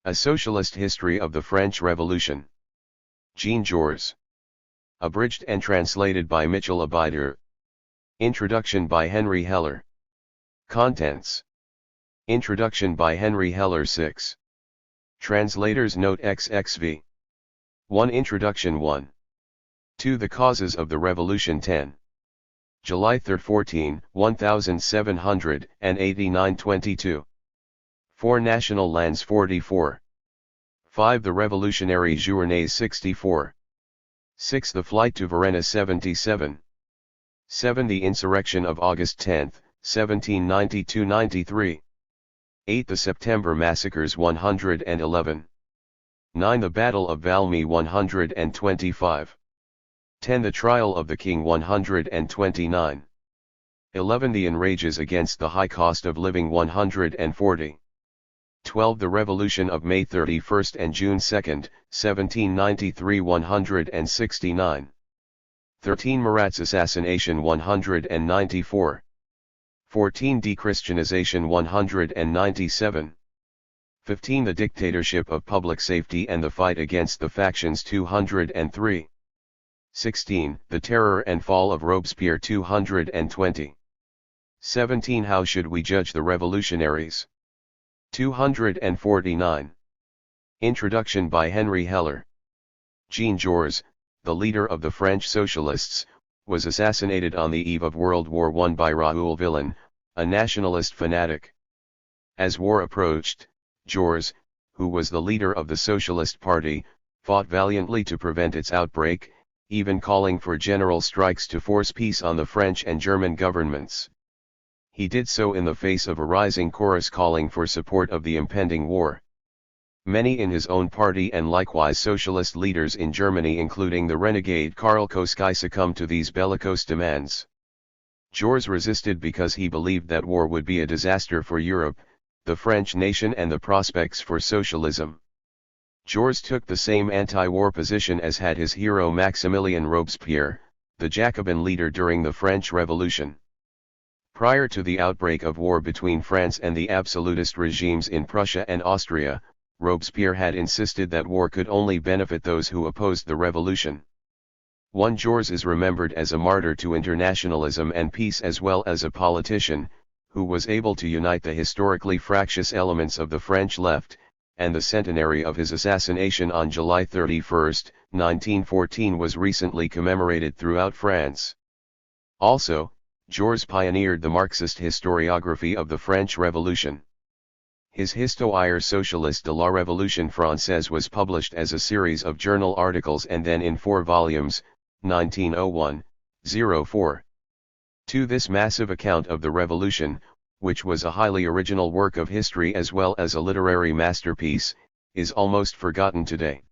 A Socialist History of the French Revolution. Jean Jaures. Abridged and translated by Mitchell Abidor. Introduction by Henry Heller. Contents. Introduction by Henry Heller 6. Translator's Note XXV. 1. Introduction 1. 2. The Causes of the Revolution 10. July 3, 14, 1789 22. 4. National Lands 44. 5. The Revolutionary Jaurés 64. 6. The Flight to Varennes 77. 7. The Insurrection of August 10, 1792-93. 8. The September Massacres 111. 9. The Battle of Valmy 125. 10. The Trial of the King 129. 11. The Enrages against the High Cost of Living 140. 12. The Revolution of May 31 and June 2, 1793 169. 13. Marat's Assassination 194. 14. Dechristianization 197. 15. The Dictatorship of Public Safety and the Fight Against the Factions 203. 16. The Terror and Fall of Robespierre 220. 17. How should we judge the revolutionaries? 249. Introduction by Henry Heller. Jean Jaures, the leader of the French Socialists, was assassinated on the eve of World War I by Raoul Villain, a nationalist fanatic. As war approached, Jaures, who was the leader of the Socialist Party, fought valiantly to prevent its outbreak, even calling for general strikes to force peace on the French and German governments. He did so in the face of a rising chorus calling for support of the impending war. Many in his own party and likewise socialist leaders in Germany, including the renegade Karl Koschei, succumbed to these bellicose demands. Jaures resisted because he believed that war would be a disaster for Europe, the French nation, and the prospects for socialism. Jaures took the same anti-war position as had his hero Maximilien Robespierre, the Jacobin leader during the French Revolution. Prior to the outbreak of war between France and the absolutist regimes in Prussia and Austria, Robespierre had insisted that war could only benefit those who opposed the revolution. Jaures is remembered as a martyr to internationalism and peace as well as a politician, who was able to unite the historically fractious elements of the French left, and the centenary of his assassination on July 31, 1914 was recently commemorated throughout France. Also, Jaures pioneered the Marxist historiography of the French Revolution. His Histoire socialiste de la Révolution française was published as a series of journal articles and then in 4 volumes, 1901-04. To this massive account of the Revolution, which was a highly original work of history as well as a literary masterpiece, is almost forgotten today.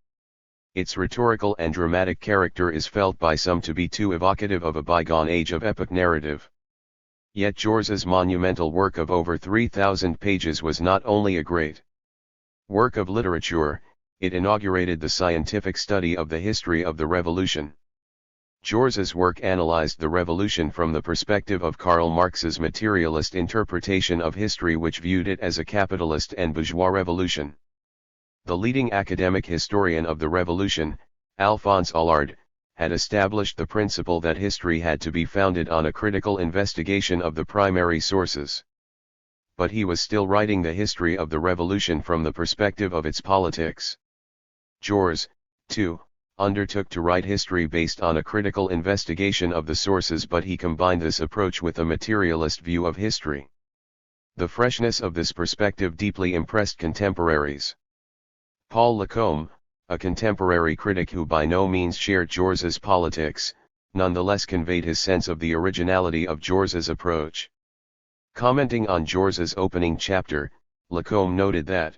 Its rhetorical and dramatic character is felt by some to be too evocative of a bygone age of epic narrative. Yet Jaures's monumental work of over 3,000 pages was not only a great work of literature, it inaugurated the scientific study of the history of the Revolution. Jaures's work analyzed the Revolution from the perspective of Karl Marx's materialist interpretation of history, which viewed it as a capitalist and bourgeois revolution. The leading academic historian of the Revolution, Alphonse Allard, had established the principle that history had to be founded on a critical investigation of the primary sources. But he was still writing the history of the Revolution from the perspective of its politics. Jaures, too, undertook to write history based on a critical investigation of the sources, but he combined this approach with a materialist view of history. The freshness of this perspective deeply impressed contemporaries. Paul Lacombe, a contemporary critic who by no means shared Jaures's politics, nonetheless conveyed his sense of the originality of Jaures's approach. Commenting on Jaures's opening chapter, Lacombe noted that,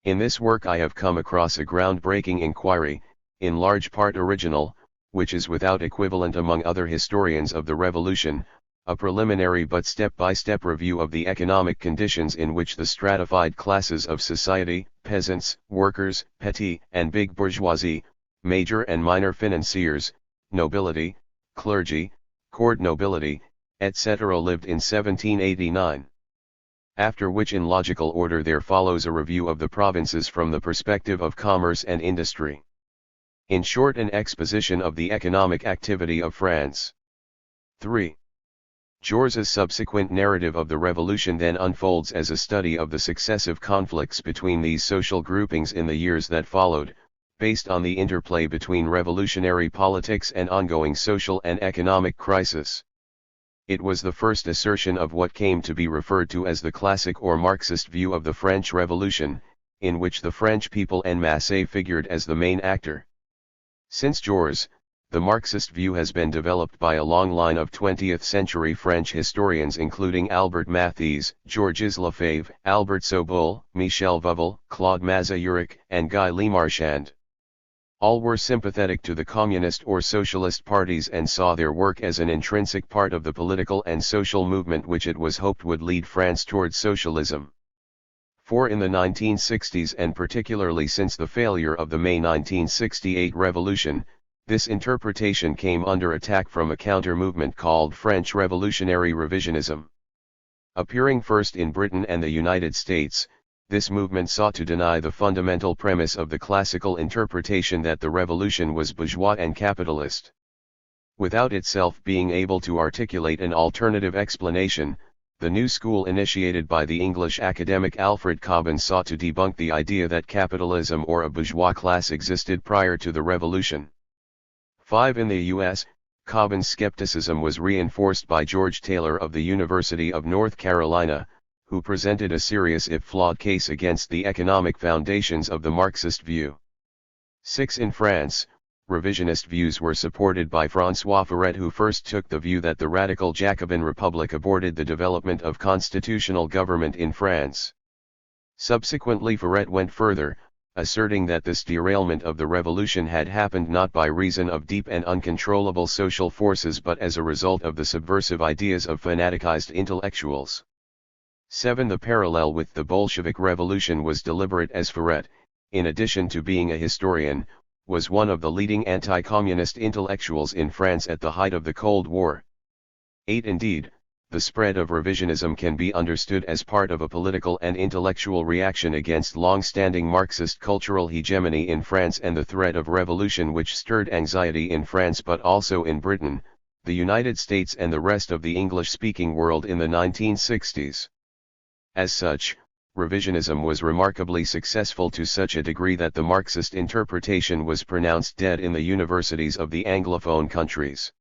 "In this work I have come across a groundbreaking inquiry, in large part original, which is without equivalent among other historians of the Revolution, a preliminary but step-by-step review of the economic conditions in which the stratified classes of society, peasants, workers, petty and big bourgeoisie, major and minor financiers, nobility, clergy, court nobility, etc. lived in 1789. After which in logical order there follows a review of the provinces from the perspective of commerce and industry. In short, an exposition of the economic activity of France. 3. Jaurès' subsequent narrative of the revolution then unfolds as a study of the successive conflicts between these social groupings in the years that followed, based on the interplay between revolutionary politics and ongoing social and economic crisis. It was the first assertion of what came to be referred to as the classic or Marxist view of the French Revolution, in which the French people en masse figured as the main actor. Since Jaurès, the Marxist view has been developed by a long line of 20th-century French historians including Albert Mathiez, Georges Lefebvre, Albert Sobol, Michel Veuvel, Claude Mazauric, and Guy Lemarchand. All were sympathetic to the communist or socialist parties and saw their work as an intrinsic part of the political and social movement which it was hoped would lead France towards socialism. For in the 1960s and particularly since the failure of the May 1968 revolution, this interpretation came under attack from a counter-movement called French Revolutionary Revisionism. Appearing first in Britain and the United States, this movement sought to deny the fundamental premise of the classical interpretation that the revolution was bourgeois and capitalist. Without itself being able to articulate an alternative explanation, the new school initiated by the English academic Alfred Cobbin sought to debunk the idea that capitalism or a bourgeois class existed prior to the revolution. 5. In the U.S., Cobbin's skepticism was reinforced by George Taylor of the University of North Carolina, who presented a serious if flawed case against the economic foundations of the Marxist view. 6. In France, revisionist views were supported by François Furet, who first took the view that the radical Jacobin Republic aborted the development of constitutional government in France. Subsequently Furet went further, asserting that this derailment of the revolution had happened not by reason of deep and uncontrollable social forces but as a result of the subversive ideas of fanaticized intellectuals. 7. The parallel with the Bolshevik Revolution was deliberate, as Furet, in addition to being a historian, was one of the leading anti-communist intellectuals in France at the height of the Cold War. 8. Indeed, the spread of revisionism can be understood as part of a political and intellectual reaction against long-standing Marxist cultural hegemony in France and the threat of revolution which stirred anxiety in France but also in Britain, the United States and the rest of the English-speaking world in the 1960s. As such, revisionism was remarkably successful to such a degree that the Marxist interpretation was pronounced dead in the universities of the Anglophone countries.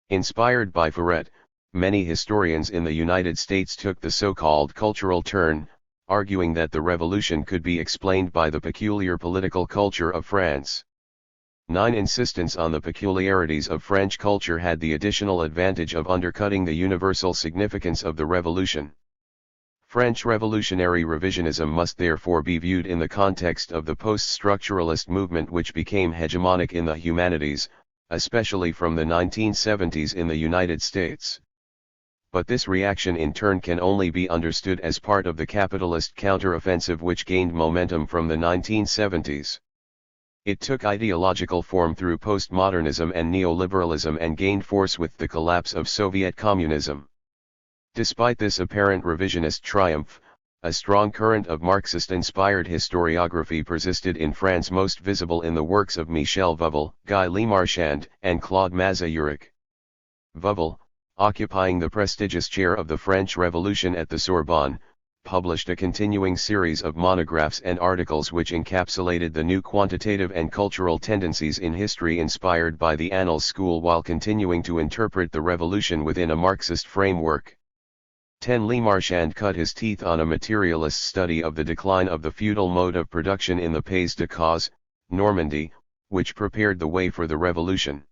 Inspired by Furet, many historians in the United States took the so-called cultural turn, arguing that the revolution could be explained by the peculiar political culture of France. 9. Insistence on the peculiarities of French culture had the additional advantage of undercutting the universal significance of the revolution. French revolutionary revisionism must therefore be viewed in the context of the post-structuralist movement which became hegemonic in the humanities, especially from the 1970s in the United States. But this reaction in turn can only be understood as part of the capitalist counter-offensive which gained momentum from the 1970s. It took ideological form through postmodernism and neoliberalism and gained force with the collapse of Soviet communism. Despite this apparent revisionist triumph, a strong current of Marxist-inspired historiography persisted in France, most visible in the works of Michel Veuvel, Guy Lemarchand, and Claude Mazauric. Veuvel, occupying the prestigious chair of the French Revolution at the Sorbonne, published a continuing series of monographs and articles which encapsulated the new quantitative and cultural tendencies in history inspired by the Annales school while continuing to interpret the revolution within a Marxist framework. 10. Lemarchand cut his teeth on a materialist study of the decline of the feudal mode of production in the Pays de Caux, Normandy, which prepared the way for the revolution.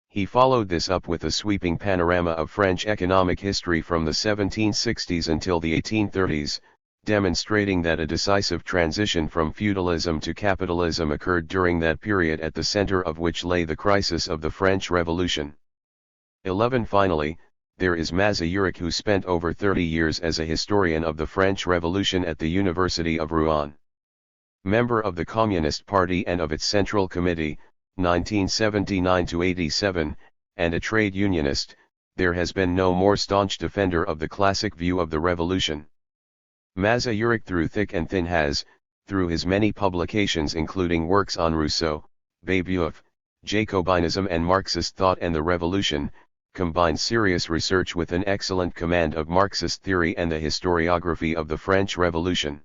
He followed this up with a sweeping panorama of French economic history from the 1760s until the 1830s, demonstrating that a decisive transition from feudalism to capitalism occurred during that period, at the center of which lay the crisis of the French Revolution. 11. Finally, there is Mazauric, who spent over 30 years as a historian of the French Revolution at the University of Rouen. Member of the Communist Party and of its Central Committee, 1979–87, and a trade unionist, there has been no more staunch defender of the classic view of the revolution. Maza Uric through thick and thin has, through his many publications including works on Rousseau, Babeuf, Jacobinism and Marxist thought and the Revolution, combined serious research with an excellent command of Marxist theory and the historiography of the French Revolution.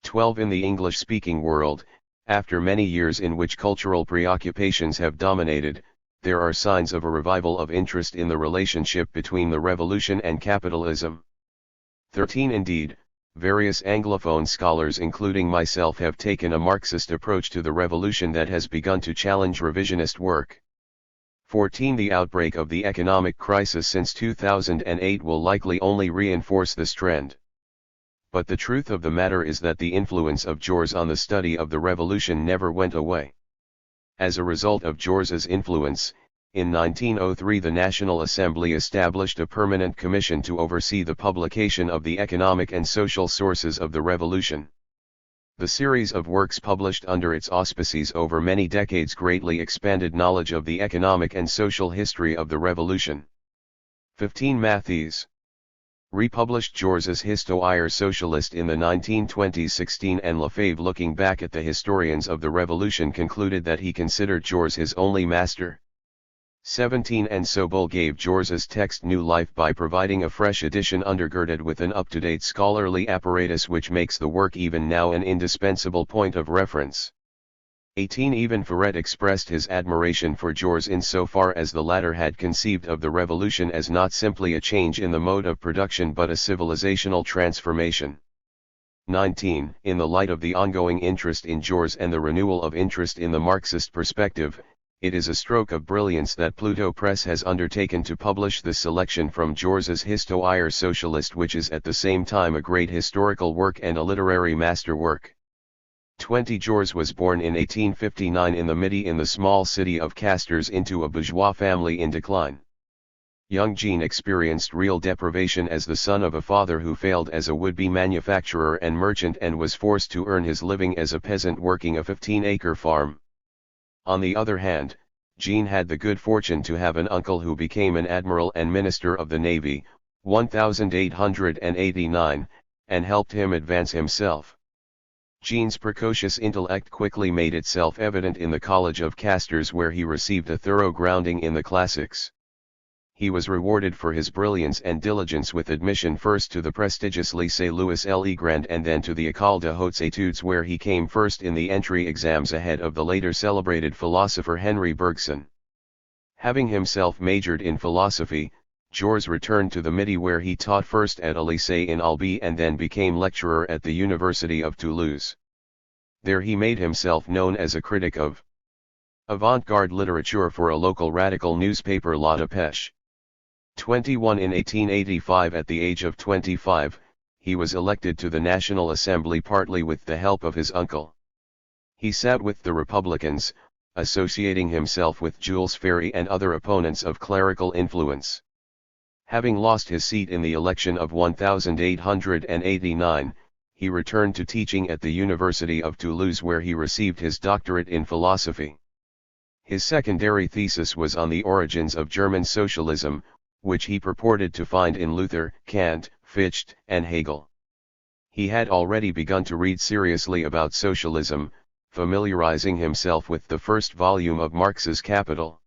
12. In the English-speaking world, after many years in which cultural preoccupations have dominated, there are signs of a revival of interest in the relationship between the revolution and capitalism. 13. Indeed, various Anglophone scholars including myself have taken a Marxist approach to the revolution that has begun to challenge revisionist work. 14. The outbreak of the economic crisis since 2008 will likely only reinforce this trend. But the truth of the matter is that the influence of Jaures on the study of the revolution never went away. As a result of Jaures's influence, in 1903 the National Assembly established a permanent commission to oversee the publication of the economic and social sources of the revolution. The series of works published under its auspices over many decades greatly expanded knowledge of the economic and social history of the revolution. 15. Mathies republished Jaures's Histoire Socialist in the 1920s. 16. And Lefebvre, looking back at the historians of the revolution, concluded that he considered Jaures his only master. 17. And Sobol gave Jaures's text new life by providing a fresh edition undergirded with an up-to-date scholarly apparatus which makes the work even now an indispensable point of reference. 18. Even Ferret expressed his admiration for Jaures insofar as the latter had conceived of the revolution as not simply a change in the mode of production but a civilizational transformation. 19. In the light of the ongoing interest in Jaures and the renewal of interest in the Marxist perspective, it is a stroke of brilliance that Pluto Press has undertaken to publish this selection from Jaures's Histoire Socialist, which is at the same time a great historical work and a literary masterwork. 20. Jaures was born in 1859 in the Midi in the small city of Castres into a bourgeois family in decline. Young Jean experienced real deprivation as the son of a father who failed as a would-be manufacturer and merchant and was forced to earn his living as a peasant working a 15-acre farm. On the other hand, Jean had the good fortune to have an uncle who became an admiral and minister of the Navy, 1889, and helped him advance himself. Jean's precocious intellect quickly made itself evident in the College of Castres, where he received a thorough grounding in the classics. He was rewarded for his brilliance and diligence with admission first to the prestigious Lycée Louis Legrand and then to the École de Hautes Études, where he came first in the entry exams ahead of the later celebrated philosopher Henry Bergson. Having himself majored in philosophy, Jaures returned to the Midi, where he taught first at a lycée in Albi and then became lecturer at the University of Toulouse. There he made himself known as a critic of avant-garde literature for a local radical newspaper, La Dépêche. 21. In 1885, at the age of 25, he was elected to the National Assembly partly with the help of his uncle. He sat with the Republicans, associating himself with Jules Ferry and other opponents of clerical influence. Having lost his seat in the election of 1889, he returned to teaching at the University of Toulouse, where he received his doctorate in philosophy. His secondary thesis was on the origins of German socialism, which he purported to find in Luther, Kant, Fichte, and Hegel. He had already begun to read seriously about socialism, familiarizing himself with the first volume of Marx's Capital.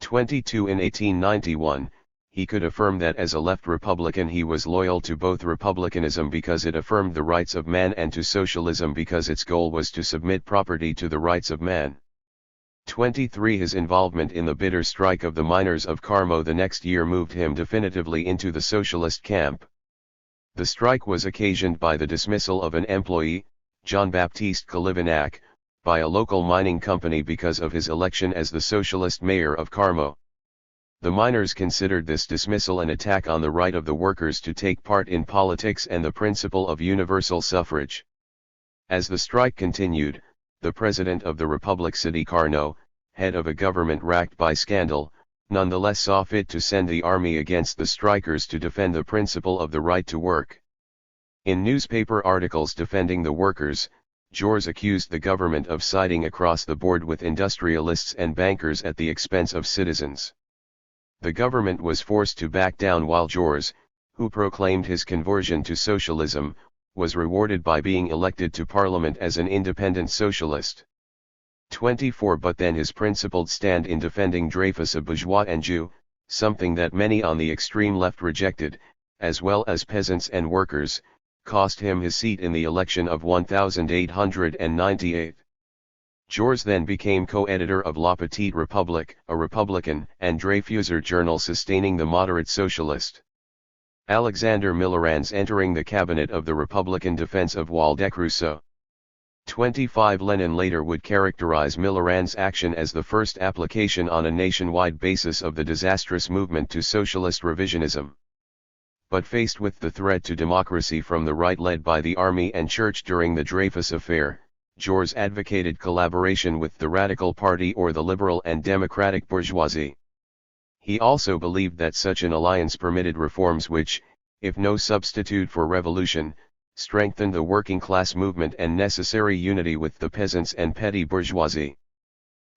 22. In 1891, he could affirm that as a left Republican he was loyal to both republicanism because it affirmed the rights of man and to socialism because its goal was to submit property to the rights of man. 23. His involvement in the bitter strike of the miners of Carmaux the next year moved him definitively into the socialist camp. The strike was occasioned by the dismissal of an employee, Jean-Baptiste Calivinac, by a local mining company because of his election as the socialist mayor of Carmaux. The miners considered this dismissal an attack on the right of the workers to take part in politics and the principle of universal suffrage. As the strike continued, the president of the Republic City Carnot, head of a government racked by scandal, nonetheless saw fit to send the army against the strikers to defend the principle of the right to work. In newspaper articles defending the workers, Jaures accused the government of siding across the board with industrialists and bankers at the expense of citizens. The government was forced to back down while Jaures, who proclaimed his conversion to socialism, was rewarded by being elected to parliament as an independent socialist. 24 But then his principled stand in defending Dreyfus, a bourgeois and Jew, something that many on the extreme left rejected, as well as peasants and workers, cost him his seat in the election of 1898. Jaures then became co-editor of La Petite République, a Republican and Dreyfusard journal sustaining the moderate socialist. Alexander Millerand's entering the cabinet of the Republican defense of Waldeck-Rousseau. 25 Lenin later would characterize Millerand's action as the first application on a nationwide basis of the disastrous movement to socialist revisionism. But faced with the threat to democracy from the right led by the army and church during the Dreyfus affair, Jaures advocated collaboration with the Radical Party or the liberal and democratic bourgeoisie. He also believed that such an alliance permitted reforms which, if no substitute for revolution, strengthened the working class movement and necessary unity with the peasants and petty bourgeoisie.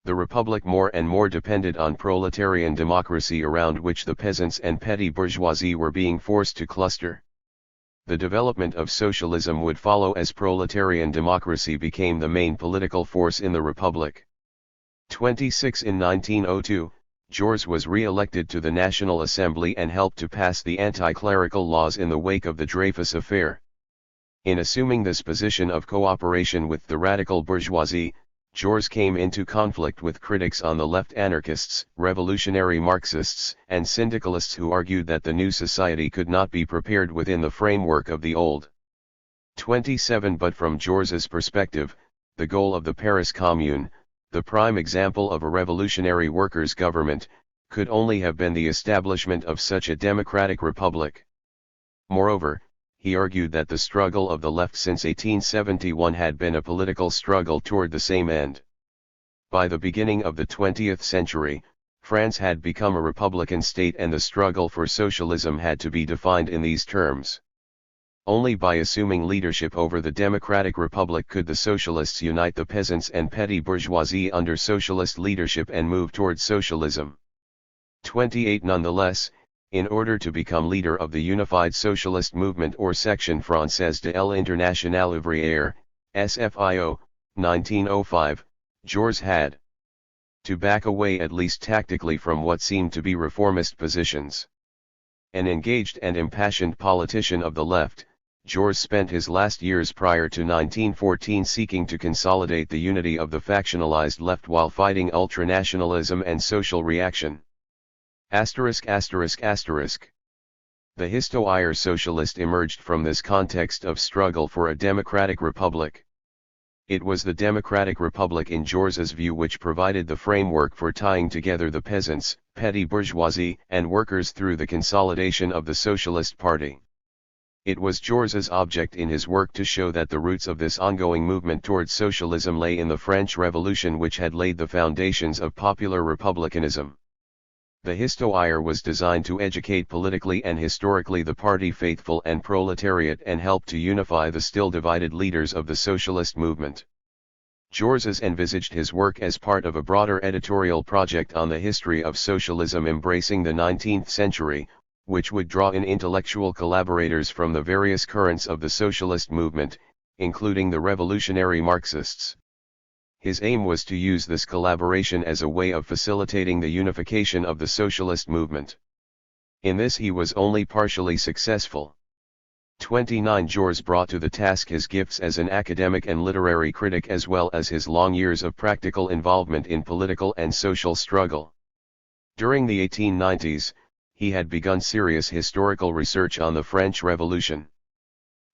The Republic more and more depended on proletarian democracy around which the peasants and petty bourgeoisie were being forced to cluster. The development of socialism would follow as proletarian democracy became the main political force in the Republic. 26 In 1902, Jaures was re-elected to the National Assembly and helped to pass the anti-clerical laws in the wake of the Dreyfus affair. In assuming this position of cooperation with the radical bourgeoisie, Jaures came into conflict with critics on the left, anarchists, revolutionary Marxists, and syndicalists who argued that the new society could not be prepared within the framework of the old. 27 But from Jaures's perspective, the goal of the Paris Commune, the prime example of a revolutionary workers' government, could only have been the establishment of such a democratic republic. Moreover, he argued that the struggle of the left since 1871 had been a political struggle toward the same end. By the beginning of the 20th century, France had become a republican state and the struggle for socialism had to be defined in these terms. Only by assuming leadership over the democratic republic could the socialists unite the peasants and petty bourgeoisie under socialist leadership and move toward socialism. 28 Nonetheless, in order to become leader of the unified socialist movement or Section Française de l'Internationale Ouvrière, SFIO, 1905, Jaures had to back away at least tactically from what seemed to be reformist positions. An engaged and impassioned politician of the left, Jaures spent his last years prior to 1914 seeking to consolidate the unity of the factionalized left while fighting ultranationalism and social reaction. ******. The Histoire Socialist emerged from this context of struggle for a democratic republic. It was the democratic republic in Jaures's view which provided the framework for tying together the peasants, petty bourgeoisie, and workers through the consolidation of the Socialist Party. It was Jaures's object in his work to show that the roots of this ongoing movement towards socialism lay in the French Revolution, which had laid the foundations of popular republicanism. The Histoire was designed to educate politically and historically the party faithful and proletariat and help to unify the still divided leaders of the socialist movement. Jaures envisaged his work as part of a broader editorial project on the history of socialism embracing the 19th century, which would draw in intellectual collaborators from the various currents of the socialist movement, including the revolutionary Marxists. His aim was to use this collaboration as a way of facilitating the unification of the socialist movement. In this he was only partially successful. 29 Jaures brought to the task his gifts as an academic and literary critic as well as his long years of practical involvement in political and social struggle. During the 1890s, he had begun serious historical research on the French Revolution.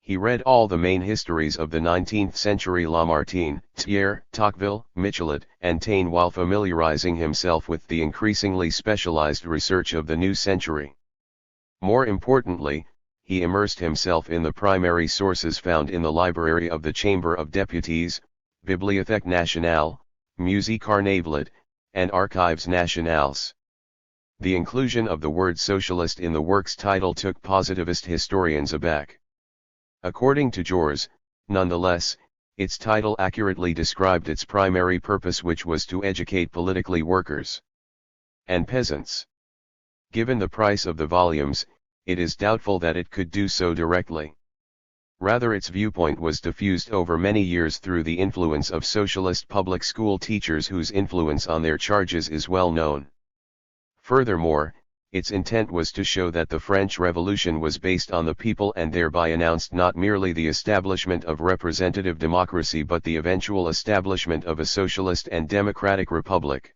He read all the main histories of the 19th century, Lamartine, Thiers, Tocqueville, Michelet, and Taine, while familiarizing himself with the increasingly specialized research of the new century. More importantly, he immersed himself in the primary sources found in the library of the Chamber of Deputies, Bibliothèque Nationale, Musée Carnavalet, and Archives Nationales. The inclusion of the word socialist in the work's title took positivist historians aback. According to Jaures, nonetheless, its title accurately described its primary purpose, which was to educate politically workers and peasants. Given the price of the volumes, it is doubtful that it could do so directly. Rather, its viewpoint was diffused over many years through the influence of socialist public school teachers whose influence on their charges is well known. Furthermore, its intent was to show that the French Revolution was based on the people and thereby announced not merely the establishment of representative democracy but the eventual establishment of a socialist and democratic republic.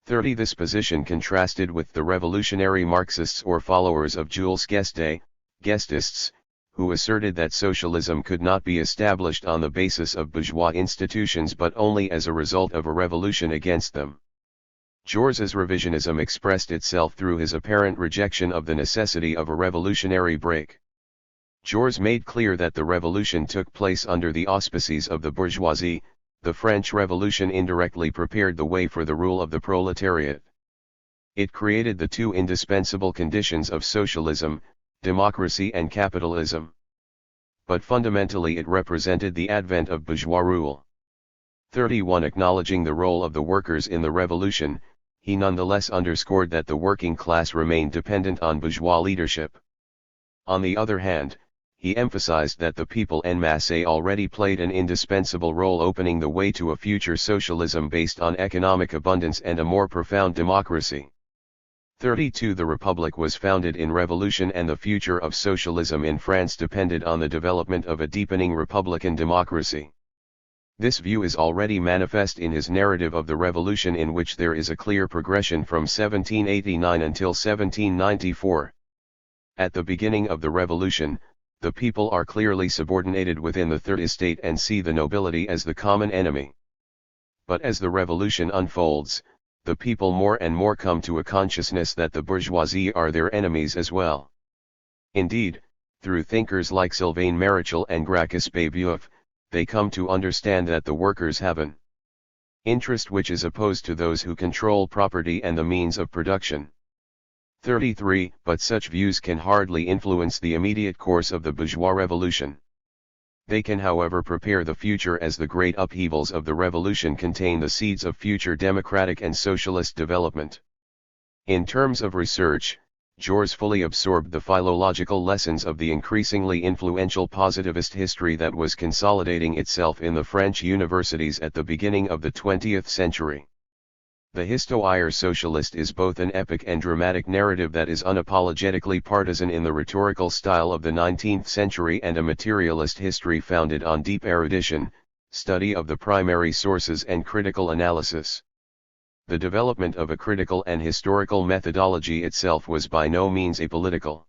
30. This position contrasted with the revolutionary Marxists or followers of Jules Guestists, who asserted that socialism could not be established on the basis of bourgeois institutions but only as a result of a revolution against them. Jaures's revisionism expressed itself through his apparent rejection of the necessity of a revolutionary break. Jaures made clear that the revolution took place under the auspices of the bourgeoisie. The French Revolution indirectly prepared the way for the rule of the proletariat. It created the two indispensable conditions of socialism, democracy and capitalism. But fundamentally it represented the advent of bourgeois rule. 31. Acknowledging the role of the workers in the revolution, he nonetheless underscored that the working class remained dependent on bourgeois leadership. On the other hand, he emphasized that the people en masse already played an indispensable role opening the way to a future socialism based on economic abundance and a more profound democracy. 32. The Republic was founded in revolution and the future of socialism in France depended on the development of a deepening republican democracy. This view is already manifest in his narrative of the revolution, in which there is a clear progression from 1789 until 1794. At the beginning of the revolution, the people are clearly subordinated within the Third Estate and see the nobility as the common enemy. But as the revolution unfolds, the people more and more come to a consciousness that the bourgeoisie are their enemies as well. Indeed, through thinkers like Sylvain Marichal and Gracchus Babeuf, they come to understand that the workers have an interest which is opposed to those who control property and the means of production. 33. But such views can hardly influence the immediate course of the bourgeois revolution. They can, however, prepare the future, as the great upheavals of the revolution contain the seeds of future democratic and socialist development. In terms of research, Jaures fully absorbed the philological lessons of the increasingly influential positivist history that was consolidating itself in the French universities at the beginning of the 20th century. The Histoire Socialist is both an epic and dramatic narrative that is unapologetically partisan in the rhetorical style of the 19th century and a materialist history founded on deep erudition, study of the primary sources and critical analysis. The development of a critical and historical methodology itself was by no means apolitical.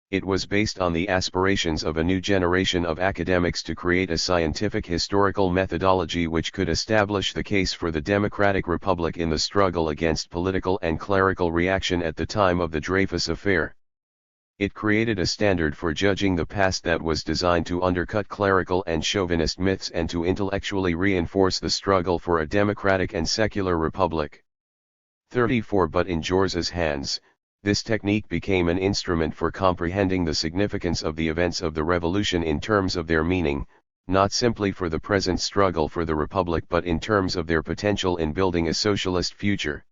It was based on the aspirations of a new generation of academics to create a scientific historical methodology which could establish the case for the democratic republic in the struggle against political and clerical reaction at the time of the Dreyfus affair. It created a standard for judging the past that was designed to undercut clerical and chauvinist myths and to intellectually reinforce the struggle for a democratic and secular republic. 34. But in Jaures's hands, this technique became an instrument for comprehending the significance of the events of the revolution in terms of their meaning, not simply for the present struggle for the republic but in terms of their potential in building a socialist future.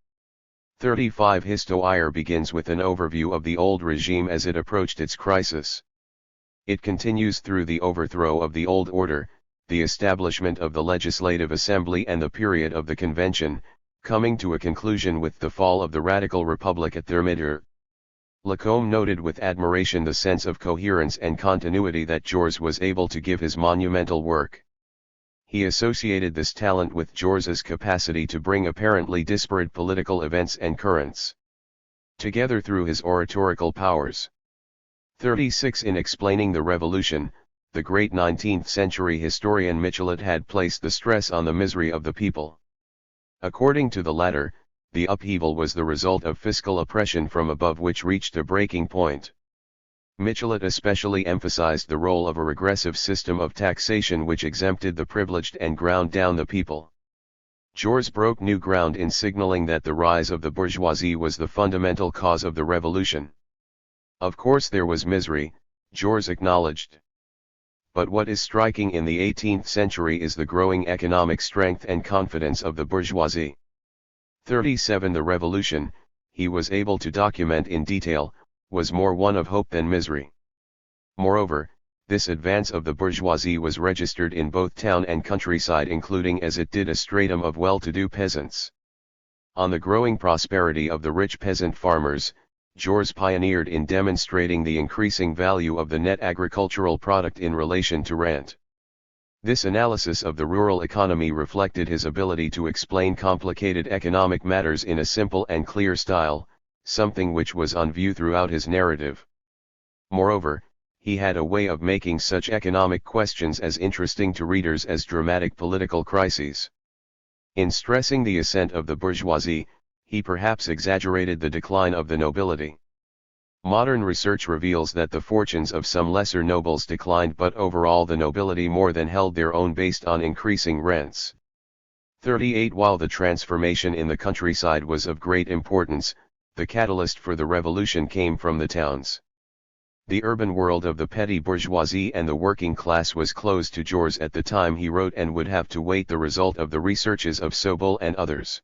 35. Histoire begins with an overview of the old regime as it approached its crisis. It continues through the overthrow of the old order, the establishment of the Legislative Assembly and the period of the Convention, coming to a conclusion with the fall of the Radical Republic at Thermidor. Lacombe noted with admiration the sense of coherence and continuity that Jaures was able to give his monumental work. He associated this talent with Jaures's capacity to bring apparently disparate political events and currents together through his oratorical powers. 36. In explaining the revolution, the great 19th century historian Michelet had placed the stress on the misery of the people. According to the latter, the upheaval was the result of fiscal oppression from above which reached a breaking point. Michelet especially emphasized the role of a regressive system of taxation which exempted the privileged and ground down the people. Jaures broke new ground in signaling that the rise of the bourgeoisie was the fundamental cause of the revolution. Of course there was misery, Jaures acknowledged. But what is striking in the 18th century is the growing economic strength and confidence of the bourgeoisie. 37. The revolution, he was able to document in detail, was more one of hope than misery. Moreover, This advance of the bourgeoisie was registered in both town and countryside, including as it did a stratum of well-to-do peasants. On the growing prosperity of the rich peasant farmers, Jaures pioneered in demonstrating the increasing value of the net agricultural product in relation to rent. This analysis of the rural economy reflected his ability to explain complicated economic matters in a simple and clear style, something which was on view throughout his narrative. Moreover, he had a way of making such economic questions as interesting to readers as dramatic political crises. In stressing the ascent of the bourgeoisie, he perhaps exaggerated the decline of the nobility. Modern research reveals that the fortunes of some lesser nobles declined, but overall the nobility more than held their own based on increasing rents. 38 While the transformation in the countryside was of great importance, the catalyst for the revolution came from the towns. The urban world of the petty bourgeoisie and the working class was closed to Jaures at the time he wrote and would have to wait the result of the researches of Sobol and others.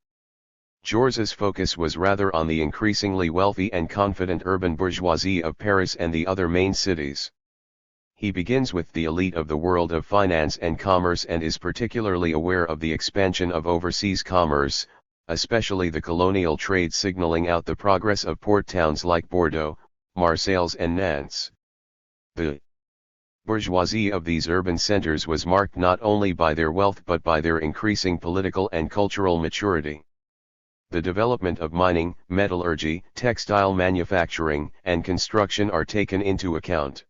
Jaures's focus was rather on the increasingly wealthy and confident urban bourgeoisie of Paris and the other main cities. He begins with the elite of the world of finance and commerce and is particularly aware of the expansion of overseas commerce, especially the colonial trade, signaling out the progress of port towns like Bordeaux, Marseilles and Nantes. The bourgeoisie of these urban centers was marked not only by their wealth but by their increasing political and cultural maturity. The development of mining, metallurgy, textile manufacturing, and construction are taken into account.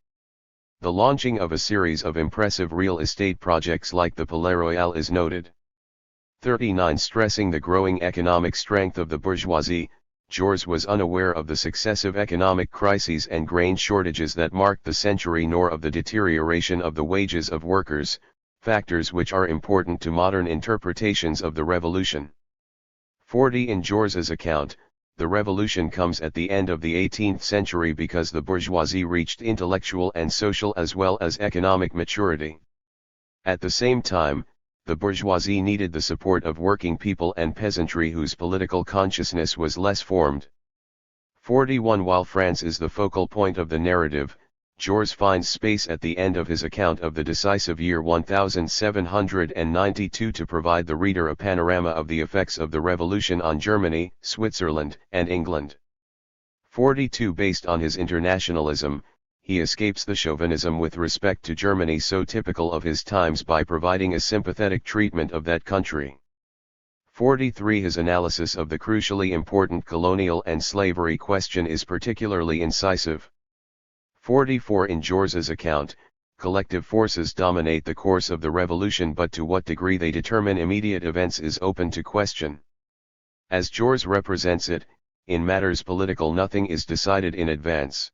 The launching of a series of impressive real estate projects like the Palais Royal is noted. 39 Stressing the growing economic strength of the bourgeoisie, Jaures was unaware of the successive economic crises and grain shortages that marked the century, nor of the deterioration of the wages of workers, factors which are important to modern interpretations of the revolution. 40 In Jaures's account, the revolution comes at the end of the 18th century because the bourgeoisie reached intellectual and social as well as economic maturity. At the same time, the bourgeoisie needed the support of working people and peasantry whose political consciousness was less formed. 41 While France is the focal point of the narrative, Jaures finds space at the end of his account of the decisive year 1792 to provide the reader a panorama of the effects of the revolution on Germany, Switzerland, and England. 42 Based on his internationalism, he escapes the chauvinism with respect to Germany so typical of his times by providing a sympathetic treatment of that country. 43 His analysis of the crucially important colonial and slavery question is particularly incisive. 44 In Jaures's account, collective forces dominate the course of the revolution, but to what degree they determine immediate events is open to question. As Jaures represents it, in matters political nothing is decided in advance.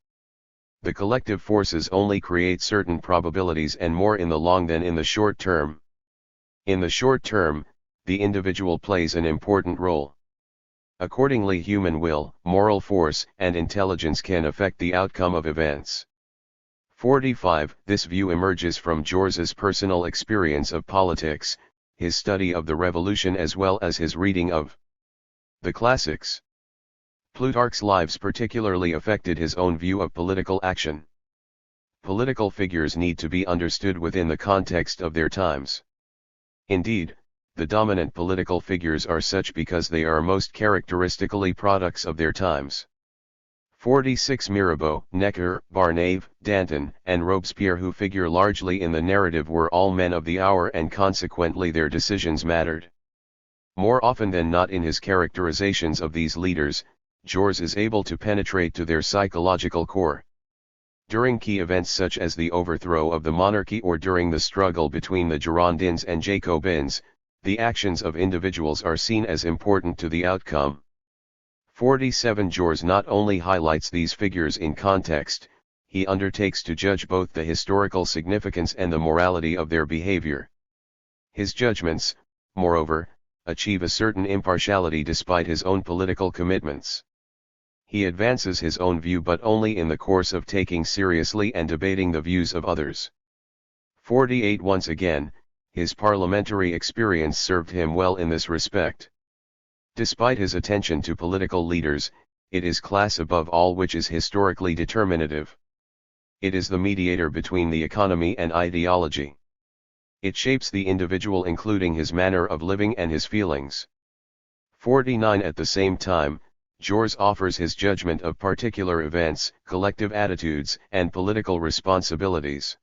The collective forces only create certain probabilities and more in the long than in the short term. In the short term, the individual plays an important role. Accordingly, human will, moral force, and intelligence can affect the outcome of events. 45 This view emerges from Jaures's personal experience of politics, his study of the revolution as well as his reading of the classics. Plutarch's Lives particularly affected his own view of political action. Political figures need to be understood within the context of their times. Indeed, the dominant political figures are such because they are most characteristically products of their times. 46 Mirabeau, Necker, Barnave, Danton, and Robespierre, who figure largely in the narrative, were all men of the hour and consequently their decisions mattered. More often than not in his characterizations of these leaders, Jaures is able to penetrate to their psychological core. During key events such as the overthrow of the monarchy or during the struggle between the Girondins and Jacobins, the actions of individuals are seen as important to the outcome. 47 Jaures not only highlights these figures in context, he undertakes to judge both the historical significance and the morality of their behavior. His judgments, moreover, achieve a certain impartiality despite his own political commitments. He advances his own view but only in the course of taking seriously and debating the views of others. 48 Once again, his parliamentary experience served him well in this respect. Despite his attention to political leaders, it is class above all which is historically determinative. It is the mediator between the economy and ideology. It shapes the individual, including his manner of living and his feelings. 49. At the same time, Jaures offers his judgment of particular events, collective attitudes, and political responsibilities.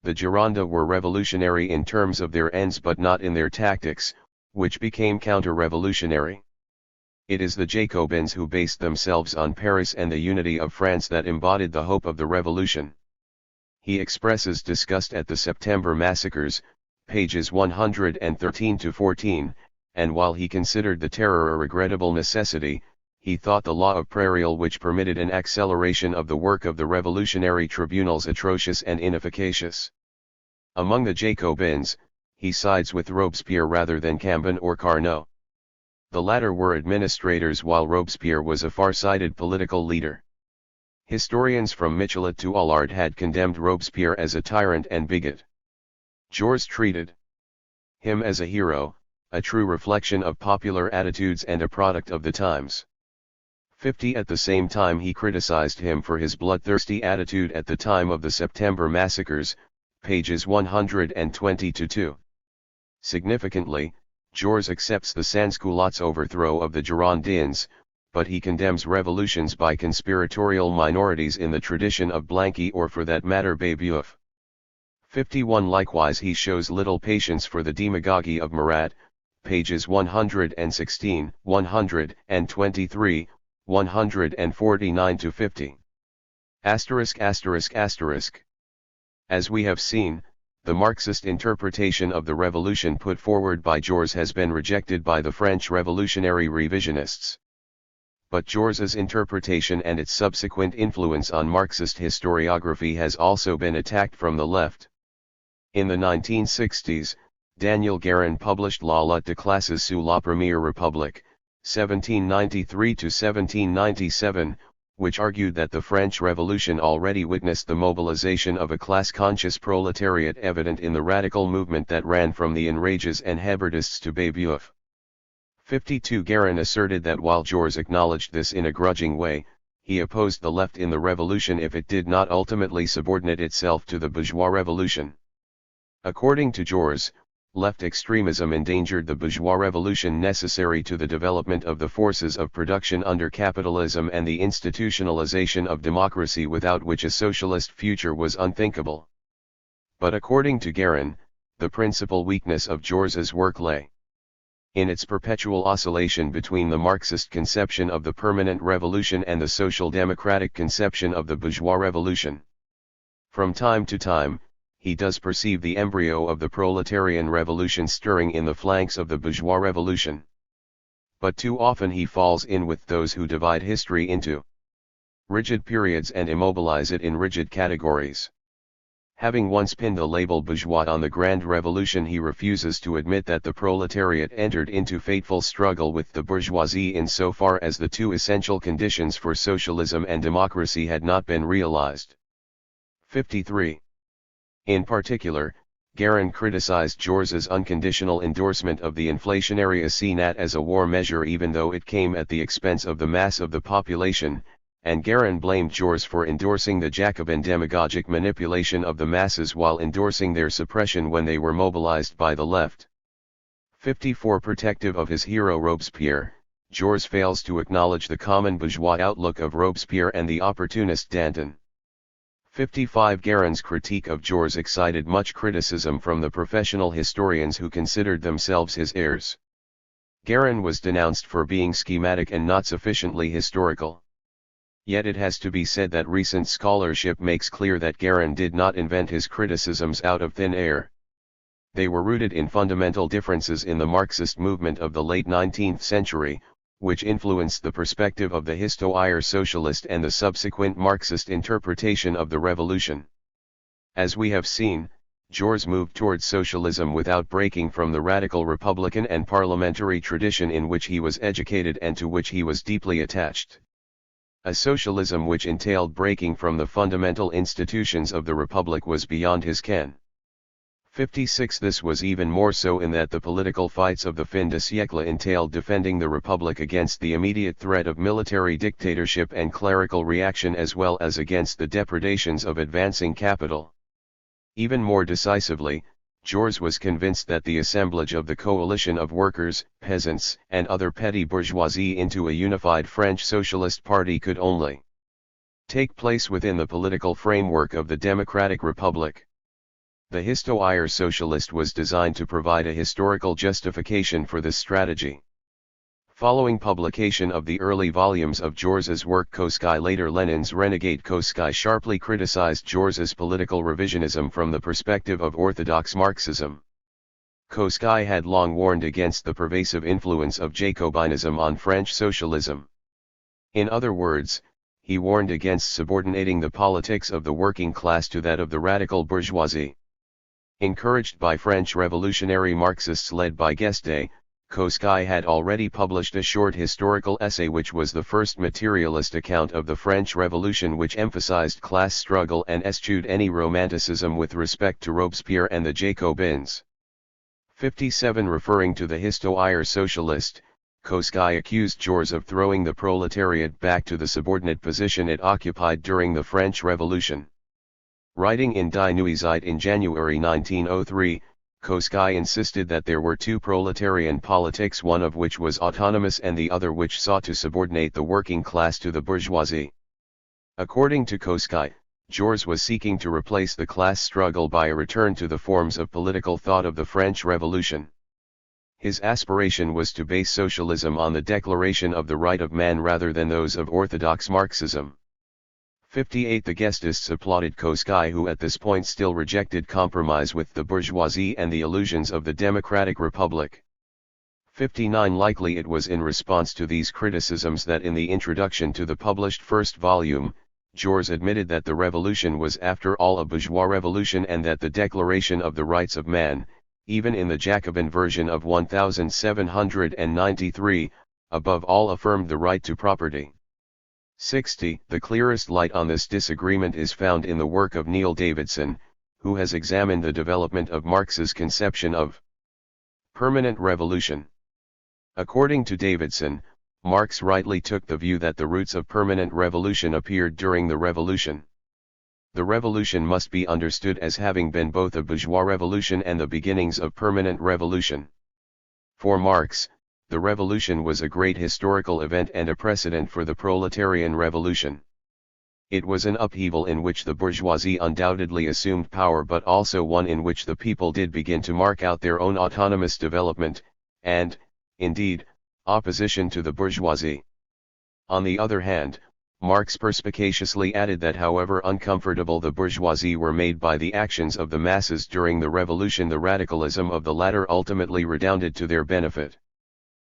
The Gironde were revolutionary in terms of their ends but not in their tactics, which became counter-revolutionary. It is the Jacobins who based themselves on Paris and the unity of France that embodied the hope of the revolution. He expresses disgust at the September massacres, pages 113-14, and while he considered the terror a regrettable necessity, he thought the law of prairial which permitted an acceleration of the work of the revolutionary tribunals atrocious and inefficacious. Among the Jacobins, he sides with Robespierre rather than Cambon or Carnot. The latter were administrators while Robespierre was a far-sighted political leader. Historians from Michelet to Allard had condemned Robespierre as a tyrant and bigot. Jaures treated him as a hero, a true reflection of popular attitudes and a product of the times. 50. At the same time he criticized him for his bloodthirsty attitude at the time of the September massacres, pages 120-2. Significantly, Jaures accepts the sans-culottes' overthrow of the Girondins, but he condemns revolutions by conspiratorial minorities in the tradition of Blanqui or for that matter Babeuf. 51. Likewise he shows little patience for the demagogy of Marat, pages 116, 123, 149-50. As we have seen, the Marxist interpretation of the revolution put forward by Jaures has been rejected by the French revolutionary revisionists. But Jaures's interpretation and its subsequent influence on Marxist historiography has also been attacked from the left. In the 1960s, Daniel Guérin published La lutte de classes sous la Première République, 1793-1797, which argued that the French Revolution already witnessed the mobilization of a class-conscious proletariat evident in the radical movement that ran from the enrages and Hébertists to Babeuf. 52. Guérin asserted that while Jaures acknowledged this in a grudging way, he opposed the left in the revolution if it did not ultimately subordinate itself to the bourgeois revolution. According to Jaures, left extremism endangered the bourgeois revolution necessary to the development of the forces of production under capitalism and the institutionalization of democracy without which a socialist future was unthinkable. But according to Guérin, the principal weakness of Jaures's work lay in its perpetual oscillation between the Marxist conception of the permanent revolution and the social democratic conception of the bourgeois revolution. From time to time, he does perceive the embryo of the proletarian revolution stirring in the flanks of the bourgeois revolution. But too often he falls in with those who divide history into rigid periods and immobilize it in rigid categories. Having once pinned the label bourgeois on the Grand Revolution, he refuses to admit that the proletariat entered into fateful struggle with the bourgeoisie insofar as the two essential conditions for socialism and democracy had not been realized. 53. In particular, Guérin criticized Jaures's unconditional endorsement of the inflationary assignat as a war measure even though it came at the expense of the mass of the population, and Guérin blamed Jaures for endorsing the Jacobin demagogic manipulation of the masses while endorsing their suppression when they were mobilized by the left. 54. Protective of his hero Robespierre, Jaures fails to acknowledge the common bourgeois outlook of Robespierre and the opportunist Danton. 55. Guérin's critique of Jaures excited much criticism from the professional historians who considered themselves his heirs. Guérin was denounced for being schematic and not sufficiently historical. Yet it has to be said that recent scholarship makes clear that Guérin did not invent his criticisms out of thin air. They were rooted in fundamental differences in the Marxist movement of the late 19th century, which influenced the perspective of the Histoire Socialist and the subsequent Marxist interpretation of the revolution. As we have seen, Jaures moved towards socialism without breaking from the radical republican and parliamentary tradition in which he was educated and to which he was deeply attached. A socialism which entailed breaking from the fundamental institutions of the republic was beyond his ken. 56. This was even more so in that the political fights of the fin de siècle entailed defending the Republic against the immediate threat of military dictatorship and clerical reaction as well as against the depredations of advancing capital. Even more decisively, Jaures was convinced that the assemblage of the coalition of workers, peasants, and other petty bourgeoisie into a unified French Socialist Party could only take place within the political framework of the Democratic Republic. The Histoire Socialist was designed to provide a historical justification for this strategy. Following publication of the early volumes of Jaures's work, Koskai, later Lenin's renegade Koskai, sharply criticized Jaures's political revisionism from the perspective of orthodox Marxism. Koskai had long warned against the pervasive influence of Jacobinism on French socialism. In other words, he warned against subordinating the politics of the working class to that of the radical bourgeoisie. Encouraged by French revolutionary Marxists led by Guesde, Koskai had already published a short historical essay which was the first materialist account of the French Revolution, which emphasized class struggle and eschewed any romanticism with respect to Robespierre and the Jacobins. 57. Referring to the Histoire Socialist, Koskai accused Jaures of throwing the proletariat back to the subordinate position it occupied during the French Revolution. Writing in Die Neue Zeit in January 1903, Koskai insisted that there were two proletarian politics, one of which was autonomous and the other which sought to subordinate the working class to the bourgeoisie. According to Koskai, Jaures was seeking to replace the class struggle by a return to the forms of political thought of the French Revolution. His aspiration was to base socialism on the declaration of the right of man rather than those of orthodox Marxism. 58. The Guestists applauded Koskai, who at this point still rejected compromise with the bourgeoisie and the illusions of the Democratic Republic. 59. Likely it was in response to these criticisms that in the introduction to the published first volume, Jaures admitted that the revolution was after all a bourgeois revolution and that the Declaration of the Rights of Man, even in the Jacobin version of 1793, above all affirmed the right to property. 60. The clearest light on this disagreement is found in the work of Neil Davidson, who has examined the development of Marx's conception of permanent revolution. According to Davidson, Marx rightly took the view that the roots of permanent revolution appeared during the Revolution. The Revolution must be understood as having been both a bourgeois revolution and the beginnings of permanent revolution. For Marx, the Revolution was a great historical event and a precedent for the proletarian revolution. It was an upheaval in which the bourgeoisie undoubtedly assumed power, but also one in which the people did begin to mark out their own autonomous development, and, indeed, opposition to the bourgeoisie. On the other hand, Marx perspicaciously added that however uncomfortable the bourgeoisie were made by the actions of the masses during the revolution, the radicalism of the latter ultimately redounded to their benefit.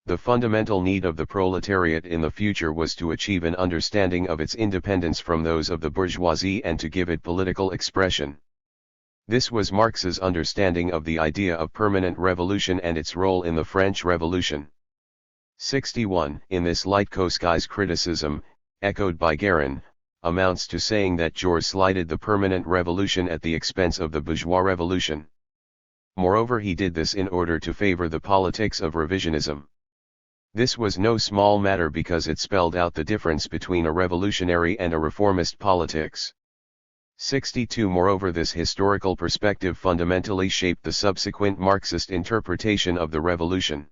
The fundamental need of the proletariat in the future was to achieve an understanding of its independence from those of the bourgeoisie and to give it political expression. This was Marx's understanding of the idea of permanent revolution and its role in the French Revolution. 61. In this light, Koskai's criticism, echoed by Guérin, amounts to saying that Jaures slighted the permanent revolution at the expense of the bourgeois revolution. Moreover, he did this in order to favor the politics of revisionism. This was no small matter because it spelled out the difference between a revolutionary and a reformist politics. 62. Moreover, this historical perspective fundamentally shaped the subsequent Marxist interpretation of the revolution.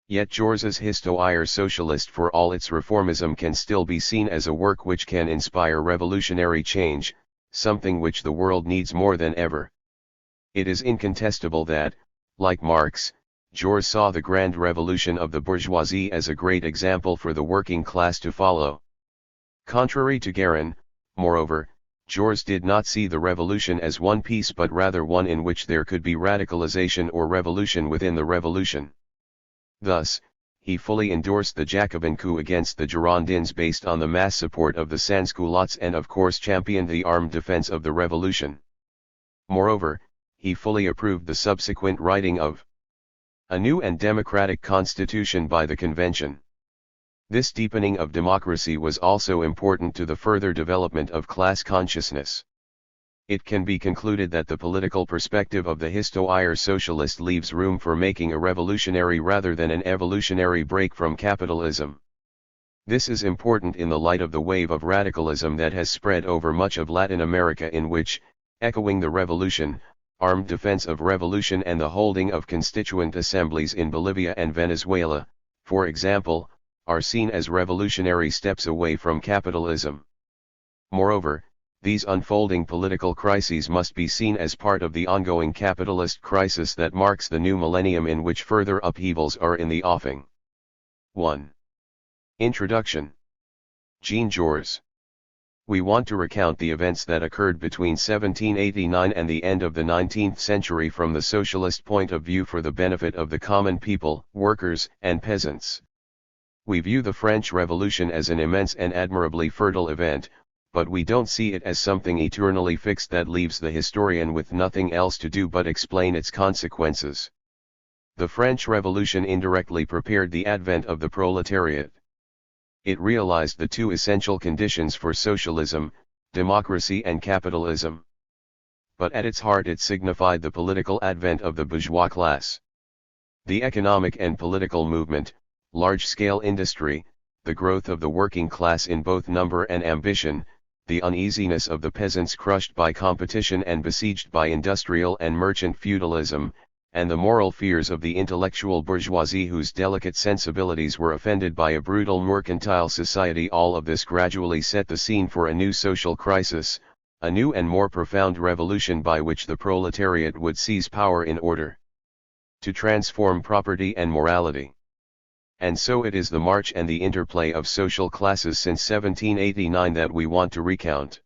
Yet Jaures's Histoire Socialist, for all its reformism, can still be seen as a work which can inspire revolutionary change, something which the world needs more than ever. It is incontestable that, like Marx, Jaures saw the grand revolution of the bourgeoisie as a great example for the working class to follow. Contrary to Guérin, moreover, Jaures did not see the revolution as one piece but rather one in which there could be radicalization or revolution within the revolution. Thus, he fully endorsed the Jacobin coup against the Girondins based on the mass support of the sans-culottes and of course championed the armed defense of the revolution. Moreover, he fully approved the subsequent writing of a new and democratic constitution by the convention. This deepening of democracy was also important to the further development of class consciousness. It can be concluded that the political perspective of the Histo-IR socialist leaves room for making a revolutionary rather than an evolutionary break from capitalism. This is important in the light of the wave of radicalism that has spread over much of Latin America, in which, echoing the revolution, armed defense of revolution and the holding of constituent assemblies in Bolivia and Venezuela, for example, are seen as revolutionary steps away from capitalism. Moreover, these unfolding political crises must be seen as part of the ongoing capitalist crisis that marks the new millennium, in which further upheavals are in the offing. 1. Introduction. Jaures. We want to recount the events that occurred between 1789 and the end of the 19th century from the socialist point of view for the benefit of the common people, workers, and peasants. We view the French Revolution as an immense and admirably fertile event, but we don't see it as something eternally fixed that leaves the historian with nothing else to do but explain its consequences. The French Revolution indirectly prepared the advent of the proletariat. It realized the two essential conditions for socialism, democracy and capitalism. But at its heart it signified the political advent of the bourgeois class. The economic and political movement, large-scale industry, the growth of the working class in both number and ambition, the uneasiness of the peasants crushed by competition and besieged by industrial and merchant feudalism, and the moral fears of the intellectual bourgeoisie whose delicate sensibilities were offended by a brutal mercantile society, all of this gradually set the scene for a new social crisis, a new and more profound revolution by which the proletariat would seize power in order to transform property and morality. And so it is the march and the interplay of social classes since 1789 that we want to recount.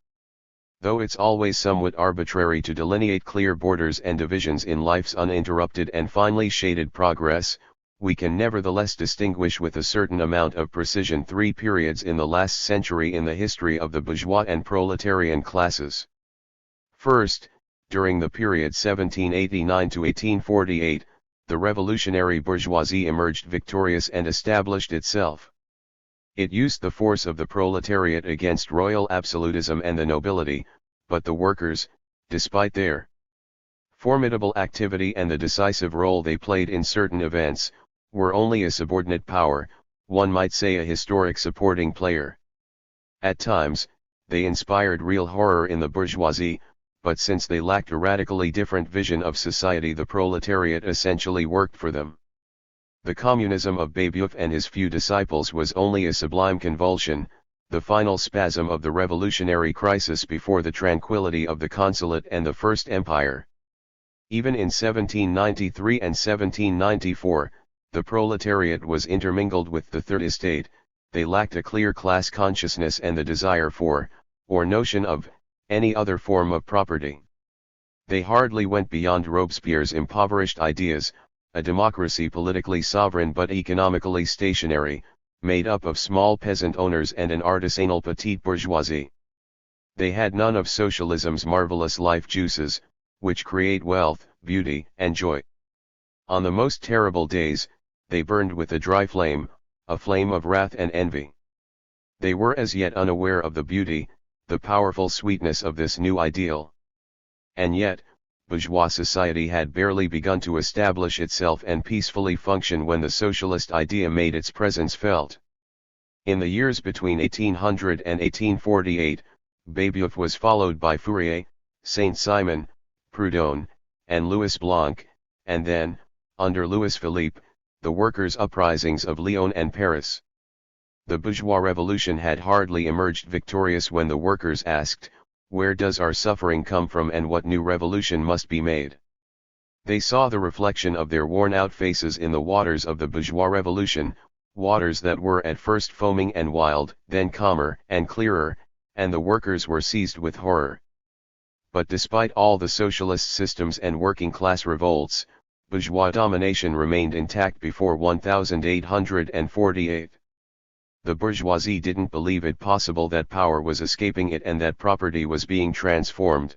Though it's always somewhat arbitrary to delineate clear borders and divisions in life's uninterrupted and finely shaded progress, we can nevertheless distinguish with a certain amount of precision three periods in the last century in the history of the bourgeois and proletarian classes. First, during the period 1789 to 1848, the revolutionary bourgeoisie emerged victorious and established itself. It used the force of the proletariat against royal absolutism and the nobility, but the workers, despite their formidable activity and the decisive role they played in certain events, were only a subordinate power, one might say a historic supporting player. At times, they inspired real horror in the bourgeoisie, but since they lacked a radically different vision of society, the proletariat essentially worked for them. The communism of Babeuf and his few disciples was only a sublime convulsion, the final spasm of the revolutionary crisis before the tranquility of the Consulate and the First Empire. Even in 1793 and 1794, the proletariat was intermingled with the Third Estate. They lacked a clear class consciousness and the desire for, or notion of, any other form of property. They hardly went beyond Robespierre's impoverished ideas, a democracy politically sovereign but economically stationary, made up of small peasant owners and an artisanal petite bourgeoisie. They had none of socialism's marvelous life juices, which create wealth, beauty, and joy. On the most terrible days, they burned with a dry flame, a flame of wrath and envy. They were as yet unaware of the beauty, the powerful sweetness of this new ideal. And yet, bourgeois society had barely begun to establish itself and peacefully function when the socialist idea made its presence felt. In the years between 1800 and 1848, Babeuf was followed by Fourier, Saint-Simon, Proudhon, and Louis Blanc, and then, under Louis Philippe, the workers' uprisings of Lyon and Paris. The bourgeois revolution had hardly emerged victorious when the workers asked, "Where does our suffering come from and what new revolution must be made?" They saw the reflection of their worn-out faces in the waters of the bourgeois revolution, waters that were at first foaming and wild, then calmer and clearer, and the workers were seized with horror. But despite all the socialist systems and working-class revolts, bourgeois domination remained intact before 1848. The bourgeoisie didn't believe it possible that power was escaping it and that property was being transformed.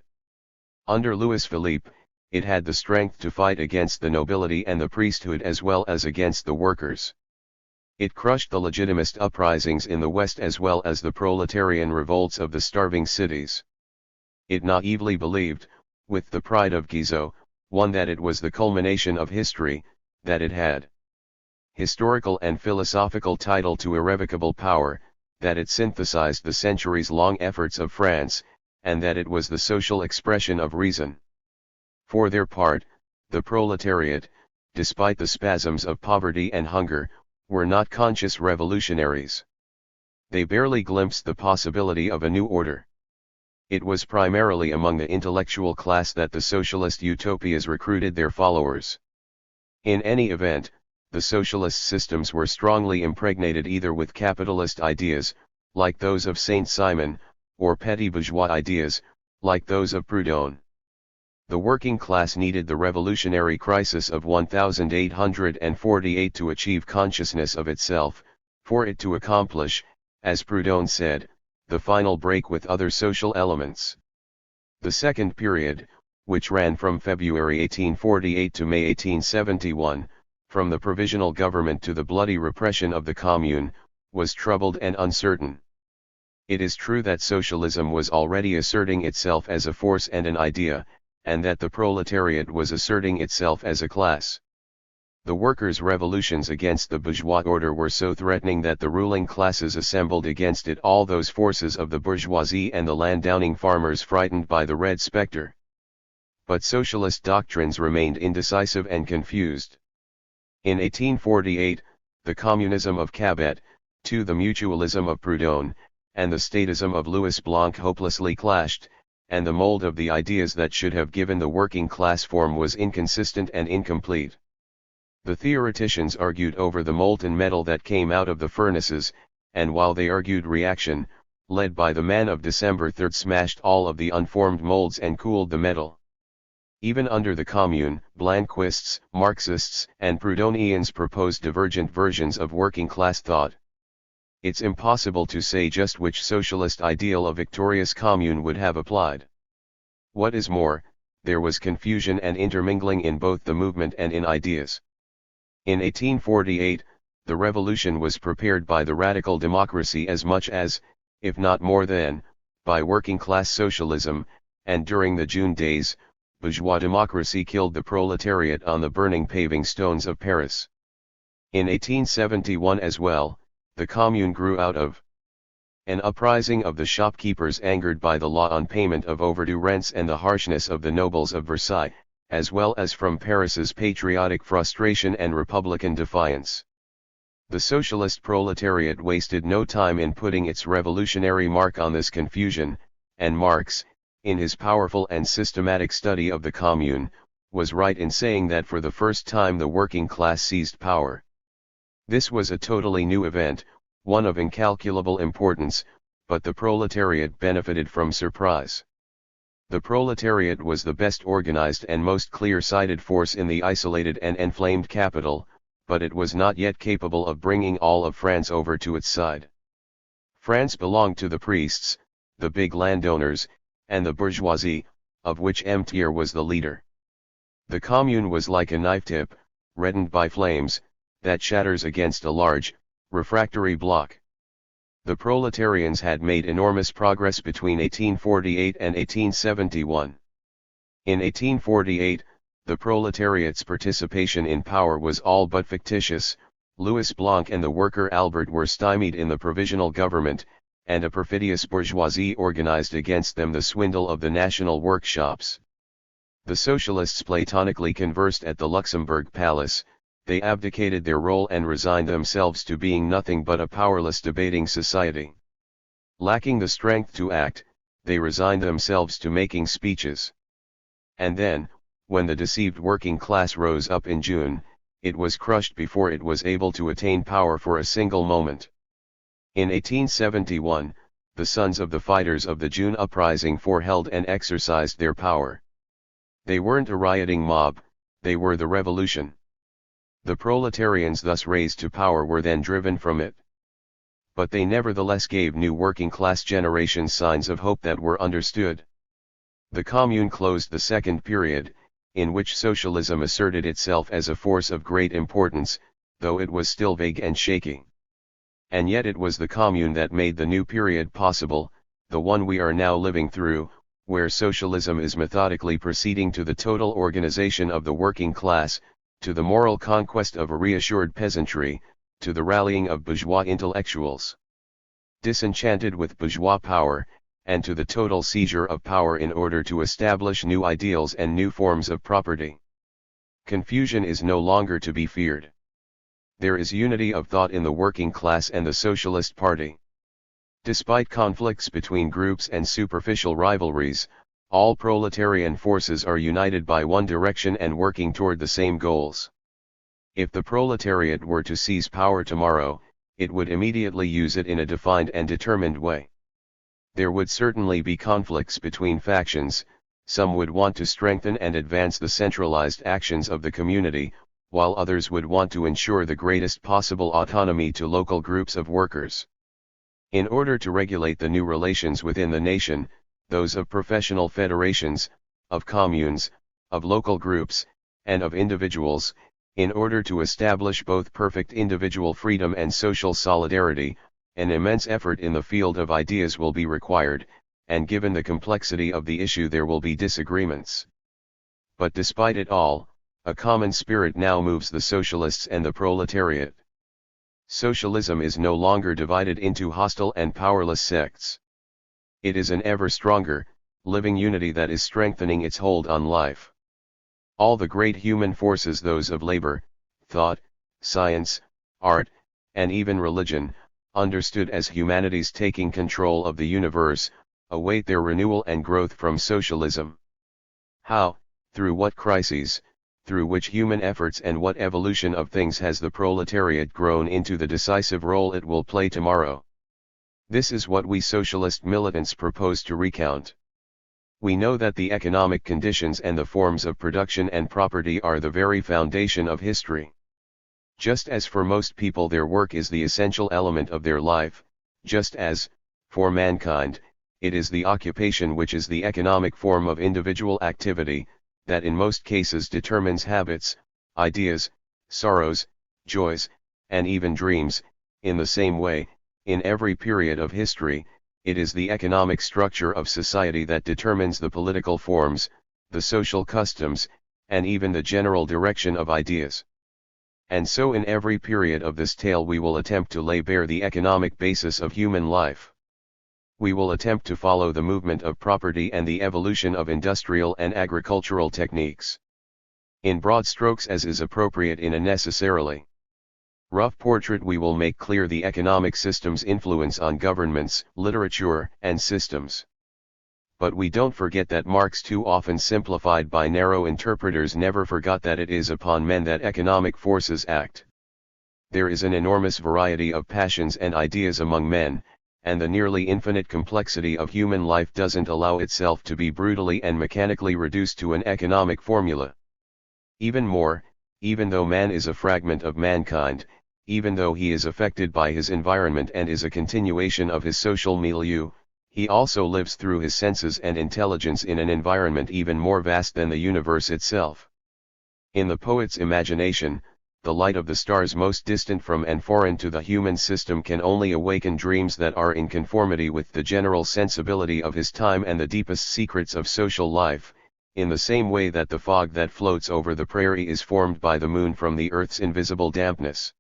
Under Louis Philippe, it had the strength to fight against the nobility and the priesthood as well as against the workers. It crushed the legitimist uprisings in the West as well as the proletarian revolts of the starving cities. It naively believed, with the pride of Guizot, one that it was the culmination of history, that it had historical and philosophical title to irrevocable power, that it synthesized the centuries-long efforts of France, and that it was the social expression of reason. For their part, the proletariat, despite the spasms of poverty and hunger, were not conscious revolutionaries. They barely glimpsed the possibility of a new order. It was primarily among the intellectual class that the socialist utopias recruited their followers. In any event, the socialist systems were strongly impregnated either with capitalist ideas, like those of Saint-Simon, or petty bourgeois ideas, like those of Proudhon. The working class needed the revolutionary crisis of 1848 to achieve consciousness of itself, for it to accomplish, as Proudhon said, the final break with other social elements. The second period, which ran from February 1848 to May 1871, from the provisional government to the bloody repression of the Commune, was troubled and uncertain. It is true that socialism was already asserting itself as a force and an idea, and that the proletariat was asserting itself as a class. The workers' revolutions against the bourgeois order were so threatening that the ruling classes assembled against it all those forces of the bourgeoisie and the landowning farmers frightened by the red spectre. But socialist doctrines remained indecisive and confused. In 1848, the communism of Cabet, the mutualism of Proudhon, and the statism of Louis Blanc hopelessly clashed, and the mold of the ideas that should have given the working class form was inconsistent and incomplete. The theoreticians argued over the molten metal that came out of the furnaces, and while they argued reaction, led by the man of December 3rd, smashed all of the unformed molds and cooled the metal. Even under the Commune, Blanquists, Marxists, and Proudhonians proposed divergent versions of working-class thought. It's impossible to say just which socialist ideal a victorious Commune would have applied. What is more, there was confusion and intermingling in both the movement and in ideas. In 1848, the revolution was prepared by the radical democracy as much as, if not more than, by working-class socialism, and during the June days, bourgeois democracy killed the proletariat on the burning paving stones of Paris. In 1871 as well, the Commune grew out of an uprising of the shopkeepers angered by the law on payment of overdue rents and the harshness of the nobles of Versailles, as well as from Paris's patriotic frustration and republican defiance. The socialist proletariat wasted no time in putting its revolutionary mark on this confusion, and Marx, in his powerful and systematic study of the Commune, was right in saying that for the first time the working class seized power. This was a totally new event, one of incalculable importance, but the proletariat benefited from surprise. The proletariat was the best organized and most clear-sighted force in the isolated and enflamed capital, but it was not yet capable of bringing all of France over to its side. France belonged to the priests, the big landowners, and the bourgeoisie, of which Thiers was the leader. The Commune was like a knife tip, reddened by flames, that shatters against a large, refractory block. The proletarians had made enormous progress between 1848 and 1871. In 1848, the proletariat's participation in power was all but fictitious. Louis Blanc and the worker Albert were stymied in the provisional government, and a perfidious bourgeoisie organized against them the swindle of the national workshops. The socialists platonically conversed at the Luxembourg Palace. They abdicated their role and resigned themselves to being nothing but a powerless debating society. Lacking the strength to act, they resigned themselves to making speeches. And then, when the deceived working class rose up in June, it was crushed before it was able to attain power for a single moment. In 1871, the sons of the fighters of the June uprising foreheld and exercised their power. They weren't a rioting mob, they were the revolution. The proletarians thus raised to power were then driven from it. But they nevertheless gave new working-class generations signs of hope that were understood. The Commune closed the second period, in which socialism asserted itself as a force of great importance, though it was still vague and shaky. And yet it was the Commune that made the new period possible, the one we are now living through, where socialism is methodically proceeding to the total organization of the working class, to the moral conquest of a reassured peasantry, to the rallying of bourgeois intellectuals disenchanted with bourgeois power, and to the total seizure of power in order to establish new ideals and new forms of property. Confusion is no longer to be feared. There is unity of thought in the working class and the Socialist Party. Despite conflicts between groups and superficial rivalries, all proletarian forces are united by one direction and working toward the same goals. If the proletariat were to seize power tomorrow, it would immediately use it in a defined and determined way. There would certainly be conflicts between factions. Some would want to strengthen and advance the centralized actions of the community, while others would want to ensure the greatest possible autonomy to local groups of workers. In order to regulate the new relations within the nation, those of professional federations, of communes, of local groups, and of individuals, in order to establish both perfect individual freedom and social solidarity, an immense effort in the field of ideas will be required, and given the complexity of the issue there will be disagreements. But despite it all, a common spirit now moves the socialists and the proletariat. Socialism is no longer divided into hostile and powerless sects. It is an ever stronger, living unity that is strengthening its hold on life. All the great human forces, those of labor, thought, science, art, and even religion, understood as humanity's taking control of the universe, await their renewal and growth from socialism. How, through what crises, through which human efforts and what evolution of things has the proletariat grown into the decisive role it will play tomorrow? This is what we socialist militants propose to recount. We know that the economic conditions and the forms of production and property are the very foundation of history. Just as for most people their work is the essential element of their life, just as, for mankind, it is the occupation which is the economic form of individual activity, that in most cases determines habits, ideas, sorrows, joys, and even dreams. In the same way, in every period of history, it is the economic structure of society that determines the political forms, the social customs, and even the general direction of ideas. And so in every period of this tale we will attempt to lay bare the economic basis of human life. We will attempt to follow the movement of property and the evolution of industrial and agricultural techniques. In broad strokes, as is appropriate in a necessarily rough portrait, we will make clear the economic system's influence on governments, literature, and systems. But we don't forget that Marx, too often simplified by narrow interpreters, never forgot that it is upon men that economic forces act. There is an enormous variety of passions and ideas among men, and the nearly infinite complexity of human life doesn't allow itself to be brutally and mechanically reduced to an economic formula. Even more, even though man is a fragment of mankind, even though he is affected by his environment and is a continuation of his social milieu, he also lives through his senses and intelligence in an environment even more vast than the universe itself. In the poet's imagination, the light of the stars most distant from and foreign to the human system can only awaken dreams that are in conformity with the general sensibility of his time and the deepest secrets of social life, in the same way that the fog that floats over the prairie is formed by the moon from the earth's invisible dampness.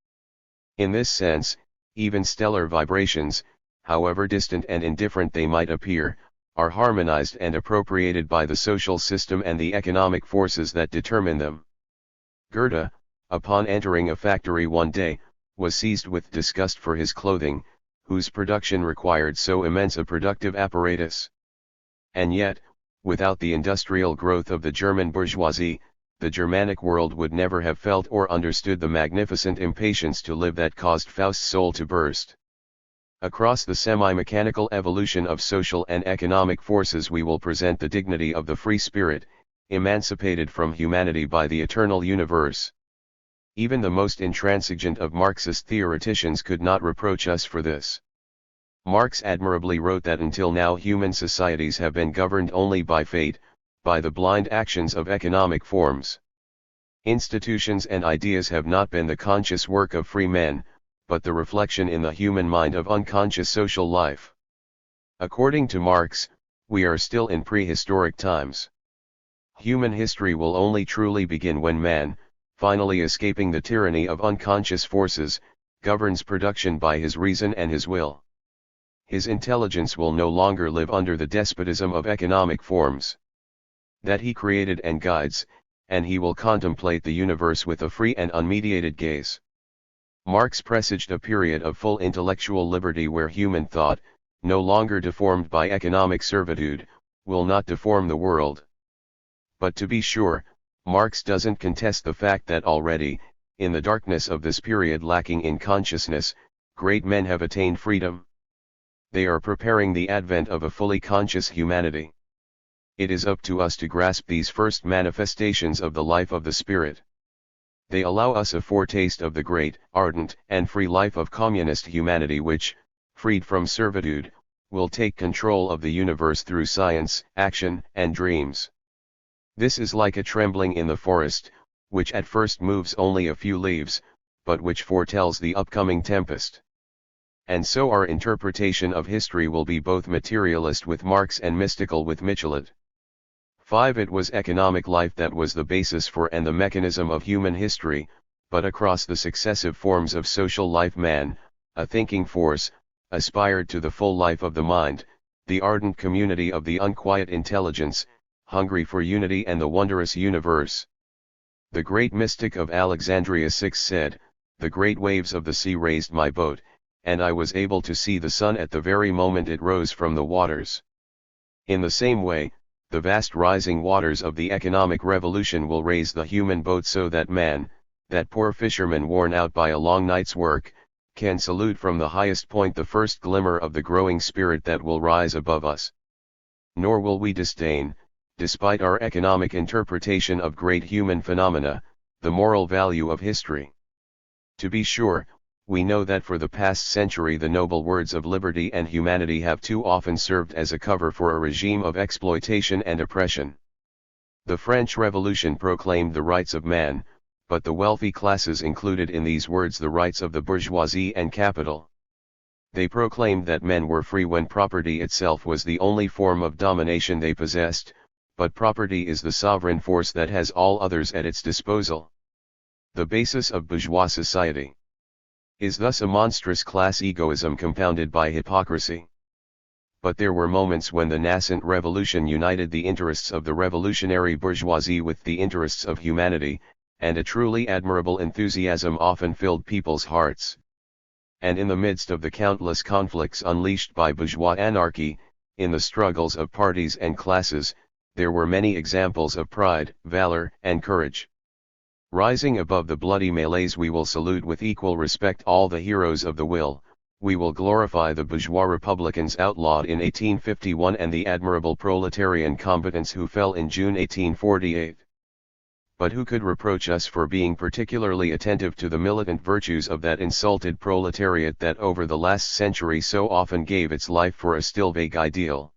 In this sense, even stellar vibrations, however distant and indifferent they might appear, are harmonized and appropriated by the social system and the economic forces that determine them. Goethe, upon entering a factory one day, was seized with disgust for his clothing, whose production required so immense a productive apparatus. And yet, without the industrial growth of the German bourgeoisie, the Germanic world would never have felt or understood the magnificent impatience to live that caused Faust's soul to burst. Across the semi-mechanical evolution of social and economic forces we will present the dignity of the free spirit, emancipated from humanity by the eternal universe. Even the most intransigent of Marxist theoreticians could not reproach us for this. Marx admirably wrote that until now human societies have been governed only by fate, by the blind actions of economic forms. Institutions and ideas have not been the conscious work of free men, but the reflection in the human mind of unconscious social life. According to Marx, We are still in prehistoric times. Human history will only truly begin when man, finally escaping the tyranny of unconscious forces, governs production by his reason and his will. His intelligence will no longer live under the despotism of economic forms that he created and guides, and he will contemplate the universe with a free and unmediated gaze. Marx presaged a period of full intellectual liberty where human thought, no longer deformed by economic servitude, will not deform the world. But to be sure, Marx doesn't contest the fact that already, in the darkness of this period lacking in consciousness, great men have attained freedom. They are preparing the advent of a fully conscious humanity. It is up to us to grasp these first manifestations of the life of the Spirit. They allow us a foretaste of the great, ardent, and free life of communist humanity which, freed from servitude, will take control of the universe through science, action, and dreams. This is like a trembling in the forest, which at first moves only a few leaves, but which foretells the upcoming tempest. And so our interpretation of history will be both materialist with Marx and mystical with Michelet. 5. It was economic life that was the basis for and the mechanism of human history, but across the successive forms of social life man, a thinking force, aspired to the full life of the mind, the ardent community of the unquiet intelligence, hungry for unity and the wondrous universe. The great mystic of Alexandria 6 said, "The great waves of the sea raised my boat, and I was able to see the sun at the very moment it rose from the waters." In the same way, the vast rising waters of the economic revolution will raise the human boat so that man, that poor fisherman worn out by a long night's work, can salute from the highest point the first glimmer of the growing spirit that will rise above us. Nor will we disdain, despite our economic interpretation of great human phenomena, the moral value of history. To be sure, we know that for the past century the noble words of liberty and humanity have too often served as a cover for a regime of exploitation and oppression. The French Revolution proclaimed the rights of man, but the wealthy classes included in these words the rights of the bourgeoisie and capital. They proclaimed that men were free when property itself was the only form of domination they possessed, but property is the sovereign force that has all others at its disposal. The basis of bourgeois society is thus a monstrous class egoism compounded by hypocrisy. But there were moments when the nascent revolution united the interests of the revolutionary bourgeoisie with the interests of humanity, and a truly admirable enthusiasm often filled people's hearts. And in the midst of the countless conflicts unleashed by bourgeois anarchy, in the struggles of parties and classes, there were many examples of pride, valor, and courage. Rising above the bloody melees, we will salute with equal respect all the heroes of the will. We will glorify the bourgeois republicans outlawed in 1851 and the admirable proletarian combatants who fell in June 1848. But who could reproach us for being particularly attentive to the militant virtues of that insulted proletariat that over the last century so often gave its life for a still vague ideal?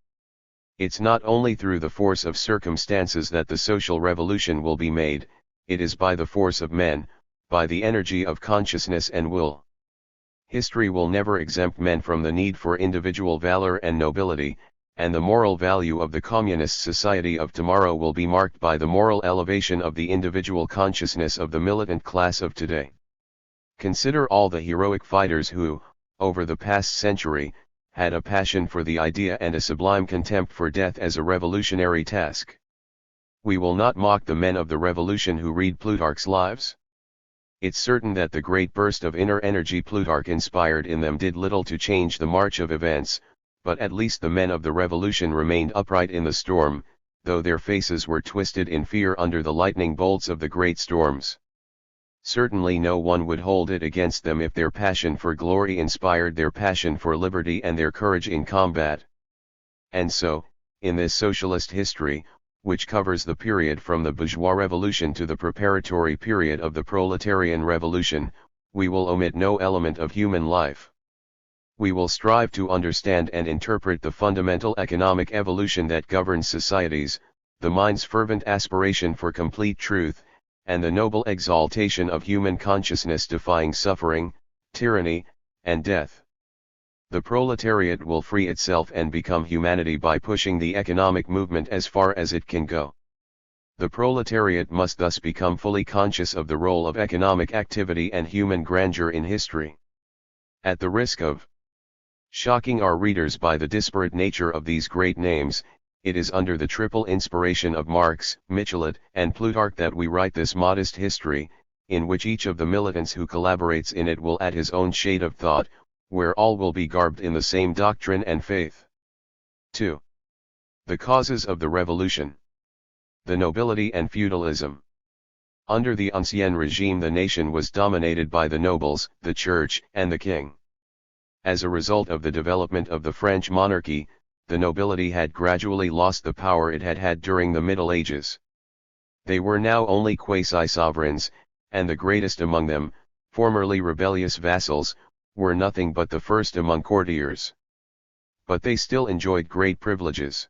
It's not only through the force of circumstances that the social revolution will be made, it is by the force of men, by the energy of consciousness and will. History will never exempt men from the need for individual valor and nobility, and the moral value of the communist society of tomorrow will be marked by the moral elevation of the individual consciousness of the militant class of today. Consider all the heroic fighters who, over the past century, had a passion for the idea and a sublime contempt for death as a revolutionary task. We will not mock the men of the revolution who read Plutarch's lives. It's certain that the great burst of inner energy Plutarch inspired in them did little to change the march of events, but at least the men of the revolution remained upright in the storm, though their faces were twisted in fear under the lightning bolts of the great storms. Certainly no one would hold it against them if their passion for glory inspired their passion for liberty and their courage in combat. And so, in this socialist history, which covers the period from the bourgeois revolution to the preparatory period of the proletarian revolution, we will omit no element of human life. We will strive to understand and interpret the fundamental economic evolution that governs societies, the mind's fervent aspiration for complete truth, and the noble exaltation of human consciousness defying suffering, tyranny, and death. The proletariat will free itself and become humanity by pushing the economic movement as far as it can go. The proletariat must thus become fully conscious of the role of economic activity and human grandeur in history. At the risk of shocking our readers by the disparate nature of these great names, it is under the triple inspiration of Marx, Michelet, and Plutarch that we write this modest history, in which each of the militants who collaborates in it will add his own shade of thought, where all will be garbed in the same doctrine and faith. 2. The causes of the revolution. The nobility and feudalism. Under the Ancien regime the nation was dominated by the nobles, the church, and the king. As a result of the development of the French monarchy, the nobility had gradually lost the power it had had during the Middle Ages. They were now only quasi-sovereigns, and the greatest among them, formerly rebellious vassals, were nothing but the first among courtiers. But they still enjoyed great privileges.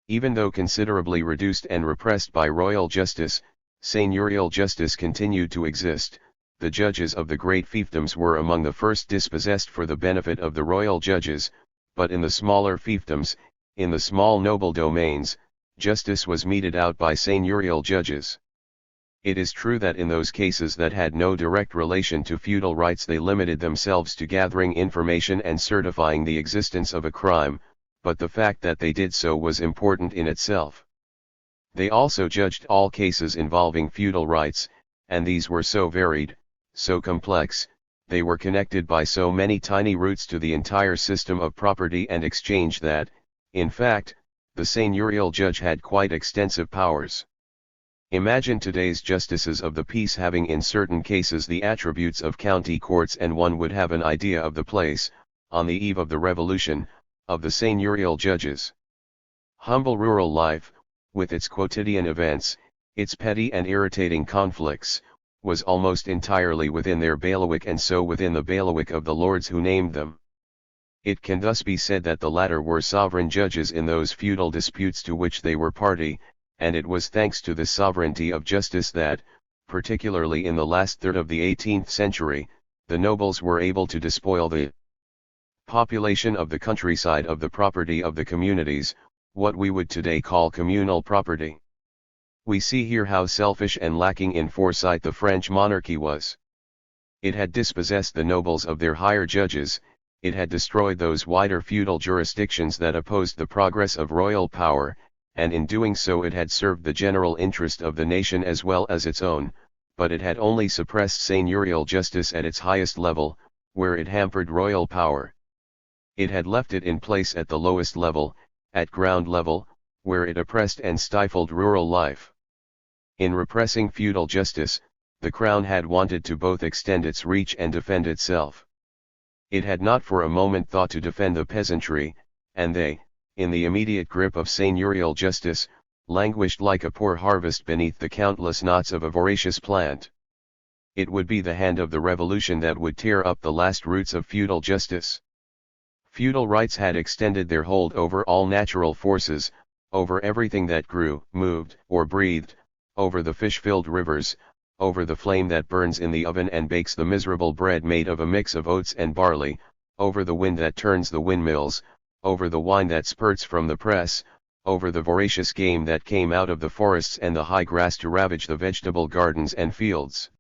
Even though considerably reduced and repressed by royal justice, seigneurial justice continued to exist. The judges of the great fiefdoms were among the first dispossessed for the benefit of the royal judges, but in the smaller fiefdoms, in the small noble domains, justice was meted out by seigneurial judges. It is true that in those cases that had no direct relation to feudal rights they limited themselves to gathering information and certifying the existence of a crime, but the fact that they did so was important in itself. They also judged all cases involving feudal rights, and these were so varied, so complex, they were connected by so many tiny roots to the entire system of property and exchange that, in fact, the seigneurial judge had quite extensive powers. Imagine today's justices of the peace having in certain cases the attributes of county courts, and one would have an idea of the place, on the eve of the revolution, of the seigneurial judges. Humble rural life, with its quotidian events, its petty and irritating conflicts, was almost entirely within their bailiwick, and so within the bailiwick of the lords who named them. It can thus be said that the latter were sovereign judges in those feudal disputes to which they were party, and it was thanks to this sovereignty of justice that, particularly in the last third of the 18th century, the nobles were able to despoil the population of the countryside of the property of the communities, what we would today call communal property. We see here how selfish and lacking in foresight the French monarchy was. It had dispossessed the nobles of their higher judges, it had destroyed those wider feudal jurisdictions that opposed the progress of royal power, and in doing so it had served the general interest of the nation as well as its own, but it had only suppressed seigneurial justice at its highest level, where it hampered royal power. It had left it in place at the lowest level, at ground level, where it oppressed and stifled rural life. In repressing feudal justice, the crown had wanted to both extend its reach and defend itself. It had not for a moment thought to defend the peasantry, and they, in the immediate grip of seigneurial justice, languished like a poor harvest beneath the countless knots of a voracious plant. It would be the hand of the revolution that would tear up the last roots of feudal justice. Feudal rights had extended their hold over all natural forces, over everything that grew, moved, or breathed, over the fish-filled rivers, over the flame that burns in the oven and bakes the miserable bread made of a mix of oats and barley, over the wind that turns the windmills, over the wine that spurts from the press, over the voracious game that came out of the forests and the high grass to ravage the vegetable gardens and fields.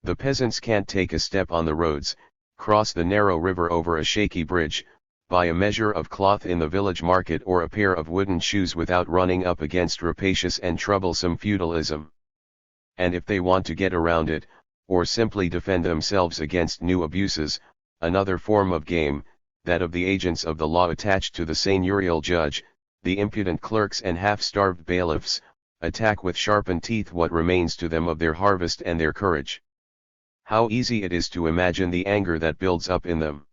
The peasants can't take a step on the roads, cross the narrow river over a shaky bridge, buy a measure of cloth in the village market or a pair of wooden shoes without running up against rapacious and troublesome feudalism. And if they want to get around it, or simply defend themselves against new abuses, another form of game, that of the agents of the law attached to the seigneurial judge, the impudent clerks and half-starved bailiffs, attack with sharpened teeth what remains to them of their harvest and their courage. How easy it is to imagine the anger that builds up in them.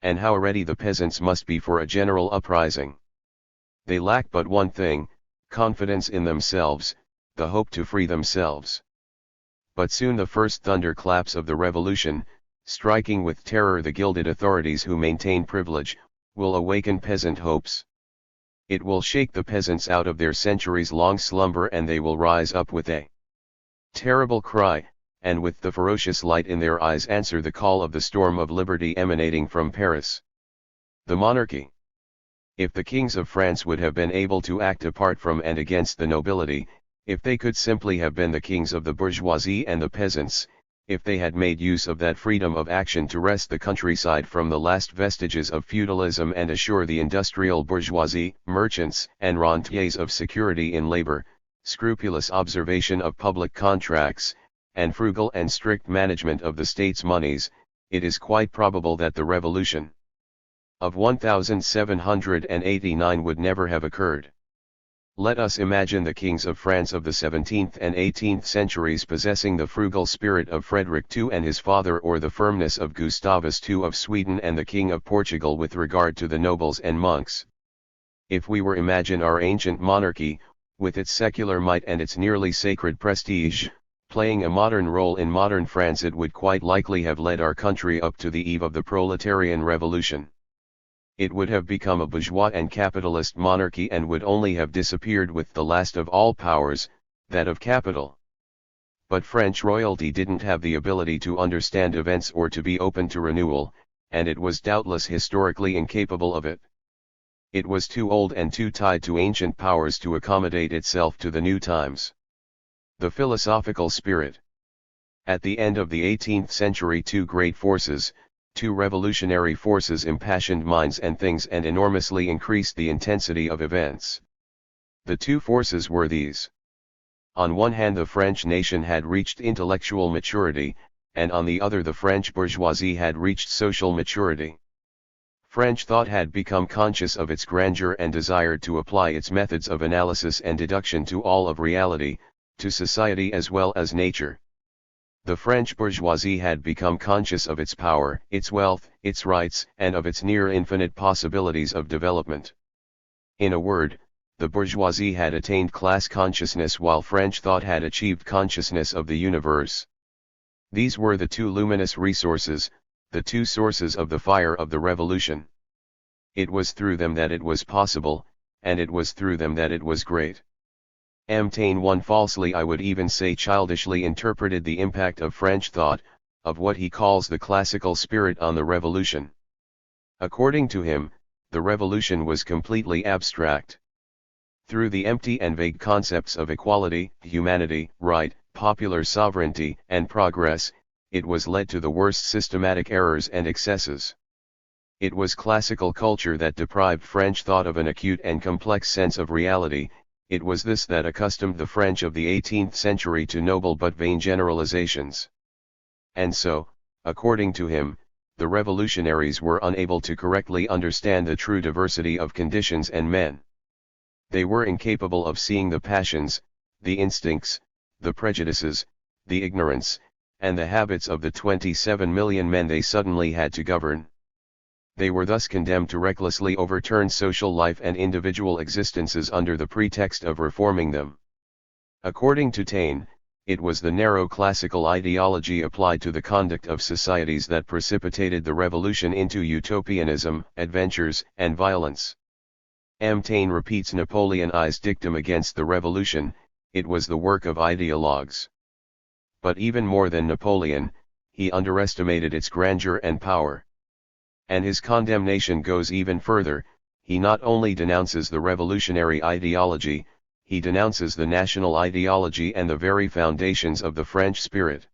And how ready the peasants must be for a general uprising. They lack but one thing, confidence in themselves, the hope to free themselves. But soon the first thunderclaps of the revolution, striking with terror the gilded authorities who maintain privilege, will awaken peasant hopes. It will shake the peasants out of their centuries-long slumber, and they will rise up with a terrible cry, and with the ferocious light in their eyes answer the call of the storm of liberty emanating from Paris. The monarchy. If the kings of France would have been able to act apart from and against the nobility, if they could simply have been the kings of the bourgeoisie and the peasants, if they had made use of that freedom of action to wrest the countryside from the last vestiges of feudalism and assure the industrial bourgeoisie, merchants, and rentiers of security in labor, scrupulous observation of public contracts, and frugal and strict management of the state's monies, it is quite probable that the revolution of 1789 would never have occurred. Let us imagine the kings of France of the 17th and 18th centuries possessing the frugal spirit of Frederick II and his father, or the firmness of Gustavus II of Sweden and the King of Portugal with regard to the nobles and monks. If we were imagine our ancient monarchy, with its secular might and its nearly sacred prestige, playing a modern role in modern France, it would quite likely have led our country up to the eve of the proletarian revolution. It would have become a bourgeois and capitalist monarchy and would only have disappeared with the last of all powers, that of capital. But French royalty didn't have the ability to understand events or to be open to renewal, and it was doubtless historically incapable of it. It was too old and too tied to ancient powers to accommodate itself to the new times. The philosophical spirit. At the end of the 18th century, two great forces, two revolutionary forces, impassioned minds and things and enormously increased the intensity of events. The two forces were these. On one hand, the French nation had reached intellectual maturity, and on the other the French bourgeoisie had reached social maturity. French thought had become conscious of its grandeur and desired to apply its methods of analysis and deduction to all of reality, to society as well as nature. The French bourgeoisie had become conscious of its power, its wealth, its rights, and of its near infinite possibilities of development. In a word, the bourgeoisie had attained class consciousness while French thought had achieved consciousness of the universe. These were the two luminous resources, the two sources of the fire of the revolution. It was through them that it was possible, and it was through them that it was great. Montaigne, one falsely, I would even say childishly, interpreted the impact of French thought, of what he calls the classical spirit, on the revolution. According to him, the revolution was completely abstract. Through the empty and vague concepts of equality, humanity, right, popular sovereignty, and progress, it was led to the worst systematic errors and excesses. It was classical culture that deprived French thought of an acute and complex sense of reality. It was this that accustomed the French of the 18th century to noble but vain generalizations. And so, according to him, the revolutionaries were unable to correctly understand the true diversity of conditions and men. They were incapable of seeing the passions, the instincts, the prejudices, the ignorance, and the habits of the 27 million men they suddenly had to govern. They were thus condemned to recklessly overturn social life and individual existences under the pretext of reforming them. According to Taine, it was the narrow classical ideology applied to the conduct of societies that precipitated the revolution into utopianism, adventures, and violence. Taine repeats Napoleon's dictum against the revolution: it was the work of ideologues. But even more than Napoleon, he underestimated its grandeur and power. And his condemnation goes even further. He not only denounces the revolutionary ideology, he denounces the national ideology and the very foundations of the French spirit.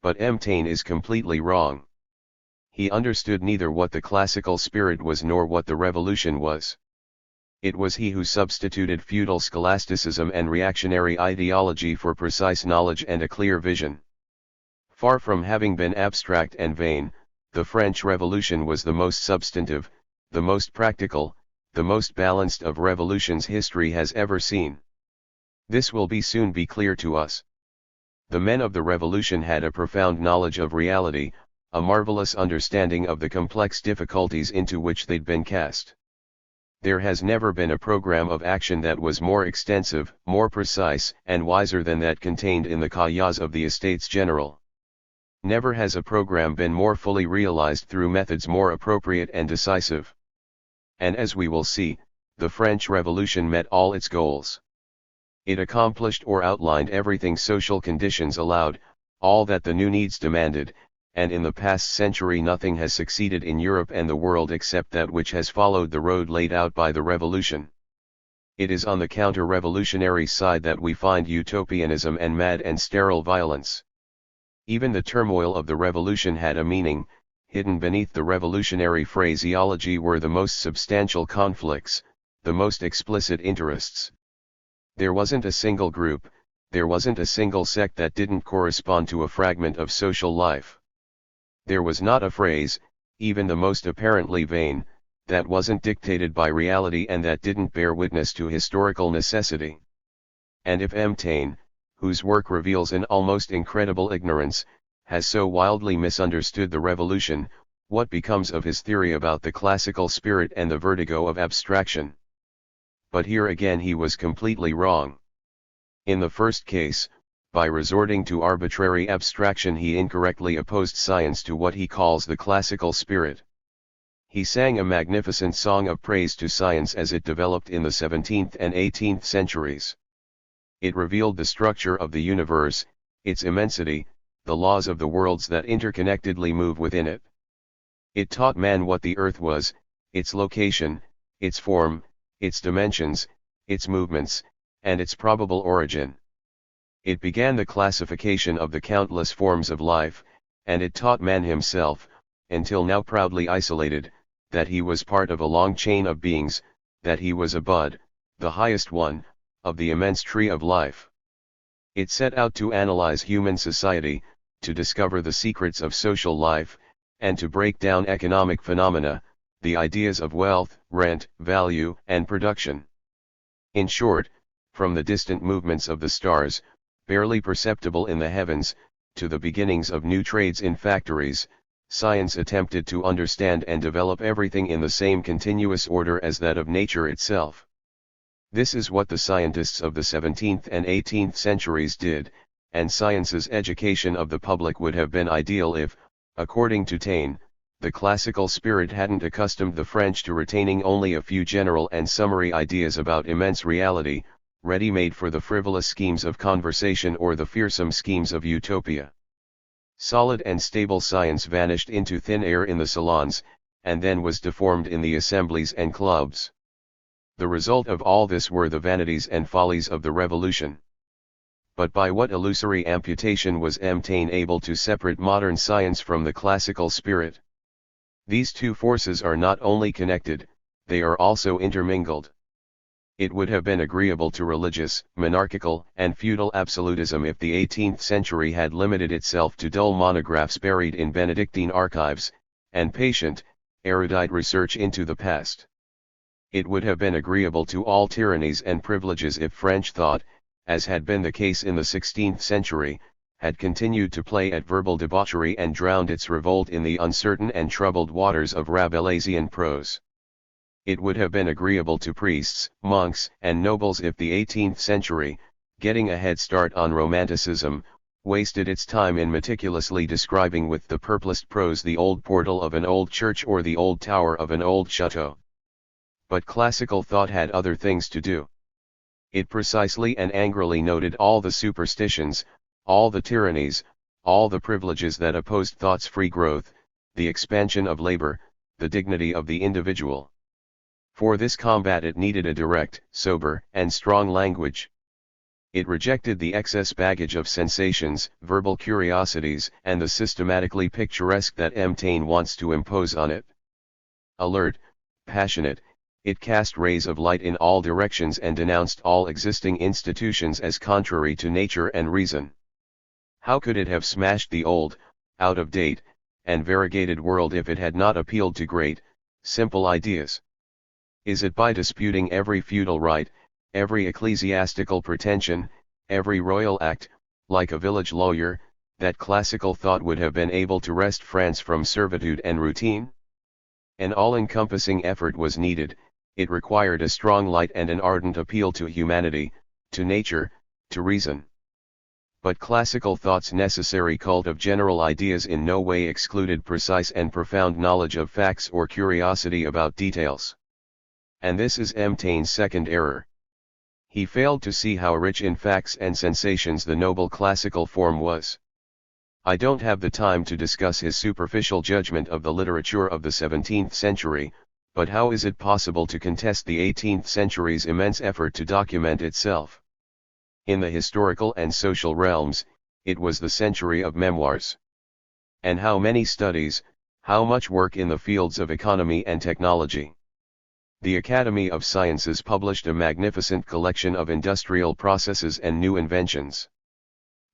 But Taine is completely wrong. He understood neither what the classical spirit was nor what the revolution was. It was he who substituted feudal scholasticism and reactionary ideology for precise knowledge and a clear vision. Far from having been abstract and vain, the French Revolution was the most substantive, the most practical, the most balanced of revolutions history has ever seen. This will soon be clear to us. The men of the Revolution had a profound knowledge of reality, a marvelous understanding of the complex difficulties into which they'd been cast. There has never been a program of action that was more extensive, more precise, and wiser than that contained in the cahiers of the Estates General. Never has a program been more fully realized through methods more appropriate and decisive. And as we will see, the French Revolution met all its goals. It accomplished or outlined everything social conditions allowed, all that the new needs demanded, and in the past century nothing has succeeded in Europe and the world except that which has followed the road laid out by the revolution. It is on the counter-revolutionary side that we find utopianism and mad and sterile violence. Even the turmoil of the revolution had a meaning. Hidden beneath the revolutionary phraseology were the most substantial conflicts, the most explicit interests. There wasn't a single group, there wasn't a single sect that didn't correspond to a fragment of social life. There was not a phrase, even the most apparently vain, that wasn't dictated by reality and that didn't bear witness to historical necessity. And if M. Taine, whose work reveals an almost incredible ignorance, has so wildly misunderstood the revolution, what becomes of his theory about the classical spirit and the vertigo of abstraction? But here again he was completely wrong. In the first case, by resorting to arbitrary abstraction he incorrectly opposed science to what he calls the classical spirit. He sang a magnificent song of praise to science as it developed in the 17th and 18th centuries. It revealed the structure of the universe, its immensity, the laws of the worlds that interconnectedly move within it. It taught man what the earth was, its location, its form, its dimensions, its movements, and its probable origin. It began the classification of the countless forms of life, and it taught man himself, until now proudly isolated, that he was part of a long chain of beings, that he was a bud, the highest one, of the immense tree of life. It set out to analyze human society, to discover the secrets of social life, and to break down economic phenomena, the ideas of wealth, rent, value, and production. In short, from the distant movements of the stars, barely perceptible in the heavens, to the beginnings of new trades in factories, science attempted to understand and develop everything in the same continuous order as that of nature itself. This is what the scientists of the 17th and 18th centuries did, and science's education of the public would have been ideal if, according to Taine, the classical spirit hadn't accustomed the French to retaining only a few general and summary ideas about immense reality, ready-made for the frivolous schemes of conversation or the fearsome schemes of utopia. Solid and stable science vanished into thin air in the salons, and then was deformed in the assemblies and clubs. The result of all this were the vanities and follies of the revolution. But by what illusory amputation was M. Taine able to separate modern science from the classical spirit? These two forces are not only connected, they are also intermingled. It would have been agreeable to religious, monarchical, and feudal absolutism if the 18th century had limited itself to dull monographs buried in Benedictine archives, and patient, erudite research into the past. It would have been agreeable to all tyrannies and privileges if French thought, as had been the case in the 16th century, had continued to play at verbal debauchery and drowned its revolt in the uncertain and troubled waters of Rabelaisian prose. It would have been agreeable to priests, monks, and nobles if the 18th century, getting a head start on Romanticism, wasted its time in meticulously describing with the purplest prose the old portal of an old church or the old tower of an old chateau. But classical thought had other things to do. It precisely and angrily noted all the superstitions, all the tyrannies, all the privileges that opposed thought's free growth, the expansion of labor, the dignity of the individual. For this combat it needed a direct, sober, and strong language. It rejected the excess baggage of sensations, verbal curiosities, and the systematically picturesque that M. Taine wants to impose on it. Alert, passionate, it cast rays of light in all directions and denounced all existing institutions as contrary to nature and reason. How could it have smashed the old, out-of-date, and variegated world if it had not appealed to great, simple ideas? Is it by disputing every feudal right, every ecclesiastical pretension, every royal act, like a village lawyer, that classical thought would have been able to wrest France from servitude and routine? An all-encompassing effort was needed. It required a strong light and an ardent appeal to humanity, to nature, to reason. But classical thought's necessary cult of general ideas in no way excluded precise and profound knowledge of facts or curiosity about details. And this is M. Taine's second error. He failed to see how rich in facts and sensations the noble classical form was. I don't have the time to discuss his superficial judgment of the literature of the 17th century, but how is it possible to contest the 18th century's immense effort to document itself? In the historical and social realms, it was the century of memoirs. And how many studies, how much work in the fields of economy and technology. The Academy of Sciences published a magnificent collection of industrial processes and new inventions.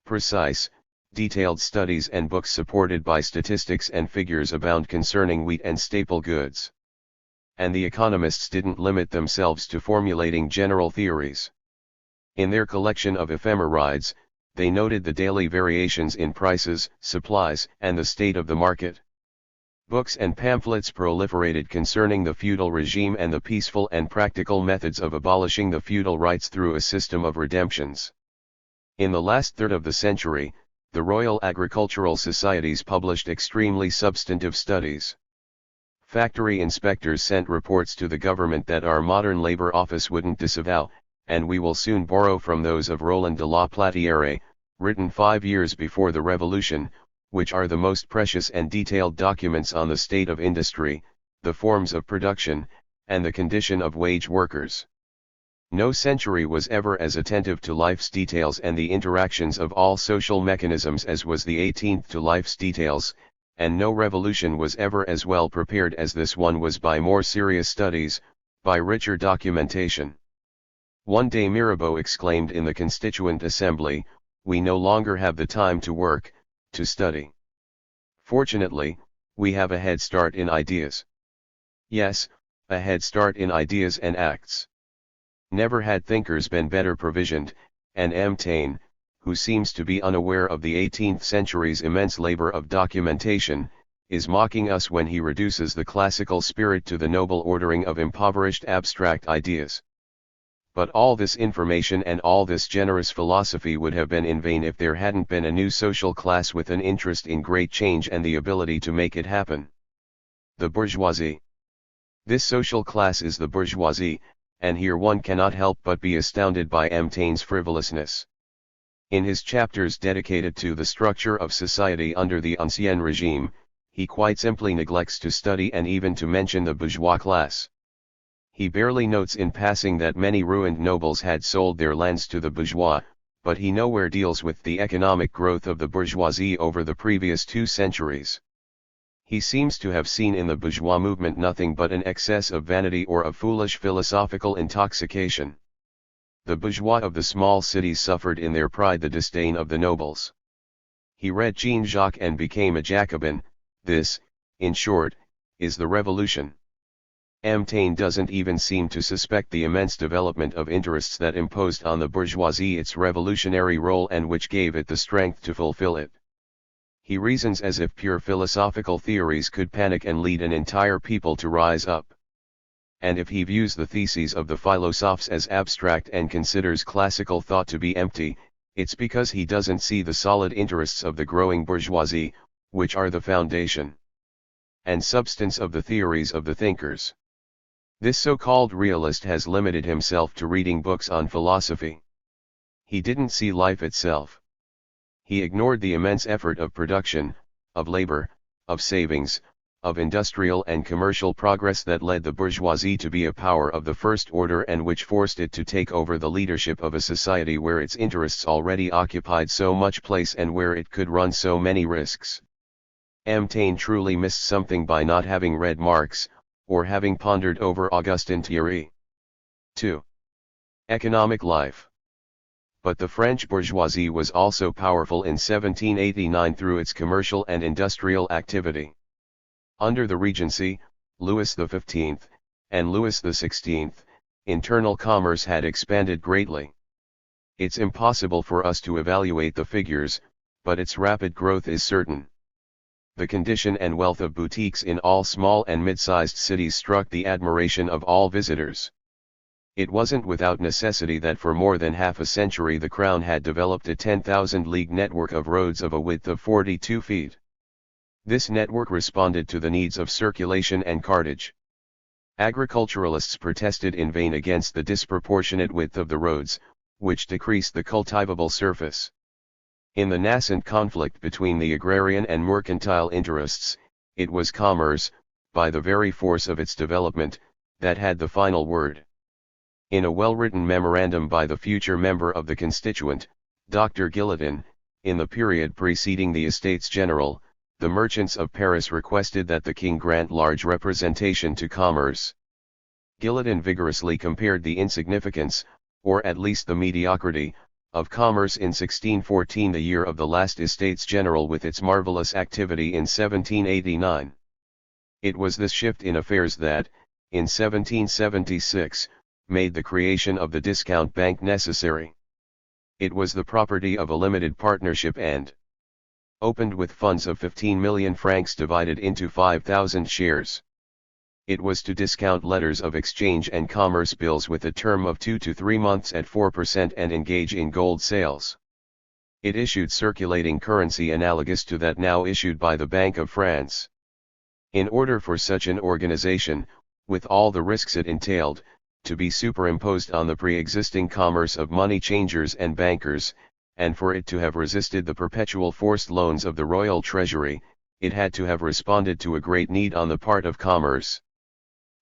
Precise, detailed studies and books supported by statistics and figures abound concerning wheat and staple goods. And the economists didn't limit themselves to formulating general theories. In their collection of ephemerides, they noted the daily variations in prices, supplies, and the state of the market. Books and pamphlets proliferated concerning the feudal regime and the peaceful and practical methods of abolishing the feudal rights through a system of redemptions. In the last third of the century, the Royal Agricultural Societies published extremely substantive studies. Factory inspectors sent reports to the government that our modern labor office wouldn't disavow, and we will soon borrow from those of Roland de la Platière, written 5 years before the Revolution, which are the most precious and detailed documents on the state of industry, the forms of production, and the condition of wage workers. No century was ever as attentive to life's details and the interactions of all social mechanisms as was the 18th to life's details, and no revolution was ever as well prepared as this one was by more serious studies, by richer documentation. One day Mirabeau exclaimed in the Constituent Assembly, "We no longer have the time to work, to study. Fortunately, we have a head start in ideas." Yes, a head start in ideas and acts. Never had thinkers been better provisioned, and M. Taine, who seems to be unaware of the 18th century's immense labor of documentation, is mocking us when he reduces the classical spirit to the noble ordering of impoverished abstract ideas. But all this information and all this generous philosophy would have been in vain if there hadn't been a new social class with an interest in great change and the ability to make it happen. The bourgeoisie. This social class is the bourgeoisie, and here one cannot help but be astounded by M. Taine's frivolousness. In his chapters dedicated to the structure of society under the Ancien Regime, he quite simply neglects to study and even to mention the bourgeois class. He barely notes in passing that many ruined nobles had sold their lands to the bourgeois, but he nowhere deals with the economic growth of the bourgeoisie over the previous 2 centuries. He seems to have seen in the bourgeois movement nothing but an excess of vanity or of foolish philosophical intoxication. The bourgeois of the small cities suffered in their pride the disdain of the nobles. He read Jean-Jacques and became a Jacobin. This, in short, is the revolution. M. Taine doesn't even seem to suspect the immense development of interests that imposed on the bourgeoisie its revolutionary role and which gave it the strength to fulfill it. He reasons as if pure philosophical theories could panic and lead an entire people to rise up. And if he views the theses of the philosophers as abstract and considers classical thought to be empty, it's because he doesn't see the solid interests of the growing bourgeoisie, which are the foundation and substance of the theories of the thinkers. This so-called realist has limited himself to reading books on philosophy. He didn't see life itself. He ignored the immense effort of production, of labor, of savings, of industrial and commercial progress that led the bourgeoisie to be a power of the first order and which forced it to take over the leadership of a society where its interests already occupied so much place and where it could run so many risks. M. Taine truly missed something by not having read Marx, or having pondered over Augustin Thierry. 2. Economic life. But the French bourgeoisie was also powerful in 1789 through its commercial and industrial activity. Under the Regency, Louis XV, and Louis XVI, internal commerce had expanded greatly. It's impossible for us to evaluate the figures, but its rapid growth is certain. The condition and wealth of boutiques in all small and mid-sized cities struck the admiration of all visitors. It wasn't without necessity that for more than half a century the Crown had developed a 10,000-league network of roads of a width of 42 feet. This network responded to the needs of circulation and cartage. Agriculturalists protested in vain against the disproportionate width of the roads, which decreased the cultivable surface. In the nascent conflict between the agrarian and mercantile interests, it was commerce, by the very force of its development, that had the final word. In a well-written memorandum by the future member of the Constituent, Dr. Guillotin, in the period preceding the Estates General, the merchants of Paris requested that the king grant large representation to commerce. Guillotin vigorously compared the insignificance, or at least the mediocrity, of commerce in 1614, the year of the last Estates General, with its marvelous activity in 1789. It was this shift in affairs that, in 1776, made the creation of the discount bank necessary. It was the property of a limited partnership and opened with funds of 15 million francs divided into 5,000 shares. It was to discount letters of exchange and commerce bills with a term of 2 to 3 months at 4% and engage in gold sales. It issued circulating currency analogous to that now issued by the Bank of France. In order for such an organization, with all the risks it entailed, to be superimposed on the pre-existing commerce of money changers and bankers, and for it to have resisted the perpetual forced loans of the royal treasury, it had to have responded to a great need on the part of commerce.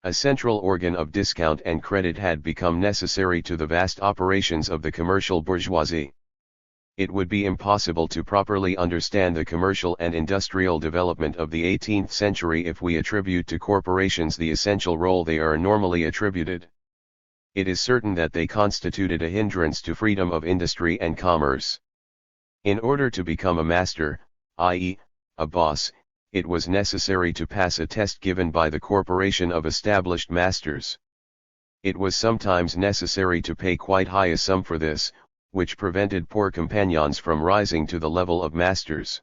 A central organ of discount and credit had become necessary to the vast operations of the commercial bourgeoisie. It would be impossible to properly understand the commercial and industrial development of the 18th century if we attribute to corporations the essential role they are normally attributed. It is certain that they constituted a hindrance to freedom of industry and commerce. In order to become a master, i.e., a boss, it was necessary to pass a test given by the corporation of established masters. It was sometimes necessary to pay quite high a sum for this, which prevented poor companions from rising to the level of masters.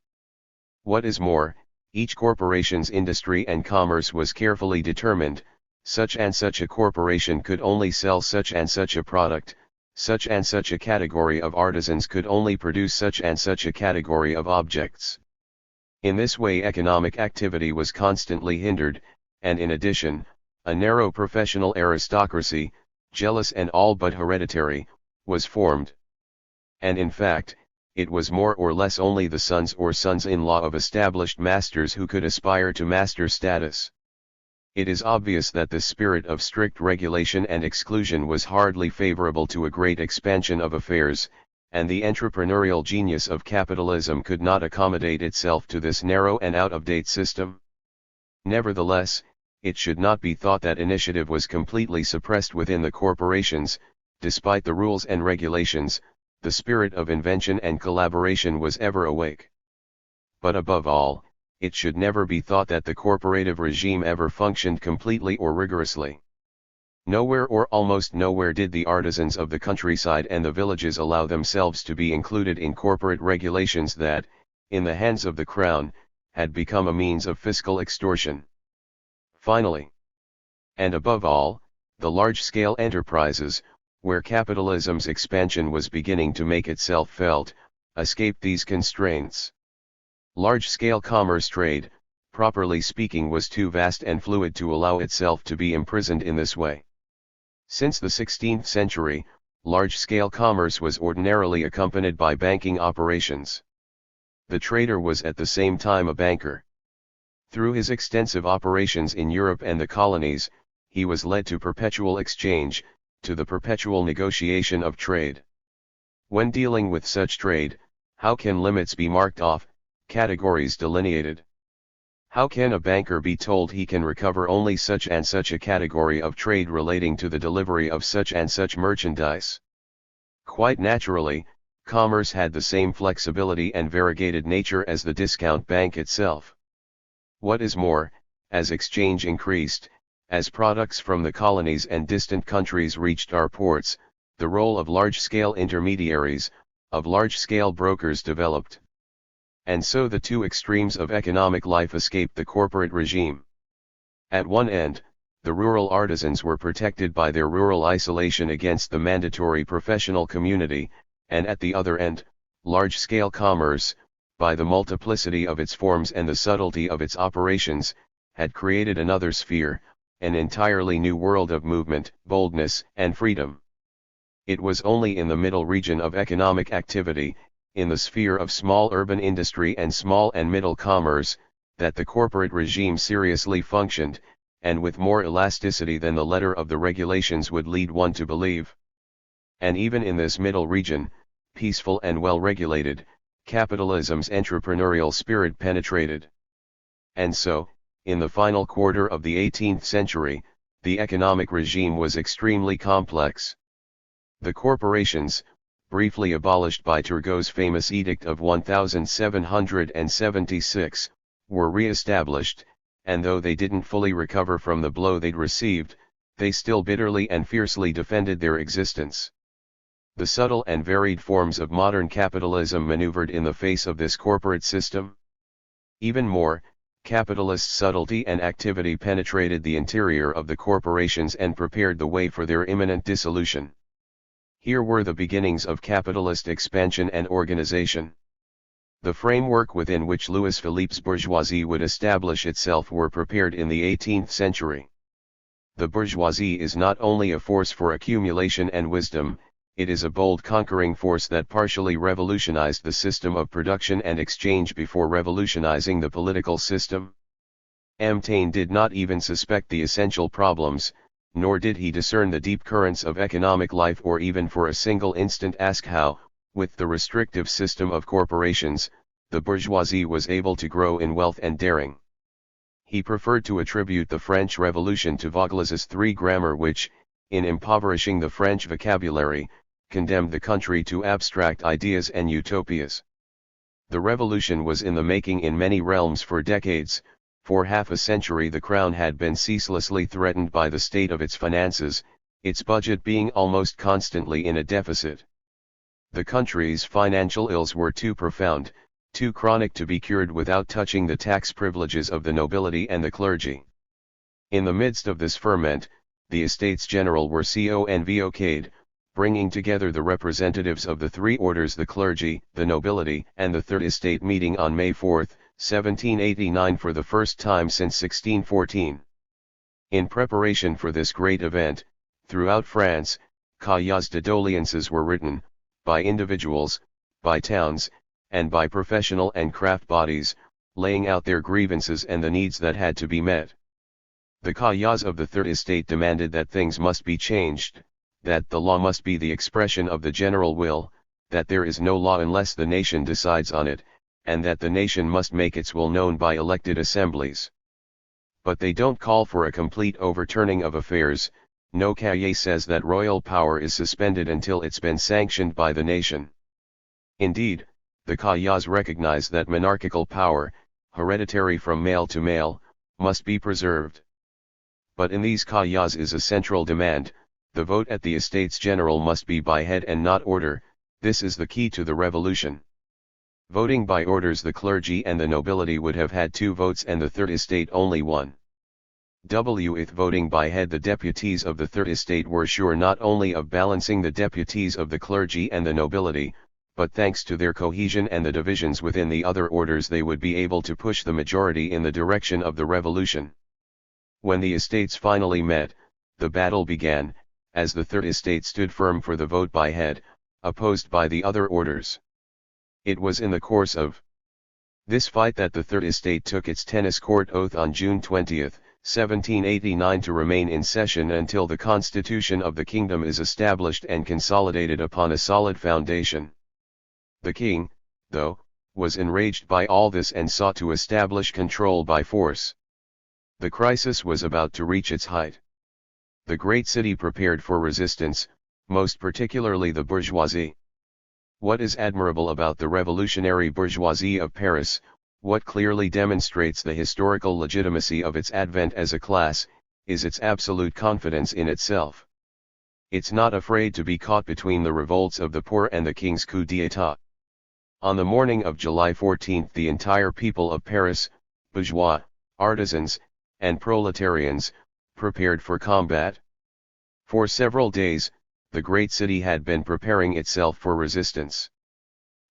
What is more, each corporation's industry and commerce was carefully determined. Such and such a corporation could only sell such and such a product, such and such a category of artisans could only produce such and such a category of objects. In this way economic activity was constantly hindered, and in addition, a narrow professional aristocracy, jealous and all but hereditary, was formed. And in fact, it was more or less only the sons or sons-in-law of established masters who could aspire to master status. It is obvious that the spirit of strict regulation and exclusion was hardly favorable to a great expansion of affairs, and the entrepreneurial genius of capitalism could not accommodate itself to this narrow and out-of-date system. Nevertheless, it should not be thought that initiative was completely suppressed within the corporations. Despite the rules and regulations, the spirit of invention and collaboration was ever awake. But above all, it should never be thought that the corporative regime ever functioned completely or rigorously. Nowhere or almost nowhere did the artisans of the countryside and the villages allow themselves to be included in corporate regulations that, in the hands of the crown, had become a means of fiscal extortion. Finally, and above all, the large-scale enterprises, where capitalism's expansion was beginning to make itself felt, escaped these constraints. Large-scale commerce trade, properly speaking, was too vast and fluid to allow itself to be imprisoned in this way. Since the 16th century, large-scale commerce was ordinarily accompanied by banking operations. The trader was at the same time a banker. Through his extensive operations in Europe and the colonies, he was led to perpetual exchange, to the perpetual negotiation of trade. When dealing with such trade, how can limits be marked off, categories delineated? How can a banker be told he can recover only such and such a category of trade relating to the delivery of such and such merchandise? Quite naturally, commerce had the same flexibility and variegated nature as the discount bank itself. What is more, as exchange increased, as products from the colonies and distant countries reached our ports, the role of large-scale intermediaries, of large-scale brokers developed. And so the two extremes of economic life escaped the corporate regime. At one end, the rural artisans were protected by their rural isolation against the mandatory professional community, and at the other end, large-scale commerce, by the multiplicity of its forms and the subtlety of its operations, had created another sphere, an entirely new world of movement, boldness, and freedom. It was only in the middle region of economic activity, in the sphere of small urban industry and small and middle commerce, that the corporate regime seriously functioned, and with more elasticity than the letter of the regulations would lead one to believe. And even in this middle region, peaceful and well regulated, capitalism's entrepreneurial spirit penetrated. And so, in the final quarter of the 18th century, the economic regime was extremely complex. The corporations, briefly abolished by Turgot's famous Edict of 1776, were re-established, and though they didn't fully recover from the blow they'd received, they still bitterly and fiercely defended their existence. The subtle and varied forms of modern capitalism maneuvered in the face of this corporate system. Even more, capitalist subtlety and activity penetrated the interior of the corporations and prepared the way for their imminent dissolution. Here were the beginnings of capitalist expansion and organization. The framework within which Louis Philippe's bourgeoisie would establish itself were prepared in the 18th century. The bourgeoisie is not only a force for accumulation and wisdom, it is a bold conquering force that partially revolutionized the system of production and exchange before revolutionizing the political system. Montaigne did not even suspect the essential problems, nor did he discern the deep currents of economic life or even for a single instant ask how, with the restrictive system of corporations, the bourgeoisie was able to grow in wealth and daring. He preferred to attribute the French Revolution to Vaugelas's three grammar which, in impoverishing the French vocabulary, condemned the country to abstract ideas and utopias. The revolution was in the making in many realms for decades. For half a century the crown had been ceaselessly threatened by the state of its finances, its budget being almost constantly in a deficit. The country's financial ills were too profound, too chronic to be cured without touching the tax privileges of the nobility and the clergy. In the midst of this ferment, the Estates General were convoced, bringing together the representatives of the three orders, the clergy, the nobility, and the Third Estate, meeting on May 4, 1789 for the first time since 1614. In preparation for this great event, throughout France, cahiers de doléances were written, by individuals, by towns, and by professional and craft bodies, laying out their grievances and the needs that had to be met. The cahiers of the Third Estate demanded that things must be changed, that the law must be the expression of the general will, that there is no law unless the nation decides on it, and that the nation must make its will known by elected assemblies. But they don't call for a complete overturning of affairs. No cahier says that royal power is suspended until it's been sanctioned by the nation. Indeed, the cahiers recognize that monarchical power, hereditary from male to male, must be preserved. But in these cahiers is a central demand: the vote at the Estates General must be by head and not order. This is the key to the revolution. Voting by orders, the clergy and the nobility would have had 2 votes and the Third Estate only 1. With voting by head, the deputies of the Third Estate were sure not only of balancing the deputies of the clergy and the nobility, but thanks to their cohesion and the divisions within the other orders they would be able to push the majority in the direction of the revolution. When the estates finally met, the battle began, as the Third Estate stood firm for the vote by head, opposed by the other orders. It was in the course of this fight that the Third Estate took its tennis court oath on June 20, 1789 to remain in session until the constitution of the kingdom is established and consolidated upon a solid foundation. The king, though, was enraged by all this and sought to establish control by force. The crisis was about to reach its height. The great city prepared for resistance, most particularly the bourgeoisie. What is admirable about the revolutionary bourgeoisie of Paris, what clearly demonstrates the historical legitimacy of its advent as a class, is its absolute confidence in itself. It's not afraid to be caught between the revolts of the poor and the king's coup d'état. On the morning of July 14 the entire people of Paris, bourgeois, artisans, and proletarians, prepared for combat. For several days, the great city had been preparing itself for resistance.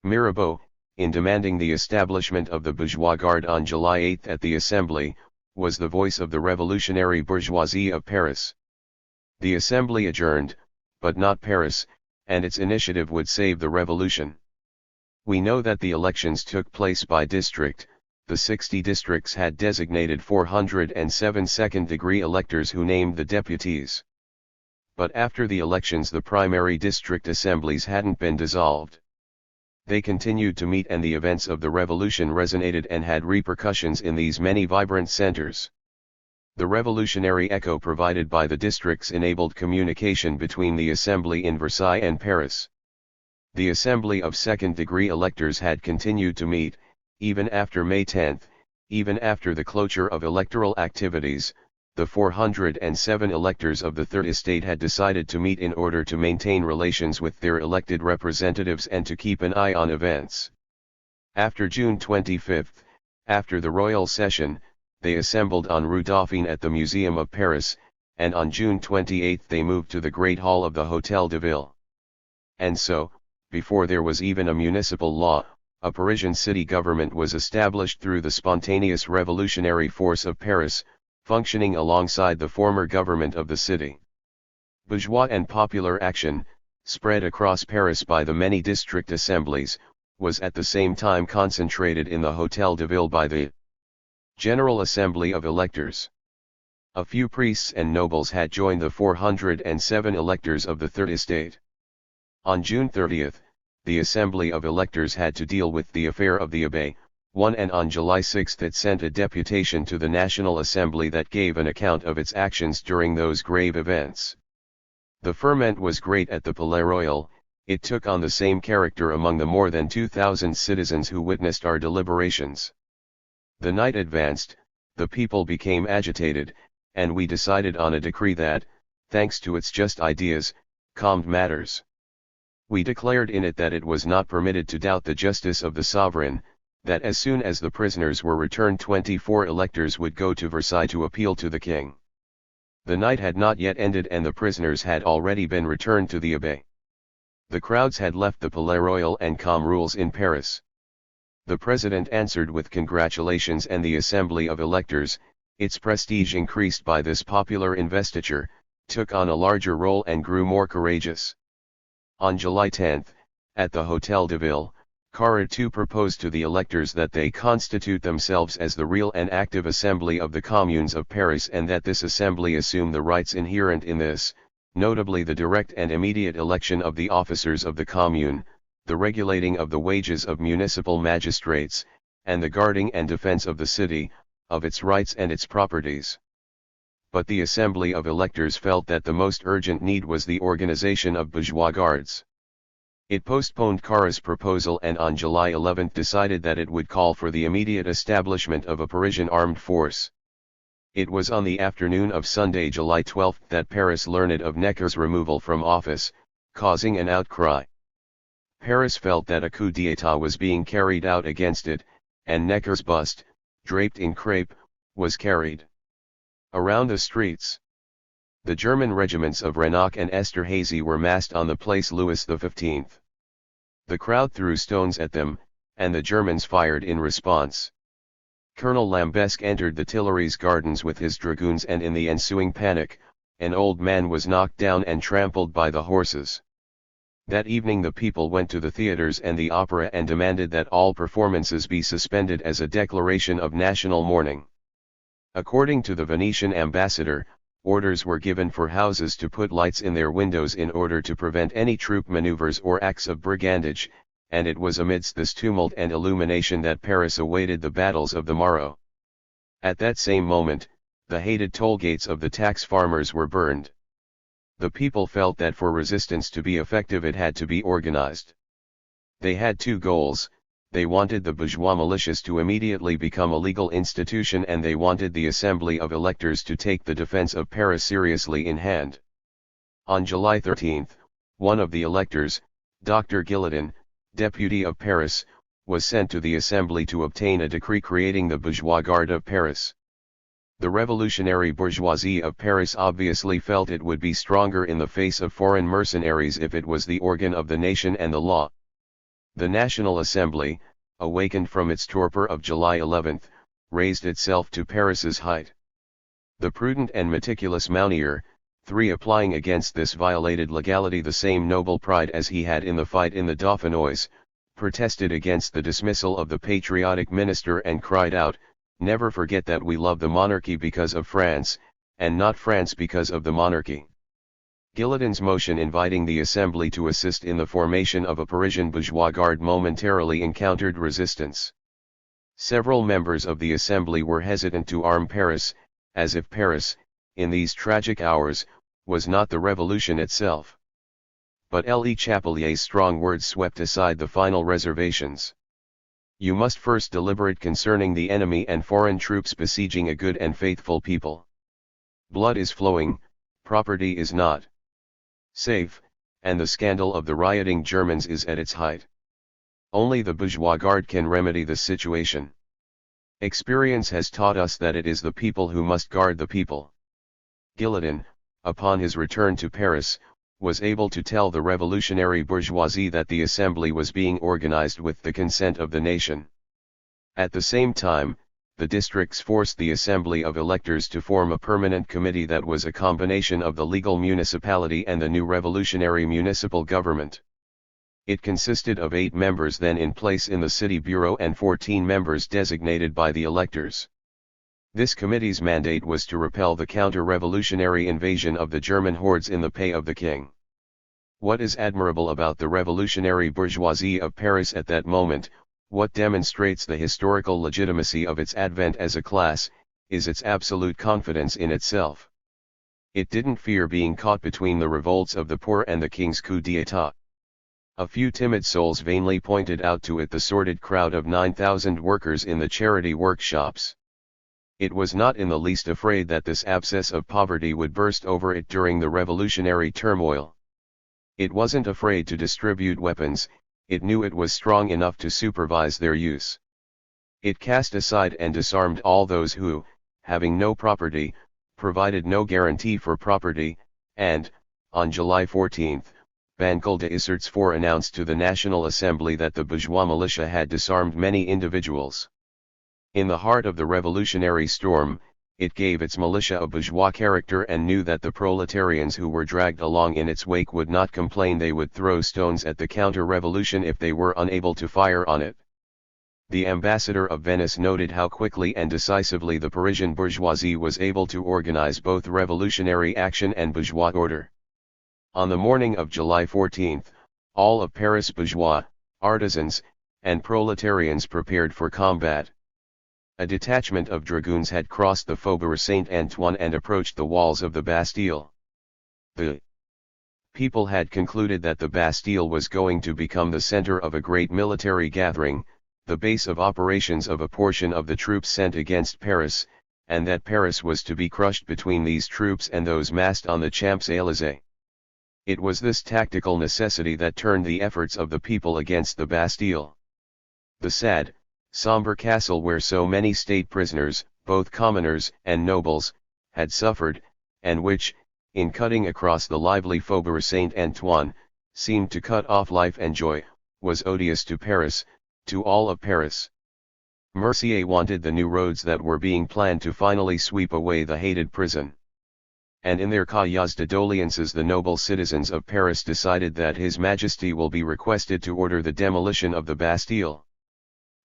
Mirabeau, in demanding the establishment of the bourgeois guard on July 8 at the Assembly, was the voice of the revolutionary bourgeoisie of Paris. The Assembly adjourned, but not Paris, and its initiative would save the revolution. We know that the elections took place by district. The 60 districts had designated 407 second-degree electors who named the deputies. But after the elections the primary district assemblies hadn't been dissolved. They continued to meet, and the events of the revolution resonated and had repercussions in these many vibrant centers. The revolutionary echo provided by the districts enabled communication between the assembly in Versailles and Paris. The assembly of second-degree electors had continued to meet, even after May 10, even after the closure of electoral activities. The 407 electors of the Third Estate had decided to meet in order to maintain relations with their elected representatives and to keep an eye on events. After June 25, after the royal session, they assembled on Rue Dauphine at the Museum of Paris, and on June 28 they moved to the Great Hall of the Hôtel de Ville. And so, before there was even a municipal law, a Parisian city government was established through the spontaneous revolutionary force of Paris, functioning alongside the former government of the city. Bourgeois and popular action, spread across Paris by the many district assemblies, was at the same time concentrated in the Hôtel de Ville by the General Assembly of Electors. A few priests and nobles had joined the 407 electors of the Third Estate. On June 30, the Assembly of Electors had to deal with the affair of the Abbaye, and on July 6 it sent a deputation to the National Assembly that gave an account of its actions during those grave events. The ferment was great at the Palais Royal. It took on the same character among the more than 2,000 citizens who witnessed our deliberations. The night advanced, the people became agitated, and we decided on a decree that, thanks to its just ideas, calmed matters. We declared in it that it was not permitted to doubt the justice of the sovereign, that as soon as the prisoners were returned 24 electors would go to Versailles to appeal to the king. The night had not yet ended and the prisoners had already been returned to the Abbaye. The crowds had left the Palais Royal and calm rules in Paris. The president answered with congratulations, and the Assembly of Electors, its prestige increased by this popular investiture, took on a larger role and grew more courageous. On July 10, at the Hôtel de Ville, Carré II proposed to the electors that they constitute themselves as the real and active assembly of the communes of Paris, and that this assembly assume the rights inherent in this, notably the direct and immediate election of the officers of the commune, the regulating of the wages of municipal magistrates, and the guarding and defense of the city, of its rights and its properties. But the Assembly of Electors felt that the most urgent need was the organization of bourgeois guards. It postponed Carré's proposal and on July 11 decided that it would call for the immediate establishment of a Parisian armed force. It was on the afternoon of Sunday, July 12 that Paris learned of Necker's removal from office, causing an outcry. Paris felt that a coup d'état was being carried out against it, and Necker's bust, draped in crape, was carried around the streets. The German regiments of Renac and Esterhazy were massed on the place Louis XV. The crowd threw stones at them, and the Germans fired in response. Colonel Lambesque entered the Tuileries Gardens with his dragoons, and in the ensuing panic, an old man was knocked down and trampled by the horses. That evening the people went to the theaters and the opera and demanded that all performances be suspended as a declaration of national mourning. According to the Venetian ambassador, orders were given for houses to put lights in their windows in order to prevent any troop maneuvers or acts of brigandage, and it was amidst this tumult and illumination that Paris awaited the battles of the morrow. At that same moment, the hated toll gates of the tax farmers were burned. The people felt that for resistance to be effective it had to be organized. They had two goals: they wanted the bourgeois militias to immediately become a legal institution, and they wanted the Assembly of Electors to take the defense of Paris seriously in hand. On July 13, one of the electors, Dr. Guillotin, deputy of Paris, was sent to the Assembly to obtain a decree creating the Bourgeois Guard of Paris. The revolutionary bourgeoisie of Paris obviously felt it would be stronger in the face of foreign mercenaries if it was the organ of the nation and the law. The National Assembly, awakened from its torpor of July 11, raised itself to Paris's height. The prudent and meticulous Mounier, applying against this violated legality the same noble pride as he had in the fight in the Dauphinoise, protested against the dismissal of the patriotic minister and cried out, "Never forget that we love the monarchy because of France, and not France because of the monarchy." Guillotin's motion inviting the Assembly to assist in the formation of a Parisian bourgeois guard momentarily encountered resistance. Several members of the Assembly were hesitant to arm Paris, as if Paris, in these tragic hours, was not the revolution itself. But Le Chapelier's strong words swept aside the final reservations. "You must first deliberate concerning the enemy and foreign troops besieging a good and faithful people. Blood is flowing, property is not safe, and the scandal of the rioting Germans is at its height. Only the bourgeois guard can remedy the situation. Experience has taught us that it is the people who must guard the people." Guillotin, upon his return to Paris, was able to tell the revolutionary bourgeoisie that the assembly was being organized with the consent of the nation. At the same time, the districts forced the assembly of electors to form a permanent committee that was a combination of the legal municipality and the new revolutionary municipal government. It consisted of 8 members then in place in the city bureau and 14 members designated by the electors. This committee's mandate was to repel the counter-revolutionary invasion of the German hordes in the pay of the king. What is admirable about the revolutionary bourgeoisie of Paris at that moment, what demonstrates the historical legitimacy of its advent as a class, is its absolute confidence in itself. It didn't fear being caught between the revolts of the poor and the king's coup d'état. A few timid souls vainly pointed out to it the sordid crowd of 9,000 workers in the charity workshops. It was not in the least afraid that this abscess of poverty would burst over it during the revolutionary turmoil. It wasn't afraid to distribute weapons, it knew it was strong enough to supervise their use. It cast aside and disarmed all those who, having no property, provided no guarantee for property, and, on July 14, Bancal de Isserts IV announced to the National Assembly that the bourgeois militia had disarmed many individuals. In the heart of the revolutionary storm, it gave its militia a bourgeois character and knew that the proletarians who were dragged along in its wake would not complain. They would throw stones at the counter-revolution if they were unable to fire on it. The ambassador of Venice noted how quickly and decisively the Parisian bourgeoisie was able to organize both revolutionary action and bourgeois order. On the morning of July 14, all of Paris bourgeois, artisans, and proletarians prepared for combat. A detachment of dragoons had crossed the Faubourg Saint-Antoine and approached the walls of the Bastille. The people had concluded that the Bastille was going to become the center of a great military gathering, the base of operations of a portion of the troops sent against Paris, and that Paris was to be crushed between these troops and those massed on the Champs-Élysées. It was this tactical necessity that turned the efforts of the people against the Bastille. The sad, somber castle where so many state prisoners, both commoners and nobles, had suffered, and which, in cutting across the lively Faubourg Saint-Antoine, seemed to cut off life and joy, was odious to Paris, to all of Paris. Mercier wanted the new roads that were being planned to finally sweep away the hated prison. And in their cahiers de doléances the noble citizens of Paris decided that His Majesty will be requested to order the demolition of the Bastille.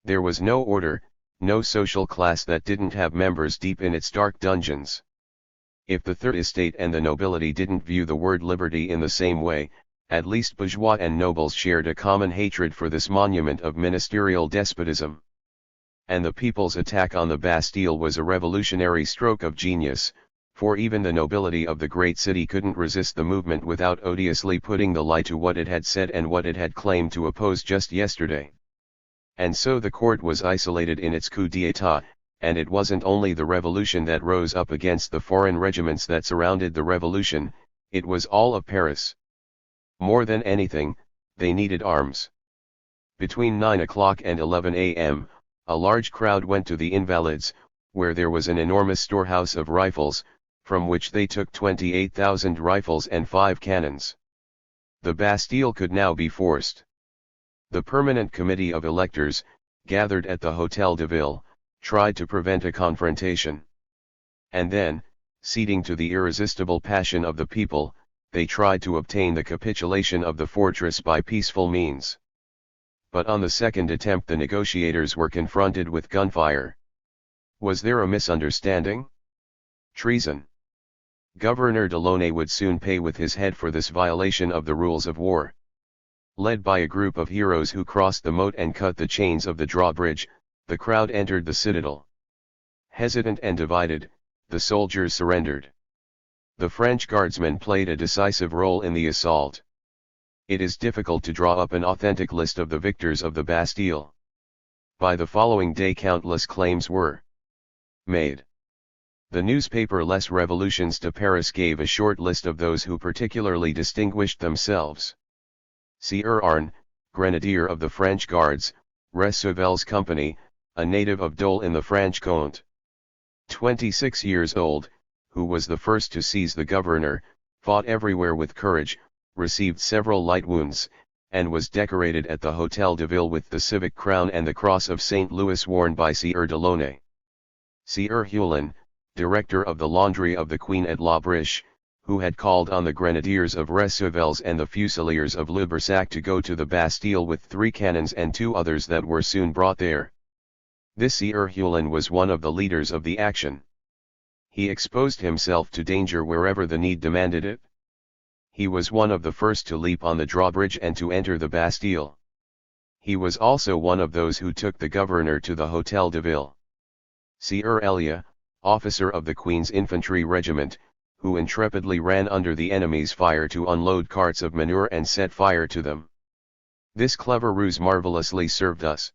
There was no order, no social class that didn't have members deep in its dark dungeons. If the Third Estate and the nobility didn't view the word liberty in the same way, at least bourgeois and nobles shared a common hatred for this monument of ministerial despotism. And the people's attack on the Bastille was a revolutionary stroke of genius, for even the nobility of the great city couldn't resist the movement without odiously putting the lie to what it had said and what it had claimed to oppose just yesterday. And so the court was isolated in its coup d'état, and it wasn't only the revolution that rose up against the foreign regiments that surrounded the revolution, it was all of Paris. More than anything, they needed arms. Between 9 o'clock and 11 a.m., a large crowd went to the Invalides, where there was an enormous storehouse of rifles, from which they took 28,000 rifles and 5 cannons. The Bastille could now be forced. The Permanent Committee of Electors, gathered at the Hôtel de Ville, tried to prevent a confrontation. And then, ceding to the irresistible passion of the people, they tried to obtain the capitulation of the fortress by peaceful means. but on the second attempt the negotiators were confronted with gunfire. Was there a misunderstanding? Treason. Governor Delaunay would soon pay with his head for this violation of the rules of war. Led by a group of heroes who crossed the moat and cut the chains of the drawbridge, the crowd entered the citadel. Hesitant and divided, the soldiers surrendered. The French guardsmen played a decisive role in the assault. It is difficult to draw up an authentic list of the victors of the Bastille. By the following day countless claims were made. The newspaper Les Revolutions de Paris gave a short list of those who particularly distinguished themselves. Sieur Arne, grenadier of the French Guards, Recevels Company, a native of Dole in the Franche-Comté. 26 years old, who was the first to seize the governor, fought everywhere with courage, received several light wounds, and was decorated at the Hôtel de Ville with the civic crown and the cross of St. Louis worn by Sieur Delaunay. Sieur Hulin, director of the laundry of the Queen at La Briche, who had called on the grenadiers of Recevels and the fusiliers of Le Bersac to go to the Bastille with 3 cannons and 2 others that were soon brought there. This Sieur Hulin was one of the leaders of the action. He exposed himself to danger wherever the need demanded it. He was one of the first to leap on the drawbridge and to enter the Bastille. He was also one of those who took the governor to the Hôtel de Ville. Sieur Elia, officer of the Queen's Infantry Regiment, who intrepidly ran under the enemy's fire to unload carts of manure and set fire to them. This clever ruse marvelously served us.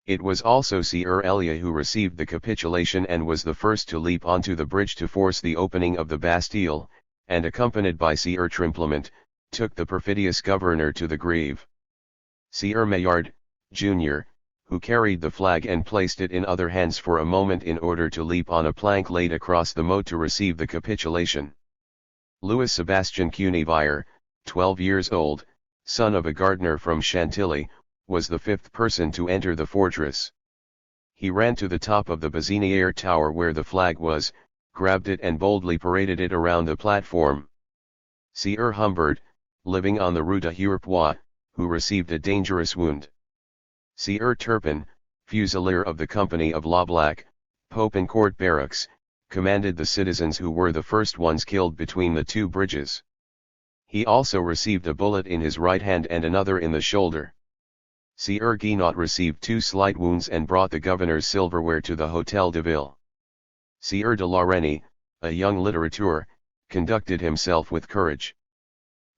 It was also Sieur Elia who received the capitulation and was the first to leap onto the bridge to force the opening of the Bastille, and accompanied by Sieur Trimplement, took the perfidious governor to the Grève. Sieur Maillard, Jr., who carried the flag and placed it in other hands for a moment in order to leap on a plank laid across the moat to receive the capitulation. Louis Sebastien Cunevire, 12 years old, son of a gardener from Chantilly, was the 5th person to enter the fortress. He ran to the top of the Bazinière tower where the flag was, grabbed it and boldly paraded it around the platform. Sieur Humbert, living on the Rue de Hurepoix, who received a dangerous wound. Sieur Turpin, fusilier of the company of La Black, Popincourt barracks, commanded the citizens who were the first ones killed between the 2 bridges. He also received a bullet in his right hand and another in the shoulder. Sieur Guinaut received 2 slight wounds and brought the governor's silverware to the Hôtel de Ville. Sieur de la Reynie, a young litterateur, conducted himself with courage.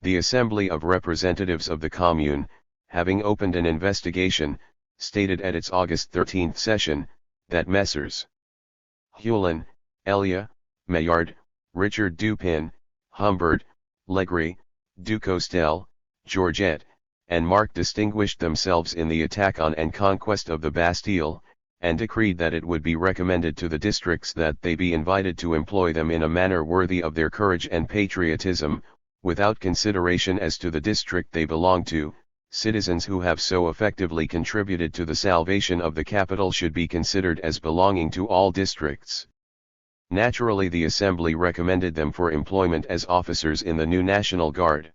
The Assembly of Representatives of the Commune, having opened an investigation, stated at its August 13 session, that Messrs. Hulin, Elia, Maillard, Richard Dupin, Humbert, Legris, Ducostel, Georgette, and Marc distinguished themselves in the attack on and conquest of the Bastille, and decreed that it would be recommended to the districts that they be invited to employ them in a manner worthy of their courage and patriotism, without consideration as to the district they belong to. Citizens who have so effectively contributed to the salvation of the capital should be considered as belonging to all districts. Naturally, the Assembly recommended them for employment as officers in the new National Guard.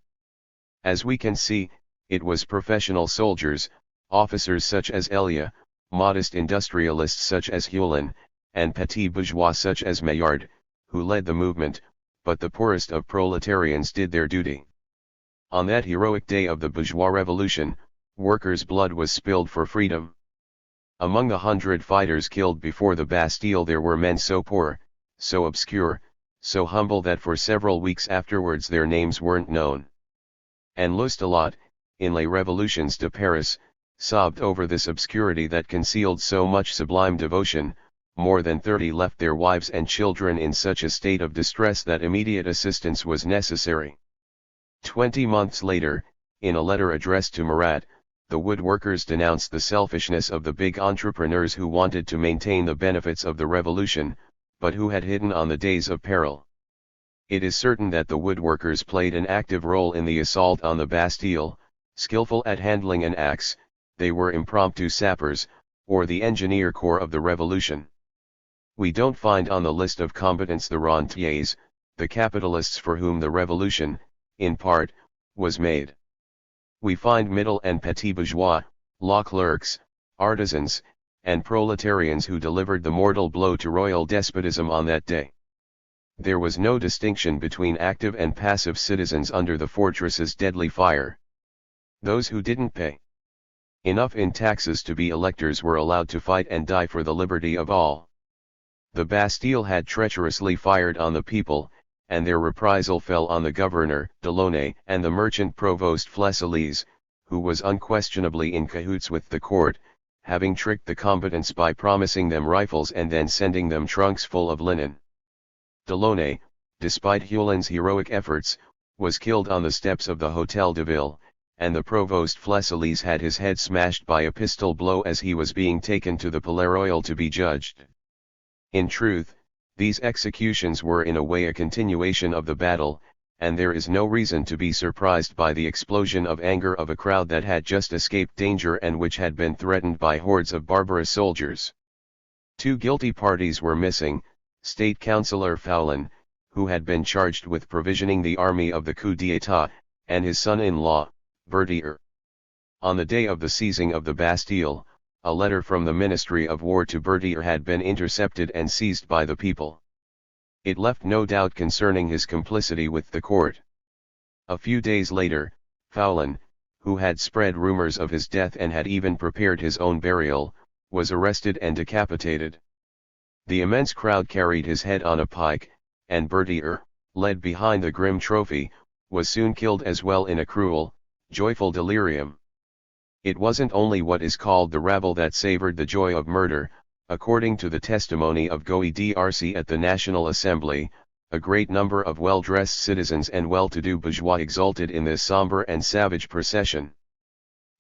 As we can see, it was professional soldiers, officers such as Elia, modest industrialists such as Hulin, and petty bourgeois such as Maillard, who led the movement, but the poorest of proletarians did their duty. On that heroic day of the bourgeois revolution, workers' blood was spilled for freedom. Among the 100 fighters killed before the Bastille there were men so poor, so obscure, so humble that for several weeks afterwards their names weren't known. And Loustalot, in Les Revolutions de Paris, sobbed over this obscurity that concealed so much sublime devotion. More than 30 left their wives and children in such a state of distress that immediate assistance was necessary. 20 months later, in a letter addressed to Marat, the woodworkers denounced the selfishness of the big entrepreneurs who wanted to maintain the benefits of the revolution, but who had hidden on the days of peril. It is certain that the woodworkers played an active role in the assault on the Bastille. Skillful at handling an axe, they were impromptu sappers, or the engineer corps of the revolution. We don't find on the list of combatants the rentiers, the capitalists for whom the revolution, in part, was made. We find middle and petit bourgeois, law clerks, artisans, and proletarians who delivered the mortal blow to royal despotism on that day. There was no distinction between active and passive citizens under the fortress's deadly fire. Those who didn't pay enough in taxes to be electors were allowed to fight and die for the liberty of all. The Bastille had treacherously fired on the people, and their reprisal fell on the governor, Delaunay, and the merchant provost Flesselis, who was unquestionably in cahoots with the court, having tricked the combatants by promising them rifles and then sending them trunks full of linen. Delaunay, despite Hulin's heroic efforts, was killed on the steps of the Hôtel de Ville, and the provost Flesselis had his head smashed by a pistol blow as he was being taken to the Palais Royal to be judged. In truth, these executions were in a way a continuation of the battle, and there is no reason to be surprised by the explosion of anger of a crowd that had just escaped danger and which had been threatened by hordes of barbarous soldiers. Two guilty parties were missing: State Councillor Foulon, who had been charged with provisioning the army of the coup d'état, and his son-in-law, Berthier. On the day of the seizing of the Bastille, a letter from the Ministry of War to Berthier had been intercepted and seized by the people. It left no doubt concerning his complicity with the court. A few days later, Foulon, who had spread rumors of his death and had even prepared his own burial, was arrested and decapitated. The immense crowd carried his head on a pike, and Berthier, led behind the grim trophy, was soon killed as well in a cruel, joyful delirium. It wasn't only what is called the rabble that savored the joy of murder. According to the testimony of Goy d'Arcy at the National Assembly, a great number of well-dressed citizens and well-to-do bourgeois exulted in this somber and savage procession.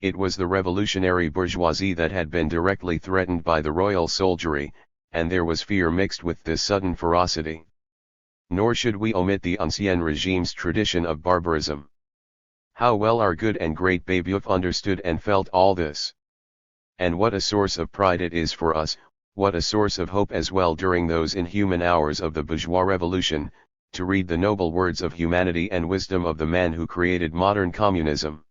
It was the revolutionary bourgeoisie that had been directly threatened by the royal soldiery, and there was fear mixed with this sudden ferocity. Nor should we omit the Ancien Regime's tradition of barbarism. How well our good and great Babeuf understood and felt all this! And what a source of pride it is for us, what a source of hope as well during those inhuman hours of the bourgeois revolution, to read the noble words of humanity and wisdom of the man who created modern communism.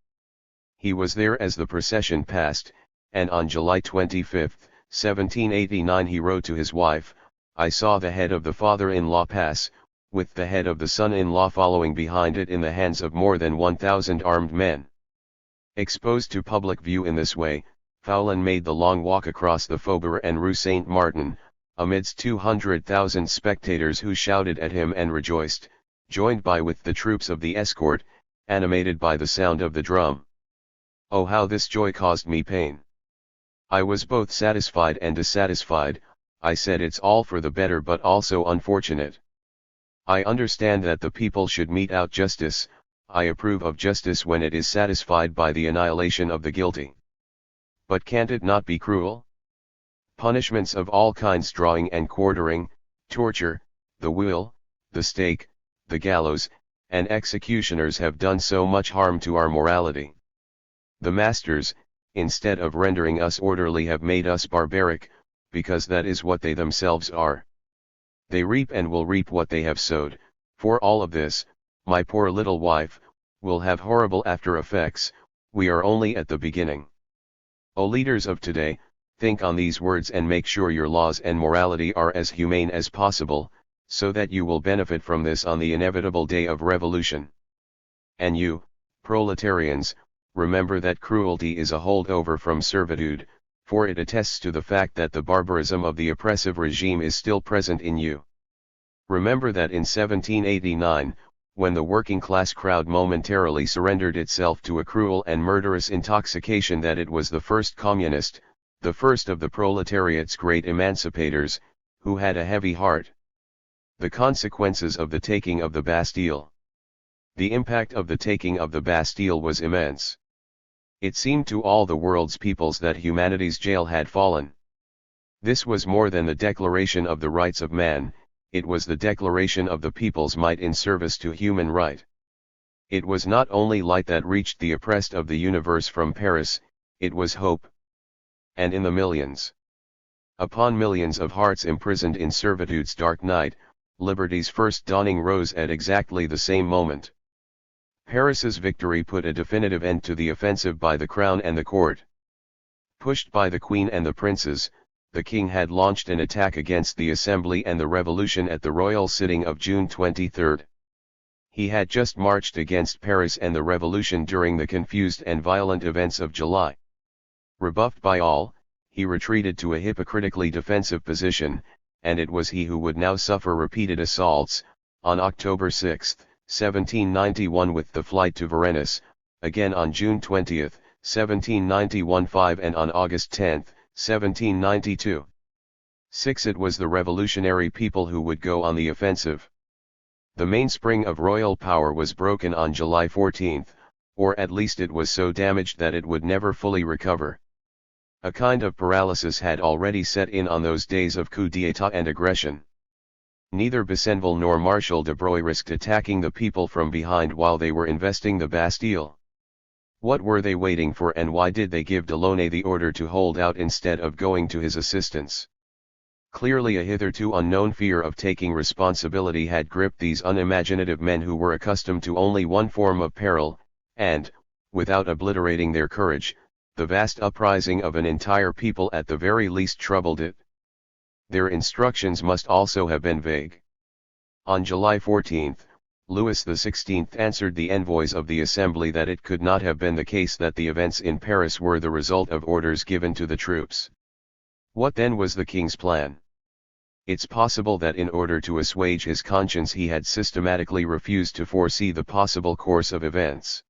He was there as the procession passed, and on July 25, 1789 he wrote to his wife, "I saw the head of the father-in-law pass, with the head of the son-in-law following behind it in the hands of more than 1,000 armed men." Exposed to public view in this way, Foulon made the long walk across the Faubourg and Rue Saint-Martin, amidst 200,000 spectators who shouted at him and rejoiced, joined by with the troops of the escort, animated by the sound of the drum. Oh, how this joy caused me pain! I was both satisfied and dissatisfied. I said it's all for the better but also unfortunate. I understand that the people should mete out justice. I approve of justice when it is satisfied by the annihilation of the guilty. But can't it not be cruel? Punishments of all kinds, drawing and quartering, torture, the wheel, the stake, the gallows, and executioners have done so much harm to our morality. The masters, instead of rendering us orderly, have made us barbaric, because that is what they themselves are. They reap and will reap what they have sowed. For all of this, my poor little wife, will have horrible after effects. We are only at the beginning. O leaders of today, think on these words and make sure your laws and morality are as humane as possible, so that you will benefit from this on the inevitable day of revolution. And you, proletarians, remember that cruelty is a holdover from servitude, for it attests to the fact that the barbarism of the oppressive regime is still present in you. Remember that in 1789, when the working-class crowd momentarily surrendered itself to a cruel and murderous intoxication, that it was the first communist, the first of the proletariat's great emancipators, who had a heavy heart. The consequences of the taking of the Bastille. The impact of the taking of the Bastille was immense. It seemed to all the world's peoples that humanity's jail had fallen. This was more than the declaration of the rights of man, it was the declaration of the people's might in service to human right. It was not only light that reached the oppressed of the universe from Paris, it was hope. And in the millions upon millions of hearts imprisoned in servitude's dark night, liberty's first dawning rose at exactly the same moment. Paris's victory put a definitive end to the offensive by the Crown and the Court. Pushed by the Queen and the princes, the king had launched an attack against the Assembly and the revolution at the royal sitting of June 23. He had just marched against Paris and the revolution during the confused and violent events of July. Rebuffed by all, he retreated to a hypocritically defensive position, and it was he who would now suffer repeated assaults, on October 6, 1791 with the flight to Varennes, again on June 20, 1791-5 and on August 10, 1792. 6. It was the revolutionary people who would go on the offensive. The mainspring of royal power was broken on July 14, or at least it was so damaged that it would never fully recover. A kind of paralysis had already set in on those days of coup d'état and aggression. Neither Besenval nor Marshal de Broglie risked attacking the people from behind while they were investing the Bastille. What were they waiting for, and why did they give Delaunay the order to hold out instead of going to his assistance? Clearly a hitherto unknown fear of taking responsibility had gripped these unimaginative men who were accustomed to only one form of peril, and, without obliterating their courage, the vast uprising of an entire people at the very least troubled it. Their instructions must also have been vague. On July 14, Louis XVI answered the envoys of the Assembly that it could not have been the case that the events in Paris were the result of orders given to the troops. What then was the king's plan? It's possible that in order to assuage his conscience he had systematically refused to foresee the possible course of events.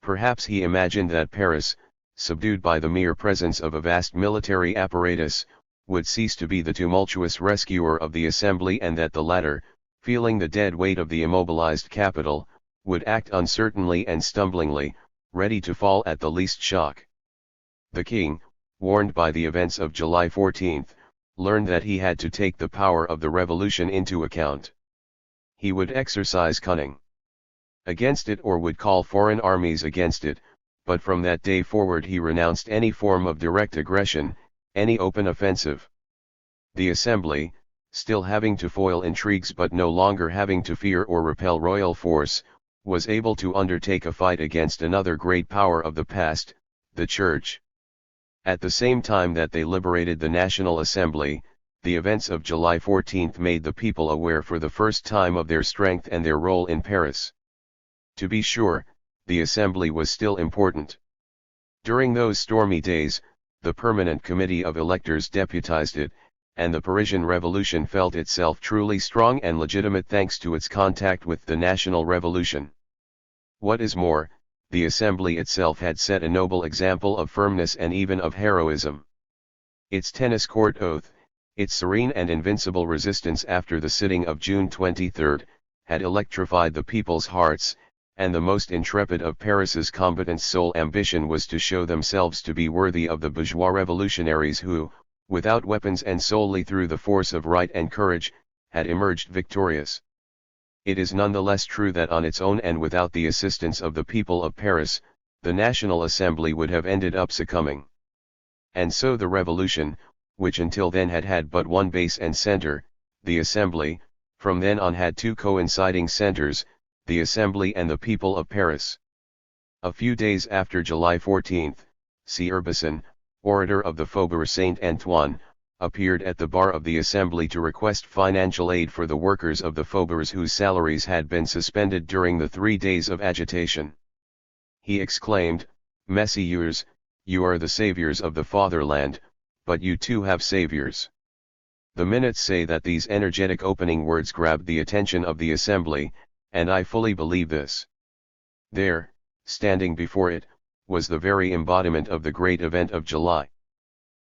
Perhaps he imagined that Paris, subdued by the mere presence of a vast military apparatus, would cease to be the tumultuous rescuer of the Assembly, and that the latter, feeling the dead weight of the immobilized capital, would act uncertainly and stumblingly, ready to fall at the least shock. The king, warned by the events of July 14, learned that he had to take the power of the revolution into account. He would exercise cunning against it, or would call foreign armies against it, but from that day forward he renounced any form of direct aggression, any open offensive. The Assembly, still having to foil intrigues but no longer having to fear or repel royal force, was able to undertake a fight against another great power of the past, the Church. At the same time that they liberated the National Assembly, the events of July 14 made the people aware for the first time of their strength and their role in Paris. To be sure, the Assembly was still important. During those stormy days, the Permanent Committee of Electors deputized it, and the Parisian Revolution felt itself truly strong and legitimate thanks to its contact with the National Revolution. What is more, the Assembly itself had set a noble example of firmness and even of heroism. Its tennis court oath, its serene and invincible resistance after the sitting of June 23, had electrified the people's hearts, and the most intrepid of Paris's combatants' sole ambition was to show themselves to be worthy of the bourgeois revolutionaries who, without weapons and solely through the force of right and courage, had emerged victorious. It is nonetheless true that on its own and without the assistance of the people of Paris, the National Assembly would have ended up succumbing. And so the revolution, which until then had had but one base and center, the Assembly, from then on had two coinciding centers, the Assembly and the people of Paris. A few days after July 14, Sieur-Besson, orator of the Faubourg Saint-Antoine, appeared at the bar of the Assembly to request financial aid for the workers of the faubourgs whose salaries had been suspended during the 3 days of agitation. He exclaimed, "Messieurs, you are the saviors of the fatherland, but you too have saviors." The minutes say that these energetic opening words grabbed the attention of the Assembly, and I fully believe this. There, standing before it, was the very embodiment of the great event of July.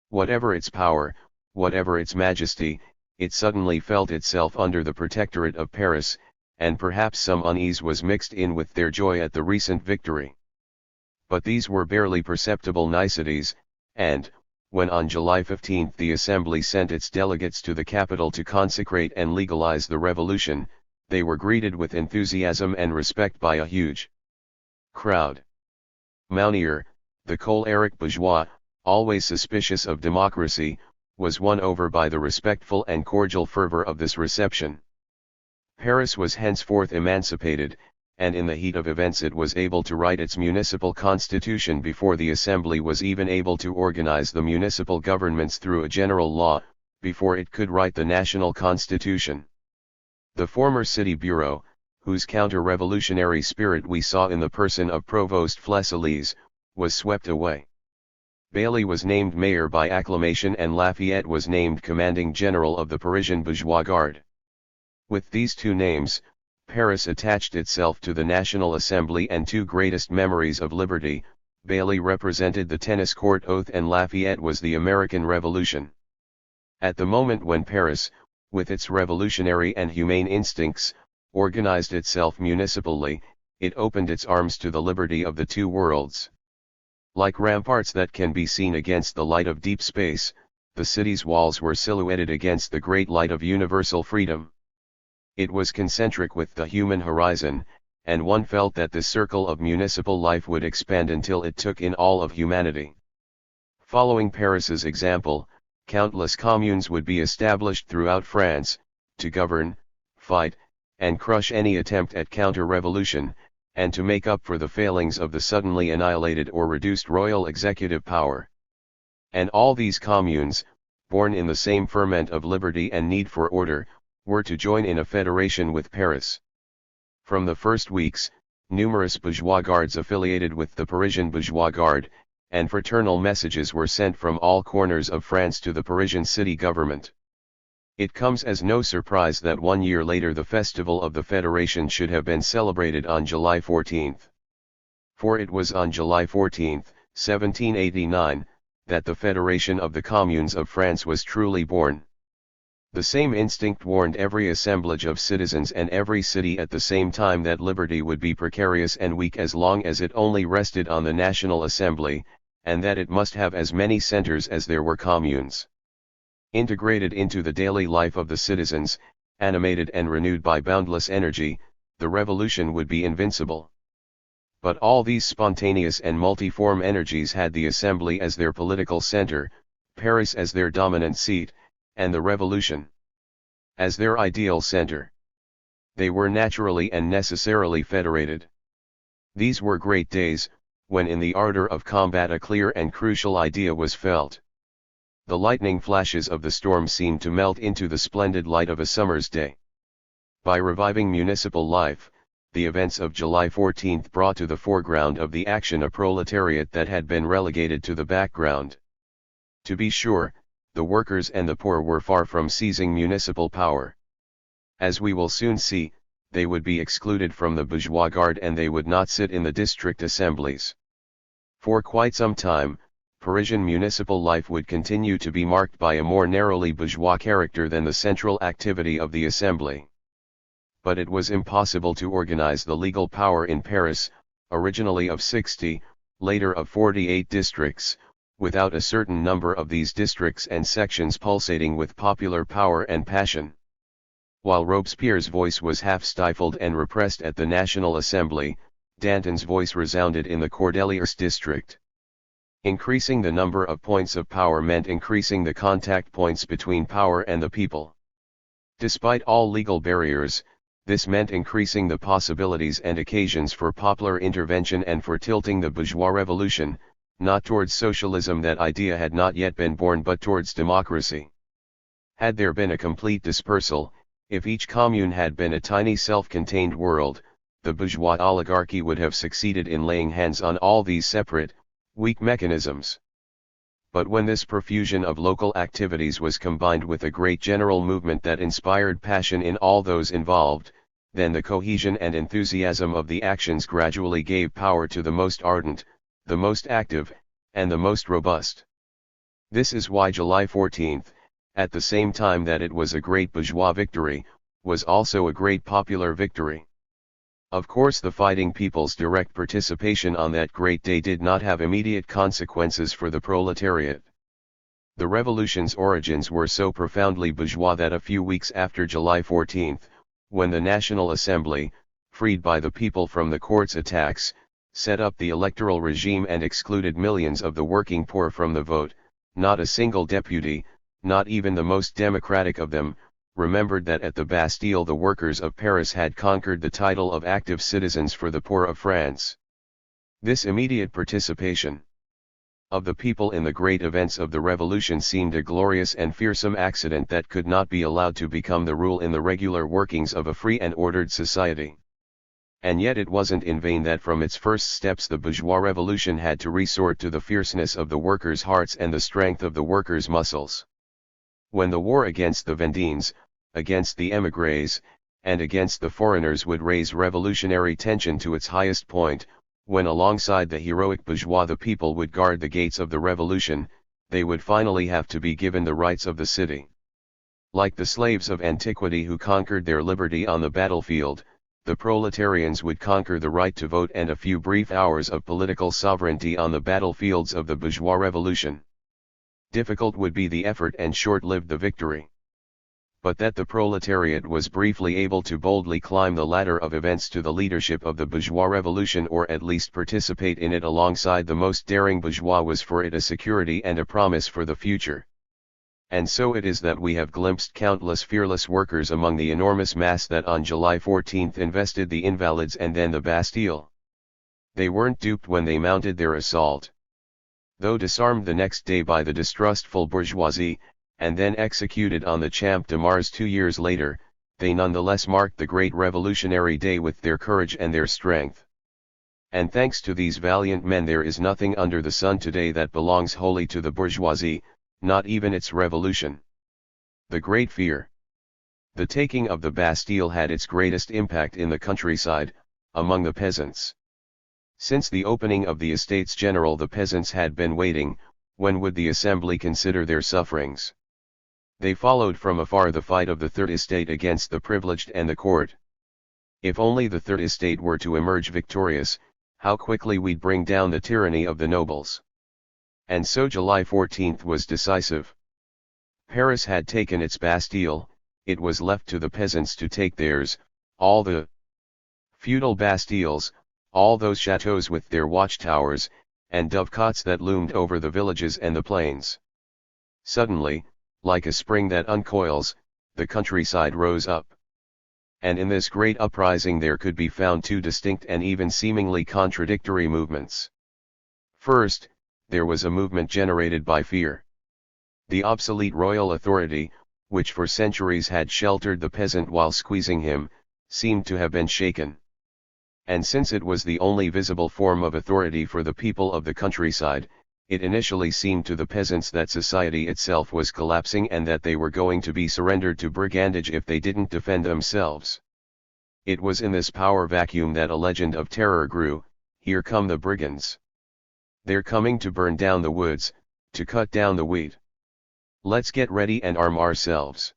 Whatever its power, whatever its majesty, it suddenly felt itself under the protectorate of Paris, and perhaps some unease was mixed in with their joy at the recent victory. But these were barely perceptible niceties, and, when on July 15 the Assembly sent its delegates to the capital to consecrate and legalize the revolution, they were greeted with enthusiasm and respect by a huge crowd. Mounier, the choleric bourgeois, always suspicious of democracy, was won over by the respectful and cordial fervor of this reception. Paris was henceforth emancipated, and in the heat of events it was able to write its municipal constitution before the assembly was even able to organize the municipal governments through a general law, before it could write the national constitution. The former city bureau, whose counter-revolutionary spirit we saw in the person of Provost Flesselles, was swept away. Bailly was named mayor by acclamation and Lafayette was named commanding general of the Parisian bourgeois guard. With these two names, Paris attached itself to the National Assembly, and two greatest memories of liberty, Bailly represented the tennis court oath and Lafayette was the American Revolution. At the moment when Paris, with its revolutionary and humane instincts, organized itself municipally, it opened its arms to the liberty of the two worlds. Like ramparts that can be seen against the light of deep space, the city's walls were silhouetted against the great light of universal freedom. It was concentric with the human horizon, and one felt that the circle of municipal life would expand until it took in all of humanity. Following Paris's example, countless communes would be established throughout France, to govern, fight, and crush any attempt at counter-revolution, and to make up for the failings of the suddenly annihilated or reduced royal executive power. And all these communes, born in the same ferment of liberty and need for order, were to join in a federation with Paris. From the first weeks, numerous bourgeois guards affiliated with the Parisian bourgeois guard, and fraternal messages were sent from all corners of France to the Parisian city government. It comes as no surprise that 1 year later the festival of the Federation should have been celebrated on July 14. For it was on July 14, 1789, that the Federation of the Communes of France was truly born. The same instinct warned every assemblage of citizens and every city at the same time that liberty would be precarious and weak as long as it only rested on the National Assembly, and that it must have as many centers as there were communes. Integrated into the daily life of the citizens, animated and renewed by boundless energy, the revolution would be invincible. But all these spontaneous and multiform energies had the assembly as their political center, Paris as their dominant seat, and the revolution as their ideal center. They were naturally and necessarily federated. These were great days, when in the ardor of combat a clear and crucial idea was felt. The lightning flashes of the storm seemed to melt into the splendid light of a summer's day. By reviving municipal life, the events of July 14 brought to the foreground of the action a proletariat that had been relegated to the background. To be sure, the workers and the poor were far from seizing municipal power. As we will soon see, they would be excluded from the bourgeois guard and they would not sit in the district assemblies. For quite some time, Parisian municipal life would continue to be marked by a more narrowly bourgeois character than the central activity of the assembly. But it was impossible to organize the legal power in Paris, originally of 60, later of 48 districts, without a certain number of these districts and sections pulsating with popular power and passion. While Robespierre's voice was half stifled and repressed at the National Assembly, Danton's voice resounded in the Cordeliers district. Increasing the number of points of power meant increasing the contact points between power and the people. Despite all legal barriers, this meant increasing the possibilities and occasions for popular intervention and for tilting the bourgeois revolution, not towards socialism, that idea had not yet been born, but towards democracy. Had there been a complete dispersal, if each commune had been a tiny self-contained world, the bourgeois oligarchy would have succeeded in laying hands on all these separate, weak mechanisms. But when this profusion of local activities was combined with a great general movement that inspired passion in all those involved, then the cohesion and enthusiasm of the actions gradually gave power to the most ardent, the most active, and the most robust. This is why July 14, at the same time that it was a great bourgeois victory, was also a great popular victory. Of course, the fighting people's direct participation on that great day did not have immediate consequences for the proletariat. The revolution's origins were so profoundly bourgeois that a few weeks after July 14, when the National Assembly, freed by the people from the court's attacks, set up the electoral regime and excluded millions of the working poor from the vote, not a single deputy, not even the most democratic of them, remembered that at the Bastille the workers of Paris had conquered the title of active citizens for the poor of France. This immediate participation of the people in the great events of the Revolution seemed a glorious and fearsome accident that could not be allowed to become the rule in the regular workings of a free and ordered society. And yet it wasn't in vain that from its first steps the bourgeois revolution had to resort to the fierceness of the workers' hearts and the strength of the workers' muscles. When the war against the Vendines, against the émigrés, and against the foreigners would raise revolutionary tension to its highest point, when alongside the heroic bourgeois the people would guard the gates of the revolution, they would finally have to be given the rights of the city. Like the slaves of antiquity who conquered their liberty on the battlefield, the proletarians would conquer the right to vote and a few brief hours of political sovereignty on the battlefields of the bourgeois revolution. Difficult would be the effort and short-lived the victory. But that the proletariat was briefly able to boldly climb the ladder of events to the leadership of the bourgeois revolution or at least participate in it alongside the most daring bourgeois was for it a security and a promise for the future. And so it is that we have glimpsed countless fearless workers among the enormous mass that on July 14 invested the Invalides and then the Bastille. They weren't duped when they mounted their assault. Though disarmed the next day by the distrustful bourgeoisie, and then executed on the Champ de Mars 2 years later, they nonetheless marked the great revolutionary day with their courage and their strength. And thanks to these valiant men there is nothing under the sun today that belongs wholly to the bourgeoisie, not even its revolution. The Great Fear. The taking of the Bastille had its greatest impact in the countryside, among the peasants. Since the opening of the Estates General the peasants had been waiting, when would the Assembly consider their sufferings? They followed from afar the fight of the Third Estate against the privileged and the court. If only the Third Estate were to emerge victorious, how quickly we'd bring down the tyranny of the nobles. And so July 14 was decisive. Paris had taken its Bastille, it was left to the peasants to take theirs, all the feudal Bastilles, all those chateaux with their watchtowers, and dovecots that loomed over the villages and the plains. Suddenly, like a spring that uncoils, the countryside rose up. And in this great uprising there could be found two distinct and even seemingly contradictory movements. First, there was a movement generated by fear. The obsolete royal authority, which for centuries had sheltered the peasant while squeezing him, seemed to have been shaken. And since it was the only visible form of authority for the people of the countryside, it initially seemed to the peasants that society itself was collapsing and that they were going to be surrendered to brigandage if they didn't defend themselves. It was in this power vacuum that a legend of terror grew. Here come the brigands. They're coming to burn down the woods, to cut down the wheat. Let's get ready and arm ourselves.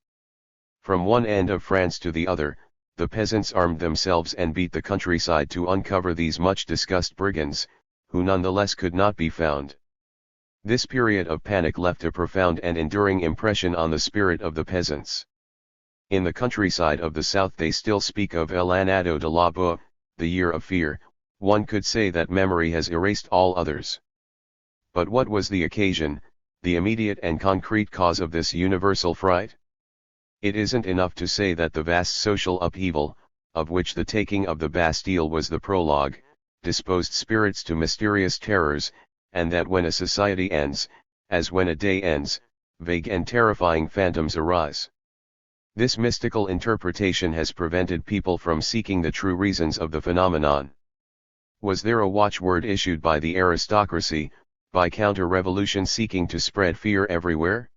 From one end of France to the other, the peasants armed themselves and beat the countryside to uncover these much discussed brigands, who nonetheless could not be found. This period of panic left a profound and enduring impression on the spirit of the peasants. In the countryside of the south they still speak of l'année de la boue, the year of fear. One could say that memory has erased all others. But what was the occasion, the immediate and concrete cause of this universal fright? It isn't enough to say that the vast social upheaval, of which the taking of the Bastille was the prologue, disposed spirits to mysterious terrors, and that when a society ends, as when a day ends, vague and terrifying phantoms arise. This mystical interpretation has prevented people from seeking the true reasons of the phenomenon. Was there a watchword issued by the aristocracy, by counter-revolution seeking to spread fear everywhere?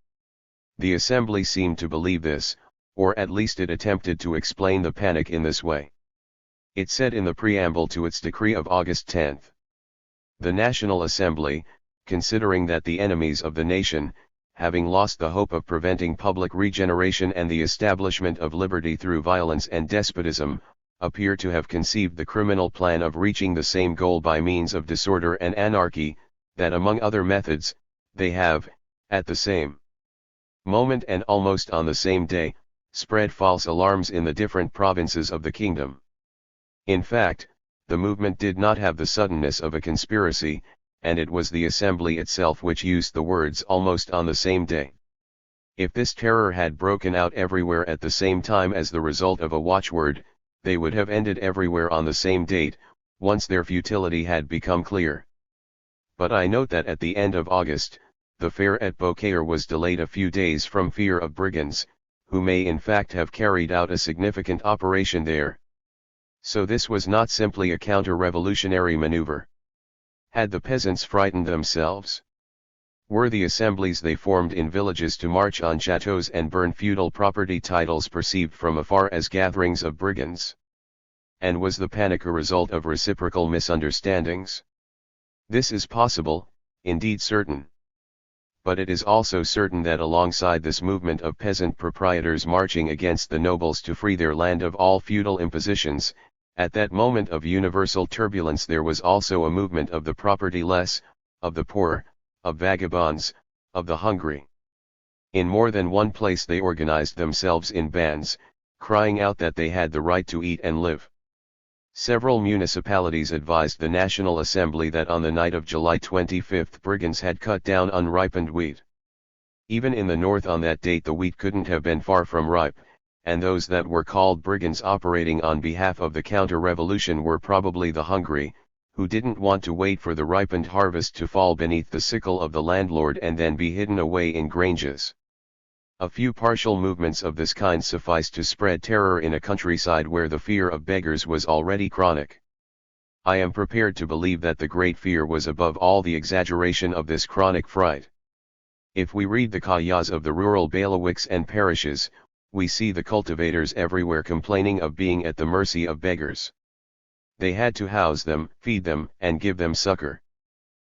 The Assembly seemed to believe this, or at least it attempted to explain the panic in this way. It said in the preamble to its decree of August 10. The National Assembly, considering that the enemies of the nation, having lost the hope of preventing public regeneration and the establishment of liberty through violence and despotism, appear to have conceived the criminal plan of reaching the same goal by means of disorder and anarchy, that among other methods, they have, at the same moment and almost on the same day, spread false alarms in the different provinces of the kingdom. In fact, the movement did not have the suddenness of a conspiracy, and it was the Assembly itself which used the words almost on the same day. If this terror had broken out everywhere at the same time as the result of a watchword, they would have ended everywhere on the same date, once their futility had become clear. But I note that at the end of August, the fair at Beaucaire was delayed a few days from fear of brigands, who may in fact have carried out a significant operation there. So this was not simply a counter-revolutionary maneuver. Had the peasants frightened themselves? Were the assemblies they formed in villages to march on chateaux and burn feudal property titles perceived from afar as gatherings of brigands? And was the panic a result of reciprocal misunderstandings? This is possible, indeed certain. But it is also certain that alongside this movement of peasant proprietors marching against the nobles to free their land of all feudal impositions, at that moment of universal turbulence there was also a movement of the propertyless, of the poor, of vagabonds, of the hungry. In more than one place they organized themselves in bands, crying out that they had the right to eat and live. Several municipalities advised the National Assembly that on the night of July 25 brigands had cut down unripened wheat. Even in the north on that date the wheat couldn't have been far from ripe, and those that were called brigands operating on behalf of the counter-revolution were probably the hungry, who didn't want to wait for the ripened harvest to fall beneath the sickle of the landlord and then be hidden away in granges. A few partial movements of this kind sufficed to spread terror in a countryside where the fear of beggars was already chronic. I am prepared to believe that the great fear was above all the exaggeration of this chronic fright. If we read the cahiers of the rural bailiwicks and parishes, we see the cultivators everywhere complaining of being at the mercy of beggars. They had to house them, feed them, and give them succor.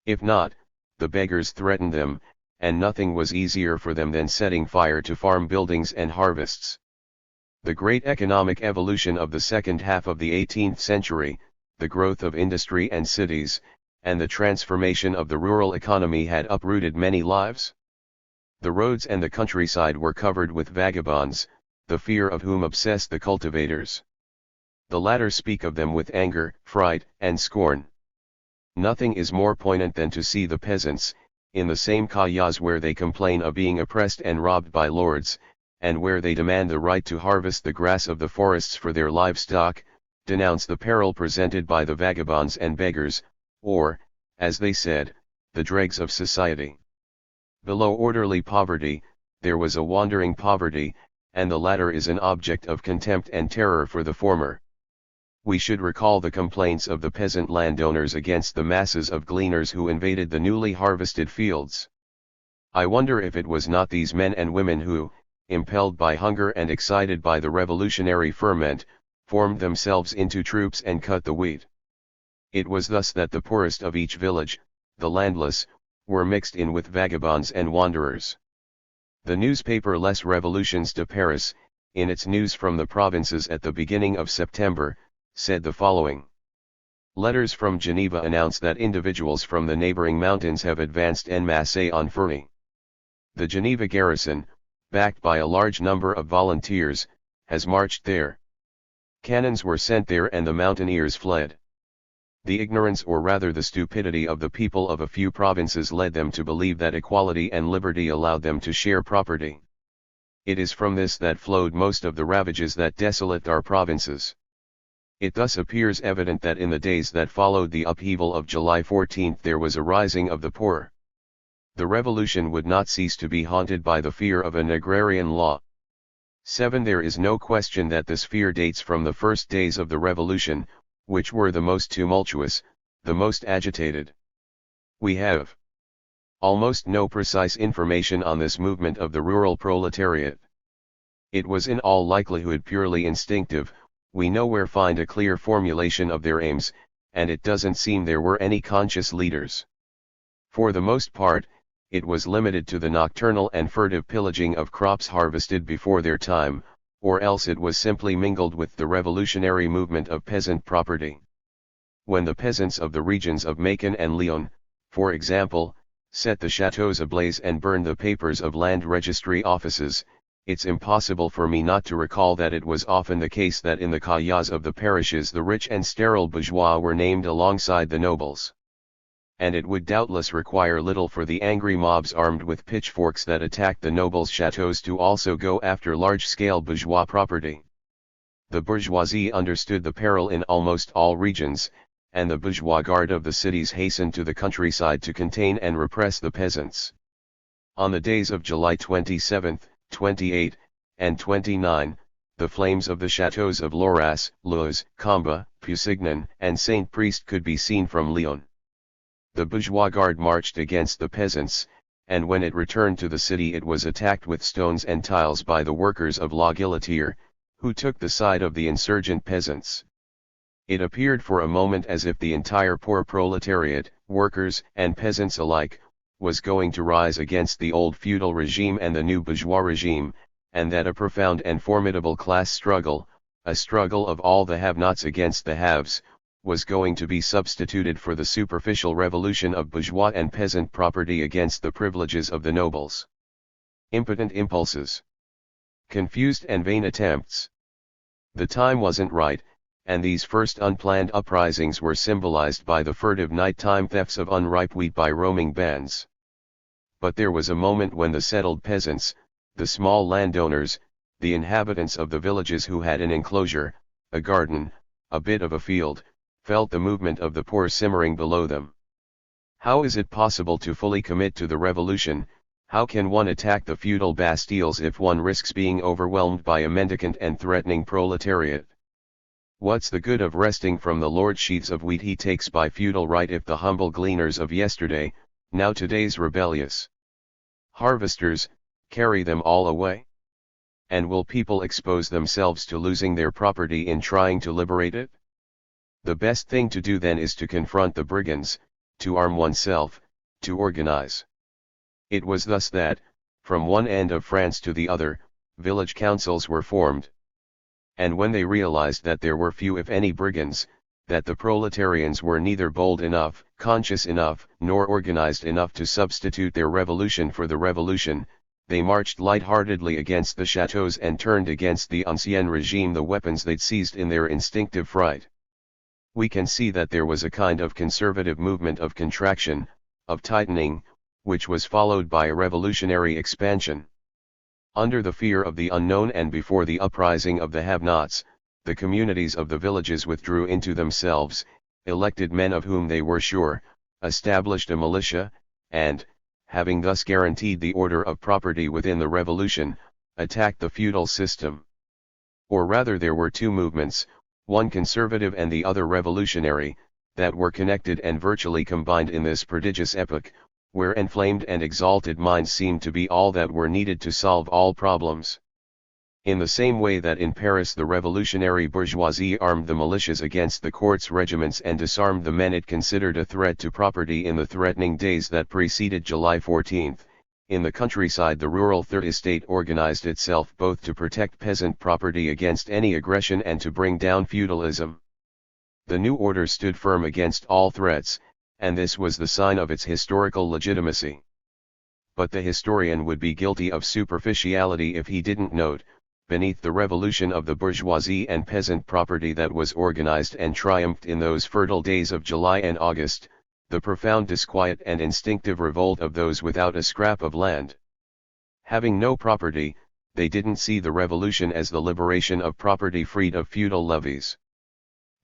If not, the beggars threatened them, and nothing was easier for them than setting fire to farm buildings and harvests. The great economic evolution of the second half of the 18th century, the growth of industry and cities, and the transformation of the rural economy had uprooted many lives. The roads and the countryside were covered with vagabonds, the fear of whom obsessed the cultivators. The latter speak of them with anger, fright, and scorn. Nothing is more poignant than to see the peasants, in the same cahiers where they complain of being oppressed and robbed by lords, and where they demand the right to harvest the grass of the forests for their livestock, denounce the peril presented by the vagabonds and beggars, or, as they said, the dregs of society. Below orderly poverty, there was a wandering poverty, and the latter is an object of contempt and terror for the former. We should recall the complaints of the peasant landowners against the masses of gleaners who invaded the newly harvested fields. I wonder if it was not these men and women who, impelled by hunger and excited by the revolutionary ferment, formed themselves into troops and cut the wheat. It was thus that the poorest of each village, the landless, were mixed in with vagabonds and wanderers. The newspaper Les Revolutions de Paris, in its news from the provinces at the beginning of September, said the following. Letters from Geneva announce that individuals from the neighboring mountains have advanced en masse on Fury. The Geneva garrison, backed by a large number of volunteers, has marched there. Cannons were sent there and the mountaineers fled. The ignorance or rather the stupidity of the people of a few provinces led them to believe that equality and liberty allowed them to share property. It is from this that flowed most of the ravages that desolate our provinces. It thus appears evident that in the days that followed the upheaval of July 14 there was a rising of the poor. The revolution would not cease to be haunted by the fear of an agrarian law. 7. There is no question that this fear dates from the first days of the revolution, which were the most tumultuous, the most agitated. We have almost no precise information on this movement of the rural proletariat. It was in all likelihood purely instinctive. We nowhere find a clear formulation of their aims, and it doesn't seem there were any conscious leaders. For the most part, it was limited to the nocturnal and furtive pillaging of crops harvested before their time, or else it was simply mingled with the revolutionary movement of peasant property. When the peasants of the regions of Macon and Lyon, for example, set the chateaux ablaze and burned the papers of land registry offices, it's impossible for me not to recall that it was often the case that in the cahiers of the parishes the rich and sterile bourgeois were named alongside the nobles. and it would doubtless require little for the angry mobs armed with pitchforks that attacked the nobles' chateaux to also go after large-scale bourgeois property. The bourgeoisie understood the peril in almost all regions, and the bourgeois guard of the cities hastened to the countryside to contain and repress the peasants. On the days of July 27, 28, and 29, the flames of the chateaux of Jaurés, Luz, Comba, Pusignan, and Saint-Priest could be seen from Lyon. The bourgeois guard marched against the peasants, and when it returned to the city it was attacked with stones and tiles by the workers of La Guillotière, who took the side of the insurgent peasants. It appeared for a moment as if the entire poor proletariat, workers and peasants alike, was going to rise against the old feudal regime and the new bourgeois regime, and that a profound and formidable class struggle, a struggle of all the have-nots against the haves, was going to be substituted for the superficial revolution of bourgeois and peasant property against the privileges of the nobles. Impotent impulses. Confused and vain attempts. The time wasn't right, and these first unplanned uprisings were symbolized by the furtive nighttime thefts of unripe wheat by roaming bands. But there was a moment when the settled peasants, the small landowners, the inhabitants of the villages who had an enclosure, a garden, a bit of a field, felt the movement of the poor simmering below them. How is it possible to fully commit to the revolution? How can one attack the feudal bastilles if one risks being overwhelmed by a mendicant and threatening proletariat? What's the good of wresting from the lord sheaves of wheat he takes by feudal right if the humble gleaners of yesterday, now today's rebellious harvesters, carry them all away? And will people expose themselves to losing their property in trying to liberate it? The best thing to do then is to confront the brigands, to arm oneself, to organize. It was thus that, from one end of France to the other, village councils were formed. And when they realized that there were few if any brigands, that the proletarians were neither bold enough, conscious enough, nor organized enough to substitute their revolution for the revolution, they marched light-heartedly against the chateaux and turned against the ancien regime the weapons they'd seized in their instinctive fright. We can see that there was a kind of conservative movement of contraction, of tightening, which was followed by a revolutionary expansion. Under the fear of the unknown and before the uprising of the have-nots, the communities of the villages withdrew into themselves, elected men of whom they were sure, established a militia, and, having thus guaranteed the order of property within the revolution, attacked the feudal system. Or rather there were two movements, one conservative and the other revolutionary, that were connected and virtually combined in this prodigious epoch, where inflamed and exalted minds seemed to be all that were needed to solve all problems. In the same way that in Paris the revolutionary bourgeoisie armed the militias against the courts regiments and disarmed the men it considered a threat to property in the threatening days that preceded July 14, in the countryside the rural third estate organized itself both to protect peasant property against any aggression and to bring down feudalism. The new order stood firm against all threats, and this was the sign of its historical legitimacy. But the historian would be guilty of superficiality if he didn't note, beneath the revolution of the bourgeoisie and peasant property that was organized and triumphed in those fertile days of July and August, the profound disquiet and instinctive revolt of those without a scrap of land. Having no property, they didn't see the revolution as the liberation of property freed of feudal levies.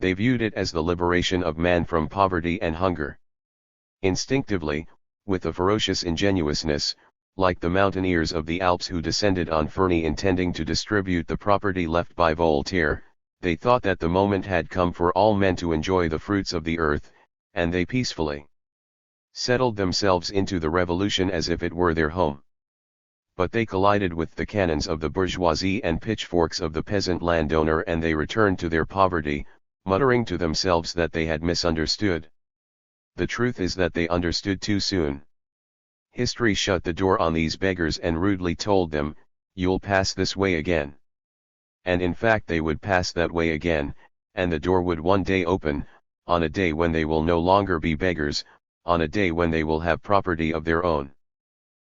They viewed it as the liberation of man from poverty and hunger. Instinctively, with a ferocious ingenuousness, like the mountaineers of the Alps who descended on Ferney intending to distribute the property left by Voltaire, they thought that the moment had come for all men to enjoy the fruits of the earth, and they peacefully settled themselves into the revolution as if it were their home. But they collided with the cannons of the bourgeoisie and pitchforks of the peasant landowner and they returned to their poverty, muttering to themselves that they had misunderstood. The truth is that they understood too soon. History shut the door on these beggars and rudely told them, "You'll pass this way again." And in fact they would pass that way again, and the door would one day open, on a day when they will no longer be beggars, on a day when they will have property of their own.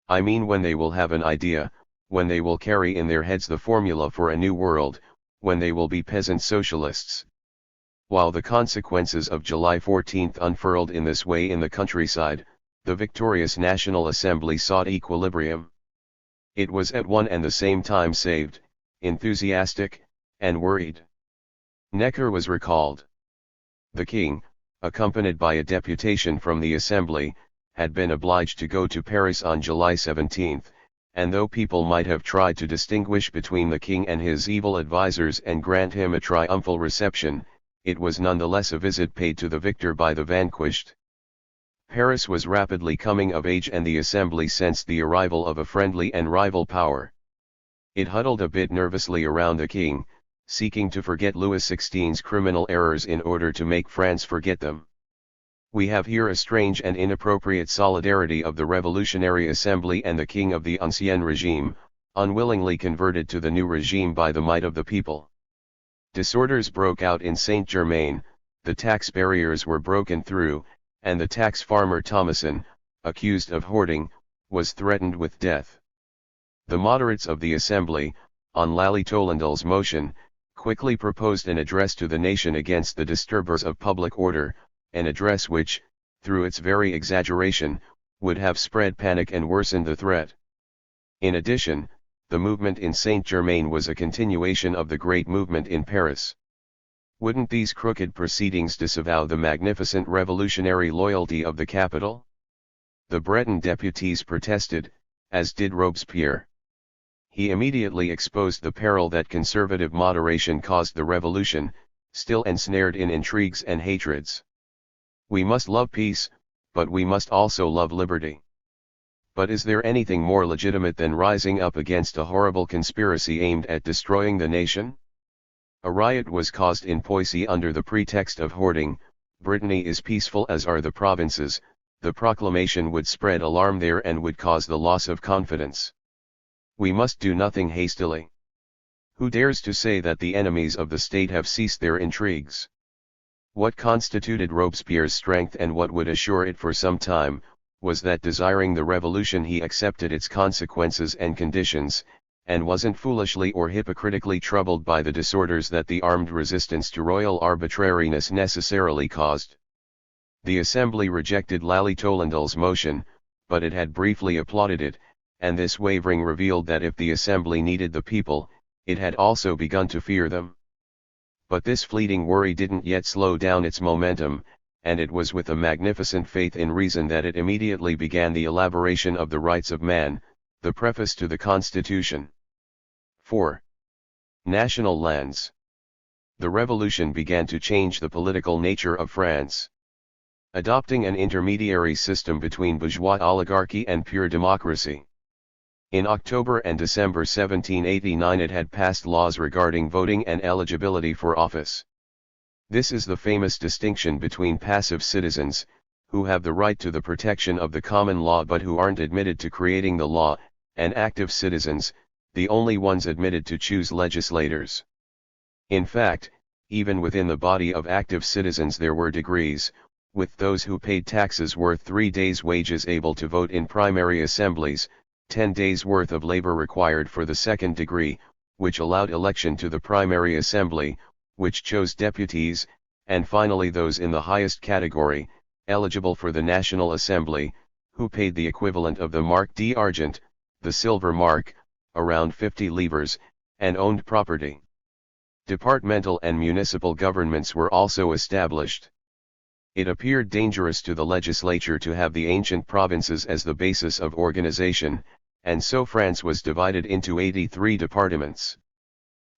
I mean when they will have an idea, when they will carry in their heads the formula for a new world, when they will be peasant socialists. While the consequences of July 14 unfurled in this way in the countryside, the victorious National Assembly sought equilibrium. It was at one and the same time saved, enthusiastic, and worried. Necker was recalled. The king, accompanied by a deputation from the Assembly, had been obliged to go to Paris on July 17, and though people might have tried to distinguish between the king and his evil advisers and grant him a triumphal reception, it was nonetheless a visit paid to the victor by the vanquished. Paris was rapidly coming of age and the Assembly sensed the arrival of a friendly and rival power. It huddled a bit nervously around the king, seeking to forget Louis XVI's criminal errors in order to make France forget them. We have here a strange and inappropriate solidarity of the Revolutionary Assembly and the king of the Ancien Regime, unwillingly converted to the new regime by the might of the people. Disorders broke out in Saint-Germain, the tax barriers were broken through, and the tax farmer Thomason, accused of hoarding, was threatened with death. The moderates of the Assembly, on Lally Tollendal's motion, quickly proposed an address to the nation against the disturbers of public order, an address which, through its very exaggeration, would have spread panic and worsened the threat. In addition, the movement in Saint-Germain was a continuation of the great movement in Paris. Wouldn't these crooked proceedings disavow the magnificent revolutionary loyalty of the capital? The Breton deputies protested, as did Robespierre. He immediately exposed the peril that conservative moderation caused the revolution, still ensnared in intrigues and hatreds. We must love peace, but we must also love liberty. But is there anything more legitimate than rising up against a horrible conspiracy aimed at destroying the nation? A riot was caused in Poissy under the pretext of hoarding. Brittany is peaceful as are the provinces. The proclamation would spread alarm there and would cause the loss of confidence. We must do nothing hastily. Who dares to say that the enemies of the state have ceased their intrigues? What constituted Robespierre's strength and what would assure it for some time, was that desiring the revolution he accepted its consequences and conditions, and wasn't foolishly or hypocritically troubled by the disorders that the armed resistance to royal arbitrariness necessarily caused. The Assembly rejected Lally Tollendal's motion, but it had briefly applauded it, and this wavering revealed that if the Assembly needed the people, it had also begun to fear them. But this fleeting worry didn't yet slow down its momentum, and it was with a magnificent faith in reason that it immediately began the elaboration of the Rights of Man, the preface to the Constitution. 4. National lands. The revolution began to change the political nature of France. Adopting an intermediary system between bourgeois oligarchy and pure democracy. In October and December 1789 it had passed laws regarding voting and eligibility for office. This is the famous distinction between passive citizens, who have the right to the protection of the common law but who aren't admitted to creating the law, and active citizens, the only ones admitted to choose legislators. In fact, even within the body of active citizens there were degrees, with those who paid taxes worth 3 days' wages able to vote in primary assemblies, 10 days' worth of labor required for the second degree, which allowed election to the primary assembly, which chose deputies, and finally those in the highest category, eligible for the National Assembly, who paid the equivalent of the marque d'argent, the silver mark, around 50 livres, and owned property. Departmental and municipal governments were also established. It appeared dangerous to the legislature to have the ancient provinces as the basis of organization, and so France was divided into 83 departments.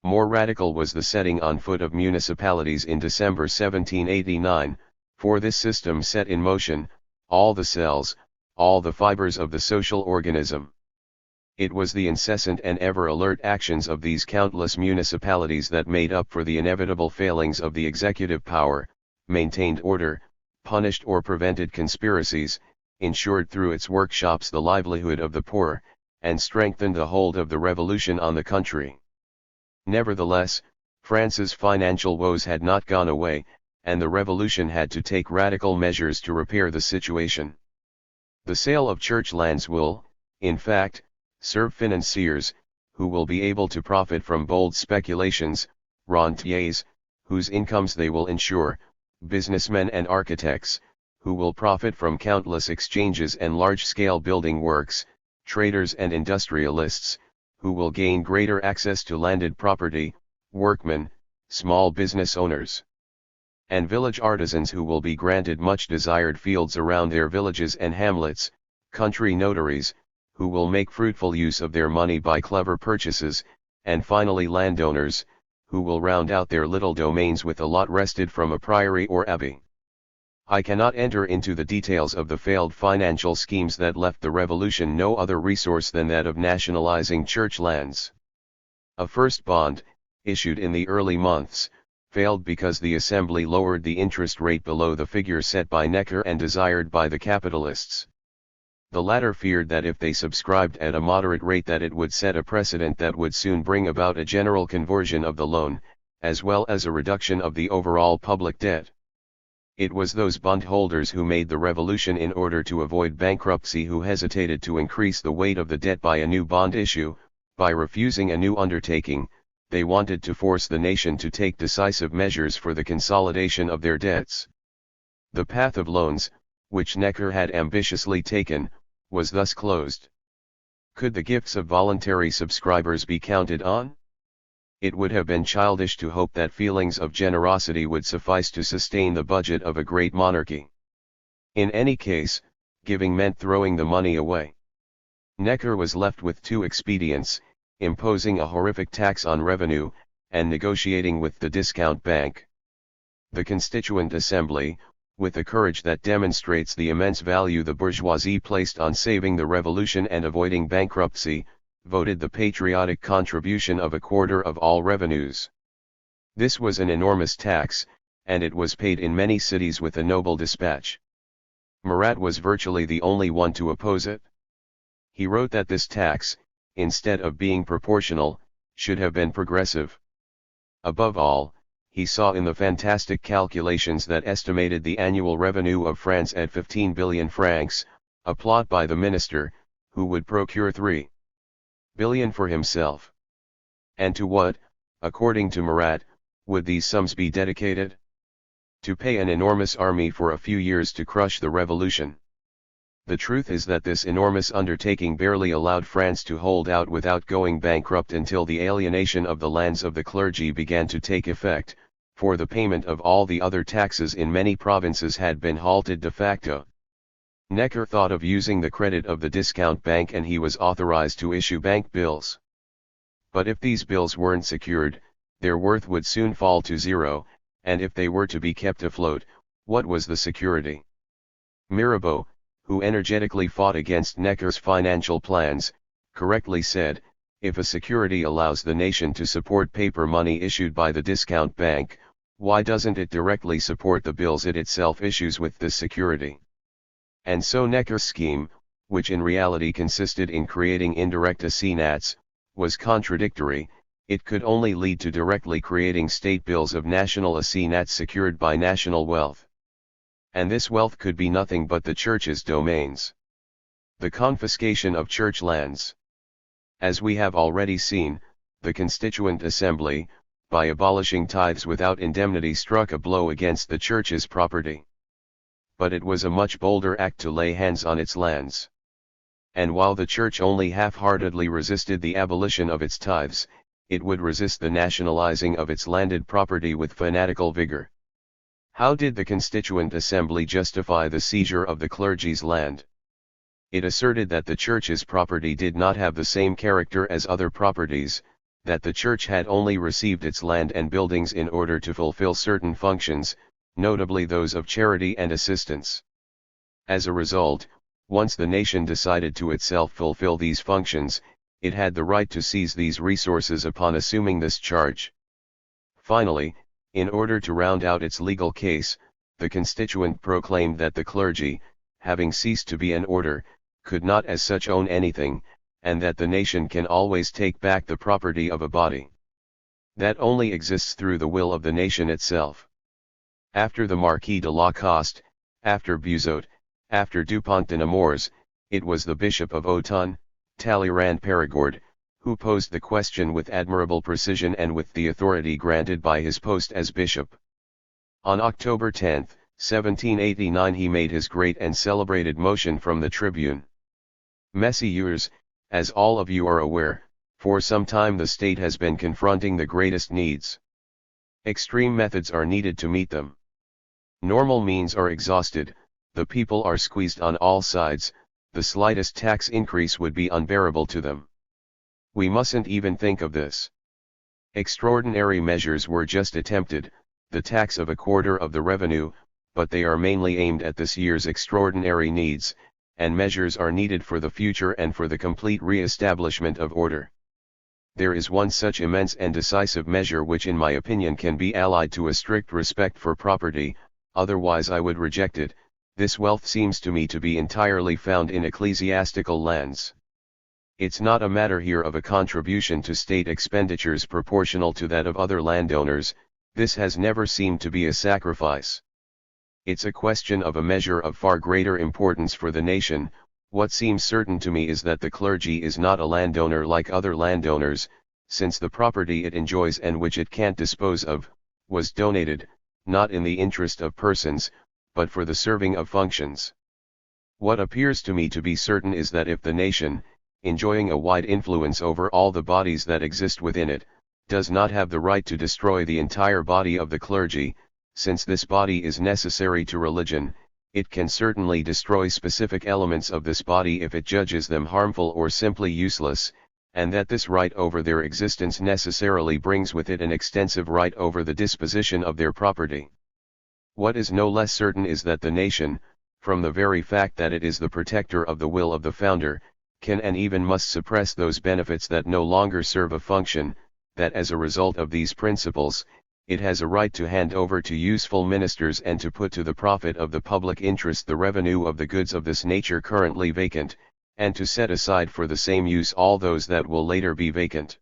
More radical was the setting on foot of municipalities in December 1789, for this system set in motion all the cells, all the fibers of the social organism. It was the incessant and ever-alert actions of these countless municipalities that made up for the inevitable failings of the executive power, maintained order, punished or prevented conspiracies, ensured through its workshops the livelihood of the poor, and strengthened the hold of the revolution on the country. Nevertheless, France's financial woes had not gone away, and the revolution had to take radical measures to repair the situation. The sale of church lands will, in fact, serve financiers, who will be able to profit from bold speculations, rentiers, whose incomes they will ensure, businessmen and architects, who will profit from countless exchanges and large-scale building works, traders and industrialists, who will gain greater access to landed property, workmen, small business owners, and village artisans who will be granted much desired fields around their villages and hamlets, country notaries, who will make fruitful use of their money by clever purchases, and finally landowners, who will round out their little domains with a lot wrested from a priory or abbey. I cannot enter into the details of the failed financial schemes that left the revolution no other resource than that of nationalizing church lands. A first bond, issued in the early months, failed because the assembly lowered the interest rate below the figure set by Necker and desired by the capitalists. The latter feared that if they subscribed at a moderate rate that it would set a precedent that would soon bring about a general conversion of the loan, as well as a reduction of the overall public debt. It was those bondholders who made the revolution in order to avoid bankruptcy who hesitated to increase the weight of the debt by a new bond issue. By refusing a new undertaking, they wanted to force the nation to take decisive measures for the consolidation of their debts. The path of loans, which Necker had ambitiously taken, was thus closed. Could the gifts of voluntary subscribers be counted on? It would have been childish to hope that feelings of generosity would suffice to sustain the budget of a great monarchy. In any case, giving meant throwing the money away. Necker was left with two expedients: imposing a horrific tax on revenue, and negotiating with the discount bank. The Constituent Assembly, with a courage that demonstrates the immense value the bourgeoisie placed on saving the revolution and avoiding bankruptcy, voted the patriotic contribution of a quarter of all revenues. This was an enormous tax, and it was paid in many cities with a noble dispatch. Marat was virtually the only one to oppose it. He wrote that this tax, instead of being proportional, should have been progressive. Above all, he saw in the fantastic calculations that estimated the annual revenue of France at 15 billion francs, a plot by the minister, who would procure 3 billion for himself. And to what, according to Marat, would these sums be dedicated? To pay an enormous army for a few years to crush the revolution. The truth is that this enormous undertaking barely allowed France to hold out without going bankrupt until the alienation of the lands of the clergy began to take effect, for the payment of all the other taxes in many provinces had been halted de facto. Necker thought of using the credit of the discount bank, and he was authorized to issue bank bills. But if these bills weren't secured, their worth would soon fall to zero, and if they were to be kept afloat, what was the security? Mirabeau, who energetically fought against Necker's financial plans, correctly said, if a security allows the nation to support paper money issued by the discount bank, why doesn't it directly support the bills it itself issues with this security? And so Necker's scheme, which in reality consisted in creating indirect assignats, was contradictory. It could only lead to directly creating state bills of national assignats secured by national wealth. And this wealth could be nothing but the church's domains. The confiscation of church lands. As we have already seen, the Constituent Assembly, by abolishing tithes without indemnity, struck a blow against the church's property. But it was a much bolder act to lay hands on its lands. And while the church only half-heartedly resisted the abolition of its tithes, it would resist the nationalizing of its landed property with fanatical vigor. How did the Constituent Assembly justify the seizure of the clergy's land? It asserted that the church's property did not have the same character as other properties, that the church had only received its land and buildings in order to fulfill certain functions, notably those of charity and assistance. As a result, once the nation decided to itself fulfill these functions, it had the right to seize these resources upon assuming this charge. Finally, in order to round out its legal case, the Constituent proclaimed that the clergy, having ceased to be an order, could not as such own anything, and that the nation can always take back the property of a body. That only exists through the will of the nation itself. After the Marquis de Lacoste, after Buzot, after Dupont de Nemours, it was the Bishop of Autun, Talleyrand Perigord, who posed the question with admirable precision and with the authority granted by his post as bishop. On October 10, 1789 he made his great and celebrated motion from the tribune. Messieurs, as all of you are aware, for some time the state has been confronting the greatest needs. Extreme methods are needed to meet them. Normal means are exhausted, the people are squeezed on all sides, the slightest tax increase would be unbearable to them. We mustn't even think of this. Extraordinary measures were just attempted, the tax of 1/4 of the revenue, but they are mainly aimed at this year's extraordinary needs, and measures are needed for the future and for the complete re-establishment of order. There is one such immense and decisive measure which in my opinion can be allied to a strict respect for property, otherwise I would reject it. This wealth seems to me to be entirely found in ecclesiastical lands. It's not a matter here of a contribution to state expenditures proportional to that of other landowners, this has never seemed to be a sacrifice. It's a question of a measure of far greater importance for the nation. What seems certain to me is that the clergy is not a landowner like other landowners, since the property it enjoys and which it can't dispose of, was donated, not in the interest of persons, but for the serving of functions. What appears to me to be certain is that if the nation, enjoying a wide influence over all the bodies that exist within it, does not have the right to destroy the entire body of the clergy, since this body is necessary to religion, it can certainly destroy specific elements of this body if it judges them harmful or simply useless, and that this right over their existence necessarily brings with it an extensive right over the disposition of their property. What is no less certain is that the nation, from the very fact that it is the protector of the will of the founder, can and even must suppress those benefits that no longer serve a function, that as a result of these principles, it has a right to hand over to useful ministers and to put to the profit of the public interest the revenue of the goods of this nature currently vacant, and to set aside for the same use all those that will later be vacant.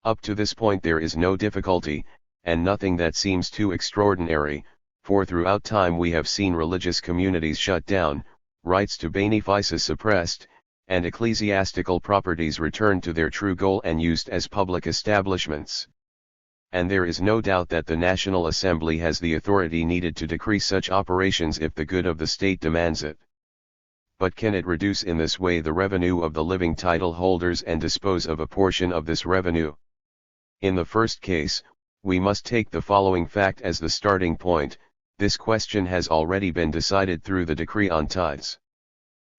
Up to this point there is no difficulty, and nothing that seems too extraordinary, for throughout time we have seen religious communities shut down, rights to benefices suppressed, and ecclesiastical properties returned to their true goal and used as public establishments. And there is no doubt that the National Assembly has the authority needed to decree such operations if the good of the state demands it. But can it reduce in this way the revenue of the living title holders and dispose of a portion of this revenue? In the first case, we must take the following fact as the starting point: this question has already been decided through the decree on tithes.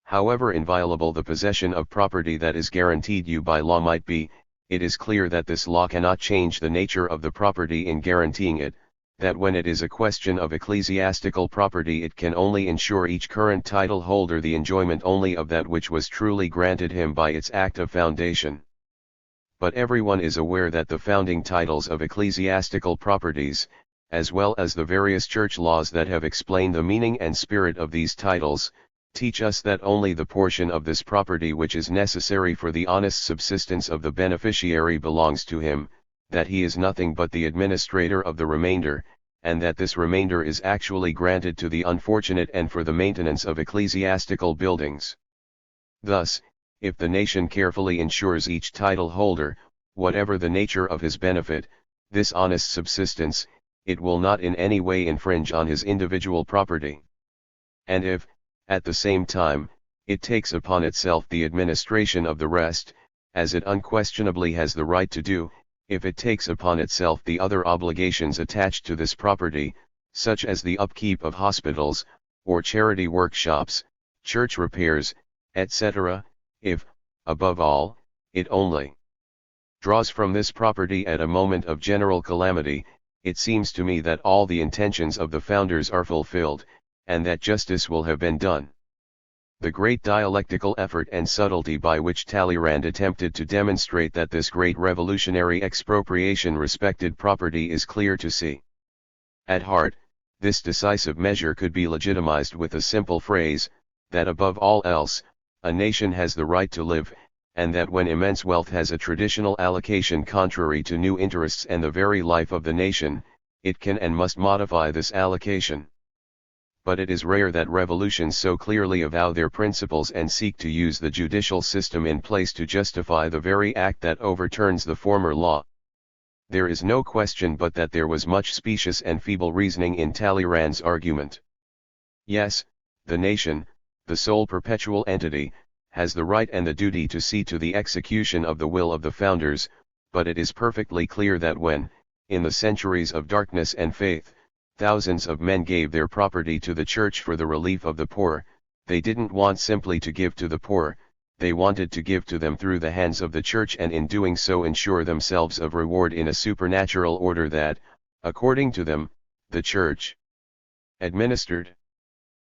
However inviolable the possession of property that is guaranteed you by law might be, it is clear that this law cannot change the nature of the property in guaranteeing it, that when it is a question of ecclesiastical property it can only ensure each current title holder the enjoyment only of that which was truly granted him by its act of foundation. But everyone is aware that the founding titles of ecclesiastical properties, as well as the various church laws that have explained the meaning and spirit of these titles, teach us that only the portion of this property which is necessary for the honest subsistence of the beneficiary belongs to him, that he is nothing but the administrator of the remainder, and that this remainder is actually granted to the unfortunate and for the maintenance of ecclesiastical buildings. Thus, if the nation carefully ensures each title holder, whatever the nature of his benefit, this honest subsistence, it will not in any way infringe on his individual property. And if, at the same time, it takes upon itself the administration of the rest, as it unquestionably has the right to do, if it takes upon itself the other obligations attached to this property, such as the upkeep of hospitals, or charity workshops, church repairs, etc., if, above all, it only draws from this property at a moment of general calamity, it seems to me that all the intentions of the founders are fulfilled, and that justice will have been done. The great dialectical effort and subtlety by which Talleyrand attempted to demonstrate that this great revolutionary expropriation respected property is clear to see. At heart, this decisive measure could be legitimized with a simple phrase, that above all else, a nation has the right to live, and that when immense wealth has a traditional allocation contrary to new interests and the very life of the nation, it can and must modify this allocation. but it is rare that revolutions so clearly avow their principles and seek to use the judicial system in place to justify the very act that overturns the former law. There is no question but that there was much specious and feeble reasoning in Talleyrand's argument. Yes, the nation, the sole perpetual entity, has the right and the duty to see to the execution of the will of the founders, but it is perfectly clear that when, in the centuries of darkness and faith, thousands of men gave their property to the church for the relief of the poor, they didn't want simply to give to the poor, they wanted to give to them through the hands of the church, and in doing so ensure themselves of reward in a supernatural order that, according to them, the church administered.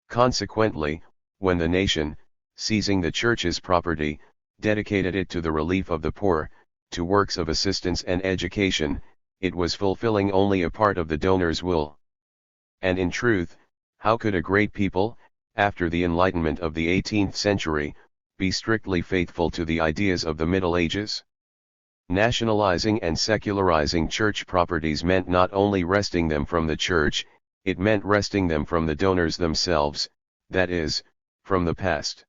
Consequently, when the nation, seizing the church's property, dedicated it to the relief of the poor, to works of assistance and education, it was fulfilling only a part of the donor's will. And in truth, how could a great people, after the Enlightenment of the 18th century, be strictly faithful to the ideas of the Middle Ages? Nationalizing and secularizing church properties meant not only wresting them from the church, it meant wresting them from the donors themselves, that is, from the past.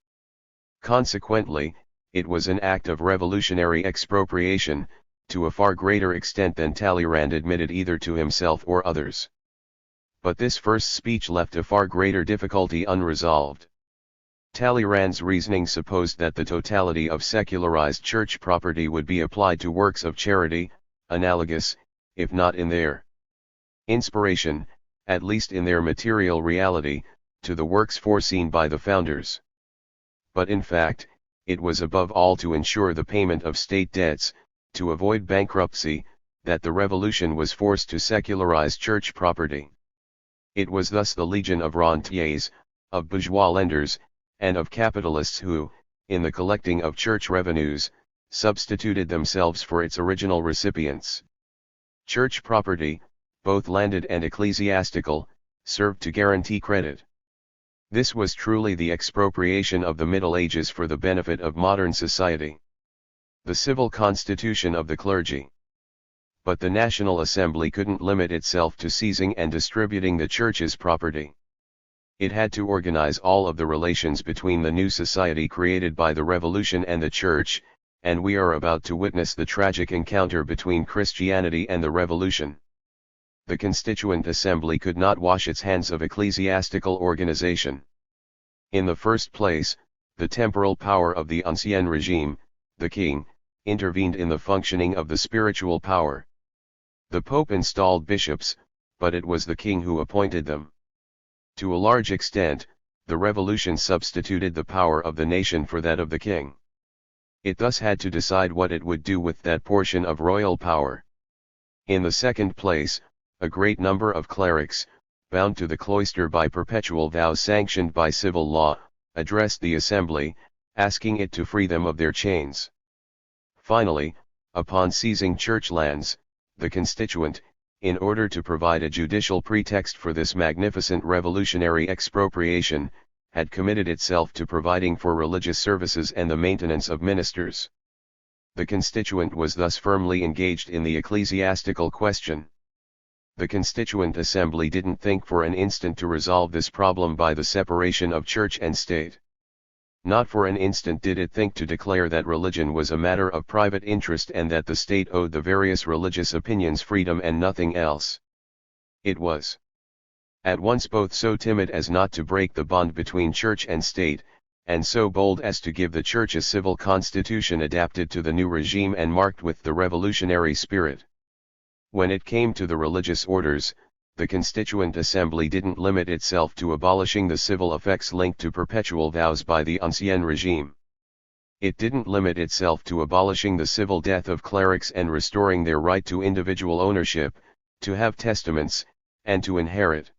Consequently, it was an act of revolutionary expropriation, to a far greater extent than Talleyrand admitted either to himself or others. But this first speech left a far greater difficulty unresolved. Talleyrand's reasoning supposed that the totality of secularized church property would be applied to works of charity, analogous, if not in their inspiration, at least in their material reality, to the works foreseen by the founders. But in fact, it was above all to ensure the payment of state debts, to avoid bankruptcy, that the revolution was forced to secularize church property. It was thus the legion of rentiers, of bourgeois lenders, and of capitalists who, in the collecting of church revenues, substituted themselves for its original recipients. Church property, both landed and ecclesiastical, served to guarantee credit. This was truly the expropriation of the Middle Ages for the benefit of modern society. The civil constitution of the clergy. But the National Assembly couldn't limit itself to seizing and distributing the church's property. It had to organize all of the relations between the new society created by the Revolution and the Church, and we are about to witness the tragic encounter between Christianity and the Revolution. The Constituent Assembly could not wash its hands of ecclesiastical organization. In the first place, the temporal power of the Ancien Regime, the king, intervened in the functioning of the spiritual power. The Pope installed bishops, but it was the king who appointed them. To a large extent, the revolution substituted the power of the nation for that of the king. It thus had to decide what it would do with that portion of royal power. In the second place, a great number of clerics, bound to the cloister by perpetual vows sanctioned by civil law, addressed the assembly, asking it to free them of their chains. Finally, upon seizing church lands, the Constituent, in order to provide a judicial pretext for this magnificent revolutionary expropriation, had committed itself to providing for religious services and the maintenance of ministers. The Constituent was thus firmly engaged in the ecclesiastical question. The Constituent Assembly didn't think for an instant to resolve this problem by the separation of church and state. Not for an instant did it think to declare that religion was a matter of private interest and that the state owed the various religious opinions freedom and nothing else. It was at once both so timid as not to break the bond between church and state, and so bold as to give the church a civil constitution adapted to the new regime and marked with the revolutionary spirit. When it came to the religious orders, the Constituent Assembly didn't limit itself to abolishing the civil effects linked to perpetual vows by the Ancien Regime. It didn't limit itself to abolishing the civil death of clerics and restoring their right to individual ownership, to have testaments, and to inherit.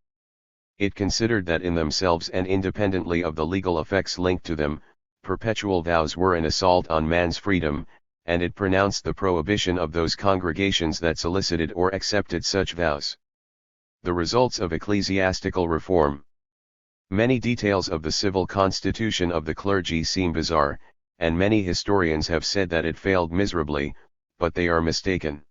It considered that in themselves and independently of the legal effects linked to them, perpetual vows were an assault on man's freedom, and it pronounced the prohibition of those congregations that solicited or accepted such vows. The results of ecclesiastical reform. Many details of the civil constitution of the clergy seem bizarre, and many historians have said that it failed miserably, but they are mistaken.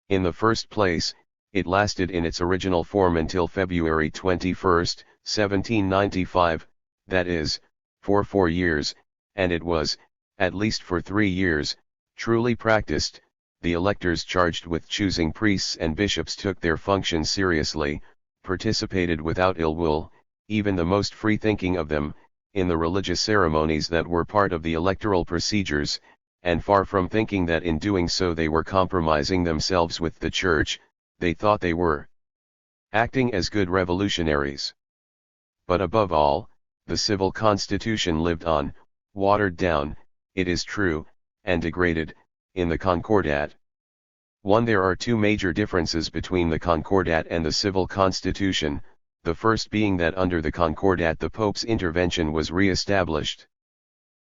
In the first place, it lasted in its original form until February 21, 1795, that is, for 4 years, and it was, at least for 3 years, truly practiced. The electors charged with choosing priests and bishops took their functions seriously, participated without ill will, even the most free-thinking of them, in the religious ceremonies that were part of the electoral procedures, and far from thinking that in doing so they were compromising themselves with the Church, they thought they were acting as good revolutionaries. But above all, the civil constitution lived on, watered down, it is true, and degraded, in the Concordat. 1. There are 2 major differences between the Concordat and the civil constitution, the first being that under the Concordat the Pope's intervention was re-established.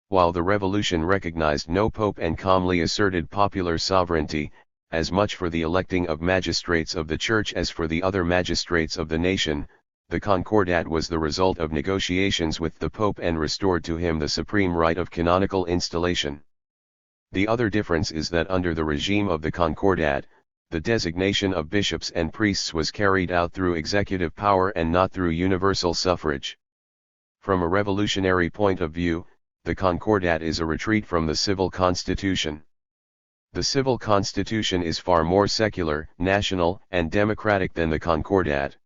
While the revolution recognized no pope and calmly asserted popular sovereignty, as much for the electing of magistrates of the Church as for the other magistrates of the nation, the Concordat was the result of negotiations with the Pope and restored to him the supreme right of canonical installation. The other difference is that under the regime of the Concordat, the designation of bishops and priests was carried out through executive power and not through universal suffrage. From a revolutionary point of view, the Concordat is a retreat from the civil constitution. The civil constitution is far more secular, national, and democratic than the Concordat.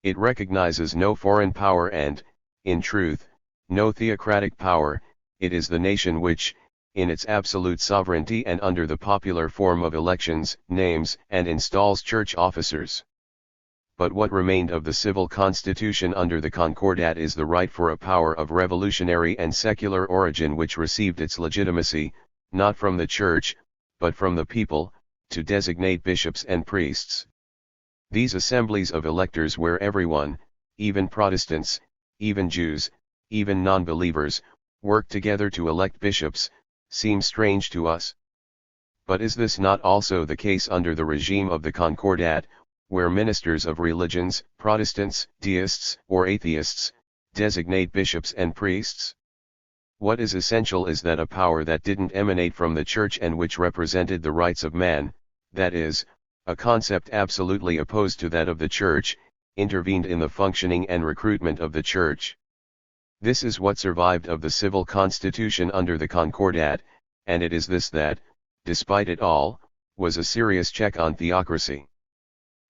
It recognizes no foreign power and, in truth, no theocratic power. It is the nation which, in its absolute sovereignty and under the popular form of elections, names and installs church officers. But what remained of the civil constitution under the Concordat is the right for a power of revolutionary and secular origin which received its legitimacy, not from the Church, but from the people, to designate bishops and priests. These assemblies of electors where everyone, even Protestants, even Jews, even non-believers, work together to elect bishops, seem strange to us. But is this not also the case under the regime of the Concordat, where ministers of religions, Protestants, deists, or atheists, designate bishops and priests? What is essential is that a power that didn't emanate from the Church and which represented the rights of man, that is, a concept absolutely opposed to that of the Church, intervened in the functioning and recruitment of the Church. This is what survived of the civil constitution under the Concordat, and it is this that, despite it all, was a serious check on theocracy.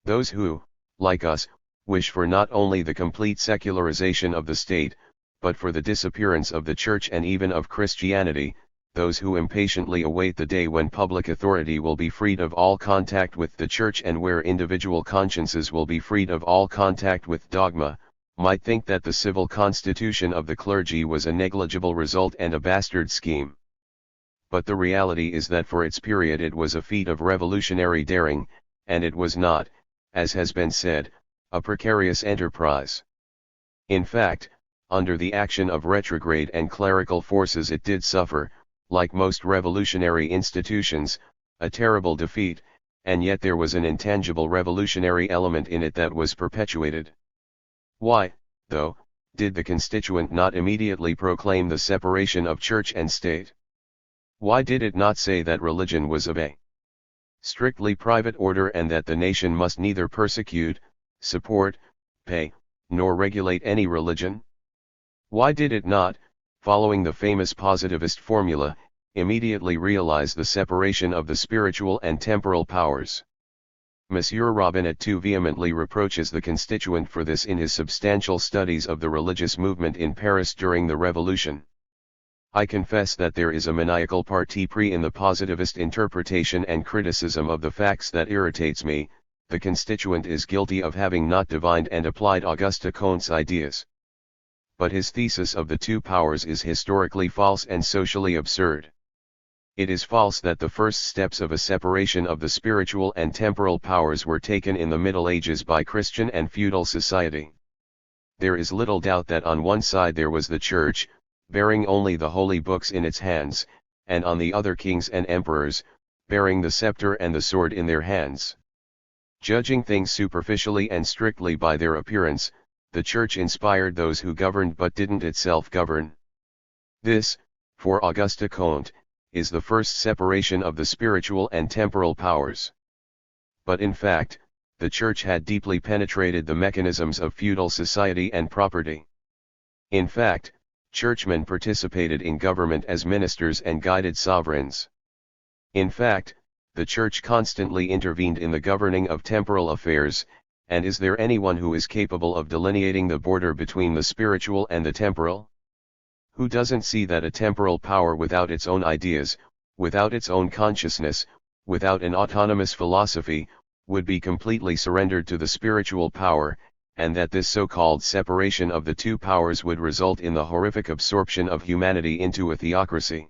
Those who, like us, wish for not only the complete secularization of the state, but for the disappearance of the Church and even of Christianity, those who impatiently await the day when public authority will be freed of all contact with the Church and where individual consciences will be freed of all contact with dogma, might think that the civil constitution of the clergy was a negligible result and a bastard scheme. But the reality is that for its period it was a feat of revolutionary daring, and it was not, as has been said, a precarious enterprise. In fact, under the action of retrograde and clerical forces it did suffer, like most revolutionary institutions, a terrible defeat, and yet there was an intangible revolutionary element in it that was perpetuated. Why, though, did the constituent not immediately proclaim the separation of church and state? Why did it not say that religion was of a strictly private order and that the nation must neither persecute, support, pay, nor regulate any religion? Why did it not, following the famous positivist formula, immediately realize the separation of the spiritual and temporal powers? Monsieur Robinet too vehemently reproaches the constituent for this in his substantial studies of the religious movement in Paris during the Revolution. I confess that there is a maniacal parti pris in the positivist interpretation and criticism of the facts that irritates me. The constituent is guilty of having not divined and applied Auguste Comte's ideas. But his thesis of the two powers is historically false and socially absurd. It is false that the first steps of a separation of the spiritual and temporal powers were taken in the Middle Ages by Christian and feudal society. There is little doubt that on one side there was the Church, bearing only the holy books in its hands, and on the other kings and emperors, bearing the scepter and the sword in their hands. Judging things superficially and strictly by their appearance, the Church inspired those who governed but didn't itself govern. This, for Auguste Comte, is the first separation of the spiritual and temporal powers. But in fact, the Church had deeply penetrated the mechanisms of feudal society and property. In fact, churchmen participated in government as ministers and guided sovereigns. In fact, the Church constantly intervened in the governing of temporal affairs, and is there anyone who is capable of delineating the border between the spiritual and the temporal? Who doesn't see that a temporal power without its own ideas, without its own consciousness, without an autonomous philosophy, would be completely surrendered to the spiritual power, and that this so-called separation of the two powers would result in the horrific absorption of humanity into a theocracy?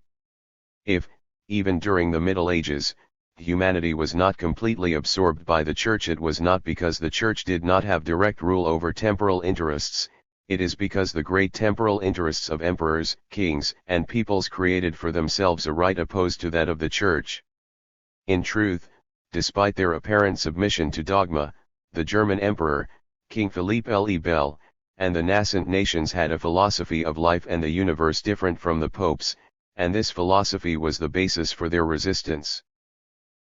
If, even during the Middle Ages, humanity was not completely absorbed by the Church, it was not because the Church did not have direct rule over temporal interests, it is because the great temporal interests of emperors, kings, and peoples created for themselves a right opposed to that of the Church. In truth, despite their apparent submission to dogma, the German emperor, King Philippe le Bel, and the nascent nations had a philosophy of life and the universe different from the popes, and this philosophy was the basis for their resistance.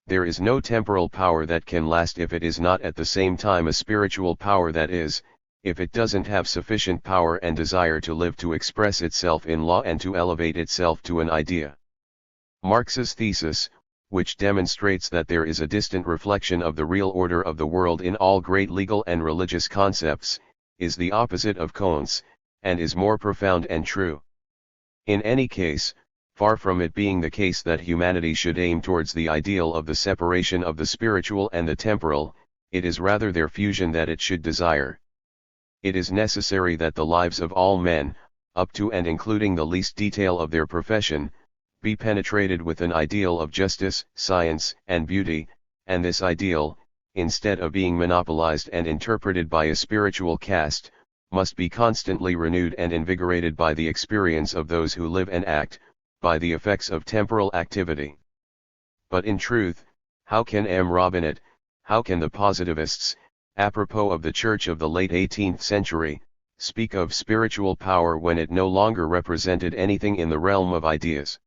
There is no temporal power that can last if it is not at the same time a spiritual power, that is, if it doesn't have sufficient power and desire to live, to express itself in law, and to elevate itself to an idea. Marx's thesis, which demonstrates that there is a distant reflection of the real order of the world in all great legal and religious concepts, is the opposite of Kant's, and is more profound and true. In any case, far from it being the case that humanity should aim towards the ideal of the separation of the spiritual and the temporal, it is rather their fusion that it should desire. It is necessary that the lives of all men, up to and including the least detail of their profession, be penetrated with an ideal of justice, science, and beauty, and this ideal, instead of being monopolized and interpreted by a spiritual caste, must be constantly renewed and invigorated by the experience of those who live and act, by the effects of temporal activity. But in truth, how can M. Robinet, how can the positivists, apropos of the Church of the late 18th century, speak of spiritual power when it no longer represented anything in the realm of ideas?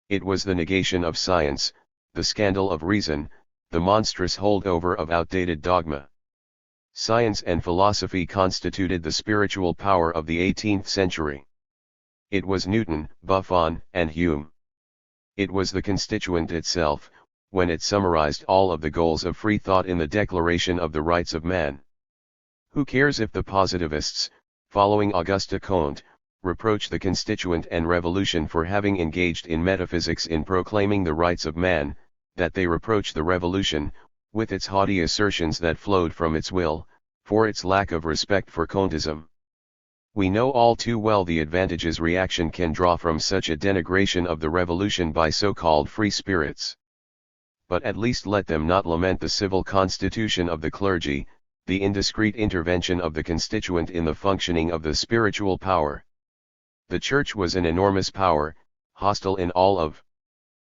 It was the negation of science, the scandal of reason, the monstrous holdover of outdated dogma. Science and philosophy constituted the spiritual power of the 18th century. It was Newton, Buffon, and Hume. It was the constituent itself, when it summarized all of the goals of free thought in the Declaration of the Rights of Man. Who cares if the positivists, following Auguste Comte, reproach the constituent and revolution for having engaged in metaphysics in proclaiming the rights of man, that they reproach the revolution, with its haughty assertions that flowed from its will, for its lack of respect for Comtism? We know all too well the advantages reaction can draw from such a denigration of the revolution by so-called free spirits. But at least let them not lament the civil constitution of the clergy, the indiscreet intervention of the constituent in the functioning of the spiritual power. The Church was an enormous power, hostile in all of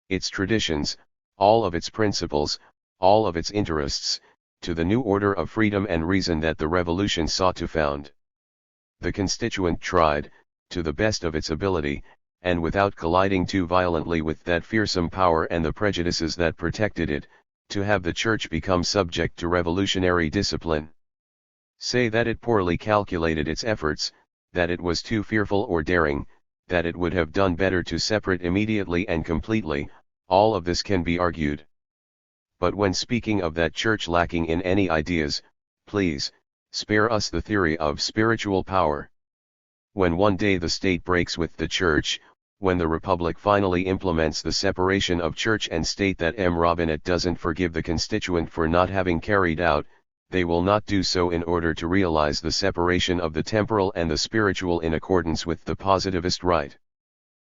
its traditions, all of its principles, all of its interests, to the new order of freedom and reason that the revolution sought to found. The constituent tried, to the best of its ability, and without colliding too violently with that fearsome power and the prejudices that protected it, to have the Church become subject to revolutionary discipline. Say that it poorly calculated its efforts, that it was too fearful or daring, that it would have done better to separate immediately and completely, all of this can be argued. But when speaking of that Church lacking in any ideas, please, spare us the theory of spiritual power. When one day the state breaks with the Church, when the Republic finally implements the separation of Church and state that M. Robinet doesn't forgive the constituent for not having carried out, they will not do so in order to realize the separation of the temporal and the spiritual in accordance with the positivist right.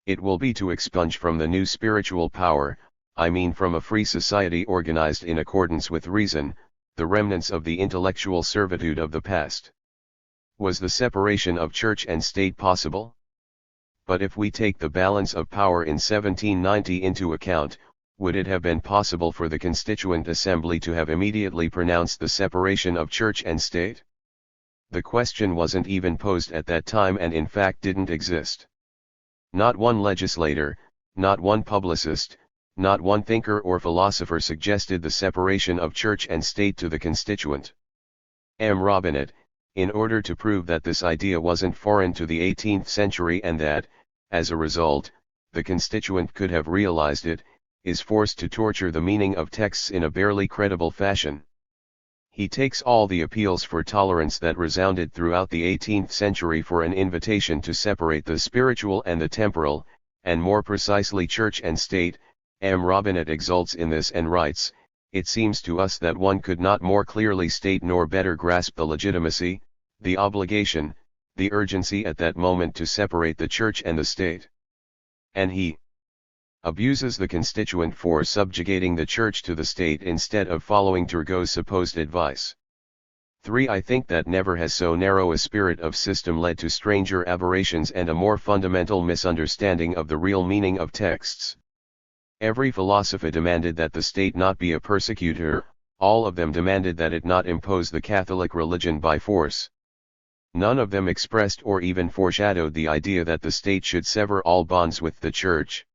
It will be to expunge from the new spiritual power, I mean from a free society organized in accordance with reason, the remnants of the intellectual servitude of the past. Was the separation of Church and State possible? But if we take the balance of power in 1790 into account, would it have been possible for the Constituent Assembly to have immediately pronounced the separation of Church and State? The question wasn't even posed at that time and in fact didn't exist. Not one legislator, not one publicist, Not one thinker or philosopher suggested the separation of church and state to the constituent. M. Robinette, in order to prove that this idea wasn't foreign to the 18th century and that, as a result, the constituent could have realized it, is forced to torture the meaning of texts in a barely credible fashion. He takes all the appeals for tolerance that resounded throughout the 18th century for an invitation to separate the spiritual and the temporal, and more precisely church and state. M. Robinette exults in this and writes, "It seems to us that one could not more clearly state nor better grasp the legitimacy, the obligation, the urgency at that moment to separate the church and the state." And he abuses the constituent for subjugating the church to the state instead of following Turgot's supposed advice. 3. I think that never has so narrow a spirit of system led to stranger aberrations and a more fundamental misunderstanding of the real meaning of texts. Every philosopher demanded that the state not be a persecutor, all of them demanded that it not impose the Catholic religion by force. None of them expressed or even foreshadowed the idea that the state should sever all bonds with the church.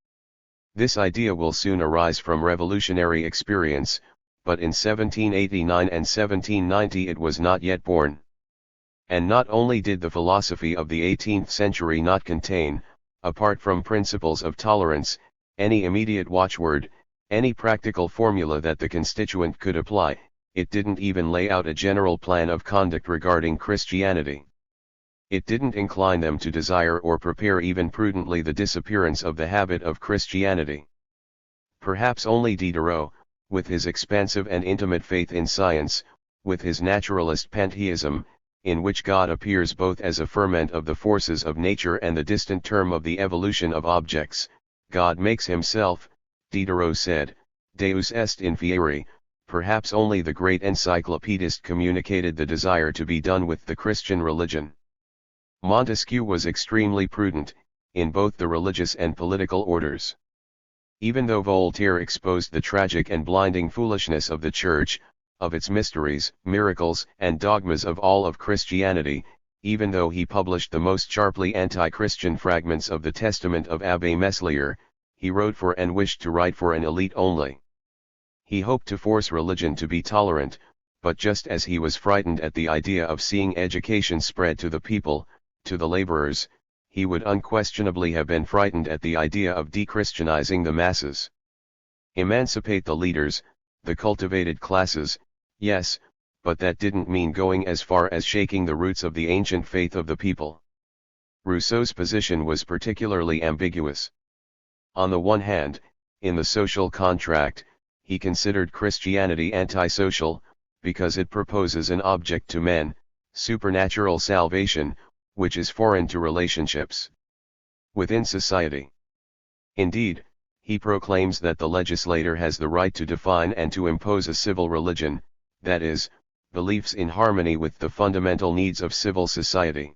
This idea will soon arise from revolutionary experience, but in 1789 and 1790 it was not yet born. And not only did the philosophy of the 18th century not contain, apart from principles of tolerance, any immediate watchword, any practical formula that the constituent could apply, it didn't even lay out a general plan of conduct regarding Christianity. It didn't incline them to desire or prepare even prudently the disappearance of the habit of Christianity. Perhaps only Diderot, with his expansive and intimate faith in science, with his naturalist pantheism, in which God appears both as a ferment of the forces of nature and the distant term of the evolution of objects, God makes himself, Diderot said, Deus est in fieri. Perhaps only the great encyclopedist communicated the desire to be done with the Christian religion. Montesquieu was extremely prudent, in both the religious and political orders. Even though Voltaire exposed the tragic and blinding foolishness of the Church, of its mysteries, miracles, and dogmas of all of Christianity, even though he published the most sharply anti-Christian fragments of the Testament of Abbé Meslier, he wrote for and wished to write for an elite only. He hoped to force religion to be tolerant, but just as he was frightened at the idea of seeing education spread to the people, to the laborers, he would unquestionably have been frightened at the idea of de-Christianizing the masses. Emancipate the leaders, the cultivated classes, yes, but that didn't mean going as far as shaking the roots of the ancient faith of the people. Rousseau's position was particularly ambiguous. On the one hand, in the social contract, he considered Christianity antisocial, because it proposes an object to men, supernatural salvation, which is foreign to relationships within society. Indeed, he proclaims that the legislator has the right to define and to impose a civil religion, that is, beliefs in harmony with the fundamental needs of civil society.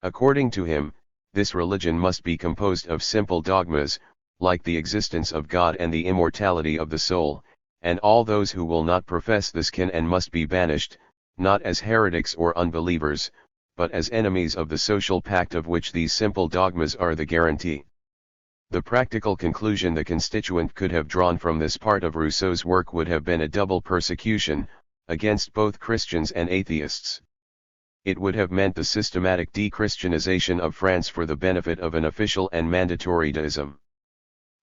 According to him, this religion must be composed of simple dogmas, like the existence of God and the immortality of the soul, and all those who will not profess this can and must be banished, not as heretics or unbelievers, but as enemies of the social pact of which these simple dogmas are the guarantee. The practical conclusion the constituent could have drawn from this part of Rousseau's work would have been a double persecution, against both Christians and atheists. It would have meant the systematic de-Christianization of France for the benefit of an official and mandatory deism.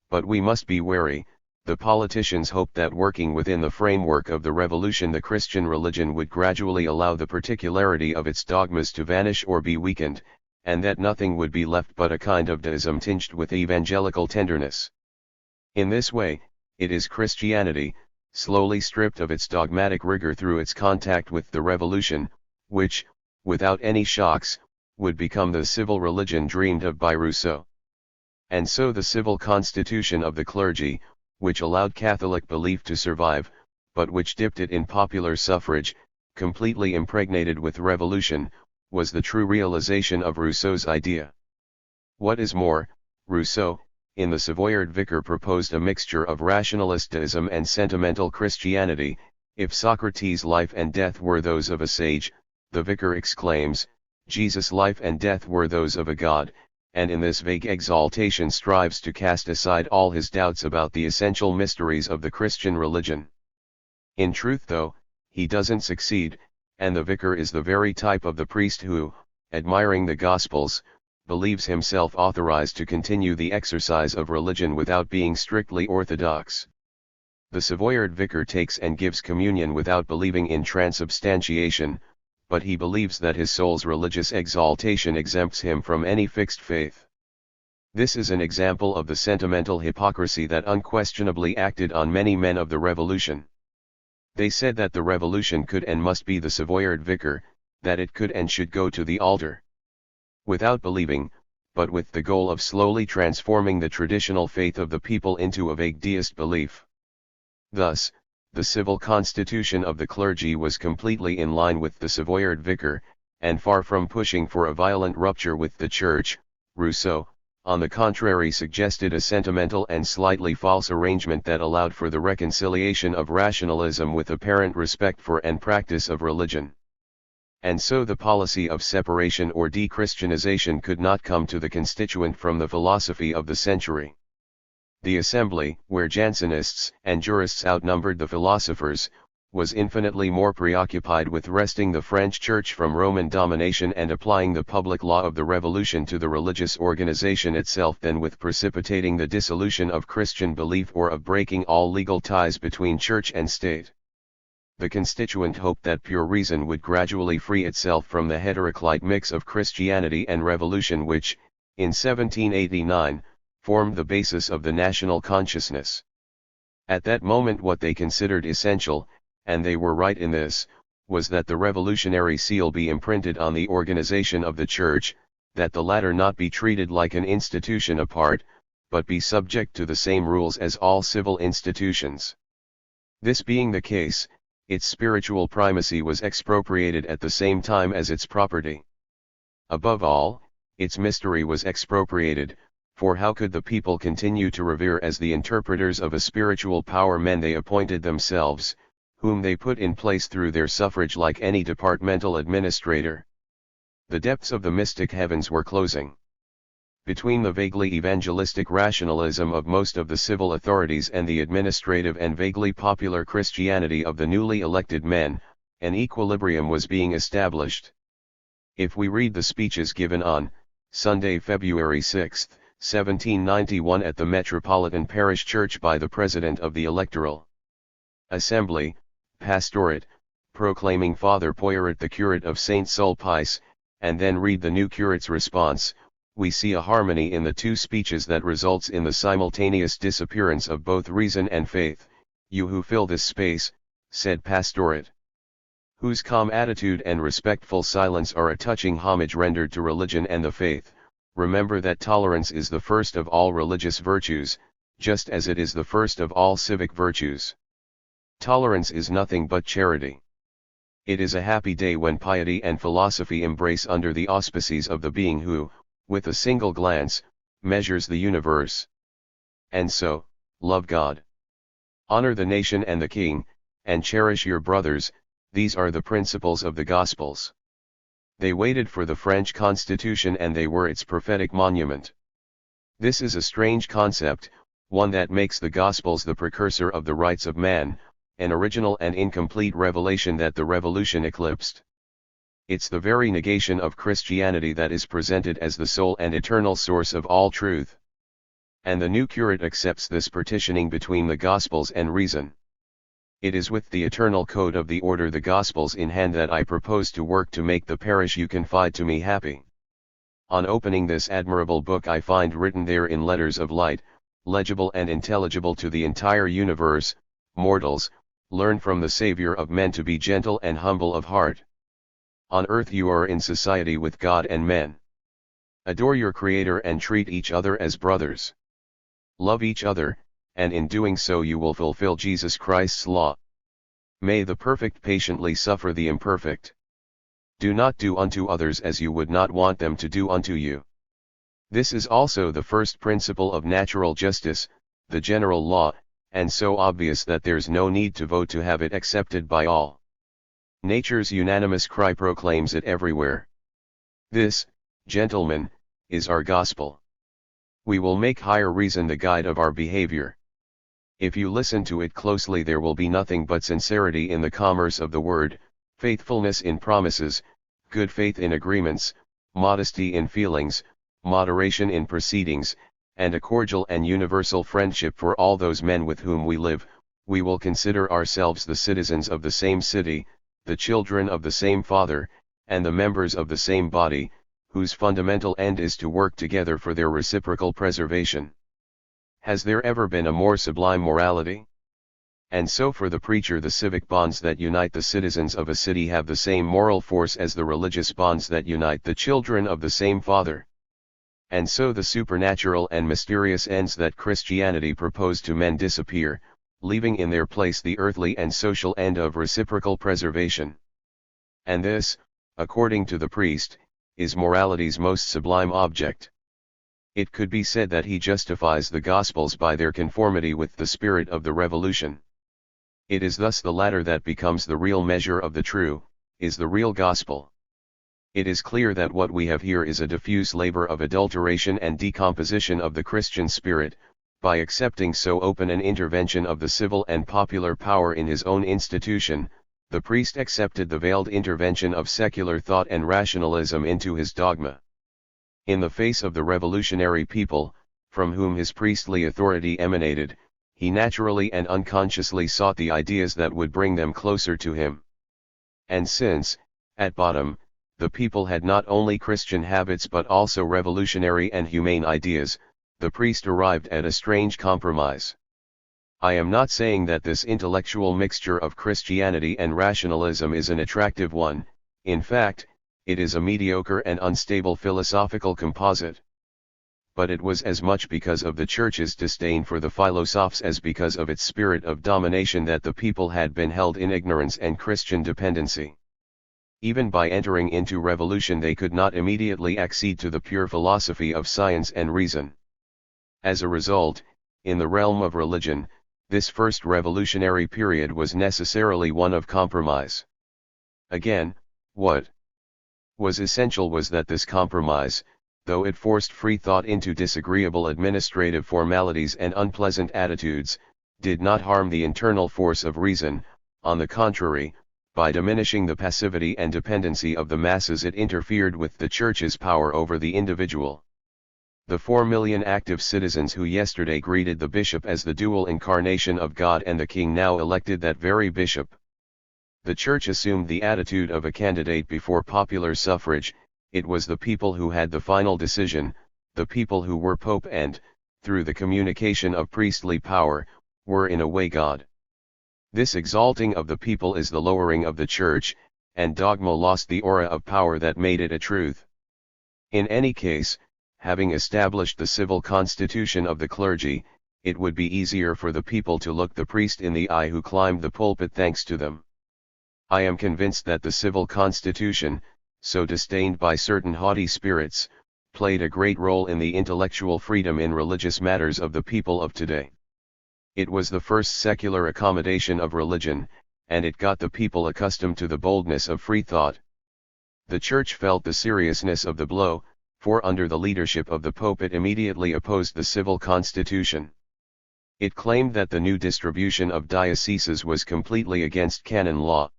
But we must be wary. The politicians hoped that working within the framework of the revolution the Christian religion would gradually allow the particularity of its dogmas to vanish or be weakened, and that nothing would be left but a kind of deism tinged with evangelical tenderness. In this way, it is Christianity, slowly stripped of its dogmatic rigor through its contact with the revolution, which, without any shocks, would become the civil religion dreamed of by Rousseau. And so the civil constitution of the clergy, which allowed Catholic belief to survive, but which dipped it in popular suffrage, completely impregnated with revolution, was the true realization of Rousseau's idea. What is more, Rousseau, in the Savoyard Vicar, proposed a mixture of rationalist deism and sentimental Christianity. If Socrates' life and death were those of a sage, the Vicar exclaims, Jesus' life and death were those of a god, and in this vague exaltation strives to cast aside all his doubts about the essential mysteries of the Christian religion. In truth though, he doesn't succeed, and the vicar is the very type of the priest who, admiring the Gospels, believes himself authorized to continue the exercise of religion without being strictly orthodox. The Savoyard vicar takes and gives communion without believing in transubstantiation, but he believes that his soul's religious exaltation exempts him from any fixed faith. This is an example of the sentimental hypocrisy that unquestionably acted on many men of the Revolution. They said that the Revolution could and must be the Savoyard vicar, that it could and should go to the altar. Without believing, but with the goal of slowly transforming the traditional faith of the people into a vague deist belief. Thus, the civil constitution of the clergy was completely in line with the Savoyard vicar, and far from pushing for a violent rupture with the Church. Rousseau, on the contrary, suggested a sentimental and slightly false arrangement that allowed for the reconciliation of rationalism with apparent respect for and practice of religion. And so the policy of separation or de-Christianization could not come to the constituent from the philosophy of the century. The Assembly, where Jansenists and jurists outnumbered the philosophers, was infinitely more preoccupied with wresting the French Church from Roman domination and applying the public law of the Revolution to the religious organization itself than with precipitating the dissolution of Christian belief or of breaking all legal ties between Church and State. The constituent hoped that pure reason would gradually free itself from the heteroclite mix of Christianity and Revolution which, in 1789, formed the basis of the national consciousness. At that moment what they considered essential, and they were right in this, was that the revolutionary seal be imprinted on the organization of the Church, that the latter not be treated like an institution apart, but be subject to the same rules as all civil institutions. This being the case, its spiritual primacy was expropriated at the same time as its property. Above all, its mystery was expropriated, for how could the people continue to revere as the interpreters of a spiritual power men they appointed themselves, whom they put in place through their suffrage like any departmental administrator? The depths of the mystic heavens were closing. Between the vaguely evangelistic rationalism of most of the civil authorities and the administrative and vaguely popular Christianity of the newly elected men, an equilibrium was being established. If we read the speeches given on Sunday, February 6, 1791 at the Metropolitan Parish Church by the President of the Electoral Assembly, Pastorate, proclaiming Father Poyeret the curate of St. Sulpice, and then read the new curate's response, we see a harmony in the two speeches that results in the simultaneous disappearance of both reason and faith. You who fill this space, said Pastorate, whose calm attitude and respectful silence are a touching homage rendered to religion and the faith, remember that tolerance is the first of all religious virtues, just as it is the first of all civic virtues. Tolerance is nothing but charity. It is a happy day when piety and philosophy embrace under the auspices of the being who, with a single glance, measures the universe. And so, love God. Honor the nation and the king, and cherish your brothers. These are the principles of the Gospels. They waited for the French Constitution and they were its prophetic monument. This is a strange concept, one that makes the Gospels the precursor of the rights of man, an original and incomplete revelation that the Revolution eclipsed. It's the very negation of Christianity that is presented as the sole and eternal source of all truth. And the new curate accepts this partitioning between the Gospels and reason. It is with the eternal code of the order the Gospels in hand that I propose to work to make the parish you confide to me happy. On opening this admirable book I find written there in letters of light, legible and intelligible to the entire universe, mortals, learn from the Saviour of men to be gentle and humble of heart. On earth you are in society with God and men. Adore your Creator and treat each other as brothers. Love each other, and in doing so you will fulfill Jesus Christ's law. May the perfect patiently suffer the imperfect. Do not do unto others as you would not want them to do unto you. This is also the first principle of natural justice, the general law, and so obvious that there's no need to vote to have it accepted by all. Nature's unanimous cry proclaims it everywhere. This, gentlemen, is our gospel. We will make higher reason the guide of our behavior. If you listen to it closely, there will be nothing but sincerity in the commerce of the word, faithfulness in promises, good faith in agreements, modesty in feelings, moderation in proceedings, and a cordial and universal friendship for all those men with whom we live. We will consider ourselves the citizens of the same city, the children of the same Father, and the members of the same body, whose fundamental end is to work together for their reciprocal preservation. Has there ever been a more sublime morality? And so for the preacher, the civic bonds that unite the citizens of a city have the same moral force as the religious bonds that unite the children of the same Father. And so the supernatural and mysterious ends that Christianity proposed to men disappear, leaving in their place the earthly and social end of reciprocal preservation. And this, according to the priest, is morality's most sublime object. It could be said that he justifies the Gospels by their conformity with the spirit of the Revolution. It is thus the latter that becomes the real measure of the true, is the real Gospel. It is clear that what we have here is a diffuse labor of adulteration and decomposition of the Christian spirit. By accepting so open an intervention of the civil and popular power in his own institution, the priest accepted the veiled intervention of secular thought and rationalism into his dogma. In the face of the revolutionary people, from whom his priestly authority emanated, he naturally and unconsciously sought the ideas that would bring them closer to him. And since, at bottom, the people had not only Christian habits but also revolutionary and humane ideas, the priest arrived at a strange compromise. I am not saying that this intellectual mixture of Christianity and rationalism is an attractive one. In fact, it is a mediocre and unstable philosophical composite. But it was as much because of the Church's disdain for the philosophes as because of its spirit of domination that the people had been held in ignorance and Christian dependency. Even by entering into revolution they could not immediately accede to the pure philosophy of science and reason. As a result, in the realm of religion, this first revolutionary period was necessarily one of compromise. Again, what was essential was that this compromise, though it forced free thought into disagreeable administrative formalities and unpleasant attitudes, did not harm the internal force of reason. On the contrary, by diminishing the passivity and dependency of the masses, it interfered with the Church's power over the individual. The 4 million active citizens who yesterday greeted the bishop as the dual incarnation of God and the King now elected that very bishop. The Church assumed the attitude of a candidate before popular suffrage. It was the people who had the final decision, the people who were Pope and, through the communication of priestly power, were in a way God. This exalting of the people is the lowering of the Church, and dogma lost the aura of power that made it a truth. In any case, having established the civil constitution of the clergy, it would be easier for the people to look the priest in the eye who climbed the pulpit thanks to them. I am convinced that the civil constitution, so disdained by certain haughty spirits, played a great role in the intellectual freedom in religious matters of the people of today. It was the first secular accommodation of religion, and it got the people accustomed to the boldness of free thought. The Church felt the seriousness of the blow, for under the leadership of the Pope it immediately opposed the civil constitution. It claimed that the new distribution of dioceses was completely against canon law.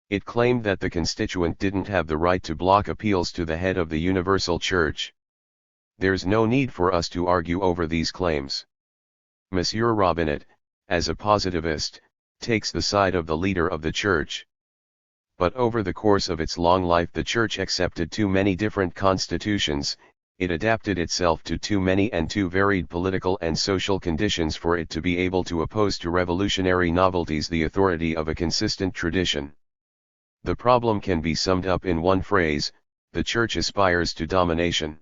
It claimed that the constituent didn't have the right to block appeals to the head of the universal Church. There's no need for us to argue over these claims. Monsieur Robinet, as a positivist, takes the side of the leader of the Church. But over the course of its long life the Church accepted too many different constitutions, it adapted itself to too many and too varied political and social conditions for it to be able to oppose to revolutionary novelties the authority of a consistent tradition. The problem can be summed up in one phrase: the Church aspires to domination.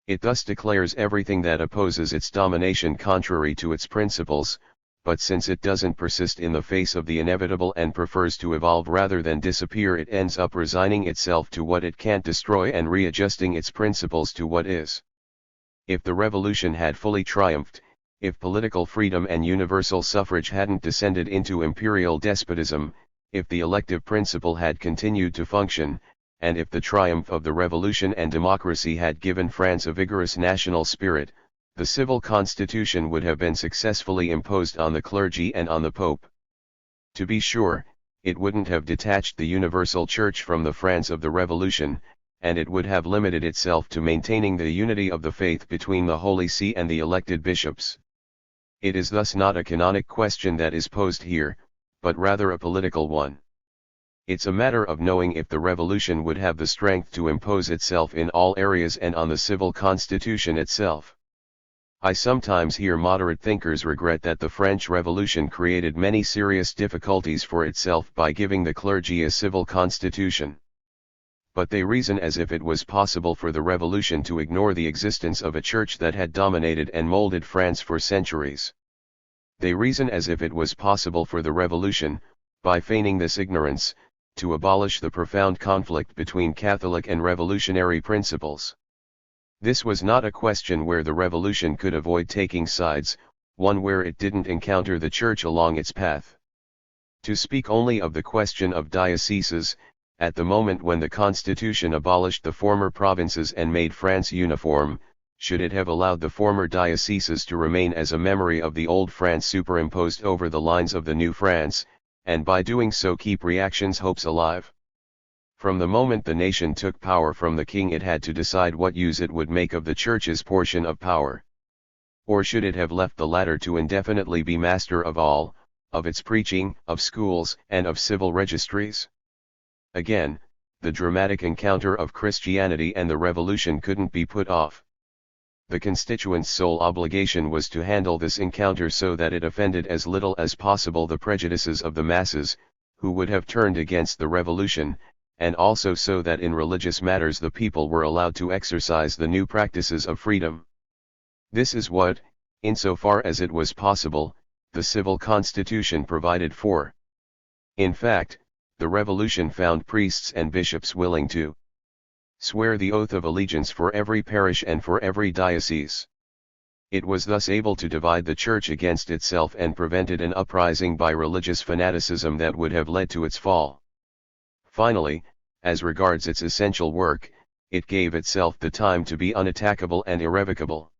It thus declares everything that opposes its domination contrary to its principles, but since it doesn't persist in the face of the inevitable and prefers to evolve rather than disappear, it ends up resigning itself to what it can't destroy and readjusting its principles to what is. If the revolution had fully triumphed, if political freedom and universal suffrage hadn't descended into imperial despotism, if the elective principle had continued to function, and if the triumph of the revolution and democracy had given France a vigorous national spirit, the civil constitution would have been successfully imposed on the clergy and on the Pope. To be sure, it wouldn't have detached the universal church from the France of the revolution, and it would have limited itself to maintaining the unity of the faith between the Holy See and the elected bishops. It is thus not a canonic question that is posed here, but rather a political one. It's a matter of knowing if the revolution would have the strength to impose itself in all areas and on the civil constitution itself. I sometimes hear moderate thinkers regret that the French Revolution created many serious difficulties for itself by giving the clergy a civil constitution. But they reason as if it was possible for the revolution to ignore the existence of a church that had dominated and molded France for centuries. They reason as if it was possible for the revolution, by feigning this ignorance, to abolish the profound conflict between Catholic and revolutionary principles. This was not a question where the revolution could avoid taking sides, one where it didn't encounter the church along its path. To speak only of the question of dioceses, at the moment when the Constitution abolished the former provinces and made France uniform, should it have allowed the former dioceses to remain as a memory of the old France superimposed over the lines of the new France, and by doing so keep reaction's hopes alive? From the moment the nation took power from the king, it had to decide what use it would make of the church's portion of power. Or should it have left the latter to indefinitely be master of all, of its preaching, of schools, and of civil registries? Again, the dramatic encounter of Christianity and the revolution couldn't be put off. The constituents' sole obligation was to handle this encounter so that it offended as little as possible the prejudices of the masses, who would have turned against the revolution, and also so that in religious matters the people were allowed to exercise the new practices of freedom. This is what, insofar as it was possible, the civil constitution provided for. In fact, the revolution found priests and bishops willing to swear the oath of allegiance for every parish and for every diocese. It was thus able to divide the church against itself and prevented an uprising by religious fanaticism that would have led to its fall. Finally, as regards its essential work, it gave itself the time to be unattackable and irrevocable.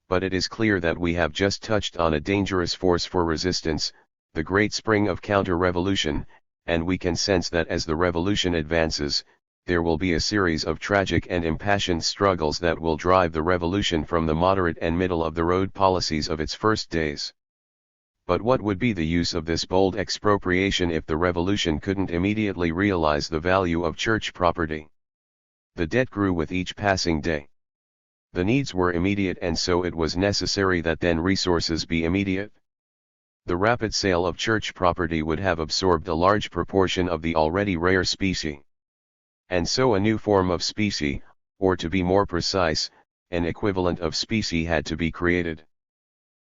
But it is clear that we have just touched on a dangerous force for resistance, the great spring of counter-revolution, and we can sense that as the revolution advances, there will be a series of tragic and impassioned struggles that will drive the revolution from the moderate and middle-of-the-road policies of its first days. But what would be the use of this bold expropriation if the revolution couldn't immediately realize the value of church property? The debt grew with each passing day. The needs were immediate, and so it was necessary that then resources be immediate. The rapid sale of church property would have absorbed a large proportion of the already rare specie. And so a new form of specie, or to be more precise, an equivalent of specie had to be created.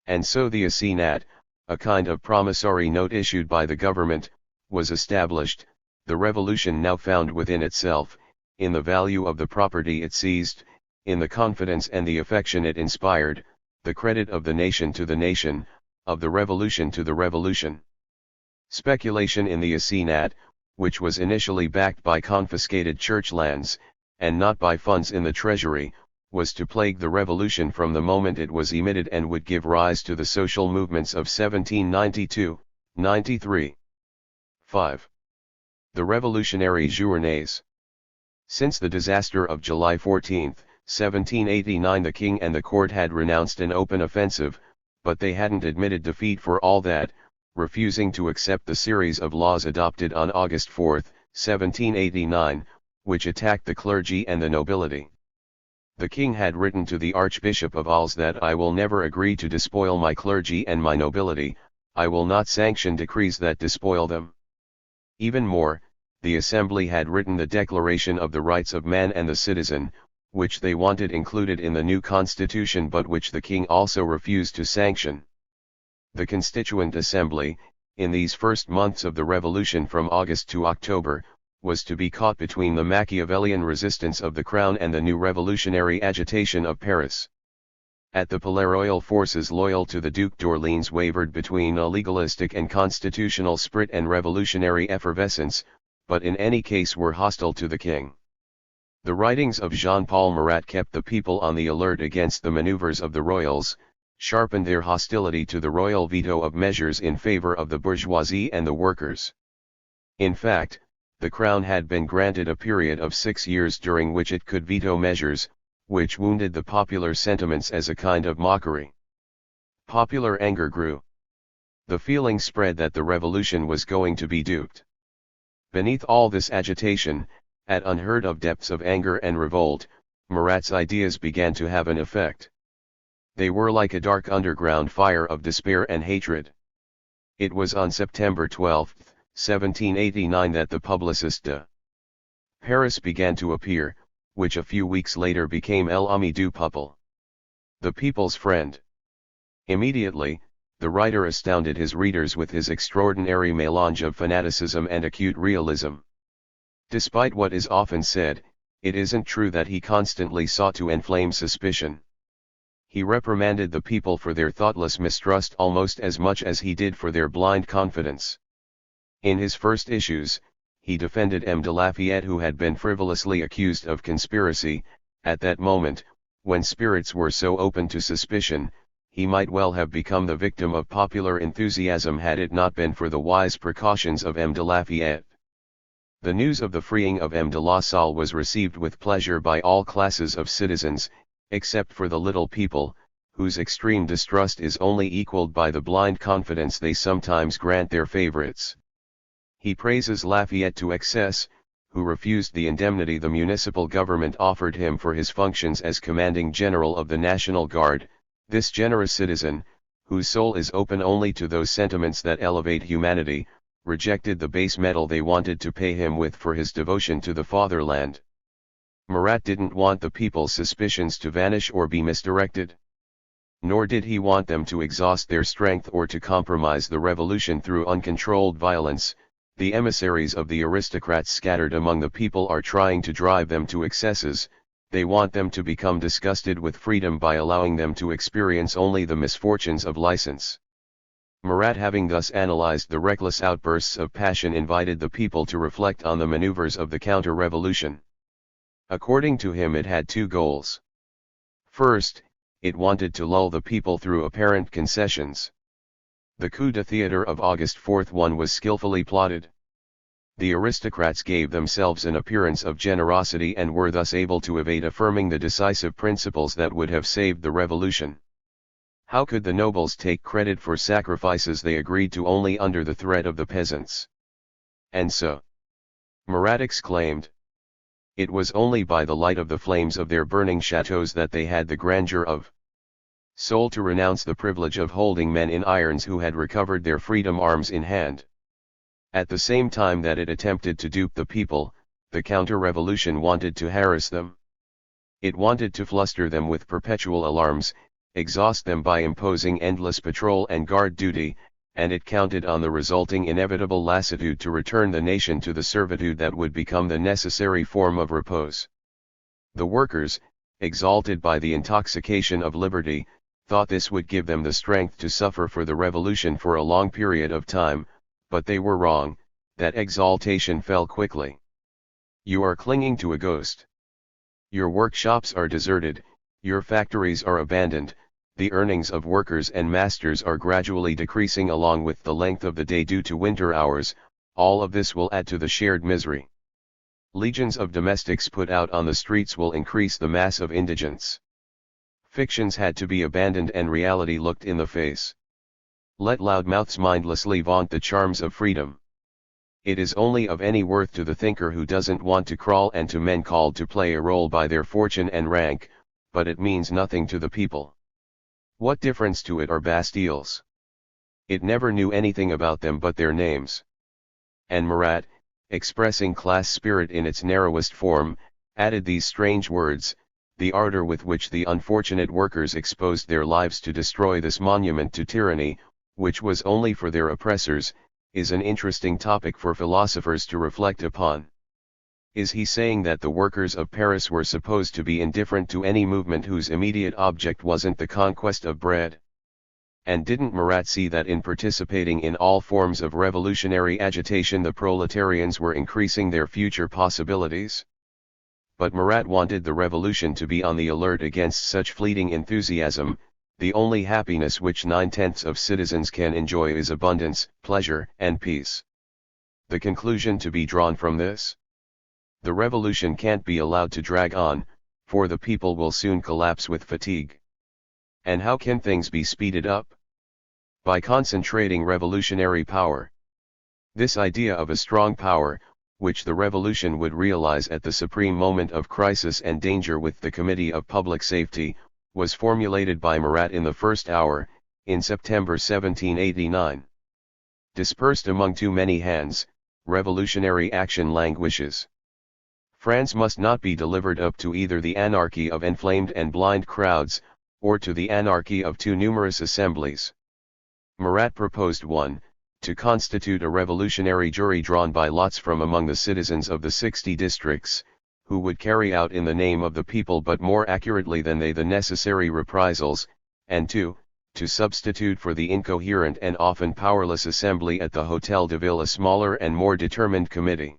And so the assignat, a kind of promissory note issued by the government, was established. The revolution now found within itself, in the value of the property it seized, in the confidence and the affection it inspired, the credit of the nation to the nation, of the revolution to the revolution. Speculation in the assignat, which was initially backed by confiscated church lands, and not by funds in the treasury, was to plague the revolution from the moment it was emitted and would give rise to the social movements of 1792-93. 5. The Revolutionary Jaurés. Since the disaster of July 14, 1789, the king and the court had renounced an open offensive, but they hadn't admitted defeat for all that, refusing to accept the series of laws adopted on August 4, 1789, which attacked the clergy and the nobility. The king had written to the Archbishop of Arles that I will never agree to despoil my clergy and my nobility, I will not sanction decrees that despoil them. Even more, the Assembly had written the Declaration of the Rights of Man and the Citizen, which they wanted included in the new constitution but which the king also refused to sanction. The Constituent Assembly, in these first months of the revolution from August to October, was to be caught between the Machiavellian resistance of the crown and the new revolutionary agitation of Paris. At the Palais Royal, forces loyal to the Duc d'Orléans wavered between a legalistic and constitutional spirit and revolutionary effervescence, but in any case were hostile to the king. The writings of Jean-Paul Marat kept the people on the alert against the maneuvers of the royals, sharpened their hostility to the royal veto of measures in favor of the bourgeoisie and the workers. In fact, the crown had been granted a period of 6 years during which it could veto measures, which wounded the popular sentiments as a kind of mockery. Popular anger grew. The feeling spread that the revolution was going to be duped. Beneath all this agitation, at unheard of depths of anger and revolt, Marat's ideas began to have an effect. They were like a dark underground fire of despair and hatred. It was on September 12, 1789 that the Publiciste de Paris began to appear, which a few weeks later became L'Ami du Peuple, the people's friend. Immediately, the writer astounded his readers with his extraordinary mélange of fanaticism and acute realism. Despite what is often said, it isn't true that he constantly sought to inflame suspicion. He reprimanded the people for their thoughtless mistrust almost as much as he did for their blind confidence. In his first issues, he defended M. de Lafayette, who had been frivolously accused of conspiracy. At that moment, when spirits were so open to suspicion, he might well have become the victim of popular enthusiasm had it not been for the wise precautions of M. de Lafayette. The news of the freeing of M. de La Salle was received with pleasure by all classes of citizens, except for the little people, whose extreme distrust is only equalled by the blind confidence they sometimes grant their favorites. He praises Lafayette to excess, who refused the indemnity the municipal government offered him for his functions as commanding general of the National Guard. This generous citizen, whose soul is open only to those sentiments that elevate humanity, rejected the base medal they wanted to pay him with for his devotion to the fatherland. Marat didn't want the people's suspicions to vanish or be misdirected. Nor did he want them to exhaust their strength or to compromise the revolution through uncontrolled violence. The emissaries of the aristocrats scattered among the people are trying to drive them to excesses. They want them to become disgusted with freedom by allowing them to experience only the misfortunes of license. Marat, having thus analyzed the reckless outbursts of passion, invited the people to reflect on the maneuvers of the counter-revolution. According to him, it had two goals. First, it wanted to lull the people through apparent concessions. The coup de theatre of August 4 was skillfully plotted. The aristocrats gave themselves an appearance of generosity and were thus able to evade affirming the decisive principles that would have saved the revolution. How could the nobles take credit for sacrifices they agreed to only under the threat of the peasants? And so, Marat exclaimed, it was only by the light of the flames of their burning chateaux that they had the grandeur of soul to renounce the privilege of holding men in irons who had recovered their freedom arms in hand. At the same time that it attempted to dupe the people, the counter-revolution wanted to harass them. It wanted to fluster them with perpetual alarms, exhaust them by imposing endless patrol and guard duty, and it counted on the resulting inevitable lassitude to return the nation to the servitude that would become the necessary form of repose. The workers, exalted by the intoxication of liberty, thought this would give them the strength to suffer for the revolution for a long period of time, but they were wrong. That exaltation fell quickly. You are clinging to a ghost. Your workshops are deserted, your factories are abandoned, the earnings of workers and masters are gradually decreasing along with the length of the day due to winter hours. All of this will add to the shared misery. Legions of domestics put out on the streets will increase the mass of indigents. Fictions had to be abandoned and reality looked in the face. Let loudmouths mindlessly vaunt the charms of freedom. It is only of any worth to the thinker who doesn't want to crawl, and to men called to play a role by their fortune and rank, but it means nothing to the people. What difference to it are Bastilles? It never knew anything about them but their names. And Marat, expressing class spirit in its narrowest form, added these strange words: the ardor with which the unfortunate workers exposed their lives to destroy this monument to tyranny, which was only for their oppressors, is an interesting topic for philosophers to reflect upon. Is he saying that the workers of Paris were supposed to be indifferent to any movement whose immediate object wasn't the conquest of bread? And didn't Marat see that in participating in all forms of revolutionary agitation the proletarians were increasing their future possibilities? But Marat wanted the revolution to be on the alert against such fleeting enthusiasm. The only happiness which 9/10 of citizens can enjoy is abundance, pleasure, and peace. The conclusion to be drawn from this? The revolution can't be allowed to drag on, for the people will soon collapse with fatigue. And how can things be speeded up? By concentrating revolutionary power. This idea of a strong power, which the revolution would realize at the supreme moment of crisis and danger with the Committee of Public Safety, was formulated by Marat in the first hour, in September 1789. Dispersed among too many hands, revolutionary action languishes. France must not be delivered up to either the anarchy of inflamed and blind crowds, or to the anarchy of too numerous assemblies. Marat proposed 1. To constitute a revolutionary jury drawn by lots from among the citizens of the 60 districts, who would carry out in the name of the people but more accurately than they the necessary reprisals, and 2. To substitute for the incoherent and often powerless assembly at the Hôtel de Ville a smaller and more determined committee.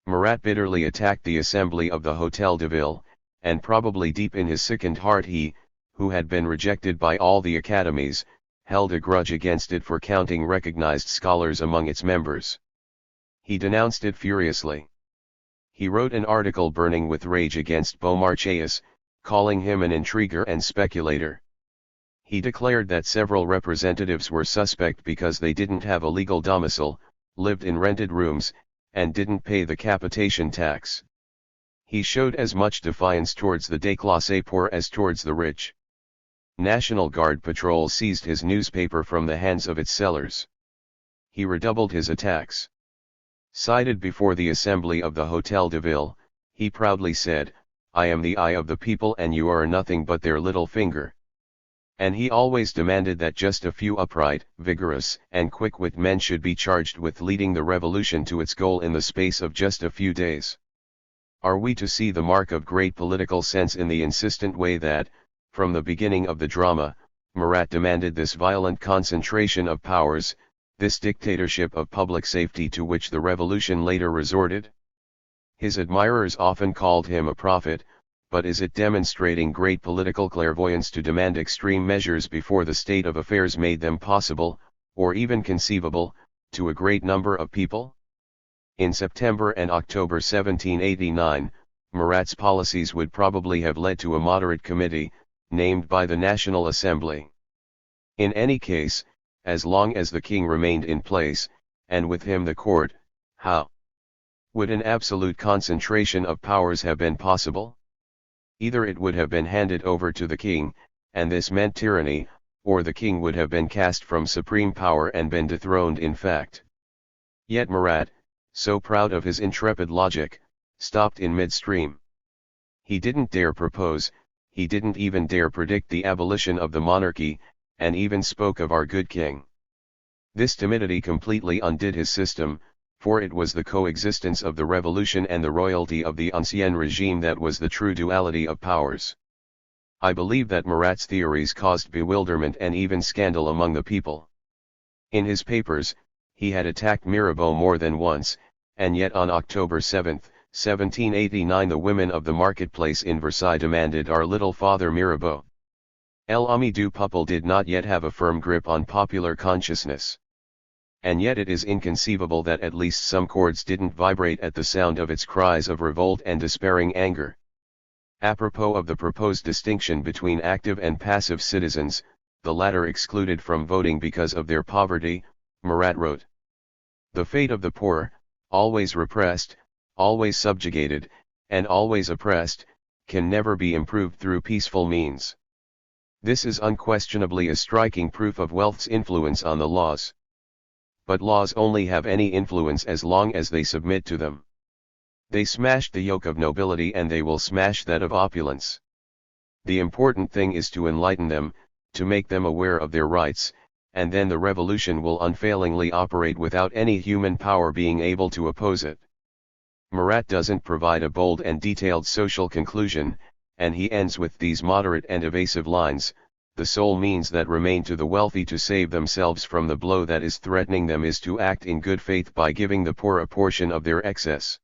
Marat bitterly attacked the assembly of the Hôtel de Ville, and probably deep in his sickened heart he, who had been rejected by all the academies, held a grudge against it for counting recognized scholars among its members. He denounced it furiously. He wrote an article burning with rage against Beaumarchais, calling him an intriguer and speculator. He declared that several representatives were suspect because they didn't have a legal domicile, lived in rented rooms, and didn't pay the capitation tax. He showed as much defiance towards the déclassé poor as towards the rich. National Guard patrols seized his newspaper from the hands of its sellers. He redoubled his attacks. Cited before the assembly of the Hôtel de Ville, he proudly said, "I am the eye of the people and you are nothing but their little finger." And he always demanded that just a few upright, vigorous, and quick-witted men should be charged with leading the revolution to its goal in the space of just a few days. Are we to see the mark of great political sense in the insistent way that, from the beginning of the drama, Marat demanded this violent concentration of powers, this dictatorship of public safety to which the revolution later resorted? His admirers often called him a prophet, but is it demonstrating great political clairvoyance to demand extreme measures before the state of affairs made them possible, or even conceivable, to a great number of people? In September and October 1789, Marat's policies would probably have led to a moderate committee, named by the National Assembly. In any case, as long as the king remained in place, and with him the court, how would an absolute concentration of powers have been possible? Either it would have been handed over to the king, and this meant tyranny, or the king would have been cast from supreme power and been dethroned in fact. Yet Marat, so proud of his intrepid logic, stopped in midstream. He didn't dare propose, he didn't even dare predict the abolition of the monarchy, and even spoke of our good king. This timidity completely undid his system, for it was the coexistence of the revolution and the royalty of the ancien regime that was the true duality of powers. I believe that Marat's theories caused bewilderment and even scandal among the people. In his papers, he had attacked Mirabeau more than once, and yet on October 7, 1789 the women of the marketplace in Versailles demanded our little father Mirabeau. L'ami du peuple did not yet have a firm grip on popular consciousness. And yet it is inconceivable that at least some chords didn't vibrate at the sound of its cries of revolt and despairing anger. Apropos of the proposed distinction between active and passive citizens, the latter excluded from voting because of their poverty, Marat wrote: "The fate of the poor, always repressed, always subjugated, and always oppressed, can never be improved through peaceful means. This is unquestionably a striking proof of wealth's influence on the laws. But laws only have any influence as long as they submit to them. They smashed the yoke of nobility and they will smash that of opulence. The important thing is to enlighten them, to make them aware of their rights, and then the revolution will unfailingly operate without any human power being able to oppose it." Marat doesn't provide a bold and detailed social conclusion, and he ends with these moderate and evasive lines: the sole means that remain to the wealthy to save themselves from the blow that is threatening them is to act in good faith by giving the poor a portion of their excess.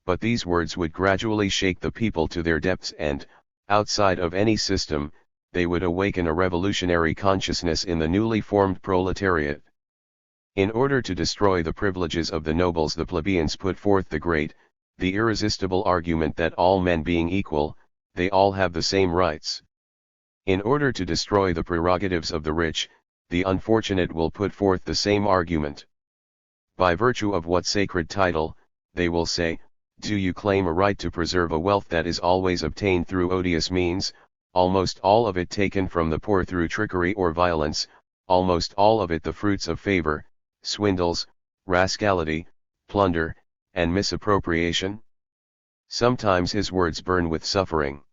But these words would gradually shake the people to their depths and, outside of any system, they would awaken a revolutionary consciousness in the newly formed proletariat. In order to destroy the privileges of the nobles, the plebeians put forth the great, the irresistible argument that all men being equal, they all have the same rights. In order to destroy the prerogatives of the rich, the unfortunate will put forth the same argument. By virtue of what sacred title, they will say, do you claim a right to preserve a wealth that is always obtained through odious means, almost all of it taken from the poor through trickery or violence, almost all of it the fruits of favor, swindles, rascality, plunder, and misappropriation? Sometimes his words burn with suffering.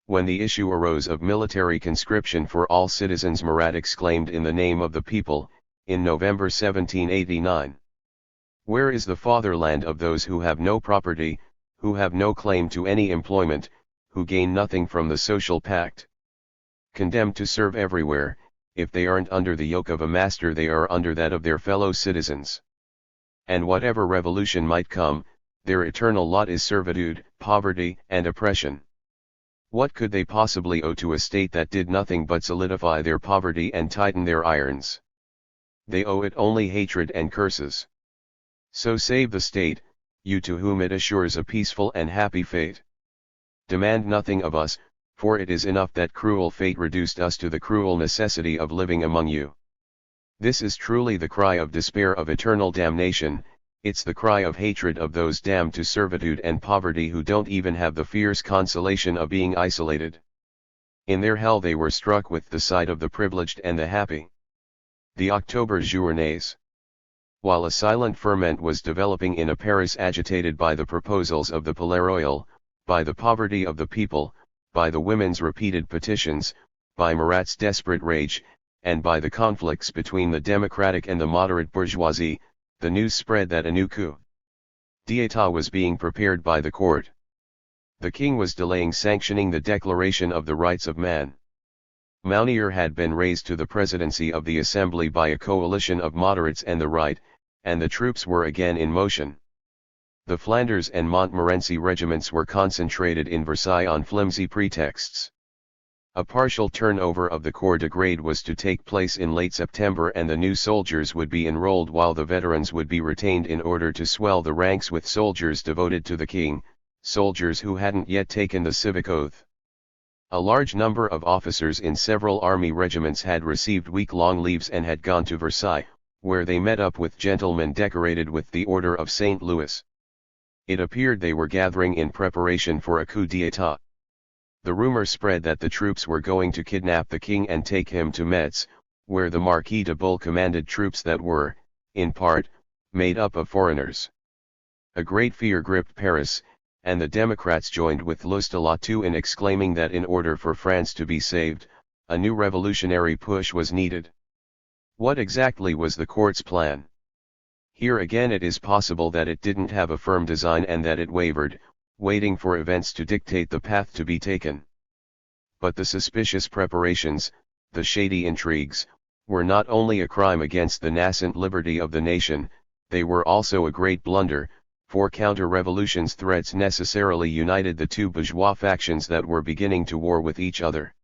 When the issue arose of military conscription for all citizens, Marat exclaimed in the name of the people, in November 1789. Where is the fatherland of those who have no property, who have no claim to any employment, who gain nothing from the social pact? Condemned to serve everywhere, if they aren't under the yoke of a master they are under that of their fellow citizens. And whatever revolution might come, their eternal lot is servitude, poverty, and oppression. What could they possibly owe to a state that did nothing but solidify their poverty and tighten their irons? They owe it only hatred and curses. So save the state, you to whom it assures a peaceful and happy fate. Demand nothing of us, for it is enough that cruel fate reduced us to the cruel necessity of living among you. This is truly the cry of despair of eternal damnation, it's the cry of hatred of those damned to servitude and poverty who don't even have the fierce consolation of being isolated. In their hell they were struck with the sight of the privileged and the happy. The October Jaurés. While a silent ferment was developing in a Paris agitated by the proposals of the Palais Royal, by the poverty of the people, by the women's repeated petitions, by Marat's desperate rage, and by the conflicts between the democratic and the moderate bourgeoisie, the news spread that a new coup d'état was being prepared by the court. The king was delaying sanctioning the Declaration of the Rights of Man. Mounier had been raised to the presidency of the assembly by a coalition of moderates and the right, and the troops were again in motion. The Flanders and Montmorency regiments were concentrated in Versailles on flimsy pretexts. A partial turnover of the corps de grade was to take place in late September, and the new soldiers would be enrolled while the veterans would be retained in order to swell the ranks with soldiers devoted to the king, soldiers who hadn't yet taken the civic oath. A large number of officers in several army regiments had received week-long leaves and had gone to Versailles, where they met up with gentlemen decorated with the Order of St. Louis. It appeared they were gathering in preparation for a coup d'état. The rumor spread that the troops were going to kidnap the king and take him to Metz, where the Marquis de Bull commanded troops that were, in part, made up of foreigners. A great fear gripped Paris, and the Democrats joined with Lustelatou in exclaiming that in order for France to be saved, a new revolutionary push was needed. What exactly was the court's plan? Here again it is possible that it didn't have a firm design and that it wavered, waiting for events to dictate the path to be taken. But the suspicious preparations, the shady intrigues, were not only a crime against the nascent liberty of the nation, they were also a great blunder, for counter-revolution's threats necessarily united the two bourgeois factions that were beginning to war with each other.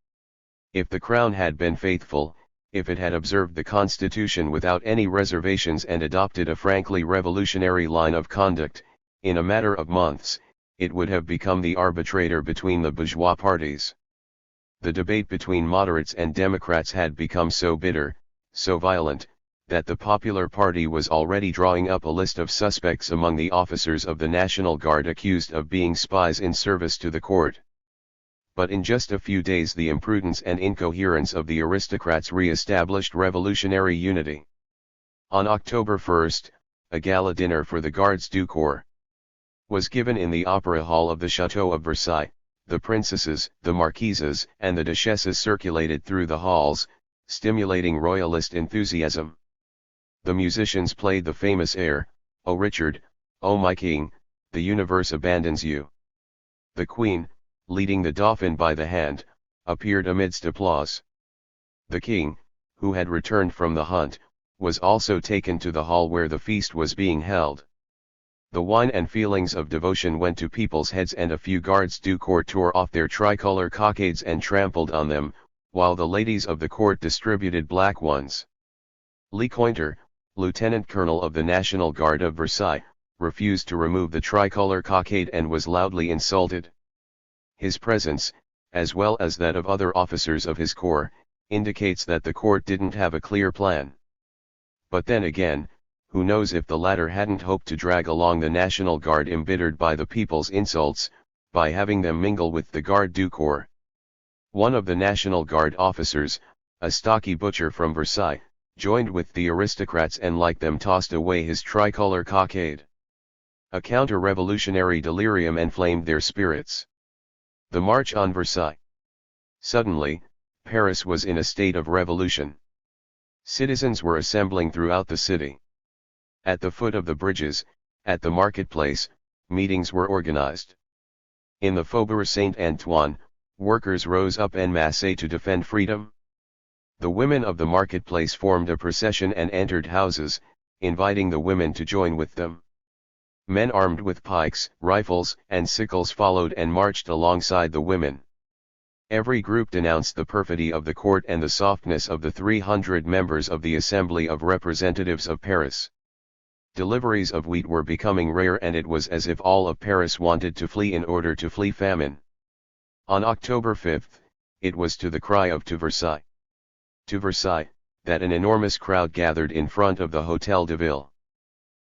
If the crown had been faithful, if it had observed the constitution without any reservations and adopted a frankly revolutionary line of conduct, in a matter of months, it would have become the arbitrator between the bourgeois parties. The debate between moderates and Democrats had become so bitter, so violent, that the Popular Party was already drawing up a list of suspects among the officers of the National Guard accused of being spies in service to the court. But in just a few days the imprudence and incoherence of the aristocrats re-established revolutionary unity. On October 1, a gala dinner for the Gardes du Corps was given in the Opera Hall of the Château of Versailles. The princesses, the marquises, and the duchesses circulated through the halls, stimulating royalist enthusiasm. The musicians played the famous air, "O Richard, O my king, the universe abandons you." The queen, leading the dauphin by the hand, appeared amidst applause. The king, who had returned from the hunt, was also taken to the hall where the feast was being held. The wine and feelings of devotion went to people's heads, and a few gardes du corps tore off their tricolor cockades and trampled on them, while the ladies of the court distributed black ones. Lecointre, lieutenant colonel of the National Guard of Versailles, refused to remove the tricolor cockade and was loudly insulted. His presence, as well as that of other officers of his corps, indicates that the court didn't have a clear plan. But then again, who knows if the latter hadn't hoped to drag along the National Guard embittered by the people's insults, by having them mingle with the Garde du Corps. One of the National Guard officers, a stocky butcher from Versailles, joined with the aristocrats and like them tossed away his tricolor cockade. A counter-revolutionary delirium enflamed their spirits. The March on Versailles. Suddenly, Paris was in a state of revolution. Citizens were assembling throughout the city. At the foot of the bridges, at the marketplace, meetings were organized. In the Faubourg Saint-Antoine, workers rose up en masse to defend freedom. The women of the marketplace formed a procession and entered houses, inviting the women to join with them. Men armed with pikes, rifles, and sickles followed and marched alongside the women. Every group denounced the perfidy of the court and the softness of the 300 members of the Assembly of Representatives of Paris. Deliveries of wheat were becoming rare, and it was as if all of Paris wanted to flee in order to flee famine. On October 5, it was to the cry of "To Versailles! To Versailles!" that an enormous crowd gathered in front of the Hôtel de Ville.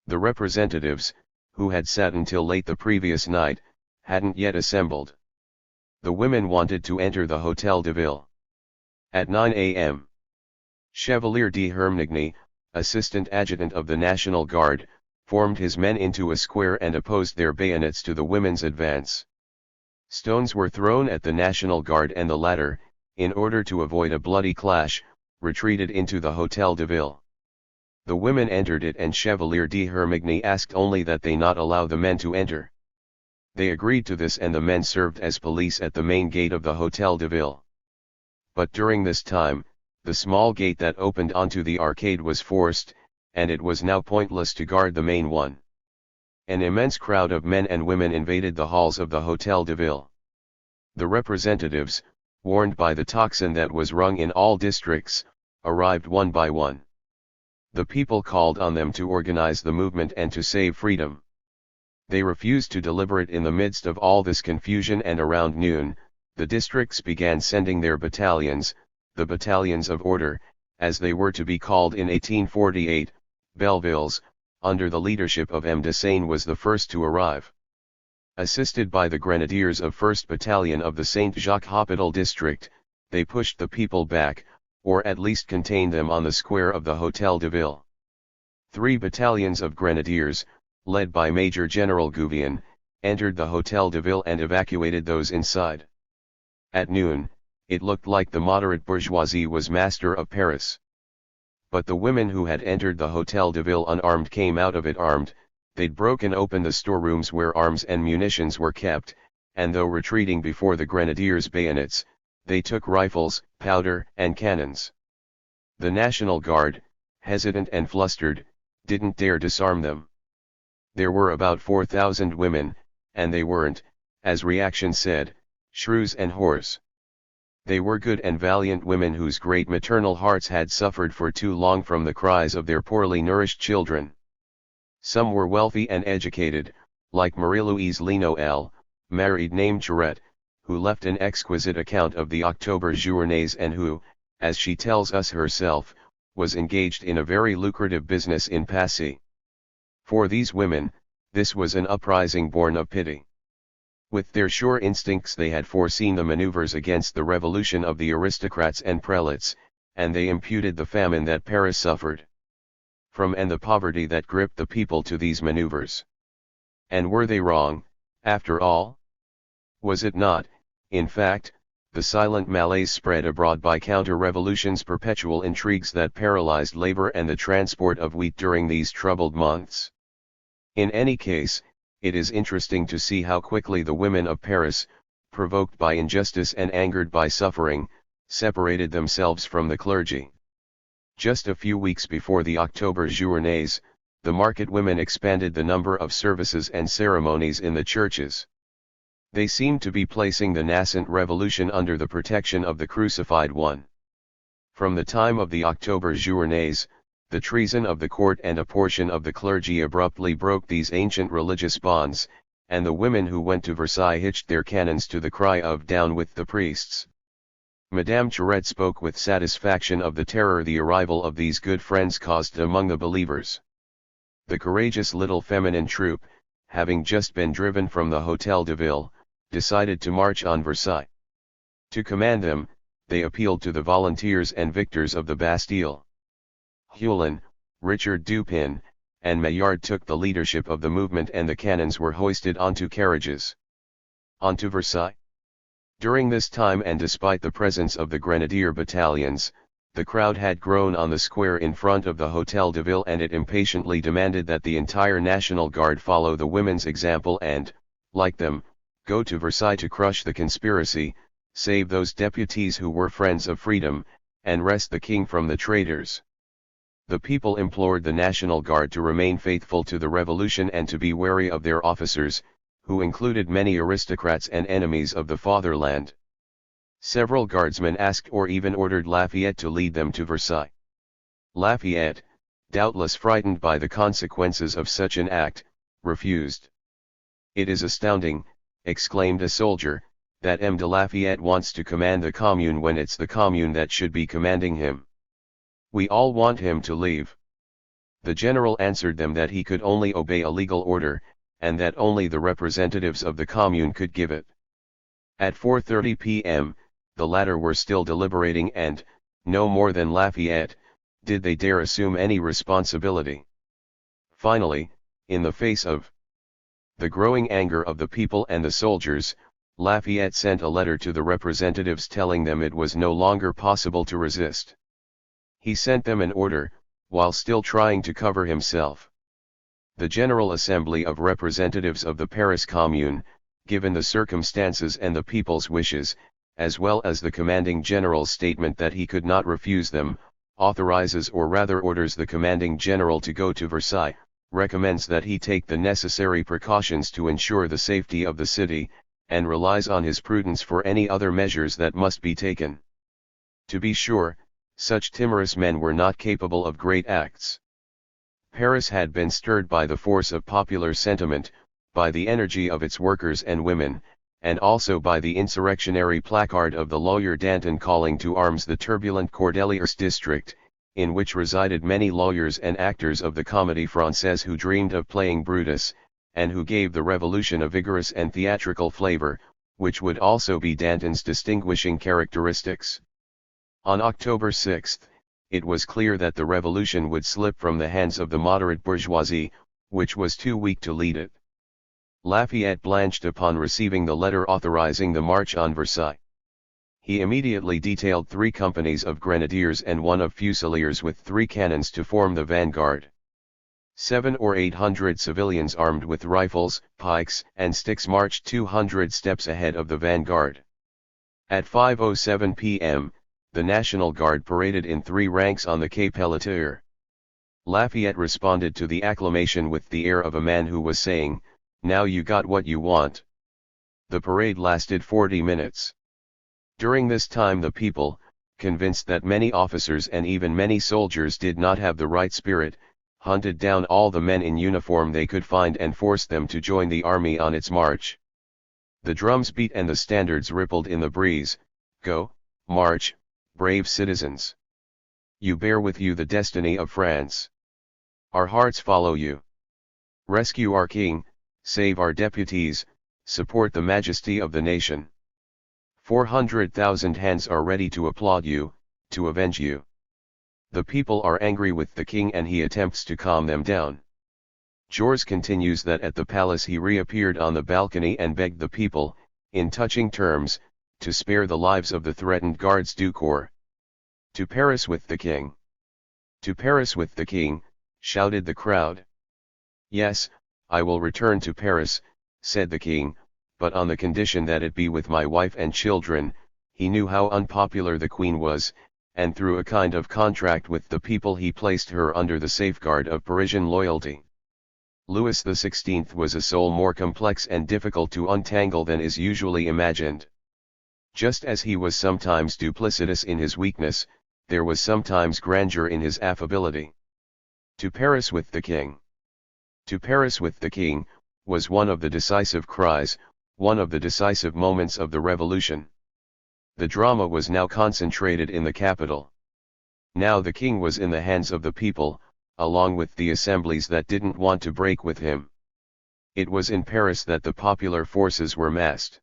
The representatives, who had sat until late the previous night, hadn't yet assembled. The women wanted to enter the Hôtel de Ville. At 9 a.m. Chevalier de Hermigny, assistant adjutant of the National Guard, formed his men into a square and opposed their bayonets to the women's advance. Stones were thrown at the National Guard, and the latter, in order to avoid a bloody clash, retreated into the Hôtel de Ville. The women entered it, and Chevalier de Hermigny asked only that they not allow the men to enter. They agreed to this, and the men served as police at the main gate of the Hôtel de Ville. But during this time, the small gate that opened onto the arcade was forced, and it was now pointless to guard the main one. An immense crowd of men and women invaded the halls of the Hôtel de Ville. The representatives, warned by the tocsin that was rung in all districts, arrived one by one. The people called on them to organize the movement and to save freedom. They refused to deliberate in the midst of all this confusion, and around noon, the districts began sending their battalions, the battalions of order, as they were to be called in 1848, Bellevilles, under the leadership of M. de Seine, was the first to arrive. Assisted by the grenadiers of 1st Battalion of the Saint-Jacques-Hopital district, they pushed the people back, or at least contained them on the square of the Hôtel de Ville. 3 battalions of grenadiers, led by Major General Gouvion, entered the Hôtel de Ville and evacuated those inside. At noon, it looked like the moderate bourgeoisie was master of Paris. But the women who had entered the Hôtel de Ville unarmed came out of it armed. They'd broken open the storerooms where arms and munitions were kept, and though retreating before the grenadiers' bayonets, they took rifles, powder, and cannons. The National Guard, hesitant and flustered, didn't dare disarm them. There were about 4,000 women, and they weren't, as reaction said, shrews and whores. They were good and valiant women whose great maternal hearts had suffered for too long from the cries of their poorly nourished children. Some were wealthy and educated, like Marie-Louise Lenoel, married name Jaurés, who left an exquisite account of the October Jaurés and who, as she tells us herself, was engaged in a very lucrative business in Passy. For these women, this was an uprising born of pity. With their sure instincts they had foreseen the maneuvers against the revolution of the aristocrats and prelates, and they imputed the famine that Paris suffered from and the poverty that gripped the people to these maneuvers. And were they wrong, after all? Was it not, in fact, the silent malaise spread abroad by counter-revolution's perpetual intrigues that paralyzed labor and the transport of wheat during these troubled months? In any case, it is interesting to see how quickly the women of Paris, provoked by injustice and angered by suffering, separated themselves from the clergy. Just a few weeks before the October Jaurés, the market women expanded the number of services and ceremonies in the churches. They seemed to be placing the nascent revolution under the protection of the crucified one. From the time of the October Jaurés, the treason of the court and a portion of the clergy abruptly broke these ancient religious bonds, and the women who went to Versailles hitched their cannons to the cry of "Down with the priests." Madame Jaurès spoke with satisfaction of the terror the arrival of these good friends caused among the believers. The courageous little feminine troop, having just been driven from the Hôtel de Ville, decided to march on Versailles. To command them, they appealed to the volunteers and victors of the Bastille. Hulin, Richard Dupin, and Maillard took the leadership of the movement, and the cannons were hoisted onto carriages. Onto Versailles. During this time, and despite the presence of the grenadier battalions, the crowd had grown on the square in front of the Hôtel de Ville, and it impatiently demanded that the entire National Guard follow the women's example and, like them, go to Versailles to crush the conspiracy, save those deputies who were friends of freedom, and wrest the king from the traitors. The people implored the National Guard to remain faithful to the revolution and to be wary of their officers, who included many aristocrats and enemies of the fatherland. Several guardsmen asked or even ordered Lafayette to lead them to Versailles. Lafayette, doubtless frightened by the consequences of such an act, refused. "It is astounding," exclaimed a soldier, "that M. de Lafayette wants to command the Commune when it's the Commune that should be commanding him. We all want him to leave." The general answered them that he could only obey a legal order, and that only the representatives of the Commune could give it. At 4:30 p.m., the latter were still deliberating, and, no more than Lafayette, did they dare assume any responsibility. Finally, in the face of the growing anger of the people and the soldiers, Lafayette sent a letter to the representatives telling them it was no longer possible to resist. He sent them an order, while still trying to cover himself. The General Assembly of Representatives of the Paris Commune, given the circumstances and the people's wishes, as well as the commanding general's statement that he could not refuse them, authorizes or rather orders the commanding general to go to Versailles, recommends that he take the necessary precautions to ensure the safety of the city, and relies on his prudence for any other measures that must be taken. To be sure, such timorous men were not capable of great acts. Paris had been stirred by the force of popular sentiment, by the energy of its workers and women, and also by the insurrectionary placard of the lawyer Danton calling to arms the turbulent Cordeliers district, in which resided many lawyers and actors of the Comédie Française who dreamed of playing Brutus, and who gave the revolution a vigorous and theatrical flavor, which would also be Danton's distinguishing characteristics. On October 6, it was clear that the revolution would slip from the hands of the moderate bourgeoisie, which was too weak to lead it. Lafayette blanched upon receiving the letter authorizing the march on Versailles. He immediately detailed 3 companies of grenadiers and 1 of fusiliers with 3 cannons to form the vanguard. 700 or 800 civilians armed with rifles, pikes, and sticks marched 200 steps ahead of the vanguard. At 5:07 p.m., the National Guard paraded in 3 ranks on the Quai Pelletier. Lafayette responded to the acclamation with the air of a man who was saying, "Now you got what you want." The parade lasted 40 minutes. During this time the people, convinced that many officers and even many soldiers did not have the right spirit, hunted down all the men in uniform they could find and forced them to join the army on its march. The drums beat and the standards rippled in the breeze. "Go, march, brave citizens. You bear with you the destiny of France. Our hearts follow you. Rescue our king, save our deputies, support the majesty of the nation. 400,000 hands are ready to applaud you, to avenge you. The people are angry with the king and he attempts to calm them down." Jaures continues that at the palace he reappeared on the balcony and begged the people, in touching terms, to spare the lives of the threatened gardes du corps. "To Paris with the king! To Paris with the king!" shouted the crowd. "Yes, I will return to Paris," said the king, "but on the condition that it be with my wife and children, he knew how unpopular the queen was, and through a kind of contract with the people he placed her under the safeguard of Parisian loyalty. Louis XVI was a soul more complex and difficult to untangle than is usually imagined. Just as he was sometimes duplicitous in his weakness, there was sometimes grandeur in his affability. To Paris with the king. To Paris with the king, was one of the decisive cries, one of the decisive moments of the revolution. The drama was now concentrated in the capital. Now the king was in the hands of the people, along with the assemblies that didn't want to break with him. It was in Paris that the popular forces were massed.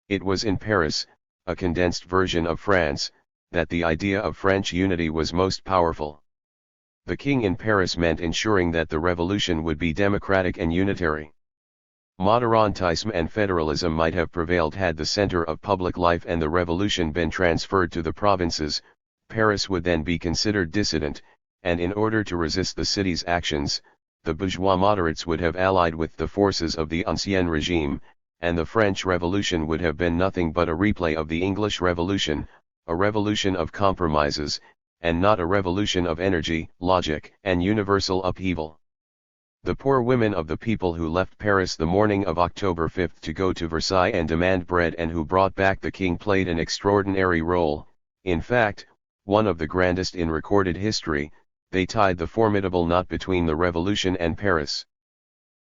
It was in Paris, a condensed version of France, that the idea of French unity was most powerful. The king in Paris meant ensuring that the revolution would be democratic and unitary. Moderantism and federalism might have prevailed had the center of public life and the revolution been transferred to the provinces. Paris would then be considered dissident, and in order to resist the city's actions, the bourgeois moderates would have allied with the forces of the Ancien Regime, and the French Revolution would have been nothing but a replay of the English Revolution, a revolution of compromises, and not a revolution of energy, logic, and universal upheaval. The poor women of the people who left Paris the morning of October 5 to go to Versailles and demand bread and who brought back the king played an extraordinary role. In fact, one of the grandest in recorded history. They tied the formidable knot between the revolution and Paris.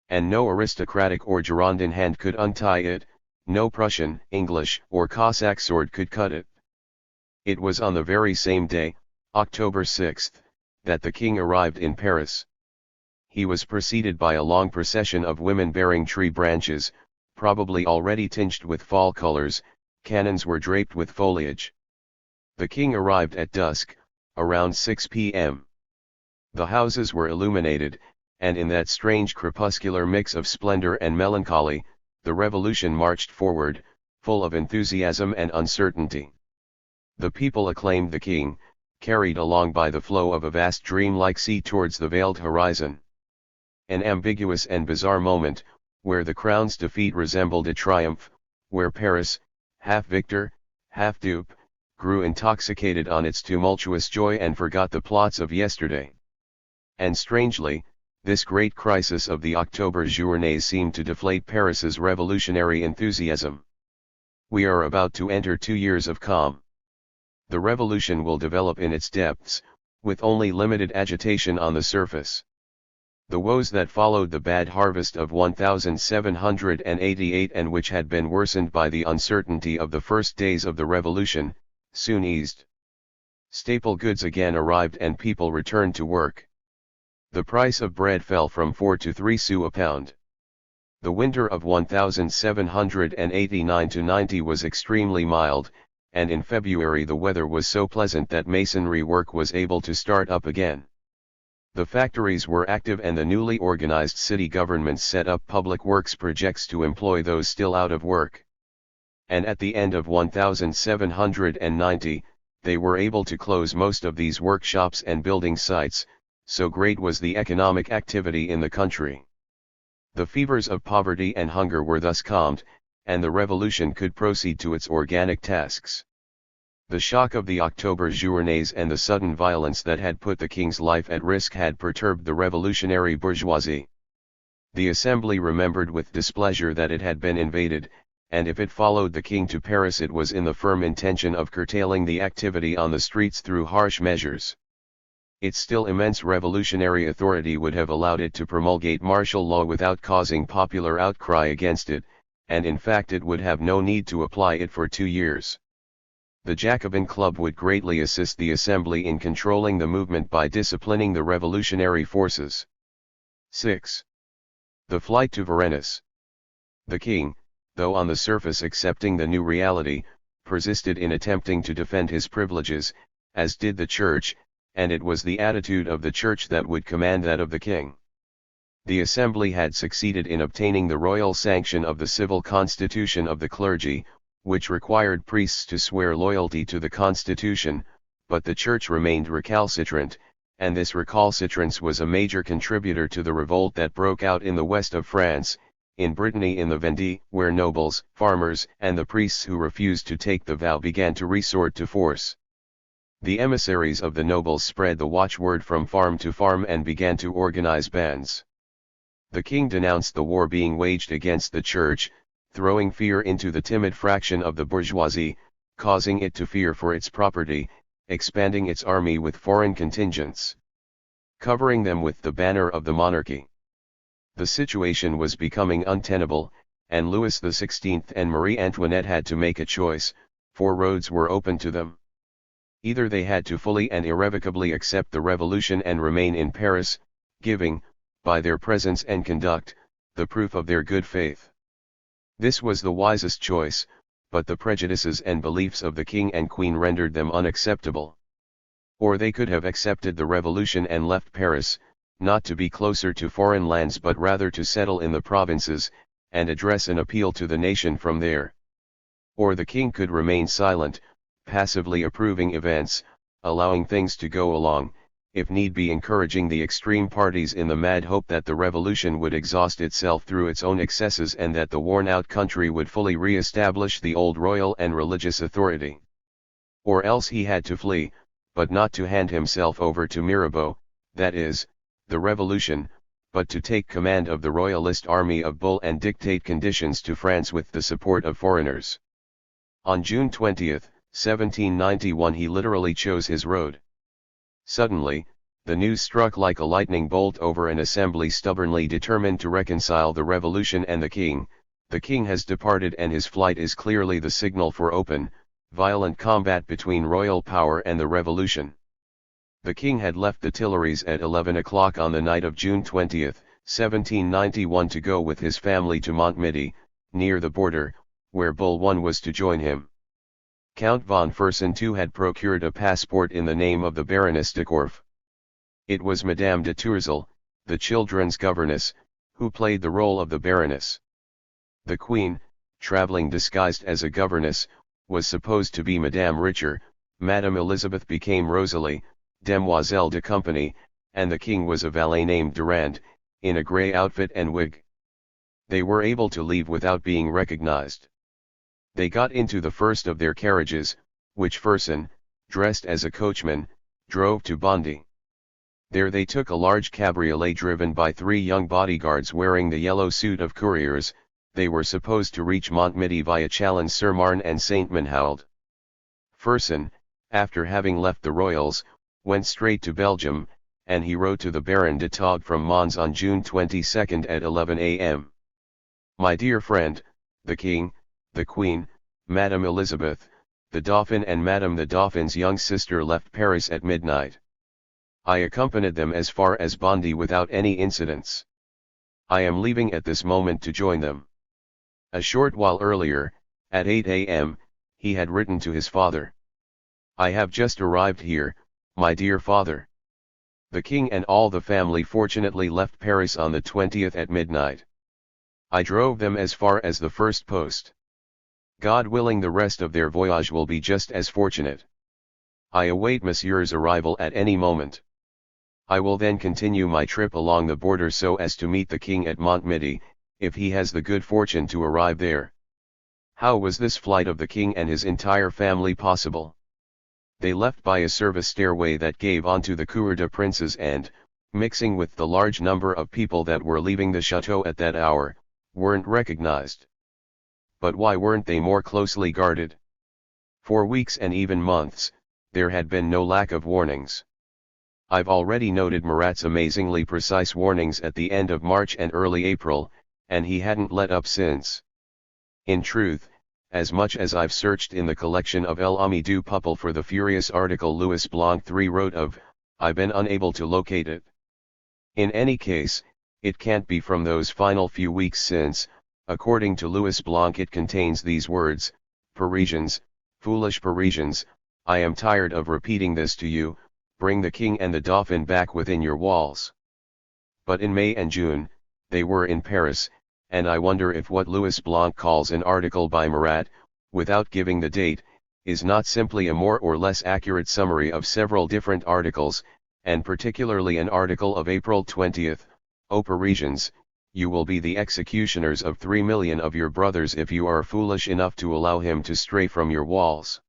And no aristocratic or Girondin hand could untie it, no Prussian, English, or Cossack sword could cut it. It was on the very same day, October 6, that the king arrived in Paris. He was preceded by a long procession of women bearing tree branches, probably already tinged with fall colors. Cannons were draped with foliage. The king arrived at dusk, around 6 p.m. The houses were illuminated, and in that strange crepuscular mix of splendor and melancholy, the revolution marched forward, full of enthusiasm and uncertainty. The people acclaimed the king, carried along by the flow of a vast dream-like sea towards the veiled horizon. An ambiguous and bizarre moment, where the crown's defeat resembled a triumph, where Paris, half victor, half dupe, grew intoxicated on its tumultuous joy and forgot the plots of yesterday. And strangely, this great crisis of the October Jaurés seemed to deflate Paris's revolutionary enthusiasm. We are about to enter 2 years of calm. The revolution will develop in its depths, with only limited agitation on the surface. The woes that followed the bad harvest of 1788 and which had been worsened by the uncertainty of the first days of the revolution, soon eased. Staple goods again arrived and people returned to work. The price of bread fell from 4 to 3 sous a pound. The winter of 1789–90 was extremely mild, and in February the weather was so pleasant that masonry work was able to start up again. The factories were active and the newly organized city governments set up public works projects to employ those still out of work. And at the end of 1790, they were able to close most of these workshops and building sites, so great was the economic activity in the country. The fevers of poverty and hunger were thus calmed, and the revolution could proceed to its organic tasks. The shock of the October Jaurés and the sudden violence that had put the king's life at risk had perturbed the revolutionary bourgeoisie. The assembly remembered with displeasure that it had been invaded, and if it followed the king to Paris it was in the firm intention of curtailing the activity on the streets through harsh measures. Its still immense revolutionary authority would have allowed it to promulgate martial law without causing popular outcry against it, and in fact it would have no need to apply it for 2 years. The Jacobin Club would greatly assist the assembly in controlling the movement by disciplining the revolutionary forces. 6. The flight to Varennes. The king, though on the surface accepting the new reality, persisted in attempting to defend his privileges, as did the church, and it was the attitude of the church that would command that of the king. The assembly had succeeded in obtaining the royal sanction of the civil constitution of the clergy, which required priests to swear loyalty to the constitution, but the church remained recalcitrant, and this recalcitrance was a major contributor to the revolt that broke out in the west of France, in Brittany in the Vendée, where nobles, farmers, and the priests who refused to take the vow began to resort to force. The emissaries of the nobles spread the watchword from farm to farm and began to organize bands. The king denounced the war being waged against the church, throwing fear into the timid fraction of the bourgeoisie, causing it to fear for its property, expanding its army with foreign contingents, covering them with the banner of the monarchy. The situation was becoming untenable, and Louis XVI and Marie Antoinette had to make a choice. 4 roads were open to them. Either they had to fully and irrevocably accept the revolution and remain in Paris, giving, by their presence and conduct, the proof of their good faith. This was the wisest choice, but the prejudices and beliefs of the king and queen rendered them unacceptable. Or they could have accepted the revolution and left Paris, not to be closer to foreign lands but rather to settle in the provinces, and address an appeal to the nation from there. Or the king could remain silent, passively approving events, allowing things to go along, if need be encouraging the extreme parties in the mad hope that the revolution would exhaust itself through its own excesses and that the worn-out country would fully re-establish the old royal and religious authority. Or else he had to flee, but not to hand himself over to Mirabeau, that is, the revolution, but to take command of the royalist army of Bull and dictate conditions to France with the support of foreigners. On June 20, 1791 he literally chose his road. Suddenly, the news struck like a lightning bolt over an assembly stubbornly determined to reconcile the revolution and the king. The king has departed and his flight is clearly the signal for open, violent combat between royal power and the revolution. The king had left the Tuileries at 11 o'clock on the night of June 20, 1791 to go with his family to Montmedy, near the border, where Bull I was to join him. Count von Fersen too had procured a passport in the name of the Baroness de Korff. It was Madame de Tourzel, the children's governess, who played the role of the Baroness. The Queen, traveling disguised as a governess, was supposed to be Madame Richer. Madame Elizabeth became Rosalie, Demoiselle de Compagnie, and the King was a valet named Durand, in a grey outfit and wig. They were able to leave without being recognized. They got into the first of their carriages, which Fersen, dressed as a coachman, drove to Bondy. There they took a large cabriolet driven by 3 young bodyguards wearing the yellow suit of couriers. They were supposed to reach Montmedy via Chalons-sur-Marne and Saint-Menehould. Fersen, after having left the Royals, went straight to Belgium, and he wrote to the Baron de Togg from Mons on June 22 at 11 a.m. My dear friend, the King, the Queen, Madame Elizabeth, the Dauphin and Madame the Dauphin's young sister left Paris at midnight. I accompanied them as far as Bondy without any incidents. I am leaving at this moment to join them. A short while earlier, at 8 a.m., he had written to his father. I have just arrived here, my dear father. The king and all the family fortunately left Paris on the 20th at midnight. I drove them as far as the first post. God willing, the rest of their voyage will be just as fortunate. I await Monsieur's arrival at any moment. I will then continue my trip along the border so as to meet the king at Montmedy, if he has the good fortune to arrive there. How was this flight of the king and his entire family possible? They left by a service stairway that gave onto the Cour des Princes and, mixing with the large number of people that were leaving the chateau at that hour, weren't recognized. But why weren't they more closely guarded? For weeks and even months, there had been no lack of warnings. I've already noted Marat's amazingly precise warnings at the end of March and early April, and he hadn't let up since. In truth, as much as I've searched in the collection of L'Ami du Peuple for the furious article Louis Blanc III wrote of, I've been unable to locate it. In any case, it can't be from those final few weeks since, according to Louis Blanc, it contains these words: Parisians, foolish Parisians, I am tired of repeating this to you, bring the king and the Dauphin back within your walls. But in May and June, they were in Paris, and I wonder if what Louis Blanc calls an article by Marat, without giving the date, is not simply a more or less accurate summary of several different articles, and particularly an article of April 20, O Parisians, you will be the executioners of 3 million of your brothers if you are foolish enough to allow him to stray from your walls.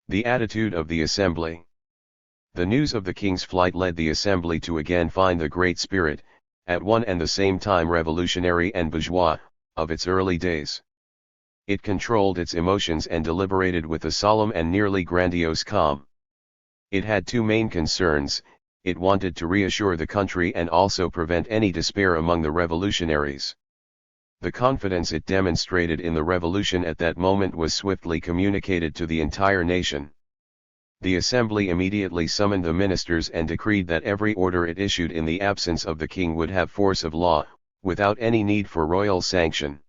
The attitude of the assembly. The news of the king's flight led the assembly to again find the great spirit, at one and the same time revolutionary and bourgeois, of its early days. It controlled its emotions and deliberated with a solemn and nearly grandiose calm. It had two main concerns: it wanted to reassure the country and also prevent any despair among the revolutionaries. The confidence it demonstrated in the revolution at that moment was swiftly communicated to the entire nation. The assembly immediately summoned the ministers and decreed that every order it issued in the absence of the king would have force of law, without any need for royal sanction.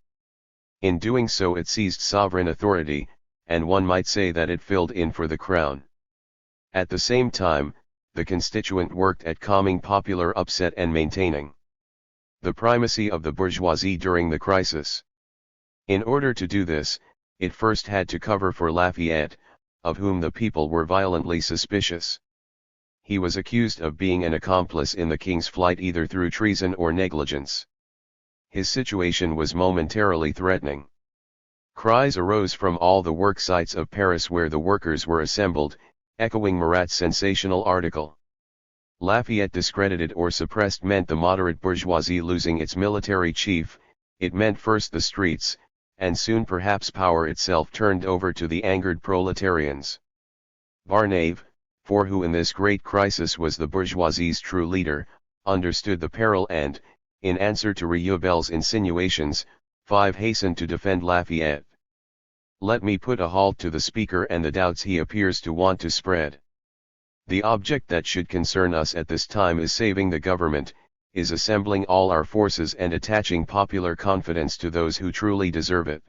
In doing so it seized sovereign authority, and one might say that it filled in for the crown. At the same time, the constituent worked at calming popular upset and maintaining the primacy of the bourgeoisie during the crisis. In order to do this, it first had to cover for Lafayette, of whom the people were violently suspicious. He was accused of being an accomplice in the king's flight either through treason or negligence. His situation was momentarily threatening. Cries arose from all the work sites of Paris where the workers were assembled, echoing Marat's sensational article. Lafayette discredited or suppressed meant the moderate bourgeoisie losing its military chief. It meant first the streets, and soon perhaps power itself turned over to the angered proletarians. Barnave, for who in this great crisis was the bourgeoisie's true leader, understood the peril and, in answer to Rieubel's insinuations, hastened to defend Lafayette. Let me put a halt to the speaker and the doubts he appears to want to spread. The object that should concern us at this time is saving the government, is assembling all our forces and attaching popular confidence to those who truly deserve it.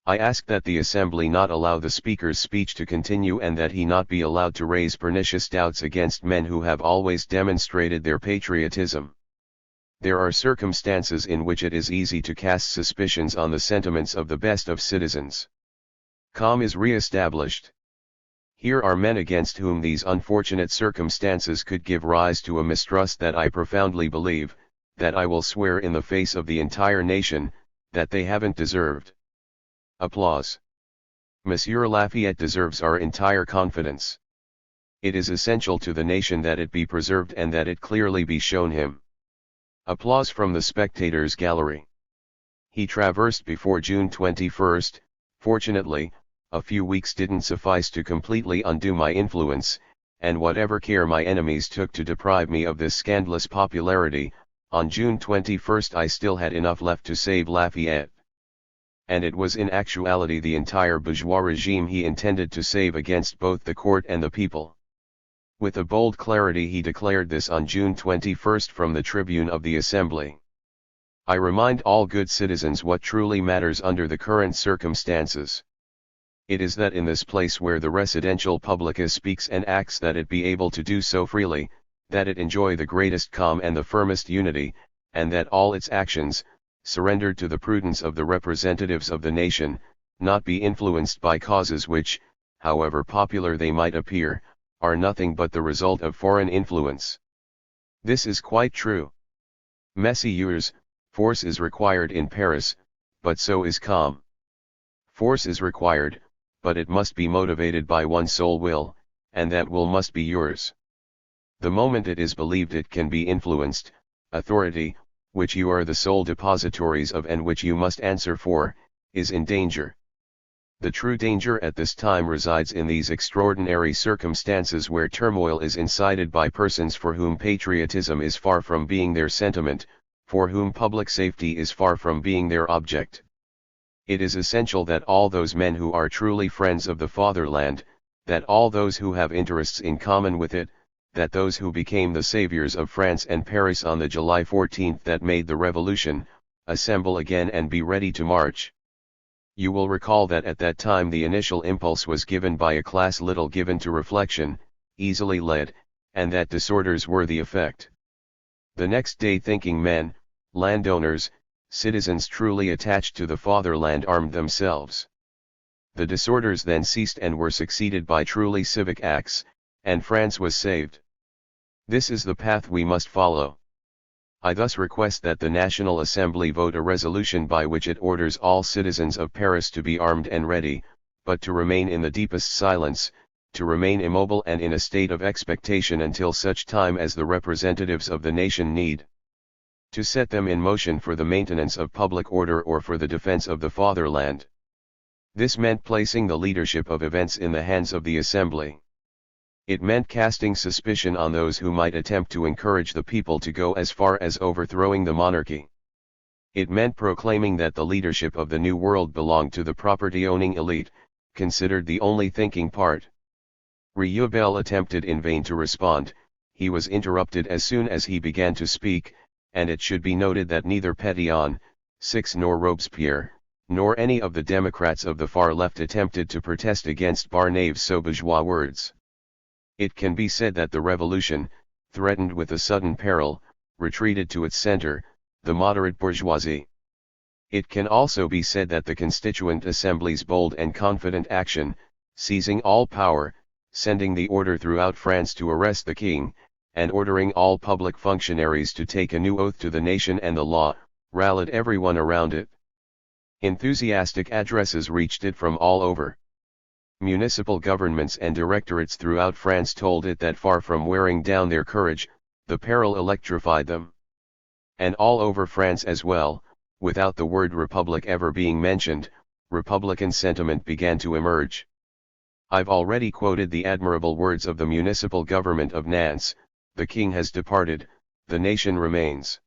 I ask that the assembly not allow the speaker's speech to continue and that he not be allowed to raise pernicious doubts against men who have always demonstrated their patriotism. There are circumstances in which it is easy to cast suspicions on the sentiments of the best of citizens. Calm is re-established. Here are men against whom these unfortunate circumstances could give rise to a mistrust that I profoundly believe, that I will swear in the face of the entire nation, that they haven't deserved. Applause. Monsieur Lafayette deserves our entire confidence. It is essential to the nation that it be preserved and that it clearly be shown him. Applause from the spectators' gallery. He traversed before June 21. Fortunately, a few weeks didn't suffice to completely undo my influence, and whatever care my enemies took to deprive me of this scandalous popularity, on June 21 I still had enough left to save Lafayette. And it was in actuality the entire bourgeois regime he intended to save against both the court and the people. With a bold clarity he declared this on June 21 from the tribune of the Assembly. I remind all good citizens what truly matters under the current circumstances. It is that in this place where the residential public speaks and acts that it be able to do so freely, that it enjoy the greatest calm and the firmest unity, and that all its actions, surrendered to the prudence of the representatives of the nation, not be influenced by causes which, however popular they might appear, are nothing but the result of foreign influence. This is quite true. Messieurs, force is required in Paris, but so is calm. Force is required, but it must be motivated by one sole will, and that will must be yours. The moment it is believed it can be influenced, authority, which you are the sole depositories of and which you must answer for, is in danger. The true danger at this time resides in these extraordinary circumstances where turmoil is incited by persons for whom patriotism is far from being their sentiment, for whom public safety is far from being their object. It is essential that all those men who are truly friends of the fatherland, that all those who have interests in common with it, that those who became the saviors of France and Paris on the July 14th that made the revolution, assemble again and be ready to march. You will recall that at that time the initial impulse was given by a class little given to reflection, easily led, and that disorders were the effect. The next day thinking men, landowners, citizens truly attached to the fatherland armed themselves. The disorders then ceased and were succeeded by truly civic acts, and France was saved. This is the path we must follow. I thus request that the National Assembly vote a resolution by which it orders all citizens of Paris to be armed and ready, but to remain in the deepest silence, to remain immobile and in a state of expectation until such time as the representatives of the nation need to set them in motion for the maintenance of public order or for the defense of the fatherland. This meant placing the leadership of events in the hands of the Assembly. It meant casting suspicion on those who might attempt to encourage the people to go as far as overthrowing the monarchy. It meant proclaiming that the leadership of the New World belonged to the property-owning elite, considered the only thinking part. Rieubel attempted in vain to respond. He was interrupted as soon as he began to speak, and it should be noted that neither Pétion, Six nor Robespierre, nor any of the Democrats of the far left attempted to protest against Barnave's sauvageois words. It can be said that the revolution, threatened with a sudden peril, retreated to its center, the moderate bourgeoisie. It can also be said that the Constituent Assembly's bold and confident action, seizing all power, sending the order throughout France to arrest the king, and ordering all public functionaries to take a new oath to the nation and the law, rallied everyone around it. Enthusiastic addresses reached it from all over. Municipal governments and directorates throughout France told it that far from wearing down their courage, the peril electrified them. And all over France as well, without the word republic ever being mentioned, republican sentiment began to emerge. I've already quoted the admirable words of the municipal government of Nantes: "The king has departed, the nation remains."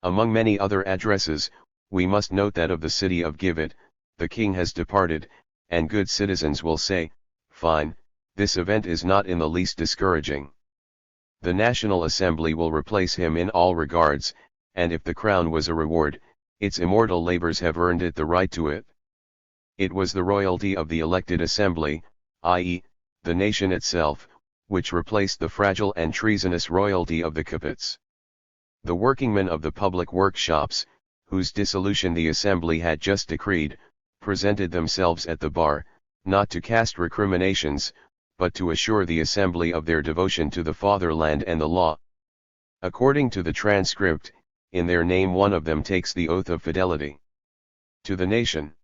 Among many other addresses, we must note that of the city of Givet: "The king has departed," and good citizens will say, "Fine, this event is not in the least discouraging. The National Assembly will replace him in all regards, and if the crown was a reward, its immortal labors have earned it the right to it." It was the royalty of the elected assembly, i.e., the nation itself, which replaced the fragile and treasonous royalty of the Capots. The workingmen of the public workshops, whose dissolution the assembly had just decreed, presented themselves at the bar, not to cast recriminations, but to assure the assembly of their devotion to the fatherland and the law. According to the transcript, in their name one of them takes the oath of fidelity to the nation.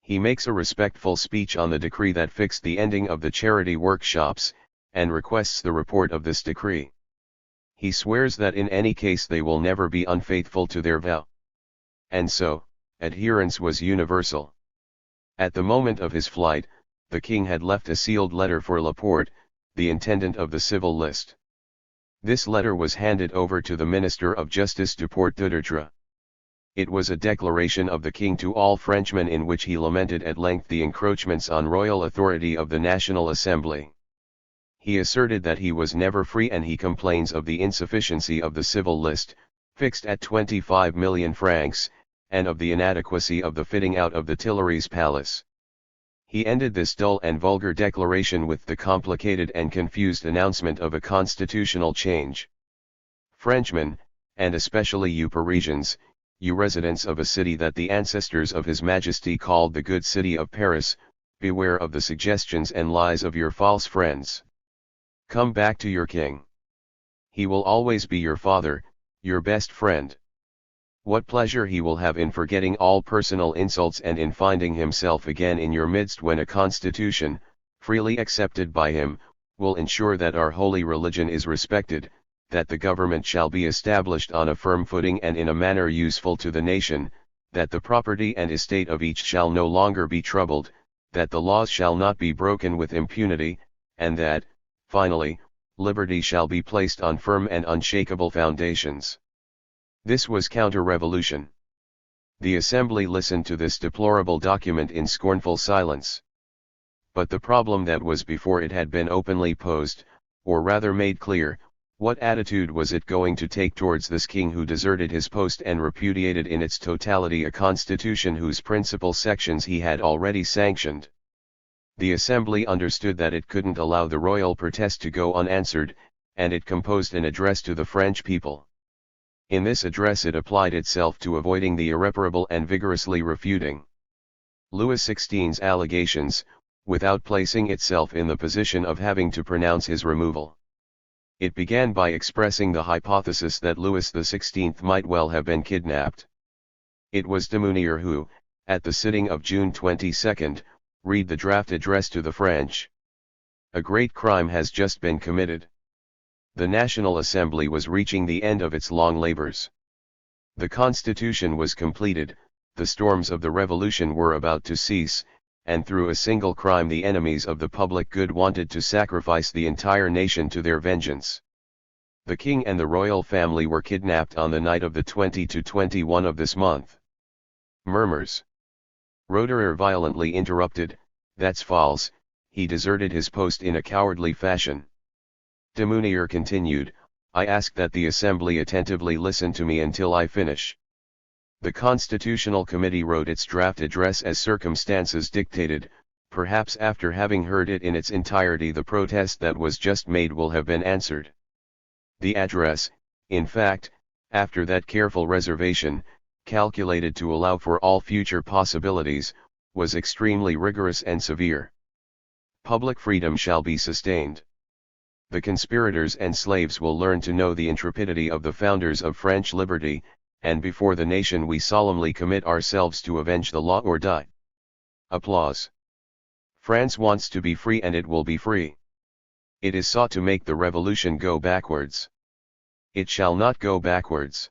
He makes a respectful speech on the decree that fixed the ending of the charity workshops, and requests the report of this decree. He swears that in any case they will never be unfaithful to their vow. And so, adherence was universal. At the moment of his flight, the king had left a sealed letter for Laporte, the intendant of the civil list. This letter was handed over to the Minister of Justice Duport-Dutertre. It was a declaration of the king to all Frenchmen in which he lamented at length the encroachments on royal authority of the National Assembly. He asserted that he was never free, and he complains of the insufficiency of the civil list, fixed at 25 million francs, and of the inadequacy of the fitting out of the Tuileries Palace. He ended this dull and vulgar declaration with the complicated and confused announcement of a constitutional change. Frenchmen, and especially you Parisians, you residents of a city that the ancestors of His Majesty called the good city of Paris, beware of the suggestions and lies of your false friends. Come back to your king. He will always be your father, your best friend. What pleasure he will have in forgetting all personal insults and in finding himself again in your midst when a constitution, freely accepted by him, will ensure that our holy religion is respected, that the government shall be established on a firm footing and in a manner useful to the nation, that the property and estate of each shall no longer be troubled, that the laws shall not be broken with impunity, and that, finally, liberty shall be placed on firm and unshakable foundations. This was counter-revolution. The assembly listened to this deplorable document in scornful silence. But the problem that was before it had been openly posed, or rather made clear. What attitude was it going to take towards this king who deserted his post and repudiated in its totality a constitution whose principal sections he had already sanctioned? The assembly understood that it couldn't allow the royal protest to go unanswered, and it composed an address to the French people. In this address it applied itself to avoiding the irreparable and vigorously refuting Louis XVI's allegations, without placing itself in the position of having to pronounce his removal. It began by expressing the hypothesis that Louis XVI might well have been kidnapped. It was de Mounier who, at the sitting of June 22, read the draft address to the French. A great crime has just been committed. The National Assembly was reaching the end of its long labors. The Constitution was completed, the storms of the Revolution were about to cease, and through a single crime the enemies of the public good wanted to sacrifice the entire nation to their vengeance. The king and the royal family were kidnapped on the night of the 20 to 21 of this month. Murmurs. Roederer violently interrupted, "That's false, he deserted his post in a cowardly fashion." De Mounier continued, "I ask that the Assembly attentively listen to me until I finish." The Constitutional Committee wrote its draft address as circumstances dictated. Perhaps after having heard it in its entirety the protest that was just made will have been answered. The address, in fact, after that careful reservation, calculated to allow for all future possibilities, was extremely rigorous and severe. Public freedom shall be sustained. The conspirators and slaves will learn to know the intrepidity of the founders of French liberty, and before the nation we solemnly commit ourselves to avenge the law or die. Applause. France wants to be free and it will be free. It is sought to make the revolution go backwards. It shall not go backwards.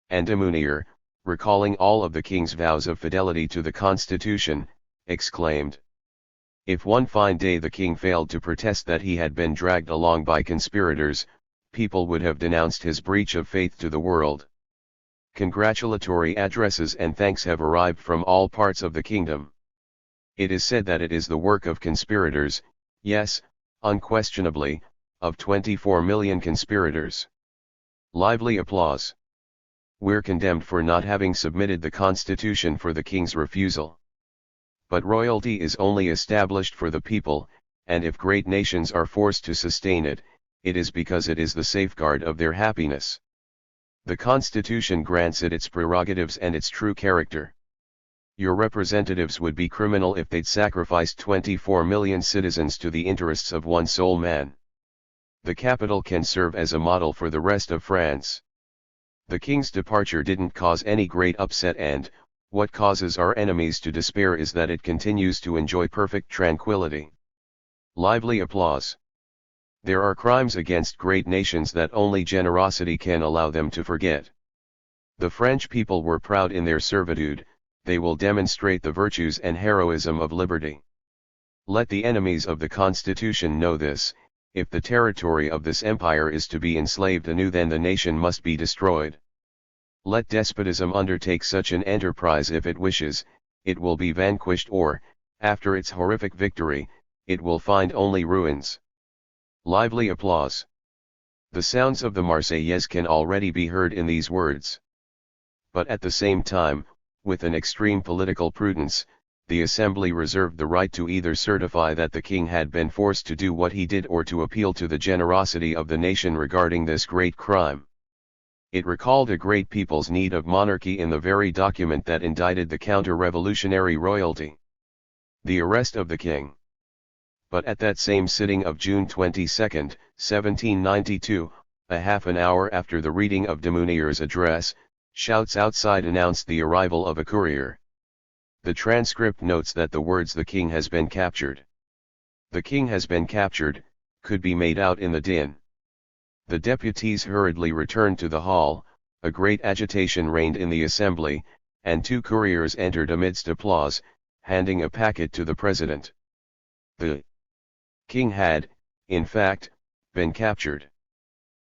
And de Mounier, recalling all of the king's vows of fidelity to the Constitution, exclaimed, "If one fine day the king failed to protest that he had been dragged along by conspirators, people would have denounced his breach of faith to the world." Congratulatory addresses and thanks have arrived from all parts of the kingdom. It is said that it is the work of conspirators, yes, unquestionably, of 24 million conspirators. Lively applause. We're condemned for not having submitted the Constitution for the king's refusal. But royalty is only established for the people, and if great nations are forced to sustain it, it is because it is the safeguard of their happiness. The Constitution grants it its prerogatives and its true character. Your representatives would be criminal if they'd sacrificed 24 million citizens to the interests of one sole man. The capital can serve as a model for the rest of France. The king's departure didn't cause any great upset, and what causes our enemies to despair is that it continues to enjoy perfect tranquility. Lively applause. There are crimes against great nations that only generosity can allow them to forget. The French people were proud in their servitude, they will demonstrate the virtues and heroism of liberty. Let the enemies of the Constitution know this: if the territory of this empire is to be enslaved anew, then the nation must be destroyed. Let despotism undertake such an enterprise if it wishes, it will be vanquished, or, after its horrific victory, it will find only ruins. Lively applause. The sounds of the Marseillaise can already be heard in these words. But at the same time, with an extreme political prudence, the Assembly reserved the right to either certify that the king had been forced to do what he did or to appeal to the generosity of the nation regarding this great crime. It recalled a great people's need of monarchy in the very document that indicted the counter-revolutionary royalty. The arrest of the king. But at that same sitting of June 22, 1792, a half an hour after the reading of de Mounier's address, shouts outside announced the arrival of a courier. The transcript notes that the words "the king has been captured. The king has been captured," could be made out in the din. The deputies hurriedly returned to the hall, a great agitation reigned in the assembly, and two couriers entered amidst applause, handing a packet to the president. The king had, in fact, been captured.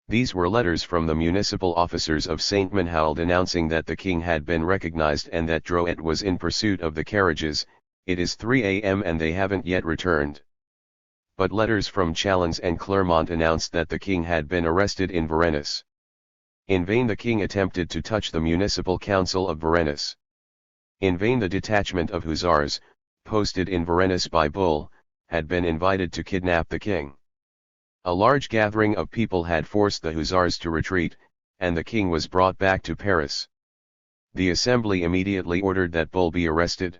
These were letters from the municipal officers of Saint-Menehould announcing that the king had been recognized and that Jaurés was in pursuit of the carriages. It is 3 a.m. and they haven't yet returned. But letters from Chalons and Clermont announced that the king had been arrested in Varennes. In vain the king attempted to touch the municipal council of Varennes. In vain the detachment of hussars, posted in Varennes by Bull, had been invited to kidnap the king. A large gathering of people had forced the hussars to retreat, and the king was brought back to Paris. The assembly immediately ordered that Bull be arrested.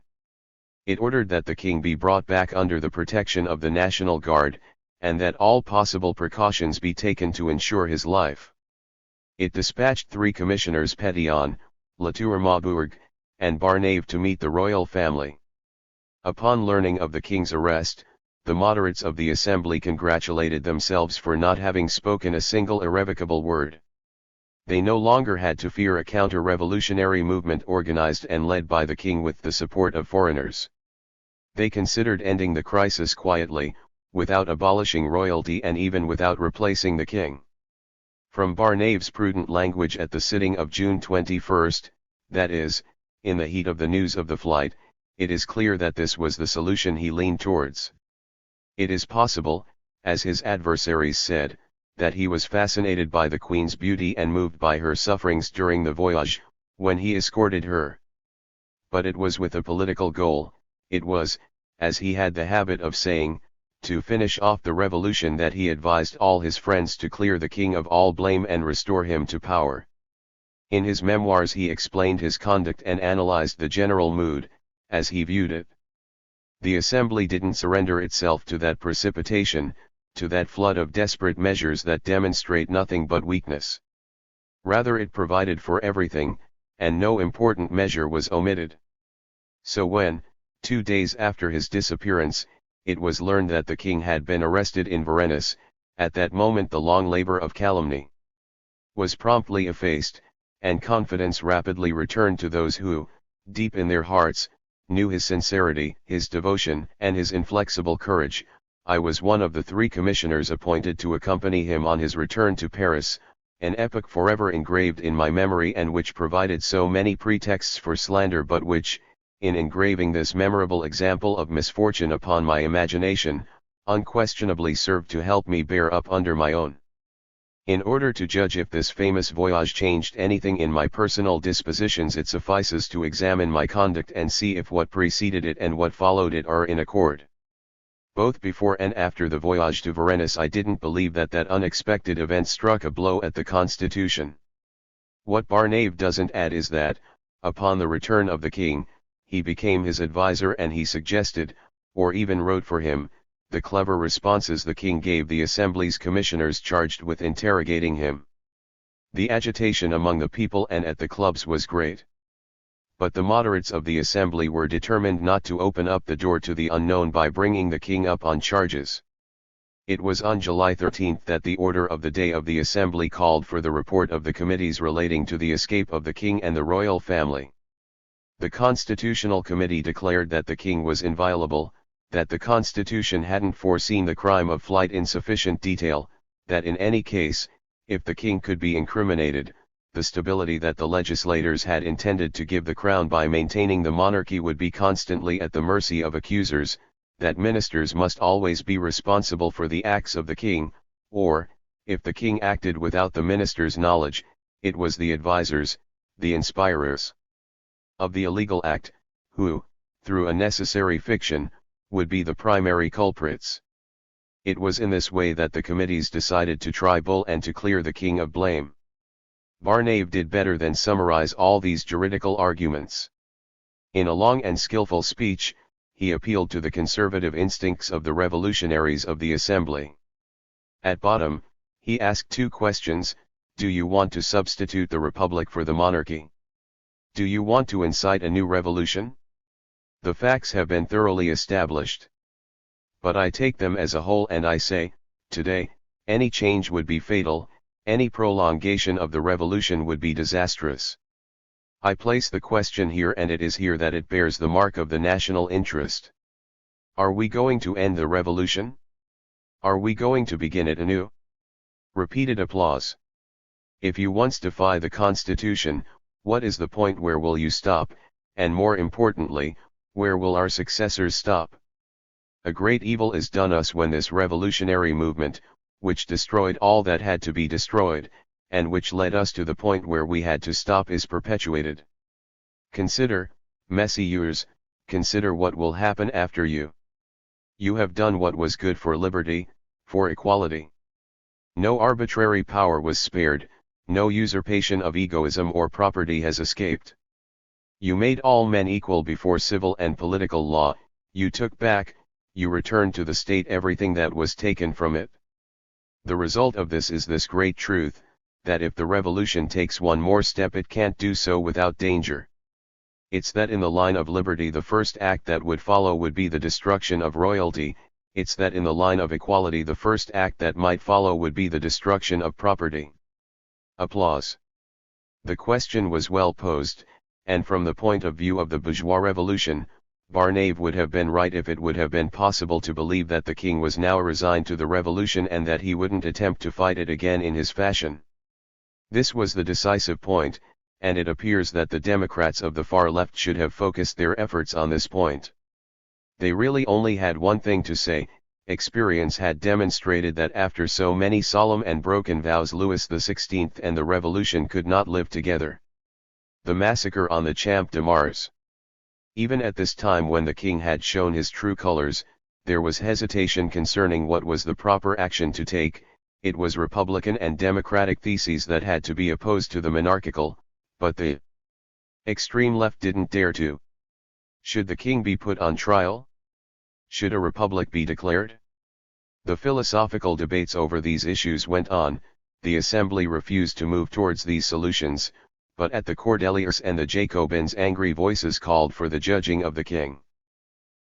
It ordered that the king be brought back under the protection of the National Guard, and that all possible precautions be taken to ensure his life. It dispatched 3 commissioners Pétion, Latour-Maubourg, and Barnave to meet the royal family. Upon learning of the king's arrest, the moderates of the assembly congratulated themselves for not having spoken a single irrevocable word. They no longer had to fear a counter-revolutionary movement organized and led by the king with the support of foreigners. They considered ending the crisis quietly, without abolishing royalty and even without replacing the king. From Barnave's prudent language at the sitting of June 21, that is, in the heat of the news of the flight, it is clear that this was the solution he leaned towards. It is possible, as his adversaries said, that he was fascinated by the Queen's beauty and moved by her sufferings during the voyage, when he escorted her. But it was with a political goal. It was, as he had the habit of saying, to finish off the revolution that he advised all his friends to clear the king of all blame and restore him to power. In his memoirs he explained his conduct and analyzed the general mood, as he viewed it. The assembly didn't surrender itself to that precipitation, to that flood of desperate measures that demonstrate nothing but weakness. Rather it provided for everything, and no important measure was omitted. So when, 2 days after his disappearance, it was learned that the king had been arrested in Varennes, at that moment the long labor of calumny was promptly effaced, and confidence rapidly returned to those who, deep in their hearts, knew his sincerity, his devotion, and his inflexible courage. I was one of the 3 commissioners appointed to accompany him on his return to Paris, an epoch forever engraved in my memory and which provided so many pretexts for slander but which, in engraving this memorable example of misfortune upon my imagination, unquestionably served to help me bear up under my own. In order to judge if this famous voyage changed anything in my personal dispositions, it suffices to examine my conduct and see if what preceded it and what followed it are in accord. Both before and after the voyage to Varennes I didn't believe that unexpected event struck a blow at the Constitution. What Barnave doesn't add is that, upon the return of the king, he became his advisor and he suggested, or even wrote for him, the clever responses the king gave the Assembly's commissioners charged with interrogating him. The agitation among the people and at the clubs was great. But the moderates of the Assembly were determined not to open up the door to the unknown by bringing the king up on charges. It was on July 13 that the order of the day of the Assembly called for the report of the committees relating to the escape of the king and the royal family. The Constitutional Committee declared that the king was inviolable, that the Constitution hadn't foreseen the crime of flight in sufficient detail, that in any case, if the king could be incriminated, the stability that the legislators had intended to give the crown by maintaining the monarchy would be constantly at the mercy of accusers, that ministers must always be responsible for the acts of the king, or, if the king acted without the ministers' knowledge, it was the advisers, the inspirers of the illegal act, who, through a necessary fiction, would be the primary culprits. It was in this way that the committees decided to try bull and to clear the king of blame. Barnave did better than summarize all these juridical arguments. In a long and skillful speech, he appealed to the conservative instincts of the revolutionaries of the Assembly. At bottom, he asked 2 questions: do you want to substitute the Republic for the monarchy? Do you want to incite a new revolution? The facts have been thoroughly established. But I take them as a whole and I say, today, any change would be fatal, any prolongation of the revolution would be disastrous. I place the question here and it is here that it bears the mark of the national interest. Are we going to end the revolution? Are we going to begin it anew? Repeated applause. If you once defy the Constitution, what is the point? Where will you stop, and more importantly, where will our successors stop? A great evil is done us when this revolutionary movement, which destroyed all that had to be destroyed, and which led us to the point where we had to stop, is perpetuated. Consider, messieurs, consider what will happen after you. You have done what was good for liberty, for equality. No arbitrary power was spared, no usurpation of egoism or property has escaped. You made all men equal before civil and political law, you took back, you return to the state everything that was taken from it. The result of this is this great truth, that if the revolution takes one more step it can't do so without danger. It's that in the line of liberty the first act that would follow would be the destruction of royalty, it's that in the line of equality the first act that might follow would be the destruction of property. Applause. The question was well posed, and from the point of view of the bourgeois revolution, Barnave would have been right if it would have been possible to believe that the king was now resigned to the revolution and that he wouldn't attempt to fight it again in his fashion. This was the decisive point, and it appears that the Democrats of the far left should have focused their efforts on this point. They really only had one thing to say. Experience had demonstrated that after so many solemn and broken vows Louis XVI and the revolution could not live together. The massacre on the Champ de Mars. Even at this time when the king had shown his true colors, there was hesitation concerning what was the proper action to take. It was republican and democratic theses that had to be opposed to the monarchical, but the extreme left didn't dare to. Should the king be put on trial? Should a republic be declared? The philosophical debates over these issues went on. The assembly refused to move towards these solutions, but at the Cordeliers and the Jacobins angry voices called for the judging of the king.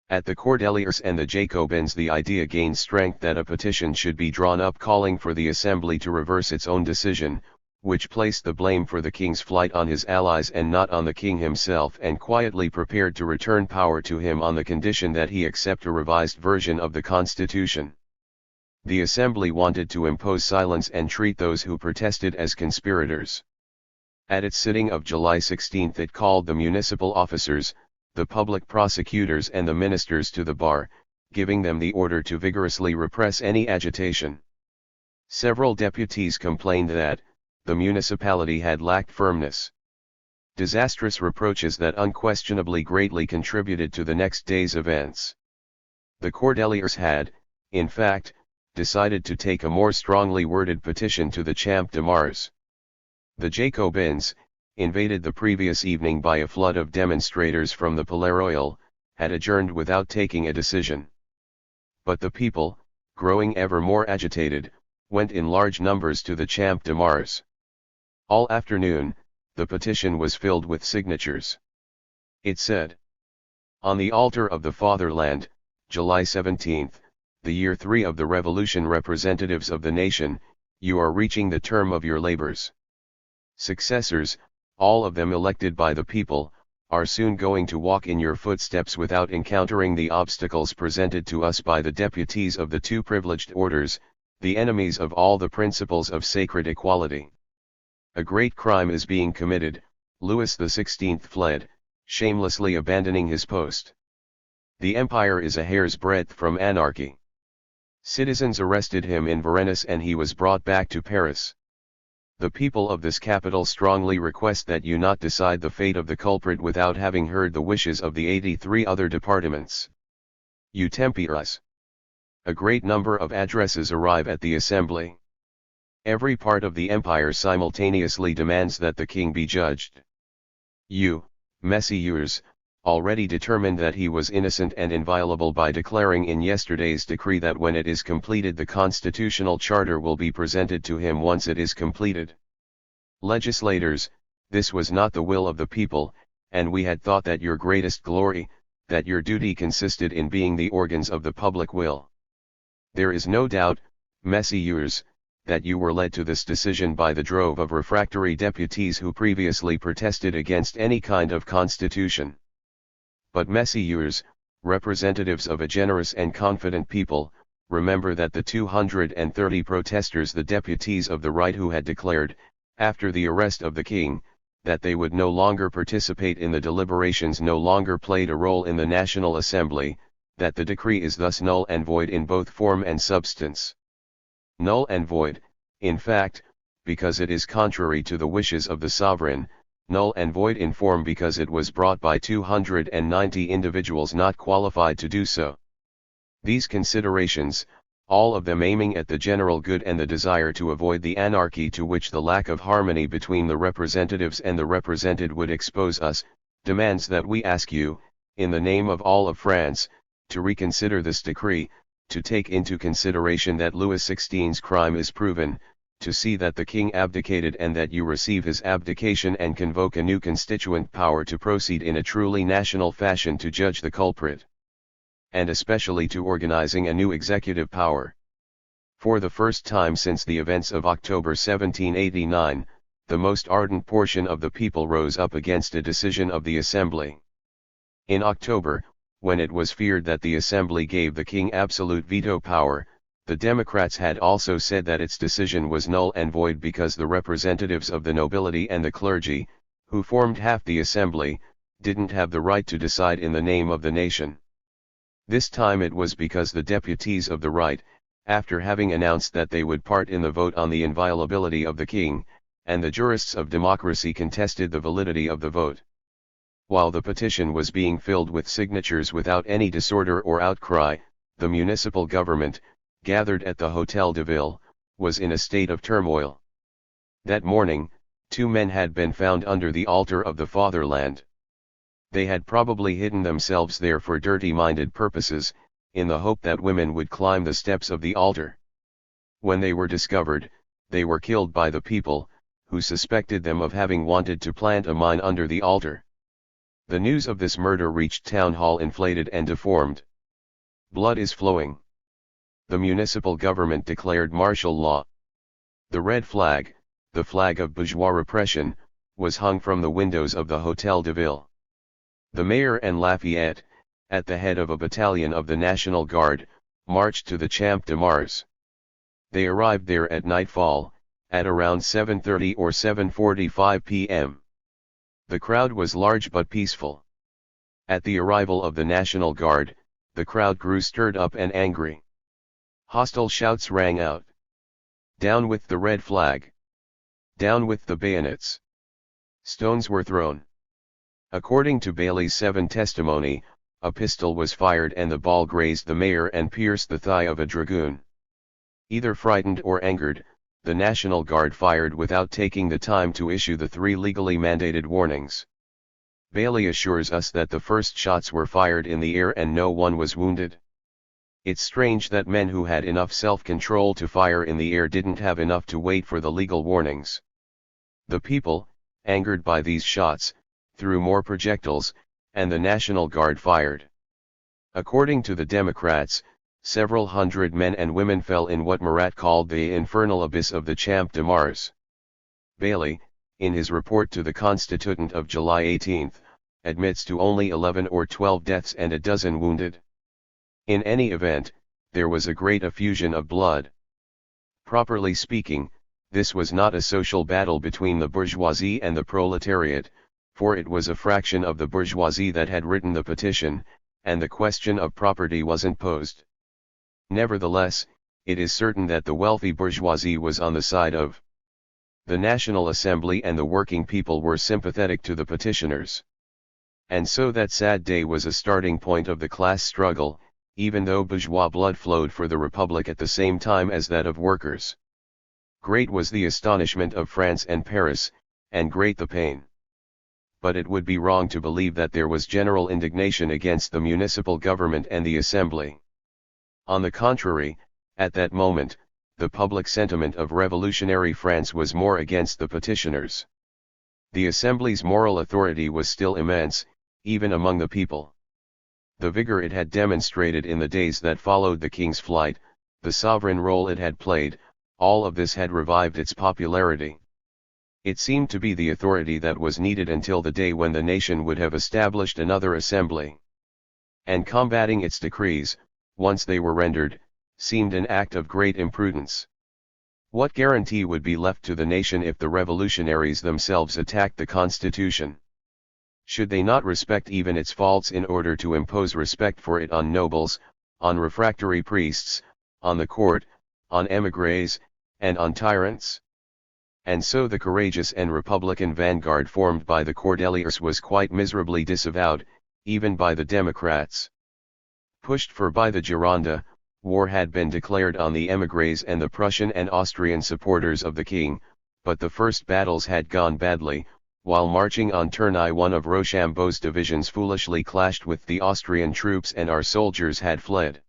At the Cordeliers and the Jacobins the idea gained strength that a petition should be drawn up calling for the assembly to reverse its own decision, which placed the blame for the king's flight on his allies and not on the king himself, and quietly prepared to return power to him on the condition that he accept a revised version of the constitution. The assembly wanted to impose silence and treat those who protested as conspirators. At its sitting of July 16 it called the municipal officers, the public prosecutors and the ministers to the bar, giving them the order to vigorously repress any agitation. Several deputies complained that the municipality had lacked firmness. Disastrous reproaches that unquestionably greatly contributed to the next day's events. The Cordeliers had, in fact, decided to take a more strongly worded petition to the Champ de Mars. The Jacobins, invaded the previous evening by a flood of demonstrators from the Palais Royal, had adjourned without taking a decision. But the people, growing ever more agitated, went in large numbers to the Champ de Mars. All afternoon, the petition was filled with signatures. It said, "On the altar of the fatherland, July 17, the year 3 of the revolution, representatives of the nation, you are reaching the term of your labors. Successors, all of them elected by the people, are soon going to walk in your footsteps without encountering the obstacles presented to us by the deputies of the two privileged orders, the enemies of all the principles of sacred equality. A great crime is being committed. Louis XVI fled, shamelessly abandoning his post. The empire is a hair's breadth from anarchy. Citizens arrested him in Varennes and he was brought back to Paris. The people of this capital strongly request that you not decide the fate of the culprit without having heard the wishes of the 83 other departments. You temper us." A great number of addresses arrive at the assembly. Every part of the empire simultaneously demands that the king be judged. You, messieurs, already determined that he was innocent and inviolable by declaring in yesterday's decree that when it is completed the constitutional charter will be presented to him once it is completed. Legislators, this was not the will of the people, and we had thought that your greatest glory, that your duty consisted in being the organs of the public will. There is no doubt, messieurs, that you were led to this decision by the drove of refractory deputies who previously protested against any kind of constitution. But messieurs, representatives of a generous and confident people, remember that the 230 protesters, the deputies of the right who had declared, after the arrest of the king, that they would no longer participate in the deliberations no longer played a role in the National Assembly, that the decree is thus null and void in both form and substance. Null and void, in fact, because it is contrary to the wishes of the sovereign, null and void in form because it was brought by 290 individuals not qualified to do so. These considerations, all of them aiming at the general good and the desire to avoid the anarchy to which the lack of harmony between the representatives and the represented would expose us, demands that we ask you, in the name of all of France, to reconsider this decree, to take into consideration that Louis XVI's crime is proven, to see that the king abdicated and that you receive his abdication and convoke a new constituent power to proceed in a truly national fashion to judge the culprit. And especially to organizing a new executive power. For the first time since the events of October 1789, the most ardent portion of the people rose up against a decision of the Assembly. In October, when it was feared that the Assembly gave the king absolute veto power, the Democrats had also said that its decision was null and void because the representatives of the nobility and the clergy, who formed half the Assembly, didn't have the right to decide in the name of the nation. This time it was because the deputies of the right, after having announced that they would part in the vote on the inviolability of the king, and the jurists of democracy contested the validity of the vote. While the petition was being filled with signatures without any disorder or outcry, the municipal government, gathered at the Hôtel de Ville, was in a state of turmoil. That morning, 2 men had been found under the altar of the fatherland. They had probably hidden themselves there for dirty-minded purposes, in the hope that women would climb the steps of the altar. When they were discovered, they were killed by the people, who suspected them of having wanted to plant a mine under the altar. The news of this murder reached town hall inflated and deformed. Blood is flowing. The municipal government declared martial law. The red flag, the flag of bourgeois repression, was hung from the windows of the Hôtel de Ville. The mayor and Lafayette, at the head of a battalion of the National Guard, marched to the Champ de Mars. They arrived there at nightfall, at around 7:30 or 7:45 p.m. The crowd was large but peaceful. At the arrival of the National Guard, the crowd grew stirred up and angry. Hostile shouts rang out. Down with the red flag! Down with the bayonets! Stones were thrown. According to Bailey's 7 testimony, a pistol was fired and the ball grazed the mayor and pierced the thigh of a dragoon. Either frightened or angered, the National Guard fired without taking the time to issue the 3 legally mandated warnings. Bailey assures us that the first shots were fired in the air and no one was wounded. It's strange that men who had enough self-control to fire in the air didn't have enough to wait for the legal warnings. The people, angered by these shots, threw more projectiles, and the National Guard fired. According to the Democrats, several hundred men and women fell in what Marat called the infernal abyss of the Champ de Mars. Bailey, in his report to the Constituent of July 18, admits to only 11 or 12 deaths and a dozen wounded. In any event, there was a great effusion of blood. Properly speaking, this was not a social battle between the bourgeoisie and the proletariat, for it was a fraction of the bourgeoisie that had written the petition, and the question of property wasn't posed. Nevertheless, it is certain that the wealthy bourgeoisie was on the side of the National Assembly and the working people were sympathetic to the petitioners. And so that sad day was a starting point of the class struggle, even though bourgeois blood flowed for the Republic at the same time as that of workers. Great was the astonishment of France and Paris, and great the pain. But it would be wrong to believe that there was general indignation against the municipal government and the Assembly. On the contrary, at that moment, the public sentiment of revolutionary France was more against the petitioners. The Assembly's moral authority was still immense, even among the people. The vigor it had demonstrated in the days that followed the king's flight, the sovereign role it had played, all of this had revived its popularity. It seemed to be the authority that was needed until the day when the nation would have established another assembly. And combating its decrees, once they were rendered, seemed an act of great imprudence. What guarantee would be left to the nation if the revolutionaries themselves attacked the Constitution? Should they not respect even its faults in order to impose respect for it on nobles, on refractory priests, on the court, on émigrés, and on tyrants? And so the courageous and republican vanguard formed by the Cordeliers was quite miserably disavowed, even by the Democrats. Pushed for by the Gironde, war had been declared on the émigrés and the Prussian and Austrian supporters of the king, but the first battles had gone badly, While marching on Tournai, one of Rochambeau's divisions foolishly clashed with the Austrian troops and our soldiers had fled.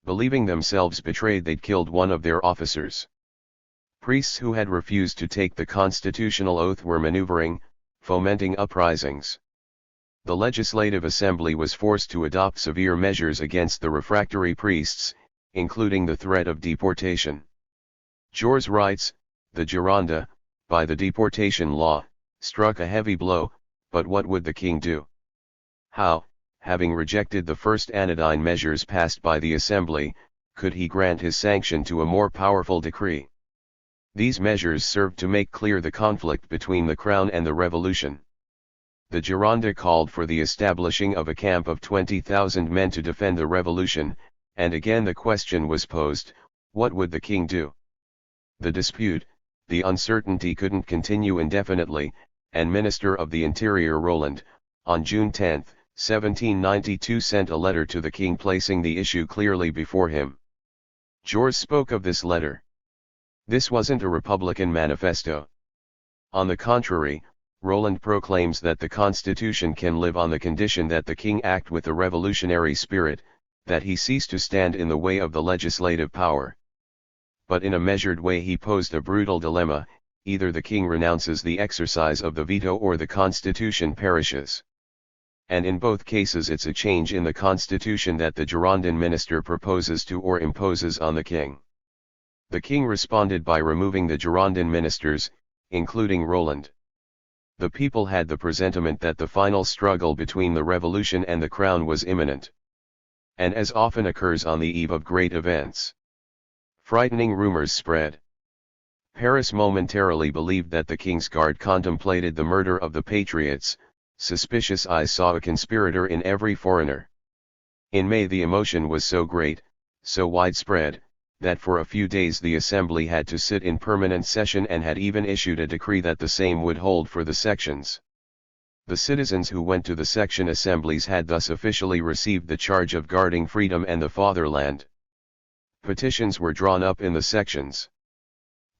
Believing themselves betrayed, they'd killed one of their officers. Priests who had refused to take the constitutional oath were maneuvering, fomenting uprisings. The Legislative Assembly was forced to adopt severe measures against the refractory priests, including the threat of deportation. Jaures writes, the Gironde, by the deportation law, struck a heavy blow, but what would the king do? How, having rejected the first anodyne measures passed by the Assembly, could he grant his sanction to a more powerful decree? These measures served to make clear the conflict between the Crown and the Revolution. The Gironde called for the establishing of a camp of 20,000 men to defend the Revolution, and again the question was posed, what would the king do? The dispute, the uncertainty couldn't continue indefinitely, and Minister of the Interior Roland, on June 10, 1792 sent a letter to the king placing the issue clearly before him. Jaures spoke of this letter. This wasn't a Republican manifesto. On the contrary, Roland proclaims that the Constitution can live on the condition that the king act with a revolutionary spirit, that he cease to stand in the way of the legislative power. But in a measured way he posed a brutal dilemma: either the king renounces the exercise of the veto or the Constitution perishes. And in both cases it's a change in the Constitution that the Girondin minister proposes to or imposes on the king. The king responded by removing the Girondin ministers, including Roland. The people had the presentiment that the final struggle between the revolution and the crown was imminent. And as often occurs on the eve of great events, frightening rumors spread. Paris momentarily believed that the King's Guard contemplated the murder of the patriots. Suspicious eyes saw a conspirator in every foreigner. In May the emotion was so great, so widespread, that for a few days the Assembly had to sit in permanent session and had even issued a decree that the same would hold for the sections. The citizens who went to the section assemblies had thus officially received the charge of guarding freedom and the fatherland. Petitions were drawn up in the sections.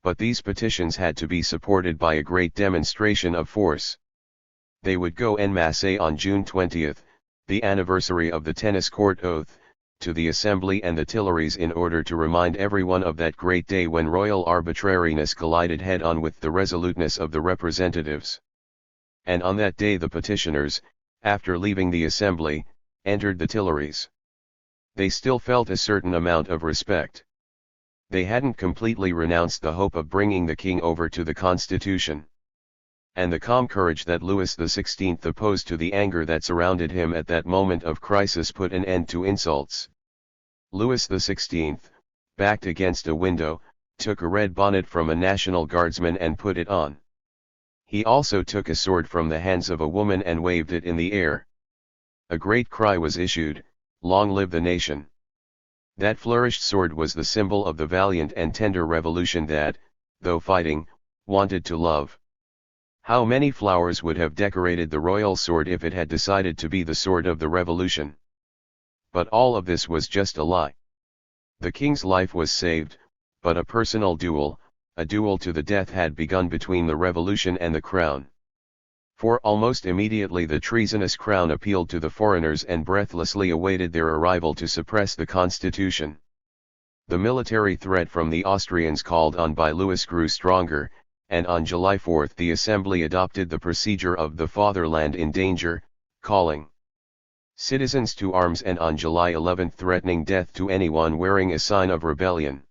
But these petitions had to be supported by a great demonstration of force. They would go en masse on June 20, the anniversary of the tennis court oath, to the Assembly and the Tuileries in order to remind everyone of that great day when royal arbitrariness collided head-on with the resoluteness of the representatives. And on that day the petitioners, after leaving the Assembly, entered the Tuileries. They still felt a certain amount of respect. They hadn't completely renounced the hope of bringing the king over to the Constitution. And the calm courage that Louis XVI opposed to the anger that surrounded him at that moment of crisis put an end to insults. Louis XVI, backed against a window, took a red bonnet from a National Guardsman and put it on. He also took a sword from the hands of a woman and waved it in the air. A great cry was issued, "Long live the nation!" That flourished sword was the symbol of the valiant and tender revolution that, though fighting, wanted to love. How many flowers would have decorated the royal sword if it had decided to be the sword of the revolution? But all of this was just a lie. The king's life was saved, but a personal duel, a duel to the death had begun between the revolution and the crown. For almost immediately the treasonous crown appealed to the foreigners and breathlessly awaited their arrival to suppress the constitution. The military threat from the Austrians called on by Louis grew stronger, and on July 4 the Assembly adopted the procedure of the fatherland in danger, calling citizens to arms, and on July 11 threatening death to anyone wearing a sign of rebellion.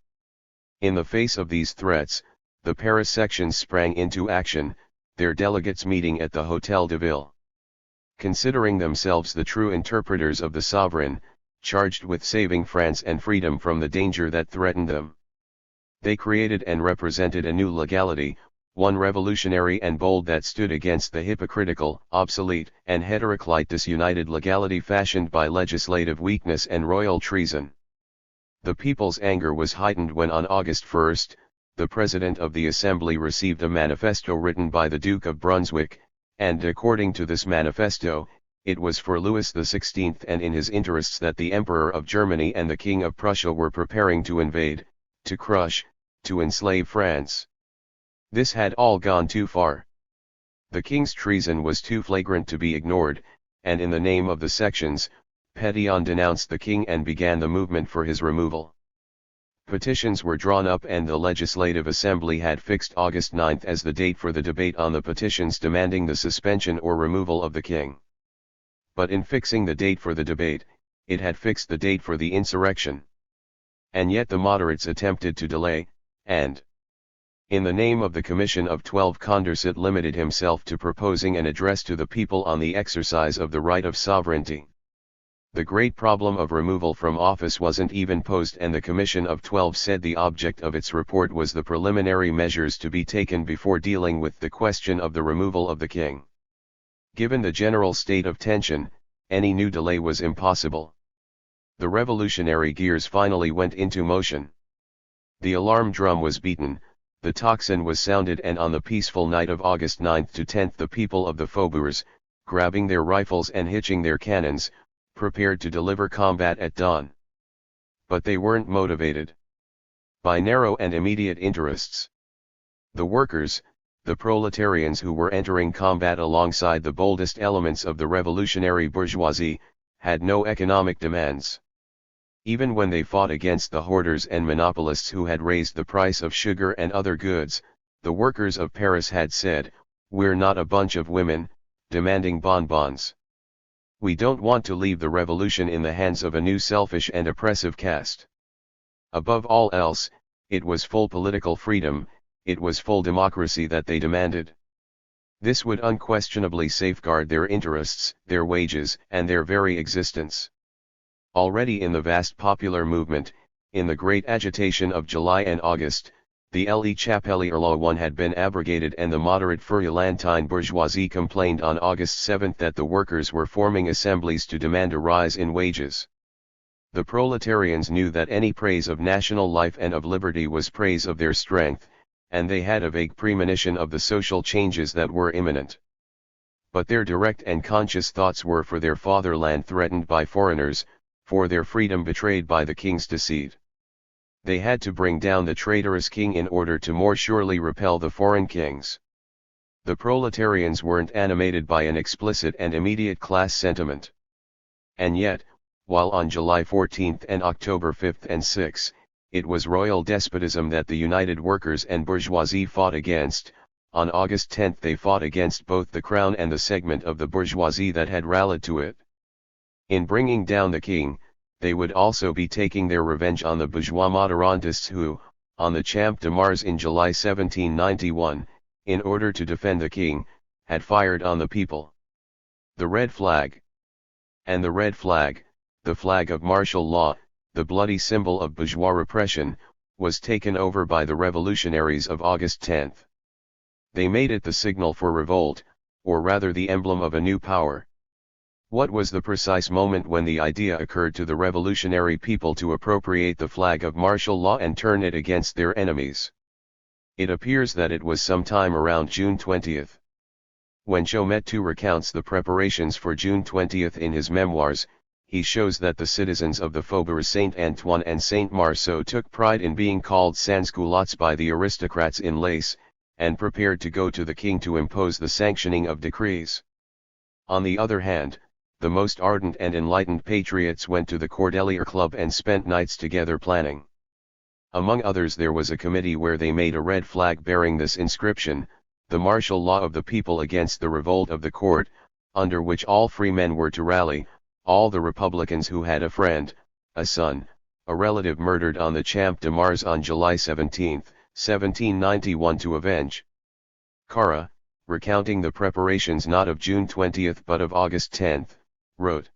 In the face of these threats, the Paris sections sprang into action, their delegates meeting at the Hôtel de Ville. Considering themselves the true interpreters of the sovereign, charged with saving France and freedom from the danger that threatened them, they created and represented a new legality, one revolutionary and bold that stood against the hypocritical, obsolete, and heteroclite disunited legality fashioned by legislative weakness and royal treason. The people's anger was heightened when on August 1, the President of the Assembly received a manifesto written by the Duke of Brunswick, and according to this manifesto, it was for Louis XVI and in his interests that the Emperor of Germany and the King of Prussia were preparing to invade, to crush, to enslave France. This had all gone too far. The king's treason was too flagrant to be ignored, and in the name of the sections, Pétion denounced the king and began the movement for his removal. Petitions were drawn up and the Legislative Assembly had fixed August 9 as the date for the debate on the petitions demanding the suspension or removal of the king. But in fixing the date for the debate, it had fixed the date for the insurrection. And yet the moderates attempted to delay, and in the name of the Commission of 12 Condorcet limited himself to proposing an address to the people on the exercise of the right of sovereignty. The great problem of removal from office wasn't even posed, and the Commission of 12 said the object of its report was the preliminary measures to be taken before dealing with the question of the removal of the king. Given the general state of tension, any new delay was impossible. The revolutionary gears finally went into motion. The alarm drum was beaten, the tocsin was sounded, and on the peaceful night of August 9 to 10 the people of the faubourgs, grabbing their rifles and hitching their cannons, prepared to deliver combat at dawn. But they weren't motivated by narrow and immediate interests. The workers, the proletarians who were entering combat alongside the boldest elements of the revolutionary bourgeoisie, had no economic demands. Even when they fought against the hoarders and monopolists who had raised the price of sugar and other goods, the workers of Paris had said, "We're not a bunch of women, demanding bonbons. We don't want to leave the revolution in the hands of a new selfish and oppressive caste." Above all else, it was full political freedom, it was full democracy that they demanded. This would unquestionably safeguard their interests, their wages, and their very existence. Already in the vast popular movement, in the great agitation of July and August, the Le Chapelier Law 1 had been abrogated, and the moderate Feuillantine bourgeoisie complained on August 7 that the workers were forming assemblies to demand a rise in wages. The proletarians knew that any praise of national life and of liberty was praise of their strength, and they had a vague premonition of the social changes that were imminent. But their direct and conscious thoughts were for their fatherland threatened by foreigners, for their freedom betrayed by the king's deceit. They had to bring down the traitorous king in order to more surely repel the foreign kings. The proletarians weren't animated by an explicit and immediate class sentiment. And yet, while on July 14 and October 5 and 6, it was royal despotism that the united workers and bourgeoisie fought against, on August 10 they fought against both the crown and the segment of the bourgeoisie that had rallied to it. In bringing down the king, they would also be taking their revenge on the bourgeois moderantists who, on the Champ de Mars in July 1791, in order to defend the king, had fired on the people. The red flag. And the red flag, the flag of martial law, the bloody symbol of bourgeois repression, was taken over by the revolutionaries of August 10. They made it the signal for revolt, or rather the emblem of a new power. What was the precise moment when the idea occurred to the revolutionary people to appropriate the flag of martial law and turn it against their enemies? It appears that it was sometime around June 20. When Chometou recounts the preparations for June 20 in his memoirs, he shows that the citizens of the Faubourg Saint-Antoine and Saint-Marceau took pride in being called sans-culottes by the aristocrats in lace, and prepared to go to the king to impose the sanctioning of decrees. On the other hand, the most ardent and enlightened patriots went to the Cordelier Club and spent nights together planning. Among others there was a committee where they made a red flag bearing this inscription, "The martial law of the people against the revolt of the court," under which all free men were to rally, all the republicans who had a friend, a son, a relative murdered on the Champ de Mars on July 17, 1791 to avenge. Cara, recounting the preparations not of June 20 but of August 10, wrote,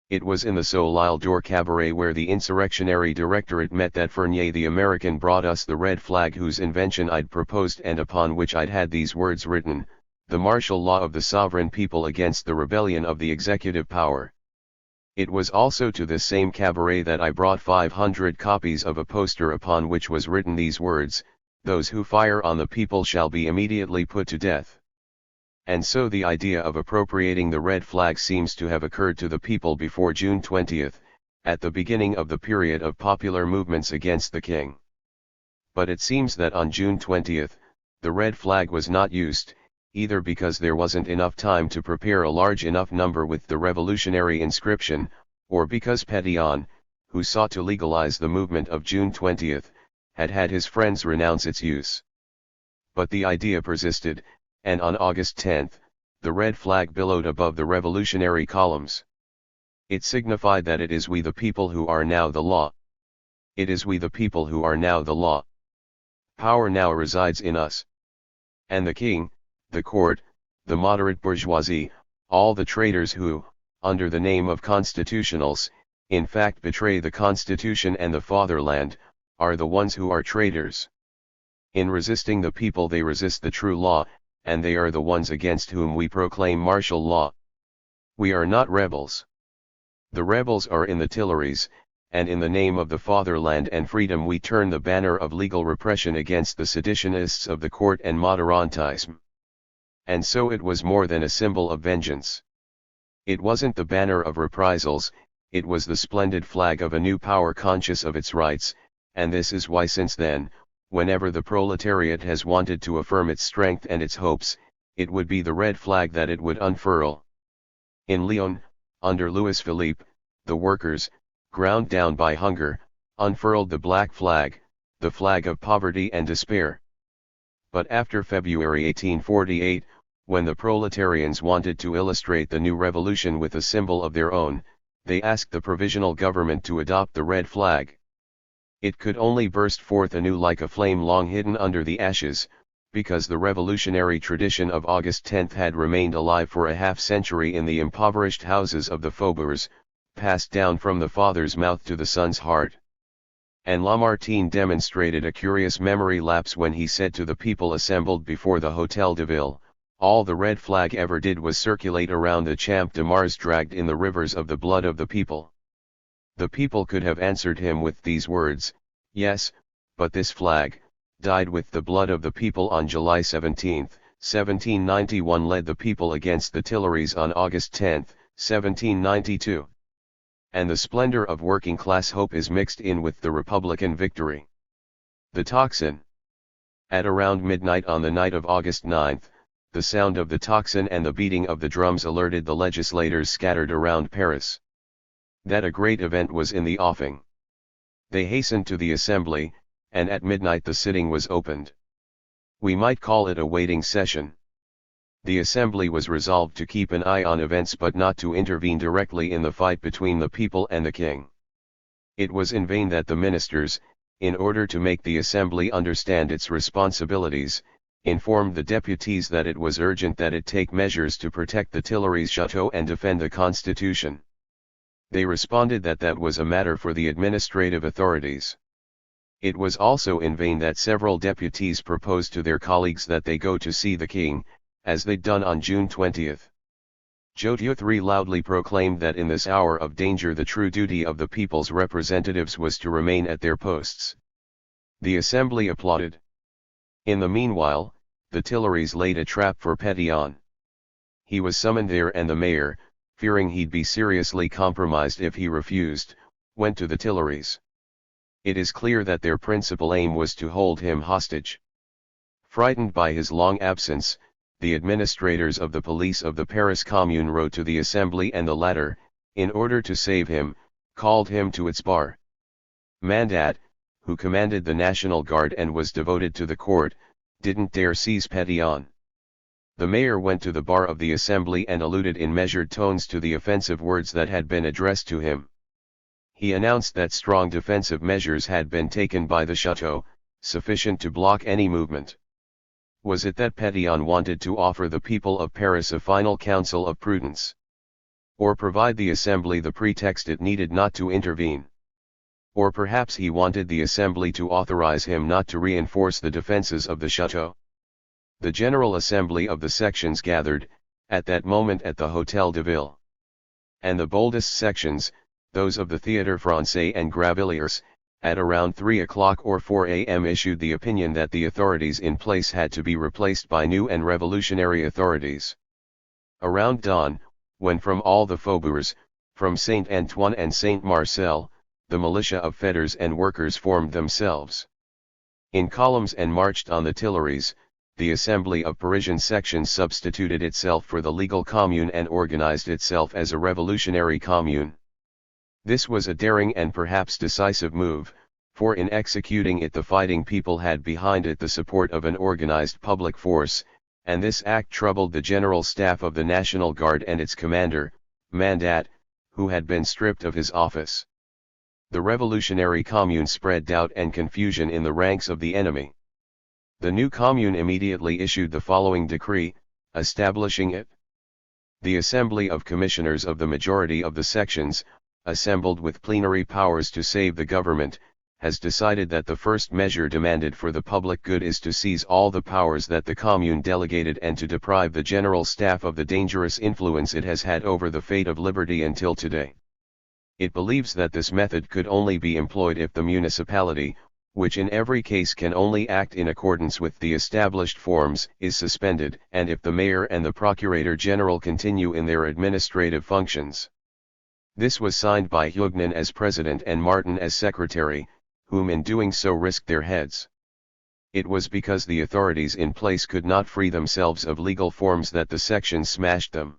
"It was in the Soleil d'Or cabaret where the insurrectionary directorate met that Fournier the American brought us the red flag whose invention I'd proposed and upon which I'd had these words written, 'The martial law of the sovereign people against the rebellion of the executive power.' It was also to this same cabaret that I brought 500 copies of a poster upon which was written these words, 'Those who fire on the people shall be immediately put to death.' And so the idea of appropriating the red flag seems to have occurred to the people before June 20, at the beginning of the period of popular movements against the king. But it seems that on June 20, the red flag was not used, either because there wasn't enough time to prepare a large enough number with the revolutionary inscription, or because Pétion, who sought to legalize the movement of June 20, had had his friends renounce its use. But the idea persisted, and on August 10, the red flag billowed above the revolutionary columns. It signified that it is we the people who are now the law. It is we the people who are now the law. Power now resides in us. And the king, the court, the moderate bourgeoisie, all the traitors who, under the name of constitutionals, in fact betray the constitution and the fatherland, are the ones who are traitors. In resisting the people they resist the true law, and they are the ones against whom we proclaim martial law. We are not rebels. The rebels are in the Tuileries, and in the name of the fatherland and freedom we turn the banner of legal repression against the seditionists of the court and moderantism. And so it was more than a symbol of vengeance. It wasn't the banner of reprisals, it was the splendid flag of a new power conscious of its rights, and this is why since then, whenever the proletariat has wanted to affirm its strength and its hopes, it would be the red flag that it would unfurl. In Lyon, under Louis Philippe, the workers, ground down by hunger, unfurled the black flag, the flag of poverty and despair. But after February 1848, when the proletarians wanted to illustrate the new revolution with a symbol of their own, they asked the provisional government to adopt the red flag. It could only burst forth anew like a flame long hidden under the ashes, because the revolutionary tradition of August 10 had remained alive for a half-century in the impoverished houses of the faubourgs, passed down from the father's mouth to the son's heart. And Lamartine demonstrated a curious memory lapse when he said to the people assembled before the Hôtel de Ville, all the red flag ever did was circulate around the Champ de Mars dragged in the rivers of the blood of the people. The people could have answered him with these words, yes, but this flag, dyed with the blood of the people on July 17, 1791 led the people against the Tuileries on August 10, 1792. And the splendor of working-class hope is mixed in with the Republican victory. The tocsin. At around midnight on the night of August 9, the sound of the tocsin and the beating of the drums alerted the legislators scattered around Paris that a great event was in the offing. They hastened to the assembly, and at midnight the sitting was opened. We might call it a waiting session. The assembly was resolved to keep an eye on events but not to intervene directly in the fight between the people and the king. It was in vain that the ministers, in order to make the assembly understand its responsibilities, informed the deputies that it was urgent that it take measures to protect the Tuileries chateau and defend the constitution. They responded that that was a matter for the administrative authorities. It was also in vain that several deputies proposed to their colleagues that they go to see the king, as they'd done on June 20. Jaurés loudly proclaimed that in this hour of danger the true duty of the people's representatives was to remain at their posts. The assembly applauded. In the meanwhile, the Tuileries laid a trap for Pétion. He was summoned there and the mayor, fearing he'd be seriously compromised if he refused, went to the Tuileries. It is clear that their principal aim was to hold him hostage. Frightened by his long absence, the administrators of the police of the Paris Commune wrote to the assembly and the latter, in order to save him, called him to its bar. Mandat, who commanded the National Guard and was devoted to the court, didn't dare seize Pétion. The mayor went to the bar of the assembly and alluded in measured tones to the offensive words that had been addressed to him. He announced that strong defensive measures had been taken by the chateau, sufficient to block any movement. Was it that Pétion wanted to offer the people of Paris a final counsel of prudence? Or provide the assembly the pretext it needed not to intervene? Or perhaps he wanted the assembly to authorize him not to reinforce the defenses of the chateau? The General Assembly of the sections gathered, at that moment at the Hôtel de Ville. And the boldest sections, those of the Théâtre Français and Gravilliers, at around 3 o'clock or 4 a.m. issued the opinion that the authorities in place had to be replaced by new and revolutionary authorities. Around dawn, when from all the faubourgs, from Saint-Antoine and Saint-Marcel, the militia of fetters and workers formed themselves in columns and marched on the Tuileries, the assembly of Parisian sections substituted itself for the legal commune and organized itself as a revolutionary commune. This was a daring and perhaps decisive move, for in executing it the fighting people had behind it the support of an organized public force, and this act troubled the general staff of the National Guard and its commander, Mandat, who had been stripped of his office. The revolutionary commune spread doubt and confusion in the ranks of the enemy. The new commune immediately issued the following decree, establishing it. The Assembly of Commissioners of the majority of the sections, assembled with plenary powers to save the government, has decided that the first measure demanded for the public good is to seize all the powers that the commune delegated and to deprive the general staff of the dangerous influence it has had over the fate of liberty until today. It believes that this method could only be employed if the municipality, which in every case can only act in accordance with the established forms, is suspended, and if the mayor and the procurator general continue in their administrative functions. This was signed by Huguenin as president and Martin as secretary, whom in doing so risked their heads. It was because the authorities in place could not free themselves of legal forms that the sections smashed them.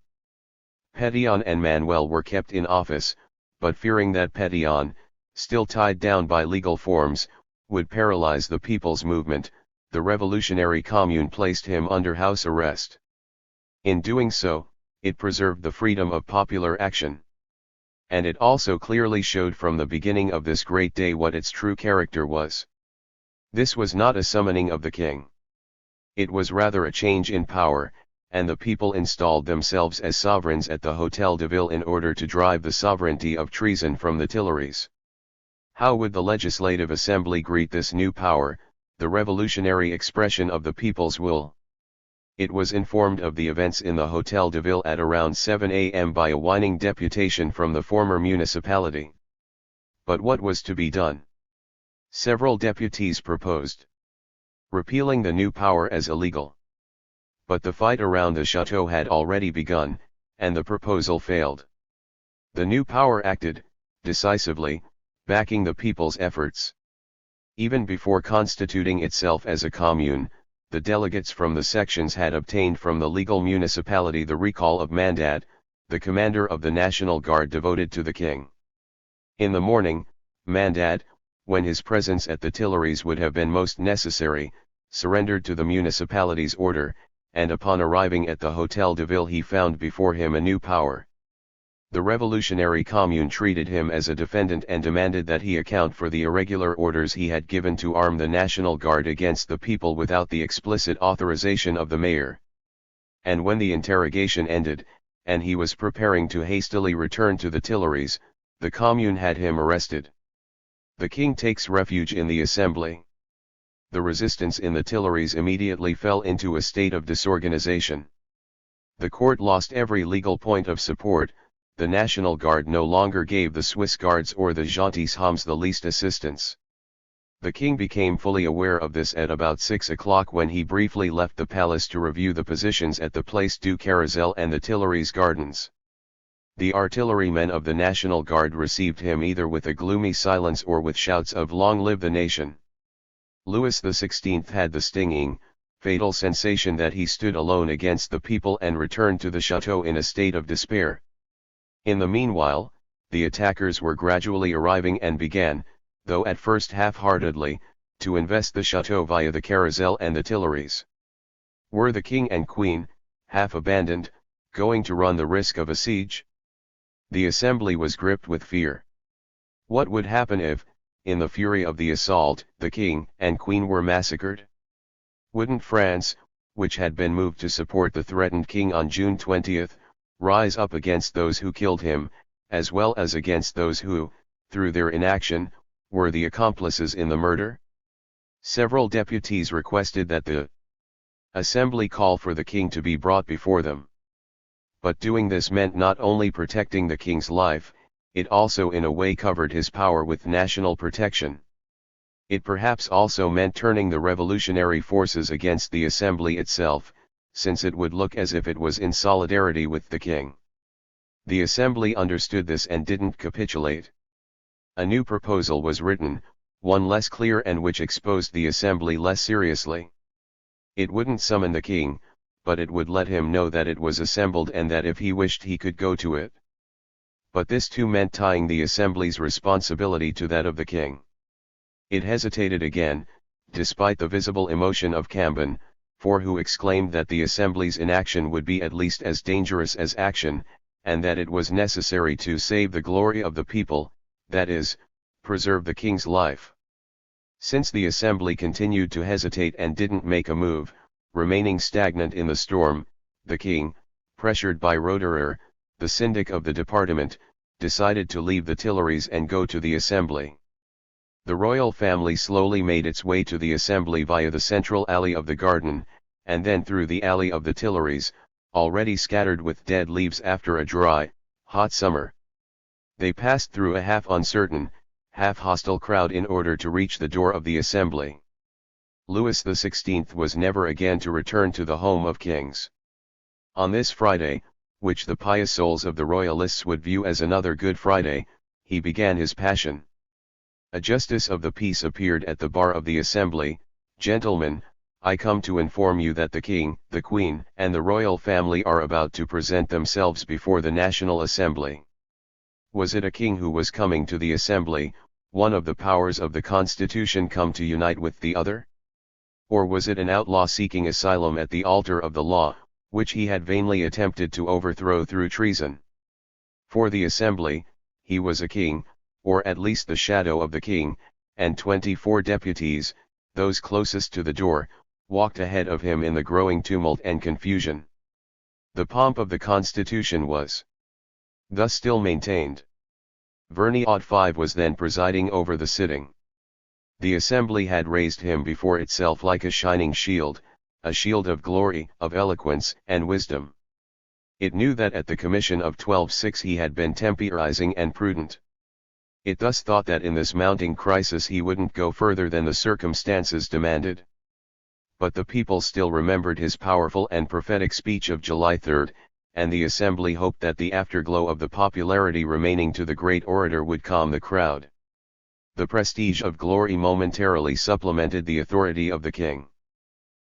Pétion and Manuel were kept in office, but fearing that Pétion, still tied down by legal forms, would paralyze the people's movement, the revolutionary commune placed him under house arrest. In doing so, it preserved the freedom of popular action. And it also clearly showed from the beginning of this great day what its true character was. This was not a summoning of the king. It was rather a change in power, and the people installed themselves as sovereigns at the Hôtel de Ville in order to drive the sovereignty of treason from the Tuileries. How would the Legislative Assembly greet this new power, the revolutionary expression of the people's will? It was informed of the events in the Hôtel de Ville at around 7 a.m. by a whining deputation from the former municipality. But what was to be done? Several deputies proposed repealing the new power as illegal. But the fight around the chateau had already begun, and the proposal failed. The new power acted, decisively, backing the people's efforts. Even before constituting itself as a commune, the delegates from the sections had obtained from the legal municipality the recall of Mandat, the commander of the National Guard devoted to the king. In the morning, Mandat, when his presence at the Tuileries would have been most necessary, surrendered to the municipality's order, and upon arriving at the Hôtel de Ville he found before him a new power. The revolutionary commune treated him as a defendant and demanded that he account for the irregular orders he had given to arm the National Guard against the people without the explicit authorization of the mayor. And when the interrogation ended, and he was preparing to hastily return to the Tuileries, the commune had him arrested. The king takes refuge in the assembly. The resistance in the Tuileries immediately fell into a state of disorganization. The court lost every legal point of support. The National Guard no longer gave the Swiss Guards or the gentilshommes the least assistance. The king became fully aware of this at about 6 o'clock when he briefly left the palace to review the positions at the Place du Carrousel and the Tuileries Gardens. The artillerymen of the National Guard received him either with a gloomy silence or with shouts of "Long live the nation!" Louis XVI had the stinging, fatal sensation that he stood alone against the people and returned to the chateau in a state of despair. In the meanwhile, the attackers were gradually arriving and began, though at first half-heartedly, to invest the chateau via the Carrousel and the Tuileries. Were the king and queen, half abandoned, going to run the risk of a siege? The assembly was gripped with fear. What would happen if, in the fury of the assault, the king and queen were massacred? Wouldn't France, which had been moved to support the threatened king on June 20, rise up against those who killed him, as well as against those who, through their inaction, were the accomplices in the murder? Several deputies requested that the assembly call for the king to be brought before them. But doing this meant not only protecting the king's life, it also in a way covered his power with national protection. It perhaps also meant turning the revolutionary forces against the assembly itself, since it would look as if it was in solidarity with the king. The assembly understood this and didn't capitulate. A new proposal was written, one less clear and which exposed the assembly less seriously. It wouldn't summon the king, but it would let him know that it was assembled and that if he wished he could go to it. But this too meant tying the assembly's responsibility to that of the king. It hesitated again, despite the visible emotion of Cambon, for who exclaimed that the assembly's inaction would be at least as dangerous as action, and that it was necessary to save the glory of the people, that is, preserve the king's life. Since the assembly continued to hesitate and didn't make a move, remaining stagnant in the storm, the king, pressured by Roederer, the syndic of the department, decided to leave the Tuileries and go to the assembly. The royal family slowly made its way to the assembly via the central alley of the garden, and then through the alley of the Tuileries, already scattered with dead leaves after a dry, hot summer. They passed through a half uncertain, half hostile crowd in order to reach the door of the assembly. Louis XVI was never again to return to the home of kings. On this Friday, which the pious souls of the royalists would view as another Good Friday, he began his passion. A justice of the peace appeared at the bar of the assembly. "Gentlemen, I come to inform you that the king, the queen, and the royal family are about to present themselves before the National Assembly." Was it a king who was coming to the assembly, one of the powers of the Constitution come to unite with the other? Or was it an outlaw seeking asylum at the altar of the law, which he had vainly attempted to overthrow through treason? For the assembly, he was a king, or at least the shadow of the king, and 24 deputies, those closest to the door, walked ahead of him in the growing tumult and confusion. The pomp of the Constitution was thus still maintained. Vergniaud V was then presiding over the sitting. The assembly had raised him before itself like a shining shield, a shield of glory, of eloquence, and wisdom. It knew that at the commission of 12/6 he had been temporizing and prudent. It thus thought that in this mounting crisis he wouldn't go further than the circumstances demanded. But the people still remembered his powerful and prophetic speech of July 3, and the assembly hoped that the afterglow of the popularity remaining to the great orator would calm the crowd. The prestige of glory momentarily supplemented the authority of the king.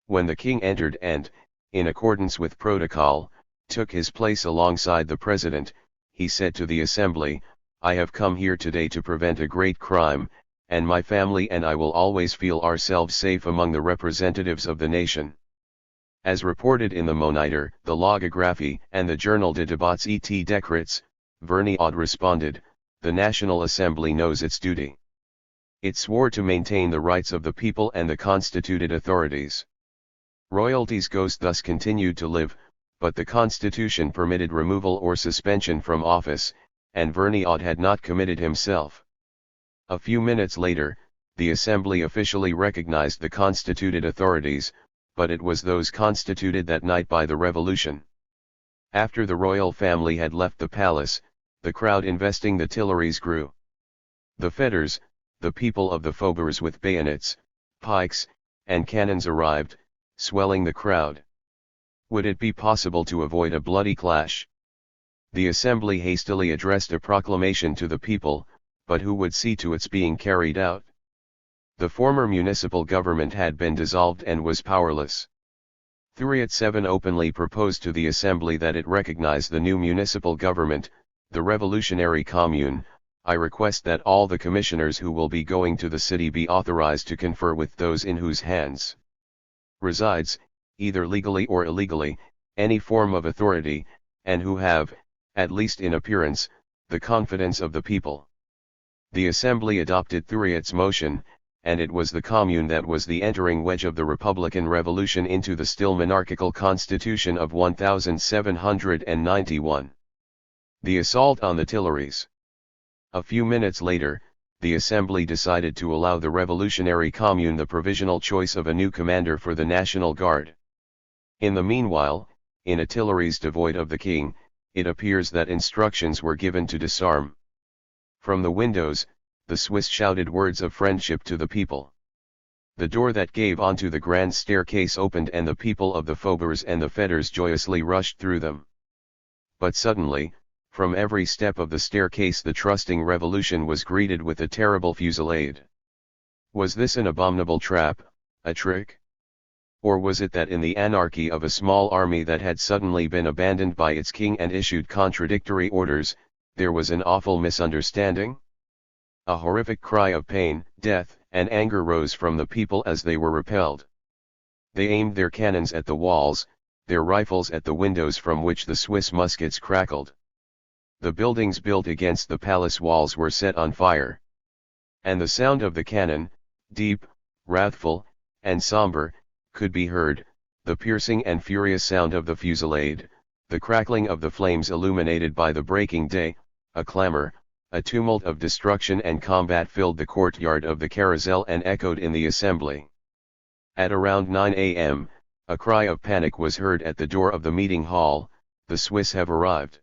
When the king entered and, in accordance with protocol, took his place alongside the president, he said to the assembly, "I have come here today to prevent a great crime, and my family and I will always feel ourselves safe among the representatives of the nation." As reported in the Moniteur, the Logographie, and the Journal de Débats et Décrets, Vergniaud responded, "The National Assembly knows its duty. It swore to maintain the rights of the people and the constituted authorities. Royalty's ghost thus continued to live, but the Constitution permitted removal or suspension from office, and Vergniaud had not committed himself." A few minutes later, the Assembly officially recognized the constituted authorities, but it was those constituted that night by the Revolution. After the royal family had left the palace, the crowd investing the Tuileries grew. The fetters, the people of the faubourgs with bayonets, pikes, and cannons arrived, swelling the crowd. Would it be possible to avoid a bloody clash? The assembly hastily addressed a proclamation to the people, but who would see to its being carried out? The former municipal government had been dissolved and was powerless. THIRD-WORLDISM openly proposed to the assembly that it recognize the new municipal government, the Revolutionary Commune. "I request that all the commissioners who will be going to the city be authorized to confer with those in whose hands resides, either legally or illegally, any form of authority, and who have, at least in appearance, the confidence of the people." The assembly adopted THIRD-WORLDISM's motion, and it was the Commune that was the entering wedge of the Republican Revolution into the still monarchical Constitution of 1791. The assault on the Tuileries. A few minutes later, the Assembly decided to allow the Revolutionary Commune the provisional choice of a new commander for the National Guard. In the meanwhile, in a Tuileries devoid of the king, it appears that instructions were given to disarm. From the windows, the Swiss shouted words of friendship to the people. The door that gave onto the grand staircase opened and the people of the faubourgs and the fetters joyously rushed through them. But suddenly, from every step of the staircase the trusting revolution was greeted with a terrible fusillade. Was this an abominable trap, a trick? Or was it that in the anarchy of a small army that had suddenly been abandoned by its king and issued contradictory orders, there was an awful misunderstanding? A horrific cry of pain, death, and anger rose from the people as they were repelled. They aimed their cannons at the walls, their rifles at the windows from which the Swiss muskets crackled. The buildings built against the palace walls were set on fire. And the sound of the cannon, deep, wrathful, and somber, could be heard, the piercing and furious sound of the fusillade, the crackling of the flames illuminated by the breaking day, a clamor, a tumult of destruction and combat filled the courtyard of the Carousel and echoed in the assembly. At around 9 a.m., a cry of panic was heard at the door of the meeting hall: "The Swiss have arrived.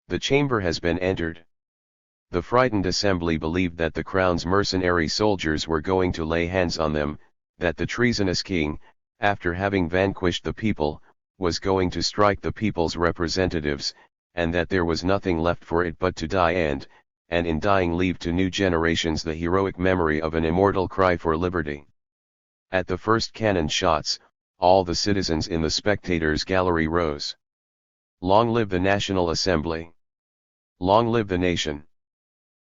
The chamber has been entered." The frightened assembly believed that the crown's mercenary soldiers were going to lay hands on them, that the treasonous king, after having vanquished the people, was going to strike the people's representatives, and that there was nothing left for it but to die and in dying leave to new generations the heroic memory of an immortal cry for liberty. At the first cannon shots, all the citizens in the spectators' gallery rose. Long live the National Assembly! Long live the nation!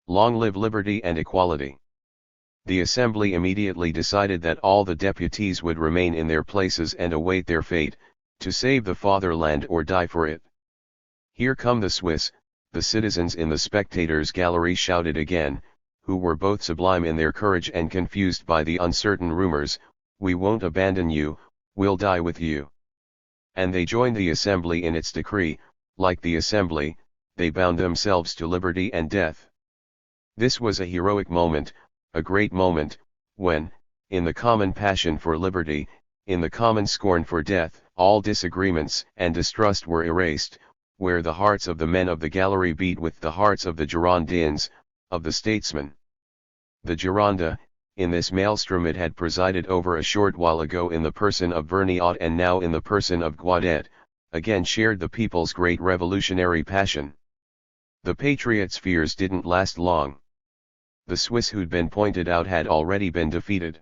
Long live liberty and equality! The assembly immediately decided that all the deputies would remain in their places and await their fate, to save the fatherland or die for it. "Here come the Swiss," the citizens in the spectators' gallery shouted again, who were both sublime in their courage and confused by the uncertain rumors. "We won't abandon you, we'll die with you." And they joined the assembly in its decree. Like the assembly, they bound themselves to liberty and death. This was a heroic moment, a great moment, when, in the common passion for liberty, in the common scorn for death, all disagreements and distrust were erased, where the hearts of the men of the gallery beat with the hearts of the Girondins, of the statesmen. The Gironde, in this maelstrom it had presided over a short while ago in the person of Vergniaud and now in the person of Guadet, again shared the people's great revolutionary passion. The patriots' fears didn't last long. The Swiss who'd been pointed out had already been defeated.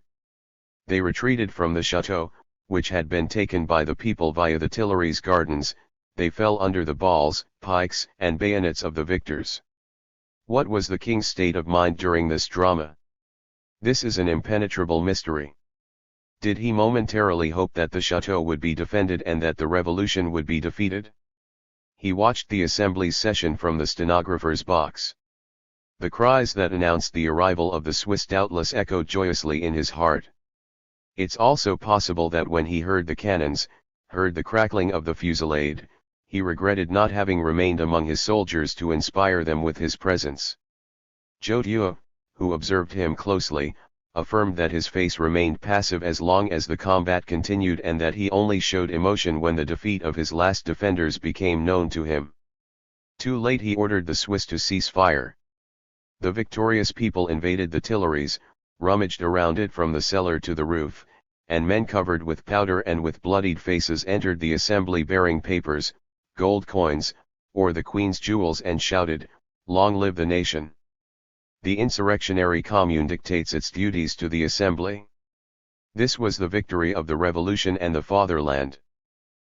They retreated from the chateau, which had been taken by the people via the Tuileries gardens. They fell under the balls, pikes, and bayonets of the victors. What was the king's state of mind during this drama? This is an impenetrable mystery. Did he momentarily hope that the chateau would be defended and that the revolution would be defeated? He watched the assembly's session from the stenographer's box. The cries that announced the arrival of the Swiss doubtless echoed joyously in his heart. It's also possible that when he heard the cannons, heard the crackling of the fusillade, he regretted not having remained among his soldiers to inspire them with his presence. Jodieu, who observed him closely, affirmed that his face remained passive as long as the combat continued and that he only showed emotion when the defeat of his last defenders became known to him. Too late he ordered the Swiss to cease fire. The victorious people invaded the Tuileries, rummaged around it from the cellar to the roof, and men covered with powder and with bloodied faces entered the assembly bearing papers, gold coins, or the Queen's jewels and shouted, "Long live the nation!" The insurrectionary commune dictates its duties to the assembly. This was the victory of the revolution and the fatherland.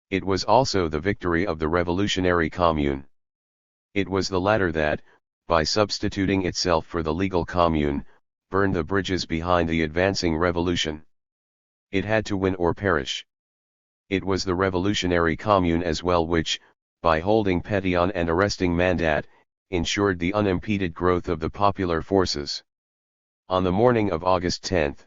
It was also the victory of the revolutionary commune. It was the latter that, by substituting itself for the legal commune, burned the bridges behind the advancing revolution. It had to win or perish. It was the revolutionary commune as well which, by holding Pétion and arresting Mandat, ensured the unimpeded growth of the popular forces. On the morning of August 10,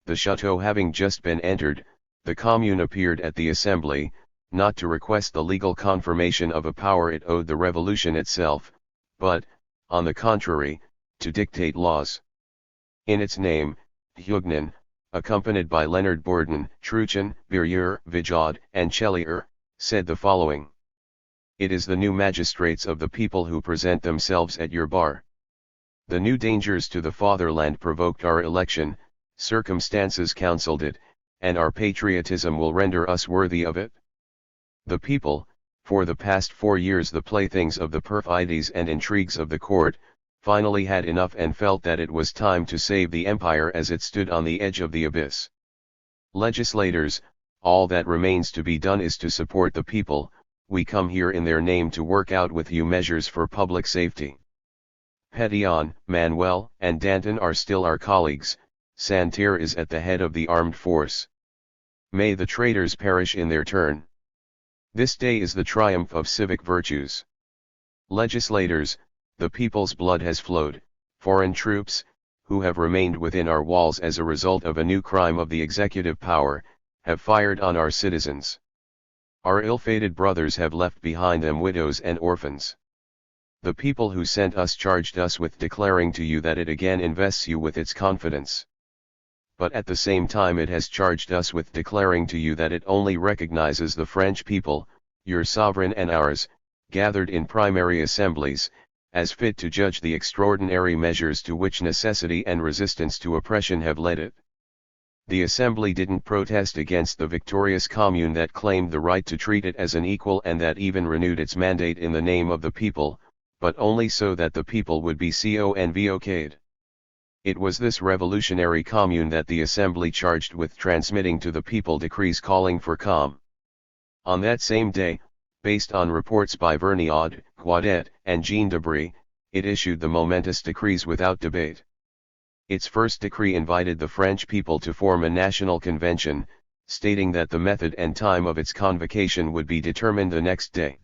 the chateau having just been entered, the commune appeared at the assembly, not to request the legal confirmation of a power it owed the revolution itself, but, on the contrary, to dictate laws. In its name, Huguenin, accompanied by Leonard Bourdon, Truchen, Berreur, Vijaud, and Chelier, said the following: "It is the new magistrates of the people who present themselves at your bar. The new dangers to the fatherland provoked our election, circumstances counseled it, and our patriotism will render us worthy of it. The people, for the past 4 years the playthings of the perfidies and intrigues of the court, finally had enough and felt that it was time to save the empire as it stood on the edge of the abyss. Legislators, all that remains to be done is to support the people. We come here in their name to work out with you measures for public safety. Pétion, Manuel, and Danton are still our colleagues. Santerre is at the head of the armed force. May the traitors perish in their turn. This day is the triumph of civic virtues. Legislators, the people's blood has flowed. Foreign troops, who have remained within our walls as a result of a new crime of the executive power, have fired on our citizens. Our ill-fated brothers have left behind them widows and orphans. The people who sent us charged us with declaring to you that it again invests you with its confidence. But at the same time it has charged us with declaring to you that it only recognizes the French people, your sovereign and ours, gathered in primary assemblies, as fit to judge the extraordinary measures to which necessity and resistance to oppression have led it. The Assembly didn't protest against the victorious Commune that claimed the right to treat it as an equal and that even renewed its mandate in the name of the people, but only so that the people would be convoced. It was this revolutionary Commune that the Assembly charged with transmitting to the people decrees calling for calm. On that same day, based on reports by Vergniaud, Guadet, and Jean Debris, it issued the momentous decrees without debate. Its first decree invited the French people to form a national convention, stating that the method and time of its convocation would be determined the next day.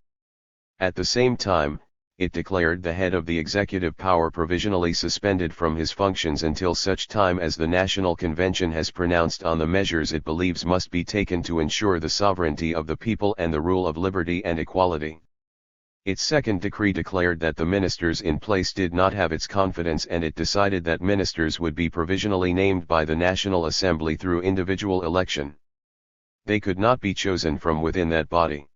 At the same time, it declared the head of the executive power provisionally suspended from his functions until such time as the National Convention has pronounced on the measures it believes must be taken to ensure the sovereignty of the people and the rule of liberty and equality. Its second decree declared that the ministers in place did not have its confidence, and it decided that ministers would be provisionally named by the National Assembly through individual election. They could not be chosen from within that body.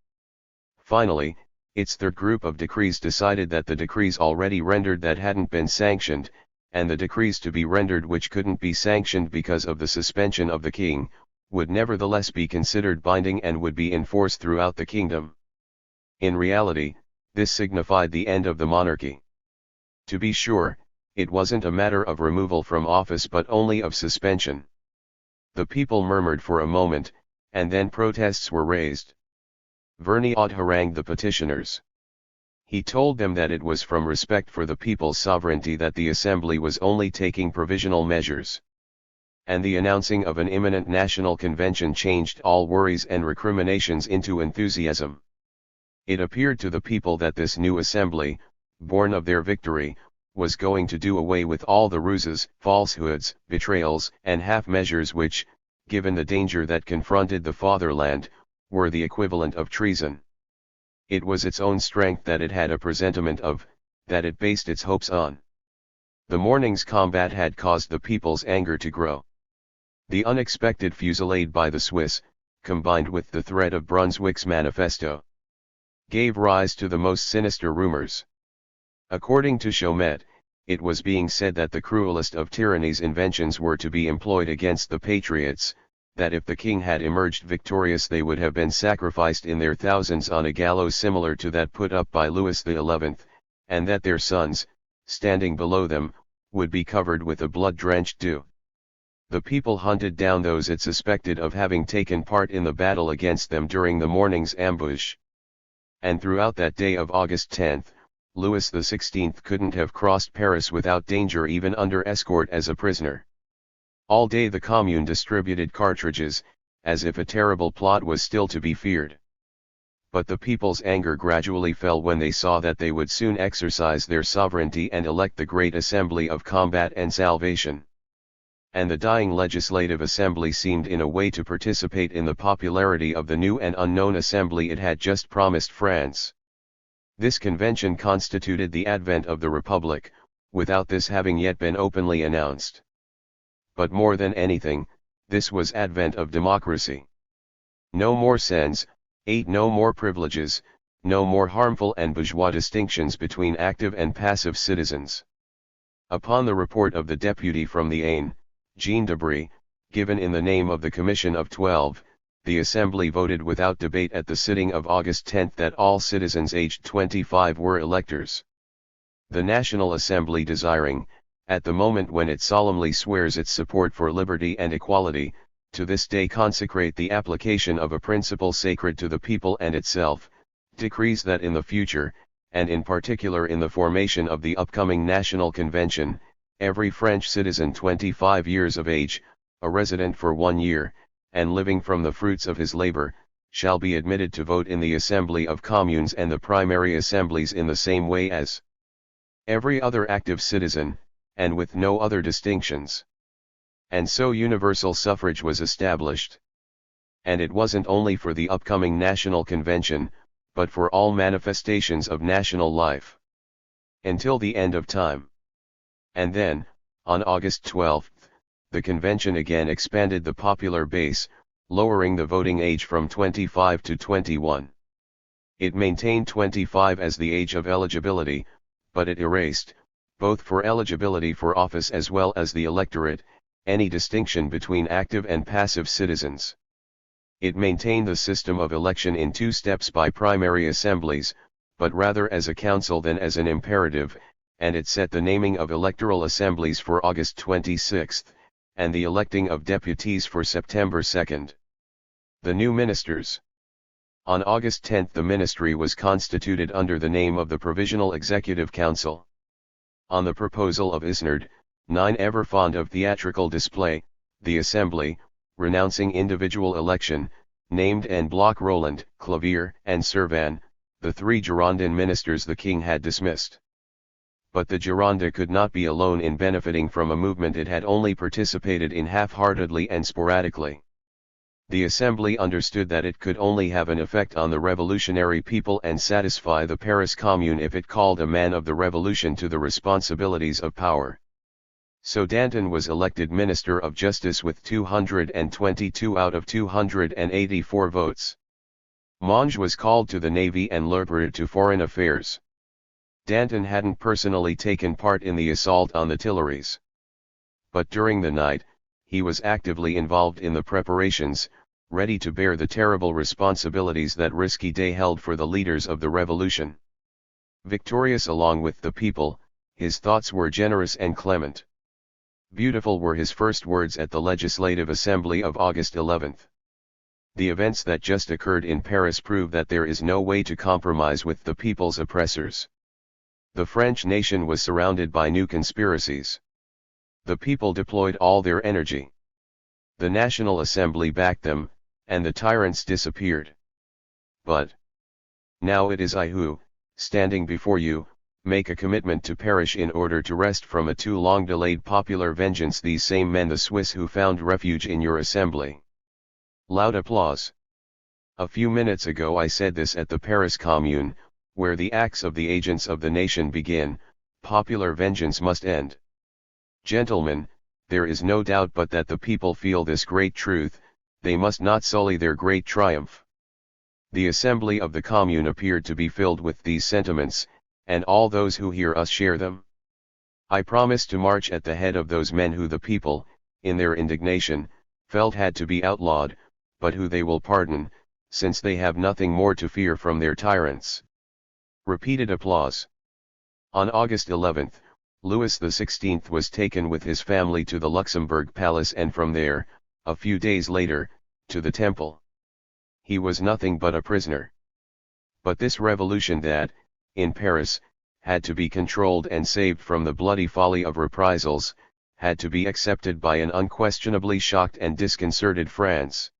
Finally, its third group of decrees decided that the decrees already rendered that hadn't been sanctioned, and the decrees to be rendered which couldn't be sanctioned because of the suspension of the king, would nevertheless be considered binding and would be in force throughout the kingdom. In reality, this signified the end of the monarchy. To be sure, it wasn't a matter of removal from office but only of suspension. The people murmured for a moment, and then protests were raised. Vergniaud harangued the petitioners. He told them that it was from respect for the people's sovereignty that the Assembly was only taking provisional measures. And the announcing of an imminent national convention changed all worries and recriminations into enthusiasm. It appeared to the people that this new Assembly, born of their victory, was going to do away with all the ruses, falsehoods, betrayals, and half-measures which, given the danger that confronted the fatherland, were the equivalent of treason. It was its own strength that it had a presentiment of, that it based its hopes on. The morning's combat had caused the people's anger to grow. The unexpected fusillade by the Swiss, combined with the threat of Brunswick's manifesto, gave rise to the most sinister rumors. According to Chaumet, it was being said that the cruelest of tyranny's inventions were to be employed against the patriots, that if the king had emerged victorious they would have been sacrificed in their thousands on a gallows similar to that put up by Louis XI, and that their sons, standing below them, would be covered with a blood-drenched dew. The people hunted down those it suspected of having taken part in the battle against them during the morning's ambush. And throughout that day of August 10, Louis XVI couldn't have crossed Paris without danger even under escort as a prisoner. All day the Commune distributed cartridges, as if a terrible plot was still to be feared. But the people's anger gradually fell when they saw that they would soon exercise their sovereignty and elect the great Assembly of Combat and Salvation. And the dying Legislative Assembly seemed in a way to participate in the popularity of the new and unknown assembly it had just promised France. This convention constituted the advent of the Republic, without this having yet been openly announced. But more than anything, this was advent of democracy. No more cens, no more privileges, no more harmful and bourgeois distinctions between active and passive citizens. Upon the report of the deputy from the Aisne, Jean Debris, given in the name of the Commission of 12, the Assembly voted without debate at the sitting of August 10 that all citizens aged 25 were electors. The National Assembly, desiring, at the moment when it solemnly swears its support for liberty and equality, to this day consecrate the application of a principle sacred to the people and itself, decrees that in the future, and in particular in the formation of the upcoming National Convention, every French citizen 25 years of age, a resident for 1 year, and living from the fruits of his labor, shall be admitted to vote in the Assembly of Communes and the primary assemblies in the same way as every other active citizen, and with no other distinctions. And so universal suffrage was established. And it wasn't only for the upcoming National Convention, but for all manifestations of national life. Until the end of time. And then, on August 12, the convention again expanded the popular base, lowering the voting age from 25 to 21. It maintained 25 as the age of eligibility, but it erased, both for eligibility for office as well as the electorate, any distinction between active and passive citizens. It maintained the system of election in 2 steps by primary assemblies, but rather as a council than as an imperative, and it set the naming of electoral assemblies for August 26, and the electing of deputies for September 2. The new ministers. On August 10 the ministry was constituted under the name of the Provisional Executive Council. On the proposal of Isnard, 9 ever fond of theatrical display, the Assembly, renouncing individual election, named en bloc Roland, Clavier, and Servan, the 3 Girondin ministers the king had dismissed. But the Gironde could not be alone in benefiting from a movement it had only participated in half-heartedly and sporadically. The Assembly understood that it could only have an effect on the revolutionary people and satisfy the Paris Commune if it called a man of the revolution to the responsibilities of power. So Danton was elected Minister of Justice with 222 out of 284 votes. Monge was called to the Navy and Lerpere to Foreign Affairs. Danton hadn't personally taken part in the assault on the Tuileries. But during the night, he was actively involved in the preparations, ready to bear the terrible responsibilities that risky day held for the leaders of the revolution. Victorious along with the people, his thoughts were generous and clement. Beautiful were his first words at the Legislative Assembly of August 11. The events that just occurred in Paris prove that there is no way to compromise with the people's oppressors. The French nation was surrounded by new conspiracies. The people deployed all their energy. The National Assembly backed them, and the tyrants disappeared. But now it is I who, standing before you, make a commitment to perish in order to wrest from a too long delayed popular vengeance these same men the Swiss who found refuge in your assembly. Loud applause. A few minutes ago I said this at the Paris Commune, where the acts of the agents of the nation begin, popular vengeance must end. Gentlemen, there is no doubt but that the people feel this great truth, they must not sully their great triumph. The assembly of the Commune appeared to be filled with these sentiments, and all those who hear us share them. I promise to march at the head of those men who the people, in their indignation, felt had to be outlawed, but who they will pardon, since they have nothing more to fear from their tyrants. Repeated applause. On August 11, Louis XVI was taken with his family to the Luxembourg Palace and from there, a few days later, to the Temple. He was nothing but a prisoner. But this revolution that, in Paris, had to be controlled and saved from the bloody folly of reprisals, had to be accepted by an unquestionably shocked and disconcerted France.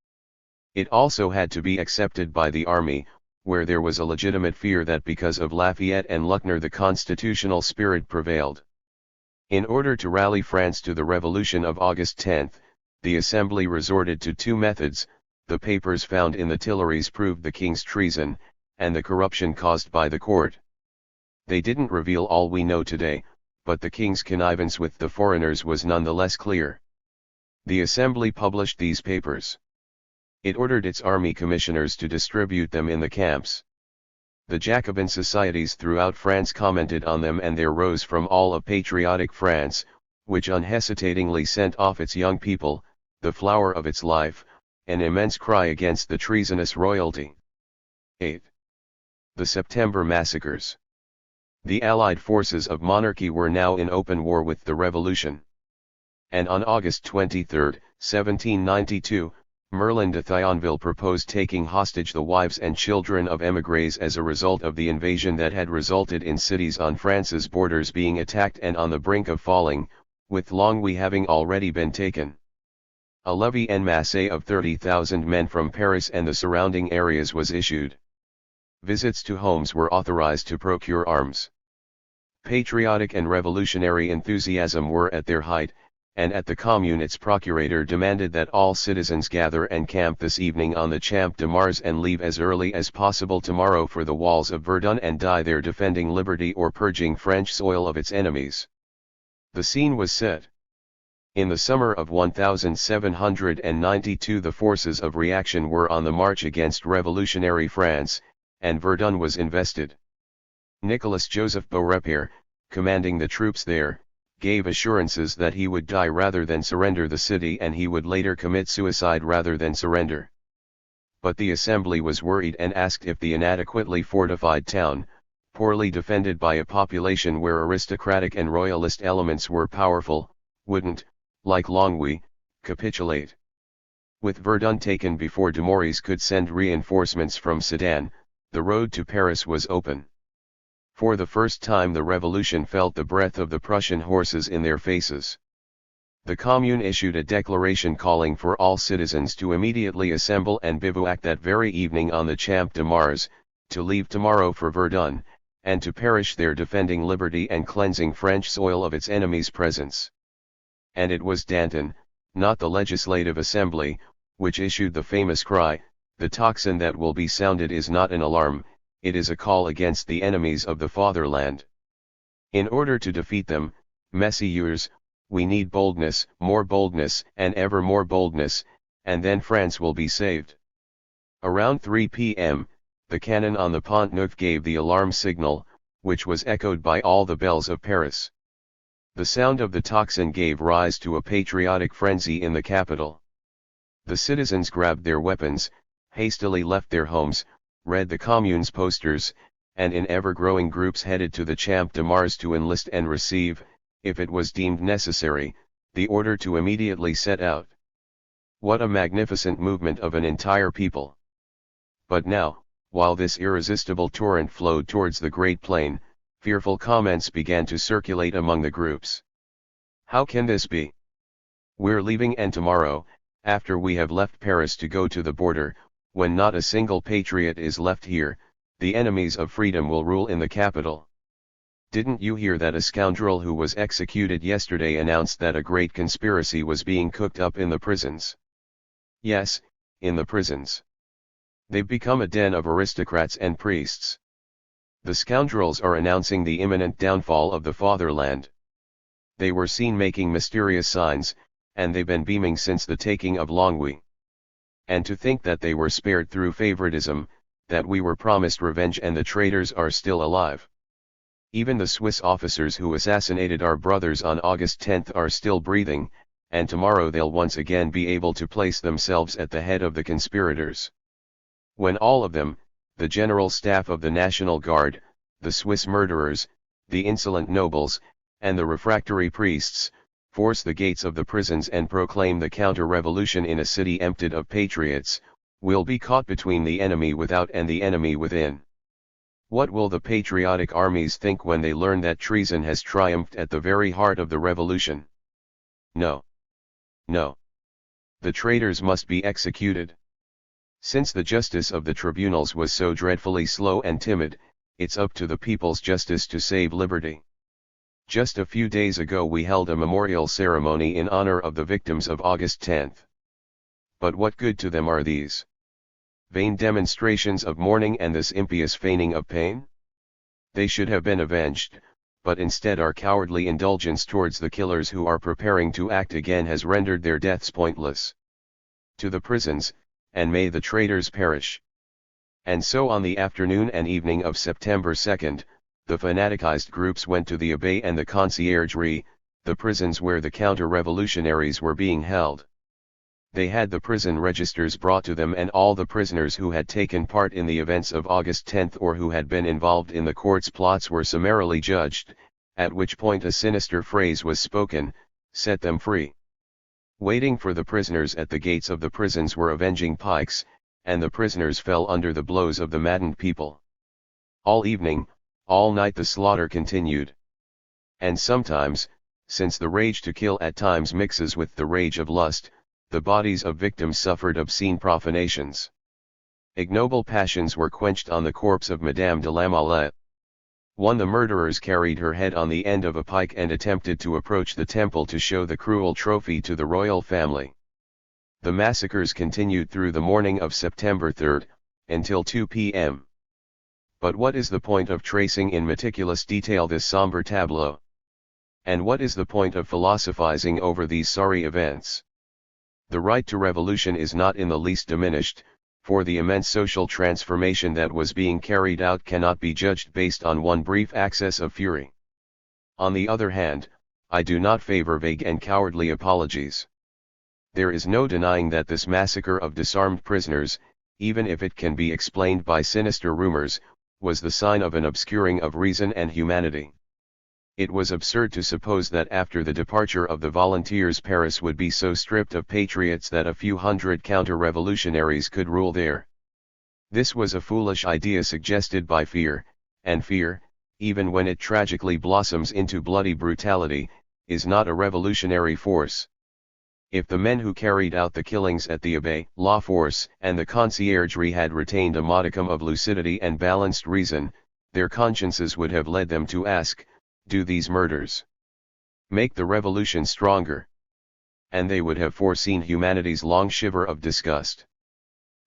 It also had to be accepted by the army, where there was a legitimate fear that because of Lafayette and Luckner the constitutional spirit prevailed. In order to rally France to the revolution of August 10, the Assembly resorted to 2 methods. The papers found in the Tuileries proved the king's treason, and the corruption caused by the court. They didn't reveal all we know today, but the king's connivance with the foreigners was nonetheless clear. The Assembly published these papers. It ordered its army commissioners to distribute them in the camps. The Jacobin societies throughout France commented on them, and there rose from all a patriotic France, which unhesitatingly sent off its young people, the flower of its life, an immense cry against the treasonous royalty. 8. The September massacres. The allied forces of monarchy were now in open war with the revolution. and on August 23, 1792, Merlin de Thionville proposed taking hostage the wives and children of émigrés as a result of the invasion that had resulted in cities on France's borders being attacked and on the brink of falling, with Longwy having already been taken. A levy en masse of 30,000 men from Paris and the surrounding areas was issued. Visits to homes were authorized to procure arms. Patriotic and revolutionary enthusiasm were at their height, and at the Commune its procurator demanded that all citizens gather and camp this evening on the Champ de Mars and leave as early as possible tomorrow for the walls of Verdun and die there defending liberty or purging French soil of its enemies. The scene was set. In the summer of 1792 the forces of reaction were on the march against revolutionary France, and Verdun was invested. Nicolas Joseph Beaurepaire, commanding the troops there, gave assurances that he would die rather than surrender the city and he would later commit suicide rather than surrender. But the assembly was worried and asked if the inadequately fortified town, poorly defended by a population where aristocratic and royalist elements were powerful, wouldn't, like Longwy, capitulate. With Verdun taken before Dumouriez could send reinforcements from Sedan, the road to Paris was open. For the first time the revolution felt the breath of the Prussian horses in their faces. The Commune issued a declaration calling for all citizens to immediately assemble and bivouac that very evening on the Champ de Mars, to leave tomorrow for Verdun, and to perish there defending liberty and cleansing French soil of its enemies' presence. And it was Danton, not the Legislative Assembly, which issued the famous cry, "The tocsin that will be sounded is not an alarm, it is a call against the enemies of the fatherland. In order to defeat them, messieurs, we need boldness, and ever more boldness, and then France will be saved." Around 3 p.m., the cannon on the Pont Neuf gave the alarm signal, which was echoed by all the bells of Paris. The sound of the tocsin gave rise to a patriotic frenzy in the capital. The citizens grabbed their weapons, hastily left their homes, read the Commune's posters, and in ever-growing groups headed to the Champ de Mars to enlist and receive, if it was deemed necessary, the order to immediately set out. What a magnificent movement of an entire people! But now, while this irresistible torrent flowed towards the great plain, fearful comments began to circulate among the groups. How can this be? We're leaving, and tomorrow, after we have left Paris to go to the border, when not a single patriot is left here, the enemies of freedom will rule in the capital. Didn't you hear that a scoundrel who was executed yesterday announced that a great conspiracy was being cooked up in the prisons? Yes, in the prisons. They've become a den of aristocrats and priests. The scoundrels are announcing the imminent downfall of the fatherland. They were seen making mysterious signs, and they've been beaming since the taking of Longwy. And to think that they were spared through favoritism, that we were promised revenge, and the traitors are still alive. Even the Swiss officers who assassinated our brothers on August 10 are still breathing, and tomorrow they'll once again be able to place themselves at the head of the conspirators. When all of them, the General Staff of the National Guard, the Swiss murderers, the insolent nobles, and the refractory priests, force the gates of the prisons and proclaim the counter-revolution in a city emptied of patriots, we'll be caught between the enemy without and the enemy within. What will the patriotic armies think when they learn that treason has triumphed at the very heart of the revolution? No. No. The traitors must be executed. Since the justice of the tribunals was so dreadfully slow and timid, it's up to the people's justice to save liberty. Just a few days ago we held a memorial ceremony in honor of the victims of August 10. But what good to them are these vain demonstrations of mourning and this impious feigning of pain? They should have been avenged, but instead our cowardly indulgence towards the killers who are preparing to act again has rendered their deaths pointless. To the prisons, and may the traitors perish. And so on the afternoon and evening of September 2, the fanaticized groups went to the Abbaye and the Conciergerie, the prisons where the counter-revolutionaries were being held. They had the prison registers brought to them, and all the prisoners who had taken part in the events of August 10 or who had been involved in the court's plots were summarily judged, at which point a sinister phrase was spoken, Set them free. Waiting for the prisoners at the gates of the prisons were avenging pikes, and the prisoners fell under the blows of the maddened people. All evening, all night the slaughter continued. And sometimes, since the rage to kill at times mixes with the rage of lust, the bodies of victims suffered obscene profanations. Ignoble passions were quenched on the corpse of Madame de la Malette. One, the murderers carried her head on the end of a pike and attempted to approach the temple to show the cruel trophy to the royal family. The massacres continued through the morning of September 3rd, until 2 p.m. But what is the point of tracing in meticulous detail this somber tableau? And what is the point of philosophizing over these sorry events? The right to revolution is not in the least diminished, for the immense social transformation that was being carried out cannot be judged based on one brief access of fury. On the other hand, I do not favor vague and cowardly apologies. There is no denying that this massacre of disarmed prisoners, even if it can be explained by sinister rumors, was the sign of an obscuring of reason and humanity. It was absurd to suppose that after the departure of the volunteers Paris would be so stripped of patriots that a few hundred counter-revolutionaries could rule there. This was a foolish idea suggested by fear, and fear, even when it tragically blossoms into bloody brutality, is not a revolutionary force. If the men who carried out the killings at the Abbaye, La Force, and the Conciergerie had retained a modicum of lucidity and balanced reason, their consciences would have led them to ask, do these murders make the revolution stronger? And they would have foreseen humanity's long shiver of disgust.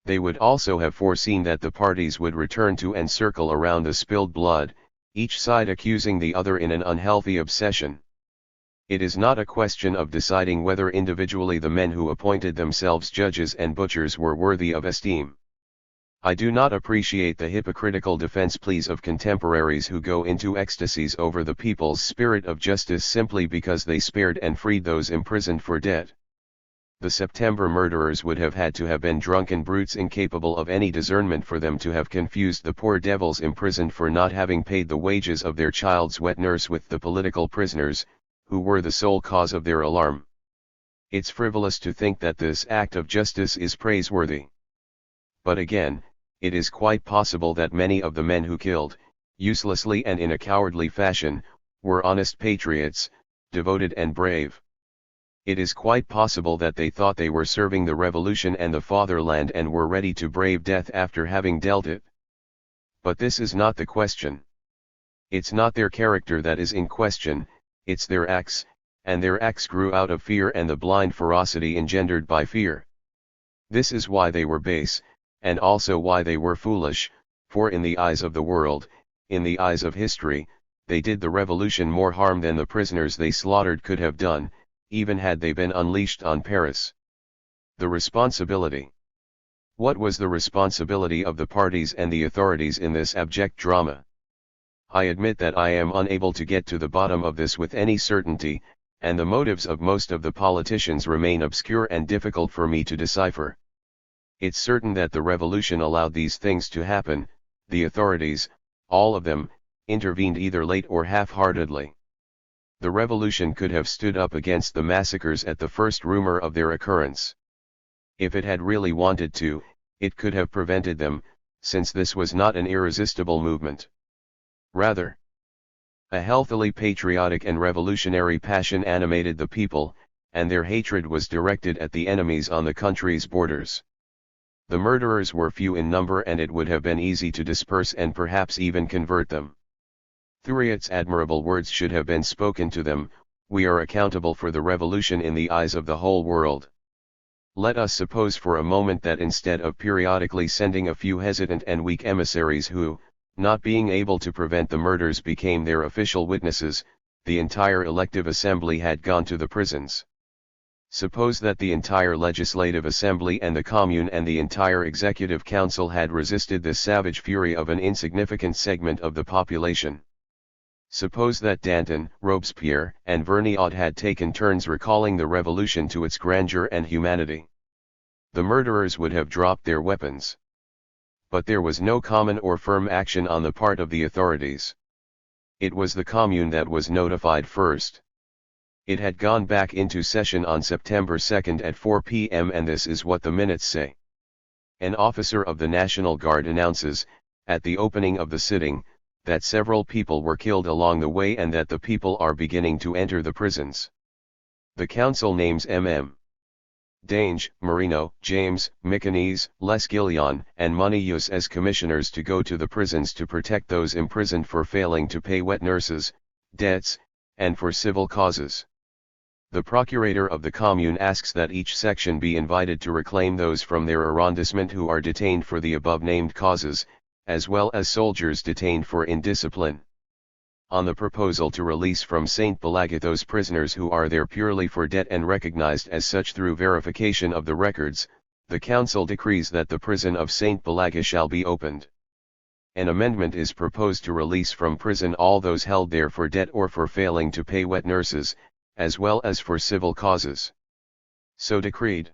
They would also have foreseen that the parties would return to and circle around the spilled blood, each side accusing the other in an unhealthy obsession. It is not a question of deciding whether individually the men who appointed themselves judges and butchers were worthy of esteem. I do not appreciate the hypocritical defense pleas of contemporaries who go into ecstasies over the people's spirit of justice simply because they spared and freed those imprisoned for debt. The September murderers would have had to have been drunken brutes incapable of any discernment for them to have confused the poor devils imprisoned for not having paid the wages of their child's wet nurse with the political prisoners, who were the sole cause of their alarm. It's frivolous to think that this act of justice is praiseworthy. But again, it is quite possible that many of the men who killed, uselessly and in a cowardly fashion, were honest patriots, devoted and brave. It is quite possible that they thought they were serving the revolution and the fatherland and were ready to brave death after having dealt it. But this is not the question. It's not their character that is in question, it's their acts, and their acts grew out of fear and the blind ferocity engendered by fear. This is why they were base, and also why they were foolish, for in the eyes of the world, in the eyes of history, they did the revolution more harm than the prisoners they slaughtered could have done, even had they been unleashed on Paris. The responsibility. What was the responsibility of the parties and the authorities in this abject drama? I admit that I am unable to get to the bottom of this with any certainty, and the motives of most of the politicians remain obscure and difficult for me to decipher. It's certain that the revolution allowed these things to happen. The authorities, all of them, intervened either late or half-heartedly. The revolution could have stood up against the massacres at the first rumor of their occurrence. If it had really wanted to, it could have prevented them, since this was not an irresistible movement. Rather, a healthily patriotic and revolutionary passion animated the people, and their hatred was directed at the enemies on the country's borders. The murderers were few in number and it would have been easy to disperse and perhaps even convert them. Thuriot's admirable words should have been spoken to them, we are accountable for the revolution in the eyes of the whole world. Let us suppose for a moment that instead of periodically sending a few hesitant and weak emissaries who, not being able to prevent the murders became their official witnesses, the entire elective assembly had gone to the prisons. Suppose that the entire Legislative Assembly and the Commune and the entire Executive Council had resisted the savage fury of an insignificant segment of the population. Suppose that Danton, Robespierre, and Vergniaud had taken turns recalling the revolution to its grandeur and humanity. The murderers would have dropped their weapons. But there was no common or firm action on the part of the authorities. It was the Commune that was notified first. It had gone back into session on September 2 at 4 p.m. and this is what the minutes say. An officer of the National Guard announces, at the opening of the sitting, that several people were killed along the way and that the people are beginning to enter the prisons. The council names MM. Dange, Marino, James, Micanese, Lesguillon, and Moneyus as commissioners to go to the prisons to protect those imprisoned for failing to pay wet nurses, debts, and for civil causes. The procurator of the commune asks that each section be invited to reclaim those from their arrondissement who are detained for the above-named causes, as well as soldiers detained for indiscipline. On the proposal to release from Saint Balaga those prisoners who are there purely for debt and recognized as such through verification of the records, the council decrees that the prison of Saint Balaga shall be opened. An amendment is proposed to release from prison all those held there for debt or for failing to pay wet nurses, as well as for civil causes. So decreed.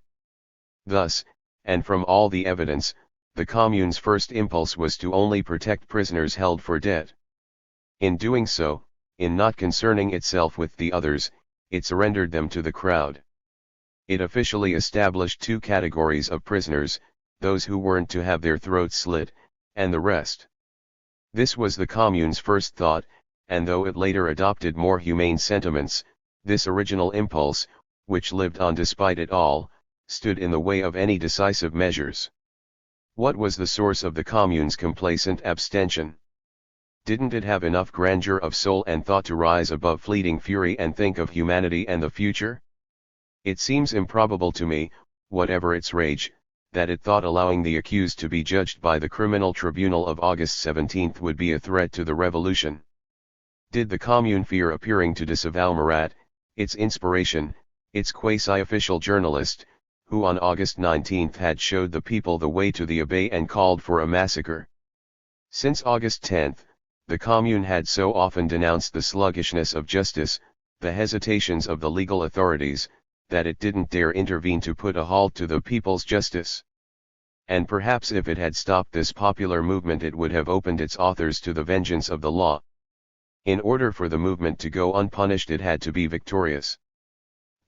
Thus, and from all the evidence, the commune's first impulse was to only protect prisoners held for debt. In doing so, in not concerning itself with the others, it surrendered them to the crowd. It officially established two categories of prisoners, those who weren't to have their throats slit, and the rest. This was the commune's first thought, and though it later adopted more humane sentiments, this original impulse, which lived on despite it all, stood in the way of any decisive measures. What was the source of the commune's complacent abstention? Didn't it have enough grandeur of soul and thought to rise above fleeting fury and think of humanity and the future? It seems improbable to me, whatever its rage, that it thought allowing the accused to be judged by the criminal tribunal of August 17 would be a threat to the revolution. Did the commune fear appearing to disavow Marat, its inspiration, its quasi-official journalist, who on August 19 had showed the people the way to the Abbaye and called for a massacre? Since August 10, the commune had so often denounced the sluggishness of justice, the hesitations of the legal authorities, that it didn't dare intervene to put a halt to the people's justice. And perhaps if it had stopped this popular movement it would have opened its authors to the vengeance of the law. In order for the movement to go unpunished it had to be victorious.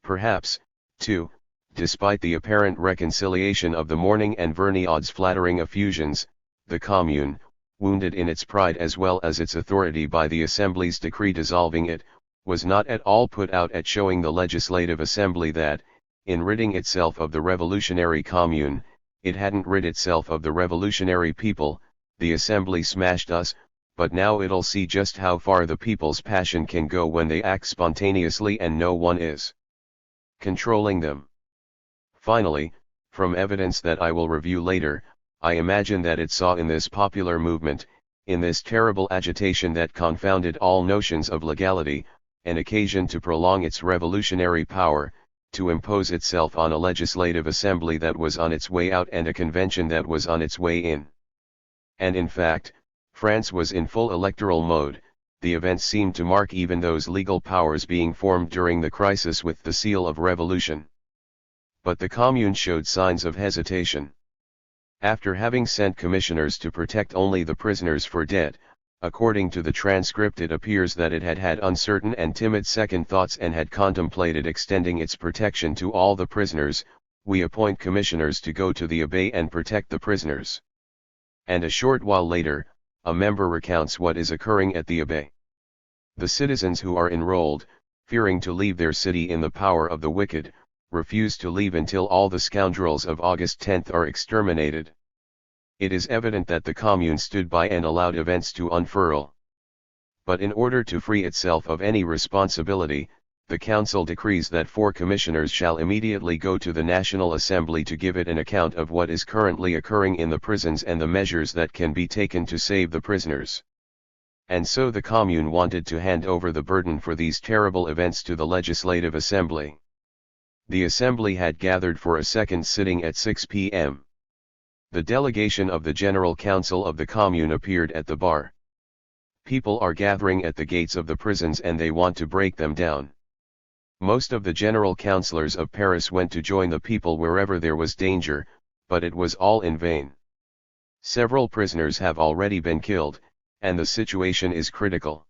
Perhaps, too, despite the apparent reconciliation of the Morning and Vergniaud's flattering effusions, the commune, wounded in its pride as well as its authority by the Assembly's decree dissolving it, was not at all put out at showing the Legislative Assembly that, in ridding itself of the revolutionary commune, it hadn't rid itself of the revolutionary people. The Assembly smashed us, but now it'll see just how far the people's passion can go when they act spontaneously and no one is controlling them. Finally, from evidence that I will review later, I imagine that it saw in this popular movement, in this terrible agitation that confounded all notions of legality, an occasion to prolong its revolutionary power, to impose itself on a legislative assembly that was on its way out and a convention that was on its way in. And in fact, France was in full electoral mode. The events seemed to mark even those legal powers being formed during the crisis with the seal of revolution. But the commune showed signs of hesitation. After having sent commissioners to protect only the prisoners for debt, according to the transcript it appears that it had had uncertain and timid second thoughts and had contemplated extending its protection to all the prisoners. We appoint commissioners to go to the Abbaye and protect the prisoners. And a short while later, a member recounts what is occurring at the Abbaye. The citizens who are enrolled, fearing to leave their city in the power of the wicked, refuse to leave until all the scoundrels of August 10 are exterminated. It is evident that the commune stood by and allowed events to unfurl. But in order to free itself of any responsibility, the council decrees that 4 commissioners shall immediately go to the National Assembly to give it an account of what is currently occurring in the prisons and the measures that can be taken to save the prisoners. And so the commune wanted to hand over the burden for these terrible events to the Legislative Assembly. The Assembly had gathered for a second sitting at 6 p.m. The delegation of the General Council of the Commune appeared at the bar. People are gathering at the gates of the prisons and they want to break them down. Most of the general councillors of Paris went to join the people wherever there was danger, but it was all in vain. Several prisoners have already been killed, and the situation is critical.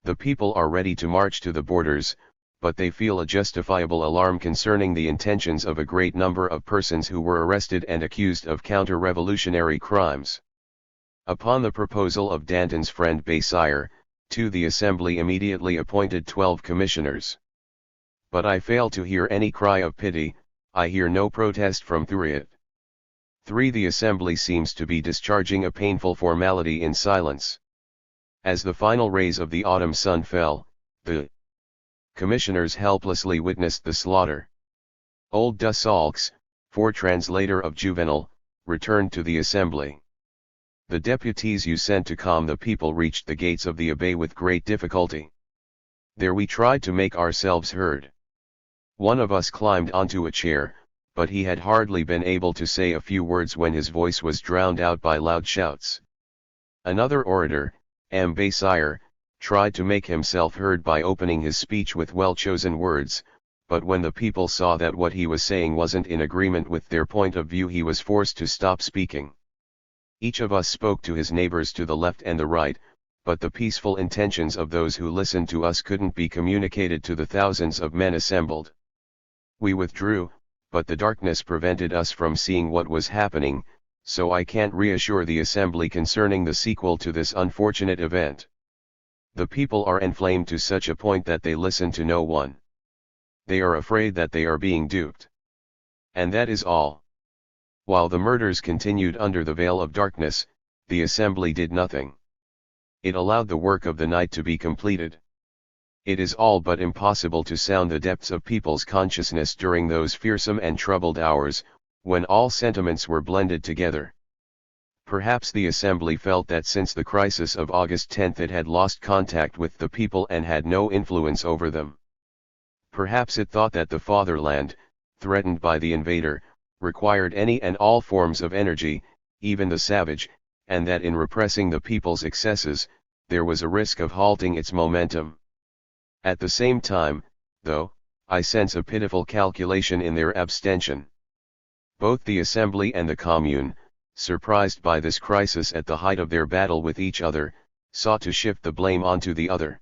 The people are ready to march to the borders, but they feel a justifiable alarm concerning the intentions of a great number of persons who were arrested and accused of counter-revolutionary crimes. Upon the proposal of Danton's friend Basire, the Assembly immediately appointed 12 commissioners. But I fail to hear any cry of pity, I hear no protest from Thuriot. 3. The Assembly seems to be discharging a painful formality in silence. As the final rays of the autumn sun fell, the commissioners helplessly witnessed the slaughter. Old de Saulx, translator of Juvenal, returned to the Assembly. The deputies you sent to calm the people reached the gates of the Abbaye with great difficulty. There we tried to make ourselves heard. One of us climbed onto a chair, but he had hardly been able to say a few words when his voice was drowned out by loud shouts. Another orator, M. Basire, tried to make himself heard by opening his speech with well-chosen words, but when the people saw that what he was saying wasn't in agreement with their point of view, he was forced to stop speaking. Each of us spoke to his neighbors to the left and the right, but the peaceful intentions of those who listened to us couldn't be communicated to the thousands of men assembled. We withdrew, but the darkness prevented us from seeing what was happening, so I can't reassure the Assembly concerning the sequel to this unfortunate event. The people are inflamed to such a point that they listen to no one. They are afraid that they are being duped. And that is all. While the murders continued under the veil of darkness, the Assembly did nothing. It allowed the work of the night to be completed. It is all but impossible to sound the depths of people's consciousness during those fearsome and troubled hours, when all sentiments were blended together. Perhaps the Assembly felt that since the crisis of August 10 it had lost contact with the people and had no influence over them. Perhaps it thought that the fatherland, threatened by the invader, required any and all forms of energy, even the savage, and that in repressing the people's excesses, there was a risk of halting its momentum. At the same time, though, I sense a pitiful calculation in their abstention. Both the Assembly and the Commune, surprised by this crisis at the height of their battle with each other, sought to shift the blame onto the other.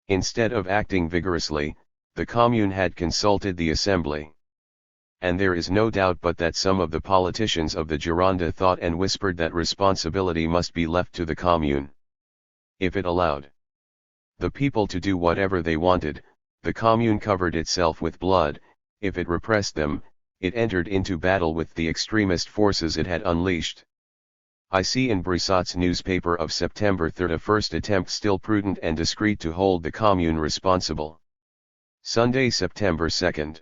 Instead of acting vigorously, the Commune had consulted the Assembly. And there is no doubt but that some of the politicians of the Gironde thought and whispered that responsibility must be left to the Commune. If it allowed the people to do whatever they wanted, the Commune covered itself with blood; if it repressed them, it entered into battle with the extremist forces it had unleashed. I see in Brissot's newspaper of September 3 a first attempt, still prudent and discreet, to hold the Commune responsible. Sunday, September 2.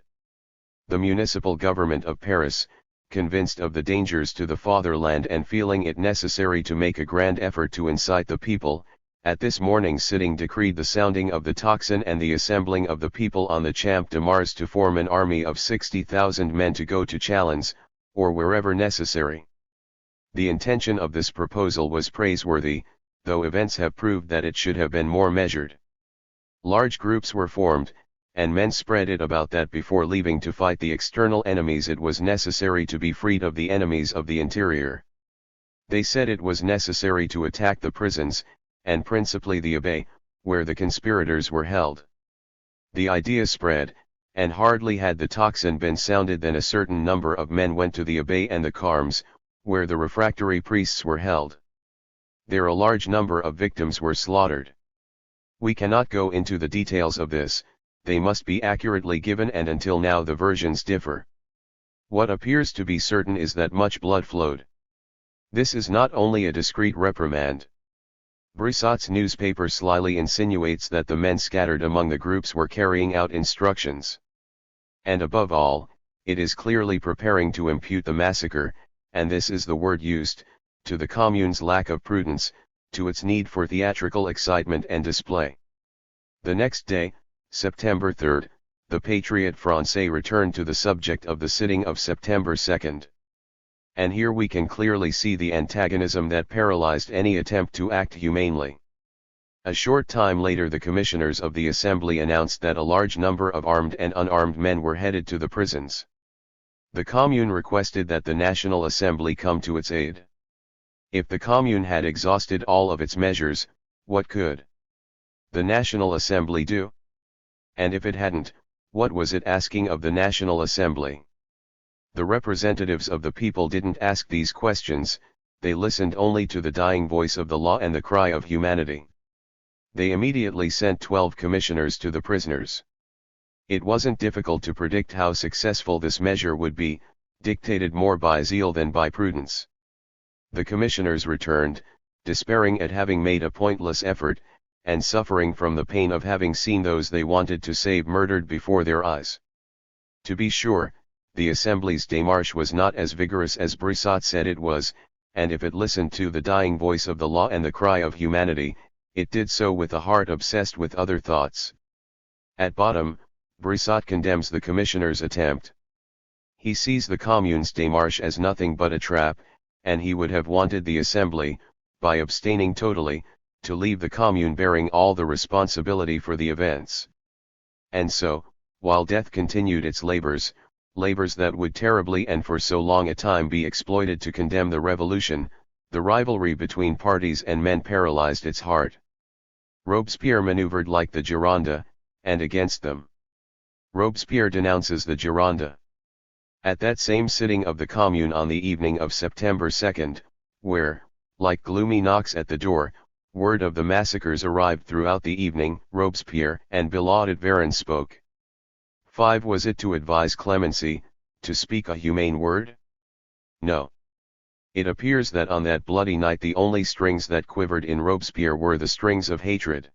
The municipal government of Paris, convinced of the dangers to the fatherland and feeling it necessary to make a grand effort to incite the people, at this morning's sitting decreed the sounding of the tocsin and the assembling of the people on the Champ de Mars to form an army of 60,000 men to go to Chalons, or wherever necessary. The intention of this proposal was praiseworthy, though events have proved that it should have been more measured. Large groups were formed, and men spread it about that before leaving to fight the external enemies it was necessary to be freed of the enemies of the interior. They said it was necessary to attack the prisons, and principally the Abbaye, where the conspirators were held. The idea spread, and hardly had the tocsin been sounded than a certain number of men went to the Abbaye and the Carmes, where the refractory priests were held. There a large number of victims were slaughtered. We cannot go into the details of this, they must be accurately given, and until now the versions differ. What appears to be certain is that much blood flowed. This is not only a discreet reprimand. Brissot's newspaper slyly insinuates that the men scattered among the groups were carrying out instructions. And above all, it is clearly preparing to impute the massacre, and this is the word used, to the Commune's lack of prudence, to its need for theatrical excitement and display. The next day, September 3, the Patriot Français returned to the subject of the sitting of September 2. And here we can clearly see the antagonism that paralyzed any attempt to act humanely. A short time later the commissioners of the Assembly announced that a large number of armed and unarmed men were headed to the prisons. The Commune requested that the National Assembly come to its aid. If the Commune had exhausted all of its measures, what could the National Assembly do? And if it hadn't, what was it asking of the National Assembly? The representatives of the people didn't ask these questions, they listened only to the dying voice of the law and the cry of humanity. They immediately sent 12 commissioners to the prisoners. It wasn't difficult to predict how successful this measure would be, dictated more by zeal than by prudence. The commissioners returned, despairing at having made a pointless effort, and suffering from the pain of having seen those they wanted to save murdered before their eyes. To be sure, the Assembly's démarche was not as vigorous as Brissac said it was, and if it listened to the dying voice of the law and the cry of humanity, it did so with a heart obsessed with other thoughts. At bottom, Brissac condemns the commissioners' attempt. He sees the Commune's démarche as nothing but a trap, and he would have wanted the Assembly, by abstaining totally, to leave the Commune bearing all the responsibility for the events. And so, while death continued its labors that would terribly and for so long a time be exploited to condemn the revolution, the rivalry between parties and men paralyzed its heart. Robespierre maneuvered like the Gironde, and against them. Robespierre denounces the Gironde. At that same sitting of the Commune on the evening of September 2, where, like gloomy knocks at the door, word of the massacres arrived throughout the evening, Robespierre and Billaud Varennes spoke. 5. Was it to advise clemency, to speak a humane word? No. It appears that on that bloody night the only strings that quivered in Robespierre were the strings of hatred.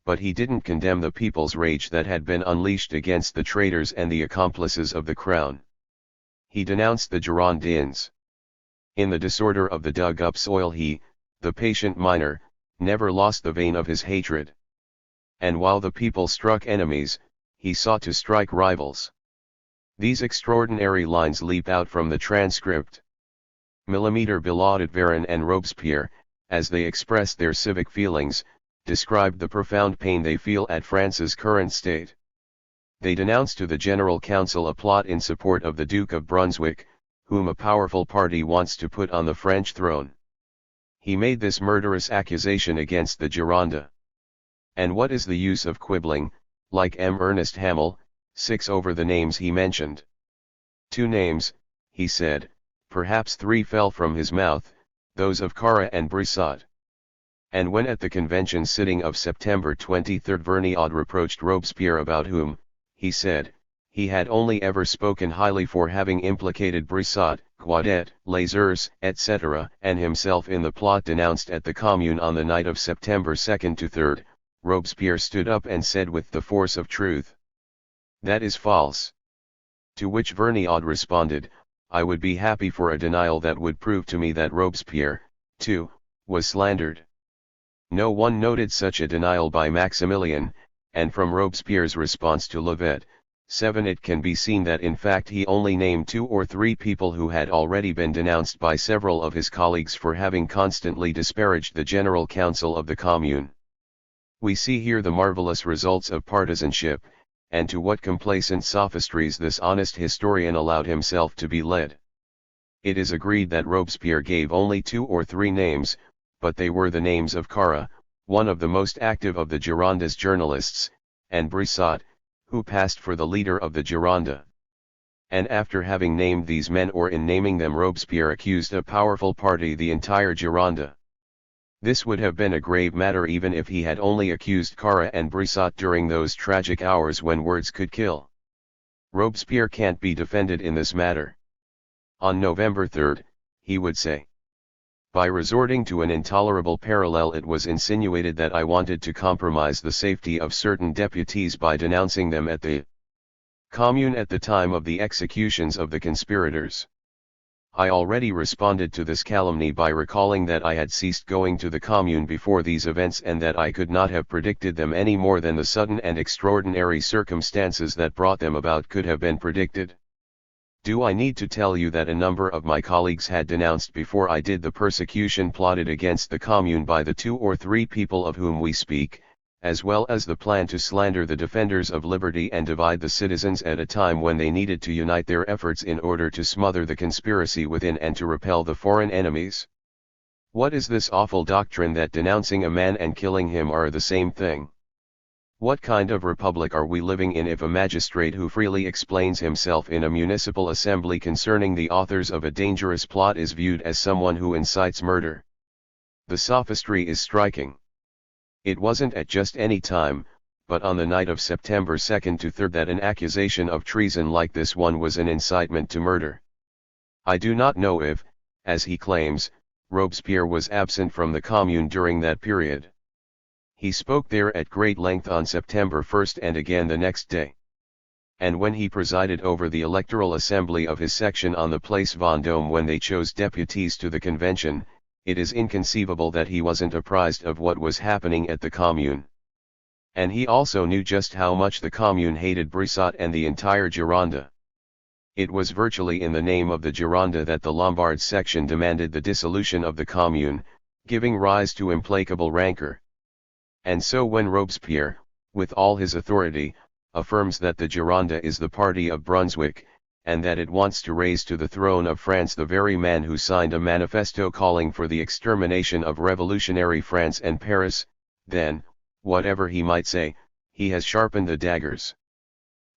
But he didn't condemn the people's rage that had been unleashed against the traitors and the accomplices of the crown. He denounced the Girondins. In the disorder of the dug-up soil he, the patient miner, never lost the vein of his hatred. And while the people struck enemies, he sought to strike rivals. These extraordinary lines leap out from the transcript. Billaud Varennes and Robespierre, as they expressed their civic feelings, described the profound pain they feel at France's current state. They denounced to the General Council a plot in support of the Duke of Brunswick, whom a powerful party wants to put on the French throne. He made this murderous accusation against the Gironde. And what is the use of quibbling, like M. Ernest Hamel, 6 over the names he mentioned? 2 names, he said, perhaps 3 fell from his mouth, those of Cara and Brissac. And when at the convention sitting of September 23 Vergniaud reproached Robespierre about whom, he said, he had only ever spoken highly for having implicated Brissac, Guadet, Lazars, etc., and himself in the plot denounced at the Commune on the night of September 2 to 3, Robespierre stood up and said with the force of truth, "That is false." To which Vergniaud responded, "I would be happy for a denial that would prove to me that Robespierre, too, was slandered." No one noted such a denial by Maximilien, and from Robespierre's response to Levet, 7 it can be seen that in fact he only named 2 or 3 people who had already been denounced by several of his colleagues for having constantly disparaged the General Council of the Commune. We see here the marvelous results of partisanship, and to what complacent sophistries this honest historian allowed himself to be led. It is agreed that Robespierre gave only 2 or 3 names, but they were the names of Cara, one of the most active of the Gironde's journalists, and Brissac, who passed for the leader of the Gironde. And after having named these men, or in naming them, Robespierre accused a powerful party, the entire Gironde. This would have been a grave matter even if he had only accused Cara and Brissac during those tragic hours when words could kill. Robespierre can't be defended in this matter. On November 3, he would say, "By resorting to an intolerable parallel, it was insinuated that I wanted to compromise the safety of certain deputies by denouncing them at the Commune at the time of the executions of the conspirators. I already responded to this calumny by recalling that I had ceased going to the Commune before these events, and that I could not have predicted them any more than the sudden and extraordinary circumstances that brought them about could have been predicted. Do I need to tell you that a number of my colleagues had denounced before I did the persecution plotted against the Commune by the 2 or 3 people of whom we speak, as well as the plan to slander the defenders of liberty and divide the citizens at a time when they needed to unite their efforts in order to smother the conspiracy within and to repel the foreign enemies? What is this awful doctrine that denouncing a man and killing him are the same thing? What kind of republic are we living in if a magistrate who freely explains himself in a municipal assembly concerning the authors of a dangerous plot is viewed as someone who incites murder? The sophistry is striking. It wasn't at just any time, but on the night of September 2nd to 3rd that an accusation of treason like this one was an incitement to murder. I do not know if, as he claims, Robespierre was absent from the Commune during that period. He spoke there at great length on September 1st and again the next day. And when he presided over the electoral assembly of his section on the Place Vendôme when they chose deputies to the convention, it is inconceivable that he wasn't apprised of what was happening at the Commune. And he also knew just how much the Commune hated Brissot and the entire Gironde. It was virtually in the name of the Gironde that the Lombard section demanded the dissolution of the Commune, giving rise to implacable rancor. And so when Robespierre, with all his authority, affirms that the Gironde is the party of Brunswick, and that it wants to raise to the throne of France the very man who signed a manifesto calling for the extermination of revolutionary France and Paris, then, whatever he might say, he has sharpened the daggers.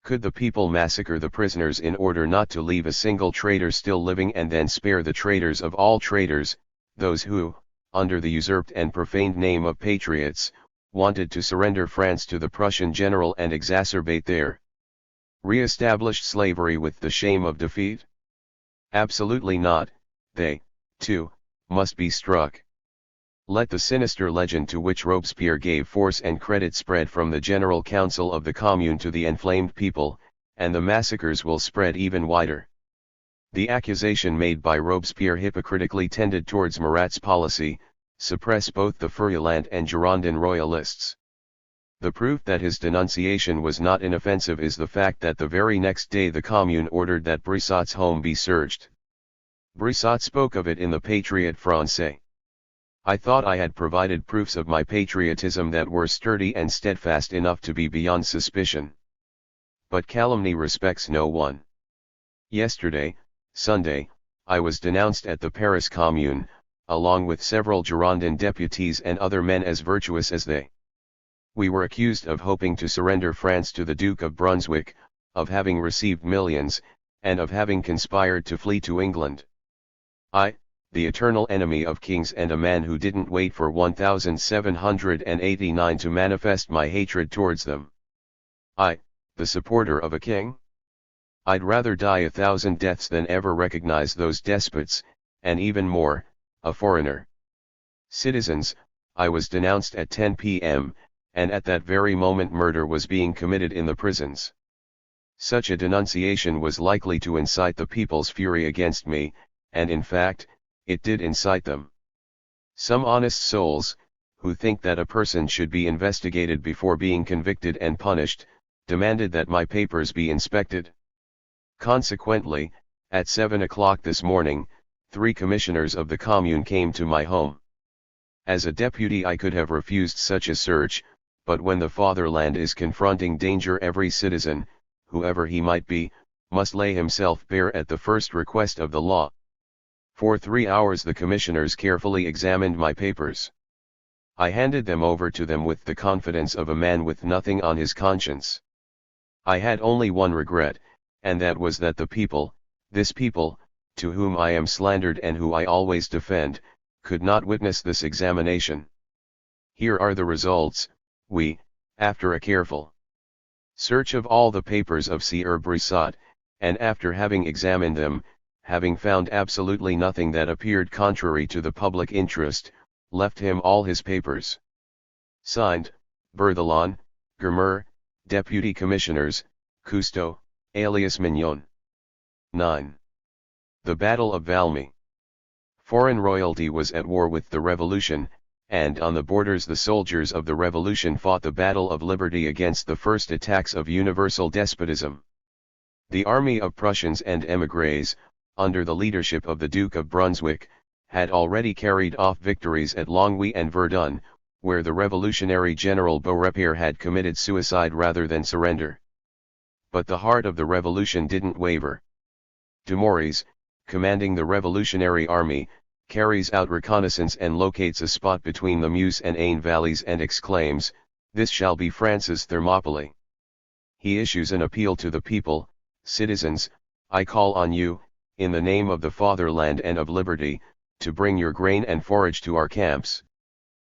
Could the people massacre the prisoners in order not to leave a single traitor still living and then spare the traitors of all traitors, those who, under the usurped and profaned name of patriots, wanted to surrender France to the Prussian general and exacerbate their re-established slavery with the shame of defeat? Absolutely not. They, too, must be struck. Let the sinister legend to which Robespierre gave force and credit spread from the General Council of the Commune to the enflamed people, and the massacres will spread even wider. The accusation made by Robespierre hypocritically tended towards Marat's policy, suppress both the Feuillante and Girondin royalists. The proof that his denunciation was not inoffensive is the fact that the very next day the Commune ordered that Brissot's home be searched. Brissot spoke of it in the Patriot Français. I thought I had provided proofs of my patriotism that were sturdy and steadfast enough to be beyond suspicion. But calumny respects no one. Yesterday, Sunday, I was denounced at the Paris Commune, along with several Girondin deputies and other men as virtuous as they. We were accused of hoping to surrender France to the Duke of Brunswick, of having received millions, and of having conspired to flee to England. I, the eternal enemy of kings and a man who didn't wait for 1789 to manifest my hatred towards them. I, the supporter of a king? I'd rather die 1,000 deaths than ever recognize those despots, and even more, a foreigner. Citizens, I was denounced at 10 p.m., and at that very moment murder was being committed in the prisons. Such a denunciation was likely to incite the people's fury against me, and in fact, it did incite them. Some honest souls, who think that a person should be investigated before being convicted and punished, demanded that my papers be inspected. Consequently, at 7 o'clock this morning, 3 commissioners of the Commune came to my home. As a deputy I could have refused such a search, but when the fatherland is confronting danger every citizen, whoever he might be, must lay himself bare at the first request of the law. For 3 hours the commissioners carefully examined my papers. I handed them over to them with the confidence of a man with nothing on his conscience. I had only one regret, and that was that the people, this people, to whom I am slandered and who I always defend, could not witness this examination. Here are the results. We, after a careful search of all the papers of Sieur Brissot, and after having examined them, having found absolutely nothing that appeared contrary to the public interest, left him all his papers. Signed, Berthelon, Germer, Deputy Commissioners, Cousteau, alias Mignon. 9. The Battle of Valmy. Foreign royalty was at war with the Revolution, and on the borders the soldiers of the Revolution fought the battle of liberty against the first attacks of universal despotism. The army of Prussians and émigrés, under the leadership of the Duke of Brunswick, had already carried off victories at Longwy and Verdun, where the revolutionary general Beaurepaire had committed suicide rather than surrender. But the heart of the revolution didn't waver. Dumouriez, commanding the revolutionary army, carries out reconnaissance and locates a spot between the Meuse and Aisne valleys and exclaims, This shall be France's Thermopylae. He issues an appeal to the people: citizens, I call on you, in the name of the fatherland and of liberty, to bring your grain and forage to our camps.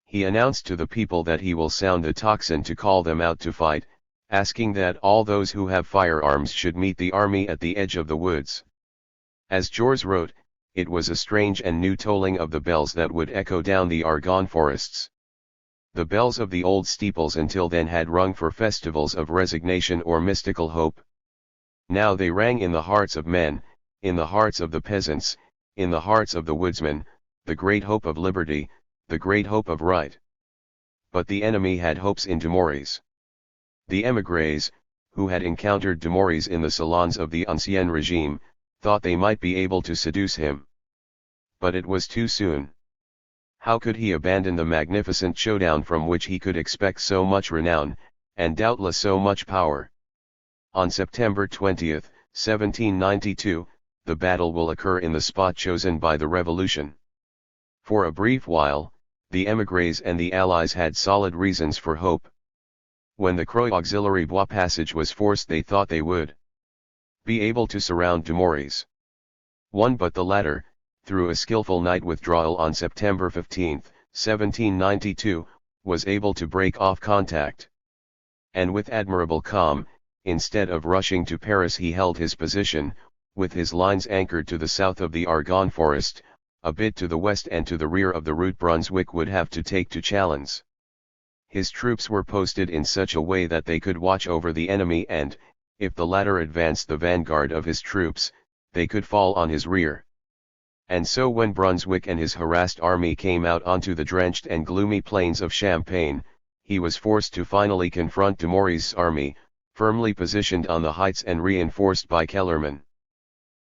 He announced to the people that he will sound the tocsin to call them out to fight, asking that all those who have firearms should meet the army at the edge of the woods. As Jaures wrote, it was a strange and new tolling of the bells that would echo down the Argonne forests. The bells of the old steeples until then had rung for festivals of resignation or mystical hope. Now they rang in the hearts of men, in the hearts of the peasants, in the hearts of the woodsmen, the great hope of liberty, the great hope of right. But the enemy had hopes in Jaurés. The émigrés, who had encountered Jaurés in the salons of the Ancien Regime, thought they might be able to seduce him. But it was too soon. How could he abandon the magnificent showdown from which he could expect so much renown, and doubtless so much power? On September 20, 1792, the battle will occur in the spot chosen by the revolution. For a brief while, the émigrés and the Allies had solid reasons for hope. When the Croix Auxiliary Bois Passage was forced, they thought they would be able to surround Jaurés. But the latter, through a skillful night withdrawal on September 15, 1792, was able to break off contact. And with admirable calm, instead of rushing to Paris, he held his position, with his lines anchored to the south of the Argonne forest, a bit to the west and to the rear of the route Brunswick would have to take to Chalons. His troops were posted in such a way that they could watch over the enemy and, if the latter advanced the vanguard of his troops, they could fall on his rear. And so when Brunswick and his harassed army came out onto the drenched and gloomy plains of Champagne, he was forced to finally confront Dumouriez's army, firmly positioned on the heights and reinforced by Kellerman.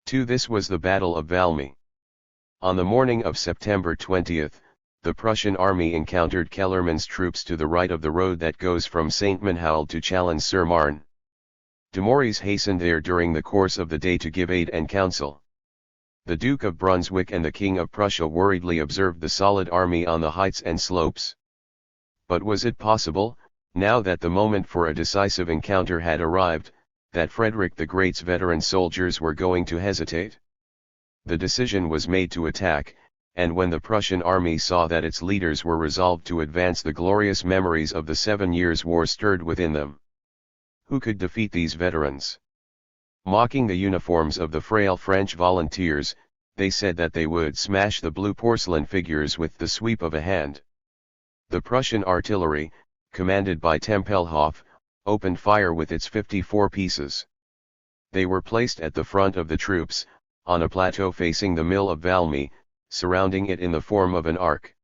This was the Battle of Valmy. On the morning of September 20, the Prussian army encountered Kellerman's troops to the right of the road that goes from Saint-Menehould to Chalons-sur-Marne. Dumouriez hastened there during the course of the day to give aid and counsel. The Duke of Brunswick and the King of Prussia worriedly observed the solid army on the heights and slopes. But was it possible, now that the moment for a decisive encounter had arrived, that Frederick the Great's veteran soldiers were going to hesitate? The decision was made to attack, and when the Prussian army saw that its leaders were resolved to advance, the glorious memories of the 7 Years' War stirred within them. Who could defeat these veterans? Mocking the uniforms of the frail French volunteers, they said that they would smash the blue porcelain figures with the sweep of a hand. The Prussian artillery, commanded by Tempelhof, opened fire with its 54 pieces. They were placed at the front of the troops, on a plateau facing the mill of Valmy, surrounding it in the form of an arc.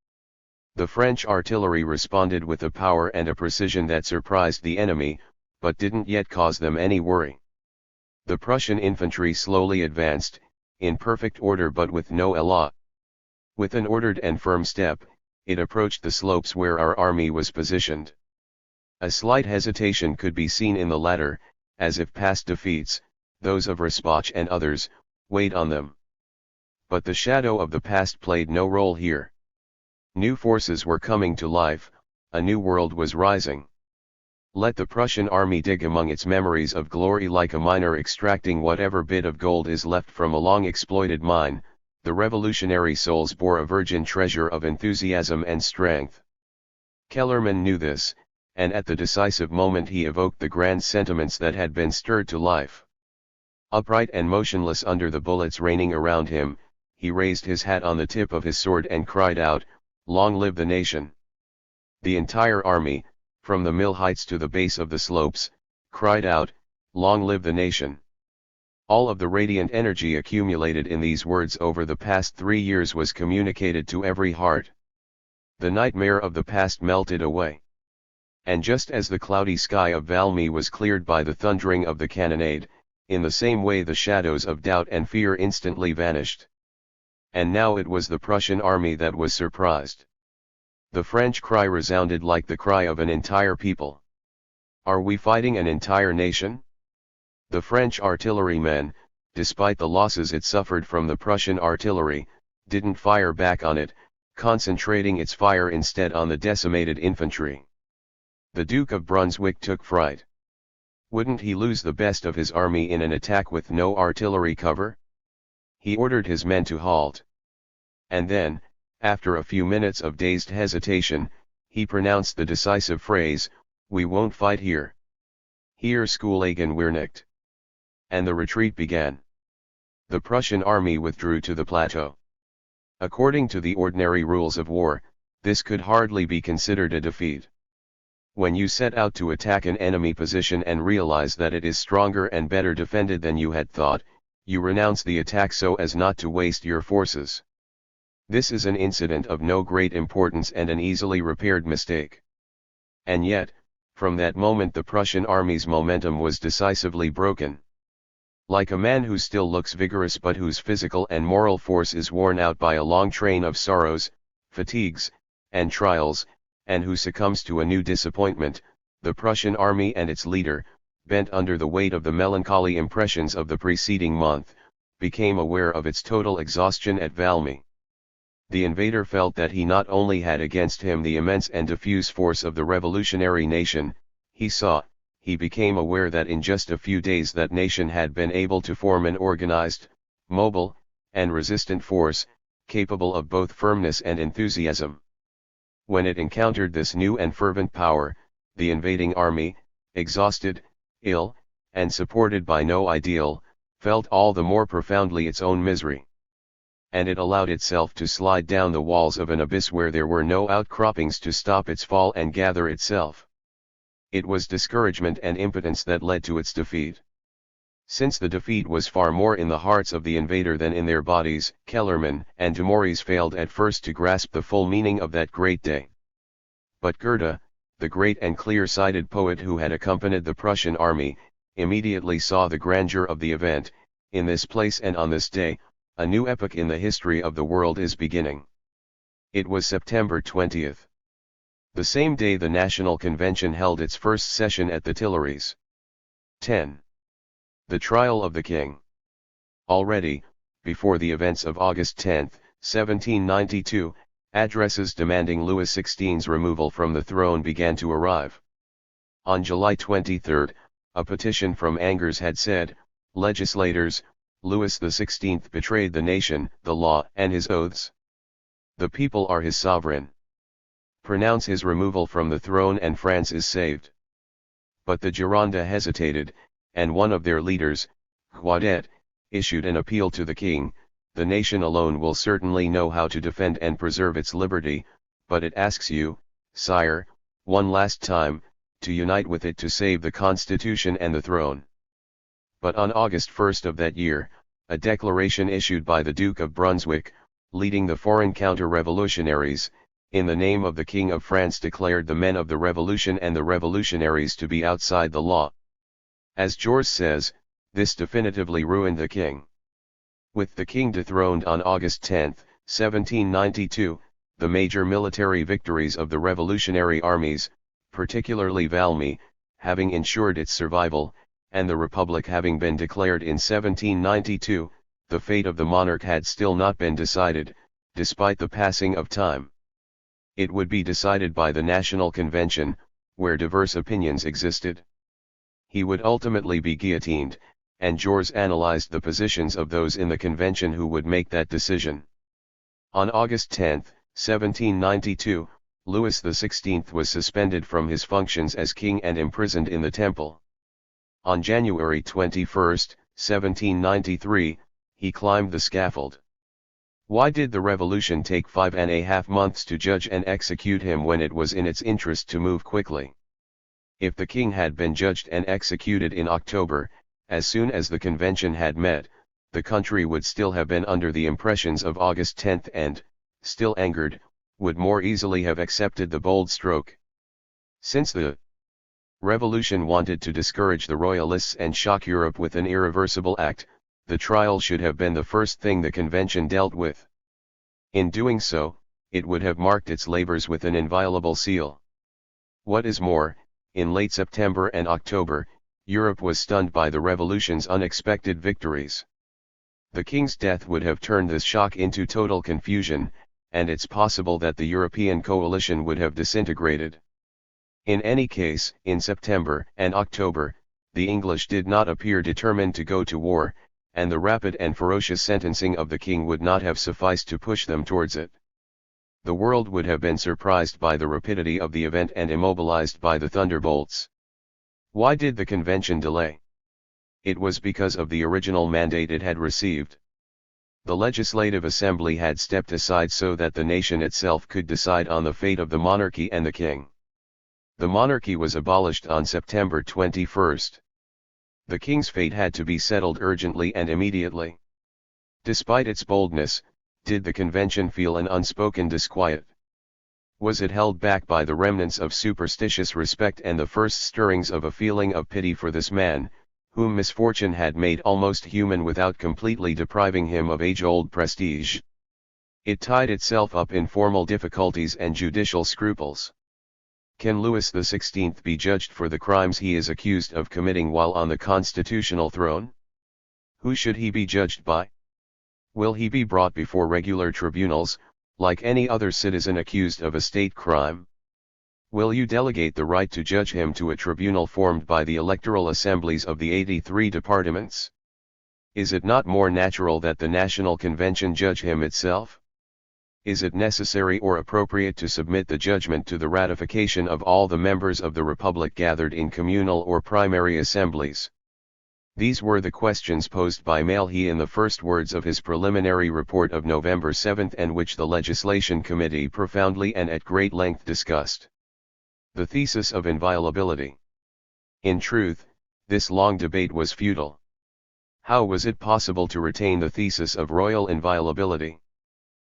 The French artillery responded with a power and a precision that surprised the enemy, but didn't yet cause them any worry. The Prussian infantry slowly advanced, in perfect order but with no élan. With an ordered and firm step, it approached the slopes where our army was positioned. A slight hesitation could be seen in the latter, as if past defeats, those of Respach and others, weighed on them. But the shadow of the past played no role here. New forces were coming to life, a new world was rising. Let the Prussian army dig among its memories of glory like a miner extracting whatever bit of gold is left from a long exploited mine. The revolutionary souls bore a virgin treasure of enthusiasm and strength. Kellerman knew this, and at the decisive moment he evoked the grand sentiments that had been stirred to life. Upright and motionless under the bullets raining around him, he raised his hat on the tip of his sword and cried out, "Long live the nation!" The entire army, from the mill heights to the base of the slopes, cried out, "Long live the nation!" All of the radiant energy accumulated in these words over the past 3 years was communicated to every heart. The nightmare of the past melted away. And just as the cloudy sky of Valmy was cleared by the thundering of the cannonade, in the same way the shadows of doubt and fear instantly vanished. And now it was the Prussian army that was surprised. The French cry resounded like the cry of an entire people. Are we fighting an entire nation? The French artillerymen, despite the losses it suffered from the Prussian artillery, didn't fire back on it, concentrating its fire instead on the decimated infantry. The Duke of Brunswick took fright. Wouldn't he lose the best of his army in an attack with no artillery cover? He ordered his men to halt. And then, after a few minutes of dazed hesitation, he pronounced the decisive phrase, "We won't fight here. Hier Schoolagen wir nicht." And the retreat began. The Prussian army withdrew to the plateau. According to the ordinary rules of war, this could hardly be considered a defeat. When you set out to attack an enemy position and realize that it is stronger and better defended than you had thought, you renounce the attack so as not to waste your forces. This is an incident of no great importance and an easily repaired mistake. And yet, from that moment the Prussian army's momentum was decisively broken. Like a man who still looks vigorous but whose physical and moral force is worn out by a long train of sorrows, fatigues, and trials, and who succumbs to a new disappointment, the Prussian army and its leader, bent under the weight of the melancholy impressions of the preceding month, became aware of its total exhaustion at Valmy. The invader felt that he not only had against him the immense and diffuse force of the revolutionary nation, he became aware that in just a few days that nation had been able to form an organized, mobile, and resistant force, capable of both firmness and enthusiasm. When it encountered this new and fervent power, the invading army, exhausted, ill, and supported by no ideal, felt all the more profoundly its own misery. And it allowed itself to slide down the walls of an abyss where there were no outcroppings to stop its fall and gather itself. It was discouragement and impotence that led to its defeat. Since the defeat was far more in the hearts of the invader than in their bodies, Kellerman and Jaurés failed at first to grasp the full meaning of that great day. But Goethe, the great and clear-sighted poet who had accompanied the Prussian army, immediately saw the grandeur of the event. In this place and on this day, a new epoch in the history of the world is beginning. It was September 20th. The same day the National Convention held its first session at the Tuileries. 10. The trial of the king. Already, before the events of August 10, 1792, addresses demanding Louis XVI's removal from the throne began to arrive. On July 23, a petition from Angers had said, "Legislators, Louis XVI betrayed the nation, the law, and his oaths. The people are his sovereign. Pronounce his removal from the throne and France is saved." But the Gironde hesitated, and one of their leaders, Guadet, issued an appeal to the king. "The nation alone will certainly know how to defend and preserve its liberty, but it asks you, sire, one last time, to unite with it to save the constitution and the throne." But on August 1 of that year, a declaration issued by the Duke of Brunswick, leading the foreign counter-revolutionaries, in the name of the King of France declared the men of the revolution and the revolutionaries to be outside the law. As Jaures says, this definitively ruined the king. With the king dethroned on August 10, 1792, the major military victories of the revolutionary armies, particularly Valmy, having ensured its survival, and the Republic having been declared in 1792, the fate of the monarch had still not been decided, despite the passing of time. It would be decided by the National Convention, where diverse opinions existed. He would ultimately be guillotined, and Jaures analyzed the positions of those in the convention who would make that decision. On August 10, 1792, Louis XVI was suspended from his functions as king and imprisoned in the Temple. On January 21, 1793, he climbed the scaffold. Why did the revolution take 5.5 months to judge and execute him when it was in its interest to move quickly? If the king had been judged and executed in October, as soon as the convention had met, the country would still have been under the impressions of August 10 and, still angered, would more easily have accepted the bold stroke. Since the revolution wanted to discourage the royalists and shock Europe with an irreversible act, the trial should have been the first thing the convention dealt with. In doing so, it would have marked its labors with an inviolable seal. What is more, in late September and October, Europe was stunned by the revolution's unexpected victories. The king's death would have turned this shock into total confusion, and it's possible that the European coalition would have disintegrated. In any case, in September and October, the English did not appear determined to go to war, and the rapid and ferocious sentencing of the king would not have sufficed to push them towards it. The world would have been surprised by the rapidity of the event and immobilized by the thunderbolts. Why did the convention delay? It was because of the original mandate it had received. The Legislative Assembly had stepped aside so that the nation itself could decide on the fate of the monarchy and the king. The monarchy was abolished on September 21. The king's fate had to be settled urgently and immediately. Despite its boldness, did the convention feel an unspoken disquiet? Was it held back by the remnants of superstitious respect and the first stirrings of a feeling of pity for this man, whom misfortune had made almost human without completely depriving him of age-old prestige? It tied itself up in formal difficulties and judicial scruples. Can Louis XVI be judged for the crimes he is accused of committing while on the constitutional throne? Who should he be judged by? Will he be brought before regular tribunals, like any other citizen accused of a state crime? Will you delegate the right to judge him to a tribunal formed by the electoral assemblies of the 83 departments? Is it not more natural that the National Convention judge him itself? Is it necessary or appropriate to submit the judgment to the ratification of all the members of the Republic gathered in communal or primary assemblies? These were the questions posed by Malhy in the first words of his preliminary report of November 7 and which the Legislation Committee profoundly and at great length discussed. The thesis of inviolability. In truth, this long debate was futile. How was it possible to retain the thesis of royal inviolability?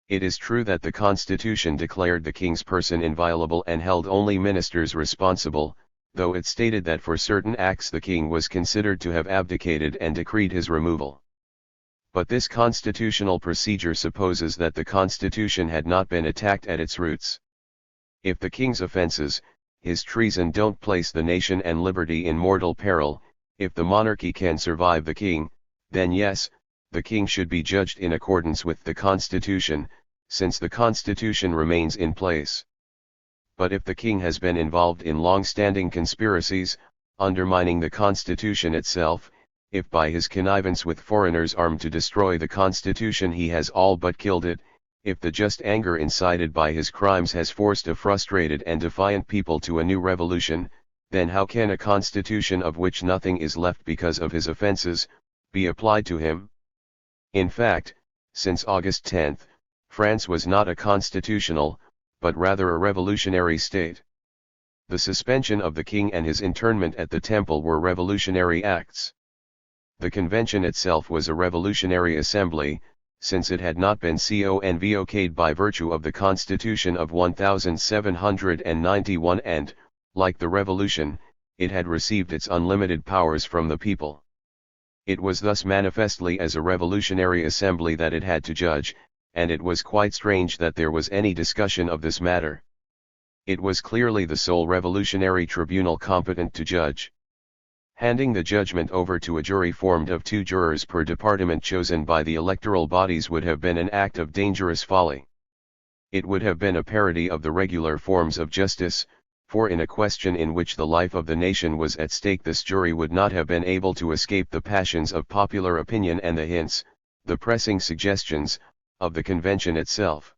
It is true that the Constitution declared the king's person inviolable and held only ministers responsible, though it stated that for certain acts the king was considered to have abdicated and decreed his removal. But this constitutional procedure supposes that the Constitution had not been attacked at its roots. If the king's offenses, his treason, don't place the nation and liberty in mortal peril, if the monarchy can survive the king, then yes, the king should be judged in accordance with the Constitution, since the Constitution remains in place. But if the king has been involved in long-standing conspiracies, undermining the Constitution itself, if by his connivance with foreigners armed to destroy the Constitution he has all but killed it, if the just anger incited by his crimes has forced a frustrated and defiant people to a new revolution, then how can a constitution of which nothing is left because of his offenses, be applied to him? In fact, since August 10, France was not a constitutional, but rather a revolutionary state. The suspension of the king and his internment at the Temple were revolutionary acts. The convention itself was a revolutionary assembly, since it had not been convoked by virtue of the Constitution of 1791 and, like the Revolution, it had received its unlimited powers from the people. It was thus manifestly as a revolutionary assembly that it had to judge, and it was quite strange that there was any discussion of this matter. It was clearly the sole revolutionary tribunal competent to judge. Handing the judgment over to a jury formed of 2 jurors per department chosen by the electoral bodies would have been an act of dangerous folly. It would have been a parody of the regular forms of justice, for in a question in which the life of the nation was at stake this jury would not have been able to escape the passions of popular opinion and the hints, the pressing suggestions, of the convention itself.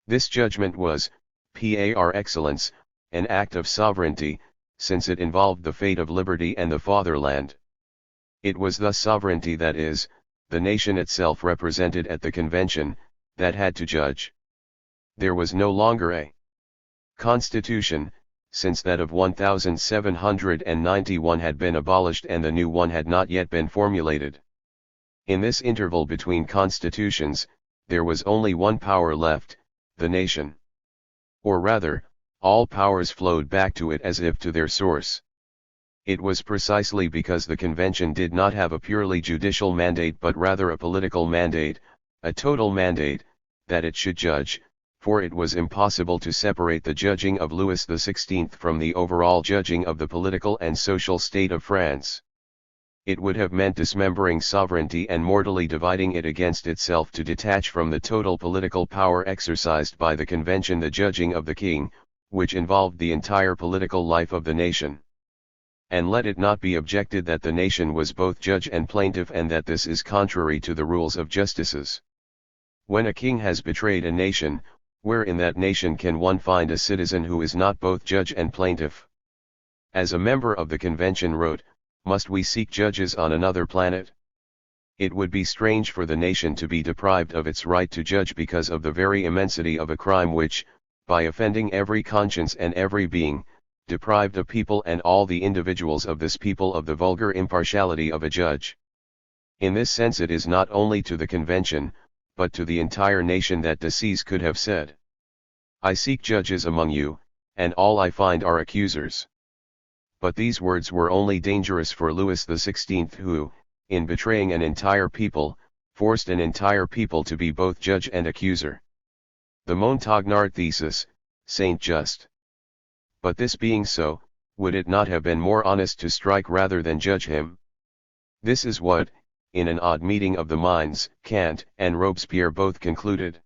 This judgment was, par excellence, an act of sovereignty, since it involved the fate of liberty and the fatherland. It was thus sovereignty, that is, the nation itself represented at the convention, that had to judge. There was no longer a constitution, since that of 1791 had been abolished and the new one had not yet been formulated. In this interval between constitutions, there was only one power left, the nation. Or rather, all powers flowed back to it as if to their source. It was precisely because the convention did not have a purely judicial mandate but rather a political mandate, a total mandate, that it should judge, for it was impossible to separate the judging of Louis XVI from the overall judging of the political and social state of France. It would have meant dismembering sovereignty and mortally dividing it against itself to detach from the total political power exercised by the convention the judging of the king, which involved the entire political life of the nation. And let it not be objected that the nation was both judge and plaintiff, and that this is contrary to the rules of justices. When a king has betrayed a nation, where in that nation can one find a citizen who is not both judge and plaintiff? As a member of the convention wrote, must we seek judges on another planet? It would be strange for the nation to be deprived of its right to judge because of the very immensity of a crime which, by offending every conscience and every being, deprived a people and all the individuals of this people of the vulgar impartiality of a judge. In this sense it is not only to the convention, but to the entire nation that Deceies could have said, I seek judges among you, and all I find are accusers. But these words were only dangerous for Louis XVI, who, in betraying an entire people, forced an entire people to be both judge and accuser. The Montagnard thesis, Saint Just. But this being so, would it not have been more honest to strike rather than judge him? This is what, in an odd meeting of the minds, Kant and Robespierre both concluded.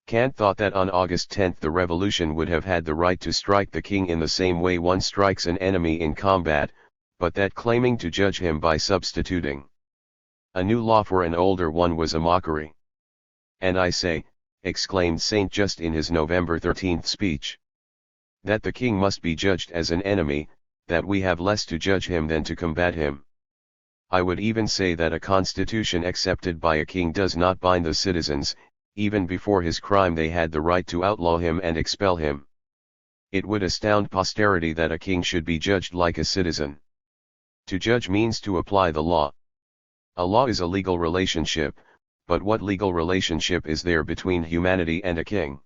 Kant thought that on August 10 the revolution would have had the right to strike the king in the same way one strikes an enemy in combat, but that claiming to judge him by substituting a new law for an older one was a mockery. And I say, exclaimed Saint Just in his November 13 speech, that the king must be judged as an enemy, that we have less to judge him than to combat him. I would even say that a constitution accepted by a king does not bind the citizens. Even before his crime they had the right to outlaw him and expel him. It would astound posterity that a king should be judged like a citizen. To judge means to apply the law. A law is a legal relationship, but what legal relationship is there between humanity and a king?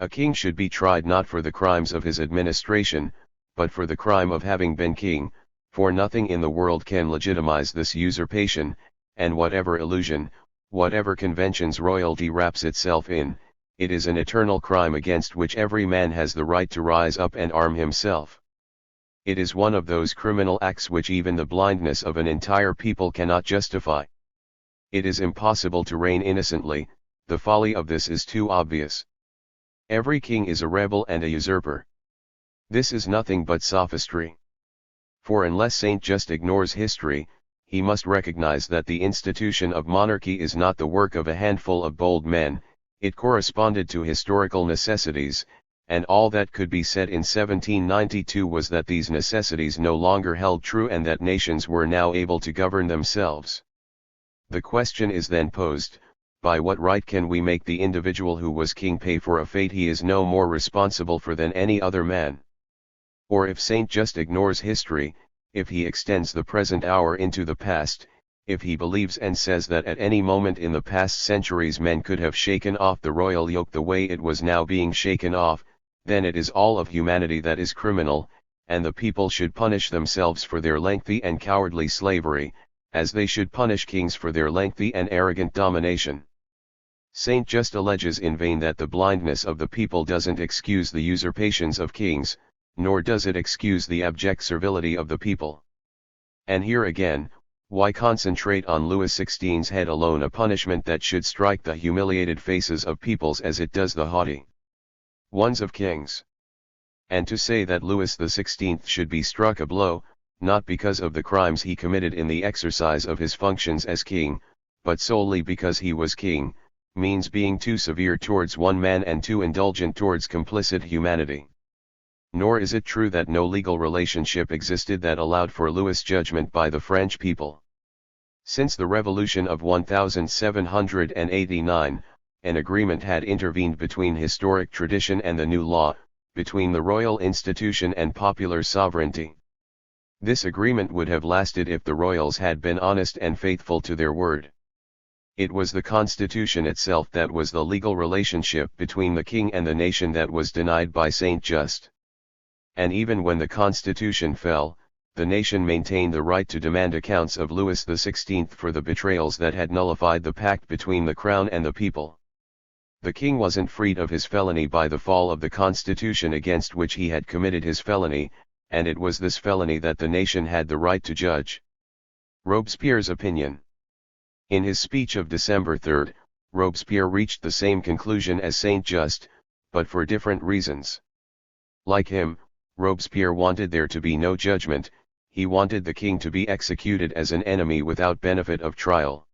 A king should be tried not for the crimes of his administration, but for the crime of having been king, for nothing in the world can legitimize this usurpation, and whatever illusion, whatever conventions royalty wraps itself in, it is an eternal crime against which every man has the right to rise up and arm himself. It is one of those criminal acts which even the blindness of an entire people cannot justify. It is impossible to reign innocently, the folly of this is too obvious. Every king is a rebel and a usurper. This is nothing but sophistry. For unless Saint Just ignores history, he must recognize that the institution of monarchy is not the work of a handful of bold men, it corresponded to historical necessities, and all that could be said in 1792 was that these necessities no longer held true and that nations were now able to govern themselves. The question is then posed, by what right can we make the individual who was king pay for a fate he is no more responsible for than any other man? Or if Saint Just ignores history, if he extends the present hour into the past, if he believes and says that at any moment in the past centuries men could have shaken off the royal yoke the way it was now being shaken off, then it is all of humanity that is criminal, and the people should punish themselves for their lengthy and cowardly slavery, as they should punish kings for their lengthy and arrogant domination. Saint Just alleges in vain that the blindness of the people doesn't excuse the usurpations of kings, nor does it excuse the abject servility of the people. And here again, why concentrate on Louis XVI's head alone a punishment that should strike the humiliated faces of peoples as it does the haughty ones of kings? And to say that Louis XVI should be struck a blow, not because of the crimes he committed in the exercise of his functions as king, but solely because he was king, means being too severe towards one man and too indulgent towards complicit humanity. Nor is it true that no legal relationship existed that allowed for Louis' judgment by the French people. Since the Revolution of 1789, an agreement had intervened between historic tradition and the new law, between the royal institution and popular sovereignty. This agreement would have lasted if the royals had been honest and faithful to their word. It was the Constitution itself that was the legal relationship between the king and the nation that was denied by Saint Just. And even when the Constitution fell, the nation maintained the right to demand accounts of Louis XVI for the betrayals that had nullified the pact between the crown and the people. The king wasn't freed of his felony by the fall of the Constitution against which he had committed his felony, and it was this felony that the nation had the right to judge. Robespierre's opinion. In his speech of December 3, Robespierre reached the same conclusion as Saint Just, but for different reasons. Like him, Robespierre wanted there to be no judgment, he wanted the king to be executed as an enemy without benefit of trial.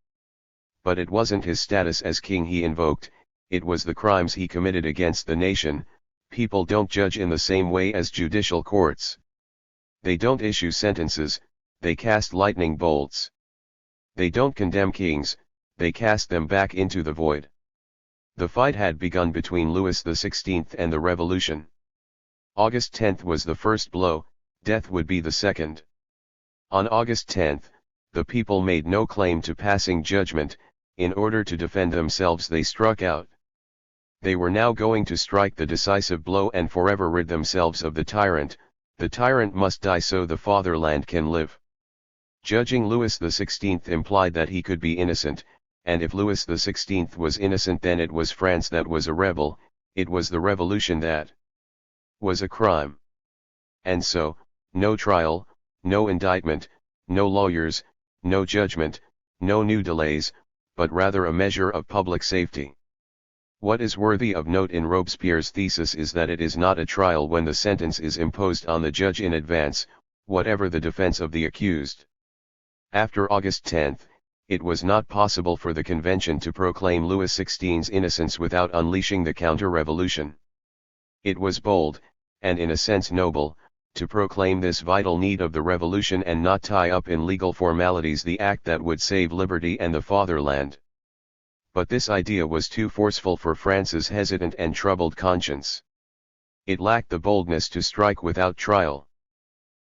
But it wasn't his status as king he invoked, it was the crimes he committed against the nation. People don't judge in the same way as judicial courts. They don't issue sentences, they cast lightning bolts. They don't condemn kings, they cast them back into the void. The fight had begun between Louis XVI and the revolution. August 10 was the first blow, death would be the second. On August 10, the people made no claim to passing judgment. In order to defend themselves they struck out. They were now going to strike the decisive blow and forever rid themselves of the tyrant. The tyrant must die so the fatherland can live. Judging Louis XVI implied that he could be innocent, and if Louis XVI was innocent then it was France that was a rebel, it was the revolution that was a crime. And so, no trial, no indictment, no lawyers, no judgment, no new delays, but rather a measure of public safety. What is worthy of note in Robespierre's thesis is that it is not a trial when the sentence is imposed on the judge in advance, whatever the defense of the accused. After August 10, it was not possible for the convention to proclaim Louis XVI's innocence without unleashing the counter-revolution. It was bold, and in a sense noble, to proclaim this vital need of the revolution and not tie up in legal formalities the act that would save liberty and the fatherland. But this idea was too forceful for France's hesitant and troubled conscience. It lacked the boldness to strike without trial.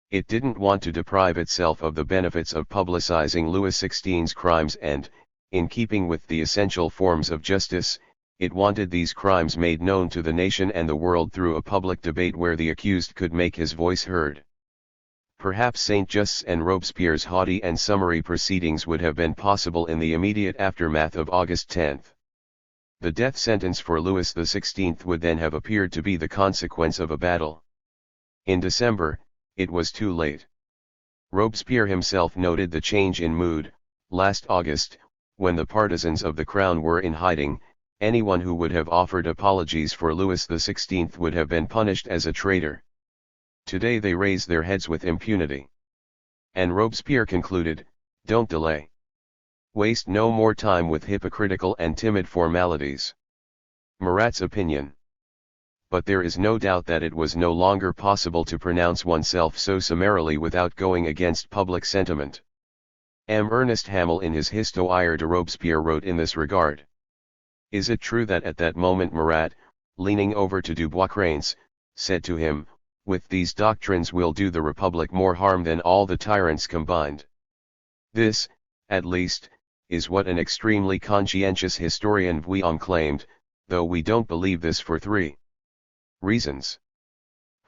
It didn't want to deprive itself of the benefits of publicizing Louis XVI's crimes and, in keeping with the essential forms of justice, it wanted these crimes made known to the nation and the world through a public debate where the accused could make his voice heard. Perhaps Saint-Just's and Robespierre's haughty and summary proceedings would have been possible in the immediate aftermath of August 10. The death sentence for Louis XVI would then have appeared to be the consequence of a battle. In December, it was too late. Robespierre himself noted the change in mood. Last August, when the partisans of the crown were in hiding, anyone who would have offered apologies for Louis XVI would have been punished as a traitor. Today they raise their heads with impunity. And Robespierre concluded, "Don't delay. Waste no more time with hypocritical and timid formalities." Marat's opinion. But there is no doubt that it was no longer possible to pronounce oneself so summarily without going against public sentiment. Ernest Hamel in his Histoire de Robespierre wrote in this regard. Is it true that at that moment Marat, leaning over to Dubois-Cranes, said to him, "With these doctrines we'll do the Republic more harm than all the tyrants combined"? This, at least, is what an extremely conscientious historian Vuillaume claimed, though we don't believe this for three reasons.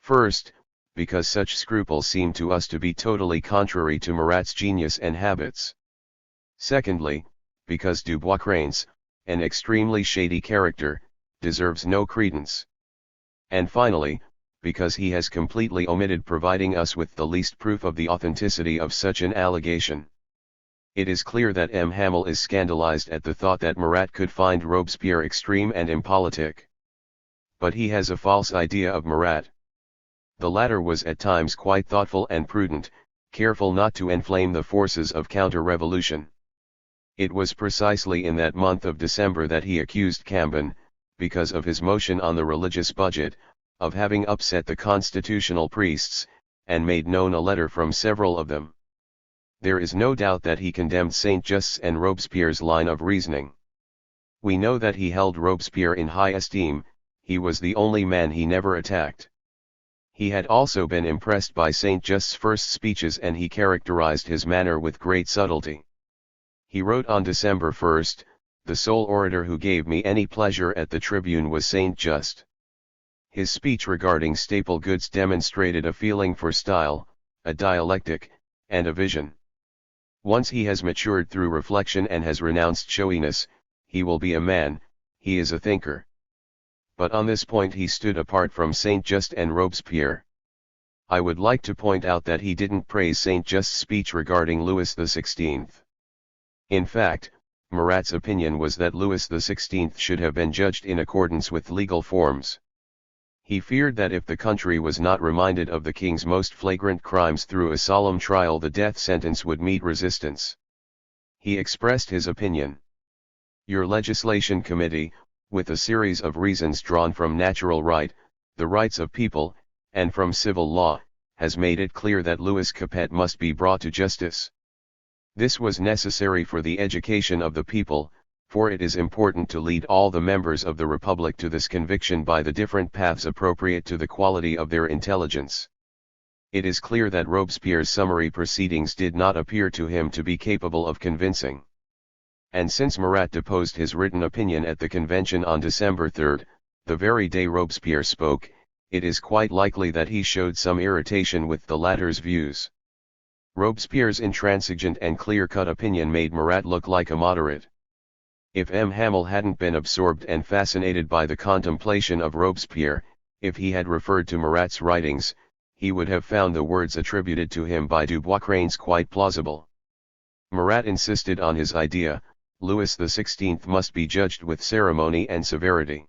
First, because such scruples seem to us to be totally contrary to Marat's genius and habits. Secondly, because Dubois-Cranes, an extremely shady character, deserves no credence. And finally, because he has completely omitted providing us with the least proof of the authenticity of such an allegation. It is clear that Hamel is scandalized at the thought that Marat could find Robespierre extreme and impolitic. But he has a false idea of Marat. The latter was at times quite thoughtful and prudent, careful not to inflame the forces of counter-revolution. It was precisely in that month of December that he accused Cambon, because of his motion on the religious budget, of having upset the constitutional priests, and made known a letter from several of them. There is no doubt that he condemned Saint-Just's and Robespierre's line of reasoning. We know that he held Robespierre in high esteem, he was the only man he never attacked. He had also been impressed by Saint-Just's first speeches and he characterized his manner with great subtlety. He wrote on December 1, "The sole orator who gave me any pleasure at the tribune was Saint-Just." His speech regarding staple goods demonstrated a feeling for style, a dialectic, and a vision. Once he has matured through reflection and has renounced showiness, he will be a man, he is a thinker. But on this point he stood apart from Saint-Just and Robespierre. I would like to point out that he didn't praise Saint-Just's speech regarding Louis XVI. In fact, Marat's opinion was that Louis XVI should have been judged in accordance with legal forms. He feared that if the country was not reminded of the king's most flagrant crimes through a solemn trial, the death sentence would meet resistance. He expressed his opinion. Your legislation committee, with a series of reasons drawn from natural right, the rights of people, and from civil law, has made it clear that Louis Capet must be brought to justice. This was necessary for the education of the people, for it is important to lead all the members of the Republic to this conviction by the different paths appropriate to the quality of their intelligence. It is clear that Robespierre's summary proceedings did not appear to him to be capable of convincing. And since Marat deposed his written opinion at the convention on December 3, the very day Robespierre spoke, it is quite likely that he showed some irritation with the latter's views. Robespierre's intransigent and clear-cut opinion made Marat look like a moderate. If M. Hamel hadn't been absorbed and fascinated by the contemplation of Robespierre, if he had referred to Marat's writings, he would have found the words attributed to him by Dubois-Cranes quite plausible. Marat insisted on his idea: Louis XVI must be judged with ceremony and severity.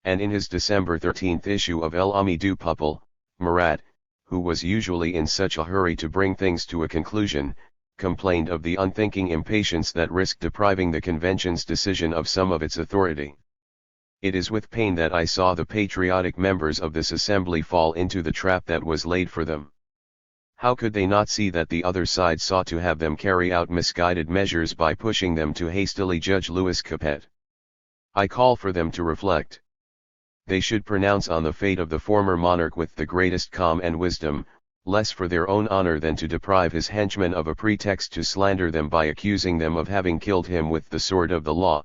And in his December 13 issue of L'Ami du Peuple, Marat, who was usually in such a hurry to bring things to a conclusion, complained of the unthinking impatience that risked depriving the convention's decision of some of its authority. It is with pain that I saw the patriotic members of this assembly fall into the trap that was laid for them. How could they not see that the other side sought to have them carry out misguided measures by pushing them to hastily judge Louis Capet? I call for them to reflect. They should pronounce on the fate of the former monarch with the greatest calm and wisdom, less for their own honor than to deprive his henchmen of a pretext to slander them by accusing them of having killed him with the sword of the law.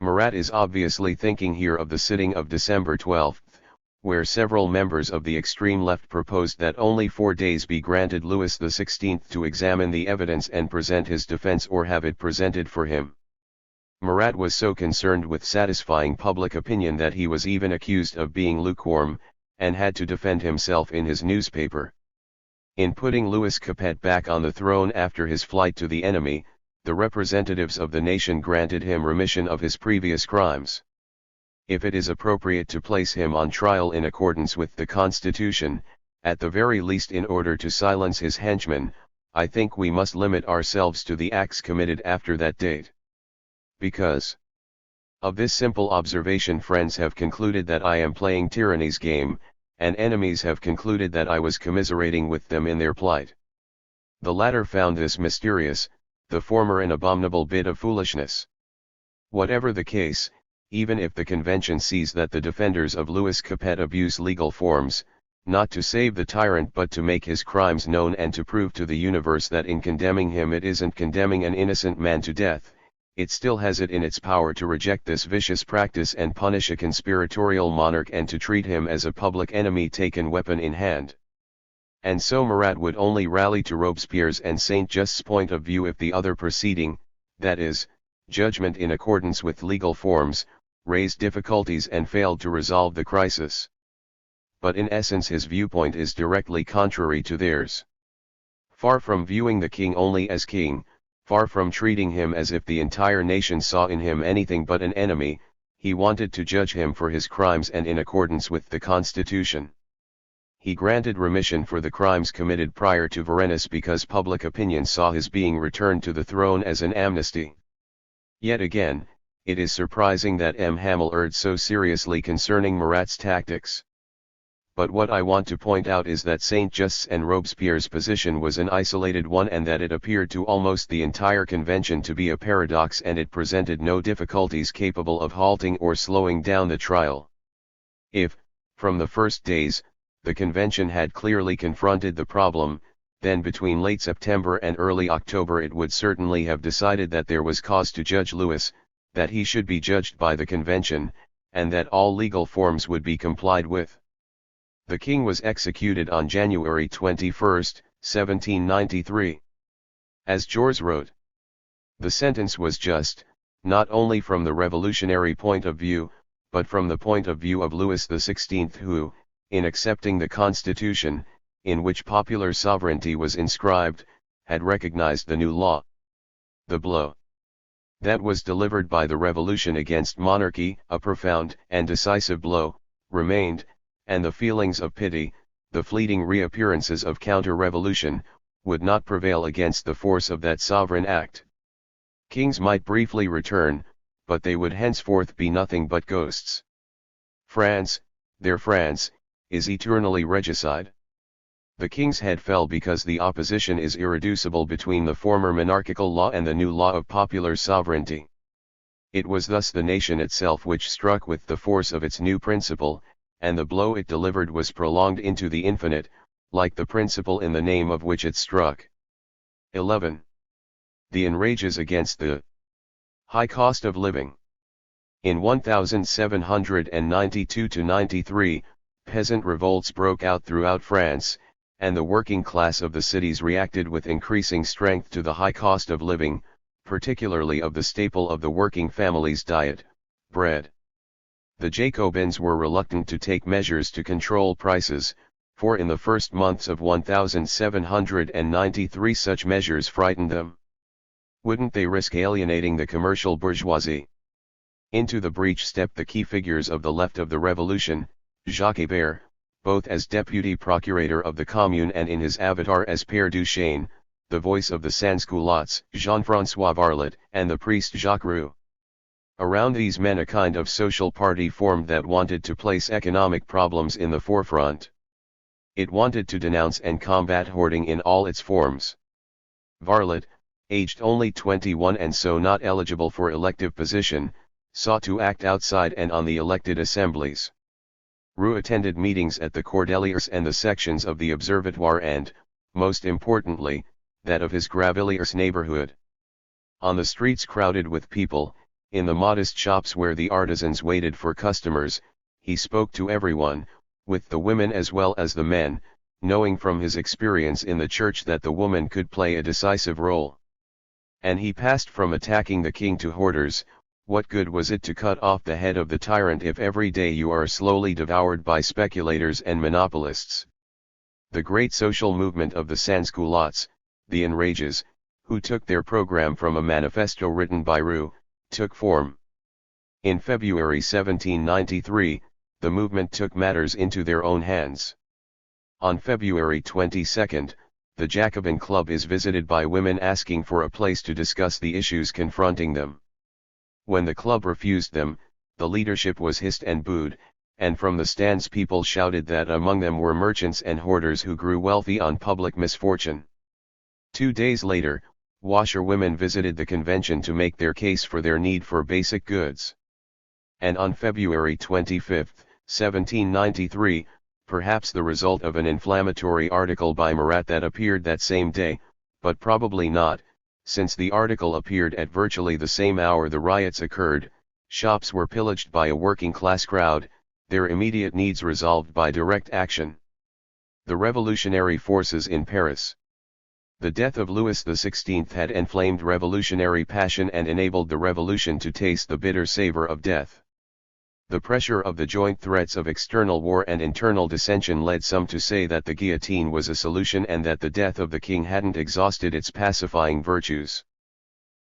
Marat is obviously thinking here of the sitting of December 12, where several members of the extreme left proposed that only 4 days be granted Louis XVI to examine the evidence and present his defense or have it presented for him. Marat was so concerned with satisfying public opinion that he was even accused of being lukewarm, and had to defend himself in his newspaper. In putting Louis Capet back on the throne after his flight to the enemy, the representatives of the nation granted him remission of his previous crimes. If it is appropriate to place him on trial in accordance with the Constitution, at the very least in order to silence his henchmen, I think we must limit ourselves to the acts committed after that date. Because of this simple observation, friends have concluded that I am playing tyranny's game, and enemies have concluded that I was commiserating with them in their plight. The latter found this mysterious, the former an abominable bit of foolishness. Whatever the case, even if the convention sees that the defenders of Louis Capet abuse legal forms, not to save the tyrant but to make his crimes known and to prove to the universe that in condemning him it isn't condemning an innocent man to death, it still has it in its power to reject this vicious practice and punish a conspiratorial monarch and to treat him as a public enemy taken weapon in hand. And so Marat would only rally to Robespierre's and Saint-Just's point of view if the other proceeding, that is, judgment in accordance with legal forms, raised difficulties and failed to resolve the crisis. But in essence his viewpoint is directly contrary to theirs. Far from viewing the king only as king, far from treating him as if the entire nation saw in him anything but an enemy, he wanted to judge him for his crimes and in accordance with the Constitution. He granted remission for the crimes committed prior to Varennes because public opinion saw his being returned to the throne as an amnesty. Yet again, it is surprising that M. Hamel erred so seriously concerning Marat's tactics. But what I want to point out is that Saint-Just's and Robespierre's position was an isolated one and that it appeared to almost the entire convention to be a paradox, and it presented no difficulties capable of halting or slowing down the trial. If, from the first days, the convention had clearly confronted the problem, then between late September and early October it would certainly have decided that there was cause to judge Louis, that he should be judged by the convention, and that all legal forms would be complied with. The king was executed on January 21, 1793. As Jaures wrote, the sentence was just, not only from the revolutionary point of view, but from the point of view of Louis XVI who, in accepting the constitution, in which popular sovereignty was inscribed, had recognized the new law. The blow that was delivered by the revolution against monarchy, a profound and decisive blow, remained, and the feelings of pity, the fleeting reappearances of counter-revolution, would not prevail against the force of that sovereign act. Kings might briefly return, but they would henceforth be nothing but ghosts. France, their France, is eternally regicide. The king's head fell because the opposition is irreducible between the former monarchical law and the new law of popular sovereignty. It was thus the nation itself which struck with the force of its new principle, and the blow it delivered was prolonged into the infinite, like the principle in the name of which it struck. 11. The enrages against the high cost of living. In 1792–93, peasant revolts broke out throughout France, and the working class of the cities reacted with increasing strength to the high cost of living, particularly of the staple of the working family's diet, bread. The Jacobins were reluctant to take measures to control prices, for in the first months of 1793 such measures frightened them. Wouldn't they risk alienating the commercial bourgeoisie? Into the breach stepped the key figures of the left of the revolution, Jacques Abidor, both as deputy procurator of the Commune and in his avatar as Père Duchesne, the voice of the Sans-Culottes, Jean-François Varlet, and the priest Jacques Roux. Around these men a kind of social party formed that wanted to place economic problems in the forefront. It wanted to denounce and combat hoarding in all its forms. Varlet, aged only 21 and so not eligible for elective position, sought to act outside and on the elected assemblies. Roux attended meetings at the Cordeliers and the sections of the Observatoire and, most importantly, that of his Gravilliers neighborhood. On the streets crowded with people, in the modest shops where the artisans waited for customers, he spoke to everyone, with the women as well as the men, knowing from his experience in the church that the woman could play a decisive role. And he passed from attacking the king to hoarders. What good was it to cut off the head of the tyrant if every day you are slowly devoured by speculators and monopolists? The great social movement of the Sans-Culottes, the Enrages, who took their program from a manifesto written by Roux, took form. In February 1793, the movement took matters into their own hands. On February 22, the Jacobin Club is visited by women asking for a place to discuss the issues confronting them. When the club refused them, the leadership was hissed and booed, and from the stands people shouted that among them were merchants and hoarders who grew wealthy on public misfortune. 2 days later, washerwomen visited the convention to make their case for their need for basic goods. And on February 25, 1793, perhaps the result of an inflammatory article by Marat that appeared that same day, but probably not, since the article appeared at virtually the same hour the riots occurred, shops were pillaged by a working-class crowd, their immediate needs resolved by direct action. The revolutionary forces in Paris. The death of Louis XVI had inflamed revolutionary passion and enabled the revolution to taste the bitter savor of death. The pressure of the joint threats of external war and internal dissension led some to say that the guillotine was a solution and that the death of the king hadn't exhausted its pacifying virtues.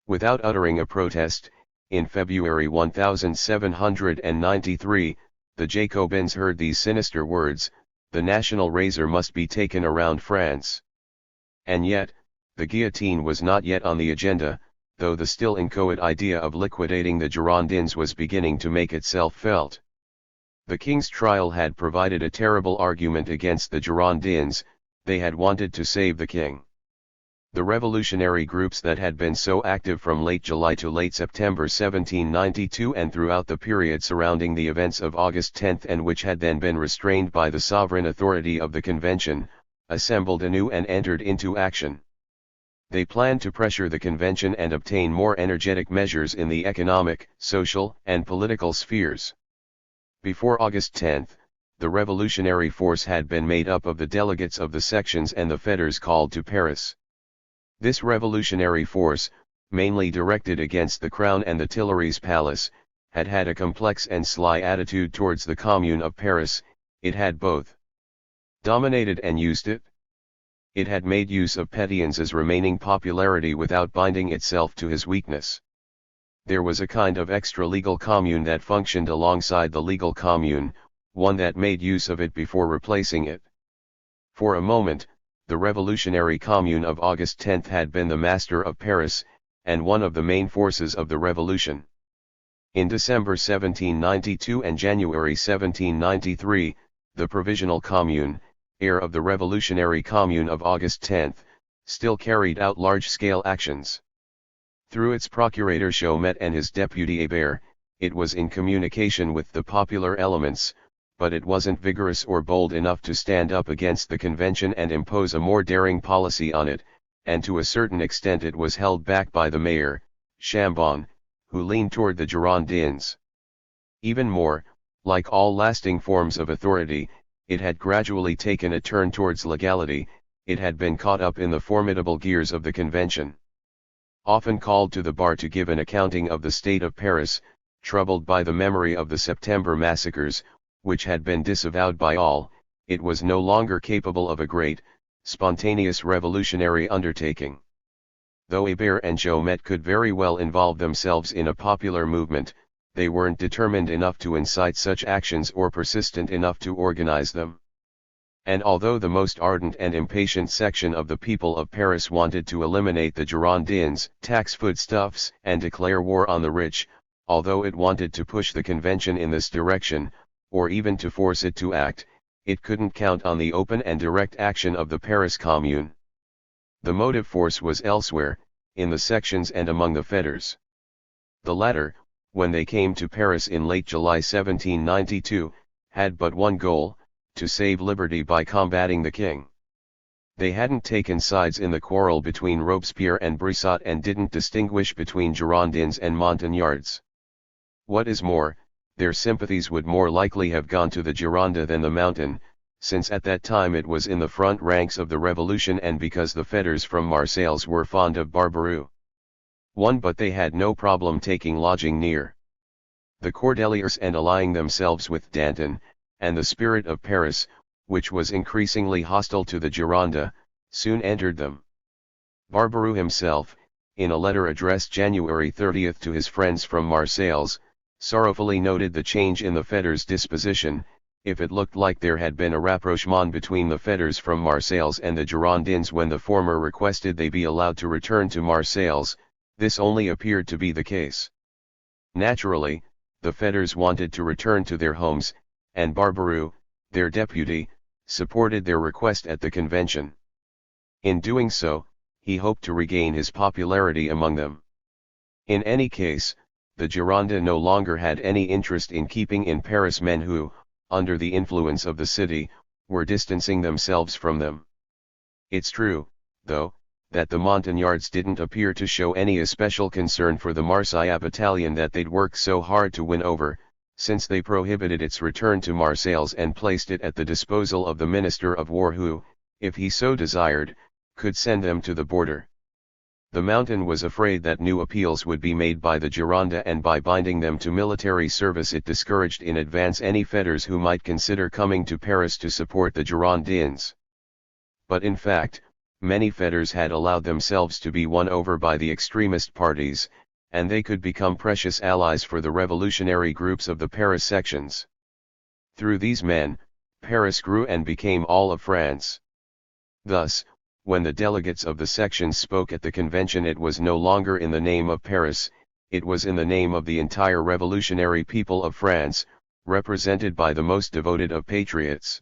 Without uttering a protest, in February 1793, the Jacobins heard these sinister words: "The national razor must be taken around France." And yet, the guillotine was not yet on the agenda, though the still inchoate idea of liquidating the Girondins was beginning to make itself felt. The king's trial had provided a terrible argument against the Girondins. They had wanted to save the king. The revolutionary groups that had been so active from late July to late September 1792 and throughout the period surrounding the events of August 10 and which had then been restrained by the sovereign authority of the convention, assembled anew and entered into action. They planned to pressure the convention and obtain more energetic measures in the economic, social, and political spheres. Before August 10, the revolutionary force had been made up of the delegates of the sections and the fetters called to Paris. This revolutionary force, mainly directed against the Crown and the Tuileries Palace, had had a complex and sly attitude towards the Commune of Paris. It had both dominated and used it. It had made use of Pétion's remaining popularity without binding itself to his weakness. There was a kind of extra-legal commune that functioned alongside the legal commune, one that made use of it before replacing it. For a moment, the Revolutionary Commune of August 10 had been the master of Paris, and one of the main forces of the revolution. In December 1792 and January 1793, the Provisional Commune, heir of the Revolutionary Commune of August 10, still carried out large-scale actions. Through its procurator Chaumet and his deputy Abidor, it was in communication with the popular elements, but it wasn't vigorous or bold enough to stand up against the convention and impose a more daring policy on it, and to a certain extent it was held back by the mayor, Chambon, who leaned toward the Girondins. Even more, like all lasting forms of authority, it had gradually taken a turn towards legality. It had been caught up in the formidable gears of the convention. Often called to the bar to give an accounting of the state of Paris, troubled by the memory of the September massacres, which had been disavowed by all, it was no longer capable of a great, spontaneous revolutionary undertaking. Though Abidor and Chaumet could very well involve themselves in a popular movement, they weren't determined enough to incite such actions or persistent enough to organize them. And although the most ardent and impatient section of the people of Paris wanted to eliminate the Girondins, tax foodstuffs, and declare war on the rich, although it wanted to push the convention in this direction, or even to force it to act, it couldn't count on the open and direct action of the Paris Commune. The motive force was elsewhere, in the sections and among the fetters. The latter, when they came to Paris in late July 1792, had but one goal: to save liberty by combating the king. They hadn't taken sides in the quarrel between Robespierre and Brissac and didn't distinguish between Girondins and Montagnards. What is more, their sympathies would more likely have gone to the Gironde than the Mountain, since at that time it was in the front ranks of the revolution and because the fetters from Marseilles were fond of Barbaroux. But they had no problem taking lodging near the Cordeliers and allying themselves with Danton, and the spirit of Paris, which was increasingly hostile to the Gironde, soon entered them. Barbaroux himself, in a letter addressed January 30 to his friends from Marseilles, sorrowfully noted the change in the fetters' disposition. If it looked like there had been a rapprochement between the fetters from Marseilles and the Girondins when the former requested they be allowed to return to Marseilles, this only appeared to be the case. Naturally, the fetters wanted to return to their homes, and Barbaroux, their deputy, supported their request at the convention. In doing so, he hoped to regain his popularity among them. In any case, the Gironde no longer had any interest in keeping in Paris men who, under the influence of the city, were distancing themselves from them. It's true, though, that the Montagnards didn't appear to show any especial concern for the Marseille battalion that they'd worked so hard to win over, since they prohibited its return to Marseilles and placed it at the disposal of the Minister of War who, if he so desired, could send them to the border. The Mountain was afraid that new appeals would be made by the Gironde, and by binding them to military service it discouraged in advance any fetters who might consider coming to Paris to support the Girondins. But in fact, many fetters had allowed themselves to be won over by the extremist parties, and they could become precious allies for the revolutionary groups of the Paris sections. Through these men, Paris grew and became all of France. Thus, when the delegates of the sections spoke at the convention, it was no longer in the name of Paris, it was in the name of the entire revolutionary people of France, represented by the most devoted of patriots.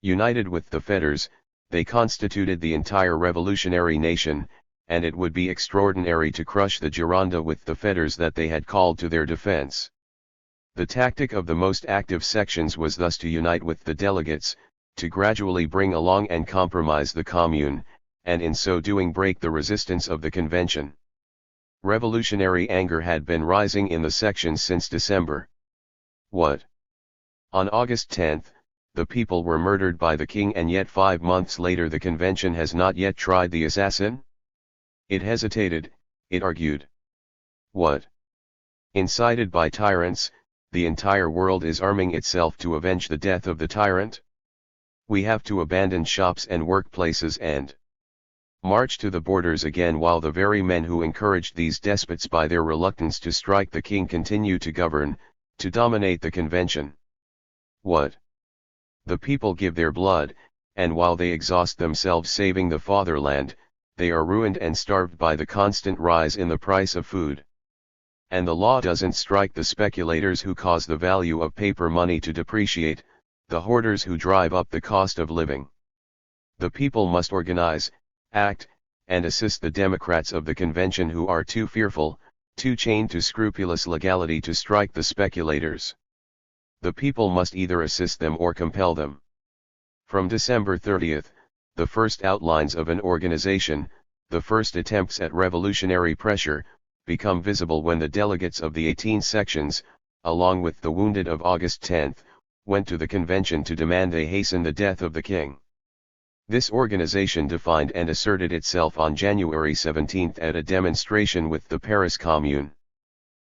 United with the fetters, they constituted the entire revolutionary nation, and it would be extraordinary to crush the Gironde with the fetters that they had called to their defense. The tactic of the most active sections was thus to unite with the delegates, to gradually bring along and compromise the Commune, and in so doing break the resistance of the convention. Revolutionary anger had been rising in the sections since December. What? On August 10, the people were murdered by the king, and yet 5 months later the convention has not yet tried the assassin? It hesitated, it argued. What? Incited by tyrants, the entire world is arming itself to avenge the death of the tyrant? We have to abandon shops and workplaces and march to the borders again, while the very men who encouraged these despots by their reluctance to strike the king continue to govern, to dominate the convention. What? The people give their blood, and while they exhaust themselves saving the fatherland, they are ruined and starved by the constant rise in the price of food. And the law doesn't strike the speculators who cause the value of paper money to depreciate, the hoarders who drive up the cost of living. The people must organize, act, and assist the Democrats of the convention who are too fearful, too chained to scrupulous legality to strike the speculators. The people must either assist them or compel them. From December 30th, the first outlines of an organization, the first attempts at revolutionary pressure, become visible when the delegates of the 18 sections, along with the wounded of August 10, went to the convention to demand they hasten the death of the king. This organization defined and asserted itself on January 17 at a demonstration with the Paris Commune.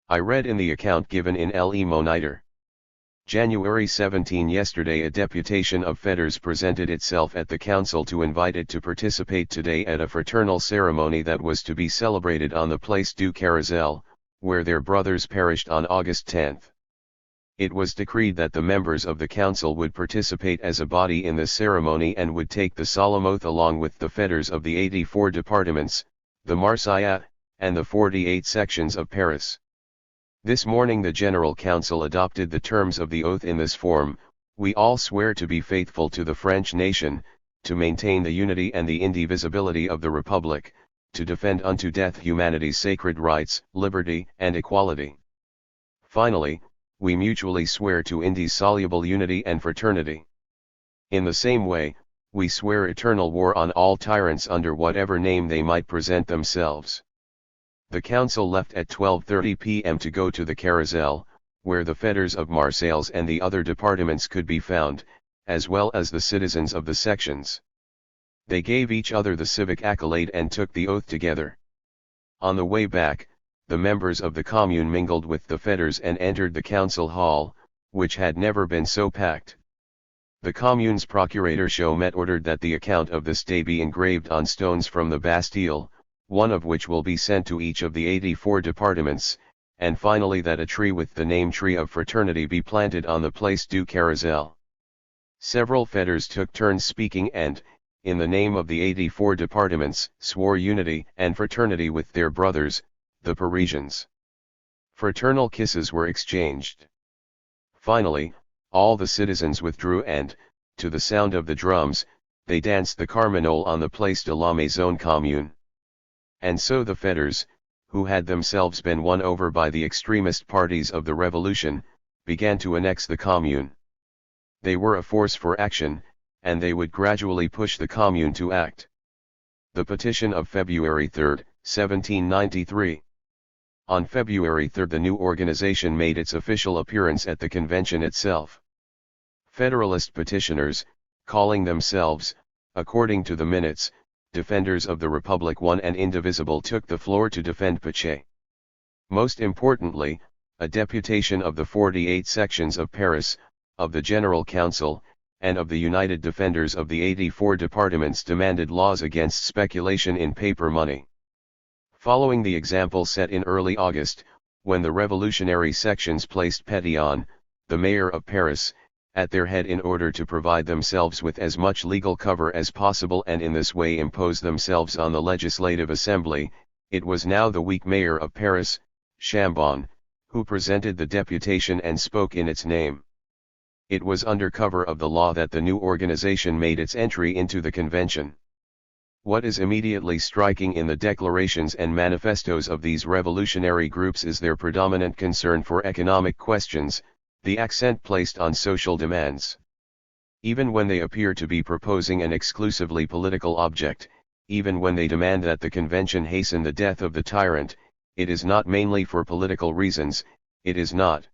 I read in the account given in Le Moniteur. January 17 yesterday a deputation of fetters presented itself at the council to invite it to participate today at a fraternal ceremony that was to be celebrated on the Place du Carrousel, where their brothers perished on August 10. It was decreed that the members of the council would participate as a body in this ceremony and would take the solemn oath along with the fetters of the 84 departments, the Marseillaise, and the 48 sections of Paris. This morning the General Council adopted the terms of the oath in this form: we all swear to be faithful to the French nation, to maintain the unity and the indivisibility of the Republic, to defend unto death humanity's sacred rights, liberty, and equality. Finally, we mutually swear to indissoluble unity and fraternity. In the same way, we swear eternal war on all tyrants under whatever name they might present themselves. The council left at 12:30 p.m. to go to the Carrousel, where the fetters of Marseilles and the other departments could be found, as well as the citizens of the sections. They gave each other the civic accolade and took the oath together. On the way back, the members of the commune mingled with the fetters and entered the council hall, which had never been so packed. The commune's procurator Chaumet ordered that the account of this day be engraved on stones from the Bastille, one of which will be sent to each of the 84 departments, and finally that a tree with the name Tree of Fraternity be planted on the Place du Carrousel. Several fetters took turns speaking and, in the name of the 84 departments, swore unity and fraternity with their brothers, the Parisians. Fraternal kisses were exchanged. Finally, all the citizens withdrew and, to the sound of the drums, they danced the Carmagnole on the Place de la Maison Commune. And so the fetters, who had themselves been won over by the extremist parties of the revolution, began to annex the commune. They were a force for action, and they would gradually push the commune to act. The petition of February 3, 1793. On February 3 the new organization made its official appearance at the convention itself. Federalist petitioners, calling themselves, according to the minutes, defenders of the Republic one and indivisible, took the floor to defend Pache. Most importantly, a deputation of the 48 sections of Paris, of the General Council, and of the United Defenders of the 84 departments demanded laws against speculation in paper money. Following the example set in early August, when the revolutionary sections placed Pétion, the mayor of Paris, at their head in order to provide themselves with as much legal cover as possible and in this way impose themselves on the Legislative Assembly, it was now the weak mayor of Paris, Chambon, who presented the deputation and spoke in its name. It was under cover of the law that the new organization made its entry into the convention. What is immediately striking in the declarations and manifestos of these revolutionary groups is their predominant concern for economic questions, the accent placed on social demands. Even when they appear to be proposing an exclusively political object, even when they demand that the convention hasten the death of the tyrant, it is not mainly for political reasons, it is not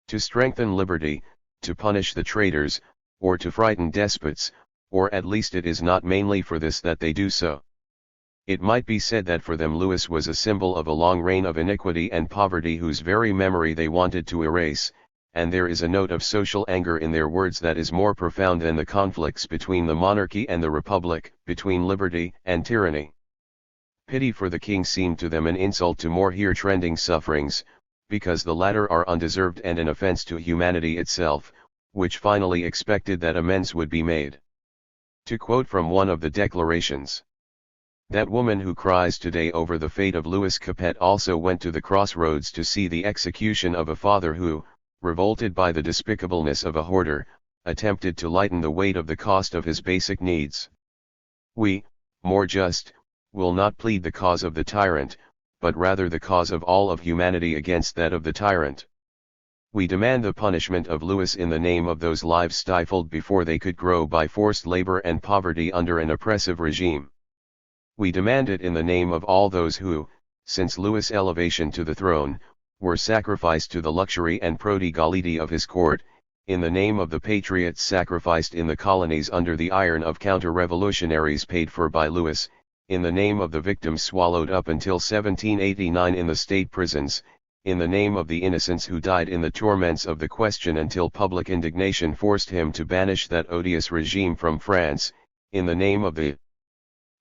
to strengthen liberty, to punish the traitors, or to frighten despots, or at least it is not mainly for this that they do so. It might be said that for them Louis was a symbol of a long reign of iniquity and poverty whose very memory they wanted to erase, and there is a note of social anger in their words that is more profound than the conflicts between the monarchy and the republic, between liberty and tyranny. Pity for the king seemed to them an insult to more here trending sufferings, because the latter are undeserved and an offense to humanity itself, which finally expected that amends would be made. To quote from one of the declarations, "That woman who cries today over the fate of Louis Capet also went to the crossroads to see the execution of a father who, revolted by the despicableness of a hoarder, attempted to lighten the weight of the cost of his basic needs. We, more just, will not plead the cause of the tyrant, but rather the cause of all of humanity against that of the tyrant. We demand the punishment of Louis in the name of those lives stifled before they could grow by forced labor and poverty under an oppressive regime. We demand it in the name of all those who, since Louis' elevation to the throne, were sacrificed to the luxury and prodigality of his court, in the name of the patriots sacrificed in the colonies under the iron of counter-revolutionaries paid for by Louis, in the name of the victims swallowed up until 1789 in the state prisons, in the name of the innocents who died in the torments of the Question until public indignation forced him to banish that odious regime from France, in the name of the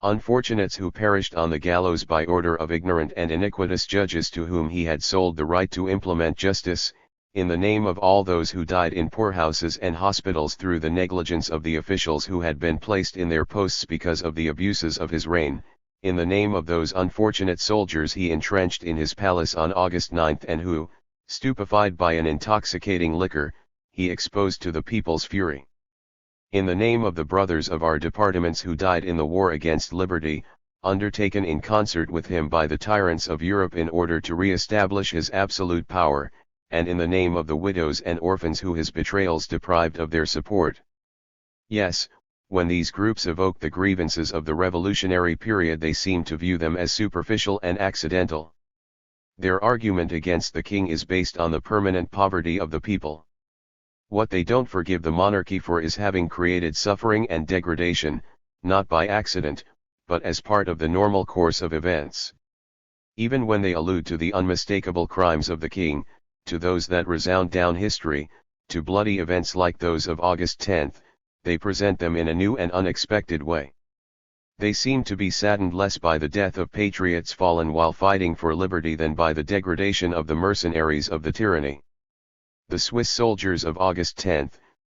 unfortunates who perished on the gallows by order of ignorant and iniquitous judges to whom he had sold the right to implement justice, in the name of all those who died in poorhouses and hospitals through the negligence of the officials who had been placed in their posts because of the abuses of his reign, in the name of those unfortunate soldiers he entrenched in his palace on August 9 and who, stupefied by an intoxicating liquor, he exposed to the people's fury. In the name of the brothers of our departments who died in the war against liberty, undertaken in concert with him by the tyrants of Europe in order to re-establish his absolute power, and in the name of the widows and orphans who his betrayals deprived of their support. Yes, when these groups evoke the grievances of the revolutionary period they seem to view them as superficial and accidental. Their argument against the king is based on the permanent poverty of the people. What they don't forgive the monarchy for is having created suffering and degradation, not by accident, but as part of the normal course of events. Even when they allude to the unmistakable crimes of the king, to those that resound down history, to bloody events like those of August 10, they present them in a new and unexpected way. They seem to be saddened less by the death of patriots fallen while fighting for liberty than by the degradation of the mercenaries of the tyranny. The Swiss soldiers of August 10,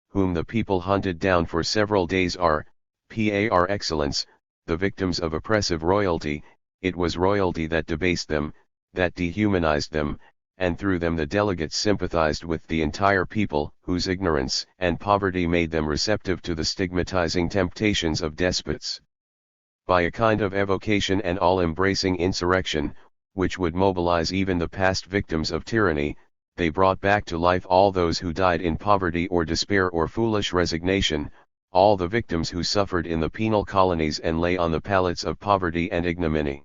whom the people hunted down for several days are, par excellence, the victims of oppressive royalty. It was royalty that debased them, that dehumanized them, and through them the delegates sympathized with the entire people, whose ignorance and poverty made them receptive to the stigmatizing temptations of despots. By a kind of evocation and all-embracing insurrection, which would mobilize even the past victims of tyranny, they brought back to life all those who died in poverty or despair or foolish resignation, all the victims who suffered in the penal colonies and lay on the pallets of poverty and ignominy.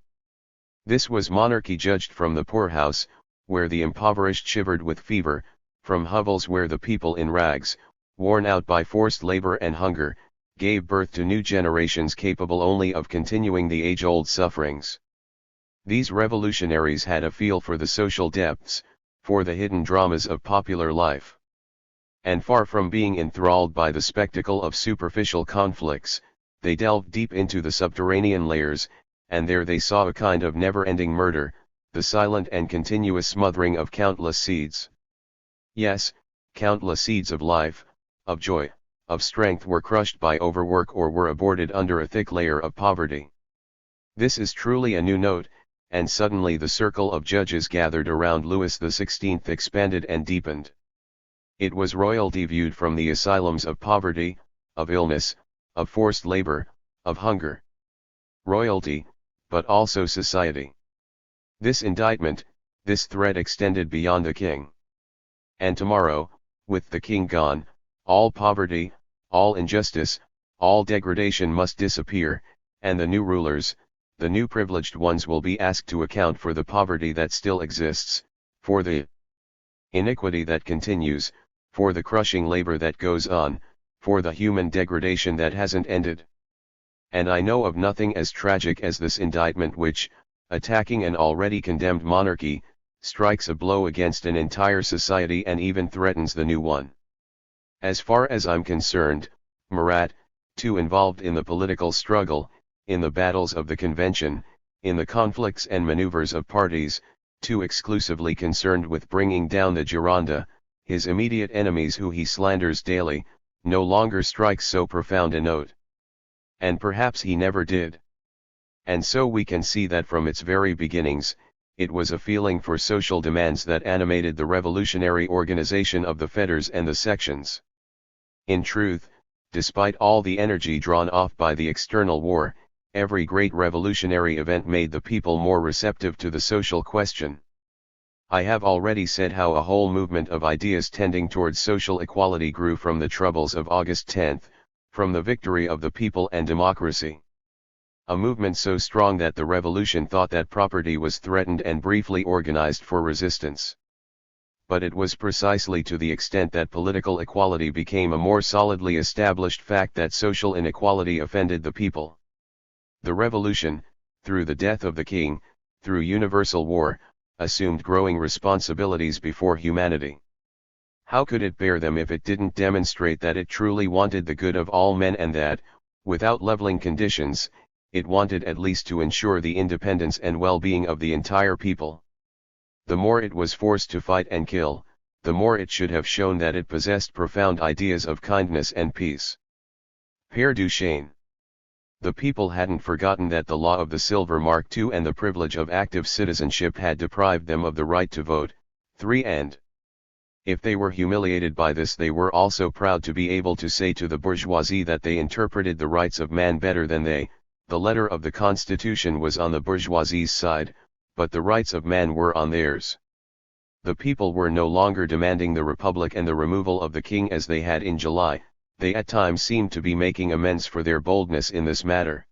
This was monarchy judged from the poorhouse, where the impoverished shivered with fever, from hovels where the people in rags, worn out by forced labor and hunger, gave birth to new generations capable only of continuing the age-old sufferings. These revolutionaries had a feel for the social depths, for the hidden dramas of popular life. And far from being enthralled by the spectacle of superficial conflicts, they delved deep into the subterranean layers, and there they saw a kind of never-ending murder, the silent and continuous smothering of countless seeds. Yes, countless seeds of life, of joy, of strength were crushed by overwork or were aborted under a thick layer of poverty. This is truly a new note, and suddenly the circle of judges gathered around Louis XVI expanded and deepened. It was royalty viewed from the asylums of poverty, of illness, of forced labor, of hunger. Royalty, but also society. This indictment, this threat extended beyond the king. And tomorrow, with the king gone, all poverty, all injustice, all degradation must disappear, and the new rulers, the new privileged ones will be asked to account for the poverty that still exists, for the iniquity that continues, for the crushing labor that goes on, for the human degradation that hasn't ended. And I know of nothing as tragic as this indictment which, attacking an already condemned monarchy, strikes a blow against an entire society and even threatens the new one. As far as I'm concerned, Murat, too involved in the political struggle, in the battles of the convention, in the conflicts and maneuvers of parties, too exclusively concerned with bringing down the Gironda, his immediate enemies who he slanders daily, no longer strikes so profound a note. And perhaps he never did. And so we can see that from its very beginnings, it was a feeling for social demands that animated the revolutionary organization of the fetters and the sections. In truth, despite all the energy drawn off by the external war, every great revolutionary event made the people more receptive to the social question. I have already said how a whole movement of ideas tending towards social equality grew from the troubles of August 10, from the victory of the people and democracy. A movement so strong that the revolution thought that property was threatened and briefly organized for resistance. But it was precisely to the extent that political equality became a more solidly established fact that social inequality offended the people. The revolution, through the death of the king, through universal war, assumed growing responsibilities before humanity. How could it bear them if it didn't demonstrate that it truly wanted the good of all men and that, without leveling conditions, it wanted at least to ensure the independence and well-being of the entire people? The more it was forced to fight and kill, the more it should have shown that it possessed profound ideas of kindness and peace. Père Duchesne. The people hadn't forgotten that the law of the Silver Mark II and the privilege of active citizenship had deprived them of the right to vote. 3. And if they were humiliated by this, they were also proud to be able to say to the bourgeoisie that they interpreted the rights of man better than they. The letter of the Constitution was on the bourgeoisie's side, but the rights of man were on theirs. The people were no longer demanding the republic and the removal of the king as they had in July. They at times seemed to be making amends for their boldness in this matter.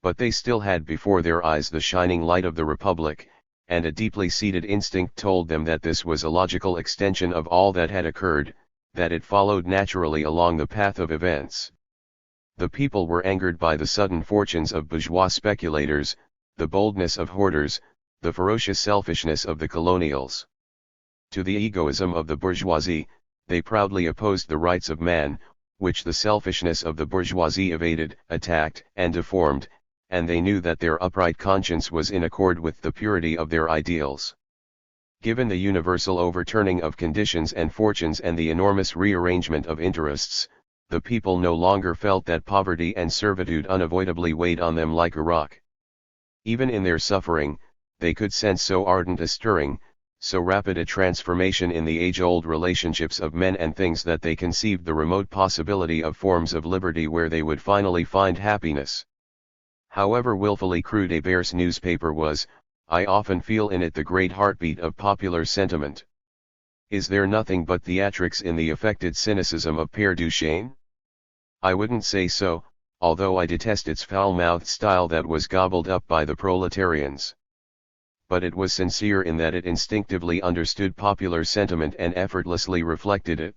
But they still had before their eyes the shining light of the republic, and a deeply seated instinct told them that this was a logical extension of all that had occurred, that it followed naturally along the path of events. The people were angered by the sudden fortunes of bourgeois speculators, the boldness of hoarders, the ferocious selfishness of the colonials. To the egoism of the bourgeoisie, they proudly opposed the rights of man, which the selfishness of the bourgeoisie evaded, attacked, and deformed, and they knew that their upright conscience was in accord with the purity of their ideals. Given the universal overturning of conditions and fortunes and the enormous rearrangement of interests, the people no longer felt that poverty and servitude unavoidably weighed on them like a rock. Even in their suffering, they could sense so ardent a stirring, so rapid a transformation in the age-old relationships of men and things that they conceived the remote possibility of forms of liberty where they would finally find happiness. However willfully crude Hébert's newspaper was, I often feel in it the great heartbeat of popular sentiment. Is there nothing but theatrics in the affected cynicism of Père Duchesne? I wouldn't say so, although I detest its foul-mouthed style that was gobbled up by the proletarians. But it was sincere in that it instinctively understood popular sentiment and effortlessly reflected it.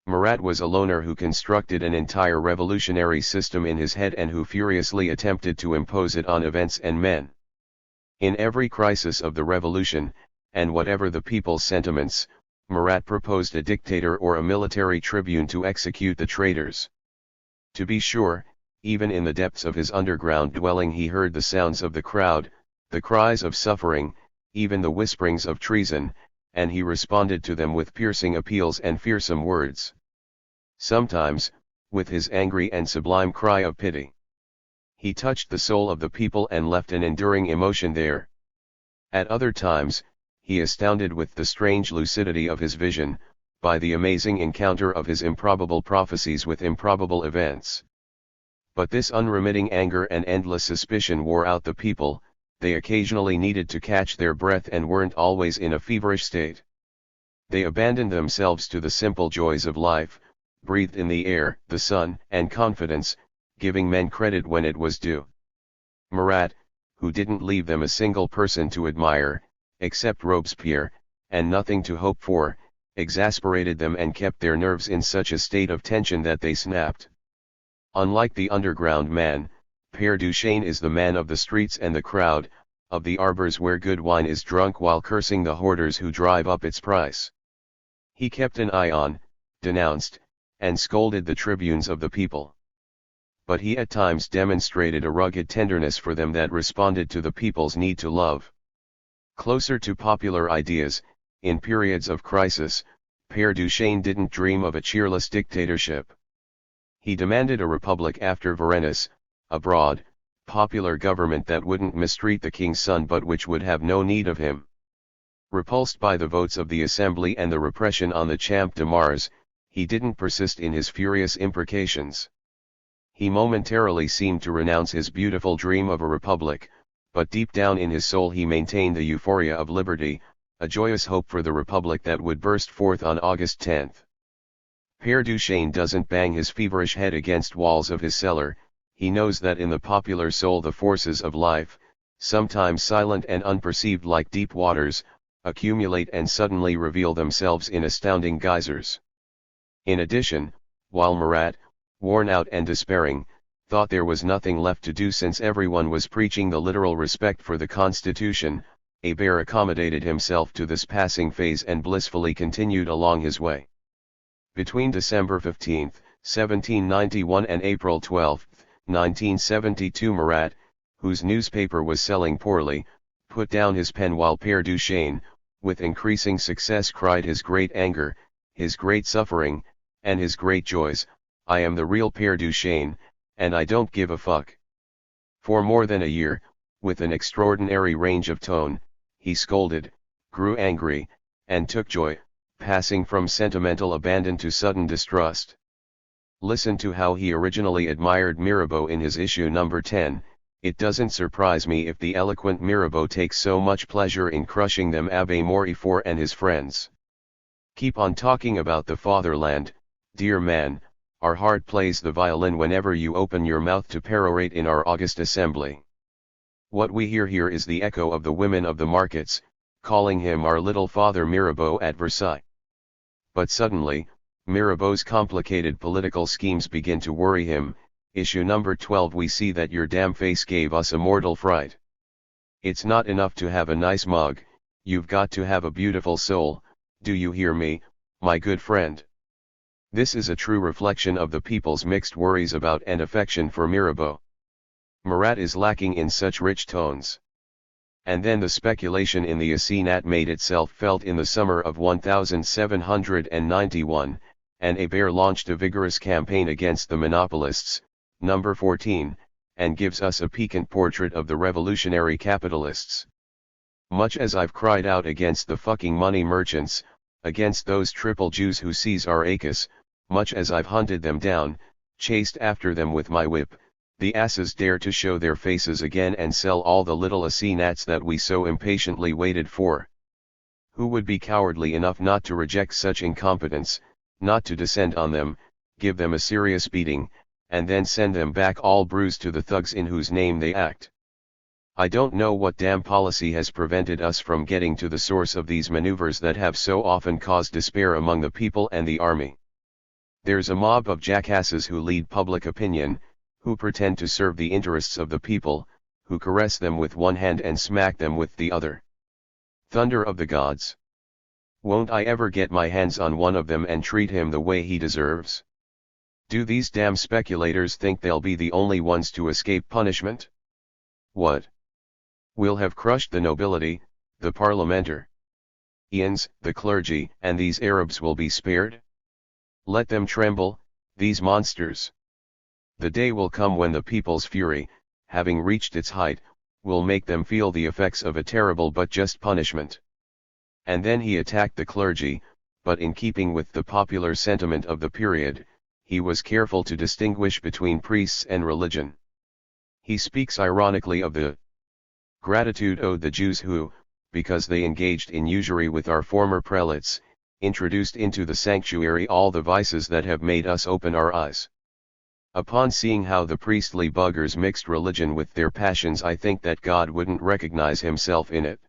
Marat was a loner who constructed an entire revolutionary system in his head and who furiously attempted to impose it on events and men. In every crisis of the revolution, and whatever the people's sentiments, Marat proposed a dictator or a military tribune to execute the traitors. To be sure, even in the depths of his underground dwelling he heard the sounds of the crowd, the cries of suffering, even the whisperings of treason, and he responded to them with piercing appeals and fearsome words. Sometimes, with his angry and sublime cry of pity, he touched the soul of the people and left an enduring emotion there. At other times, he astounded with the strange lucidity of his vision, by the amazing encounter of his improbable prophecies with improbable events. But this unremitting anger and endless suspicion wore out the people. They occasionally needed to catch their breath and weren't always in a feverish state. They abandoned themselves to the simple joys of life, breathed in the air, the sun, and confidence, giving men credit when it was due. Marat, who didn't leave them a single person to admire, except Robespierre, and nothing to hope for, exasperated them and kept their nerves in such a state of tension that they snapped. Unlike the underground man, Père Duchesne is the man of the streets and the crowd, of the arbors where good wine is drunk while cursing the hoarders who drive up its price. He kept an eye on, denounced, and scolded the tribunes of the people. But he at times demonstrated a rugged tenderness for them that responded to the people's need to love. Closer to popular ideas, in periods of crisis, Père Duchesne didn't dream of a cheerless dictatorship. He demanded a republic after Varennes, a broad, popular government that wouldn't mistreat the king's son but which would have no need of him. Repulsed by the votes of the assembly and the repression on the Champ de Mars, he didn't persist in his furious imprecations. He momentarily seemed to renounce his beautiful dream of a republic, but deep down in his soul he maintained the euphoria of liberty, a joyous hope for the republic that would burst forth on August 10. Père Duchesne doesn't bang his feverish head against walls of his cellar. He knows that in the popular soul the forces of life, sometimes silent and unperceived like deep waters, accumulate and suddenly reveal themselves in astounding geysers. In addition, while Marat, worn out and despairing, thought there was nothing left to do since everyone was preaching the literal respect for the Constitution, Abidor accommodated himself to this passing phase and blissfully continued along his way. Between December 15, 1791 and April 12, 1972 Marat, whose newspaper was selling poorly, put down his pen while Père Duchesne, with increasing success cried his great anger, his great suffering, and his great joys, "I am the real Père Duchesne, and I don't give a fuck." For more than a year, with an extraordinary range of tone, he scolded, grew angry, and took joy, passing from sentimental abandon to sudden distrust. Listen to how he originally admired Mirabeau in his issue number 10, "It doesn't surprise me if the eloquent Mirabeau takes so much pleasure in crushing them Abbé Morifort and his friends. Keep on talking about the fatherland, dear man, our heart plays the violin whenever you open your mouth to perorate in our august assembly. What we hear here is the echo of the women of the markets, calling him our little father Mirabeau at Versailles." But suddenly, Mirabeau's complicated political schemes begin to worry him. Issue number 12 "We see that your damn face gave us a mortal fright. It's not enough to have a nice mug, you've got to have a beautiful soul, do you hear me, my good friend?" This is a true reflection of the people's mixed worries about and affection for Mirabeau. Marat is lacking in such rich tones. And then the speculation in the Assignat made itself felt in the summer of 1791, and Abidor launched a vigorous campaign against the monopolists, number 14, and gives us a piquant portrait of the revolutionary capitalists. "Much as I've cried out against the fucking money merchants, against those triple Jews who seize our acres, much as I've hunted them down, chased after them with my whip, the asses dare to show their faces again and sell all the little assignats that we so impatiently waited for. Who would be cowardly enough not to reject such incompetence, not to descend on them, give them a serious beating, and then send them back all bruised to the thugs in whose name they act? I don't know what damn policy has prevented us from getting to the source of these maneuvers that have so often caused despair among the people and the army. There's a mob of jackasses who lead public opinion, who pretend to serve the interests of the people, who caress them with one hand and smack them with the other. Thunder of the gods! Won't I ever get my hands on one of them and treat him the way he deserves? Do these damn speculators think they'll be the only ones to escape punishment? What? We'll have crushed the nobility, the parliamentarians, the clergy, and these Arabs will be spared? Let them tremble, these monsters. The day will come when the people's fury, having reached its height, will make them feel the effects of a terrible but just punishment." And then he attacked the clergy, but in keeping with the popular sentiment of the period, he was careful to distinguish between priests and religion. He speaks ironically of the gratitude owed the Jews who, because they engaged in usury with our former prelates, introduced into the sanctuary all the vices that have made us open our eyes. Upon seeing how the priestly buggers mixed religion with their passions, I think that God wouldn't recognize himself in it.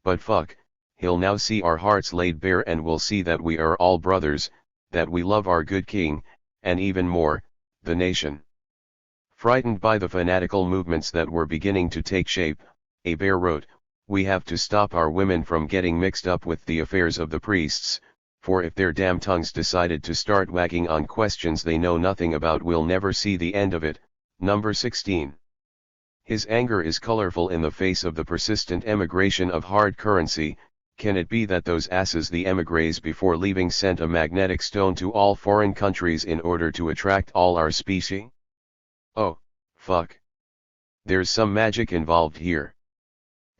But fuck, he'll now see our hearts laid bare and will see that we are all brothers, that we love our good king, and even more, the nation. Frightened by the fanatical movements that were beginning to take shape, Abidor wrote, "We have to stop our women from getting mixed up with the affairs of the priests, for if their damn tongues decided to start wagging on questions they know nothing about, we'll never see the end of it." Number 16. His anger is colorful in the face of the persistent emigration of hard currency, Can it be that those asses the émigrés before leaving sent a magnetic stone to all foreign countries in order to attract all our species? Oh, fuck. There's some magic involved here.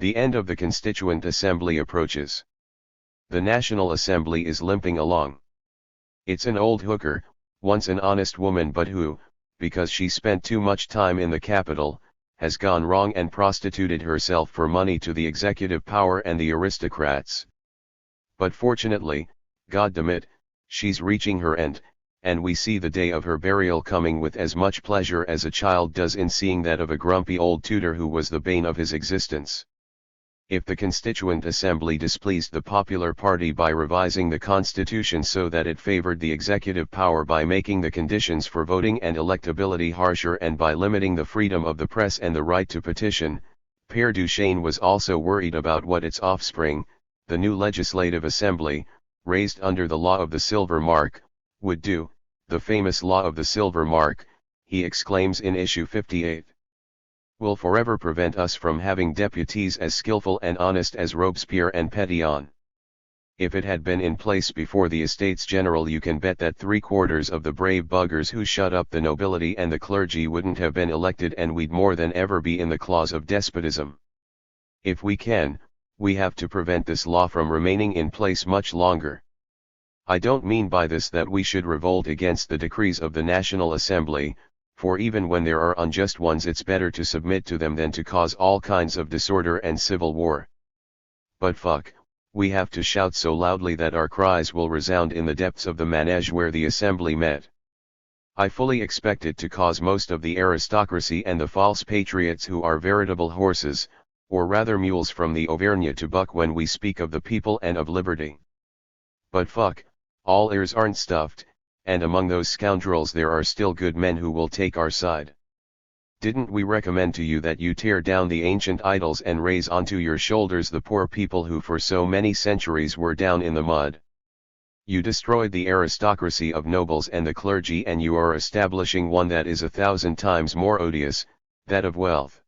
The end of the Constituent Assembly approaches. The National Assembly is limping along. It's an old hooker, once an honest woman but who, because she spent too much time in the capital, has gone wrong and prostituted herself for money to the executive power and the aristocrats. But fortunately, goddammit, she's reaching her end, and we see the day of her burial coming with as much pleasure as a child does in seeing that of a grumpy old tutor who was the bane of his existence. If the Constituent Assembly displeased the popular party by revising the Constitution so that it favored the executive power by making the conditions for voting and electability harsher and by limiting the freedom of the press and the right to petition, Père Duchesne was also worried about what its offspring, the new Legislative Assembly, raised under the law of the Silver Mark, would do. The famous law of the Silver Mark, he exclaims in issue 58. Will forever prevent us from having deputies as skillful and honest as Robespierre and Pétion. If it had been in place before the Estates General, you can bet that 3/4 of the brave buggers who shut up the nobility and the clergy wouldn't have been elected, and we'd more than ever be in the claws of despotism. If we can, we have to prevent this law from remaining in place much longer. I don't mean by this that we should revolt against the decrees of the National Assembly, for even when there are unjust ones it's better to submit to them than to cause all kinds of disorder and civil war. But fuck, we have to shout so loudly that our cries will resound in the depths of the manège where the assembly met. I fully expect it to cause most of the aristocracy and the false patriots who are veritable horses, or rather mules from the Auvergne, to buck when we speak of the people and of liberty. But fuck, all ears aren't stuffed, and among those scoundrels there are still good men who will take our side. Didn't we recommend to you that you tear down the ancient idols and raise onto your shoulders the poor people who for so many centuries were down in the mud? You destroyed the aristocracy of nobles and the clergy, and you are establishing one that is 1,000 times more odious, that of wealth.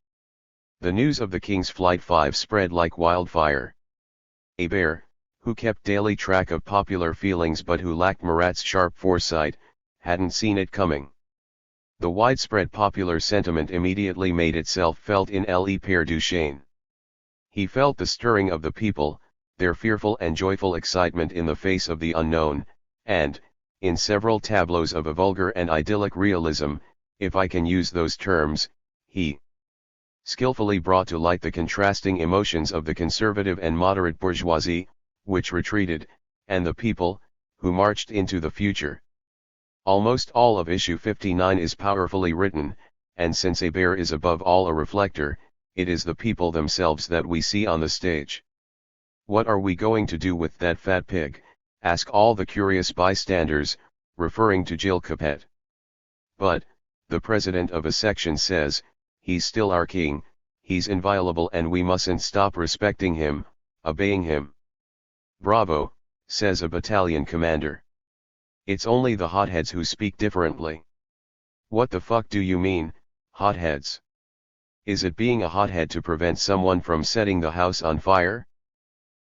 The news of the king's flight spread like wildfire. Abidor, who kept daily track of popular feelings but who lacked Marat's sharp foresight, hadn't seen it coming. The widespread popular sentiment immediately made itself felt in Le Père Duchesne. He felt the stirring of the people, their fearful and joyful excitement in the face of the unknown, and, in several tableaux of a vulgar and idyllic realism, if I can use those terms, he skillfully brought to light the contrasting emotions of the conservative and moderate bourgeoisie, which retreated, and the people, who marched into the future. Almost all of issue 59 is powerfully written, and since Abidor is above all a reflector, it is the people themselves that we see on the stage. What are we going to do with that fat pig? Ask all the curious bystanders, referring to Gilles Capet. But, the president of a section says, he's still our king, he's inviolable and we mustn't stop respecting him, obeying him. Bravo, says a battalion commander. It's only the hotheads who speak differently. What the fuck do you mean, hotheads? Is it being a hothead to prevent someone from setting the house on fire?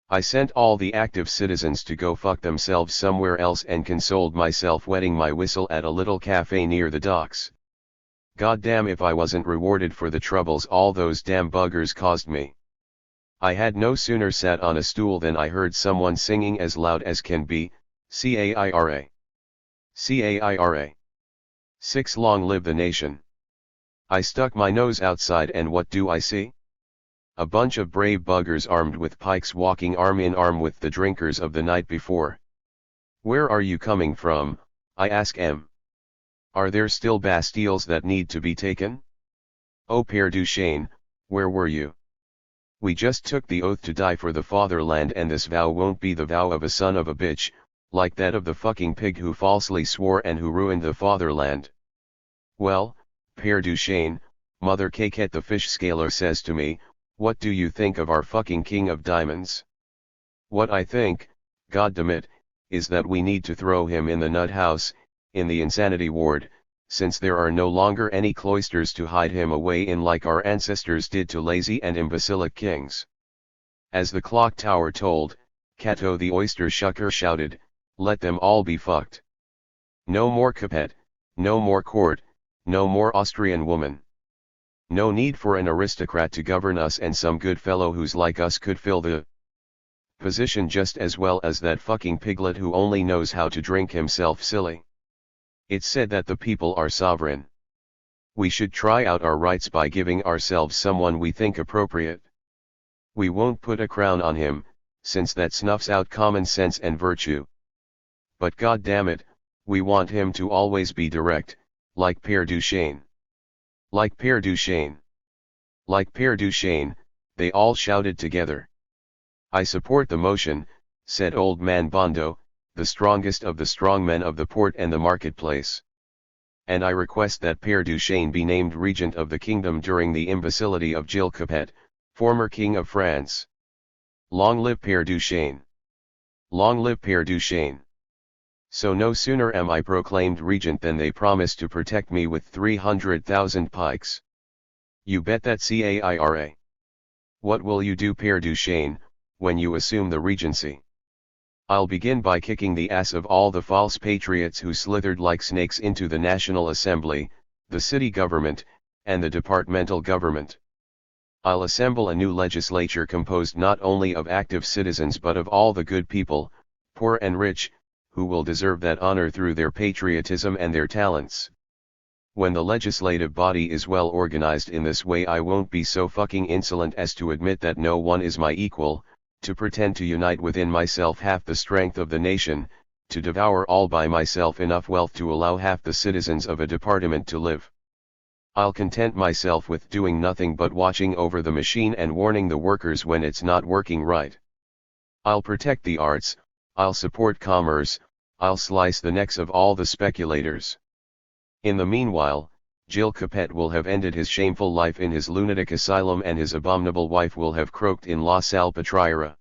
I sent all the active citizens to go fuck themselves somewhere else and consoled myself wetting my whistle at a little cafe near the docks. Goddamn if I wasn't rewarded for the troubles all those damn buggers caused me. I had no sooner sat on a stool than I heard someone singing as loud as can be, Caira. Caira. 6 Long live the nation. I stuck my nose outside and what do I see? A bunch of brave buggers armed with pikes walking arm in arm with the drinkers of the night before. Where are you coming from? I ask M. Are there still Bastilles that need to be taken? Oh Père Duchesne, where were you? We just took the oath to die for the fatherland, and this vow won't be the vow of a son of a bitch, like that of the fucking pig who falsely swore and who ruined the fatherland. Well, Père Duchesne, Mother Caquette the fish scaler says to me, what do you think of our fucking king of diamonds? What I think, goddammit, is that we need to throw him in the nut house, in the insanity ward, since there are no longer any cloisters to hide him away in like our ancestors did to lazy and imbecilic kings. As the clock tower told, Cato the oyster shucker shouted, "Let them all be fucked. No more Capet, no more court, no more Austrian woman. No need for an aristocrat to govern us, and some good fellow who's like us could fill the position just as well as that fucking piglet who only knows how to drink himself silly. It's said that the people are sovereign. We should try out our rights by giving ourselves someone we think appropriate. We won't put a crown on him, since that snuffs out common sense and virtue. But god damn it, we want him to always be direct, like Père Duchesne. Like Père Duchesne. Like Père Duchesne," they all shouted together. "I support the motion," said Old Man Bondo, the strongest of the strongmen of the port and the marketplace. "And I request that Père Duchesne be named regent of the kingdom during the imbecility of Gilles Capet, former king of France. Long live Père Duchesne! Long live Père Duchesne!" So no sooner am I proclaimed regent than they promise to protect me with 300,000 pikes. You bet that Caira. What will you do, Père Duchesne, when you assume the regency? I'll begin by kicking the ass of all the false patriots who slithered like snakes into the National Assembly, the city government, and the departmental government. I'll assemble a new legislature composed not only of active citizens but of all the good people, poor and rich, who will deserve that honor through their patriotism and their talents. When the legislative body is well organized in this way, I won't be so fucking insolent as to admit that no one is my equal, to pretend to unite within myself half the strength of the nation, to devour all by myself enough wealth to allow half the citizens of a department to live. I'll content myself with doing nothing but watching over the machine and warning the workers when it's not working right. I'll protect the arts, I'll support commerce, I'll slice the necks of all the speculators. In the meanwhile, Gilles Capet will have ended his shameful life in his lunatic asylum, and his abominable wife will have croaked in La Salpêtrière.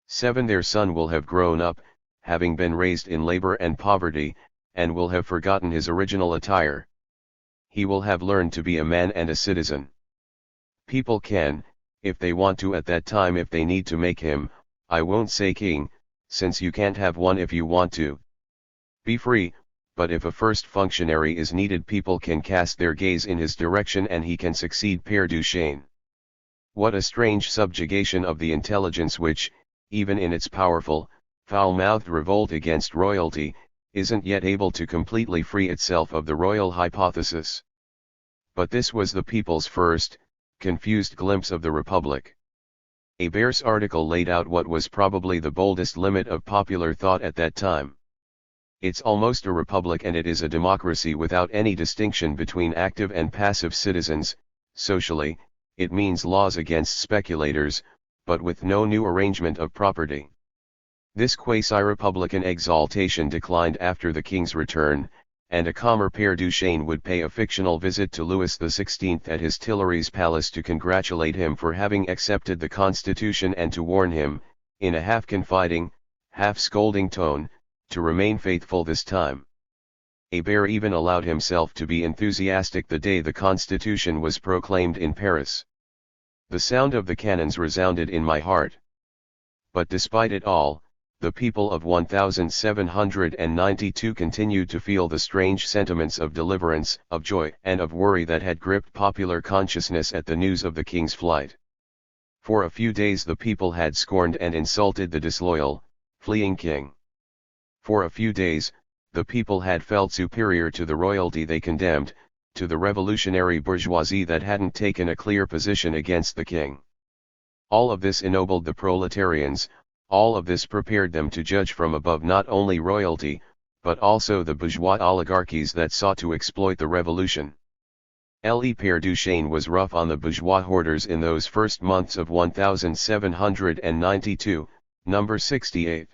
7. Their son will have grown up, having been raised in labor and poverty, and will have forgotten his original attire. He will have learned to be a man and a citizen. People can, if they want to at that time, if they need to make him, I won't say king, since you can't have one if you want to be free, but if a first functionary is needed, people can cast their gaze in his direction and he can succeed Père Duchesne. What a strange subjugation of the intelligence which, even in its powerful, foul-mouthed revolt against royalty, isn't yet able to completely free itself of the royal hypothesis. But this was the people's first, confused glimpse of the Republic. Abert's article laid out what was probably the boldest limit of popular thought at that time. It's almost a republic, and it is a democracy without any distinction between active and passive citizens. Socially, it means laws against speculators, but with no new arrangement of property. This quasi-republican exaltation declined after the king's return, and a calmer Père Duchesne would pay a fictional visit to Louis XVI at his Tuileries palace to congratulate him for having accepted the Constitution and to warn him, in a half-confiding, half-scolding tone, to remain faithful this time. Abert even allowed himself to be enthusiastic the day the Constitution was proclaimed in Paris. The sound of the cannons resounded in my heart. But despite it all, the people of 1792 continued to feel the strange sentiments of deliverance, of joy, and of worry that had gripped popular consciousness at the news of the king's flight. For a few days the people had scorned and insulted the disloyal, fleeing king. For a few days, the people had felt superior to the royalty they condemned, to the revolutionary bourgeoisie that hadn't taken a clear position against the king. All of this ennobled the proletarians, all of this prepared them to judge from above not only royalty, but also the bourgeois oligarchies that sought to exploit the revolution. Père Duchesne was rough on the bourgeois hoarders in those first months of 1792, number 68.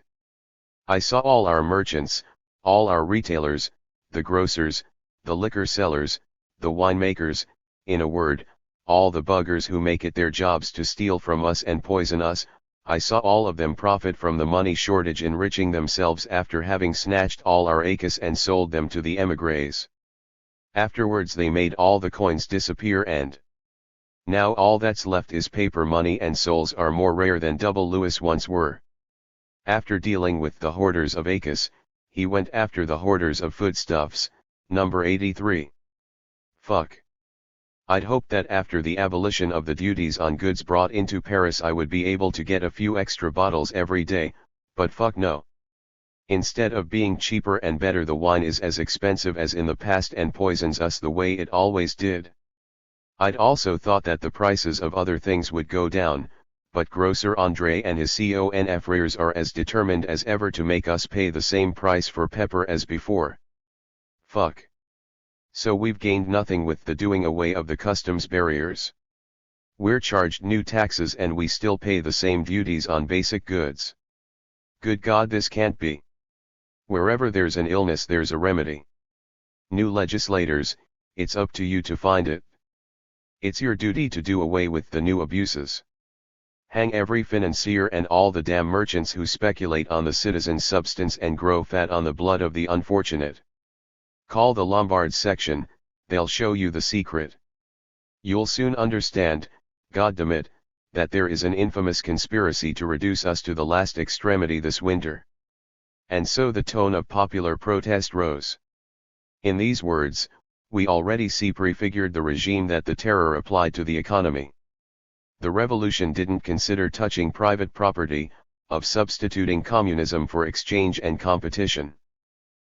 I saw all our merchants, all our retailers, the grocers, the liquor sellers, the winemakers, in a word, all the buggers who make it their jobs to steal from us and poison us. I saw all of them profit from the money shortage, enriching themselves after having snatched all our acres and sold them to the émigrés. Afterwards they made all the coins disappear, and now all that's left is paper money, and souls are more rare than double Louis once were. After dealing with the hoarders of acus, he went after the hoarders of foodstuffs, number 83. Fuck. I'd hoped that after the abolition of the duties on goods brought into Paris I would be able to get a few extra bottles every day, but fuck no. Instead of being cheaper and better, the wine is as expensive as in the past and poisons us the way it always did. I'd also thought that the prices of other things would go down, but Grocer André and his confrères are as determined as ever to make us pay the same price for pepper as before. Fuck. So we've gained nothing with the doing away of the customs barriers. We're charged new taxes and we still pay the same duties on basic goods. Good God, this can't be. Wherever there's an illness there's a remedy. New legislators, it's up to you to find it. It's your duty to do away with the new abuses. Hang every financier and all the damn merchants who speculate on the citizen's substance and grow fat on the blood of the unfortunate. Call the Lombards section, they'll show you the secret. You'll soon understand, goddammit, that there is an infamous conspiracy to reduce us to the last extremity this winter. And so the tone of popular protest rose. In these words, we already see prefigured the regime that the terror applied to the economy. The revolution didn't consider touching private property, of substituting communism for exchange and competition.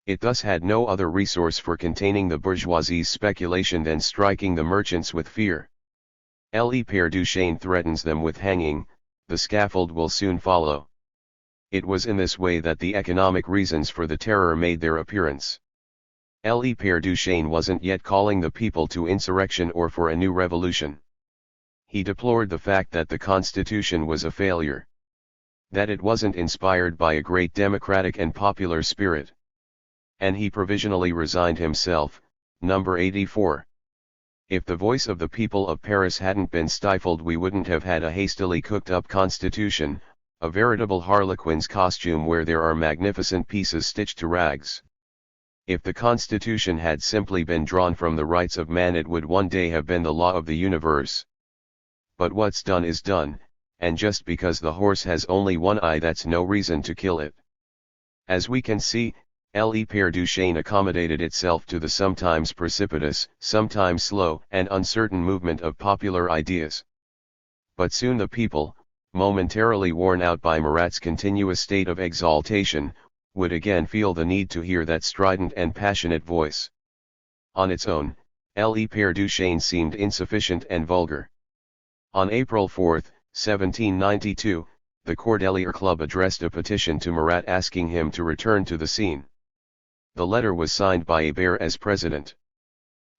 It thus had no other resource for containing the bourgeoisie's speculation than striking the merchants with fear. Le Père Duchesne threatens them with hanging, the scaffold will soon follow. It was in this way that the economic reasons for the terror made their appearance. Le Père Duchesne wasn't yet calling the people to insurrection or for a new revolution. He deplored the fact that the Constitution was a failure. That it wasn't inspired by a great democratic and popular spirit. And he provisionally resigned himself, number 84. If the voice of the people of Paris hadn't been stifled, we wouldn't have had a hastily cooked up constitution, a veritable harlequin's costume where there are magnificent pieces stitched to rags. If the constitution had simply been drawn from the rights of man, it would one day have been the law of the universe. But what's done is done, and just because the horse has only one eye, that's no reason to kill it. As we can see, Le Père Duchesne accommodated itself to the sometimes precipitous, sometimes slow and uncertain movement of popular ideas. But soon the people, momentarily worn out by Marat's continuous state of exaltation, would again feel the need to hear that strident and passionate voice. On its own, Le Père Duchesne seemed insufficient and vulgar. On April 4, 1792, the Cordelier Club addressed a petition to Marat asking him to return to the scene. The letter was signed by Hébert as president.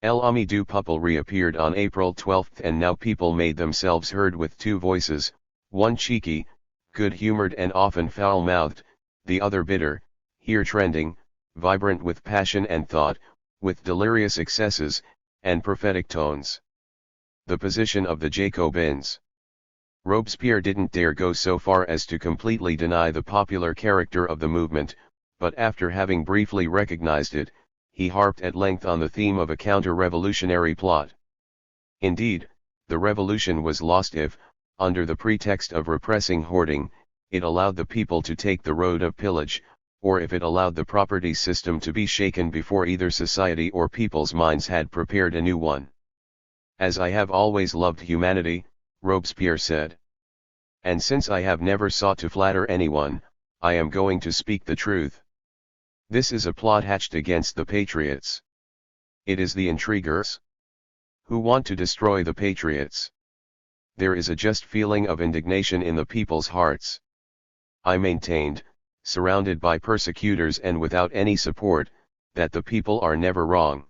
L'Ami du Peuple reappeared on April 12 and now people made themselves heard with two voices, one cheeky, good-humored and often foul-mouthed, the other bitter, here trending, vibrant with passion and thought, with delirious excesses, and prophetic tones. The position of the Jacobins. Robespierre didn't dare go so far as to completely deny the popular character of the movement, but after having briefly recognized it, he harped at length on the theme of a counter-revolutionary plot. Indeed, the revolution was lost if, under the pretext of repressing hoarding, it allowed the people to take the road of pillage, or if it allowed the property system to be shaken before either society or people's minds had prepared a new one. As I have always loved humanity, Robespierre said. And since I have never sought to flatter anyone, I am going to speak the truth. This is a plot hatched against the patriots. It is the intriguers who want to destroy the patriots. There is a just feeling of indignation in the people's hearts. I maintained, surrounded by persecutors and without any support, that the people are never wrong.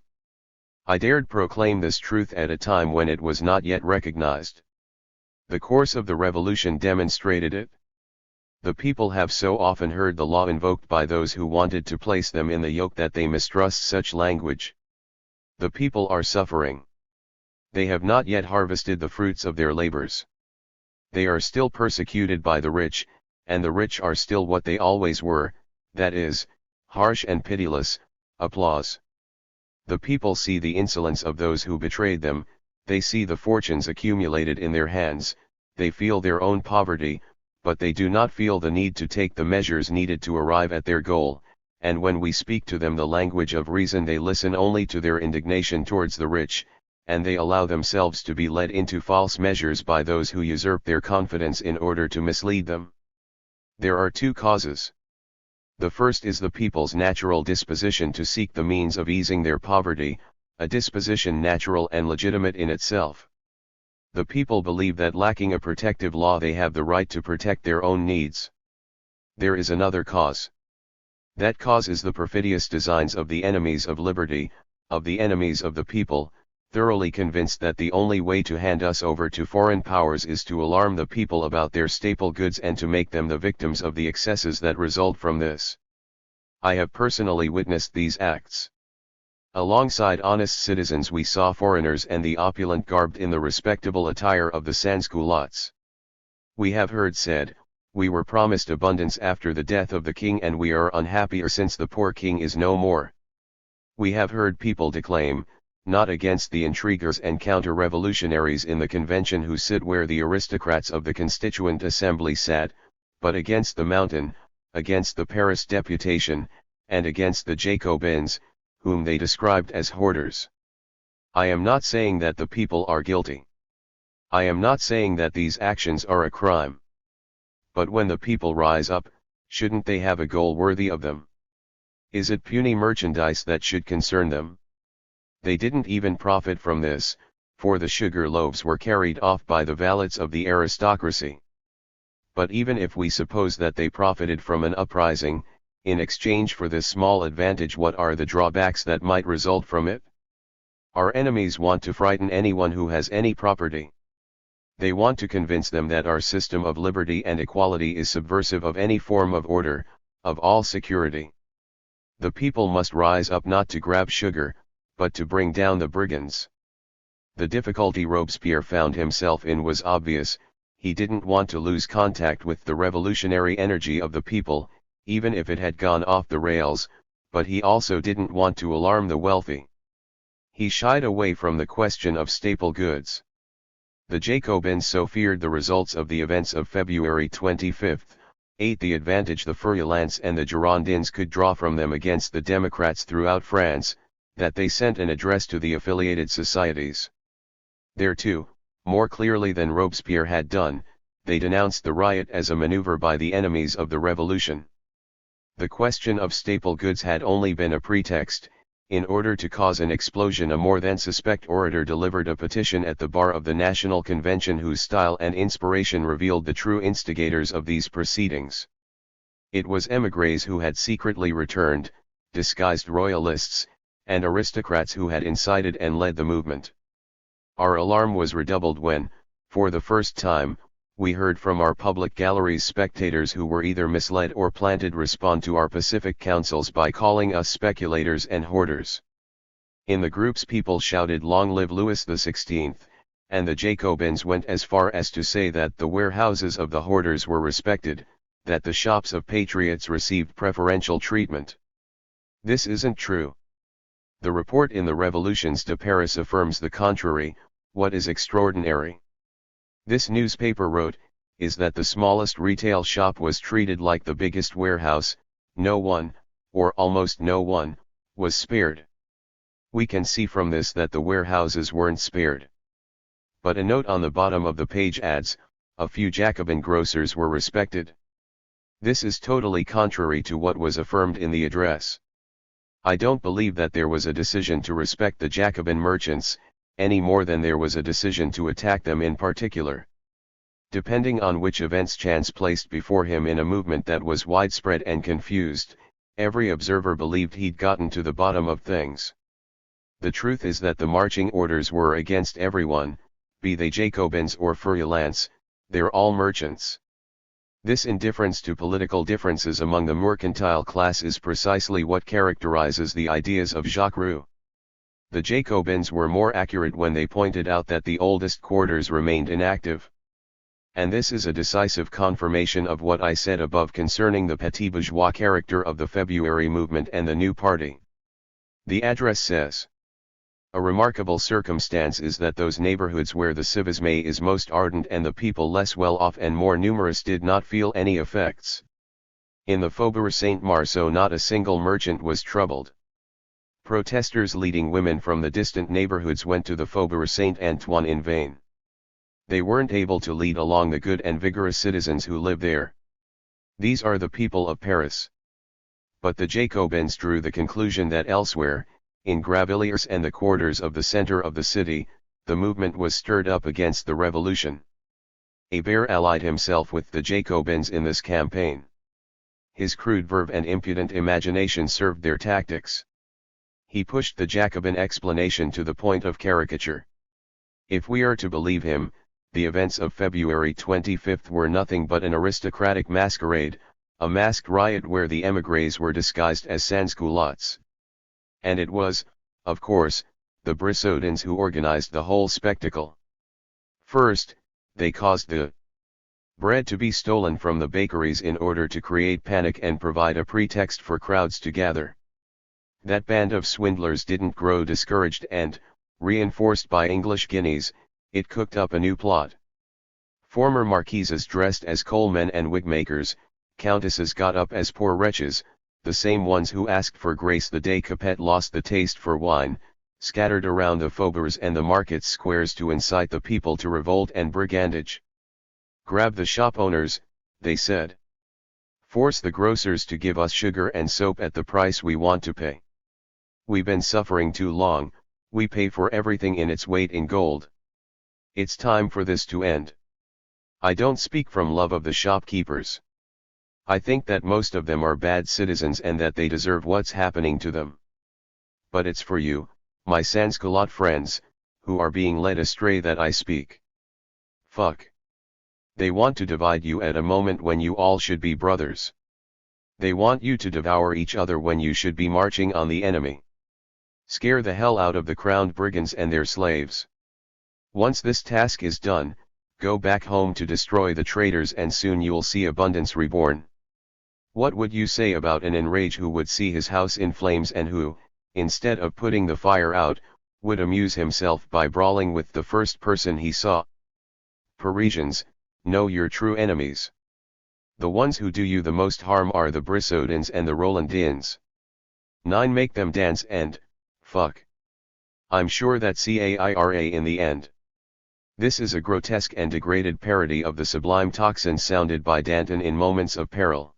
I dared proclaim this truth at a time when it was not yet recognized. The course of the revolution demonstrated it. The people have so often heard the law invoked by those who wanted to place them in the yoke that they mistrust such language. The people are suffering. They have not yet harvested the fruits of their labors. They are still persecuted by the rich, and the rich are still what they always were, that is, harsh and pitiless. Applause. The people see the insolence of those who betrayed them, they see the fortunes accumulated in their hands, they feel their own poverty, but they do not feel the need to take the measures needed to arrive at their goal, and when we speak to them the language of reason they listen only to their indignation towards the rich, and they allow themselves to be led into false measures by those who usurp their confidence in order to mislead them. There are two causes. The first is the people's natural disposition to seek the means of easing their poverty, a disposition natural and legitimate in itself. The people believe that lacking a protective law they have the right to protect their own needs. There is another cause. That cause is the perfidious designs of the enemies of liberty, of the enemies of the people, thoroughly convinced that the only way to hand us over to foreign powers is to alarm the people about their staple goods and to make them the victims of the excesses that result from this. I have personally witnessed these acts. Alongside honest citizens we saw foreigners and the opulent garbed in the respectable attire of the sans-culottes. We have heard said, we were promised abundance after the death of the king and we are unhappier since the poor king is no more. We have heard people declaim, not against the intriguers and counter-revolutionaries in the convention who sit where the aristocrats of the Constituent Assembly sat, but against the Mountain, against the Paris deputation, and against the Jacobins, whom they described as hoarders. I am not saying that the people are guilty. I am not saying that these actions are a crime. But when the people rise up, shouldn't they have a goal worthy of them? Is it puny merchandise that should concern them? They didn't even profit from this, for the sugar loaves were carried off by the valets of the aristocracy. But even if we suppose that they profited from an uprising, in exchange for this small advantage, what are the drawbacks that might result from it? Our enemies want to frighten anyone who has any property. They want to convince them that our system of liberty and equality is subversive of any form of order, of all security. The people must rise up not to grab sugar, but to bring down the brigands. The difficulty Robespierre found himself in was obvious. He didn't want to lose contact with the revolutionary energy of the people, even if it had gone off the rails, but he also didn't want to alarm the wealthy. He shied away from the question of staple goods. The Jacobins so feared the results of the events of February 25, the advantage the Feuillants and the Girondins could draw from them against the Democrats throughout France, that they sent an address to the affiliated societies. There too, more clearly than Robespierre had done, they denounced the riot as a maneuver by the enemies of the revolution. The question of staple goods had only been a pretext. In order to cause an explosion, a more than suspect orator delivered a petition at the bar of the National Convention whose style and inspiration revealed the true instigators of these proceedings. It was émigrés who had secretly returned, disguised royalists, and aristocrats who had incited and led the movement. Our alarm was redoubled when, for the first time, we heard from our public galleries spectators who were either misled or planted respond to our pacific counsels by calling us speculators and hoarders. In the groups people shouted "Long live Louis XVI," and the Jacobins went as far as to say that the warehouses of the hoarders were respected, that the shops of patriots received preferential treatment. This isn't true. The report in the Revolutions de Paris affirms the contrary. What is extraordinary, this newspaper wrote, is that the smallest retail shop was treated like the biggest warehouse. No one, or almost no one, was spared. We can see from this that the warehouses weren't spared. But a note on the bottom of the page adds, a few Jacobin grocers were respected. This is totally contrary to what was affirmed in the address. I don't believe that there was a decision to respect the Jacobin merchants, any more than there was a decision to attack them in particular. Depending on which events chance placed before him in a movement that was widespread and confused, every observer believed he'd gotten to the bottom of things. The truth is that the marching orders were against everyone, be they Jacobins or Feuillants, they're all merchants. This indifference to political differences among the mercantile class is precisely what characterizes the ideas of Jacques Roux. The Jacobins were more accurate when they pointed out that the oldest quarters remained inactive. And this is a decisive confirmation of what I said above concerning the petit bourgeois character of the February movement and the new party. The address says, A remarkable circumstance is that those neighborhoods where the civisme is most ardent and the people less well off and more numerous did not feel any effects. In the Faubourg Saint-Marceau not a single merchant was troubled. Protesters leading women from the distant neighborhoods went to the Faubourg Saint-Antoine in vain. They weren't able to lead along the good and vigorous citizens who live there. These are the people of Paris. But the Jacobins drew the conclusion that elsewhere, in Gravilliers and the quarters of the center of the city, the movement was stirred up against the revolution. Abidor allied himself with the Jacobins in this campaign. His crude verve and impudent imagination served their tactics. He pushed the Jacobin explanation to the point of caricature. If we are to believe him, the events of February 25 were nothing but an aristocratic masquerade, a masked riot where the émigrés were disguised as sans-culottes. And it was, of course, the Brissotins who organized the whole spectacle. First, they caused the bread to be stolen from the bakeries in order to create panic and provide a pretext for crowds to gather. That band of swindlers didn't grow discouraged and, reinforced by English guineas, it cooked up a new plot. Former marquises dressed as coalmen and wigmakers, countesses got up as poor wretches, the same ones who asked for grace the day Capet lost the taste for wine, scattered around the faubourgs and the market squares to incite the people to revolt and brigandage. Grab the shop owners, they said. Force the grocers to give us sugar and soap at the price we want to pay. We've been suffering too long, we pay for everything in its weight in gold. It's time for this to end. I don't speak from love of the shopkeepers. I think that most of them are bad citizens and that they deserve what's happening to them. But it's for you, my sans-culotte friends, who are being led astray that I speak. Fuck. They want to divide you at a moment when you all should be brothers. They want you to devour each other when you should be marching on the enemy. Scare the hell out of the crowned brigands and their slaves. Once this task is done, go back home to destroy the traitors and soon you'll see abundance reborn. What would you say about an enraged who would see his house in flames and who, instead of putting the fire out, would amuse himself by brawling with the first person he saw? Parisians, know your true enemies. The ones who do you the most harm are the Brissotins and the Rolandins. 9. Make them dance and, fuck. I'm sure that CAIRA in the end. This is a grotesque and degraded parody of the sublime tocsin sounded by Danton in moments of peril.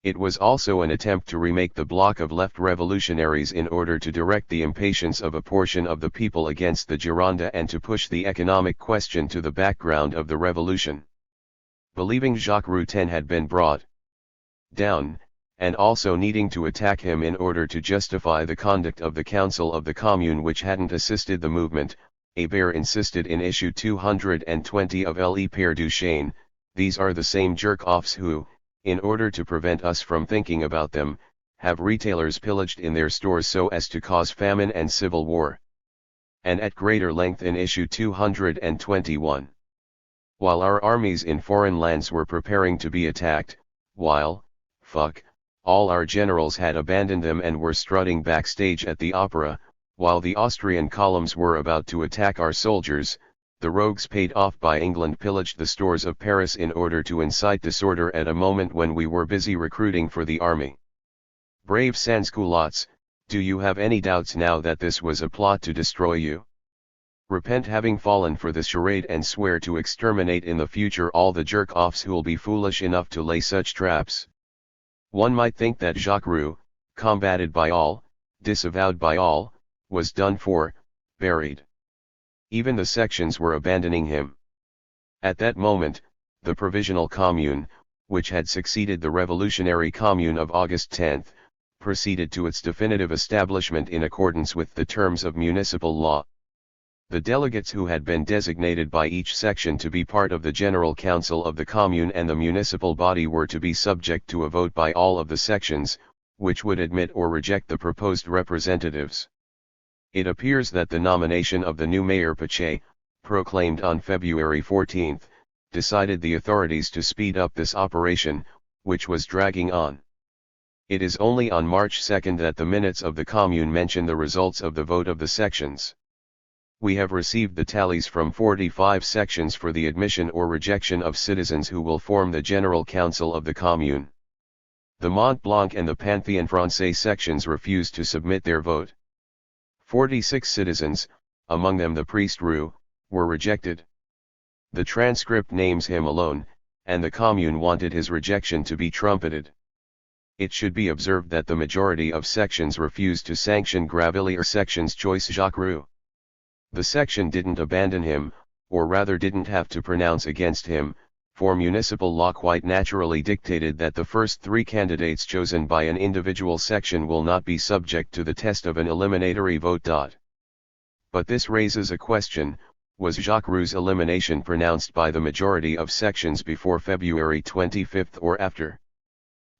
It was also an attempt to remake the bloc of left revolutionaries in order to direct the impatience of a portion of the people against the Gironde and to push the economic question to the background of the revolution. Believing Jacques Routin had been brought down, and also needing to attack him in order to justify the conduct of the Council of the Commune which hadn't assisted the movement, Abidor insisted in issue 220 of Le Père Duchesne, these are the same jerk-offs who, in order to prevent us from thinking about them, have retailers pillaged in their stores so as to cause famine and civil war. And at greater length in issue 221. While our armies in foreign lands were preparing to be attacked, while, fuck, all our generals had abandoned them and were strutting backstage at the opera, while the Austrian columns were about to attack our soldiers, the rogues paid off by England pillaged the stores of Paris in order to incite disorder at a moment when we were busy recruiting for the army. Brave sans-culottes, do you have any doubts now that this was a plot to destroy you? Repent having fallen for this charade and swear to exterminate in the future all the jerk-offs who'll be foolish enough to lay such traps. One might think that Jacques Roux, combated by all, disavowed by all, was done for, buried. Even the sections were abandoning him. At that moment, the Provisional Commune, which had succeeded the Revolutionary Commune of August 10, proceeded to its definitive establishment in accordance with the terms of municipal law. The delegates who had been designated by each section to be part of the General Council of the Commune and the municipal body were to be subject to a vote by all of the sections, which would admit or reject the proposed representatives. It appears that the nomination of the new mayor Pache, proclaimed on February 14, decided the authorities to speed up this operation, which was dragging on. It is only on March 2 that the minutes of the Commune mention the results of the vote of the sections. We have received the tallies from 45 sections for the admission or rejection of citizens who will form the General Council of the Commune. The Mont Blanc and the Panthéon Français sections refused to submit their vote. 46 citizens, among them the priest Roux, were rejected. The transcript names him alone, and the Commune wanted his rejection to be trumpeted. It should be observed that the majority of sections refused to sanction Gravilliers section's choice Jacques Roux. The section didn't abandon him, or rather didn't have to pronounce against him, for municipal law quite naturally dictated that the first 3 candidates chosen by an individual section will not be subject to the test of an eliminatory vote. But this raises a question: was Jacques Roux's elimination pronounced by the majority of sections before February 25 or after?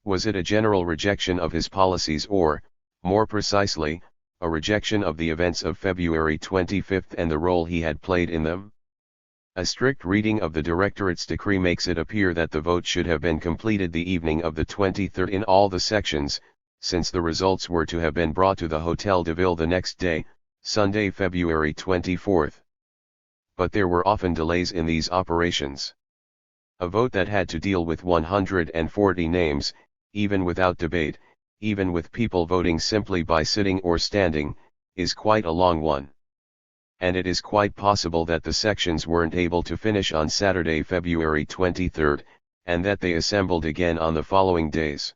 Was it a general rejection of his policies or, more precisely, a rejection of the events of February 25 and the role he had played in them? A strict reading of the Directorate's decree makes it appear that the vote should have been completed the evening of the 23rd in all the sections, since the results were to have been brought to the Hôtel de Ville the next day, Sunday, February 24. But there were often delays in these operations. A vote that had to deal with 140 names, even without debate, even with people voting simply by sitting or standing, is quite a long one. And it is quite possible that the sections weren't able to finish on Saturday, February 23, and that they assembled again on the following days.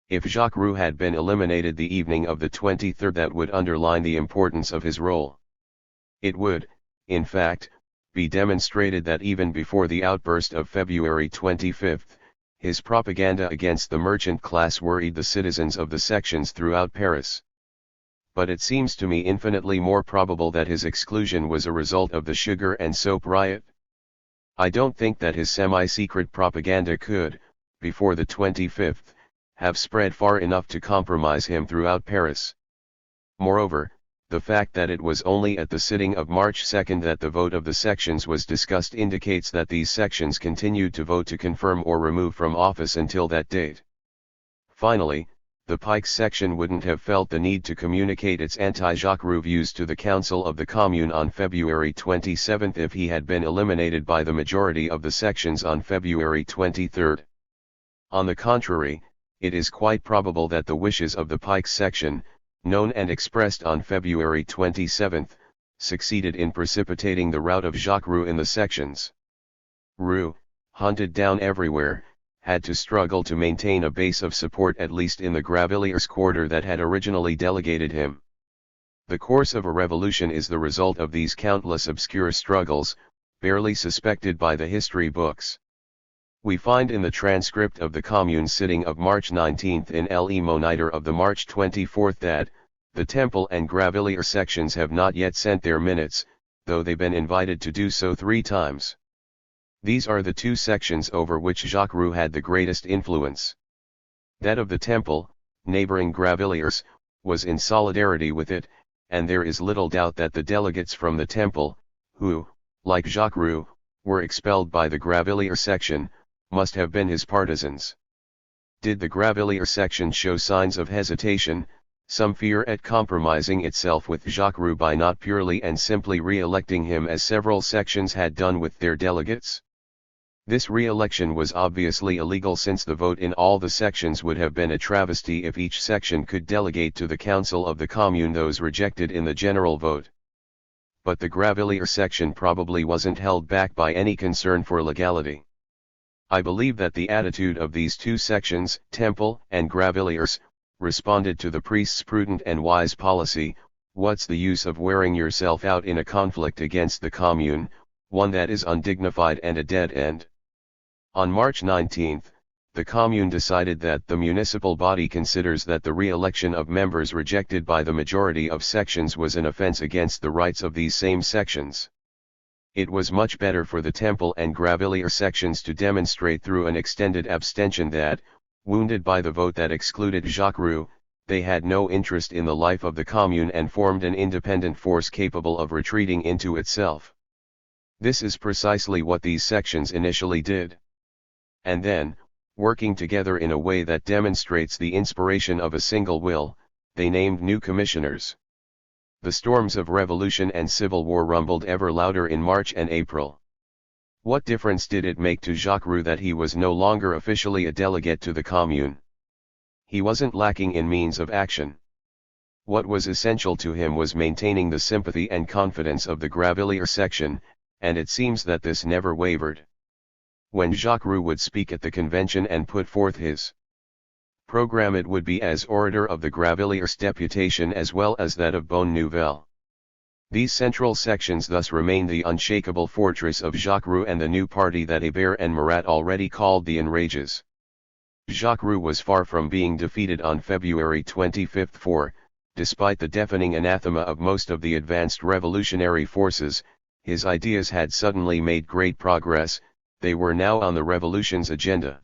If Jacques Roux had been eliminated the evening of the 23rd, that would underline the importance of his role. It would, in fact, be demonstrated that even before the outburst of February 25, his propaganda against the merchant class worried the citizens of the sections throughout Paris. But it seems to me infinitely more probable that his exclusion was a result of the sugar and soap riot. I don't think that his semi-secret propaganda could, before the 25th, have spread far enough to compromise him throughout Paris. Moreover, the fact that it was only at the sitting of March 2 that the vote of the sections was discussed indicates that these sections continued to vote to confirm or remove from office until that date. Finally, the Pikes section wouldn't have felt the need to communicate its anti-Jacques Roux views to the Council of the Commune on February 27 if he had been eliminated by the majority of the sections on February 23. On the contrary, it is quite probable that the wishes of the Pikes section, known and expressed on February 27, succeeded in precipitating the rout of Jacques Roux in the sections. Roux, hunted down everywhere, had to struggle to maintain a base of support at least in the Gravilliers quarter that had originally delegated him. The course of a revolution is the result of these countless obscure struggles, barely suspected by the history books. We find in the transcript of the Commune sitting of March 19 in Le Moniteur of the March 24 that, the Temple and Gravilliers sections have not yet sent their minutes, though they've been invited to do so 3 times. These are the 2 sections over which Jacques Roux had the greatest influence. That of the Temple, neighboring Gravilliers, was in solidarity with it, and there is little doubt that the delegates from the Temple, who, like Jacques Roux, were expelled by the Gravilliers section, must have been his partisans. Did the Gravilliers section show signs of hesitation, some fear at compromising itself with Jacques Roux by not purely and simply re-electing him as several sections had done with their delegates? This re-election was obviously illegal, since the vote in all the sections would have been a travesty if each section could delegate to the Council of the Commune those rejected in the general vote. But the Gravilliers section probably wasn't held back by any concern for legality. I believe that the attitude of these 2 sections, Temple and Gravilliers, responded to the priest's prudent and wise policy: what's the use of wearing yourself out in a conflict against the Commune, one that is undignified and a dead end? On March 19, the Commune decided that the municipal body considers that the re-election of members rejected by the majority of sections was an offense against the rights of these same sections. It was much better for the Temple and Gravilliers sections to demonstrate through an extended abstention that, wounded by the vote that excluded Jacques Roux, they had no interest in the life of the Commune and formed an independent force capable of retreating into itself. This is precisely what these sections initially did. And then, Working together in a way that demonstrates the inspiration of a single will, they named new commissioners. The storms of revolution and civil war rumbled ever louder in March and April. What difference did it make to Jaurés that he was no longer officially a delegate to the Commune? He wasn't lacking in means of action. What was essential to him was maintaining the sympathy and confidence of the Gravelier section, and it seems that this never wavered. When Jaurés would speak at the convention and put forth his program, it would be as orator of the Graveliers deputation as well as that of Bonne Nouvelle. These central sections thus remained the unshakable fortress of Jaurés and the new party that Abidor and Marat already called the Enrages. Jaurés was far from being defeated on February 25, for, despite the deafening anathema of most of the advanced revolutionary forces, his ideas had suddenly made great progress. They were now on the revolution's agenda.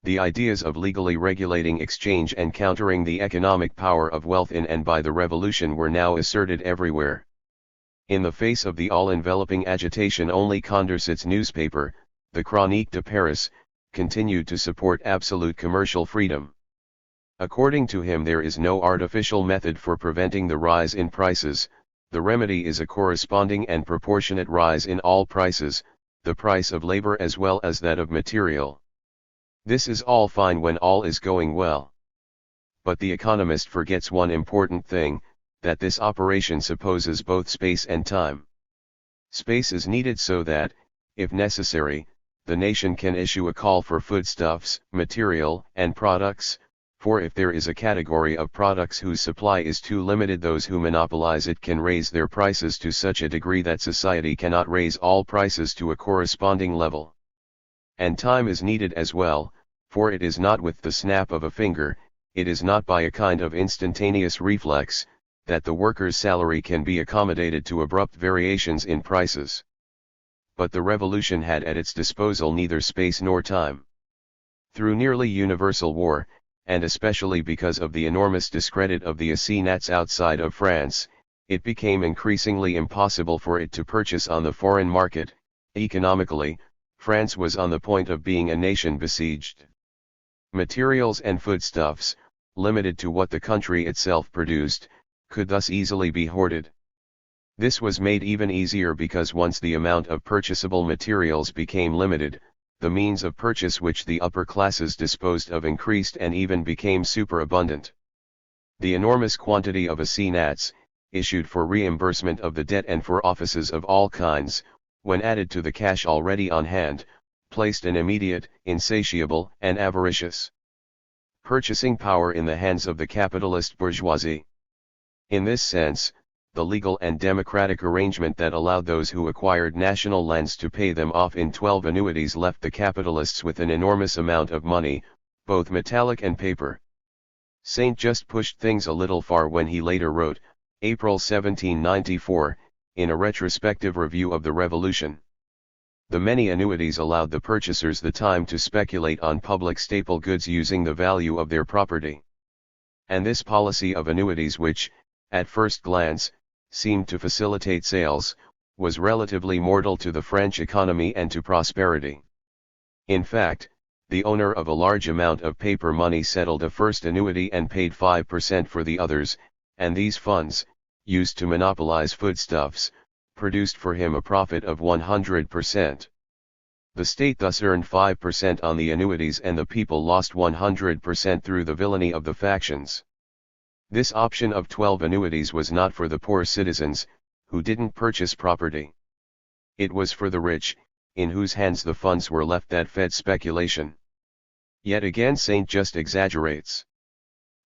The ideas of legally regulating exchange and countering the economic power of wealth in and by the revolution were now asserted everywhere. In the face of the all-enveloping agitation, only Condorcet's newspaper, the Chronique de Paris, continued to support absolute commercial freedom. According to him, there is no artificial method for preventing the rise in prices. The remedy is a corresponding and proportionate rise in all prices, the price of labor as well as that of material. This is all fine when all is going well. But the economist forgets one important thing, that this operation supposes both space and time. Space is needed so that, if necessary, the nation can issue a call for foodstuffs, material, and products, for if there is a category of products whose supply is too limited, those who monopolize it can raise their prices to such a degree that society cannot raise all prices to a corresponding level. And time is needed as well, for it is not with the snap of a finger, it is not by a kind of instantaneous reflex, that the worker's salary can be accommodated to abrupt variations in prices. But the revolution had at its disposal neither space nor time. Through nearly universal war, and especially because of the enormous discredit of the assignats outside of France, it became increasingly impossible for it to purchase on the foreign market. Economically, France was on the point of being a nation besieged. Materials and foodstuffs, limited to what the country itself produced, could thus easily be hoarded. This was made even easier because once the amount of purchasable materials became limited, the means of purchase which the upper classes disposed of increased and even became superabundant. The enormous quantity of assignats, issued for reimbursement of the debt and for offices of all kinds, when added to the cash already on hand, placed an immediate, insatiable, and avaricious purchasing power in the hands of the capitalist bourgeoisie. In this sense, the legal and democratic arrangement that allowed those who acquired national lands to pay them off in 12 annuities left the capitalists with an enormous amount of money, both metallic and paper. Saint Just pushed things a little far when he later wrote, April 1794, in a retrospective review of the Revolution. The many annuities allowed the purchasers the time to speculate on public staple goods using the value of their property. And this policy of annuities, which, at first glance, seemed to facilitate sales, was relatively mortal to the French economy and to prosperity. In fact, the owner of a large amount of paper money settled a first annuity and paid 5% for the others, and these funds, used to monopolize foodstuffs, produced for him a profit of 100%. The state thus earned 5% on the annuities and the people lost 100% through the villainy of the factions. This option of 12 annuities was not for the poor citizens, who didn't purchase property. It was for the rich, in whose hands the funds were left that fed speculation. Yet again Saint Just exaggerates.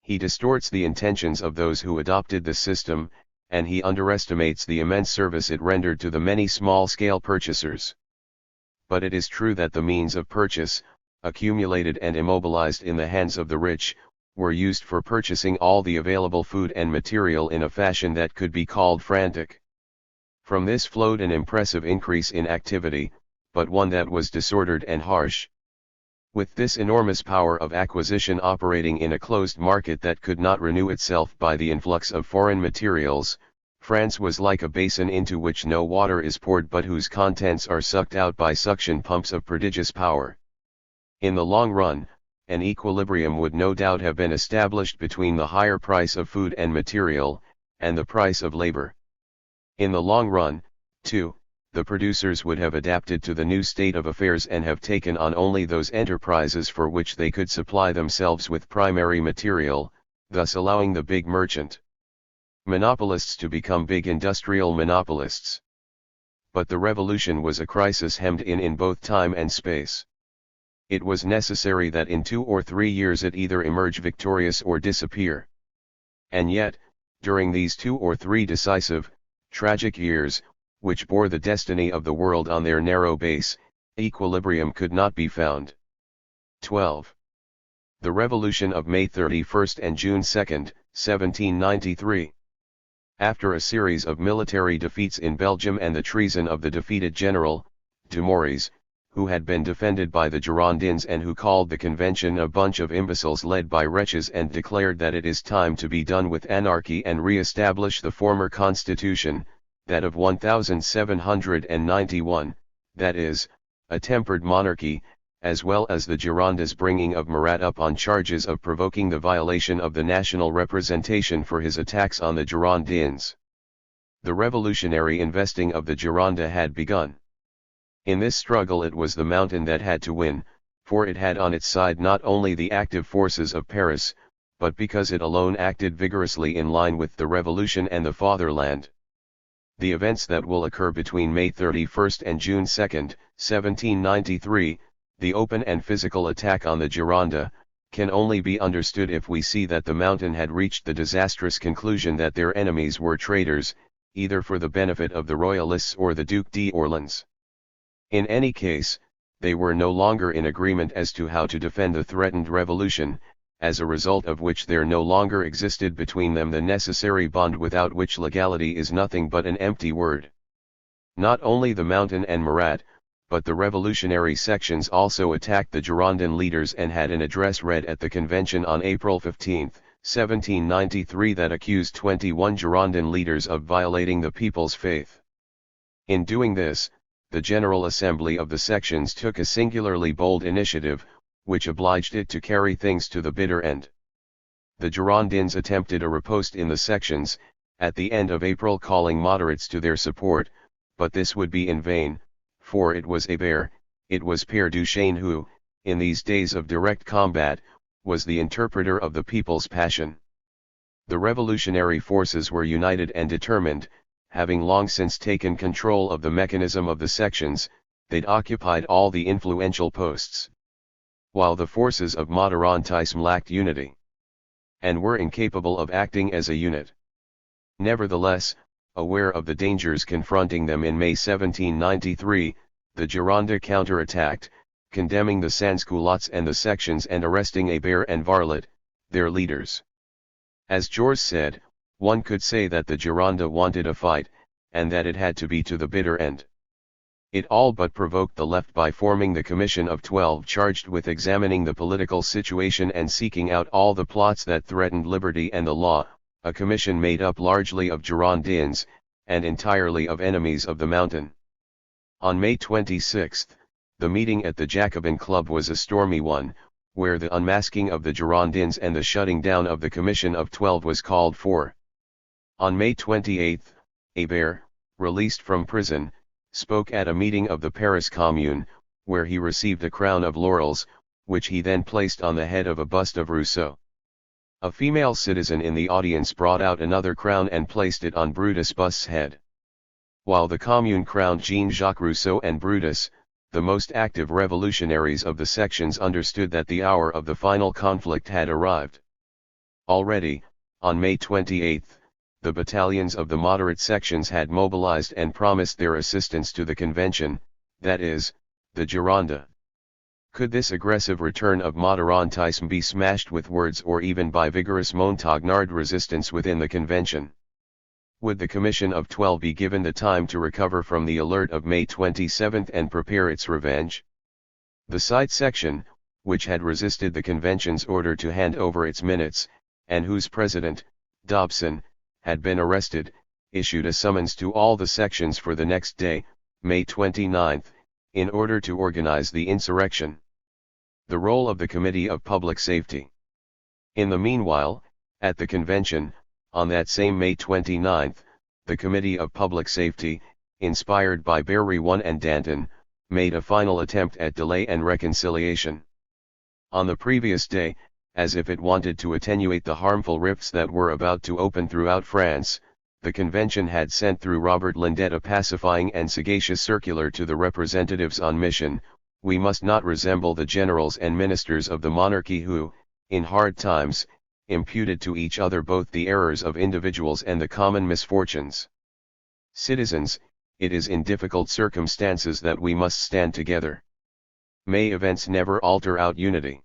He distorts the intentions of those who adopted the system, and he underestimates the immense service it rendered to the many small-scale purchasers. But it is true that the means of purchase, accumulated and immobilized in the hands of the rich, were used for purchasing all the available food and material in a fashion that could be called frantic. From this flowed an impressive increase in activity, but one that was disordered and harsh. With this enormous power of acquisition operating in a closed market that could not renew itself by the influx of foreign materials, France was like a basin into which no water is poured but whose contents are sucked out by suction pumps of prodigious power. In the long run, an equilibrium would no doubt have been established between the higher price of food and material, and the price of labor. In the long run, too, the producers would have adapted to the new state of affairs and have taken on only those enterprises for which they could supply themselves with primary material, thus allowing the big merchant monopolists to become big industrial monopolists. But the revolution was a crisis hemmed in both time and space. It was necessary that in 2 or 3 years it either emerge victorious or disappear. And yet, during these 2 or 3 decisive, tragic years, which bore the destiny of the world on their narrow base, equilibrium could not be found. 12. The Revolution of May 31 and June 2, 1793. After a series of military defeats in Belgium and the treason of the defeated general, Jaurés, who had been defended by the Girondins and who called the convention a bunch of imbeciles led by wretches and declared that it is time to be done with anarchy and re-establish the former constitution, that of 1791, that is, a tempered monarchy, as well as the Girondas bringing of Marat up on charges of provoking the violation of the national representation for his attacks on the Girondins. The revolutionary investing of the Gironde had begun. In this struggle it was the Mountain that had to win, for it had on its side not only the active forces of Paris, but because it alone acted vigorously in line with the revolution and the fatherland. The events that will occur between May 31 and June 2, 1793, the open and physical attack on the Gironde, can only be understood if we see that the Mountain had reached the disastrous conclusion that their enemies were traitors, either for the benefit of the Royalists or the Duc d'Orléans. In any case, they were no longer in agreement as to how to defend the threatened revolution, as a result of which there no longer existed between them the necessary bond without which legality is nothing but an empty word. Not only the Mountain and Marat, but the revolutionary sections also attacked the Girondin leaders and had an address read at the convention on April 15, 1793 that accused 21 Girondin leaders of violating the people's faith. In doing this, the General Assembly of the sections took a singularly bold initiative, which obliged it to carry things to the bitter end. The Girondins attempted a riposte in the sections, at the end of April calling moderates to their support, but this would be in vain, for it was Hébert, it was Père Duchesne who, in these days of direct combat, was the interpreter of the people's passion. The revolutionary forces were united and determined, having long since taken control of the mechanism of the sections, they'd occupied all the influential posts. While the forces of Modérantisme lacked unity, and were incapable of acting as a unit. Nevertheless, aware of the dangers confronting them in May 1793, the Gironde counterattacked, condemning the sans-culottes and the sections and arresting Hébert and Varlet, their leaders. As Jaures said, one could say that the Gironde wanted a fight, and that it had to be to the bitter end. It all but provoked the left by forming the Commission of 12 charged with examining the political situation and seeking out all the plots that threatened liberty and the law, a commission made up largely of Girondins, and entirely of enemies of the Mountain. On May 26, the meeting at the Jacobin Club was a stormy one, where the unmasking of the Girondins and the shutting down of the Commission of 12 was called for. On May 28, Hébert, released from prison, spoke at a meeting of the Paris Commune, where he received a crown of laurels, which he then placed on the head of a bust of Rousseau. A female citizen in the audience brought out another crown and placed it on Brutus' bust's head. While the Commune crowned Jean-Jacques Rousseau and Brutus, the most active revolutionaries of the sections understood that the hour of the final conflict had arrived. Already, on May 28, the battalions of the moderate sections had mobilized and promised their assistance to the convention, that is, the Gironde. Could this aggressive return of Modérantisme be smashed with words or even by vigorous Montagnard resistance within the convention? Would the Commission of 12 be given the time to recover from the alert of May 27 and prepare its revenge? The side section, which had resisted the convention's order to hand over its minutes, and whose president, Dobson, had been arrested, issued a summons to all the sections for the next day, May 29, in order to organize the insurrection. The role of the Committee of Public Safety. In the meanwhile, at the convention, on that same May 29, the Committee of Public Safety, inspired by Berry I and Danton, made a final attempt at delay and reconciliation. On the previous day, as if it wanted to attenuate the harmful rifts that were about to open throughout France, the convention had sent through Robert Lindet a pacifying and sagacious circular to the representatives on mission: we must not resemble the generals and ministers of the monarchy who, in hard times, imputed to each other both the errors of individuals and the common misfortunes. Citizens, it is in difficult circumstances that we must stand together. May events never alter out unity.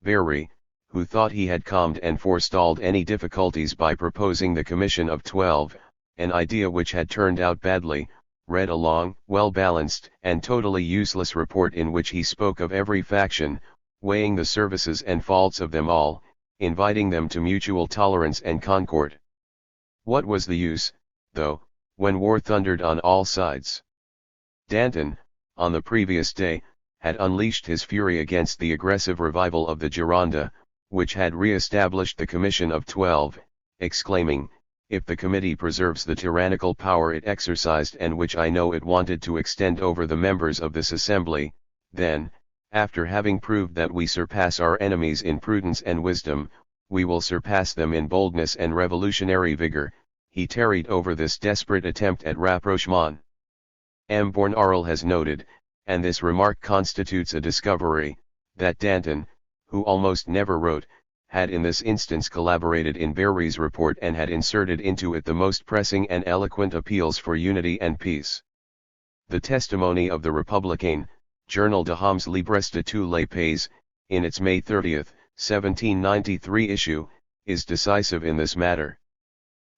Berry, who thought he had calmed and forestalled any difficulties by proposing the Commission of 12, an idea which had turned out badly, read a long, well-balanced, and totally useless report in which he spoke of every faction, weighing the services and faults of them all, inviting them to mutual tolerance and concord. What was the use, though, when war thundered on all sides? Danton, on the previous day, had unleashed his fury against the aggressive revival of the Gironde, which had re-established the Commission of 12, exclaiming, "If the committee preserves the tyrannical power it exercised and which I know it wanted to extend over the members of this assembly, then, after having proved that we surpass our enemies in prudence and wisdom, we will surpass them in boldness and revolutionary vigor." He tarried over this desperate attempt at rapprochement. M. Bourne-Arel has noted, and this remark constitutes a discovery, that Danton, who almost never wrote, had in this instance collaborated in Berry's report and had inserted into it the most pressing and eloquent appeals for unity and peace. The testimony of the Républicain, Journal de Hommes Libres de tous les Pays, in its May 30, 1793 issue, is decisive in this matter.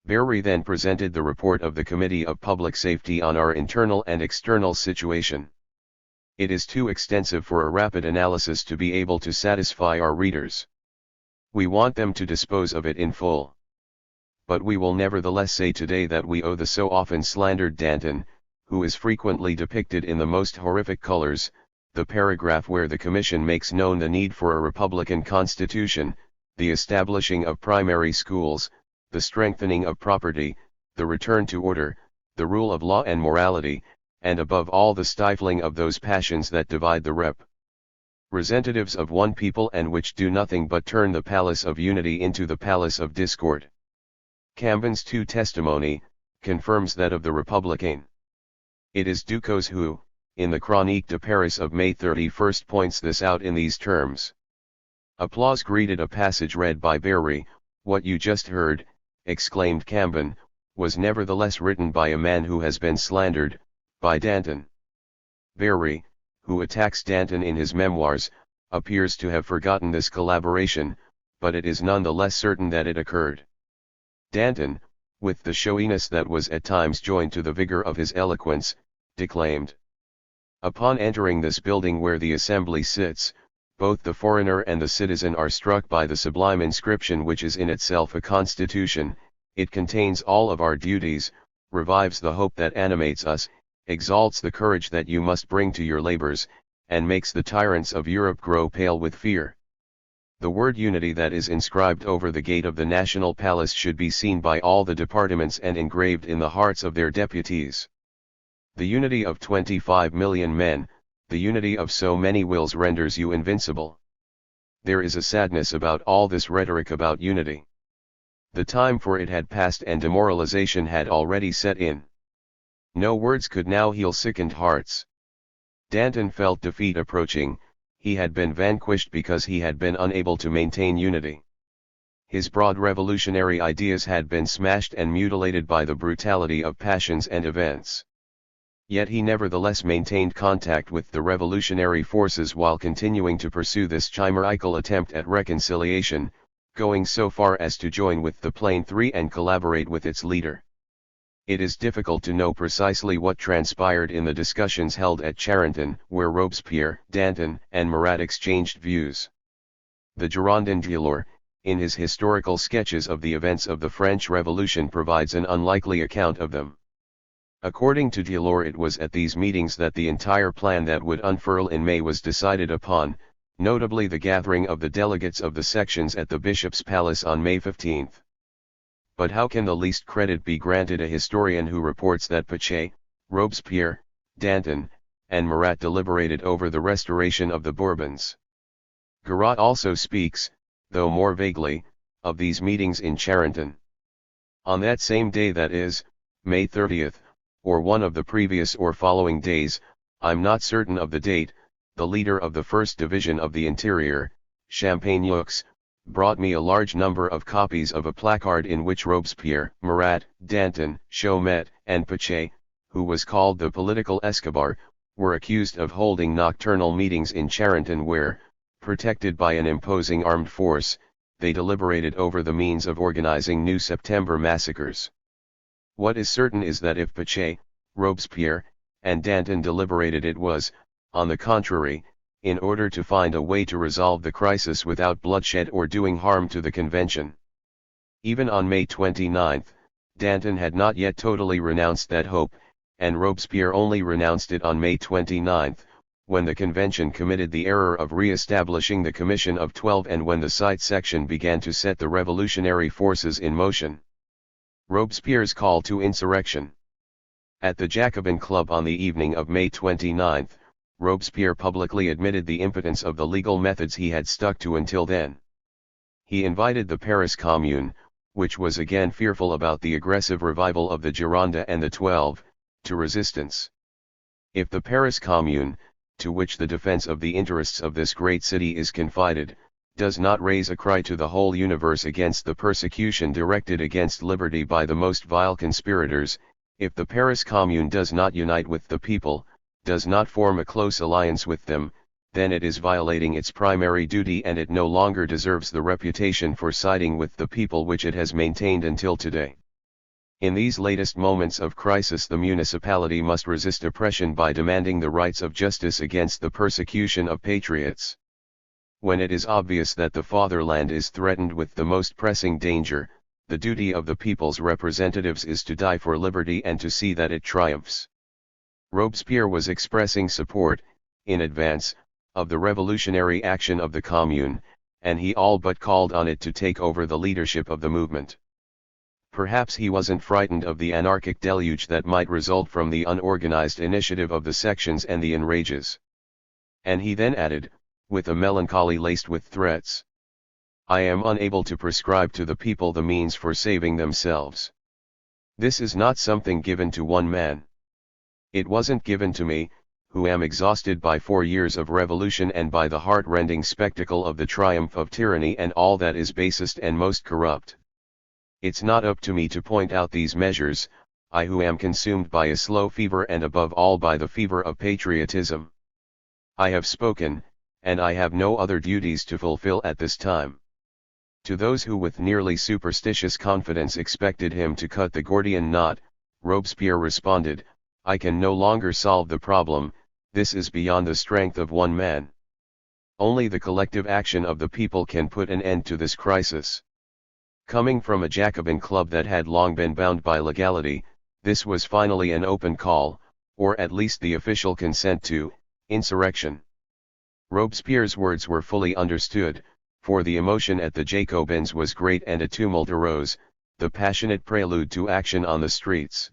Berry then presented the report of the Committee of Public Safety on our internal and external situation. It is too extensive for a rapid analysis to be able to satisfy our readers. We want them to dispose of it in full. But we will nevertheless say today that we owe the so often slandered Danton, who is frequently depicted in the most horrific colors, the paragraph where the Commission makes known the need for a republican constitution, the establishing of primary schools, the strengthening of property, the return to order, the rule of law and morality, and above all the stifling of those passions that divide the representatives of one people and which do nothing but turn the palace of unity into the palace of discord. Cambon's too testimony confirms that of the Républicain. It is Ducos who, in the Chronique de Paris of May 31, points this out in these terms. Applause greeted a passage read by Berry. "What you just heard," exclaimed Cambon, "was nevertheless written by a man who has been slandered by Danton." Berry, who attacks Danton in his memoirs, appears to have forgotten this collaboration, but it is none the less certain that it occurred. Danton, with the showiness that was at times joined to the vigor of his eloquence, declaimed. Upon entering this building where the assembly sits, both the foreigner and the citizen are struck by the sublime inscription which is in itself a constitution. It contains all of our duties, revives the hope that animates us, exalts the courage that you must bring to your labors, and makes the tyrants of Europe grow pale with fear. The word unity that is inscribed over the gate of the National Palace should be seen by all the departments and engraved in the hearts of their deputies. The unity of 25 million men, the unity of so many wills renders you invincible. There is a sadness about all this rhetoric about unity. The time for it had passed and demoralization had already set in. No words could now heal sickened hearts. Danton felt defeat approaching. He had been vanquished because he had been unable to maintain unity. His broad revolutionary ideas had been smashed and mutilated by the brutality of passions and events. Yet he nevertheless maintained contact with the revolutionary forces while continuing to pursue this chimerical attempt at reconciliation, going so far as to join with the Plain Three and collaborate with its leader. It is difficult to know precisely what transpired in the discussions held at Charenton, where Robespierre, Danton, and Marat exchanged views. The Girondin Jaurès, in his historical sketches of the events of the French Revolution, provides an unlikely account of them. According to Jaurès, it was at these meetings that the entire plan that would unfurl in May was decided upon. notably the gathering of the delegates of the sections at the Bishop's Palace on May 15. But how can the least credit be granted a historian who reports that Pache, Robespierre, Danton, and Marat deliberated over the restoration of the Bourbons? Garat also speaks, though more vaguely, of these meetings in Charenton. On that same day, that is, May 30th, or one of the previous or following days, I'm not certain of the date, the leader of the 1st Division of the Interior, Champagneux, brought me a large number of copies of a placard in which Robespierre, Marat, Danton, Chaumet, and Pache, who was called the political Escobar, were accused of holding nocturnal meetings in Charenton where, protected by an imposing armed force, they deliberated over the means of organizing new September massacres. What is certain is that if Pache, Robespierre, and Danton deliberated, it was, on the contrary, in order to find a way to resolve the crisis without bloodshed or doing harm to the convention. Even on May 29, Danton had not yet totally renounced that hope, and Robespierre only renounced it on May 29, when the convention committed the error of re-establishing the Commission of 12 and when the Cite section began to set the revolutionary forces in motion. Robespierre's call to insurrection. At the Jacobin Club on the evening of May 29, Robespierre publicly admitted the impotence of the legal methods he had stuck to until then. He invited the Paris Commune, which was again fearful about the aggressive revival of the Gironde and the 12, to resistance. If the Paris Commune, to which the defense of the interests of this great city is confided, does not raise a cry to the whole universe against the persecution directed against liberty by the most vile conspirators, if the Paris Commune does not unite with the people, does not form a close alliance with them, then it is violating its primary duty and it no longer deserves the reputation for siding with the people which it has maintained until today. In these latest moments of crisis, the municipality must resist oppression by demanding the rights of justice against the persecution of patriots. When it is obvious that the fatherland is threatened with the most pressing danger, the duty of the people's representatives is to die for liberty and to see that it triumphs. Robespierre was expressing support, in advance, of the revolutionary action of the Commune, and he all but called on it to take over the leadership of the movement. Perhaps he wasn't frightened of the anarchic deluge that might result from the unorganized initiative of the sections and the enrages. And he then added, with a melancholy laced with threats, I am unable to prescribe to the people the means for saving themselves. This is not something given to one man. It wasn't given to me, who am exhausted by 4 years of revolution and by the heart-rending spectacle of the triumph of tyranny and all that is basest and most corrupt. It's not up to me to point out these measures, I who am consumed by a slow fever and above all by the fever of patriotism. I have spoken, and I have no other duties to fulfill at this time. To those who with nearly superstitious confidence expected him to cut the Gordian knot, Robespierre responded, I can no longer solve the problem, this is beyond the strength of one man. Only the collective action of the people can put an end to this crisis. Coming from a Jacobin club that had long been bound by legality, this was finally an open call, or at least the official consent to, insurrection. Robespierre's words were fully understood, for the emotion at the Jacobins was great and a tumult arose, the passionate prelude to action on the streets.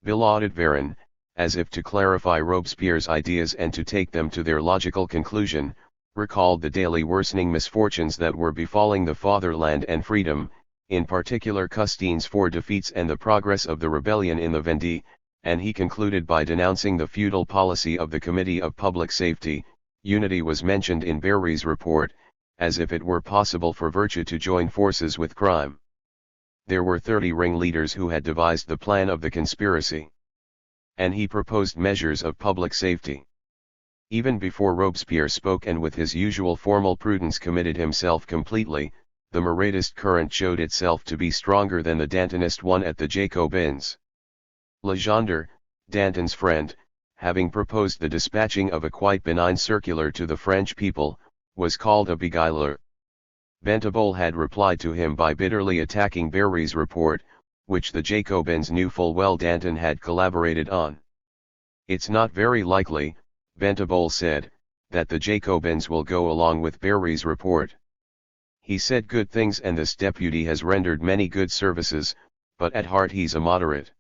Billaudit Varon, as if to clarify Robespierre's ideas and to take them to their logical conclusion, recalled the daily worsening misfortunes that were befalling the fatherland and freedom, in particular Custine's 4 defeats and the progress of the rebellion in the Vendée, and he concluded by denouncing the feudal policy of the Committee of Public Safety. Unity was mentioned in Berry's report, as if it were possible for virtue to join forces with crime. There were 30 ringleaders who had devised the plan of the conspiracy. And he proposed measures of public safety. Even before Robespierre spoke and with his usual formal prudence committed himself completely, the Maratist current showed itself to be stronger than the Dantonist one at the Jacobins. Legendre, Danton's friend, having proposed the dispatching of a quite benign circular to the French people, was called a beguiler. Ventable had replied to him by bitterly attacking Berry's report, which the Jacobins knew full well Danton had collaborated on. It's not very likely, Ventable said, that the Jacobins will go along with Barry's report. He said good things and this deputy has rendered many good services, but at heart he's a moderate.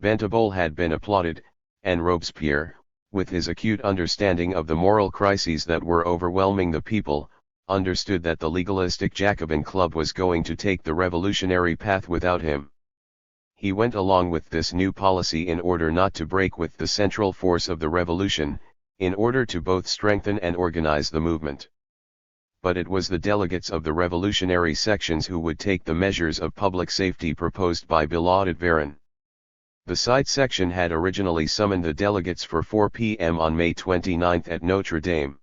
Bentabole had been applauded, and Robespierre, with his acute understanding of the moral crises that were overwhelming the people, understood that the legalistic Jacobin club was going to take the revolutionary path without him. He went along with this new policy in order not to break with the central force of the revolution, in order to both strengthen and organize the movement. But it was the delegates of the revolutionary sections who would take the measures of public safety proposed by Billaud Varon. The side section had originally summoned the delegates for 4 p.m. on May 29 at Notre Dame.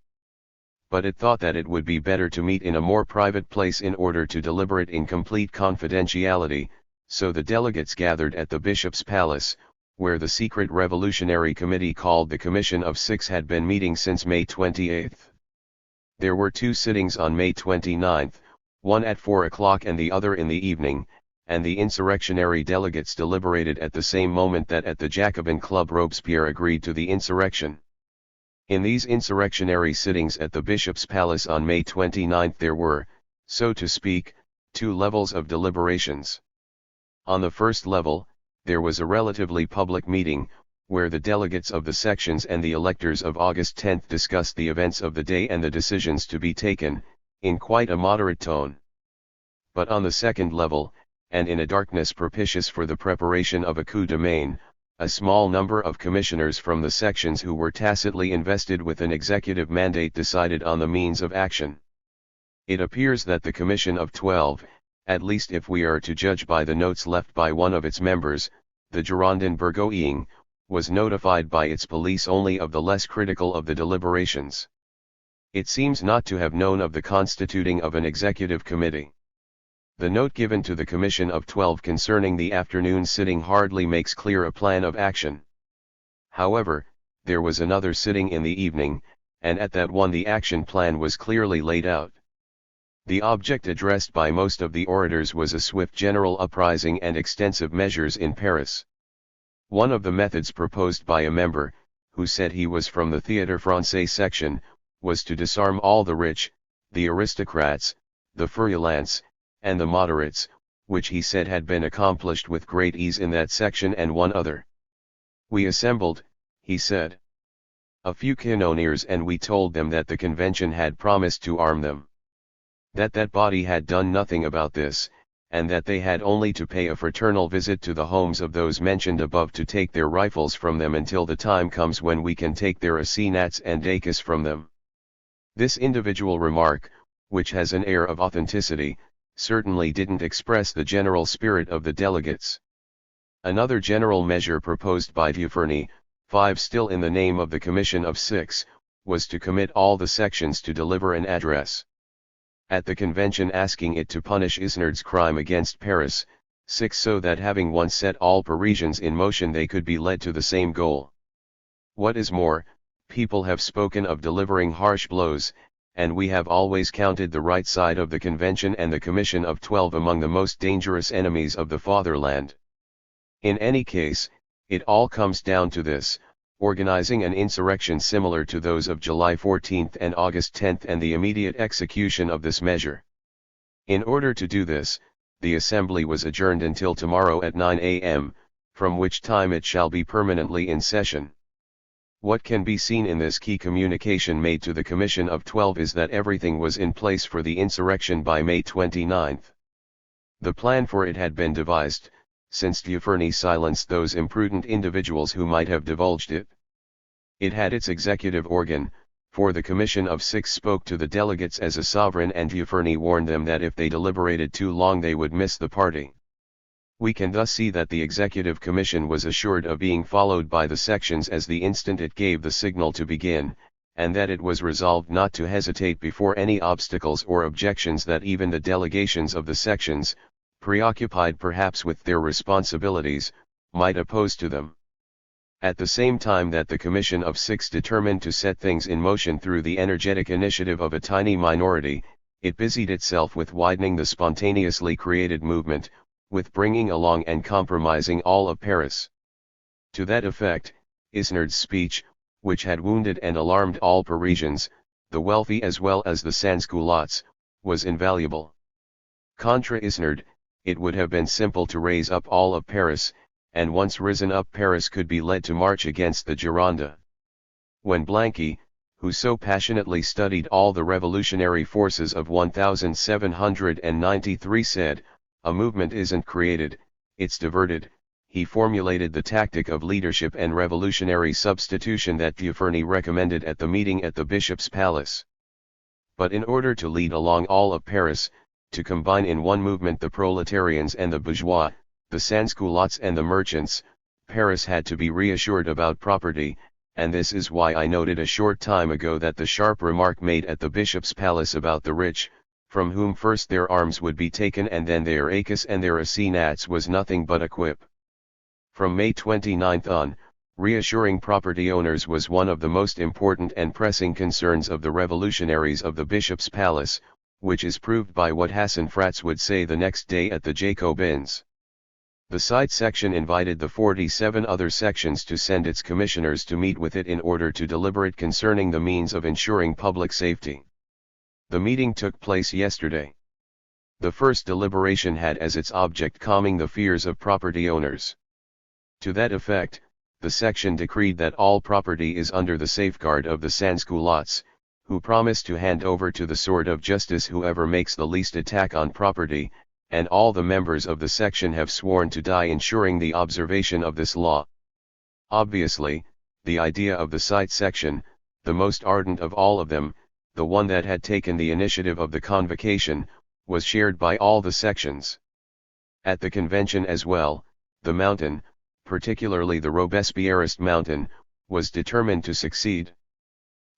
But it thought that it would be better to meet in a more private place in order to deliberate in complete confidentiality, so the delegates gathered at the Bishop's Palace, where the secret revolutionary committee called the Commission of Six had been meeting since May 28. There were 2 sittings on May 29, one at 4 o'clock and the other in the evening, and the insurrectionary delegates deliberated at the same moment that at the Jacobin Club Robespierre agreed to the insurrection. In these insurrectionary sittings at the Bishop's Palace on May 29 there were, so to speak, 2 levels of deliberations. On the first level, there was a relatively public meeting, where the delegates of the sections and the electors of August 10 discussed the events of the day and the decisions to be taken, in quite a moderate tone. But on the second level, and in a darkness propitious for the preparation of a coup de main, a small number of commissioners from the sections who were tacitly invested with an executive mandate decided on the means of action. It appears that the Commission of 12, at least if we are to judge by the notes left by one of its members, the Girondin Bourgoin, was notified by its police only of the less critical of the deliberations. It seems not to have known of the constituting of an executive committee. The note given to the Commission of 12 concerning the afternoon sitting hardly makes clear a plan of action. However, there was another sitting in the evening, and at that one the action plan was clearly laid out. The object addressed by most of the orators was a swift general uprising and extensive measures in Paris. One of the methods proposed by a member, who said he was from the Théâtre Français section, was to disarm all the rich, the aristocrats, the feuillants, and the moderates, which he said had been accomplished with great ease in that section and one other. We assembled, he said, a few cannoneers and we told them that the convention had promised to arm them. That body had done nothing about this, and that they had only to pay a fraternal visit to the homes of those mentioned above to take their rifles from them until the time comes when we can take their assignats and dacus from them. This individual remark, which has an air of authenticity, certainly didn't express the general spirit of the delegates. Another general measure proposed by Dufresne, 5 still in the name of the Commission of 6, was to commit all the sections to deliver an address at the convention asking it to punish Isnard's crime against Paris, 6 so that having once set all Parisians in motion they could be led to the same goal. What is more, people have spoken of delivering harsh blows, and we have always counted the right side of the convention and the Commission of 12 among the most dangerous enemies of the fatherland. In any case, it all comes down to this: organizing an insurrection similar to those of July 14 and August 10 and the immediate execution of this measure. In order to do this, the assembly was adjourned until tomorrow at 9 a.m., from which time it shall be permanently in session. What can be seen in this key communication made to the Commission of 12 is that everything was in place for the insurrection by May 29. The plan for it had been devised, since Dufresne silenced those imprudent individuals who might have divulged it. It had its executive organ, for the Commission of 6 spoke to the delegates as a sovereign and Dufresne warned them that if they deliberated too long they would miss the party. We can thus see that the Executive Commission was assured of being followed by the sections as the instant it gave the signal to begin, and that it was resolved not to hesitate before any obstacles or objections that even the delegations of the sections, preoccupied perhaps with their responsibilities, might oppose to them. At the same time that the Commission of 6 determined to set things in motion through the energetic initiative of a tiny minority, it busied itself with widening the spontaneously created movement, with bringing along and compromising all of Paris. To that effect, Isnard's speech, which had wounded and alarmed all Parisians, the wealthy as well as the sans-culottes, was invaluable. Contra Isnard, it would have been simple to raise up all of Paris, and once risen up Paris could be led to march against the Gironde. When Blanqui, who so passionately studied all the revolutionary forces of 1793 said, "A movement isn't created, it's diverted," he formulated the tactic of leadership and revolutionary substitution that Tiffany recommended at the meeting at the Bishop's Palace. But in order to lead along all of Paris, to combine in one movement the proletarians and the bourgeois, the sans-culottes and the merchants, Paris had to be reassured about property, and this is why I noted a short time ago that the sharp remark made at the Bishop's Palace about the rich, from whom first their arms would be taken and then their acres and their assignats, was nothing but a quip. From May 29 on, reassuring property owners was one of the most important and pressing concerns of the revolutionaries of the Bishop's Palace, which is proved by what Hassan Fratz would say the next day at the Jacobins. The side section invited the 47 other sections to send its commissioners to meet with it in order to deliberate concerning the means of ensuring public safety. The meeting took place yesterday. The first deliberation had as its object calming the fears of property owners. To that effect, the section decreed that all property is under the safeguard of the sans-culottes, who promise to hand over to the sword of justice whoever makes the least attack on property, and all the members of the section have sworn to die ensuring the observation of this law. Obviously, the idea of the side section, the most ardent of all of them, the one that had taken the initiative of the convocation, was shared by all the sections. At the convention as well, the Mountain, particularly the Robespierrist Mountain, was determined to succeed.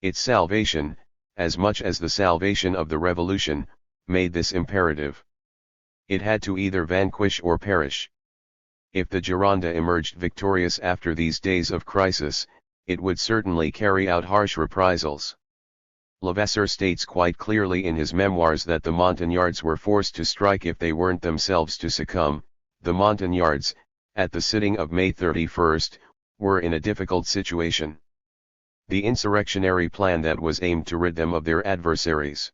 Its salvation, as much as the salvation of the revolution, made this imperative. It had to either vanquish or perish. If the Gironde emerged victorious after these days of crisis, it would certainly carry out harsh reprisals. Levasseur states quite clearly in his memoirs that the Montagnards were forced to strike if they weren't themselves to succumb. The Montagnards, at the sitting of May 31, were in a difficult situation. The insurrectionary plan that was aimed to rid them of their adversaries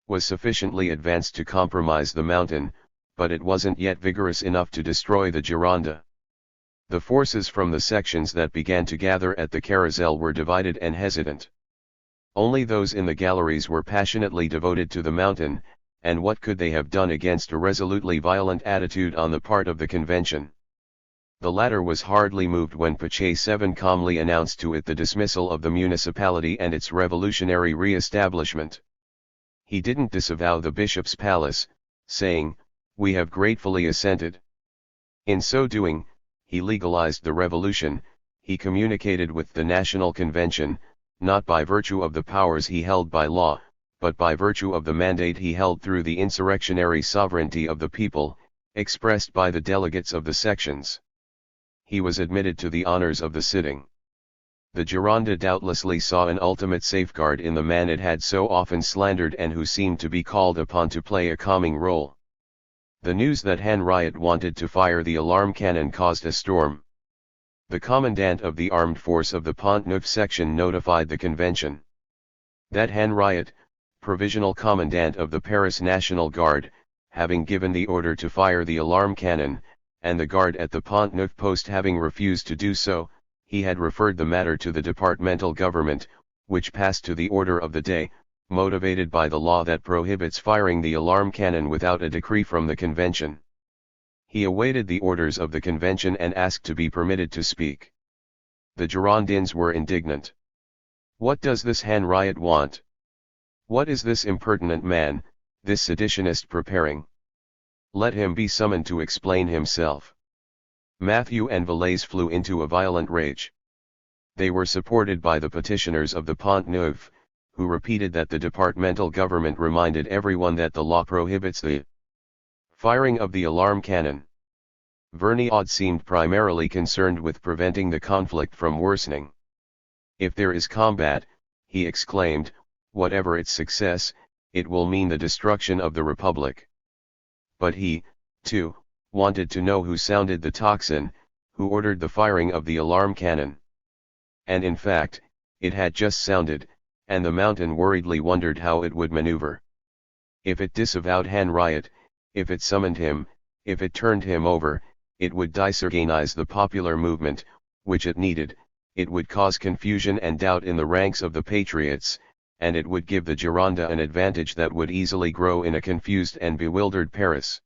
was sufficiently advanced to compromise the Mountain, but it wasn't yet vigorous enough to destroy the Gironde. The forces from the sections that began to gather at the Carousel were divided and hesitant. Only those in the galleries were passionately devoted to the Mountain, and what could they have done against a resolutely violent attitude on the part of the convention? The latter was hardly moved when Pache 7 calmly announced to it the dismissal of the municipality and its revolutionary re-establishment. He didn't disavow the Bishop's Palace, saying, "We have gratefully assented." In so doing, he legalized the revolution. He communicated with the National Convention, not by virtue of the powers he held by law, but by virtue of the mandate he held through the insurrectionary sovereignty of the people, expressed by the delegates of the sections. He was admitted to the honors of the sitting. The Gironde doubtlessly saw an ultimate safeguard in the man it had so often slandered and who seemed to be called upon to play a calming role. The news that Henriot wanted to fire the alarm cannon caused a storm. The commandant of the armed force of the Pont-Neuf section notified the convention that Henriot, provisional commandant of the Paris National Guard, having given the order to fire the alarm cannon, and the guard at the Pont-Neuf post having refused to do so, he had referred the matter to the departmental government, which passed to the order of the day, motivated by the law that prohibits firing the alarm cannon without a decree from the convention. He awaited the orders of the convention and asked to be permitted to speak. The Girondins were indignant. What does this Henriot want? What is this impertinent man, this seditionist preparing? Let him be summoned to explain himself. Mathieu and Valais flew into a violent rage. They were supported by the petitioners of the Pont-Neuf, who repeated that the departmental government reminded everyone that the law prohibits the firing of the alarm cannon. Vergniaud seemed primarily concerned with preventing the conflict from worsening. If there is combat, he exclaimed, whatever its success, it will mean the destruction of the Republic. But he, too, wanted to know who sounded the tocsin, who ordered the firing of the alarm cannon. and in fact, it had just sounded, and the mountain worriedly wondered how it would maneuver. If it disavowed Han Riot, if it summoned him, if it turned him over, it would disorganize the popular movement, which it needed, it would cause confusion and doubt in the ranks of the patriots, and it would give the Gironde an advantage that would easily grow in a confused and bewildered Paris.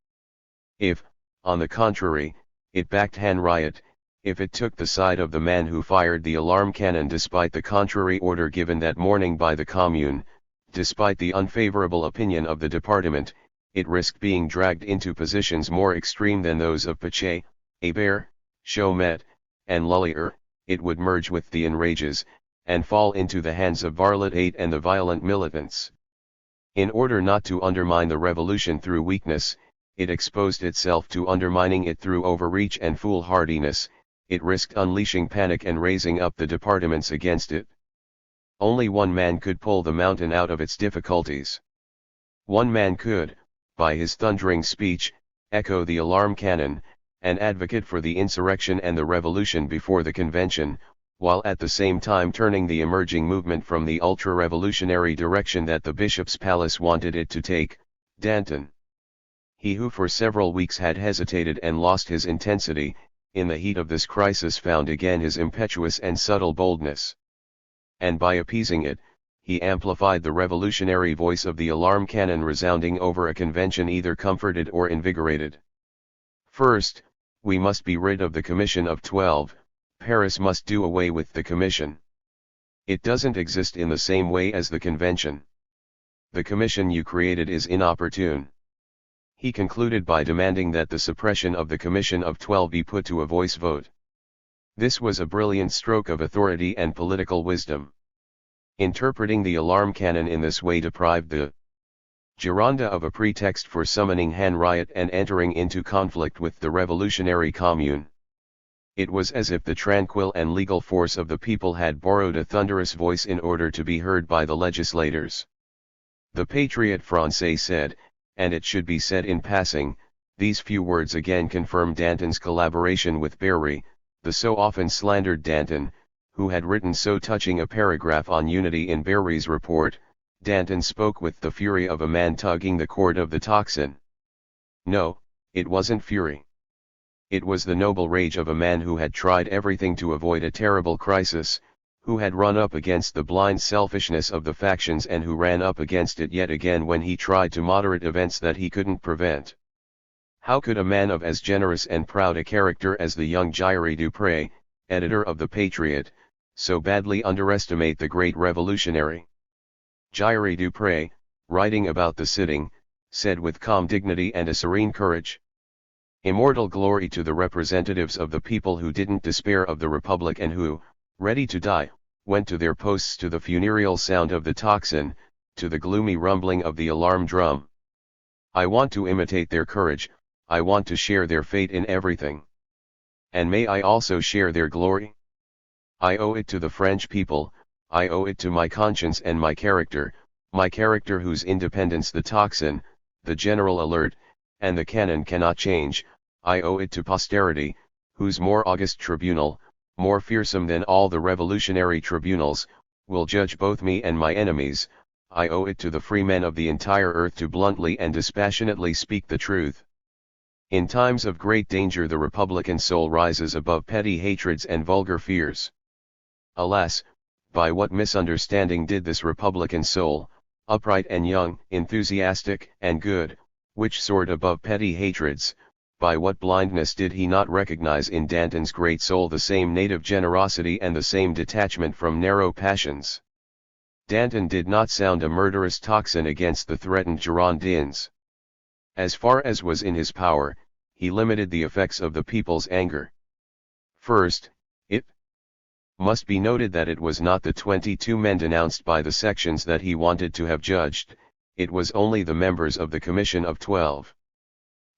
If, on the contrary, it backed Han Riot, if it took the side of the man who fired the alarm cannon despite the contrary order given that morning by the Commune, despite the unfavorable opinion of the department, it risked being dragged into positions more extreme than those of Pache, Abidor, Chaumet, and Lullier. It would merge with the enrages, and fall into the hands of Varlet 8 and the violent militants. In order not to undermine the revolution through weakness, it exposed itself to undermining it through overreach and foolhardiness. It risked unleashing panic and raising up the departments against it. Only one man could pull the mountain out of its difficulties. One man could, by his thundering speech, echo the alarm cannon, and advocate for the insurrection and the revolution before the convention, while at the same time turning the emerging movement from the ultra-revolutionary direction that the bishop's palace wanted it to take, Danton. He who for several weeks had hesitated and lost his intensity, in the heat of this crisis found again his impetuous and subtle boldness. And by appeasing it, he amplified the revolutionary voice of the alarm cannon resounding over a convention either comforted or invigorated. First, we must be rid of the Commission of 12, Paris must do away with the Commission. It doesn't exist in the same way as the convention. The Commission you created is inopportune. He concluded by demanding that the suppression of the Commission of 12 be put to a voice vote. This was a brilliant stroke of authority and political wisdom. Interpreting the alarm cannon in this way deprived the Gironde of a pretext for summoning Han Riot and entering into conflict with the revolutionary commune. It was as if the tranquil and legal force of the people had borrowed a thunderous voice in order to be heard by the legislators. The Patriot Français said, and it should be said in passing, these few words again confirm Danton's collaboration with Berry, the so often slandered Danton, who had written so touching a paragraph on unity in Berry's report. Danton spoke with the fury of a man tugging the cord of the tocsin. No, it wasn't fury. It was the noble rage of a man who had tried everything to avoid a terrible crisis, who had run up against the blind selfishness of the factions and who ran up against it yet again when he tried to moderate events that he couldn't prevent. How could a man of as generous and proud a character as the young Jaurés Dupré, editor of The Patriot, so badly underestimate the great revolutionary? Jaurés Dupré, writing about the sitting, said with calm dignity and a serene courage, "Immortal glory to the representatives of the people who didn't despair of the Republic and who, ready to die, went to their posts to the funereal sound of the tocsin, to the gloomy rumbling of the alarm drum. I want to imitate their courage, I want to share their fate in everything. And may I also share their glory? I owe it to the French people, I owe it to my conscience and my character whose independence the tocsin, the general alert, and the cannon cannot change. I owe it to posterity, whose more august tribunal, more fearsome than all the revolutionary tribunals, will judge both me and my enemies. I owe it to the free men of the entire earth to bluntly and dispassionately speak the truth. In times of great danger the Republican soul rises above petty hatreds and vulgar fears. Alas, by what misunderstanding did this Republican soul, upright and young, enthusiastic and good, which soared above petty hatreds, by what blindness did he not recognize in Danton's great soul the same native generosity and the same detachment from narrow passions? Danton did not sound a murderous tocsin against the threatened Girondins. As far as was in his power, he limited the effects of the people's anger. First, it must be noted that it was not the 22 men denounced by the sections that he wanted to have judged, it was only the members of the Commission of 12.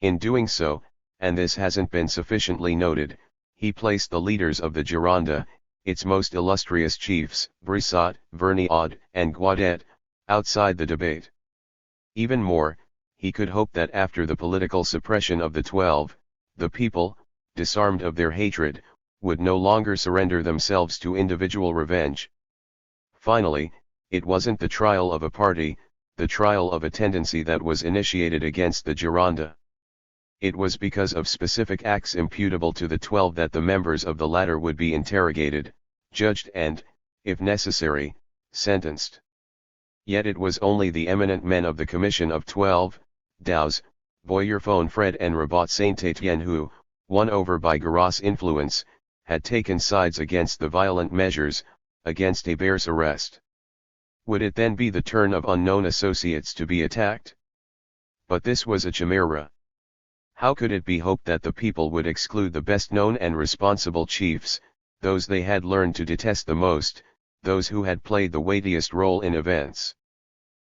In doing so, and this hasn't been sufficiently noted, he placed the leaders of the Gironde, its most illustrious chiefs, Brissot, Vergniaud, and Guadet, outside the debate. Even more, he could hope that after the political suppression of the 12, the people, disarmed of their hatred, would no longer surrender themselves to individual revenge. Finally, it wasn't the trial of a party, the trial of a tendency that was initiated against the Gironde. It was because of specific acts imputable to the 12 that the members of the latter would be interrogated, judged and, if necessary, sentenced. Yet it was only the eminent men of the Commission of 12, Dows, Boyerfon Fred and Rabat Saint-Étienne who, won over by Jaurés' influence, had taken sides against the violent measures, against Hébert's arrest. Would it then be the turn of unknown associates to be attacked? But this was a chimera. How could it be hoped that the people would exclude the best known and responsible chiefs, those they had learned to detest the most, those who had played the weightiest role in events?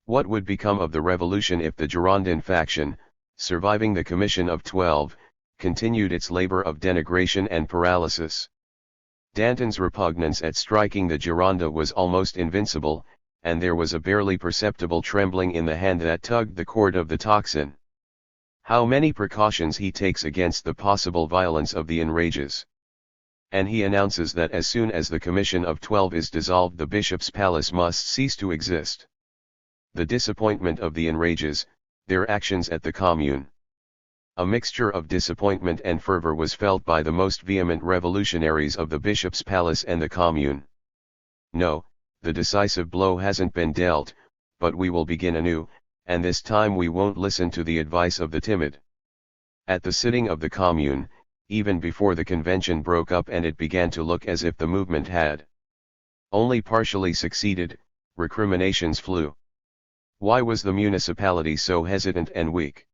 What would become of the revolution if the Girondin faction, surviving the Commission of 12, continued its labor of denigration and paralysis? Danton's repugnance at striking the Gironde was almost invincible, and there was a barely perceptible trembling in the hand that tugged the cord of the tocsin. How many precautions he takes against the possible violence of the enrages! And he announces that as soon as the Commission of 12 is dissolved the Bishop's Palace must cease to exist. The disappointment of the enrages, their actions at the Commune. A mixture of disappointment and fervor was felt by the most vehement revolutionaries of the Bishop's Palace and the Commune. No, the decisive blow hasn't been dealt, but we will begin anew, and this time we won't listen to the advice of the timid. At the sitting of the Commune, even before the convention broke up and it began to look as if the movement had only partially succeeded, recriminations flew. Why was the municipality so hesitant and weak?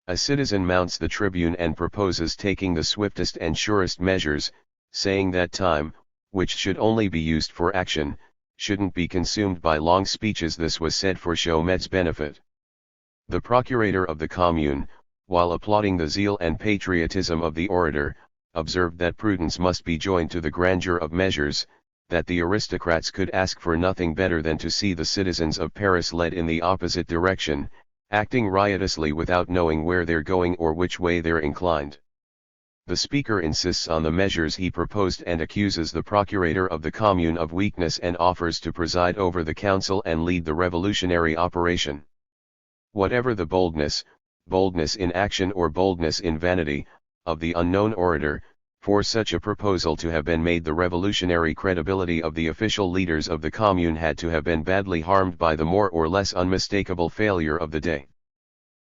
A citizen mounts the tribune and proposes taking the swiftest and surest measures, saying that time, which should only be used for action, shouldn't be consumed by long speeches. This was said for Chaumet's benefit. The procurator of the Commune, while applauding the zeal and patriotism of the orator, observed that prudence must be joined to the grandeur of measures, that the aristocrats could ask for nothing better than to see the citizens of Paris led in the opposite direction, acting riotously without knowing where they're going or which way they're inclined. The speaker insists on the measures he proposed and accuses the procurator of the Commune of weakness and offers to preside over the council and lead the revolutionary operation. Whatever the boldness in action or boldness in vanity, of the unknown orator, for such a proposal to have been made the revolutionary credibility of the official leaders of the Commune had to have been badly harmed by the more or less unmistakable failure of the day.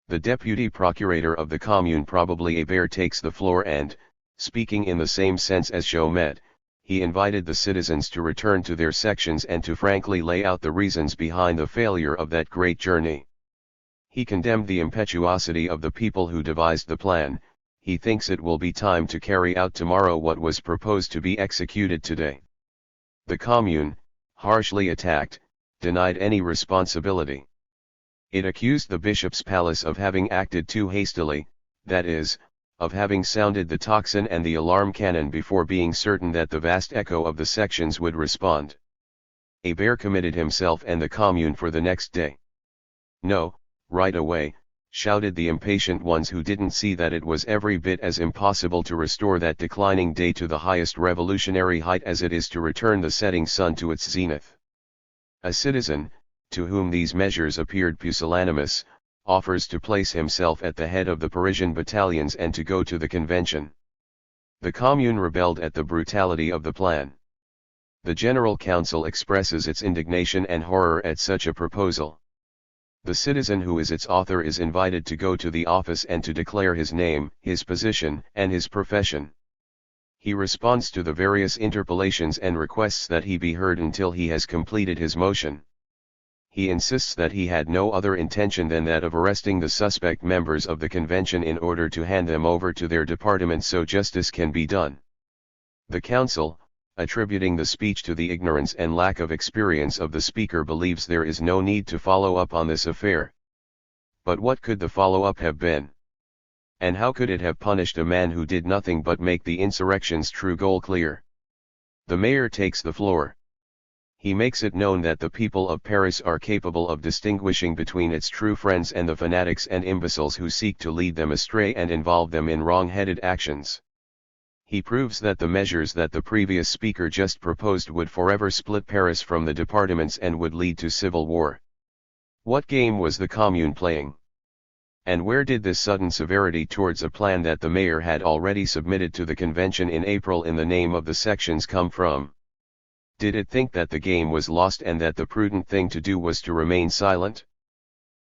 The deputy procurator of the Commune, probably Hébert, takes the floor and, speaking in the same sense as Chaumet, he invited the citizens to return to their sections and to frankly lay out the reasons behind the failure of that great journey. He condemned the impetuosity of the people who devised the plan. He thinks it will be time to carry out tomorrow what was proposed to be executed today. The Commune, harshly attacked, denied any responsibility. It accused the Bishop's Palace of having acted too hastily, that is, of having sounded the tocsin and the alarm cannon before being certain that the vast echo of the sections would respond. Hébert committed himself and the Commune for the next day. No, right away, shouted the impatient ones who didn't see that it was every bit as impossible to restore that declining day to the highest revolutionary height as it is to return the setting sun to its zenith. A citizen, to whom these measures appeared pusillanimous, offers to place himself at the head of the Parisian battalions and to go to the convention. The Commune rebelled at the brutality of the plan. The General Council expresses its indignation and horror at such a proposal. The citizen who is its author is invited to go to the office and to declare his name, his position, and his profession. He responds to the various interpellations and requests that he be heard until he has completed his motion. He insists that he had no other intention than that of arresting the suspect members of the convention in order to hand them over to their department so justice can be done. The council, attributing the speech to the ignorance and lack of experience of the speaker, believes there is no need to follow up on this affair. But what could the follow-up have been? And how could it have punished a man who did nothing but make the insurrection's true goal clear? The mayor takes the floor. He makes it known that the people of Paris are capable of distinguishing between its true friends and the fanatics and imbeciles who seek to lead them astray and involve them in wrong-headed actions. He proves that the measures that the previous speaker just proposed would forever split Paris from the departments and would lead to civil war. What game was the Commune playing? And where did this sudden severity towards a plan that the mayor had already submitted to the convention in April in the name of the sections come from? Did it think that the game was lost and that the prudent thing to do was to remain silent?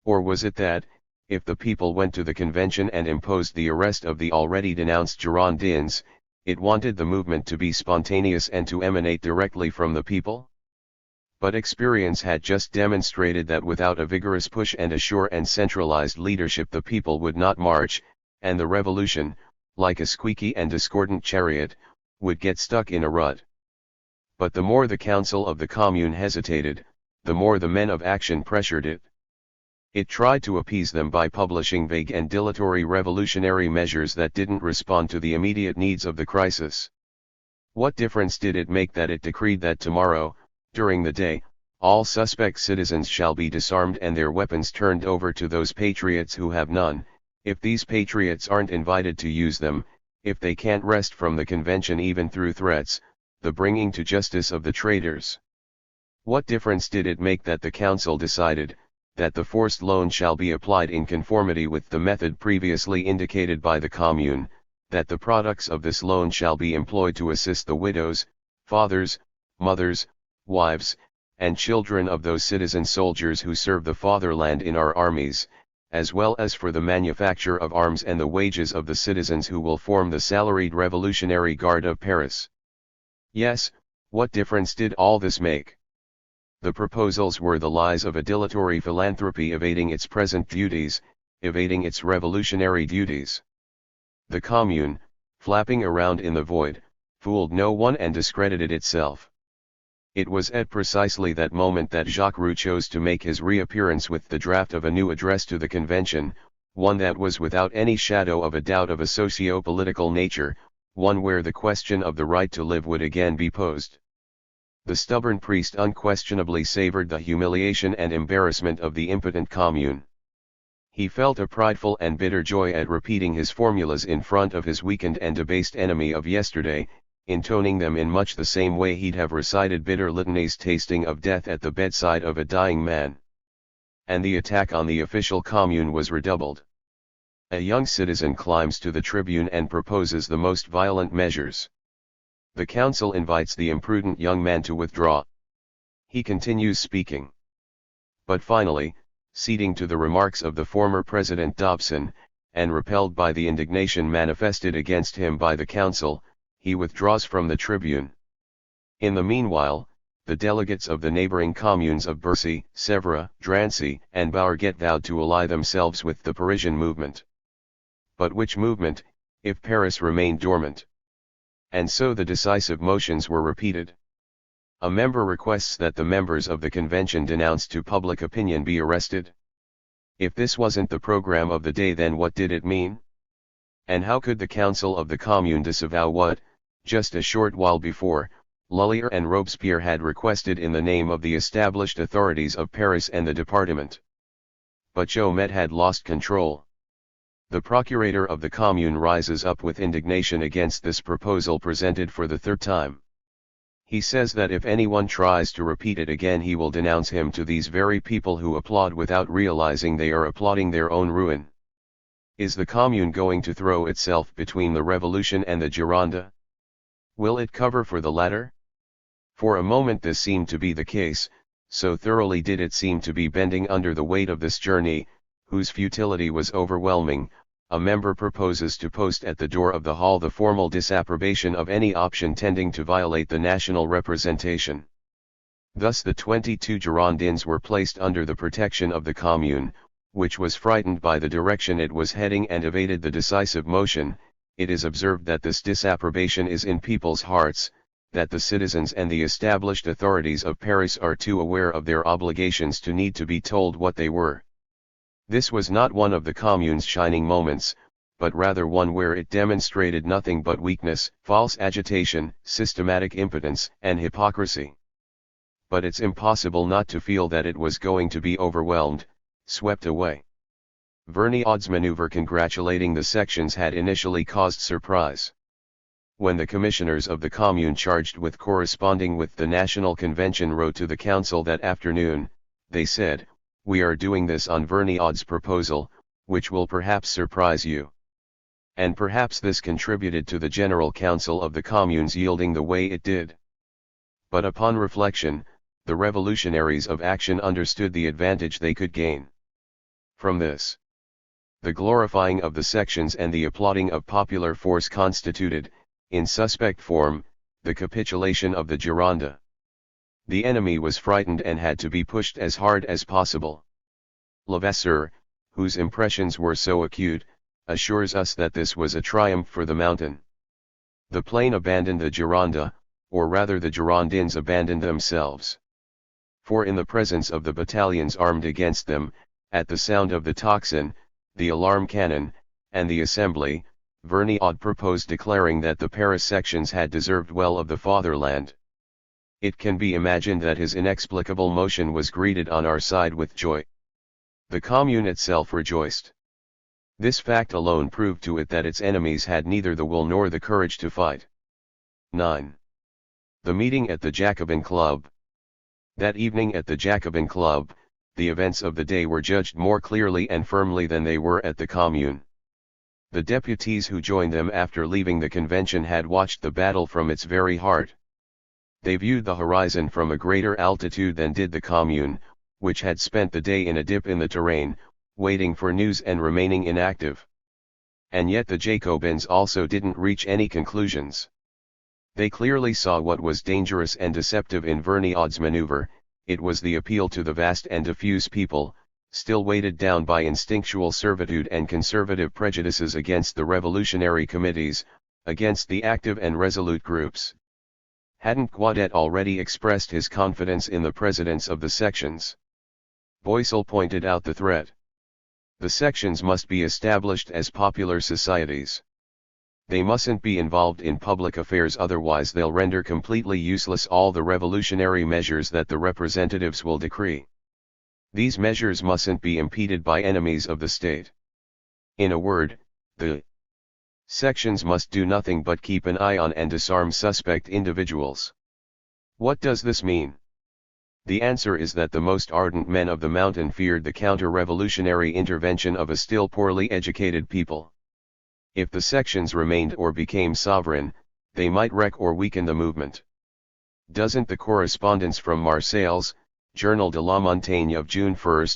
Or was it that, if the people went to the convention and imposed the arrest of the already denounced Girondins, it wanted the movement to be spontaneous and to emanate directly from the people? But experience had just demonstrated that without a vigorous push and a sure and centralized leadership the people would not march, and the revolution, like a squeaky and discordant chariot, would get stuck in a rut. But the more the Council of the Commune hesitated, the more the men of action pressured it. It tried to appease them by publishing vague and dilatory revolutionary measures that didn't respond to the immediate needs of the crisis. What difference did it make that it decreed that tomorrow, during the day, all suspect citizens shall be disarmed and their weapons turned over to those patriots who have none, if these patriots aren't invited to use them, if they can't wrest from the convention even through threats, the bringing to justice of the traitors? What difference did it make that the council decided that the forced loan shall be applied in conformity with the method previously indicated by the Commune, that the products of this loan shall be employed to assist the widows, fathers, mothers, wives, and children of those citizen soldiers who serve the fatherland in our armies, as well as for the manufacture of arms and the wages of the citizens who will form the salaried Revolutionary Guard of Paris? Yes, what difference did all this make? The proposals were the lies of a dilatory philanthropy evading its present duties, evading its revolutionary duties. The Commune, flapping around in the void, fooled no one and discredited itself. It was at precisely that moment that Jaurés chose to make his reappearance with the draft of a new address to the convention, one that was without any shadow of a doubt of a socio-political nature, one where the question of the right to live would again be posed. The stubborn priest unquestionably savored the humiliation and embarrassment of the impotent Commune. He felt a prideful and bitter joy at repeating his formulas in front of his weakened and debased enemy of yesterday, intoning them in much the same way he'd have recited bitter litanies tasting of death at the bedside of a dying man. And the attack on the official Commune was redoubled. A young citizen climbs to the tribune and proposes the most violent measures. The council invites the imprudent young man to withdraw. He continues speaking. But finally, ceding to the remarks of the former President Dobson, and repelled by the indignation manifested against him by the council, he withdraws from the tribune. In the meanwhile, the delegates of the neighboring communes of Bercy, Sèvres, Drancy, and Bourget vowed to ally themselves with the Parisian movement. But which movement, if Paris remained dormant? And so the decisive motions were repeated. A member requests that the members of the convention denounced to public opinion be arrested. If this wasn't the program of the day, then what did it mean? And how could the Council of the Commune disavow what, just a short while before, Lullier and Robespierre had requested in the name of the established authorities of Paris and the department? But Jomet had lost control. The procurator of the Commune rises up with indignation against this proposal presented for the third time. He says that if anyone tries to repeat it again he will denounce him to these very people who applaud without realizing they are applauding their own ruin. Is the Commune going to throw itself between the revolution and the Gironde? Will it cover for the latter? For a moment this seemed to be the case, so thoroughly did it seem to be bending under the weight of this journey, whose futility was overwhelming. A member proposes to post at the door of the hall the formal disapprobation of any option tending to violate the national representation. Thus the 22 Girondins were placed under the protection of the Commune, which was frightened by the direction it was heading and evaded the decisive motion. It is observed that this disapprobation is in people's hearts, that the citizens and the established authorities of Paris are too aware of their obligations to need to be told what they were. This was not one of the Commune's shining moments, but rather one where it demonstrated nothing but weakness, false agitation, systematic impotence, and hypocrisy. But it's impossible not to feel that it was going to be overwhelmed, swept away. Vergniaud's maneuver congratulating the sections had initially caused surprise. when the commissioners of the Commune charged with corresponding with the National Convention wrote to the Council that afternoon, they said, "We are doing this on Vergniaud's proposal, which will perhaps surprise you." And perhaps this contributed to the General Council of the Communes yielding the way it did. But upon reflection, the revolutionaries of action understood the advantage they could gain from this. The glorifying of the sections and the applauding of popular force constituted, in suspect form, the capitulation of the Gironde. The enemy was frightened and had to be pushed as hard as possible. Levasseur, whose impressions were so acute, assures us that this was a triumph for the mountain. The plain abandoned the Gironde, or rather the Girondins abandoned themselves. For in the presence of the battalions armed against them, at the sound of the tocsin, the alarm cannon, and the assembly, Vergniaud proposed declaring that the Paris sections had deserved well of the fatherland. It can be imagined that his inexplicable motion was greeted on our side with joy. The Commune itself rejoiced. This fact alone proved to it that its enemies had neither the will nor the courage to fight. 9. The meeting at the Jacobin Club. That evening at the Jacobin Club, the events of the day were judged more clearly and firmly than they were at the Commune. The deputies who joined them after leaving the convention had watched the battle from its very heart. They viewed the horizon from a greater altitude than did the Commune, which had spent the day in a dip in the terrain, waiting for news and remaining inactive. And yet the Jacobins also didn't reach any conclusions. They clearly saw what was dangerous and deceptive in Vergniaud's maneuver. It was the appeal to the vast and diffuse people, still weighted down by instinctual servitude and conservative prejudices against the revolutionary committees, against the active and resolute groups. Hadn't Guadet already expressed his confidence in the presidents of the sections? Boissel pointed out the threat. The sections must be established as popular societies. They mustn't be involved in public affairs, otherwise they'll render completely useless all the revolutionary measures that the representatives will decree. These measures mustn't be impeded by enemies of the state. In a word, the sections must do nothing but keep an eye on and disarm suspect individuals. What does this mean? The answer is that the most ardent men of the mountain feared the counter-revolutionary intervention of a still poorly educated people. If the sections remained or became sovereign, they might wreck or weaken the movement. Doesn't the correspondence from Marseille's Journal de la Montagne of June 1,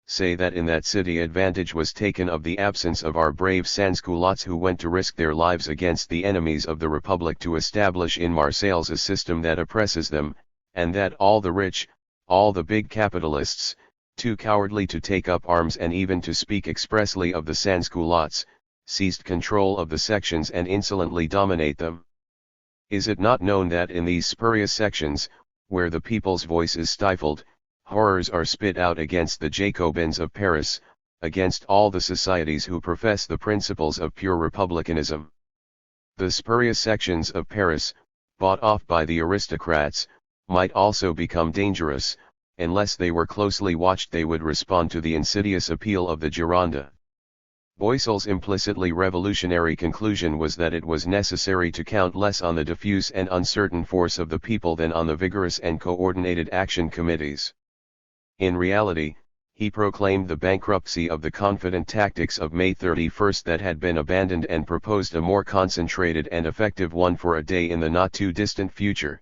say that in that city advantage was taken of the absence of our brave sans-culottes who went to risk their lives against the enemies of the Republic to establish in Marseilles a system that oppresses them, and that all the rich, all the big capitalists, too cowardly to take up arms and even to speak expressly of the sans-culottes, seized control of the sections and insolently dominate them? Is it not known that in these spurious sections, where the people's voice is stifled, horrors are spit out against the Jacobins of Paris, against all the societies who profess the principles of pure republicanism? The spurious sections of Paris, bought off by the aristocrats, might also become dangerous. Unless they were closely watched, they would respond to the insidious appeal of the Gironde. Boissel's implicitly revolutionary conclusion was that it was necessary to count less on the diffuse and uncertain force of the people than on the vigorous and coordinated action committees. In reality, he proclaimed the bankruptcy of the confident tactics of May 31 that had been abandoned and proposed a more concentrated and effective one for a day in the not-too-distant future.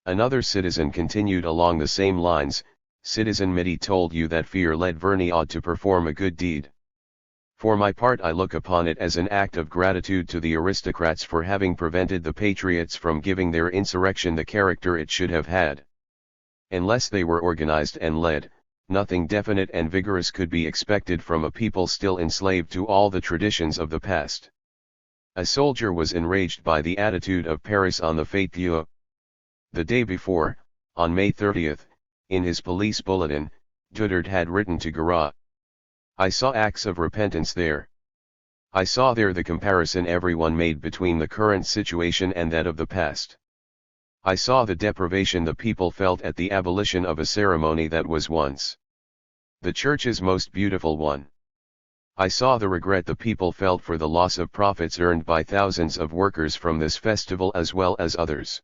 Another citizen continued along the same lines. Citizen Midi told you that fear led Vergniaud to perform a good deed. For my part, I look upon it as an act of gratitude to the aristocrats for having prevented the patriots from giving their insurrection the character it should have had. Unless they were organized and led, nothing definite and vigorous could be expected from a people still enslaved to all the traditions of the past. A soldier was enraged by the attitude of Paris on the Fête Dieu. The day before, on May 30, in his police bulletin, Dudard had written to Garat, "I saw acts of repentance there. I saw there the comparison everyone made between the current situation and that of the past. I saw the deprivation the people felt at the abolition of a ceremony that was once the Church's most beautiful one. I saw the regret the people felt for the loss of profits earned by thousands of workers from this festival as well as others.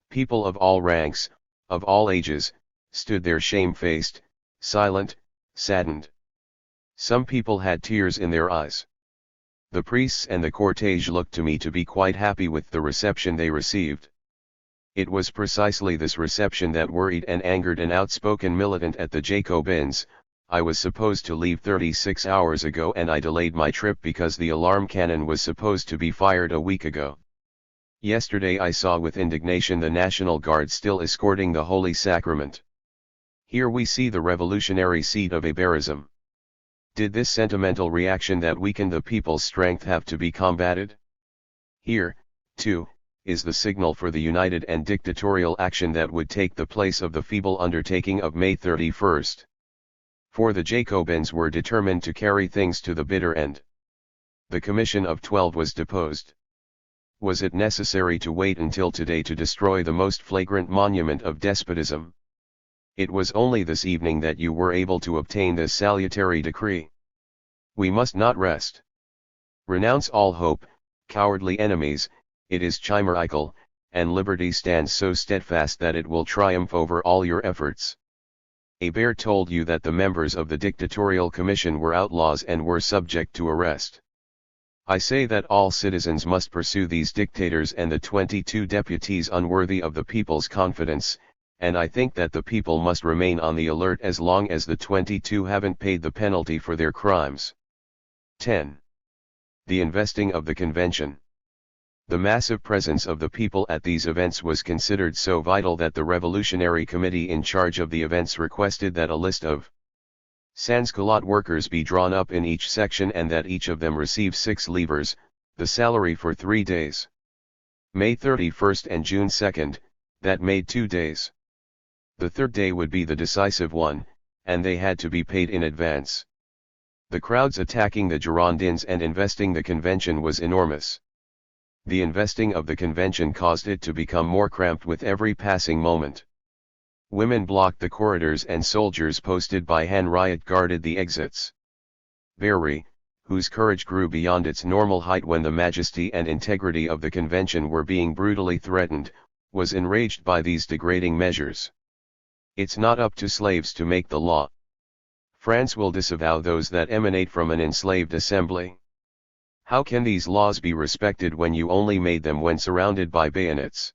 People of all ranks, of all ages, stood there shamefaced, silent, saddened. Some people had tears in their eyes. The priests and the cortege looked to me to be quite happy with the reception they received. It was precisely this reception that worried and angered an outspoken militant at the Jacobins. I was supposed to leave 36 hours ago and I delayed my trip because the alarm cannon was supposed to be fired a week ago. Yesterday I saw with indignation the National Guard still escorting the Holy Sacrament. Here we see the revolutionary seed of Iberism. Did this sentimental reaction that weakened the people's strength have to be combated? Here, too, is the signal for the united and dictatorial action that would take the place of the feeble undertaking of May 31st. For the Jacobins were determined to carry things to the bitter end. The Commission of 12 was deposed. Was it necessary to wait until today to destroy the most flagrant monument of despotism? It was only this evening that you were able to obtain this salutary decree. We must not rest. Renounce all hope, cowardly enemies, it is chimerical, and liberty stands so steadfast that it will triumph over all your efforts. Abidor told you that the members of the dictatorial commission were outlaws and were subject to arrest. I say that all citizens must pursue these dictators and the 22 deputies unworthy of the people's confidence, and I think that the people must remain on the alert as long as the 22 haven't paid the penalty for their crimes. 10. The investing of the convention. The massive presence of the people at these events was considered so vital that the Revolutionary Committee in charge of the events requested that a list of sans-culotte workers be drawn up in each section and that each of them receive 6 livres, the salary for 3 days. May 31st and June 2nd, that made 2 days. The third day would be the decisive one, and they had to be paid in advance. The crowds attacking the Girondins and investing the convention was enormous. The investing of the convention caused it to become more cramped with every passing moment. Women blocked the corridors and soldiers posted by hand riot guarded the exits. Berry, whose courage grew beyond its normal height when the majesty and integrity of the convention were being brutally threatened, was enraged by these degrading measures. It's not up to slaves to make the law. France will disavow those that emanate from an enslaved assembly. How can these laws be respected when you only made them when surrounded by bayonets?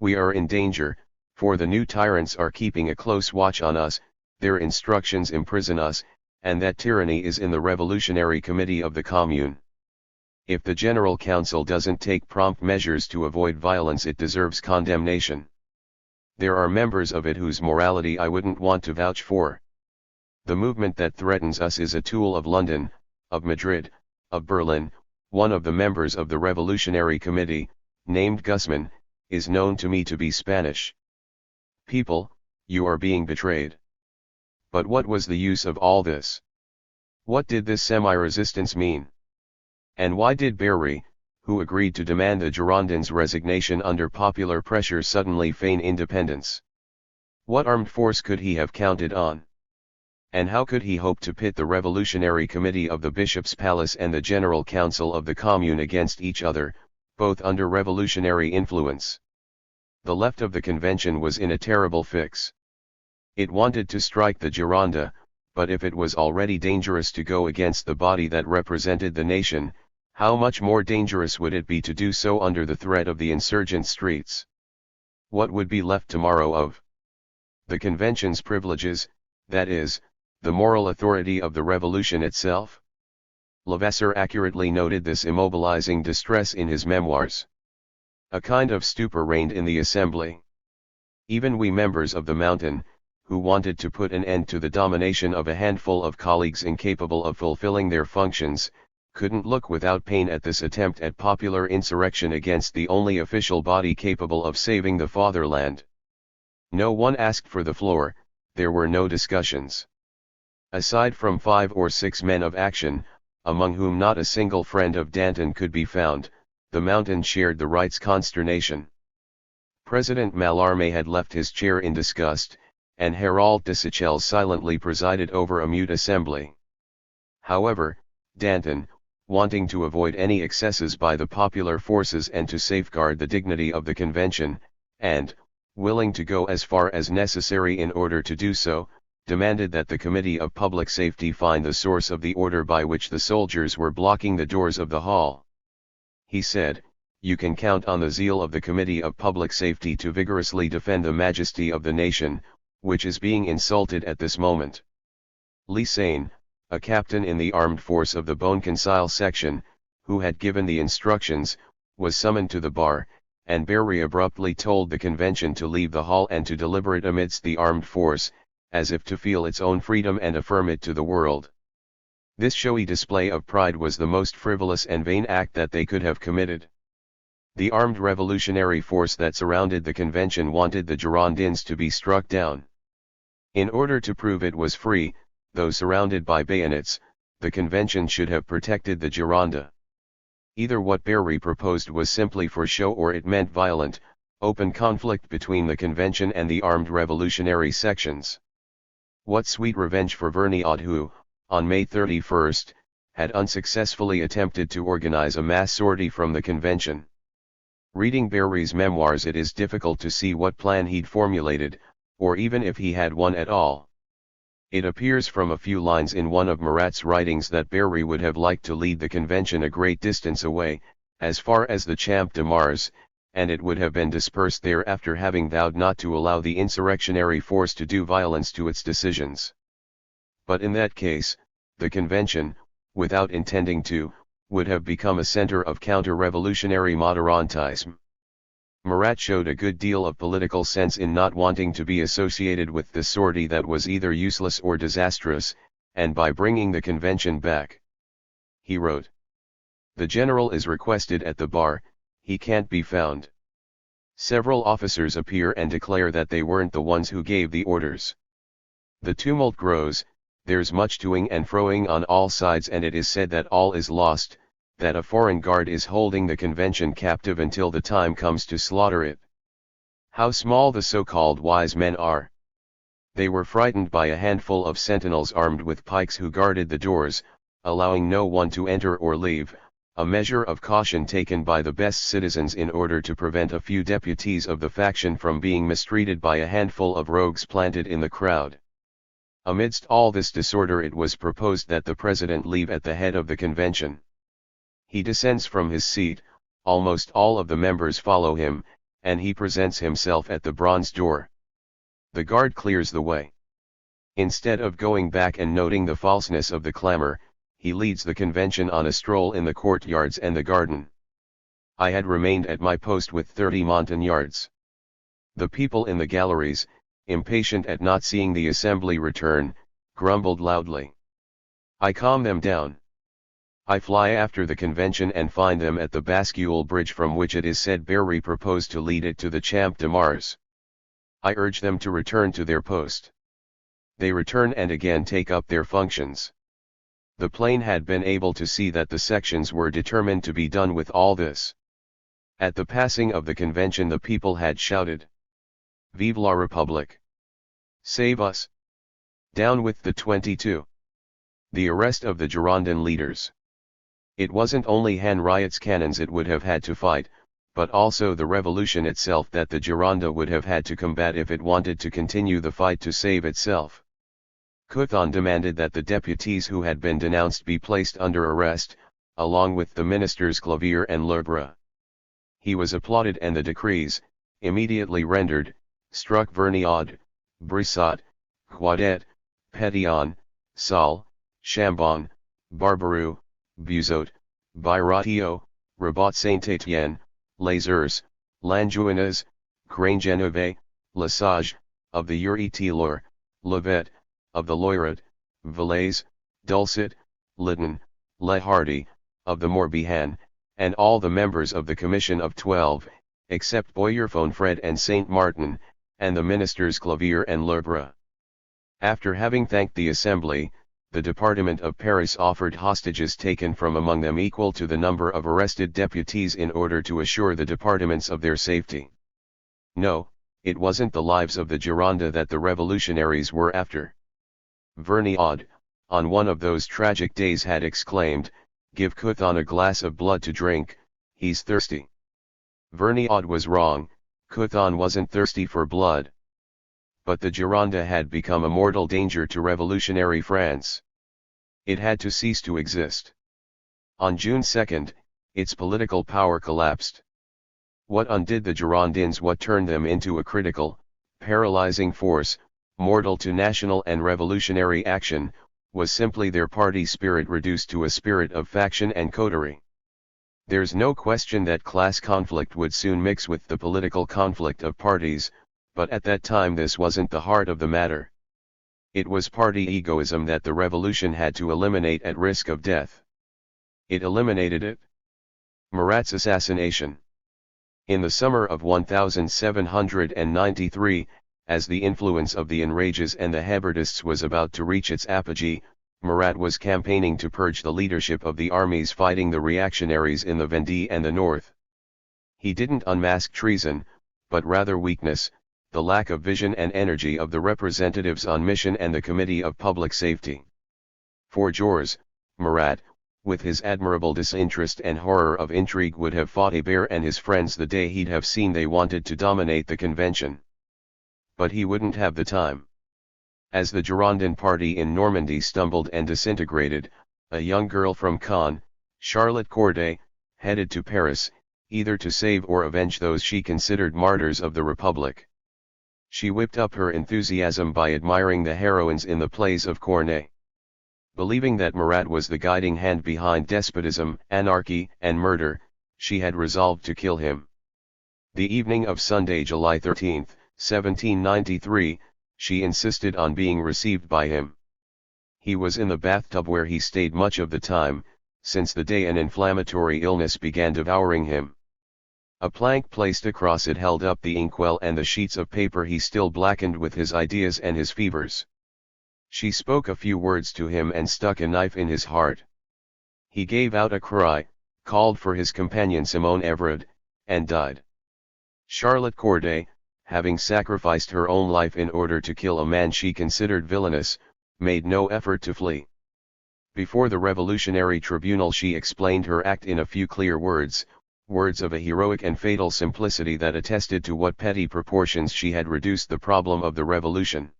We are in danger, for the new tyrants are keeping a close watch on us, their instructions imprison us, and that tyranny is in the Revolutionary Committee of the Commune. If the General Council doesn't take prompt measures to avoid violence, it deserves condemnation. There are members of it whose morality I wouldn't want to vouch for. The movement that threatens us is a tool of London, of Madrid, of Berlin. One of the members of the Revolutionary Committee, named Guzman, is known to me to be Spanish. People, you are being betrayed. But what was the use of all this? What did this semi-resistance mean? And why did Berry, who agreed to demand the Girondins' resignation under popular pressure, suddenly feign independence? What armed force could he have counted on? And how could he hope to pit the Revolutionary Committee of the Bishop's Palace and the General Council of the Commune against each other, both under revolutionary influence? The left of the convention was in a terrible fix. It wanted to strike the Gironde, but if it was already dangerous to go against the body that represented the nation, how much more dangerous would it be to do so under the threat of the insurgent streets? What would be left tomorrow of the convention's privileges, that is, the moral authority of the revolution itself? Levasseur accurately noted this immobilizing distress in his memoirs. A kind of stupor reigned in the assembly. Even we members of the Mountain, who wanted to put an end to the domination of a handful of colleagues incapable of fulfilling their functions, couldn't look without pain at this attempt at popular insurrection against the only official body capable of saving the fatherland. No one asked for the floor, there were no discussions. Aside from 5 or 6 men of action, among whom not a single friend of Danton could be found, the Mountain shared the right's consternation. President Mallarmé had left his chair in disgust, and Hérault de Seychelles silently presided over a mute assembly. However, Danton, wanting to avoid any excesses by the popular forces and to safeguard the dignity of the convention, and, willing to go as far as necessary in order to do so, demanded that the Committee of Public Safety find the source of the order by which the soldiers were blocking the doors of the hall. He said, "You can count on the zeal of the Committee of Public Safety to vigorously defend the majesty of the nation, which is being insulted at this moment." Lee Sain, a captain in the armed force of the Bone-Conceal section, who had given the instructions, was summoned to the bar, and Berry abruptly told the convention to leave the hall and to deliberate amidst the armed force, as if to feel its own freedom and affirm it to the world. This showy display of pride was the most frivolous and vain act that they could have committed. The armed revolutionary force that surrounded the convention wanted the Girondins to be struck down. In order to prove it was free, though surrounded by bayonets, the convention should have protected the Gironde. Either what Berry proposed was simply for show or it meant violent, open conflict between the convention and the armed revolutionary sections. What sweet revenge for Vergniaud who, on May 31, had unsuccessfully attempted to organize a mass sortie from the convention. Reading Berry's memoirs, it is difficult to see what plan he'd formulated, or even if he had one at all. It appears from a few lines in one of Marat's writings that Berry would have liked to lead the convention a great distance away, as far as the Champ de Mars, and it would have been dispersed there after having vowed not to allow the insurrectionary force to do violence to its decisions. But in that case, the convention, without intending to, would have become a center of counter-revolutionary moderantisme. Marat showed a good deal of political sense in not wanting to be associated with this sortie that was either useless or disastrous, and by bringing the convention back. He wrote, "The general is requested at the bar, he can't be found. Several officers appear and declare that they weren't the ones who gave the orders. The tumult grows, there's much toing and froing on all sides, and it is said that all is lost, that a foreign guard is holding the convention captive until the time comes to slaughter it. How small the so-called wise men are! They were frightened by a handful of sentinels armed with pikes who guarded the doors, allowing no one to enter or leave, a measure of caution taken by the best citizens in order to prevent a few deputies of the faction from being mistreated by a handful of rogues planted in the crowd. Amidst all this disorder it was proposed that the president leave at the head of the convention. He descends from his seat, almost all of the members follow him, and he presents himself at the bronze door. The guard clears the way. Instead of going back and noting the falseness of the clamor, he leads the convention on a stroll in the courtyards and the garden. I had remained at my post with 30 Montagnards. The people in the galleries, impatient at not seeing the assembly return, grumbled loudly. I calm them down. I fly after the convention and find them at the Bascule Bridge, from which it is said Berry proposed to lead it to the Champ de Mars. I urge them to return to their post. They return and again take up their functions. The plain had been able to see that the sections were determined to be done with all this. At the passing of the convention the people had shouted, "Vive la République! Save us! Down with the 22!" The arrest of the Girondin leaders. It wasn't only Henriot's cannons it would have had to fight, but also the revolution itself that the Gironde would have had to combat if it wanted to continue the fight to save itself. Couthon demanded that the deputies who had been denounced be placed under arrest, along with the ministers Clavier and Lebre. He was applauded and the decrees, immediately rendered, struck Vergniaud, Brissot, Quaudet, Petillon, Saul, Chambon, Barbaroux, Buzot, Birotteau, Rabat Saint-Étienne, Lazures, Langouinez, Grangeneve, Lesage, of the Ure-et-Loir, Levet, of the Loiret, Valais, Dulcet, Lytton, Le Hardy, of the Morbihan, and all the members of the Commission of 12, except Boyer-Fonfred and Saint-Martin, and the ministers Clavier and Lebre. After having thanked the Assembly, the Department of Paris offered hostages taken from among them equal to the number of arrested deputies in order to assure the departments of their safety. No, it wasn't the lives of the Gironde that the revolutionaries were after. Vergniaud, on one of those tragic days had exclaimed, "Give Couthon a glass of blood to drink, he's thirsty." Vergniaud was wrong, Couthon wasn't thirsty for blood. But the Gironde had become a mortal danger to revolutionary France. It had to cease to exist. On June 2, its political power collapsed. What undid the Girondins, what turned them into a critical, paralyzing force, mortal to national and revolutionary action, was simply their party spirit reduced to a spirit of faction and coterie. There's no question that class conflict would soon mix with the political conflict of parties, but at that time this wasn't the heart of the matter. It was party egoism that the revolution had to eliminate at risk of death. It eliminated it. Marat's assassination. In the summer of 1793, as the influence of the enrages and the Hebertists was about to reach its apogee, Marat was campaigning to purge the leadership of the armies fighting the reactionaries in the Vendée and the north. He didn't unmask treason, but rather weakness, the lack of vision and energy of the representatives on mission and the Committee of Public Safety. For Jaures, Marat, with his admirable disinterest and horror of intrigue, would have fought Abidor and his friends the day he'd have seen they wanted to dominate the convention. But he wouldn't have the time. As the Girondin party in Normandy stumbled and disintegrated, a young girl from Caen, Charlotte Corday, headed to Paris, either to save or avenge those she considered martyrs of the Republic. She whipped up her enthusiasm by admiring the heroines in the plays of Corneille. Believing that Marat was the guiding hand behind despotism, anarchy, and murder, she had resolved to kill him. The evening of Sunday, July 13, 1793, she insisted on being received by him. He was in the bathtub where he stayed much of the time, since the day an inflammatory illness began devouring him. A plank placed across it held up the inkwell and the sheets of paper he still blackened with his ideas and his fevers. She spoke a few words to him and stuck a knife in his heart. He gave out a cry, called for his companion Simone Everard, and died. Charlotte Corday, having sacrificed her own life in order to kill a man she considered villainous, made no effort to flee. Before the Revolutionary Tribunal she explained her act in a few clear words, words of a heroic and fatal simplicity that attested to what petty proportions she had reduced the problem of the revolution.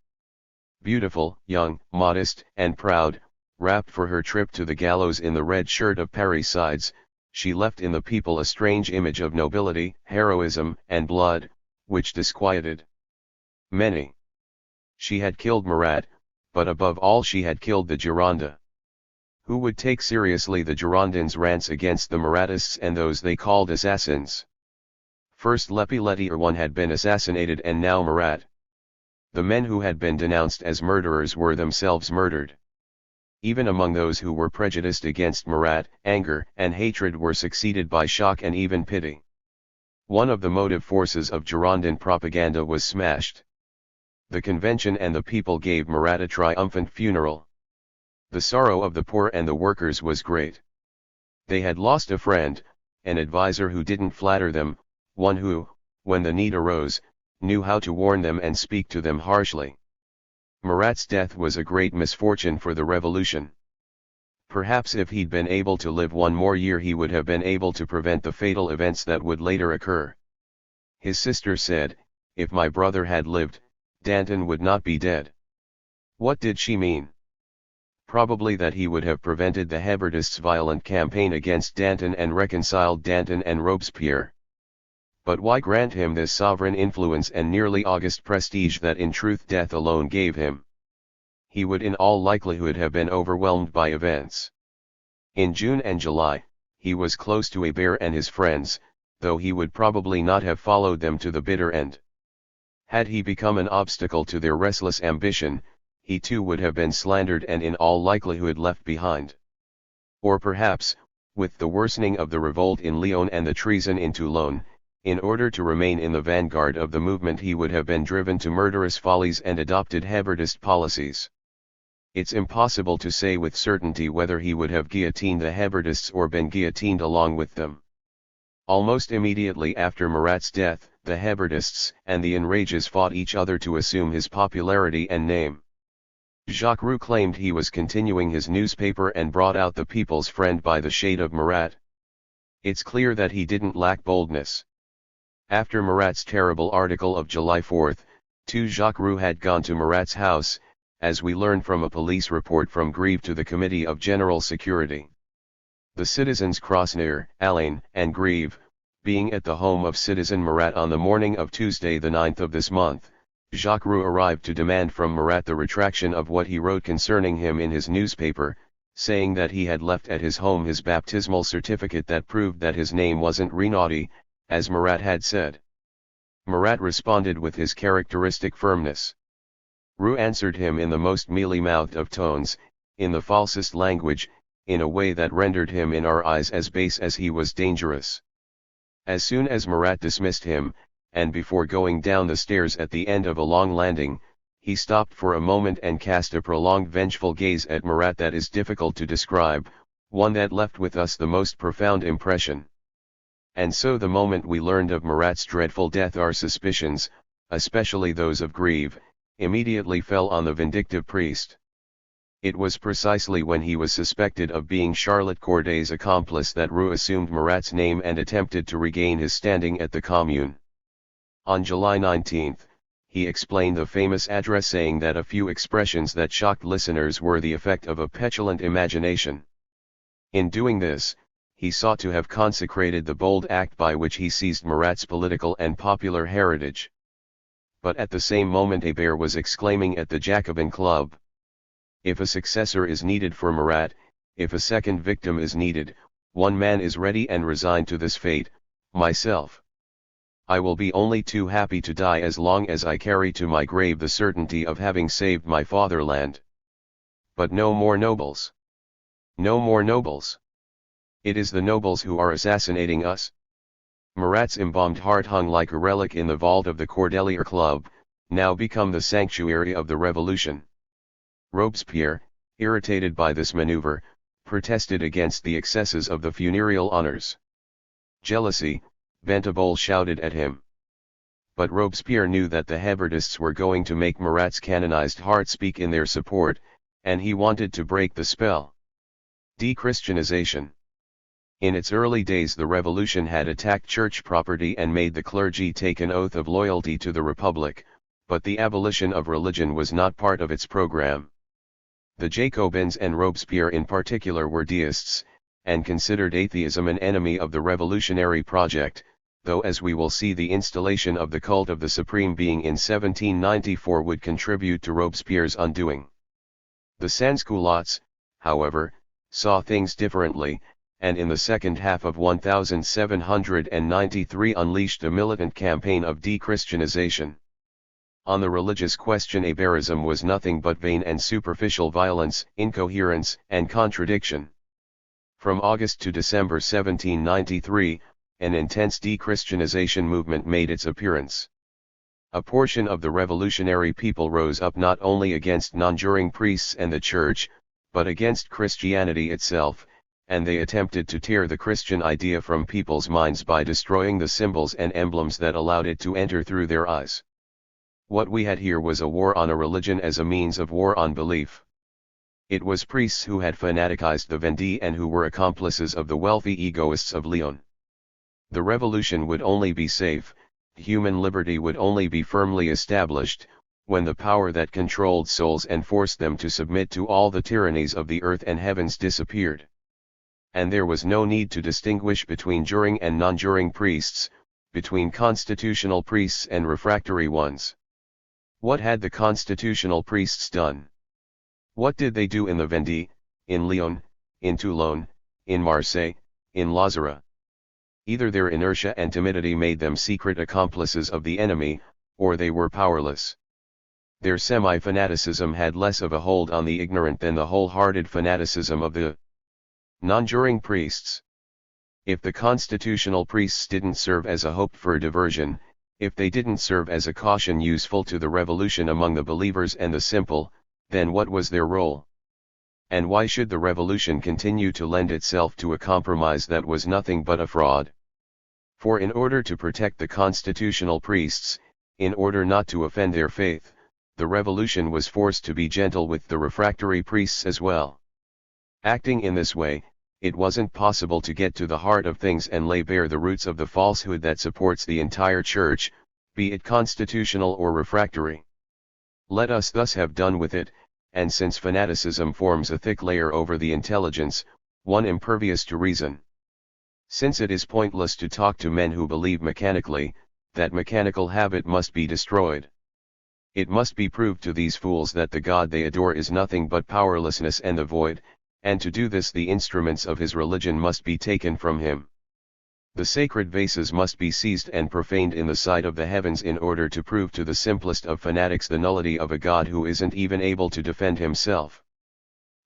Beautiful, young, modest, and proud, wrapped for her trip to the gallows in the red shirt of parricides, she left in the people a strange image of nobility, heroism, and blood, which disquieted many. She had killed Marat, but above all she had killed the Gironde. Who would take seriously the Girondins' rants against the Maratists and those they called assassins? First Lepelletier had been assassinated and now Marat. The men who had been denounced as murderers were themselves murdered. Even among those who were prejudiced against Marat, anger and hatred were succeeded by shock and even pity. One of the motive forces of Girondin propaganda was smashed. The convention and the people gave Marat a triumphant funeral. The sorrow of the poor and the workers was great. They had lost a friend, an adviser who didn't flatter them, one who, when the need arose, knew how to warn them and speak to them harshly. Marat's death was a great misfortune for the revolution. Perhaps if he'd been able to live one more year he would have been able to prevent the fatal events that would later occur. His sister said, "If my brother had lived, Danton would not be dead." What did she mean? Probably that he would have prevented the Hebertists' violent campaign against Danton and reconciled Danton and Robespierre. But why grant him this sovereign influence and nearly august prestige that in truth death alone gave him? He would in all likelihood have been overwhelmed by events. In June and July, he was close to Abidor and his friends, though he would probably not have followed them to the bitter end. Had he become an obstacle to their restless ambition, he too would have been slandered and in all likelihood left behind. Or perhaps, with the worsening of the revolt in Lyon and the treason in Toulon, in order to remain in the vanguard of the movement he would have been driven to murderous follies and adopted Hebertist policies. It's impossible to say with certainty whether he would have guillotined the Hebertists or been guillotined along with them. Almost immediately after Marat's death, the Hebertists and the enrages fought each other to assume his popularity and name. Jaurés claimed he was continuing his newspaper and brought out the People's Friend by the shade of Marat. It's clear that he didn't lack boldness. After Marat's terrible article of July 4, Jaurés had gone to Marat's house, as we learn from a police report from Grève to the Committee of General Security. The citizens Krasnir, Alain, and Grève, being at the home of citizen Marat on the morning of Tuesday the 9th of this month, Jaurés arrived to demand from Marat the retraction of what he wrote concerning him in his newspaper, saying that he had left at his home his baptismal certificate that proved that his name wasn't Renaudi, as Marat had said. Marat responded with his characteristic firmness. Jaurés answered him in the most mealy-mouthed of tones, in the falsest language, in a way that rendered him in our eyes as base as he was dangerous. As soon as Marat dismissed him, and before going down the stairs at the end of a long landing, he stopped for a moment and cast a prolonged vengeful gaze at Marat that is difficult to describe, one that left with us the most profound impression. And so the moment we learned of Marat's dreadful death our suspicions, especially those of Grève, immediately fell on the vindictive priest. It was precisely when he was suspected of being Charlotte Corday's accomplice that Jaurés assumed Marat's name and attempted to regain his standing at the Commune. On July 19, he explained the famous address saying that a few expressions that shocked listeners were the effect of a petulant imagination. In doing this, he sought to have consecrated the bold act by which he seized Marat's political and popular heritage. But at the same moment Abidor was exclaiming at the Jacobin Club. If a successor is needed for Marat, if a second victim is needed, one man is ready and resigned to this fate, myself. I will be only too happy to die as long as I carry to my grave the certainty of having saved my fatherland. But no more nobles. No more nobles. It is the nobles who are assassinating us. Marat's embalmed heart hung like a relic in the vault of the Cordelier Club, now become the sanctuary of the revolution. Robespierre, irritated by this maneuver, protested against the excesses of the funereal honors. Jealousy, Ventable shouted at him. But Robespierre knew that the Hebertists were going to make Marat's canonized heart speak in their support, and he wanted to break the spell. Dechristianization. In its early days the revolution had attacked church property and made the clergy take an oath of loyalty to the Republic, but the abolition of religion was not part of its program. The Jacobins and Robespierre in particular were deists, and considered atheism an enemy of the revolutionary project, though as we will see the installation of the cult of the Supreme Being in 1794 would contribute to Robespierre's undoing. The Sansculottes, however, saw things differently, and in the second half of 1793 unleashed a militant campaign of dechristianization. On the religious question Abidorism was nothing but vain and superficial violence, incoherence, and contradiction. From August to December 1793, an intense dechristianization movement made its appearance. A portion of the revolutionary people rose up not only against non-juring priests and the Church, but against Christianity itself, and they attempted to tear the Christian idea from people's minds by destroying the symbols and emblems that allowed it to enter through their eyes. What we had here was a war on a religion as a means of war on belief. It was priests who had fanaticized the Vendée and who were accomplices of the wealthy egoists of Lyon. The revolution would only be safe, human liberty would only be firmly established, when the power that controlled souls and forced them to submit to all the tyrannies of the earth and heavens disappeared. And there was no need to distinguish between juring and non-juring priests, between constitutional priests and refractory ones. What had the constitutional priests done? What did they do in the Vendée, in Lyon, in Toulon, in Marseille, in Lazare? Either their inertia and timidity made them secret accomplices of the enemy, or they were powerless. Their semi-fanaticism had less of a hold on the ignorant than the wholehearted fanaticism of the non-juring priests. If the constitutional priests didn't serve as a hope for diversion, if they didn't serve as a caution useful to the revolution among the believers and the simple, then what was their role? And why should the revolution continue to lend itself to a compromise that was nothing but a fraud? For in order to protect the constitutional priests, in order not to offend their faith, the revolution was forced to be gentle with the refractory priests as well. Acting in this way, it wasn't possible to get to the heart of things and lay bare the roots of the falsehood that supports the entire church, be it constitutional or refractory. Let us thus have done with it, and since fanaticism forms a thick layer over the intelligence, one impervious to reason. Since it is pointless to talk to men who believe mechanically, that mechanical habit must be destroyed. It must be proved to these fools that the God they adore is nothing but powerlessness and the void, and to do this the instruments of his religion must be taken from him. The sacred vases must be seized and profaned in the sight of the heavens in order to prove to the simplest of fanatics the nullity of a God who isn't even able to defend himself.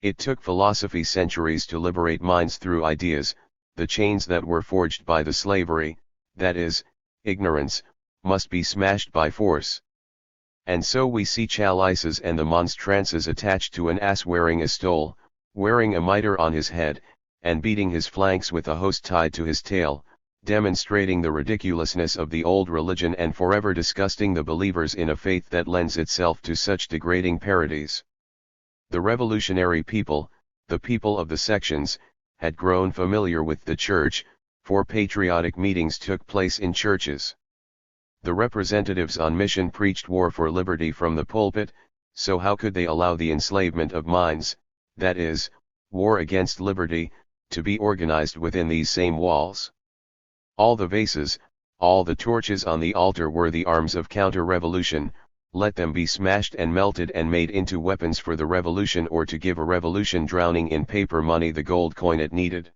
It took philosophy centuries to liberate minds through ideas. The chains that were forged by the slavery, that is, ignorance, must be smashed by force. And so we see chalices and the monstrances attached to an ass wearing a stole, wearing a mitre on his head, and beating his flanks with a host tied to his tail, demonstrating the ridiculousness of the old religion and forever disgusting the believers in a faith that lends itself to such degrading parodies. The revolutionary people, the people of the sections, had grown familiar with the church, for patriotic meetings took place in churches. The representatives on mission preached war for liberty from the pulpit, so how could they allow the enslavement of minds, that is, war against liberty, to be organized within these same walls? All the vases, all the torches on the altar were the arms of counter-revolution. Let them be smashed and melted and made into weapons for the revolution, or to give a revolution drowning in paper money the gold coin it needed.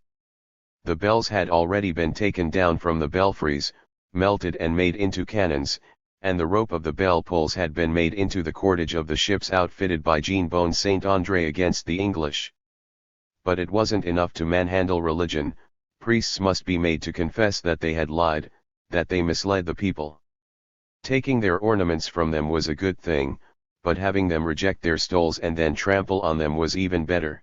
The bells had already been taken down from the belfries, melted and made into cannons, and the rope of the bell pulls had been made into the cordage of the ships outfitted by Jean Bone Saint André against the English. But it wasn't enough to manhandle religion. Priests must be made to confess that they had lied, that they misled the people. Taking their ornaments from them was a good thing, but having them reject their stoles and then trample on them was even better.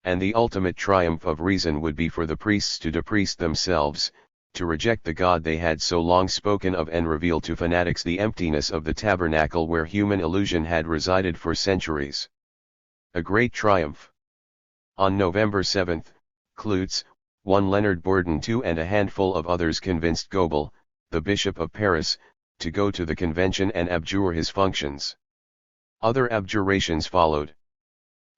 And the ultimate triumph of reason would be for the priests to depriest themselves, to reject the God they had so long spoken of and reveal to fanatics the emptiness of the tabernacle where human illusion had resided for centuries. A great triumph. On November 7, Clootz, one Leonard Bourdon II and a handful of others convinced Goebel, the Bishop of Paris, to go to the convention and abjure his functions. Other abjurations followed.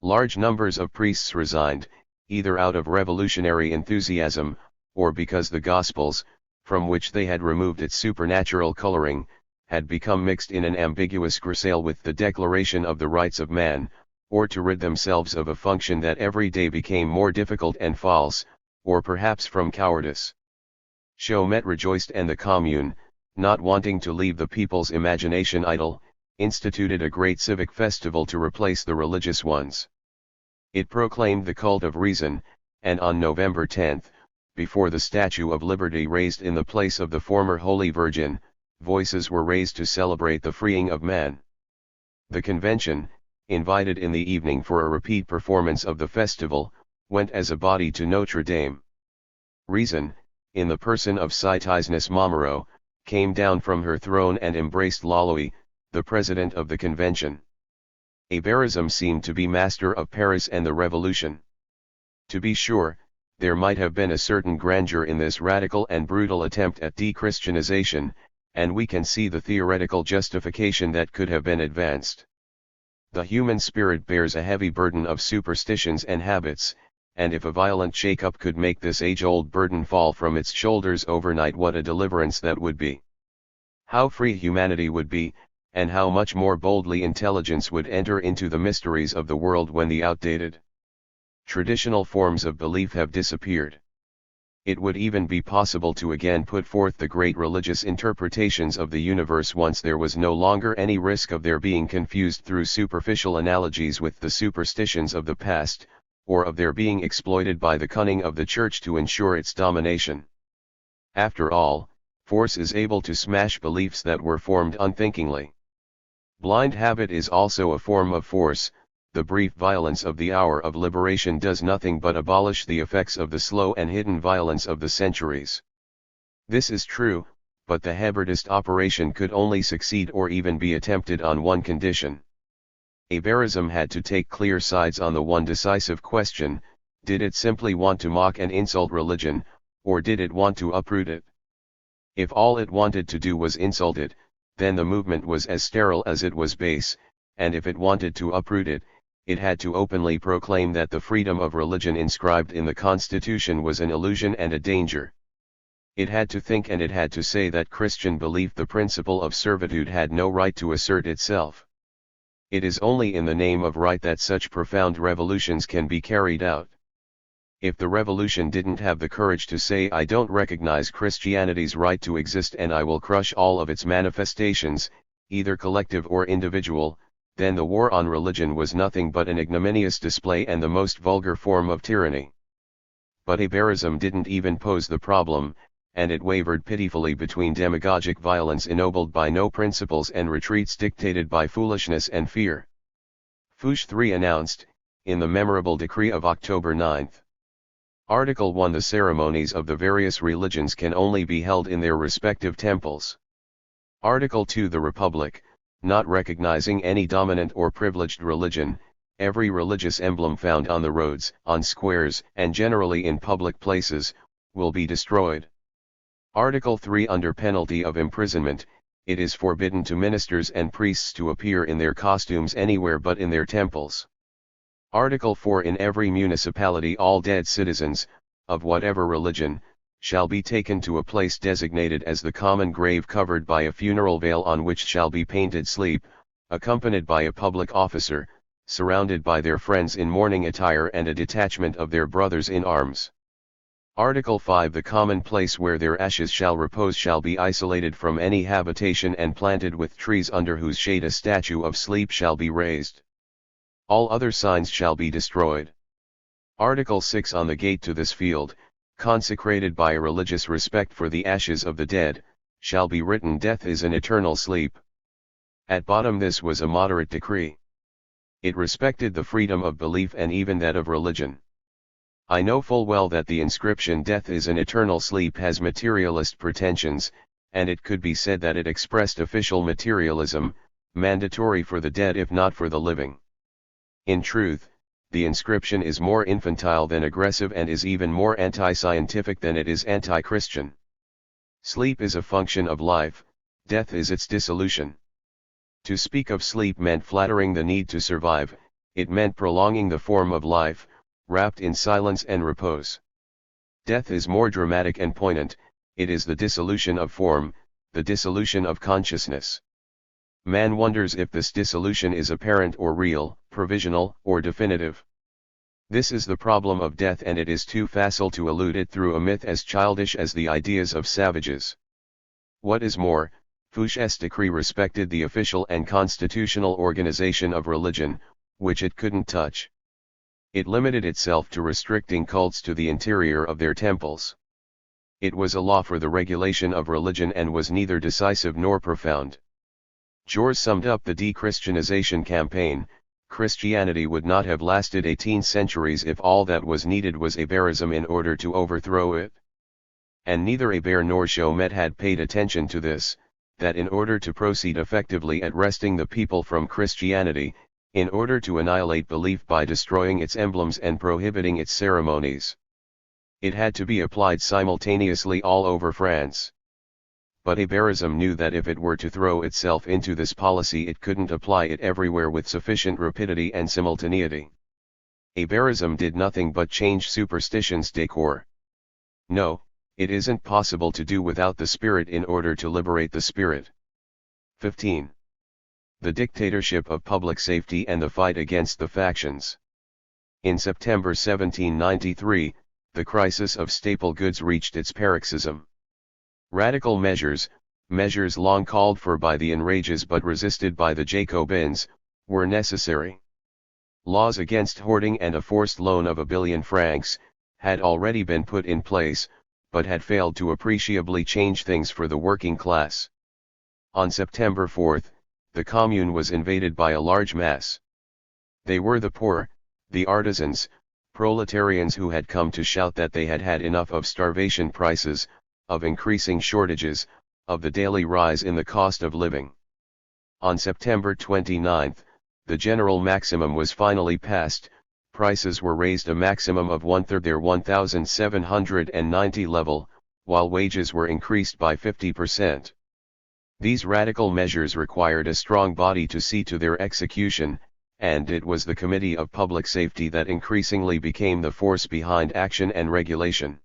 Large numbers of priests resigned, either out of revolutionary enthusiasm, or because the Gospels, from which they had removed its supernatural coloring, had become mixed in an ambiguous grisale with the Declaration of the Rights of Man, or to rid themselves of a function that every day became more difficult and false, or perhaps from cowardice. Chaumet rejoiced, and the Commune, not wanting to leave the people's imagination idle, instituted a great civic festival to replace the religious ones. It proclaimed the cult of reason, and on November 10, before the Statue of Liberty raised in the place of the former Holy Virgin, voices were raised to celebrate the freeing of man. The convention, invited in the evening for a repeat performance of the festival, went as a body to Notre Dame. Reason, in the person of Citizeness Momero, came down from her throne and embraced Laloy, the president of the convention. A Barism seemed to be master of Paris and the revolution. To be sure, there might have been a certain grandeur in this radical and brutal attempt at de-Christianization, and we can see the theoretical justification that could have been advanced. The human spirit bears a heavy burden of superstitions and habits, and if a violent shake-up could make this age-old burden fall from its shoulders overnight, what a deliverance that would be! How free humanity would be, and how much more boldly intelligence would enter into the mysteries of the world when the outdated traditional forms of belief have disappeared. It would even be possible to again put forth the great religious interpretations of the universe once there was no longer any risk of their being confused through superficial analogies with the superstitions of the past, or of their being exploited by the cunning of the Church to ensure its domination. After all, force is able to smash beliefs that were formed unthinkingly. Blind habit is also a form of force. The brief violence of the hour of liberation does nothing but abolish the effects of the slow and hidden violence of the centuries. This is true, but the Hebertist operation could only succeed or even be attempted on one condition. Aberism had to take clear sides on the one decisive question: did it simply want to mock and insult religion, or did it want to uproot it? If all it wanted to do was insult it, then the movement was as sterile as it was base, and if it wanted to uproot it, it had to openly proclaim that the freedom of religion inscribed in the Constitution was an illusion and a danger. It had to think, and it had to say that Christian belief, the principle of servitude, had no right to assert itself. It is only in the name of right that such profound revolutions can be carried out. If the revolution didn't have the courage to say, I don't recognize Christianity's right to exist and I will crush all of its manifestations, either collective or individual, then the war on religion was nothing but an ignominious display and the most vulgar form of tyranny. But Aberism didn't even pose the problem, and it wavered pitifully between demagogic violence ennobled by no principles and retreats dictated by foolishness and fear. Fouché III announced, in the memorable decree of October 9, Article 1, the ceremonies of the various religions can only be held in their respective temples. Article 2, the Republic, not recognizing any dominant or privileged religion, every religious emblem found on the roads, on squares, and generally in public places, will be destroyed. Article 3, under penalty of imprisonment, it is forbidden to ministers and priests to appear in their costumes anywhere but in their temples. Article 4, in every municipality all dead citizens, of whatever religion, shall be taken to a place designated as the common grave, covered by a funeral veil on which shall be painted sleep, accompanied by a public officer, surrounded by their friends in mourning attire and a detachment of their brothers in arms. Article 5, the common place where their ashes shall repose shall be isolated from any habitation and planted with trees under whose shade a statue of Sleep shall be raised. All other signs shall be destroyed. Article 6, on the gate to this field, consecrated by a religious respect for the ashes of the dead, shall be written, Death is an eternal sleep. At bottom this was a moderate decree. It respected the freedom of belief and even that of religion. I know full well that the inscription Death is an eternal sleep has materialist pretensions, and it could be said that it expressed official materialism, mandatory for the dead if not for the living. In truth, the inscription is more infantile than aggressive and is even more anti-scientific than it is anti-Christian. Sleep is a function of life, death is its dissolution. To speak of sleep meant flattering the need to survive, it meant prolonging the form of life, wrapped in silence and repose. Death is more dramatic and poignant, it is the dissolution of form, the dissolution of consciousness. Man wonders if this dissolution is apparent or real, provisional or definitive. This is the problem of death, and it is too facile to elude it through a myth as childish as the ideas of savages. What is more, Fouché's decree respected the official and constitutional organization of religion, which it couldn't touch. It limited itself to restricting cults to the interior of their temples. It was a law for the regulation of religion and was neither decisive nor profound. Jaurés summed up the de-Christianization campaign: Christianity would not have lasted 18 centuries if all that was needed was Aberism in order to overthrow it. And neither Abert nor Chomet had paid attention to this, that in order to proceed effectively at wresting the people from Christianity, in order to annihilate belief by destroying its emblems and prohibiting its ceremonies, it had to be applied simultaneously all over France. But Aberism knew that if it were to throw itself into this policy it couldn't apply it everywhere with sufficient rapidity and simultaneity. Aberism did nothing but change superstition's decor. No, it isn't possible to do without the spirit in order to liberate the spirit. 15. The dictatorship of public safety and the fight against the factions. In September 1793, the crisis of staple goods reached its paroxysm. Radical measures, measures long called for by the enrages but resisted by the Jacobins, were necessary. Laws against hoarding and a forced loan of 1 billion francs had already been put in place, but had failed to appreciably change things for the working class. On September 4, the Commune was invaded by a large mass. They were the poor, the artisans, proletarians who had come to shout that they had had enough of starvation prices, of increasing shortages, of the daily rise in the cost of living. On September 29, the general maximum was finally passed. Prices were raised a maximum of one-third their 1,790 level, while wages were increased by 50%. These radical measures required a strong body to see to their execution, and it was the Committee of Public Safety that increasingly became the force behind action and regulation.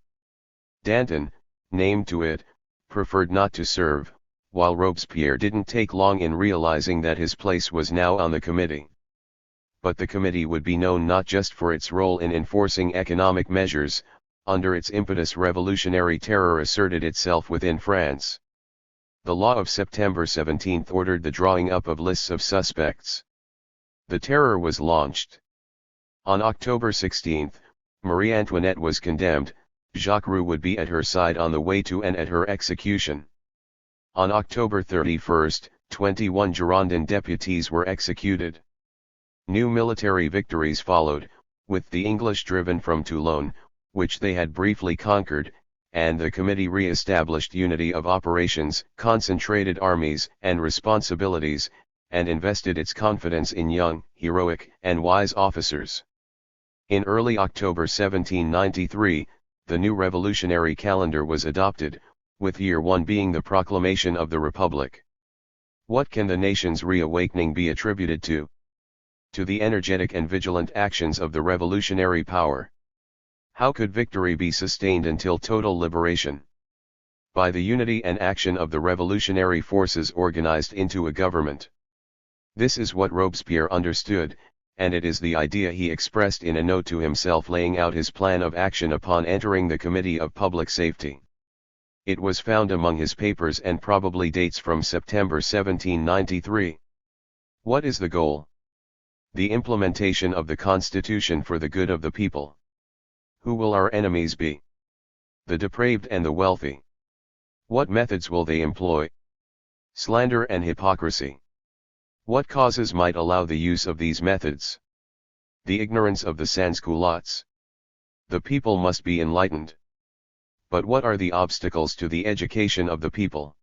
Danton, named to it, preferred not to serve, while Robespierre didn't take long in realizing that his place was now on the committee. But the committee would be known not just for its role in enforcing economic measures. Under its impetus revolutionary terror asserted itself within France. The law of September 17 ordered the drawing up of lists of suspects. The terror was launched. On October 16, Marie Antoinette was condemned. Jacques Roux would be at her side on the way to and at her execution. On October 31, 21 Girondin deputies were executed. New military victories followed, with the English driven from Toulon, which they had briefly conquered, and the committee re-established unity of operations, concentrated armies and responsibilities, and invested its confidence in young, heroic, and wise officers. In early October 1793, the new revolutionary calendar was adopted, with year 1 being the proclamation of the Republic. What can the nation's reawakening be attributed to? To the energetic and vigilant actions of the revolutionary power. How could victory be sustained until total liberation? By the unity and action of the revolutionary forces organized into a government. This is what Robespierre understood, and it is the idea he expressed in a note to himself laying out his plan of action upon entering the Committee of Public Safety. It was found among his papers and probably dates from September 1793. What is the goal? The implementation of the Constitution for the good of the people. Who will our enemies be? The depraved and the wealthy. What methods will they employ? Slander and hypocrisy. What causes might allow the use of these methods? The ignorance of the sans-culottes. The people must be enlightened. But what are the obstacles to the education of the people?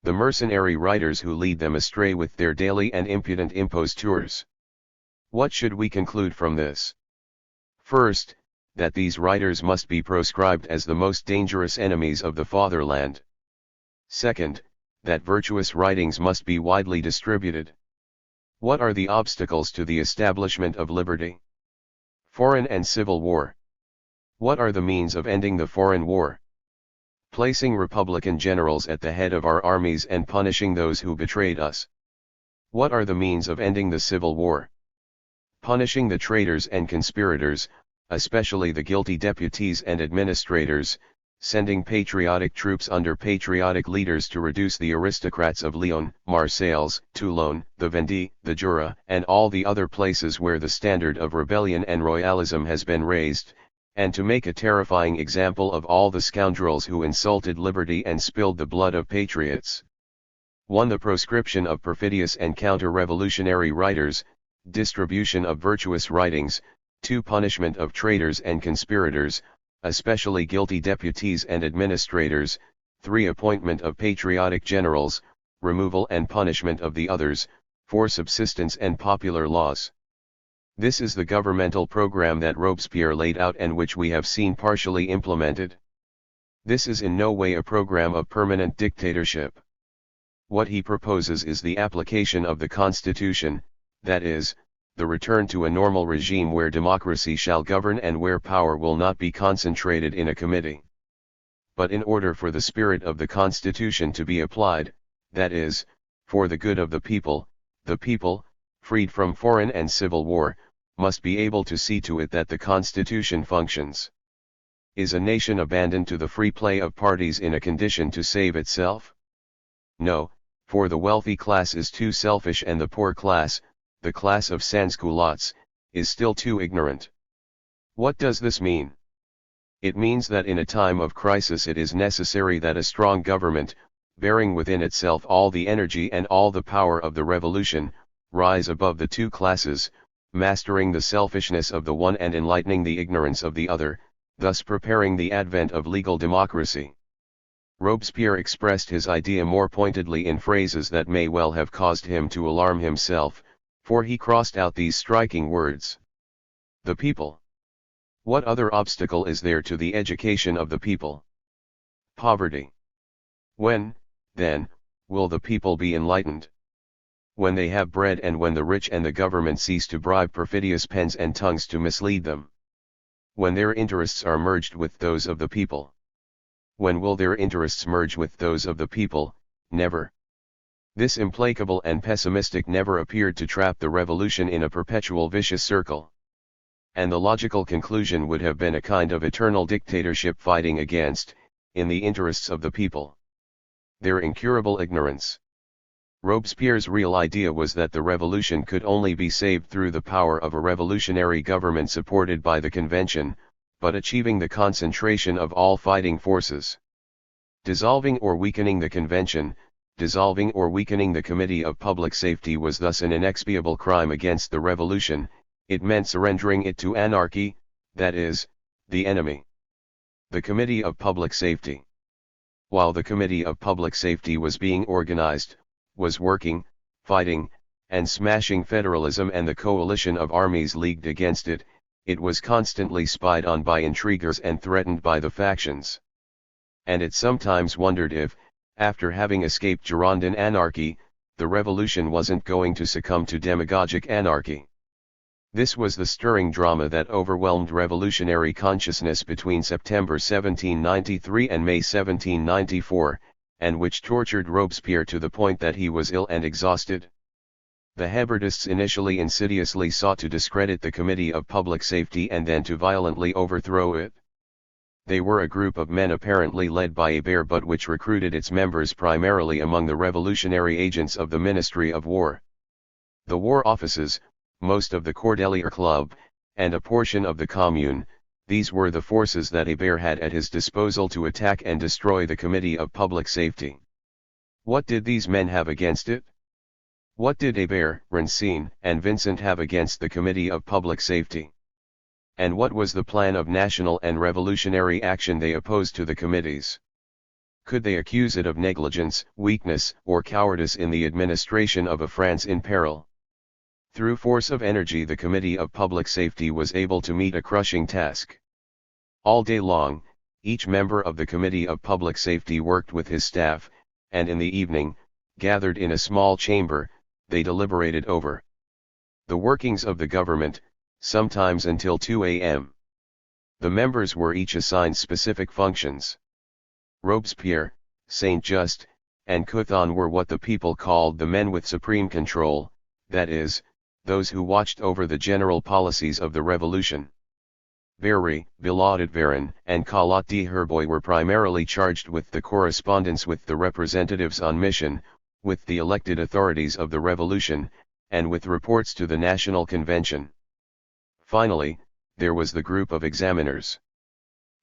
The mercenary writers who lead them astray with their daily and impudent impostures. What should we conclude from this? First, that these writers must be proscribed as the most dangerous enemies of the fatherland. Second, that virtuous writings must be widely distributed. What are the obstacles to the establishment of liberty? Foreign and civil war. What are the means of ending the foreign war? Placing Republican generals at the head of our armies and punishing those who betrayed us. What are the means of ending the civil war? Punishing the traitors and conspirators, especially the guilty deputies and administrators, sending patriotic troops under patriotic leaders to reduce the aristocrats of Lyon, Marseilles, Toulon, the Vendée, the Jura, and all the other places where the standard of rebellion and royalism has been raised, and to make a terrifying example of all the scoundrels who insulted liberty and spilled the blood of patriots. 1. The proscription of perfidious and counter-revolutionary writers, distribution of virtuous writings. 2. Punishment of traitors and conspirators, especially guilty deputies and administrators. 3. Appointment of patriotic generals, removal and punishment of the others. 4. Subsistence and popular laws. This is the governmental program that Robespierre laid out and which we have seen partially implemented. This is in no way a program of permanent dictatorship. What he proposes is the application of the Constitution, that is, the return to a normal regime where democracy shall govern and where power will not be concentrated in a committee. But in order for the spirit of the Constitution to be applied, that is, for the good of the people, freed from foreign and civil war, must be able to see to it that the Constitution functions. Is a nation abandoned to the free play of parties in a condition to save itself? No, for the wealthy class is too selfish and the poor class, the class of sans-culottes, is still too ignorant. What does this mean? It means that in a time of crisis it is necessary that a strong government, bearing within itself all the energy and all the power of the revolution, rise above the two classes, mastering the selfishness of the one and enlightening the ignorance of the other, thus preparing the advent of legal democracy. Robespierre expressed his idea more pointedly in phrases that may well have caused him to alarm himself, for he crossed out these striking words. The people. What other obstacle is there to the education of the people? Poverty. When, then, will the people be enlightened? When they have bread and when the rich and the government cease to bribe perfidious pens and tongues to mislead them. When their interests are merged with those of the people. When will their interests merge with those of the people? Never. This implacable and pessimistic never appeared to trap the revolution in a perpetual vicious circle. And the logical conclusion would have been a kind of eternal dictatorship fighting against, in the interests of the people, their incurable ignorance. Robespierre's real idea was that the revolution could only be saved through the power of a revolutionary government supported by the Convention, but achieving the concentration of all fighting forces. Dissolving or weakening the Convention, dissolving or weakening the Committee of Public Safety was thus an inexpiable crime against the revolution. It meant surrendering it to anarchy, that is, the enemy. The Committee of Public Safety. While the Committee of Public Safety was being organized, was working, fighting, and smashing federalism and the coalition of armies leagued against it, it was constantly spied on by intriguers and threatened by the factions. And it sometimes wondered if, after having escaped Girondin anarchy, the revolution wasn't going to succumb to demagogic anarchy. This was the stirring drama that overwhelmed revolutionary consciousness between September 1793 and May 1794, and which tortured Robespierre to the point that he was ill and exhausted. The Hebertists initially insidiously sought to discredit the Committee of Public Safety and then to violently overthrow it. They were a group of men apparently led by Abidor but which recruited its members primarily among the revolutionary agents of the Ministry of War. The war offices, most of the Cordelier Club, and a portion of the Commune, these were the forces that Abidor had at his disposal to attack and destroy the Committee of Public Safety. What did these men have against it? What did Abidor, Rancine, and Vincent have against the Committee of Public Safety? And what was the plan of national and revolutionary action they opposed to the committees? Could they accuse it of negligence, weakness, or cowardice in the administration of a France in peril? Through force of energy the Committee of Public Safety was able to meet a crushing task. All day long, each member of the Committee of Public Safety worked with his staff, and in the evening, gathered in a small chamber, they deliberated over the workings of the government, sometimes until 2 a.m. The members were each assigned specific functions. Robespierre, Saint-Just, and Couthon were what the people called the men with supreme control, that is, those who watched over the general policies of the revolution. Very, Billaud-Varon, and Collot d'Herbois were primarily charged with the correspondence with the representatives on mission, with the elected authorities of the revolution, and with reports to the National Convention. Finally, there was the group of examiners.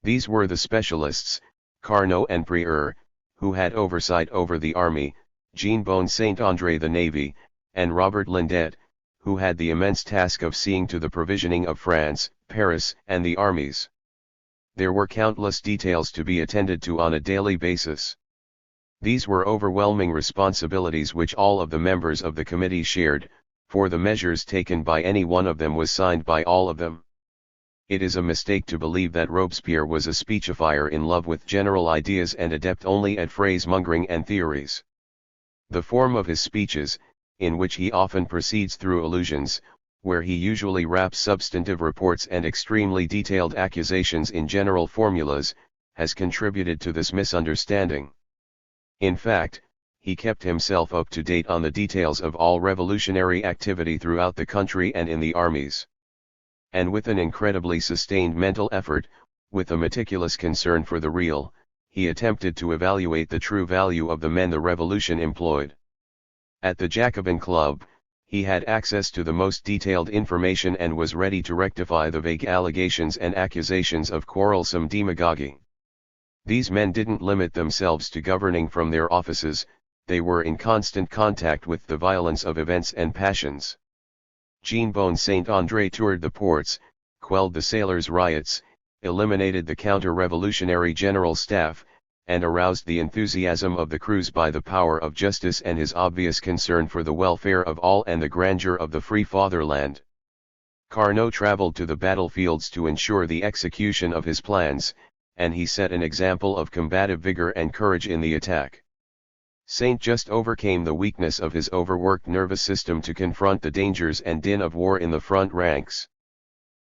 These were the specialists, Carnot and Prieur, who had oversight over the army, Jean-Bon Saint-André the navy, and Robert Lindet, who had the immense task of seeing to the provisioning of France, Paris, and the armies. There were countless details to be attended to on a daily basis. These were overwhelming responsibilities which all of the members of the committee shared, for the measures taken by any one of them was signed by all of them. It is a mistake to believe that Robespierre was a speechifier in love with general ideas and adept only at phrase-mongering and theories. The form of his speeches, in which he often proceeds through allusions, where he usually wraps substantive reports and extremely detailed accusations in general formulas, has contributed to this misunderstanding. In fact, he kept himself up to date on the details of all revolutionary activity throughout the country and in the armies. And with an incredibly sustained mental effort, with a meticulous concern for the real, he attempted to evaluate the true value of the men the revolution employed. At the Jacobin Club, he had access to the most detailed information and was ready to rectify the vague allegations and accusations of quarrelsome demagogy. These men didn't limit themselves to governing from their offices, they were in constant contact with the violence of events and passions. Jean-Bon Saint-André toured the ports, quelled the sailors' riots, eliminated the counter-revolutionary general staff, and aroused the enthusiasm of the crews by the power of justice and his obvious concern for the welfare of all and the grandeur of the free fatherland. Carnot traveled to the battlefields to ensure the execution of his plans, and he set an example of combative vigor and courage in the attack. Saint-Just overcame the weakness of his overworked nervous system to confront the dangers and din of war in the front ranks.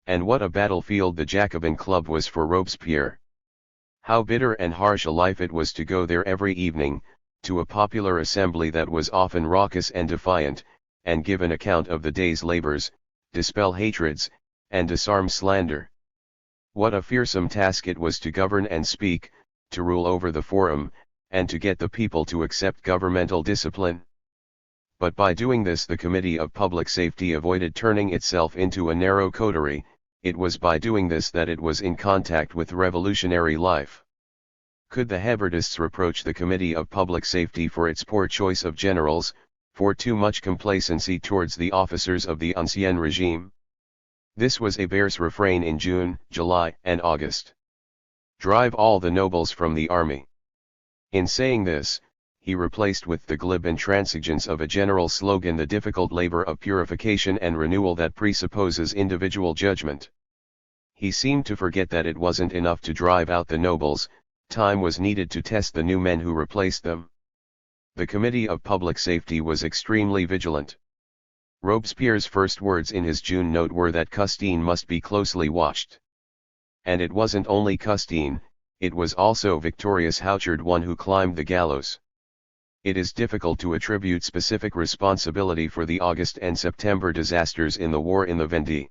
And what a battlefield the Jacobin Club was for Robespierre! How bitter and harsh a life it was to go there every evening, to a popular assembly that was often raucous and defiant, and give an account of the day's labors, dispel hatreds, and disarm slander. What a fearsome task it was to govern and speak, to rule over the forum, and to get the people to accept governmental discipline. But by doing this the Committee of Public Safety avoided turning itself into a narrow coterie. It was by doing this that it was in contact with revolutionary life. Could the Hebertists reproach the Committee of Public Safety for its poor choice of generals, for too much complacency towards the officers of the Ancien Regime? This was Hébert's refrain in June, July, and August. Drive all the nobles from the army. In saying this, he replaced with the glib intransigence of a general slogan the difficult labor of purification and renewal that presupposes individual judgment. He seemed to forget that it wasn't enough to drive out the nobles, time was needed to test the new men who replaced them. The Committee of Public Safety was extremely vigilant. Robespierre's first words in his June note were that Custine must be closely watched. And it wasn't only Custine, it was also Victorious Houchard one who climbed the gallows. It is difficult to attribute specific responsibility for the August and September disasters in the war in the Vendée.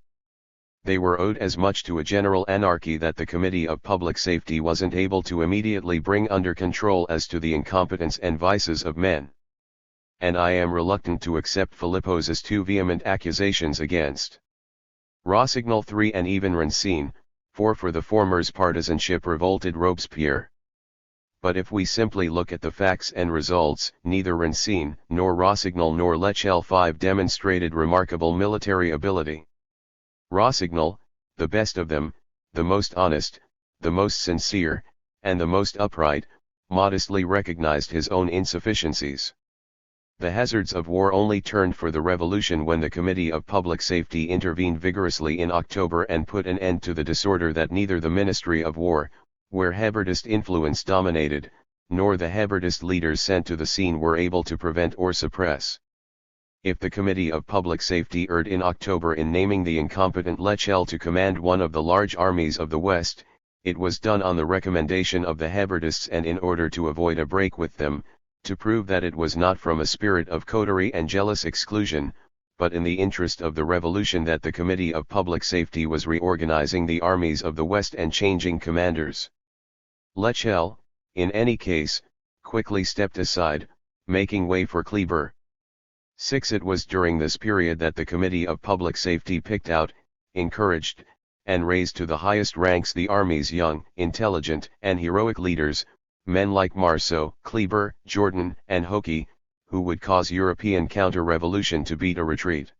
They were owed as much to a general anarchy that the Committee of Public Safety wasn't able to immediately bring under control as to the incompetence and vices of men. And I am reluctant to accept Philippot's too vehement accusations against Rossignol III and even Rancine, for the former's partisanship revolted Robespierre. But if we simply look at the facts and results, neither Rancine, nor Rossignol nor Lechelle V demonstrated remarkable military ability. Rossignol, the best of them, the most honest, the most sincere, and the most upright, modestly recognized his own insufficiencies. The hazards of war only turned for the revolution when the Committee of Public Safety intervened vigorously in October and put an end to the disorder that neither the Ministry of War, where Hebertist influence dominated, nor the Hebertist leaders sent to the scene were able to prevent or suppress. If the Committee of Public Safety erred in October in naming the incompetent Lechelle to command one of the large armies of the West, it was done on the recommendation of the Hebertists and in order to avoid a break with them, to prove that it was not from a spirit of coterie and jealous exclusion, but in the interest of the revolution that the Committee of Public Safety was reorganizing the armies of the West and changing commanders. Lechelle, in any case, quickly stepped aside, making way for Kleber. 6. It was during this period that the Committee of Public Safety picked out, encouraged, and raised to the highest ranks the army's young, intelligent, and heroic leaders, men like Marceau, Kleber, Jourdan, and Hockey, who would cause European counter-revolution to beat a retreat.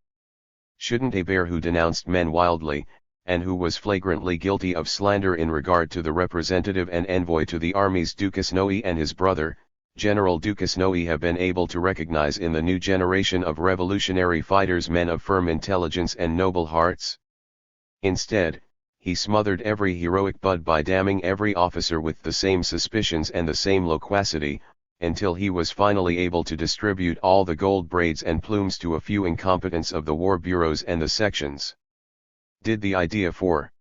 Shouldn't Hébert, who denounced men wildly, and who was flagrantly guilty of slander in regard to the representative and envoy to the armies Duquesnoy and his brother, General Duquesnoy, have been able to recognize in the new generation of revolutionary fighters men of firm intelligence and noble hearts? Instead, he smothered every heroic bud by damning every officer with the same suspicions and the same loquacity, until he was finally able to distribute all the gold braids and plumes to a few incompetents of the war bureaus and the sections. Did the idea for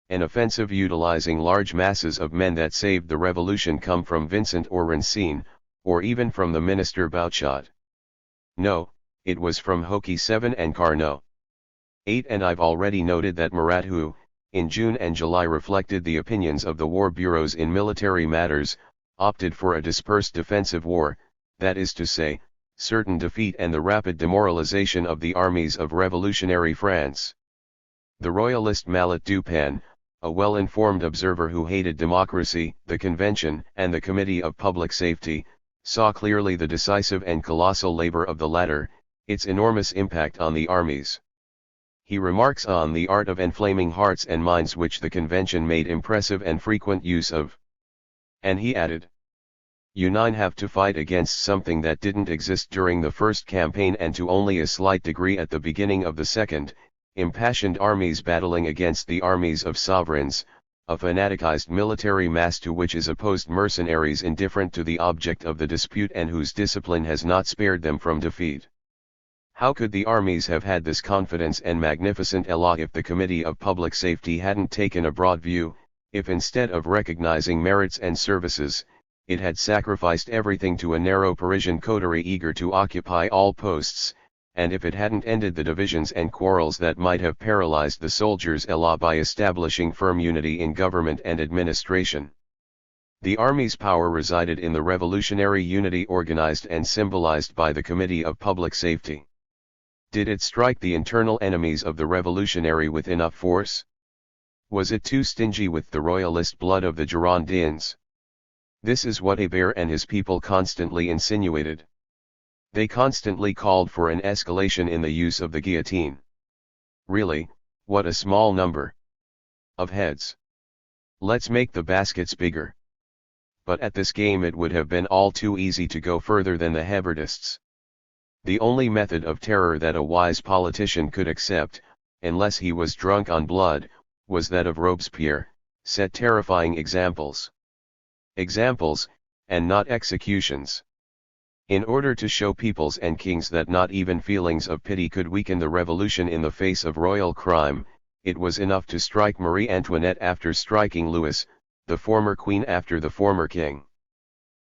an offensive utilizing large masses of men that saved the revolution come from Vincent or Rancine, or even from the minister Bouchot? No, it was from Hockey 7 and Carnot. 8. And I've already noted that Marat, who, in June and July reflected the opinions of the war bureaus in military matters, opted for a dispersed defensive war, that is to say, certain defeat and the rapid demoralization of the armies of revolutionary France. The royalist Mallet Dupin, a well-informed observer who hated democracy, the Convention, and the Committee of Public Safety, saw clearly the decisive and colossal labor of the latter, its enormous impact on the armies. He remarks on the art of enflaming hearts and minds which the Convention made impressive and frequent use of. And he added, You nine have to fight against something that didn't exist during the first campaign and to only a slight degree at the beginning of the second, impassioned armies battling against the armies of sovereigns, a fanaticized military mass to which is opposed mercenaries indifferent to the object of the dispute and whose discipline has not spared them from defeat. How could the armies have had this confidence and magnificent elan if the Committee of Public Safety hadn't taken a broad view, if instead of recognizing merits and services, it had sacrificed everything to a narrow Parisian coterie eager to occupy all posts, and if it hadn't ended the divisions and quarrels that might have paralyzed the soldiers' elan by establishing firm unity in government and administration. The army's power resided in the revolutionary unity organized and symbolized by the Committee of Public Safety. Did it strike the internal enemies of the revolutionary with enough force? Was it too stingy with the royalist blood of the Girondins? This is what Abidor and his people constantly insinuated. They constantly called for an escalation in the use of the guillotine. Really, what a small number of heads. Let's make the baskets bigger. But at this game it would have been all too easy to go further than the Hebertists. The only method of terror that a wise politician could accept, unless he was drunk on blood, was that of Robespierre, set terrifying examples. Examples, and not executions. In order to show peoples and kings that not even feelings of pity could weaken the revolution in the face of royal crime, it was enough to strike Marie Antoinette after striking Louis, the former queen after the former king.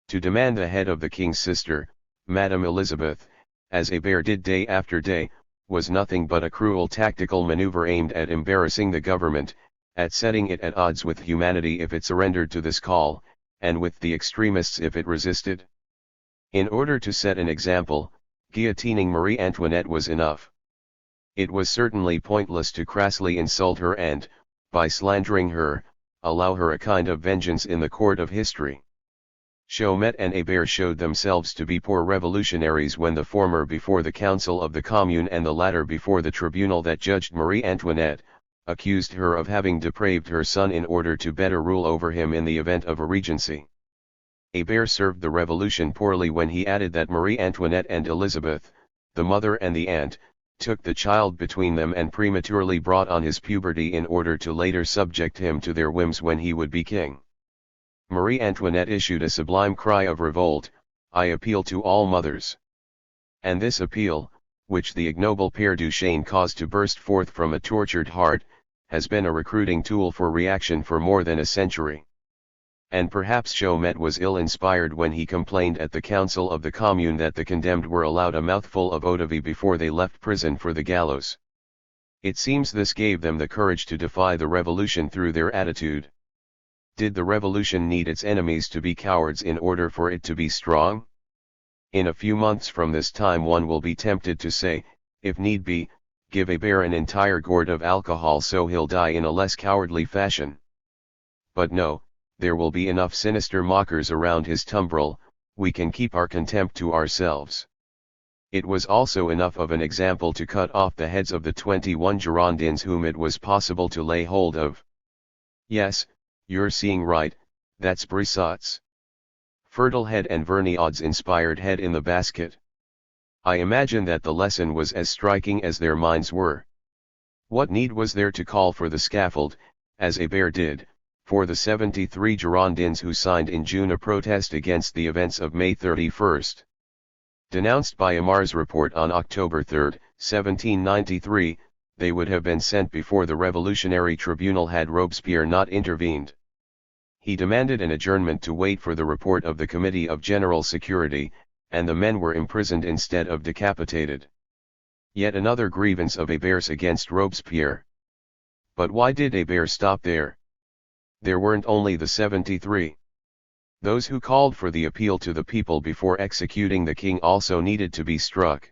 To demand the head of the king's sister, Madame Elizabeth, as Abidor did day after day, was nothing but a cruel tactical maneuver aimed at embarrassing the government, at setting it at odds with humanity if it surrendered to this call, and with the extremists if it resisted. In order to set an example, guillotining Marie Antoinette was enough. It was certainly pointless to crassly insult her and, by slandering her, allow her a kind of vengeance in the court of history. Chaumet and Abidor showed themselves to be poor revolutionaries when the former before the Council of the Commune and the latter before the tribunal that judged Marie Antoinette, accused her of having depraved her son in order to better rule over him in the event of a regency. Abidor served the revolution poorly when he added that Marie Antoinette and Elizabeth, the mother and the aunt, took the child between them and prematurely brought on his puberty in order to later subject him to their whims when he would be king. Marie Antoinette issued a sublime cry of revolt, "I appeal to all mothers." And this appeal, which the ignoble Père Duchesne caused to burst forth from a tortured heart, has been a recruiting tool for reaction for more than a century. And perhaps Chaumet was ill-inspired when he complained at the Council of the Commune that the condemned were allowed a mouthful of eau-de-vie before they left prison for the gallows. It seems this gave them the courage to defy the revolution through their attitude. Did the revolution need its enemies to be cowards in order for it to be strong? In a few months from this time one will be tempted to say, if need be, give Abidor an entire gourd of alcohol so he'll die in a less cowardly fashion. But no, there will be enough sinister mockers around his tumbril, we can keep our contempt to ourselves. It was also enough of an example to cut off the heads of the 21 Girondins whom it was possible to lay hold of. Yes, you're seeing right, that's Brissot's fertile head and Vergniaud's inspired head in the basket. I imagine that the lesson was as striking as their minds were. What need was there to call for the scaffold, as Abidor did, for the 73 Girondins who signed in June a protest against the events of May 31? Denounced by Amar's report on October 3, 1793, they would have been sent before the Revolutionary Tribunal had Robespierre not intervened. He demanded an adjournment to wait for the report of the Committee of General Security, and the men were imprisoned instead of decapitated. Yet another grievance of Abidor's against Robespierre. But why did Abidor stop there? There weren't only the 73. Those who called for the appeal to the people before executing the king also needed to be struck.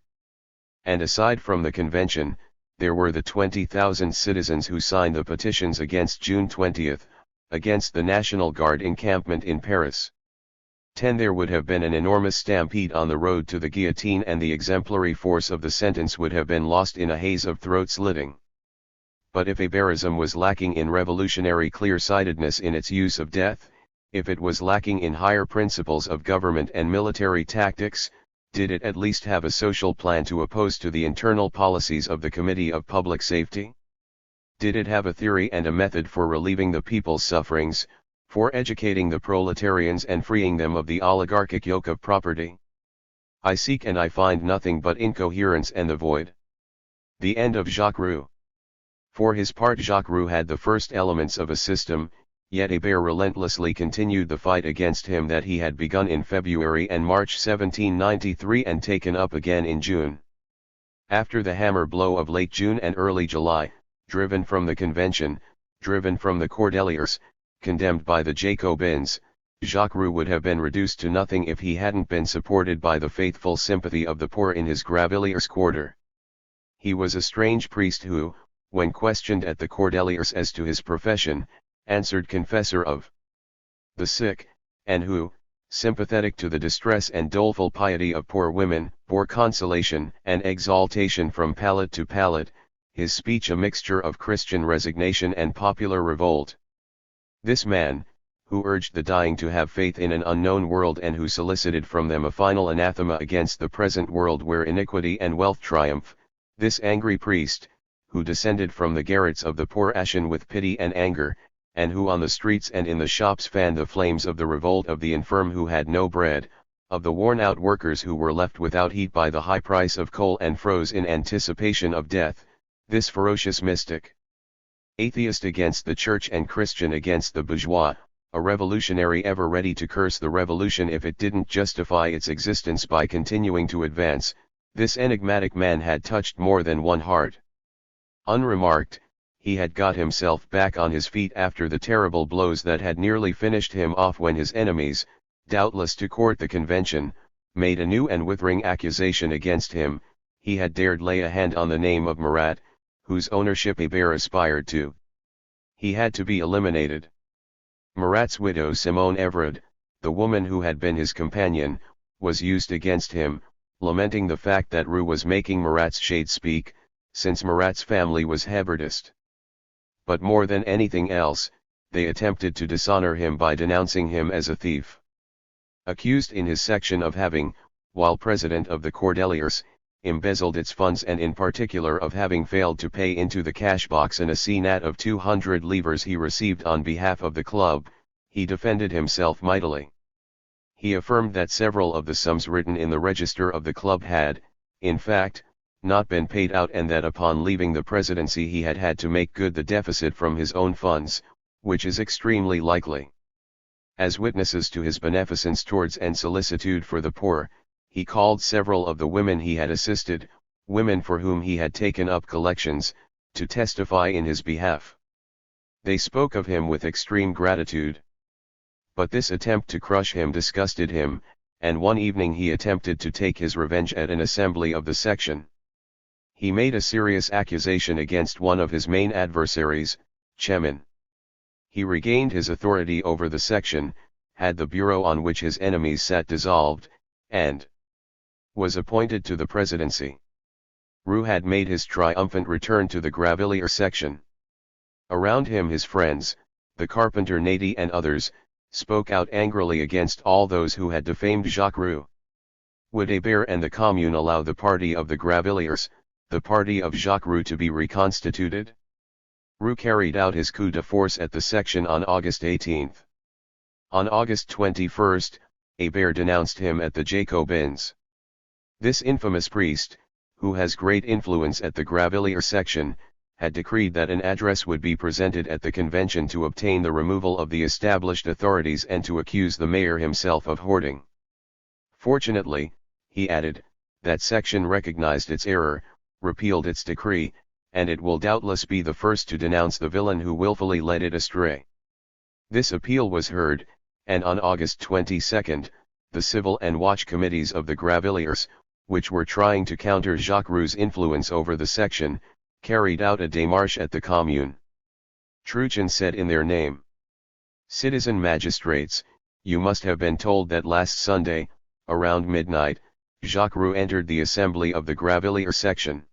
And aside from the convention, there were the 20,000 citizens who signed the petitions against June 20, against the National Guard encampment in Paris. There would have been an enormous stampede on the road to the guillotine and the exemplary force of the sentence would have been lost in a haze of throat-slitting. But if Abidorism was lacking in revolutionary clear-sightedness in its use of death, If it was lacking in higher principles of government and military tactics, did it at least have a social plan to oppose to the internal policies of the Committee of Public Safety? Did it have a theory and a method for relieving the people's sufferings, for educating the proletarians and freeing them of the oligarchic yoke of property? I seek and I find nothing but incoherence and the void. The end of Jacques Roux. For his part, Jacques Roux had the first elements of a system, yet Abidor relentlessly continued the fight against him that he had begun in February and March 1793 and taken up again in June. After the hammer blow of late June and early July, driven from the Convention, driven from the Cordeliers, condemned by the Jacobins, Jacques Roux would have been reduced to nothing if he hadn't been supported by the faithful sympathy of the poor in his Gravilliers quarter. He was a strange priest who, when questioned at the Cordeliers as to his profession, answered confessor of the sick, and who, sympathetic to the distress and doleful piety of poor women, bore consolation and exaltation from pallet to pallet, his speech a mixture of Christian resignation and popular revolt. This man, who urged the dying to have faith in an unknown world and who solicited from them a final anathema against the present world where iniquity and wealth triumph, this angry priest, who descended from the garrets of the poor ashen with pity and anger, and who on the streets and in the shops fanned the flames of the revolt of the infirm who had no bread, of the worn-out workers who were left without heat by the high price of coal and froze in anticipation of death, this ferocious mystic, atheist against the church and Christian against the bourgeois, a revolutionary ever ready to curse the revolution if it didn't justify its existence by continuing to advance, this enigmatic man had touched more than one heart. Unremarked, he had got himself back on his feet after the terrible blows that had nearly finished him off when his enemies, doubtless to court the Convention, made a new and withering accusation against him. He had dared lay a hand on the name of Marat, whose ownership Abidor aspired to. He had to be eliminated. Marat's widow Simone Everard, the woman who had been his companion, was used against him, lamenting the fact that Roux was making Marat's shade speak, since Marat's family was Hebardist. But more than anything else, they attempted to dishonor him by denouncing him as a thief. Accused in his section of having, while president of the Cordeliers, embezzled its funds and in particular of having failed to pay into the cash box an assignat of 200 livres he received on behalf of the club, he defended himself mightily. He affirmed that several of the sums written in the register of the club had, in fact, not been paid out and that upon leaving the presidency he had had to make good the deficit from his own funds, which is extremely likely. As witnesses to his beneficence towards and solicitude for the poor, he called several of the women he had assisted, women for whom he had taken up collections, to testify in his behalf. They spoke of him with extreme gratitude. But this attempt to crush him disgusted him, and one evening he attempted to take his revenge at an assembly of the section. He made a serious accusation against one of his main adversaries, Chemin. He regained his authority over the section, had the bureau on which his enemies sat dissolved, and was appointed to the presidency. Roux had made his triumphant return to the Gravilliers section. Around him his friends, the carpenter Nady and others, spoke out angrily against all those who had defamed Jacques Roux. Would Abidor and the Commune allow the party of the Gravilliers, the party of Jacques Roux, to be reconstituted? Roux carried out his coup de force at the section on August 18. On August 21, Abidor denounced him at the Jacobins. This infamous priest, who has great influence at the Gravilliers section, had decreed that an address would be presented at the convention to obtain the removal of the established authorities and to accuse the mayor himself of hoarding. Fortunately, he added, that section recognized its error, repealed its decree, and it will doubtless be the first to denounce the villain who willfully led it astray. This appeal was heard, and on August 22, the civil and watch committees of the Gravilliers, which were trying to counter Jacques Roux's influence over the section, carried out a démarche at the Commune. Truchen said in their name, "Citizen magistrates, you must have been told that last Sunday, around midnight, Jacques Roux entered the assembly of the Gravilliers section.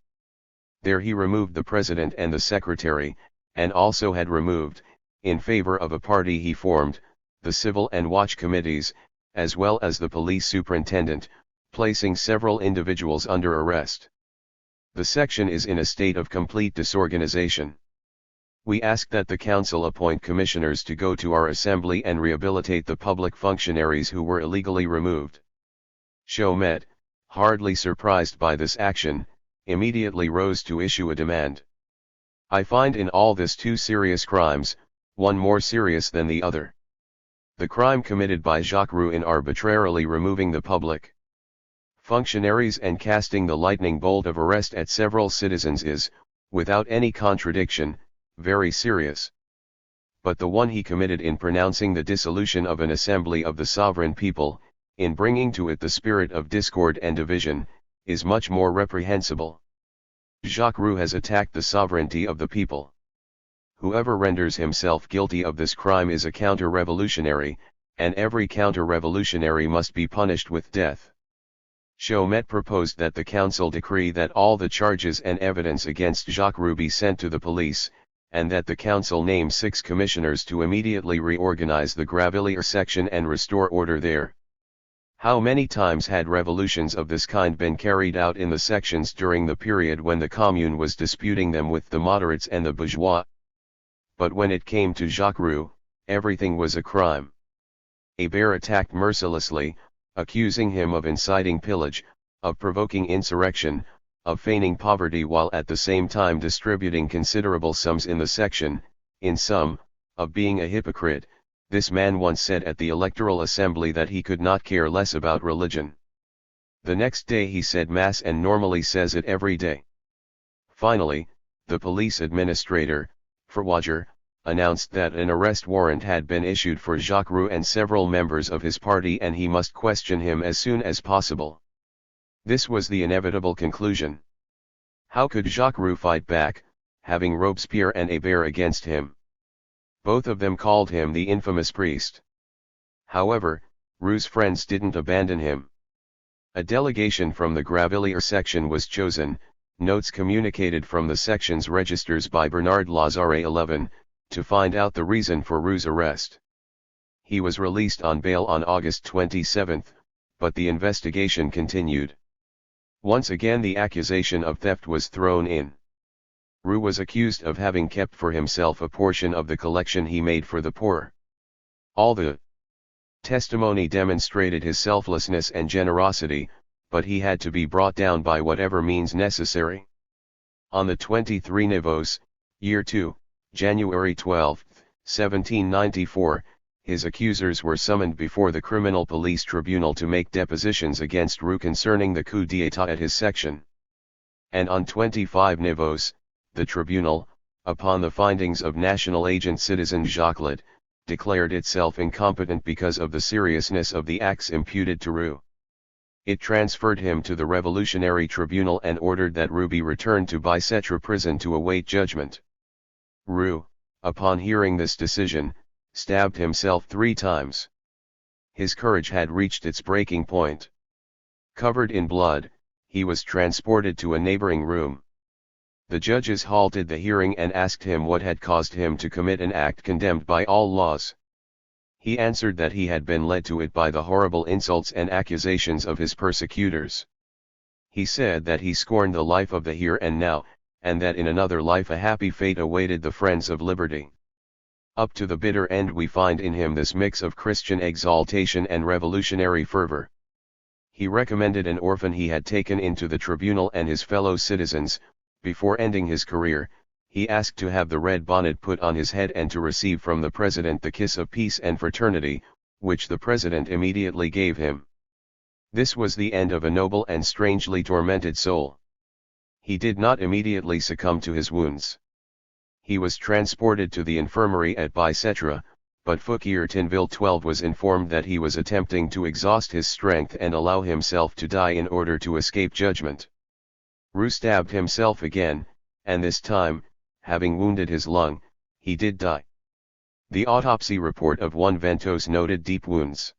There he removed the president and the secretary, and also had removed, in favor of a party he formed, the civil and watch committees, as well as the police superintendent, placing several individuals under arrest. The section is in a state of complete disorganization. We ask that the council appoint commissioners to go to our assembly and rehabilitate the public functionaries who were illegally removed. Chaumet, hardly surprised by this action, immediately rose to issue a demand. I find in all this two serious crimes, one more serious than the other. The crime committed by Jaurés in arbitrarily removing the public functionaries and casting the lightning bolt of arrest at several citizens is, without any contradiction, very serious. But the one he committed in pronouncing the dissolution of an assembly of the sovereign people, in bringing to it the spirit of discord and division, is much more reprehensible. Jaurés has attacked the sovereignty of the people. Whoever renders himself guilty of this crime is a counter-revolutionary, and every counter-revolutionary must be punished with death. Chaumet proposed that the council decree that all the charges and evidence against Jaurés be sent to the police, and that the council name 6 commissioners to immediately reorganize the Gravilliers section and restore order there. How many times had revolutions of this kind been carried out in the sections during the period when the Commune was disputing them with the moderates and the bourgeois? But when it came to Jaurés, everything was a crime. Abidor attacked mercilessly, accusing him of inciting pillage, of provoking insurrection, of feigning poverty while at the same time distributing considerable sums in the section, in sum, of being a hypocrite. This man once said at the electoral assembly that he could not care less about religion. The next day he said Mass and normally says it every day. Finally, the police administrator, Verwager, announced that an arrest warrant had been issued for Jaurés and several members of his party and he must question him as soon as possible. This was the inevitable conclusion. How could Jaurés fight back, having Robespierre and Abidor against him? Both of them called him the infamous priest. However, Rous's friends didn't abandon him. A delegation from the Gravilliers section was chosen, notes communicated from the section's registers by Bernard Lazare 11, to find out the reason for Rous's arrest. He was released on bail on August 27, but the investigation continued. Once again the accusation of theft was thrown in. Roux was accused of having kept for himself a portion of the collection he made for the poor. All the testimony demonstrated his selflessness and generosity, but he had to be brought down by whatever means necessary. On the 23 Nivose, Year 2, January 12, 1794, his accusers were summoned before the Criminal Police Tribunal to make depositions against Roux concerning the coup d'état at his section. And on 25 Nivose, the tribunal, upon the findings of national agent citizen Jaurés, declared itself incompetent because of the seriousness of the acts imputed to Roux. It transferred him to the Revolutionary Tribunal and ordered that Roux be returned to Bicêtre prison to await judgment. Roux, upon hearing this decision, stabbed himself 3 times. His courage had reached its breaking point. Covered in blood, he was transported to a neighboring room. The judges halted the hearing and asked him what had caused him to commit an act condemned by all laws. He answered that he had been led to it by the horrible insults and accusations of his persecutors. He said that he scorned the life of the here and now, and that in another life a happy fate awaited the friends of liberty. Up to the bitter end we find in him this mix of Christian exaltation and revolutionary fervor. He recommended an orphan he had taken into the tribunal and his fellow citizens. Before ending his career, he asked to have the red bonnet put on his head and to receive from the president the kiss of peace and fraternity, which the president immediately gave him. This was the end of a noble and strangely tormented soul. He did not immediately succumb to his wounds. He was transported to the infirmary at Bicêtre, but Fouquier Tinville 12 was informed that he was attempting to exhaust his strength and allow himself to die in order to escape judgment. Roux stabbed himself again, and this time, having wounded his lung, he did die. The autopsy report of one Ventos noted deep wounds.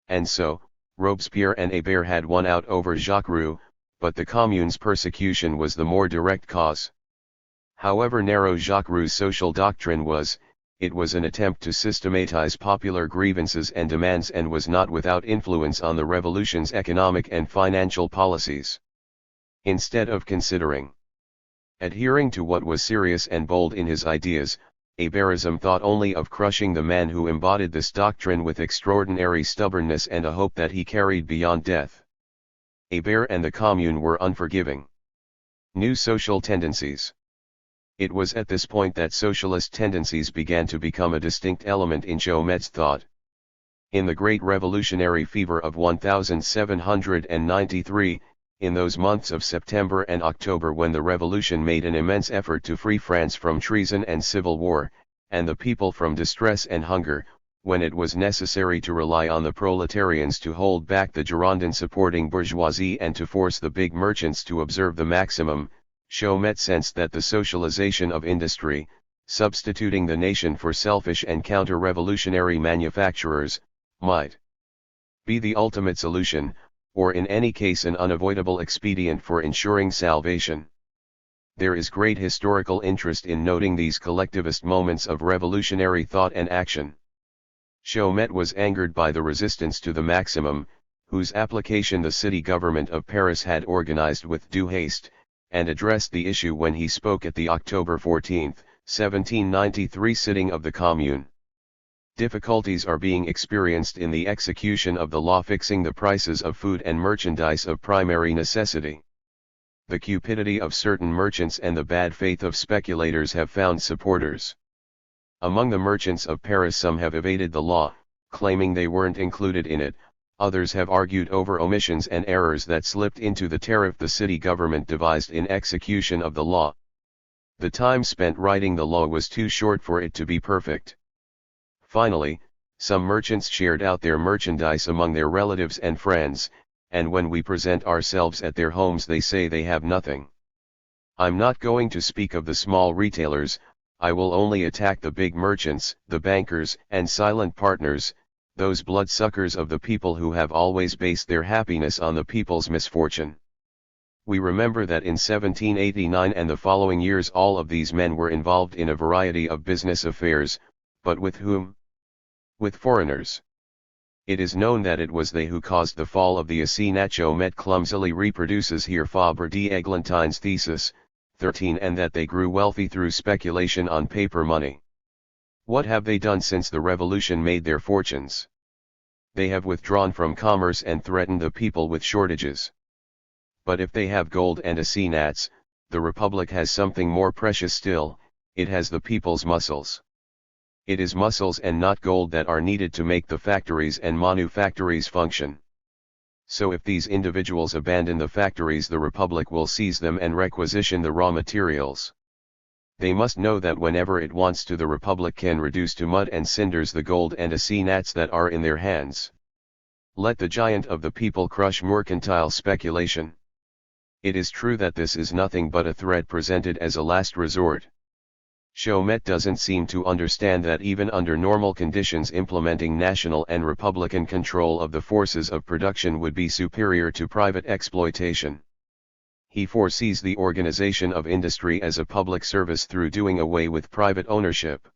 And so, Robespierre and Abidor had won out over Jaurés, but the Commune's persecution was the more direct cause. However narrow Jaurès' social doctrine was, it was an attempt to systematize popular grievances and demands and was not without influence on the revolution's economic and financial policies. Instead of considering adhering to what was serious and bold in his ideas, Abidorism thought only of crushing the man who embodied this doctrine with extraordinary stubbornness and a hope that he carried beyond death. Abidor and the Commune were unforgiving. New social tendencies. It was at this point that socialist tendencies began to become a distinct element in Jauret's thought. In the Great Revolutionary Fever of 1793, in those months of September and October when the revolution made an immense effort to free France from treason and civil war, and the people from distress and hunger, when it was necessary to rely on the proletarians to hold back the Girondin-supporting bourgeoisie and to force the big merchants to observe the maximum, Jauret sensed that the socialization of industry, substituting the nation for selfish and counter-revolutionary manufacturers, might be the ultimate solution, or in any case an unavoidable expedient for ensuring salvation. There is great historical interest in noting these collectivist moments of revolutionary thought and action. Jauret was angered by the resistance to the maximum, whose application the city government of Paris had organized with due haste, and addressed the issue when he spoke at the October 14, 1793 sitting of the Commune. Difficulties are being experienced in the execution of the law fixing the prices of food and merchandise of primary necessity. The cupidity of certain merchants and the bad faith of speculators have found supporters. Among the merchants of Paris some have evaded the law, claiming they weren't included in it, others have argued over omissions and errors that slipped into the tariff the city government devised in execution of the law. The time spent writing the law was too short for it to be perfect. Finally, some merchants shared out their merchandise among their relatives and friends, and when we present ourselves at their homes they say they have nothing. I'm not going to speak of the small retailers, I will only attack the big merchants, the bankers and silent partners, those bloodsuckers of the people who have always based their happiness on the people's misfortune. We remember that in 1789 and the following years all of these men were involved in a variety of business affairs, but with whom? With foreigners. It is known that it was they who caused the fall of the Assignat. Jauret clumsily reproduces here Fabre d'Eglantine's thesis, 13, and that they grew wealthy through speculation on paper money. What have they done since the revolution made their fortunes? They have withdrawn from commerce and threatened the people with shortages. But if they have gold and assignats, the Republic has something more precious still, it has the people's muscles. It is muscles and not gold that are needed to make the factories and manufactories function. So if these individuals abandon the factories, the Republic will seize them and requisition the raw materials. They must know that whenever it wants to, the Republic can reduce to mud and cinders the gold and assignats that are in their hands. Let the giant of the people crush mercantile speculation. It is true that this is nothing but a threat presented as a last resort. Jauret doesn't seem to understand that even under normal conditions implementing national and republican control of the forces of production would be superior to private exploitation. He foresees the organization of industry as a public service through doing away with private ownership.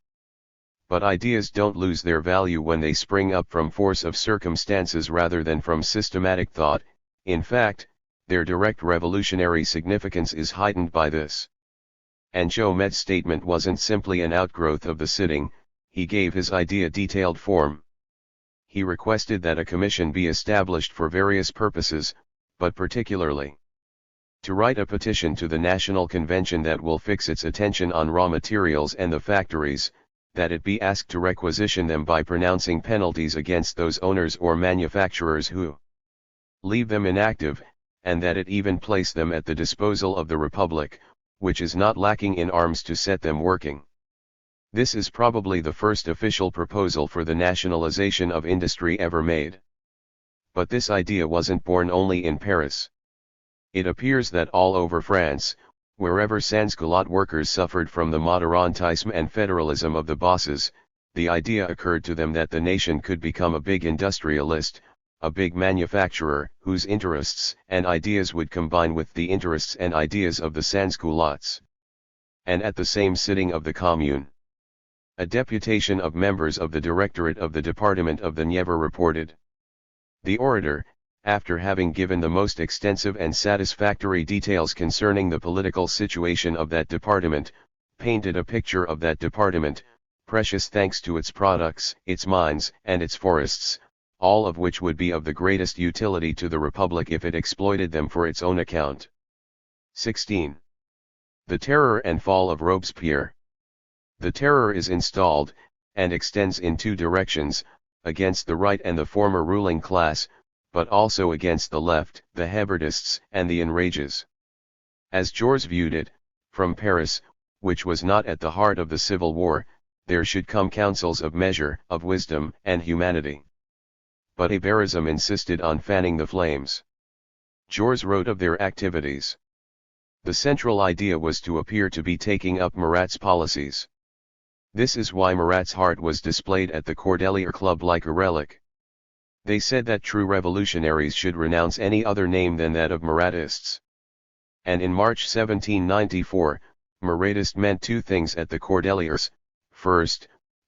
But ideas don't lose their value when they spring up from force of circumstances rather than from systematic thought. In fact, their direct revolutionary significance is heightened by this. And Jauret's statement wasn't simply an outgrowth of the sitting, he gave his idea detailed form. He requested that a commission be established for various purposes, but particularly to write a petition to the National Convention that will fix its attention on raw materials and the factories, that it be asked to requisition them by pronouncing penalties against those owners or manufacturers who leave them inactive, and that it even place them at the disposal of the Republic, which is not lacking in arms to set them working. This is probably the first official proposal for the nationalization of industry ever made. But this idea wasn't born only in Paris. It appears that all over France, wherever sans-culotte workers suffered from the moderantisme and federalism of the bosses, the idea occurred to them that the nation could become a big industrialist, a big manufacturer, whose interests and ideas would combine with the interests and ideas of the sans-culottes. And at the same sitting of the Commune, A deputation of members of the Directorate of the Department of the Nièvre reported. The orator, after having given the most extensive and satisfactory details concerning the political situation of that department, painted a picture of that department, precious thanks to its products, its mines, and its forests, all of which would be of the greatest utility to the Republic if it exploited them for its own account. 16. The Terror and Fall of Robespierre. The Terror is installed, and extends in two directions, against the right and the former ruling class, but also against the left, the Hebertists, and the enrages. As Jaures viewed it, from Paris, which was not at the heart of the civil war, there should come counsels of measure, of wisdom, and humanity. But Héberism insisted on fanning the flames. Jaures wrote of their activities. The central idea was to appear to be taking up Marat's policies. This is why Marat's heart was displayed at the Cordelier Club like a relic. They said that true revolutionaries should renounce any other name than that of Maratists. And in March 1794, Maratist meant two things at the Cordeliers: first,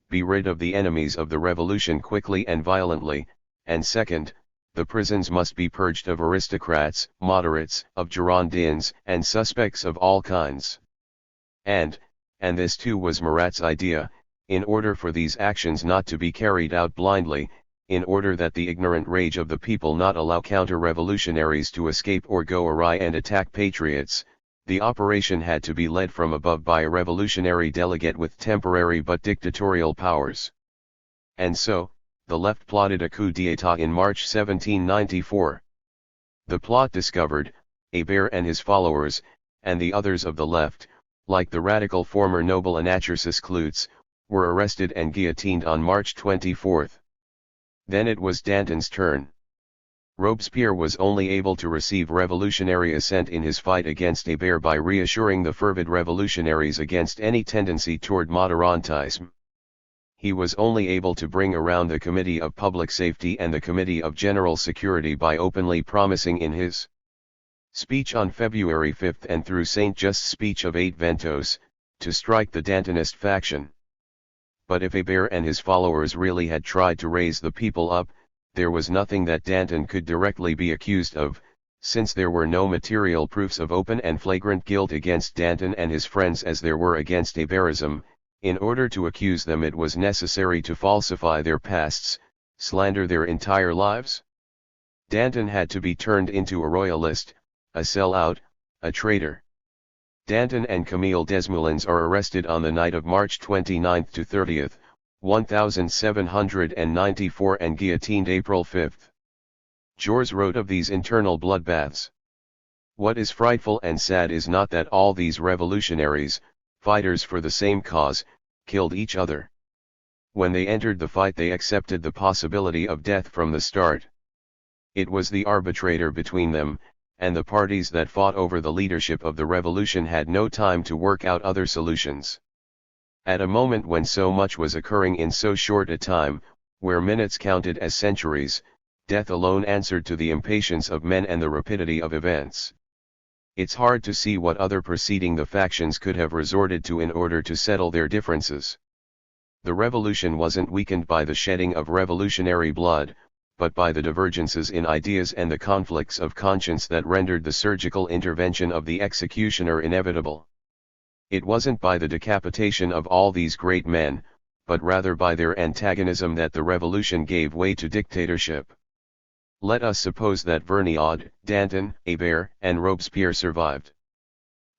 be rid of the enemies of the revolution quickly and violently, and second, the prisons must be purged of aristocrats, moderates, of Girondins, and suspects of all kinds. And this too was Marat's idea, in order for these actions not to be carried out blindly, in order that the ignorant rage of the people not allow counter-revolutionaries to escape or go awry and attack patriots, the operation had to be led from above by a revolutionary delegate with temporary but dictatorial powers. And so, the left plotted a coup d'état in March 1794. The plot discovered, Hébert and his followers, and the others of the left, like the radical former noble Anacharsis Clootz, were arrested and guillotined on March 24. Then it was Danton's turn. Robespierre was only able to receive revolutionary assent in his fight against Hébert by reassuring the fervid revolutionaries against any tendency toward moderantism. He was only able to bring around the Committee of Public Safety and the Committee of General Security by openly promising in his speech on February 5 and through Saint Just's speech of 8 Ventos, to strike the Dantonist faction. But if Hébert and his followers really had tried to raise the people up, there was nothing that Danton could directly be accused of, since there were no material proofs of open and flagrant guilt against Danton and his friends as there were against Héberism. In order to accuse them it was necessary to falsify their pasts, slander their entire lives. Danton had to be turned into a royalist, a sellout, a traitor. Danton and Camille Desmoulins are arrested on the night of March 29 to 30, 1794 and guillotined April 5. Jaures wrote of these internal bloodbaths. What is frightful and sad is not that all these revolutionaries, fighters for the same cause, killed each other. When they entered the fight they accepted the possibility of death from the start. It was the arbitrator between them, and the parties that fought over the leadership of the revolution had no time to work out other solutions. At a moment when so much was occurring in so short a time, where minutes counted as centuries, death alone answered to the impatience of men and the rapidity of events. It's hard to see what other proceeding the factions could have resorted to in order to settle their differences. The revolution wasn't weakened by the shedding of revolutionary blood, but by the divergences in ideas and the conflicts of conscience that rendered the surgical intervention of the executioner inevitable. It wasn't by the decapitation of all these great men, but rather by their antagonism that the revolution gave way to dictatorship. Let us suppose that Vergniaud, Danton, Hébert, and Robespierre survived.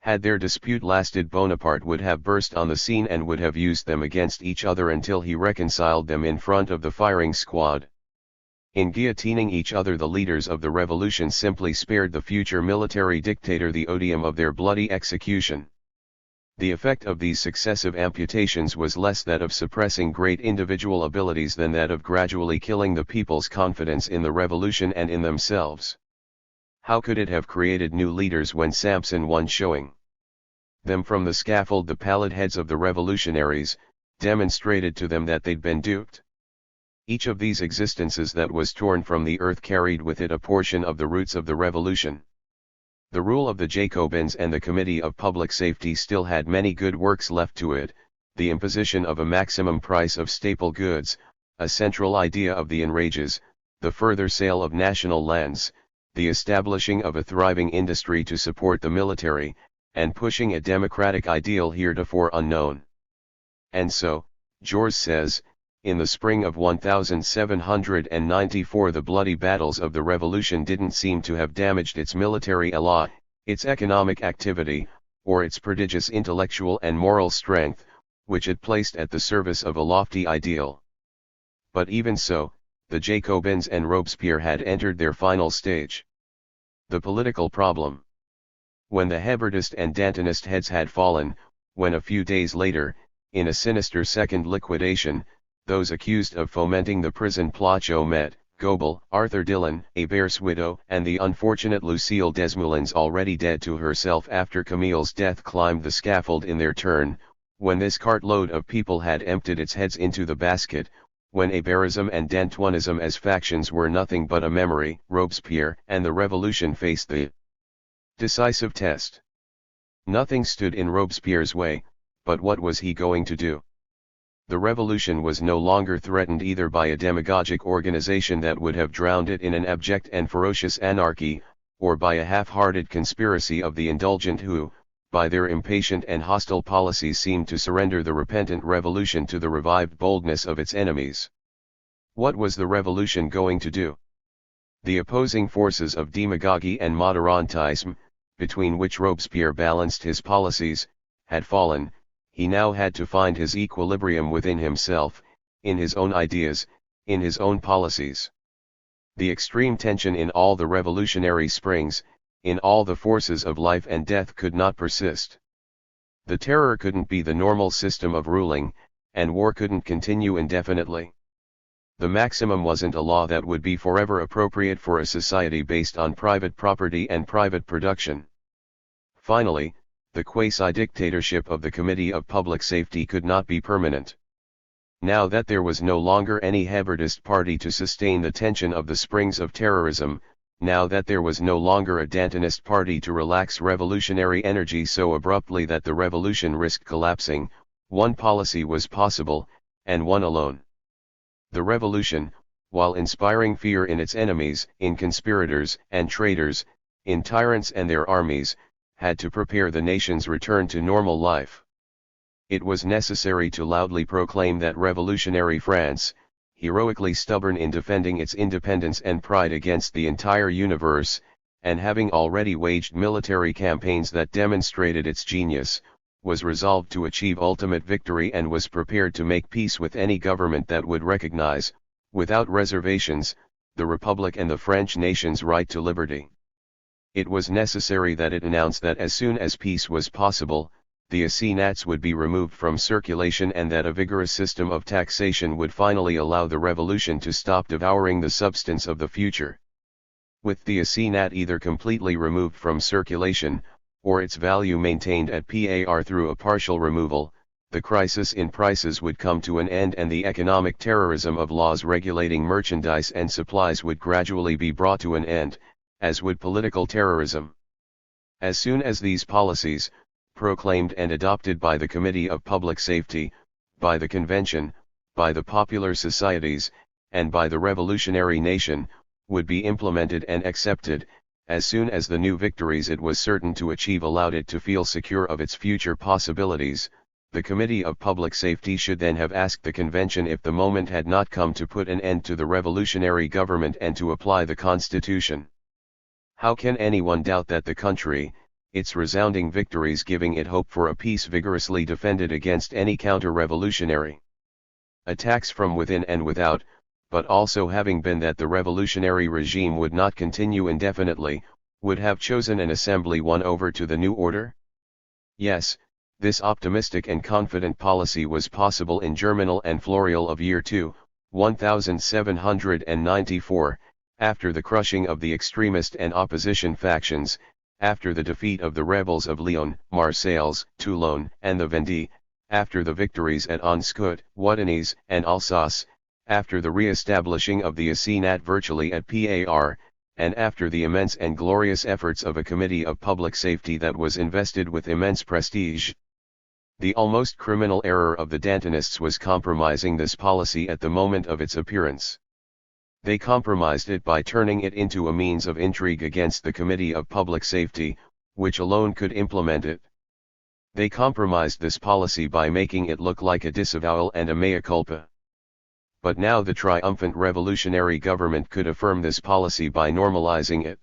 Had their dispute lasted, Bonaparte would have burst on the scene and would have used them against each other until he reconciled them in front of the firing squad. In guillotining each other, the leaders of the revolution simply spared the future military dictator the odium of their bloody execution. The effect of these successive amputations was less that of suppressing great individual abilities than that of gradually killing the people's confidence in the revolution and in themselves. How could it have created new leaders when Samson won showing them from the scaffold the pallid heads of the revolutionaries, demonstrated to them that they'd been duped? Each of these existences that was torn from the earth carried with it a portion of the roots of the revolution. The rule of the Jacobins and the Committee of Public Safety still had many good works left to it, the imposition of a maximum price of staple goods, a central idea of the enrages, the further sale of national lands, the establishing of a thriving industry to support the military, and pushing a democratic ideal heretofore unknown. And so, Jaures says, in the spring of 1794 the bloody battles of the revolution didn't seem to have damaged its military élan, its economic activity, or its prodigious intellectual and moral strength, which it placed at the service of a lofty ideal. But even so, the Jacobins and Robespierre had entered their final stage. The political problem. When the Heberdist and Dantonist heads had fallen, when a few days later, in a sinister second liquidation, those accused of fomenting the prison plot Jomet, Gobel, Arthur Dillon, Hébert's widow, and the unfortunate Lucille Desmoulins, already dead to herself after Camille's death, climbed the scaffold in their turn, when this cartload of people had emptied its heads into the basket, when Hébertism and Dantoinism as factions were nothing but a memory, Robespierre and the revolution faced the decisive test. Nothing stood in Robespierre's way, but what was he going to do? The revolution was no longer threatened either by a demagogic organization that would have drowned it in an abject and ferocious anarchy, or by a half-hearted conspiracy of the indulgent who, by their impatient and hostile policies, seemed to surrender the repentant revolution to the revived boldness of its enemies. What was the revolution going to do? The opposing forces of demagogy and moderantisme, between which Robespierre balanced his policies, had fallen. He now had to find his equilibrium within himself, in his own ideas, in his own policies. The extreme tension in all the revolutionary springs, in all the forces of life and death, could not persist. The terror couldn't be the normal system of ruling, and war couldn't continue indefinitely. The maximum wasn't a law that would be forever appropriate for a society based on private property and private production. Finally, the quasi-dictatorship of the Committee of Public Safety could not be permanent. Now that there was no longer any Heberdist party to sustain the tension of the springs of terrorism, now that there was no longer a Dantonist party to relax revolutionary energy so abruptly that the revolution risked collapsing, one policy was possible, and one alone. The revolution, while inspiring fear in its enemies, in conspirators and traitors, in tyrants and their armies, had to prepare the nation's return to normal life. It was necessary to loudly proclaim that revolutionary France, heroically stubborn in defending its independence and pride against the entire universe, and having already waged military campaigns that demonstrated its genius, was resolved to achieve ultimate victory and was prepared to make peace with any government that would recognize, without reservations, the Republic and the French nation's right to liberty. It was necessary that it announced that as soon as peace was possible, the assignats would be removed from circulation and that a vigorous system of taxation would finally allow the revolution to stop devouring the substance of the future. With the assignat either completely removed from circulation, or its value maintained at par through a partial removal, the crisis in prices would come to an end and the economic terrorism of laws regulating merchandise and supplies would gradually be brought to an end, as would political terrorism. As soon as these policies, proclaimed and adopted by the Committee of Public Safety, by the Convention, by the popular societies, and by the revolutionary nation, would be implemented and accepted, as soon as the new victories it was certain to achieve allowed it to feel secure of its future possibilities, the Committee of Public Safety should then have asked the Convention if the moment had not come to put an end to the revolutionary government and to apply the Constitution. How can anyone doubt that the country, its resounding victories giving it hope for a peace vigorously defended against any counter-revolutionary attacks from within and without, but also having been that the revolutionary regime would not continue indefinitely, would have chosen an assembly won over to the new order? Yes, this optimistic and confident policy was possible in Germinal and Floreal of year 2, 1794, after the crushing of the extremist and opposition factions, after the defeat of the rebels of Lyon, Marseilles, Toulon, and the Vendée, after the victories at Anscout, Wadenez, and Alsace, after the re-establishing of the assignat virtually at par, and after the immense and glorious efforts of a Committee of Public Safety that was invested with immense prestige. The almost criminal error of the Dantonists was compromising this policy at the moment of its appearance. They compromised it by turning it into a means of intrigue against the Committee of Public Safety, which alone could implement it. They compromised this policy by making it look like a disavowal and a mea culpa. But now the triumphant revolutionary government could affirm this policy by normalizing it.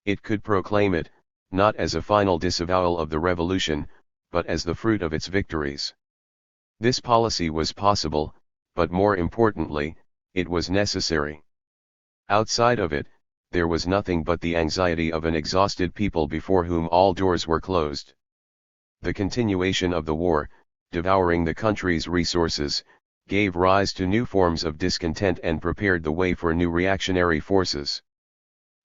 It could proclaim it, not as a final disavowal of the revolution, but as the fruit of its victories. This policy was possible, but more importantly, it was necessary. Outside of it, there was nothing but the anxiety of an exhausted people before whom all doors were closed. The continuation of the war, devouring the country's resources, gave rise to new forms of discontent and prepared the way for new reactionary forces.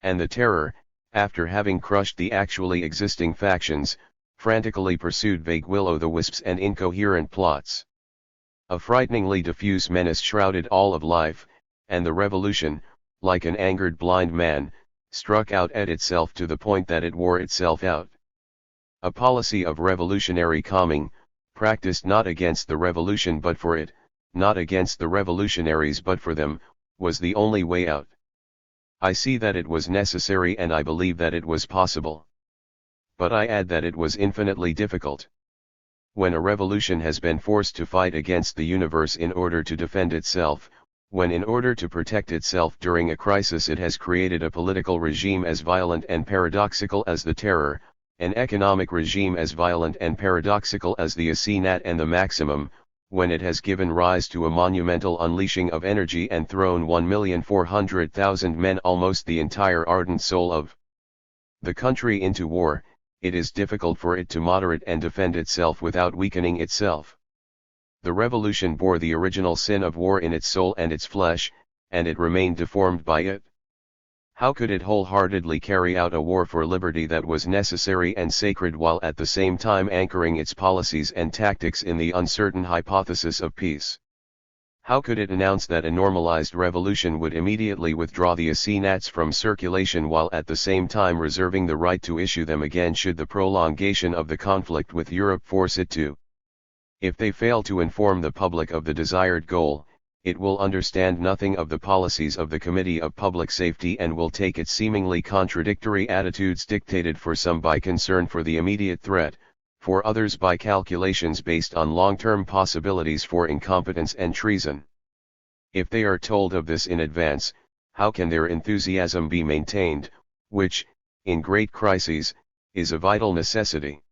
And the terror, after having crushed the actually existing factions, frantically pursued vague will-o'-the-wisps and incoherent plots. A frighteningly diffuse menace shrouded all of life, and the revolution, like an angered blind man, struck out at itself to the point that it wore itself out. A policy of revolutionary calming, practiced not against the revolution but for it, not against the revolutionaries but for them, was the only way out. I see that it was necessary and I believe that it was possible. But I add that it was infinitely difficult. When a revolution has been forced to fight against the universe in order to defend itself, when in order to protect itself during a crisis it has created a political regime as violent and paradoxical as the terror, an economic regime as violent and paradoxical as the assignat and the maximum, when it has given rise to a monumental unleashing of energy and thrown 1,400,000 men, almost the entire ardent soul of the country, into war, it is difficult for it to moderate and defend itself without weakening itself. The revolution bore the original sin of war in its soul and its flesh, and it remained deformed by it. How could it wholeheartedly carry out a war for liberty that was necessary and sacred while at the same time anchoring its policies and tactics in the uncertain hypothesis of peace? How could it announce that a normalized revolution would immediately withdraw the assignats from circulation while at the same time reserving the right to issue them again should the prolongation of the conflict with Europe force it to? If they fail to inform the public of the desired goal, it will understand nothing of the policies of the Committee of Public Safety and will take its seemingly contradictory attitudes dictated for some by concern for the immediate threat, for others by calculations based on long-term possibilities for incompetence and treason. If they are told of this in advance, how can their enthusiasm be maintained, which, in great crises, is a vital necessity?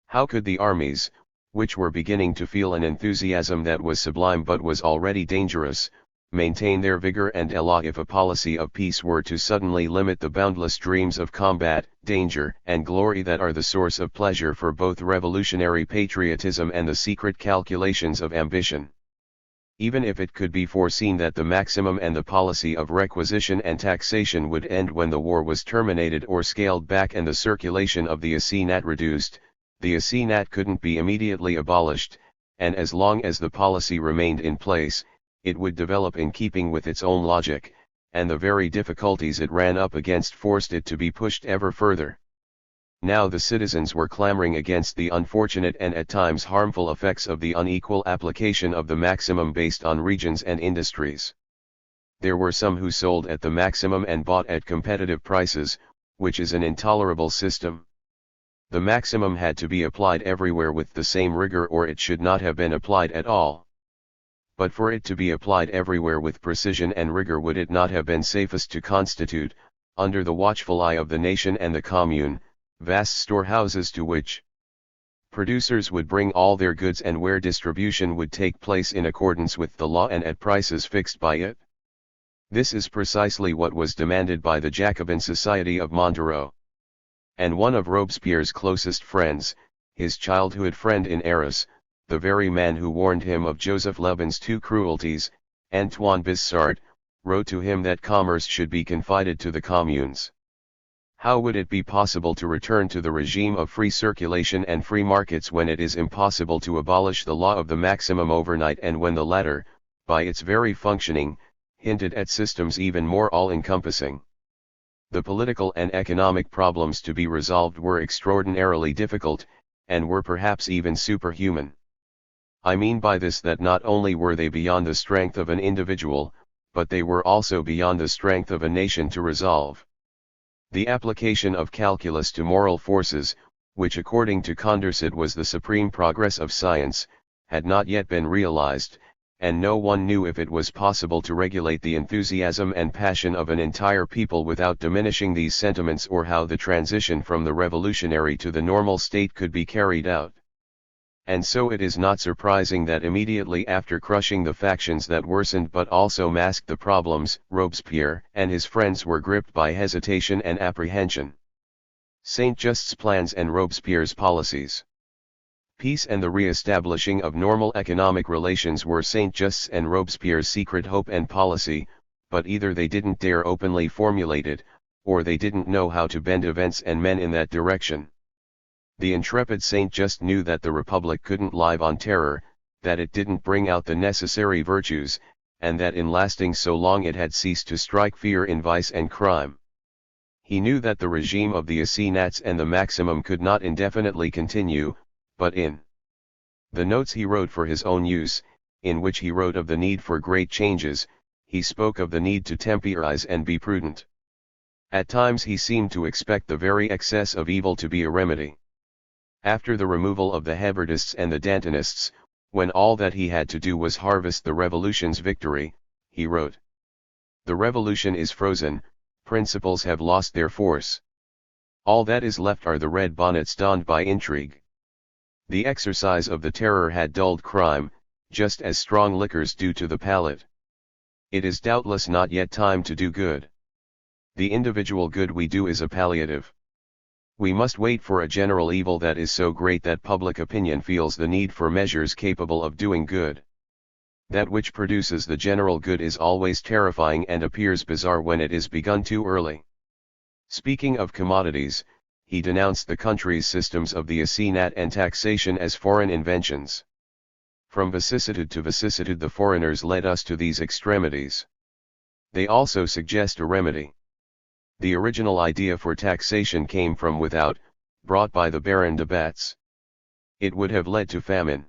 How could the armies, which were beginning to feel an enthusiasm that was sublime but was already dangerous, maintain their vigor and elan if a policy of peace were to suddenly limit the boundless dreams of combat, danger, and glory that are the source of pleasure for both revolutionary patriotism and the secret calculations of ambition? Even if it could be foreseen that the maximum and the policy of requisition and taxation would end when the war was terminated or scaled back and the circulation of the assignat reduced, the assignat couldn't be immediately abolished, and as long as the policy remained in place, it would develop in keeping with its own logic, and the very difficulties it ran up against forced it to be pushed ever further. Now the citizens were clamoring against the unfortunate and at times harmful effects of the unequal application of the maximum based on regions and industries. There were some who sold at the maximum and bought at competitive prices, which is an intolerable system. The maximum had to be applied everywhere with the same rigor or it should not have been applied at all. But for it to be applied everywhere with precision and rigor, would it not have been safest to constitute, under the watchful eye of the nation and the commune, vast storehouses to which producers would bring all their goods and where distribution would take place in accordance with the law and at prices fixed by it? This is precisely what was demanded by the Jacobin Society of Montereau. And one of Robespierre's closest friends, his childhood friend in Arras, the very man who warned him of Joseph Lebon's two cruelties, Antoine Bissart, wrote to him that commerce should be confided to the communes. How would it be possible to return to the regime of free circulation and free markets when it is impossible to abolish the law of the maximum overnight, and when the latter, by its very functioning, hinted at systems even more all-encompassing? The political and economic problems to be resolved were extraordinarily difficult, and were perhaps even superhuman. I mean by this that not only were they beyond the strength of an individual, but they were also beyond the strength of a nation to resolve. The application of calculus to moral forces, which according to Condorcet was the supreme progress of science, had not yet been realized, and no one knew if it was possible to regulate the enthusiasm and passion of an entire people without diminishing these sentiments, or how the transition from the revolutionary to the normal state could be carried out. And so it is not surprising that immediately after crushing the factions that worsened but also masked the problems, Robespierre and his friends were gripped by hesitation and apprehension. Saint-Just's plans and Robespierre's policies. Peace and the re-establishing of normal economic relations were Saint-Just's and Robespierre's secret hope and policy, but either they didn't dare openly formulate it, or they didn't know how to bend events and men in that direction. The intrepid Saint-Just knew that the Republic couldn't live on terror, that it didn't bring out the necessary virtues, and that in lasting so long it had ceased to strike fear in vice and crime. He knew that the regime of the assignats and the maximum could not indefinitely continue, but in the notes he wrote for his own use, in which he wrote of the need for great changes, he spoke of the need to temporize and be prudent. At times he seemed to expect the very excess of evil to be a remedy. After the removal of the Hebertists and the Dantonists, when all that he had to do was harvest the revolution's victory, he wrote: "The revolution is frozen, principles have lost their force. All that is left are the red bonnets donned by intrigue. The exercise of the terror had dulled crime, just as strong liquors do to the palate. It is doubtless not yet time to do good. The individual good we do is a palliative. We must wait for a general evil that is so great that public opinion feels the need for measures capable of doing good. That which produces the general good is always terrifying and appears bizarre when it is begun too early." Speaking of commodities, he denounced the country's systems of the assignat and taxation as foreign inventions. From vicissitude to vicissitude the foreigners led us to these extremities. They also suggest a remedy. The original idea for taxation came from without, brought by the Baron de Batz. It would have led to famine.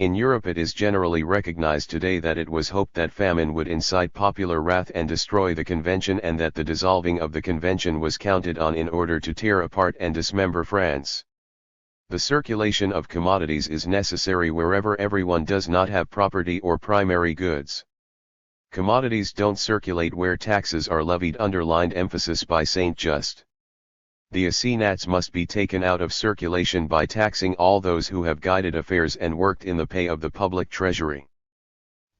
In Europe it is generally recognized today that it was hoped that famine would incite popular wrath and destroy the convention, and that the dissolving of the convention was counted on in order to tear apart and dismember France. The circulation of commodities is necessary wherever everyone does not have property or primary goods. Commodities don't circulate where taxes are levied, underlined emphasis by Saint-Just. The assignats must be taken out of circulation by taxing all those who have guided affairs and worked in the pay of the public treasury.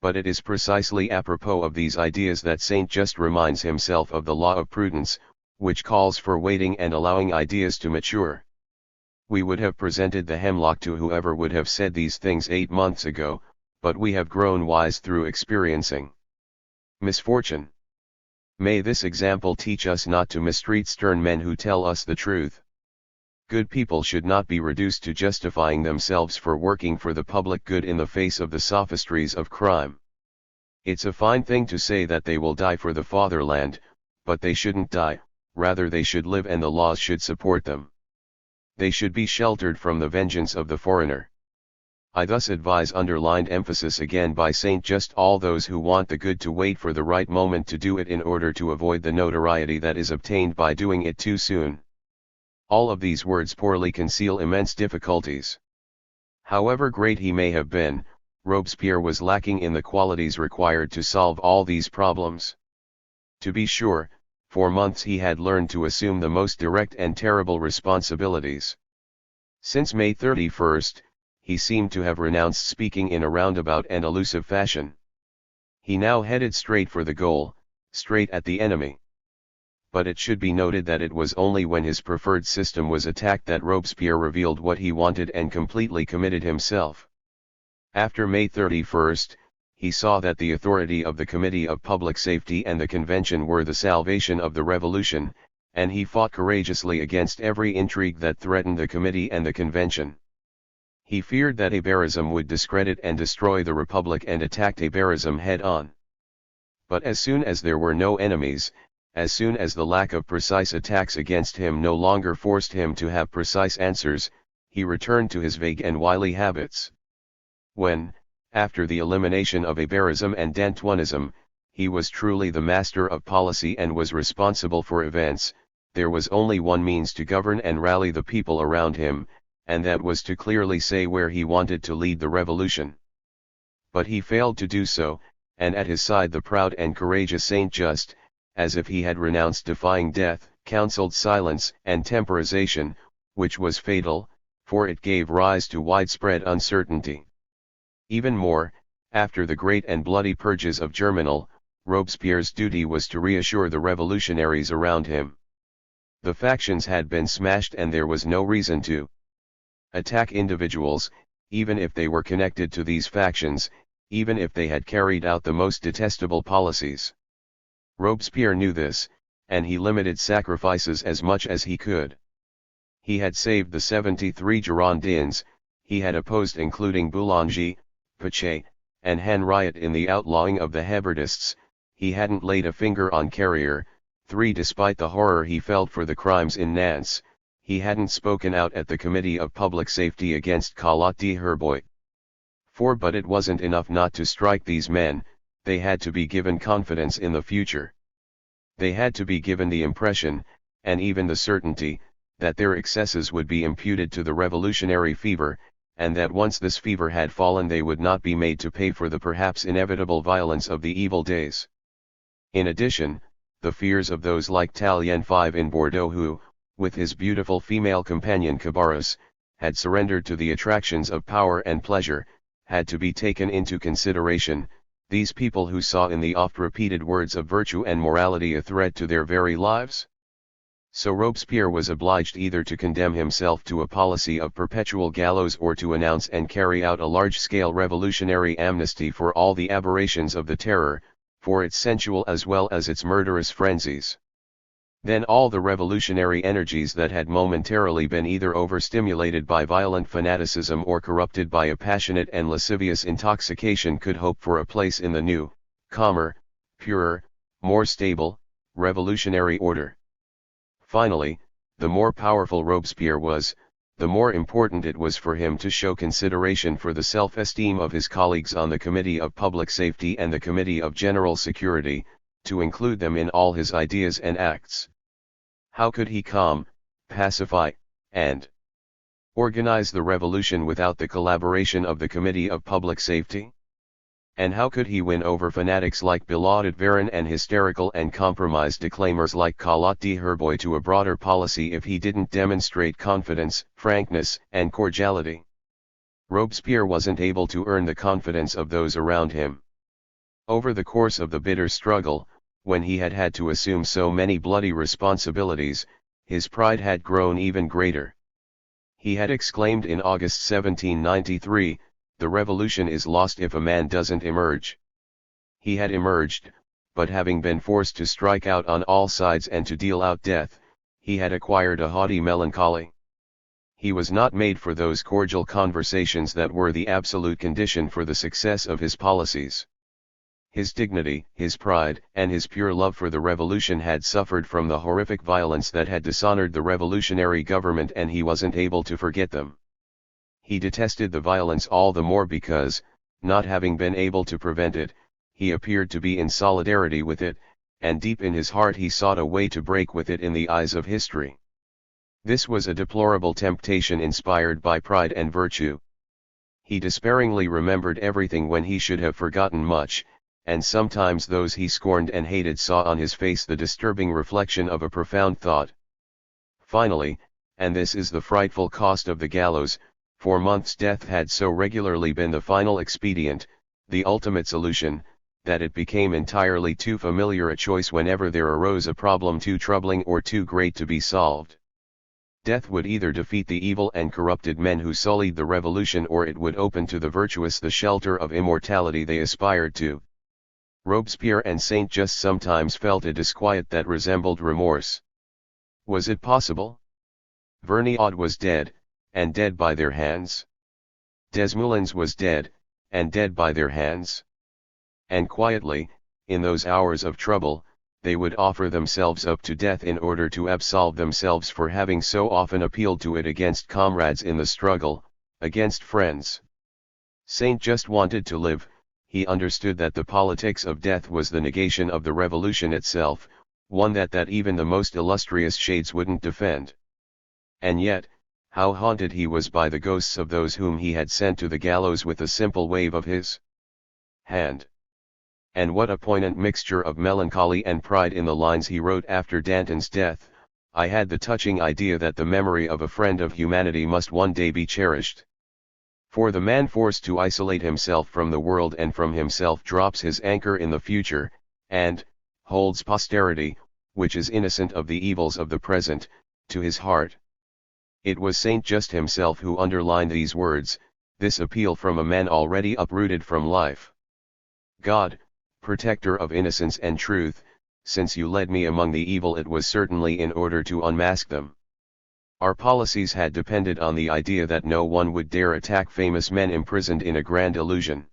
But it is precisely apropos of these ideas that Saint-Just reminds himself of the law of prudence, which calls for waiting and allowing ideas to mature. We would have presented the hemlock to whoever would have said these things 8 months ago, but we have grown wise through experiencing misfortune. May this example teach us not to mistreat stern men who tell us the truth. Good people should not be reduced to justifying themselves for working for the public good in the face of the sophistries of crime. It's a fine thing to say that they will die for the fatherland, but they shouldn't die, rather they should live and the laws should support them. They should be sheltered from the vengeance of the foreigner. I thus advise, underlined emphasis again by Saint-Just, all those who want the good to wait for the right moment to do it in order to avoid the notoriety that is obtained by doing it too soon. All of these words poorly conceal immense difficulties. However great he may have been, Robespierre was lacking in the qualities required to solve all these problems. To be sure, for months he had learned to assume the most direct and terrible responsibilities. Since May 31st, he seemed to have renounced speaking in a roundabout and elusive fashion. He now headed straight for the goal, straight at the enemy. But it should be noted that it was only when his preferred system was attacked that Robespierre revealed what he wanted and completely committed himself. After May 31st, he saw that the authority of the Committee of Public Safety and the Convention were the salvation of the revolution, and he fought courageously against every intrigue that threatened the Committee and the Convention. He feared that Héberism would discredit and destroy the Republic and attacked Héberism head-on. But as soon as there were no enemies, as soon as the lack of precise attacks against him no longer forced him to have precise answers, he returned to his vague and wily habits. When, after the elimination of Abarism and Dantoinism, he was truly the master of policy and was responsible for events, there was only one means to govern and rally the people around him, and that was to clearly say where he wanted to lead the revolution. But he failed to do so, and at his side the proud and courageous Saint Just, as if he had renounced defying death, counseled silence and temporization, which was fatal, for it gave rise to widespread uncertainty. Even more, after the great and bloody purges of Germinal, Robespierre's duty was to reassure the revolutionaries around him. The factions had been smashed and there was no reason to attack individuals, even if they were connected to these factions, even if they had carried out the most detestable policies. Robespierre knew this, and he limited sacrifices as much as he could. He had saved the 73 Girondins, he had opposed including Boulanger, Pache, and Henriot in the outlawing of the Hebertists, he hadn't laid a finger on Carrier, 3 despite the horror he felt for the crimes in Nantes, he hadn't spoken out at the Committee of Public Safety against Collot d'Herbois. 4 But it wasn't enough not to strike these men, they had to be given confidence in the future. They had to be given the impression, and even the certainty, that their excesses would be imputed to the revolutionary fever, and that once this fever had fallen they would not be made to pay for the perhaps inevitable violence of the evil days. In addition, the fears of those like Tallien 5 in Bordeaux who, with his beautiful female companion Cabarrus, had surrendered to the attractions of power and pleasure, had to be taken into consideration, these people who saw in the oft-repeated words of virtue and morality a threat to their very lives. So Robespierre was obliged either to condemn himself to a policy of perpetual gallows or to announce and carry out a large-scale revolutionary amnesty for all the aberrations of the Terror, for its sensual as well as its murderous frenzies. Then all the revolutionary energies that had momentarily been either overstimulated by violent fanaticism or corrupted by a passionate and lascivious intoxication could hope for a place in the new, calmer, purer, more stable, revolutionary order. Finally, the more powerful Robespierre was, the more important it was for him to show consideration for the self-esteem of his colleagues on the Committee of Public Safety and the Committee of General Security, to include them in all his ideas and acts. How could he calm, pacify, and organize the revolution without the collaboration of the Committee of Public Safety? And how could he win over fanatics like Billaud Varon and hysterical and compromised declaimers like Collot d'Herbois to a broader policy if he didn't demonstrate confidence, frankness, and cordiality? Robespierre wasn't able to earn the confidence of those around him. Over the course of the bitter struggle, when he had had to assume so many bloody responsibilities, his pride had grown even greater. He had exclaimed in August 1793, "The revolution is lost if a man doesn't emerge." He had emerged, but having been forced to strike out on all sides and to deal out death, he had acquired a haughty melancholy. He was not made for those cordial conversations that were the absolute condition for the success of his policies. His dignity, his pride, and his pure love for the revolution had suffered from the horrific violence that had dishonored the revolutionary government, and he wasn't able to forget them. He detested the violence all the more because, not having been able to prevent it, he appeared to be in solidarity with it, and deep in his heart he sought a way to break with it in the eyes of history. This was a deplorable temptation inspired by pride and virtue. He despairingly remembered everything when he should have forgotten much, and sometimes those he scorned and hated saw on his face the disturbing reflection of a profound thought. Finally, and this is the frightful cost of the gallows, for months death had so regularly been the final expedient, the ultimate solution, that it became entirely too familiar a choice whenever there arose a problem too troubling or too great to be solved. Death would either defeat the evil and corrupted men who sullied the revolution, or it would open to the virtuous the shelter of immortality they aspired to. Robespierre and Saint Just sometimes felt a disquiet that resembled remorse. Was it possible? Vergniaud was dead, and dead by their hands. Desmoulins was dead, and dead by their hands. And quietly, in those hours of trouble, they would offer themselves up to death in order to absolve themselves for having so often appealed to it against comrades in the struggle, against friends. Saint just wanted to live. He understood that the politics of death was the negation of the revolution itself, one that even the most illustrious shades wouldn't defend. And yet, how haunted he was by the ghosts of those whom he had sent to the gallows with a simple wave of his hand. And what a poignant mixture of melancholy and pride in the lines he wrote after Danton's death. I had the touching idea that the memory of a friend of humanity must one day be cherished. For the man forced to isolate himself from the world and from himself drops his anchor in the future, and holds posterity, which is innocent of the evils of the present, to his heart. It was Saint Just himself who underlined these words, this appeal from a man already uprooted from life. God, protector of innocence and truth, since you led me among the evil, it was certainly in order to unmask them. Our policies had depended on the idea that no one would dare attack famous men imprisoned in a grand illusion.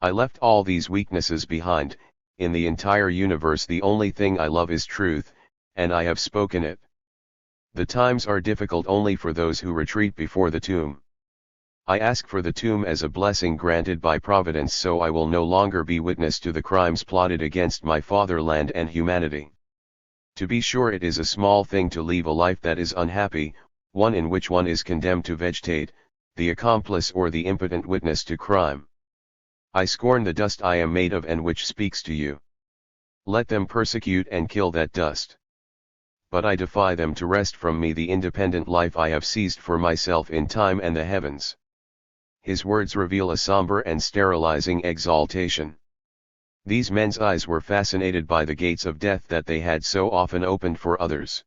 I left all these weaknesses behind. In the entire universe the only thing I love is truth, and I have spoken it. The times are difficult only for those who retreat before the tomb. I ask for the tomb as a blessing granted by Providence, so I will no longer be witness to the crimes plotted against my fatherland and humanity. To be sure, it is a small thing to leave a life that is unhappy, one in which one is condemned to vegetate, the accomplice or the impotent witness to crime. I scorn the dust I am made of and which speaks to you. Let them persecute and kill that dust. But I defy them to wrest from me the independent life I have seized for myself in time and the heavens. His words reveal a somber and sterilizing exaltation. These men's eyes were fascinated by the gates of death that they had so often opened for others.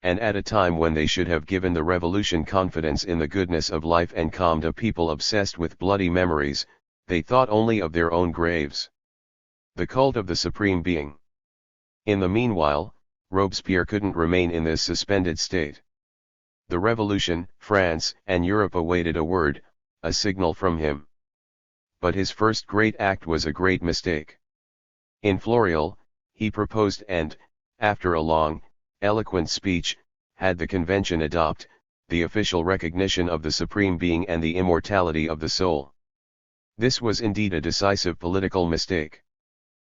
And at a time when they should have given the revolution confidence in the goodness of life and calmed a people obsessed with bloody memories, they thought only of their own graves. The cult of the Supreme Being. In the meanwhile, Robespierre couldn't remain in this suspended state. The revolution, France, and Europe awaited a word, a signal from him. But his first great act was a great mistake. In Floreal, he proposed and, after a long, eloquent speech, had the convention adopt the official recognition of the Supreme Being and the immortality of the soul. This was indeed a decisive political mistake.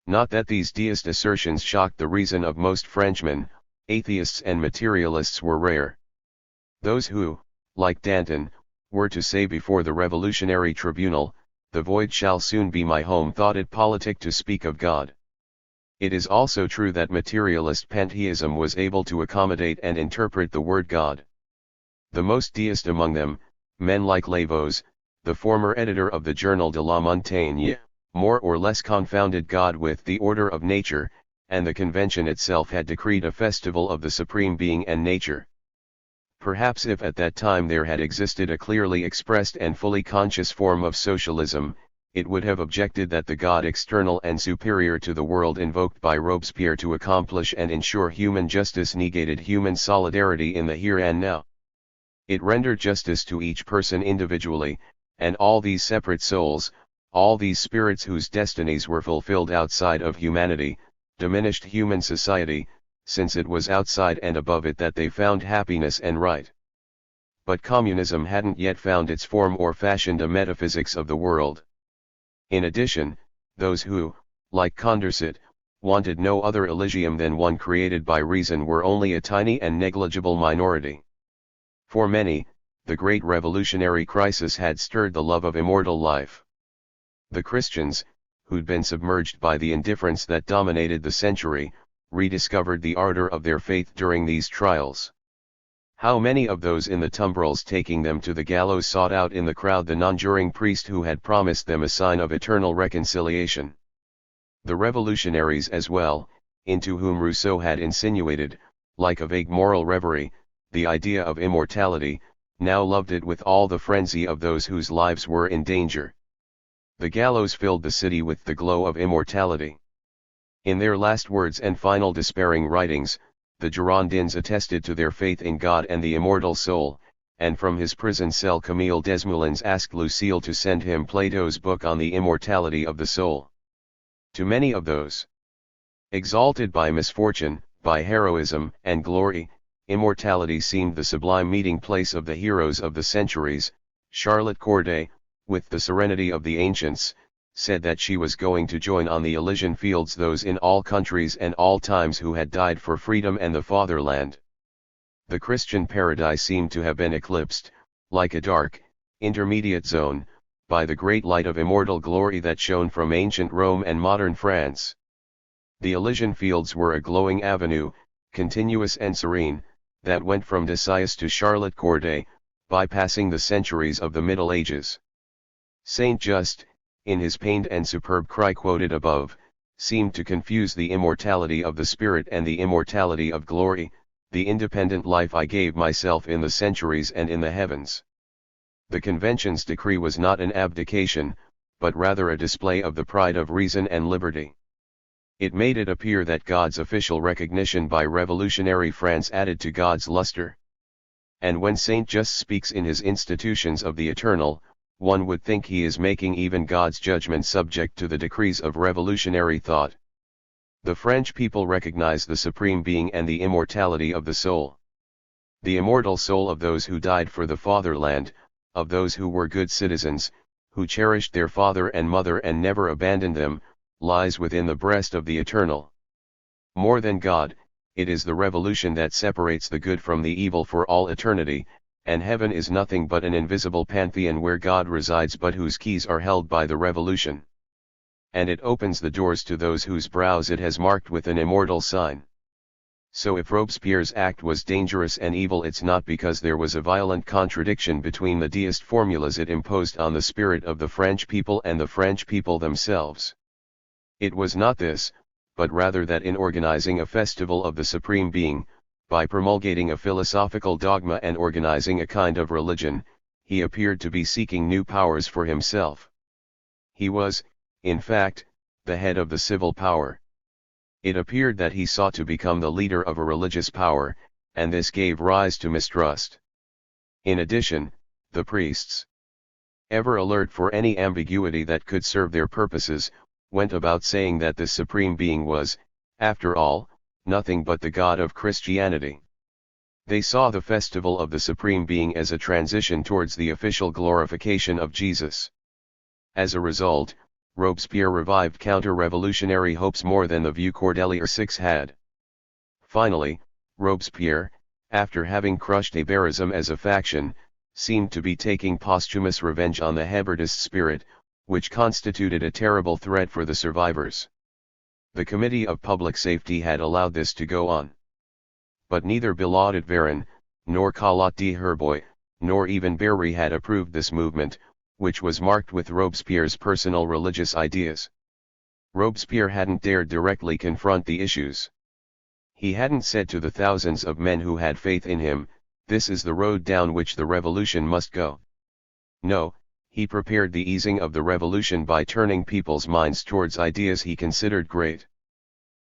Not that these deist assertions shocked the reason of most Frenchmen. Atheists and materialists were rare. Those who, like Danton, were to say before the revolutionary tribunal, the void shall soon be my home, thought it politic to speak of God. It is also true that materialist pantheism was able to accommodate and interpret the word God. The most deist among them, men like Lavaux, the former editor of the Journal de la Montagne, more or less confounded God with the order of nature, and the convention itself had decreed a festival of the Supreme Being and nature. Perhaps if at that time there had existed a clearly expressed and fully conscious form of socialism, it would have objected that the God external and superior to the world invoked by Robespierre to accomplish and ensure human justice negated human solidarity in the here and now. It rendered justice to each person individually, and all these separate souls, all these spirits whose destinies were fulfilled outside of humanity, diminished human society, since it was outside and above it that they found happiness and right. But communism hadn't yet found its form or fashioned a metaphysics of the world. In addition, those who, like Condorcet, wanted no other Elysium than one created by reason were only a tiny and negligible minority. For many, the great revolutionary crisis had stirred the love of immortal life. The Christians, who'd been submerged by the indifference that dominated the century, rediscovered the ardor of their faith during these trials. How many of those in the tumbrils taking them to the gallows sought out in the crowd the non-juring priest who had promised them a sign of eternal reconciliation? The revolutionaries as well, into whom Rousseau had insinuated, like a vague moral reverie, the idea of immortality, now loved it with all the frenzy of those whose lives were in danger. The gallows filled the city with the glow of immortality. In their last words and final despairing writings, the Girondins attested to their faith in God and the immortal soul, and from his prison cell Camille Desmoulins asked Lucile to send him Plato's book on the immortality of the soul. To many of those Exalted by misfortune, by heroism and glory, immortality seemed the sublime meeting place of the heroes of the centuries. Charlotte Corday, with the serenity of the ancients, said that she was going to join on the Elysian fields those in all countries and all times who had died for freedom and the fatherland. The Christian paradise seemed to have been eclipsed, like a dark, intermediate zone, by the great light of immortal glory that shone from ancient Rome and modern France. The Elysian fields were a glowing avenue, continuous and serene, that went from Decius to Charlotte Corday, bypassing the centuries of the Middle Ages. Saint Just, in his pained and superb cry quoted above, seemed to confuse the immortality of the spirit and the immortality of glory, the independent life I gave myself in the centuries and in the heavens. The convention's decree was not an abdication, but rather a display of the pride of reason and liberty. It made it appear that God's official recognition by revolutionary France added to God's luster. And when Saint Just speaks in his Institutions of the Eternal, one would think he is making even God's judgment subject to the decrees of revolutionary thought. The French people recognize the Supreme Being and the immortality of the soul. The immortal soul of those who died for the fatherland, of those who were good citizens, who cherished their father and mother and never abandoned them, lies within the breast of the Eternal. More than God, it is the revolution that separates the good from the evil for all eternity, and heaven is nothing but an invisible pantheon where God resides but whose keys are held by the revolution. And it opens the doors to those whose brows it has marked with an immortal sign. So if Robespierre's act was dangerous and evil, it's not because there was a violent contradiction between the deist formulas it imposed on the spirit of the French people and the French people themselves. It was not this, but rather that in organizing a festival of the Supreme Being, by promulgating a philosophical dogma and organizing a kind of religion, he appeared to be seeking new powers for himself. He was, in fact, the head of the civil power. It appeared that he sought to become the leader of a religious power, and this gave rise to mistrust. In addition, the priests, ever alert for any ambiguity that could serve their purposes, went about saying that this Supreme Being was, after all, nothing but the God of Christianity. They saw the festival of the Supreme Being as a transition towards the official glorification of Jesus. As a result, Robespierre revived counter-revolutionary hopes more than the Vieux Cordeliers had. Finally, Robespierre, after having crushed Hébertism as a faction, seemed to be taking posthumous revenge on the Héberdist spirit, which constituted a terrible threat for the survivors. The Committee of Public Safety had allowed this to go on. But neither Billaud Varon, nor Collot d'Herbois, nor even Berry had approved this movement, which was marked with Robespierre's personal religious ideas. Robespierre hadn't dared directly confront the issues. He hadn't said to the thousands of men who had faith in him, "This is the road down which the revolution must go." No, he prepared the easing of the revolution by turning people's minds towards ideas he considered great.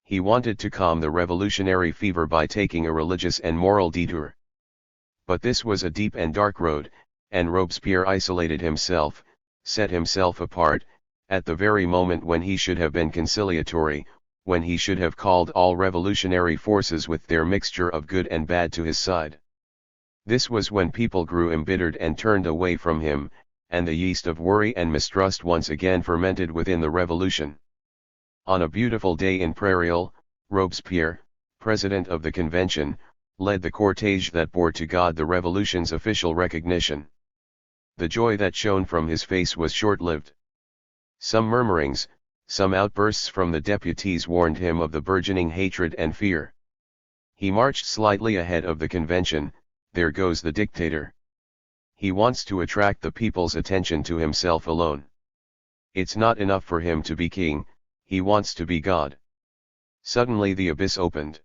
He wanted to calm the revolutionary fever by taking a religious and moral detour. But this was a deep and dark road, and Robespierre isolated himself, set himself apart, at the very moment when he should have been conciliatory, when he should have called all revolutionary forces with their mixture of good and bad to his side. This was when people grew embittered and turned away from him, and the yeast of worry and mistrust once again fermented within the revolution. On a beautiful day in Prairial, Robespierre, president of the convention, led the cortège that bore to God the revolution's official recognition. The joy that shone from his face was short-lived. Some murmurings, some outbursts from the deputies warned him of the burgeoning hatred and fear. He marched slightly ahead of the convention. There goes the dictator. He wants to attract the people's attention to himself alone. It's not enough for him to be king, he wants to be God. Suddenly the abyss opened.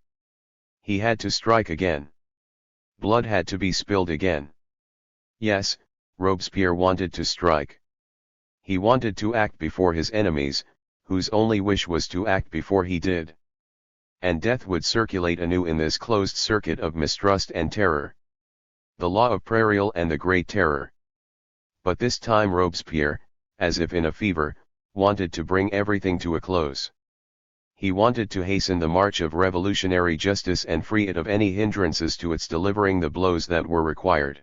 He had to strike again. Blood had to be spilled again. Yes, Robespierre wanted to strike. He wanted to act before his enemies, whose only wish was to act before he did. And death would circulate anew in this closed circuit of mistrust and terror. The law of Prairial and the Great Terror. But this time Robespierre, as if in a fever, wanted to bring everything to a close. He wanted to hasten the march of revolutionary justice and free it of any hindrances to its delivering the blows that were required.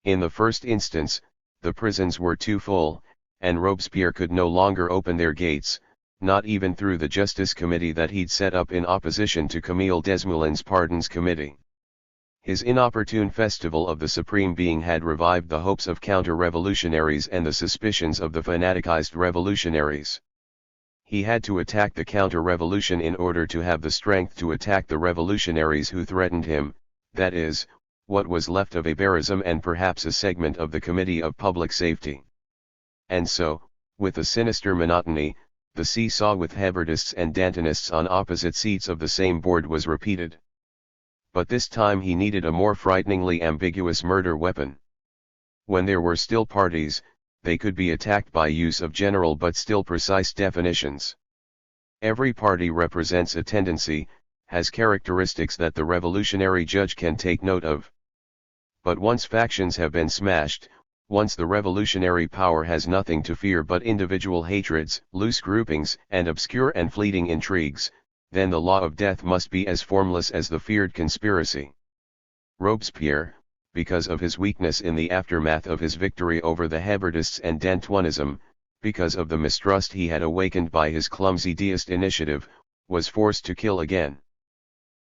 In the first instance, the prisons were too full, and Robespierre could no longer open their gates, not even through the Justice Committee that he'd set up in opposition to Camille Desmoulins's Pardons Committee. His inopportune festival of the Supreme Being had revived the hopes of counter-revolutionaries and the suspicions of the fanaticized revolutionaries. He had to attack the counter-revolution in order to have the strength to attack the revolutionaries who threatened him, that is, what was left of Abérism and perhaps a segment of the Committee of Public Safety. And so, with a sinister monotony, the seesaw with Hebertists and Dantonists on opposite seats of the same board was repeated. But this time he needed a more frighteningly ambiguous murder weapon. When there were still parties, they could be attacked by use of general but still precise definitions. Every party represents a tendency, has characteristics that the revolutionary judge can take note of. But once factions have been smashed, once the revolutionary power has nothing to fear but individual hatreds, loose groupings, and obscure and fleeting intrigues, then the law of death must be as formless as the feared conspiracy. Robespierre, because of his weakness in the aftermath of his victory over the Hebertists and Dantoinism, because of the mistrust he had awakened by his clumsy deist initiative, was forced to kill again.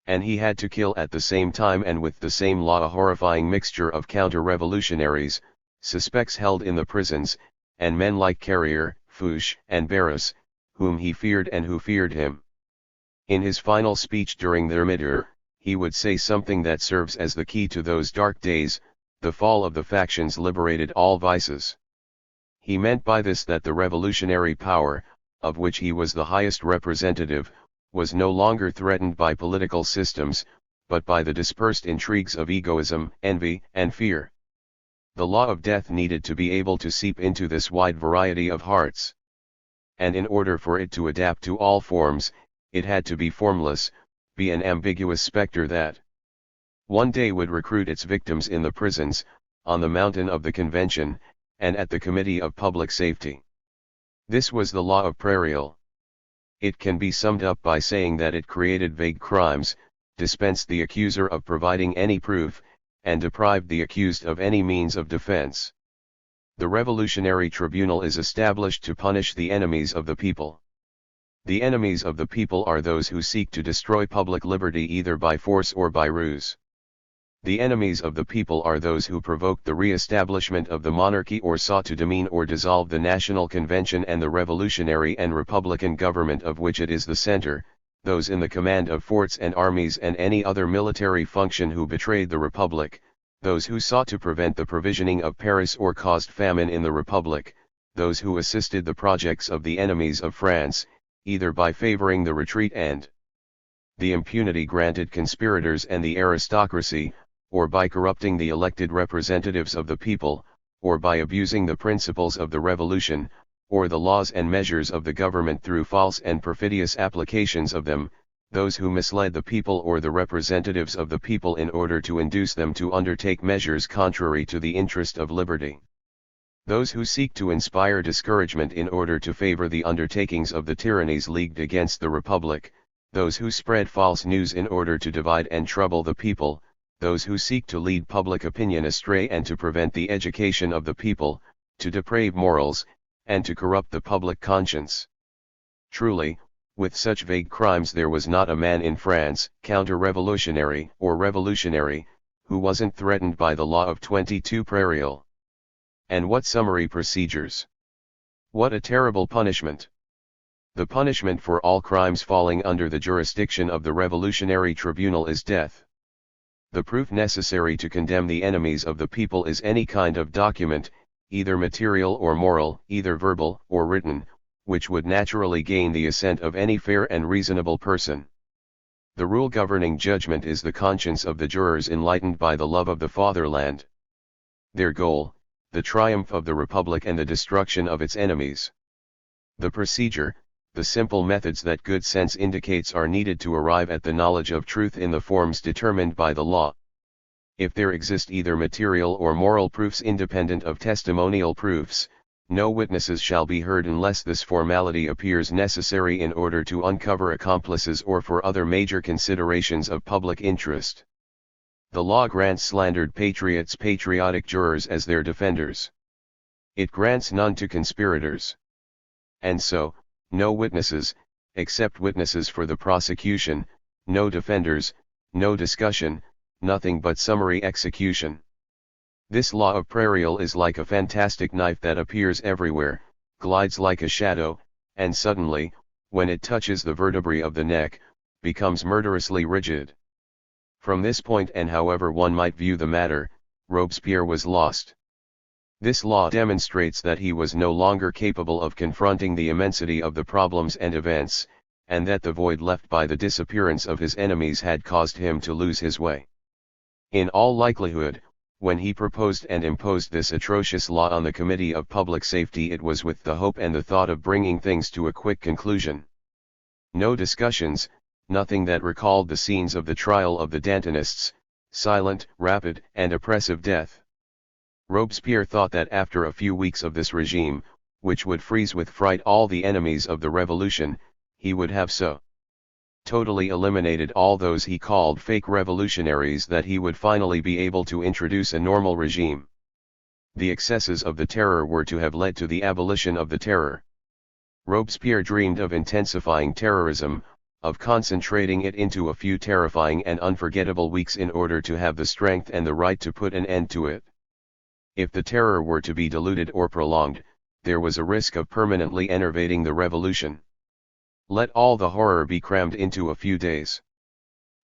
And he had to kill at the same time and with the same law a horrifying mixture of counter-revolutionaries, suspects held in the prisons, and men like Carrier, Fouché, and Barras, whom he feared and who feared him. In his final speech during the Abidor, he would say something that serves as the key to those dark days: the fall of the factions liberated all vices. He meant by this that the revolutionary power, of which he was the highest representative, was no longer threatened by political systems, but by the dispersed intrigues of egoism, envy, and fear. The law of death needed to be able to seep into this wide variety of hearts. And in order for it to adapt to all forms, it had to be formless, be an ambiguous specter that one day would recruit its victims in the prisons, on the mountain of the Convention, and at the Committee of Public Safety. This was the law of Prairial. It can be summed up by saying that it created vague crimes, dispensed the accuser of providing any proof, and deprived the accused of any means of defense. The Revolutionary Tribunal is established to punish the enemies of the people. The enemies of the people are those who seek to destroy public liberty either by force or by ruse. The enemies of the people are those who provoked the re-establishment of the monarchy or sought to demean or dissolve the National Convention and the revolutionary and republican government of which it is the center, those in the command of forts and armies and any other military function who betrayed the Republic, those who sought to prevent the provisioning of Paris or caused famine in the Republic, those who assisted the projects of the enemies of France, either by favoring the retreat and the impunity granted conspirators and the aristocracy, or by corrupting the elected representatives of the people, or by abusing the principles of the revolution, or the laws and measures of the government through false and perfidious applications of them, those who misled the people or the representatives of the people in order to induce them to undertake measures contrary to the interest of liberty. Those who seek to inspire discouragement in order to favor the undertakings of the tyrannies leagued against the Republic, those who spread false news in order to divide and trouble the people, those who seek to lead public opinion astray and to prevent the education of the people, to deprave morals, and to corrupt the public conscience. Truly, with such vague crimes there was not a man in France, counter-revolutionary or revolutionary, who wasn't threatened by the law of 22 Prairial. And what summary procedures! What a terrible punishment! The punishment for all crimes falling under the jurisdiction of the Revolutionary Tribunal is death. The proof necessary to condemn the enemies of the people is any kind of document, either material or moral, either verbal or written, which would naturally gain the assent of any fair and reasonable person. The rule governing judgment is the conscience of the jurors enlightened by the love of the fatherland. Their goal, the triumph of the Republic and the destruction of its enemies. The procedure, the simple methods that good sense indicates are needed to arrive at the knowledge of truth in the forms determined by the law. If there exist either material or moral proofs independent of testimonial proofs, No witnesses shall be heard unless this formality appears necessary in order to uncover accomplices or for other major considerations of public interest. The law grants slandered patriots patriotic jurors as their defenders. It grants none to conspirators. And so, no witnesses, except witnesses for the prosecution, no defenders, no discussion, nothing but summary execution. This law of prairial is like a fantastic knife that appears everywhere, glides like a shadow, and suddenly, when it touches the vertebrae of the neck, becomes murderously rigid. From this point, and however one might view the matter, Robespierre was lost. This law demonstrates that he was no longer capable of confronting the immensity of the problems and events, and that the void left by the disappearance of his enemies had caused him to lose his way. In all likelihood, when he proposed and imposed this atrocious law on the Committee of Public Safety, it was with the hope and the thought of bringing things to a quick conclusion. No discussions, nothing that recalled the scenes of the trial of the Dantonists, silent, rapid, and oppressive death. Robespierre thought that after a few weeks of this regime, which would freeze with fright all the enemies of the revolution, he would have so totally eliminated all those he called fake revolutionaries that he would finally be able to introduce a normal regime. The excesses of the terror were to have led to the abolition of the terror. Robespierre dreamed of intensifying terrorism, of concentrating it into a few terrifying and unforgettable weeks in order to have the strength and the right to put an end to it. If the terror were to be diluted or prolonged, there was a risk of permanently enervating the revolution. Let all the horror be crammed into a few days.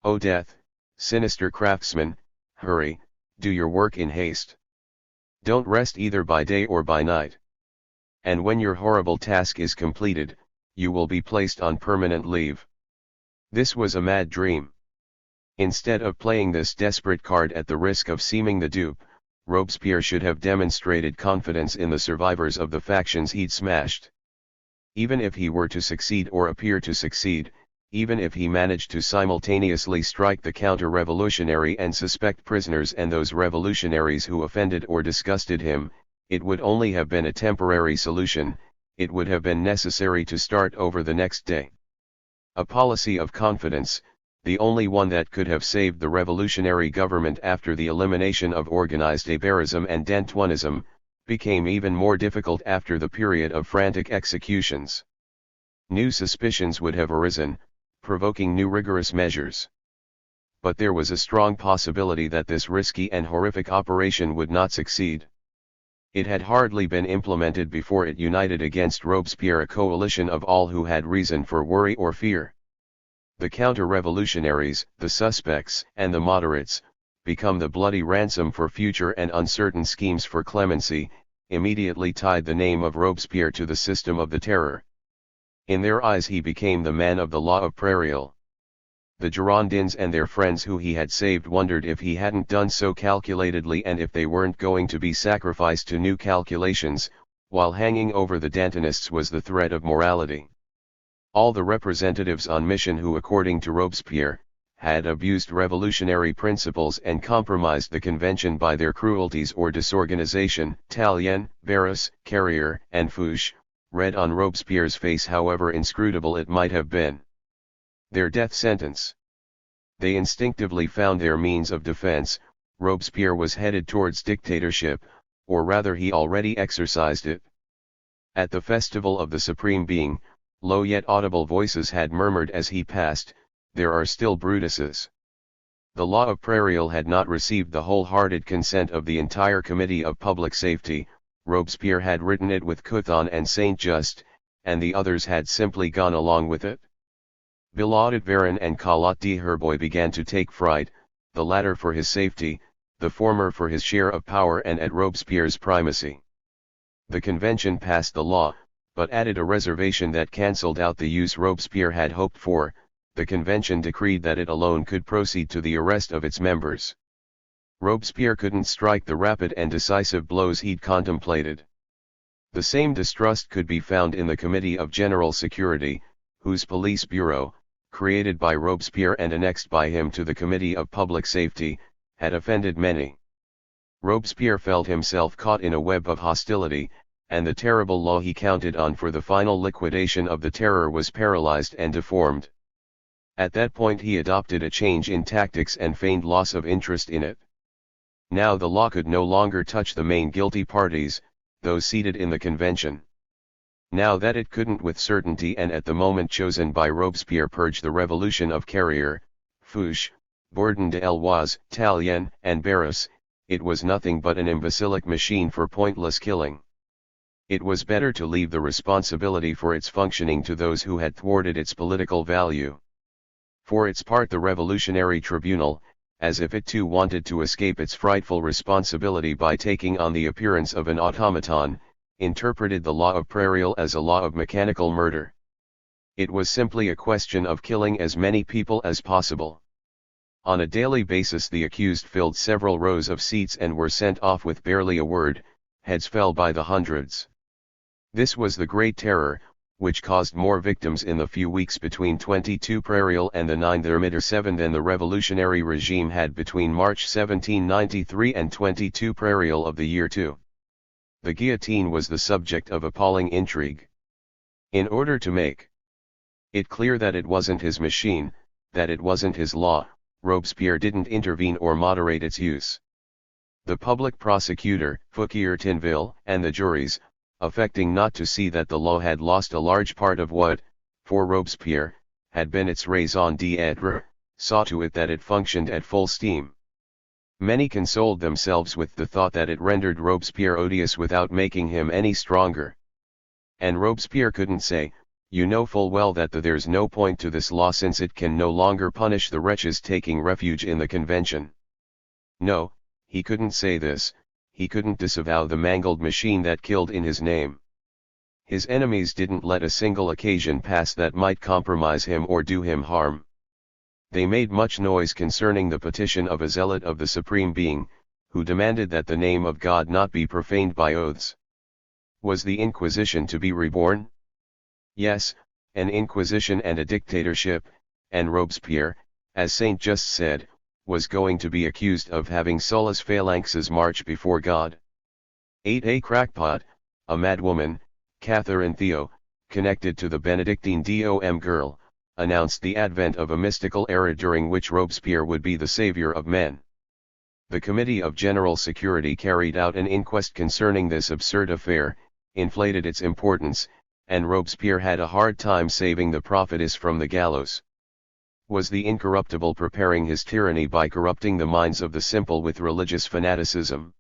O death, sinister craftsman, hurry, do your work in haste. Don't rest either by day or by night. And when your horrible task is completed, you will be placed on permanent leave. This was a mad dream. Instead of playing this desperate card at the risk of seeming the dupe, Robespierre should have demonstrated confidence in the survivors of the factions he'd smashed. Even if he were to succeed or appear to succeed, even if he managed to simultaneously strike the counter-revolutionary and suspect prisoners and those revolutionaries who offended or disgusted him, it would only have been a temporary solution. It would have been necessary to start over the next day. A policy of confidence, the only one that could have saved the revolutionary government after the elimination of organized Abérism and Dantoinism, became even more difficult after the period of frantic executions. New suspicions would have arisen, provoking new rigorous measures. But there was a strong possibility that this risky and horrific operation would not succeed. It had hardly been implemented before it united against Robespierre a coalition of all who had reason for worry or fear. The counter-revolutionaries, the suspects, and the moderates, become the bloody ransom for future and uncertain schemes for clemency, immediately tied the name of Robespierre to the system of the terror. In their eyes he became the man of the law of prairial. The Girondins and their friends who he had saved wondered if he hadn't done so calculatedly and if they weren't going to be sacrificed to new calculations, while hanging over the Dantonists was the threat of morality. All the representatives on mission who, according to Robespierre, had abused revolutionary principles and compromised the convention by their cruelties or disorganization, Tallien, Jaurés, Carrier, and Fouché, read on Robespierre's face, however inscrutable it might have been, their death sentence. They instinctively found their means of defense. Robespierre was headed towards dictatorship, or rather he already exercised it. At the festival of the Supreme Being, low yet audible voices had murmured as he passed, "There are still Brutuses." The law of prairial had not received the wholehearted consent of the entire Committee of Public Safety. Robespierre had written it with Couthon and Saint-Just, and the others had simply gone along with it. Billaud Varon and Collot d'Herbois began to take fright, the latter for his safety, the former for his share of power and at Robespierre's primacy. The convention passed the law, but added a reservation that cancelled out the use Robespierre had hoped for. The convention decreed that it alone could proceed to the arrest of its members. Robespierre couldn't strike the rapid and decisive blows he'd contemplated. The same distrust could be found in the Committee of General Security, whose police bureau, created by Robespierre and annexed by him to the Committee of Public Safety, had offended many. Robespierre felt himself caught in a web of hostility, and the terrible law he counted on for the final liquidation of the terror was paralyzed and deformed. At that point he adopted a change in tactics and feigned loss of interest in it. Now the law could no longer touch the main guilty parties, those seated in the convention. Now that it couldn't with certainty and at the moment chosen by Robespierre purge the revolution of Carrier, Fouché, Bourdon de L'Oise, Tallien, and Barras, it was nothing but an imbecilic machine for pointless killing. It was better to leave the responsibility for its functioning to those who had thwarted its political value. For its part the Revolutionary Tribunal, as if it too wanted to escape its frightful responsibility by taking on the appearance of an automaton, interpreted the law of Prairial as a law of mechanical murder. It was simply a question of killing as many people as possible. On a daily basis the accused filled several rows of seats and were sent off with barely a word, heads fell by the hundreds. This was the Great Terror, which caused more victims in the few weeks between 22 Prairial and the 9 Thermidor than the revolutionary regime had between March 1793 and 22 Prairial of the year 2. The guillotine was the subject of appalling intrigue. In order to make it clear that it wasn't his machine, that it wasn't his law, Robespierre didn't intervene or moderate its use. The public prosecutor, Fouquier Tinville, and the Jaurés, affecting not to see that the law had lost a large part of what, for Robespierre, had been its raison d'être, saw to it that it functioned at full steam. Many consoled themselves with the thought that it rendered Robespierre odious without making him any stronger. And Robespierre couldn't say, "You know full well that there's no point to this law since it can no longer punish the wretches taking refuge in the convention." No, he couldn't say this. He couldn't disavow the mangled machine that killed in his name. His enemies didn't let a single occasion pass that might compromise him or do him harm. They made much noise concerning the petition of a zealot of the Supreme Being, who demanded that the name of God not be profaned by oaths. Was the Inquisition to be reborn? Yes, an Inquisition and a dictatorship, and Robespierre, as Saint Just said, was going to be accused of having Sulla's phalanxes march before God. 8. A crackpot, a madwoman, Catherine Theo, connected to the Benedictine Dom girl, announced the advent of a mystical era during which Robespierre would be the savior of men. The Committee of General Security carried out an inquest concerning this absurd affair, inflated its importance, and Robespierre had a hard time saving the prophetess from the gallows. Was the incorruptible preparing his tyranny by corrupting the minds of the simple with religious fanaticism?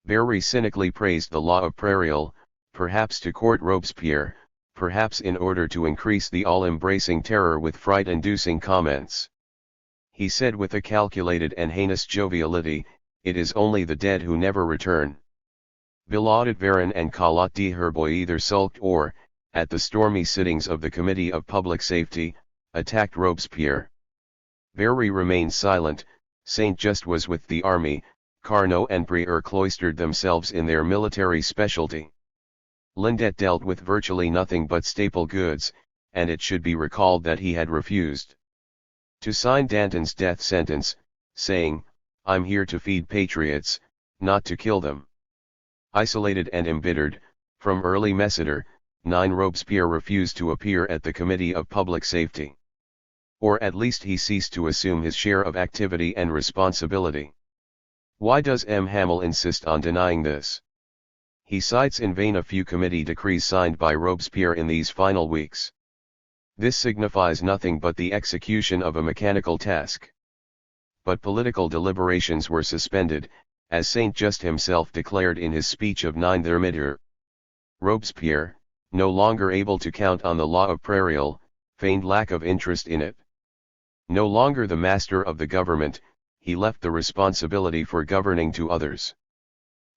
Barry cynically praised the law of Prairial, perhaps to court Robespierre, perhaps in order to increase the all-embracing terror with fright-inducing comments. He said with a calculated and heinous joviality, "It is only the dead who never return." Billaudit Varon and Collot de Herboy either sulked or, at the stormy sittings of the Committee of Public Safety, attacked Robespierre. Barry remained silent. Saint Just was with the army. Carnot and Prieur cloistered themselves in their military specialty. Lindet dealt with virtually nothing but staple goods, and it should be recalled that he had refused to sign Danton's death sentence, saying, "I'm here to feed patriots, not to kill them." Isolated and embittered, from early Messeter, 9 Robespierre refused to appear at the Committee of Public Safety. Or at least he ceased to assume his share of activity and responsibility. Why does M. Hamel insist on denying this? He cites in vain a few committee decrees signed by Robespierre in these final weeks. This signifies nothing but the execution of a mechanical task. But political deliberations were suspended, as Saint Just himself declared in his speech of 9 Thermidor. Robespierre, no longer able to count on the law of Prairial, feigned lack of interest in it. No longer the master of the government, he left the responsibility for governing to others.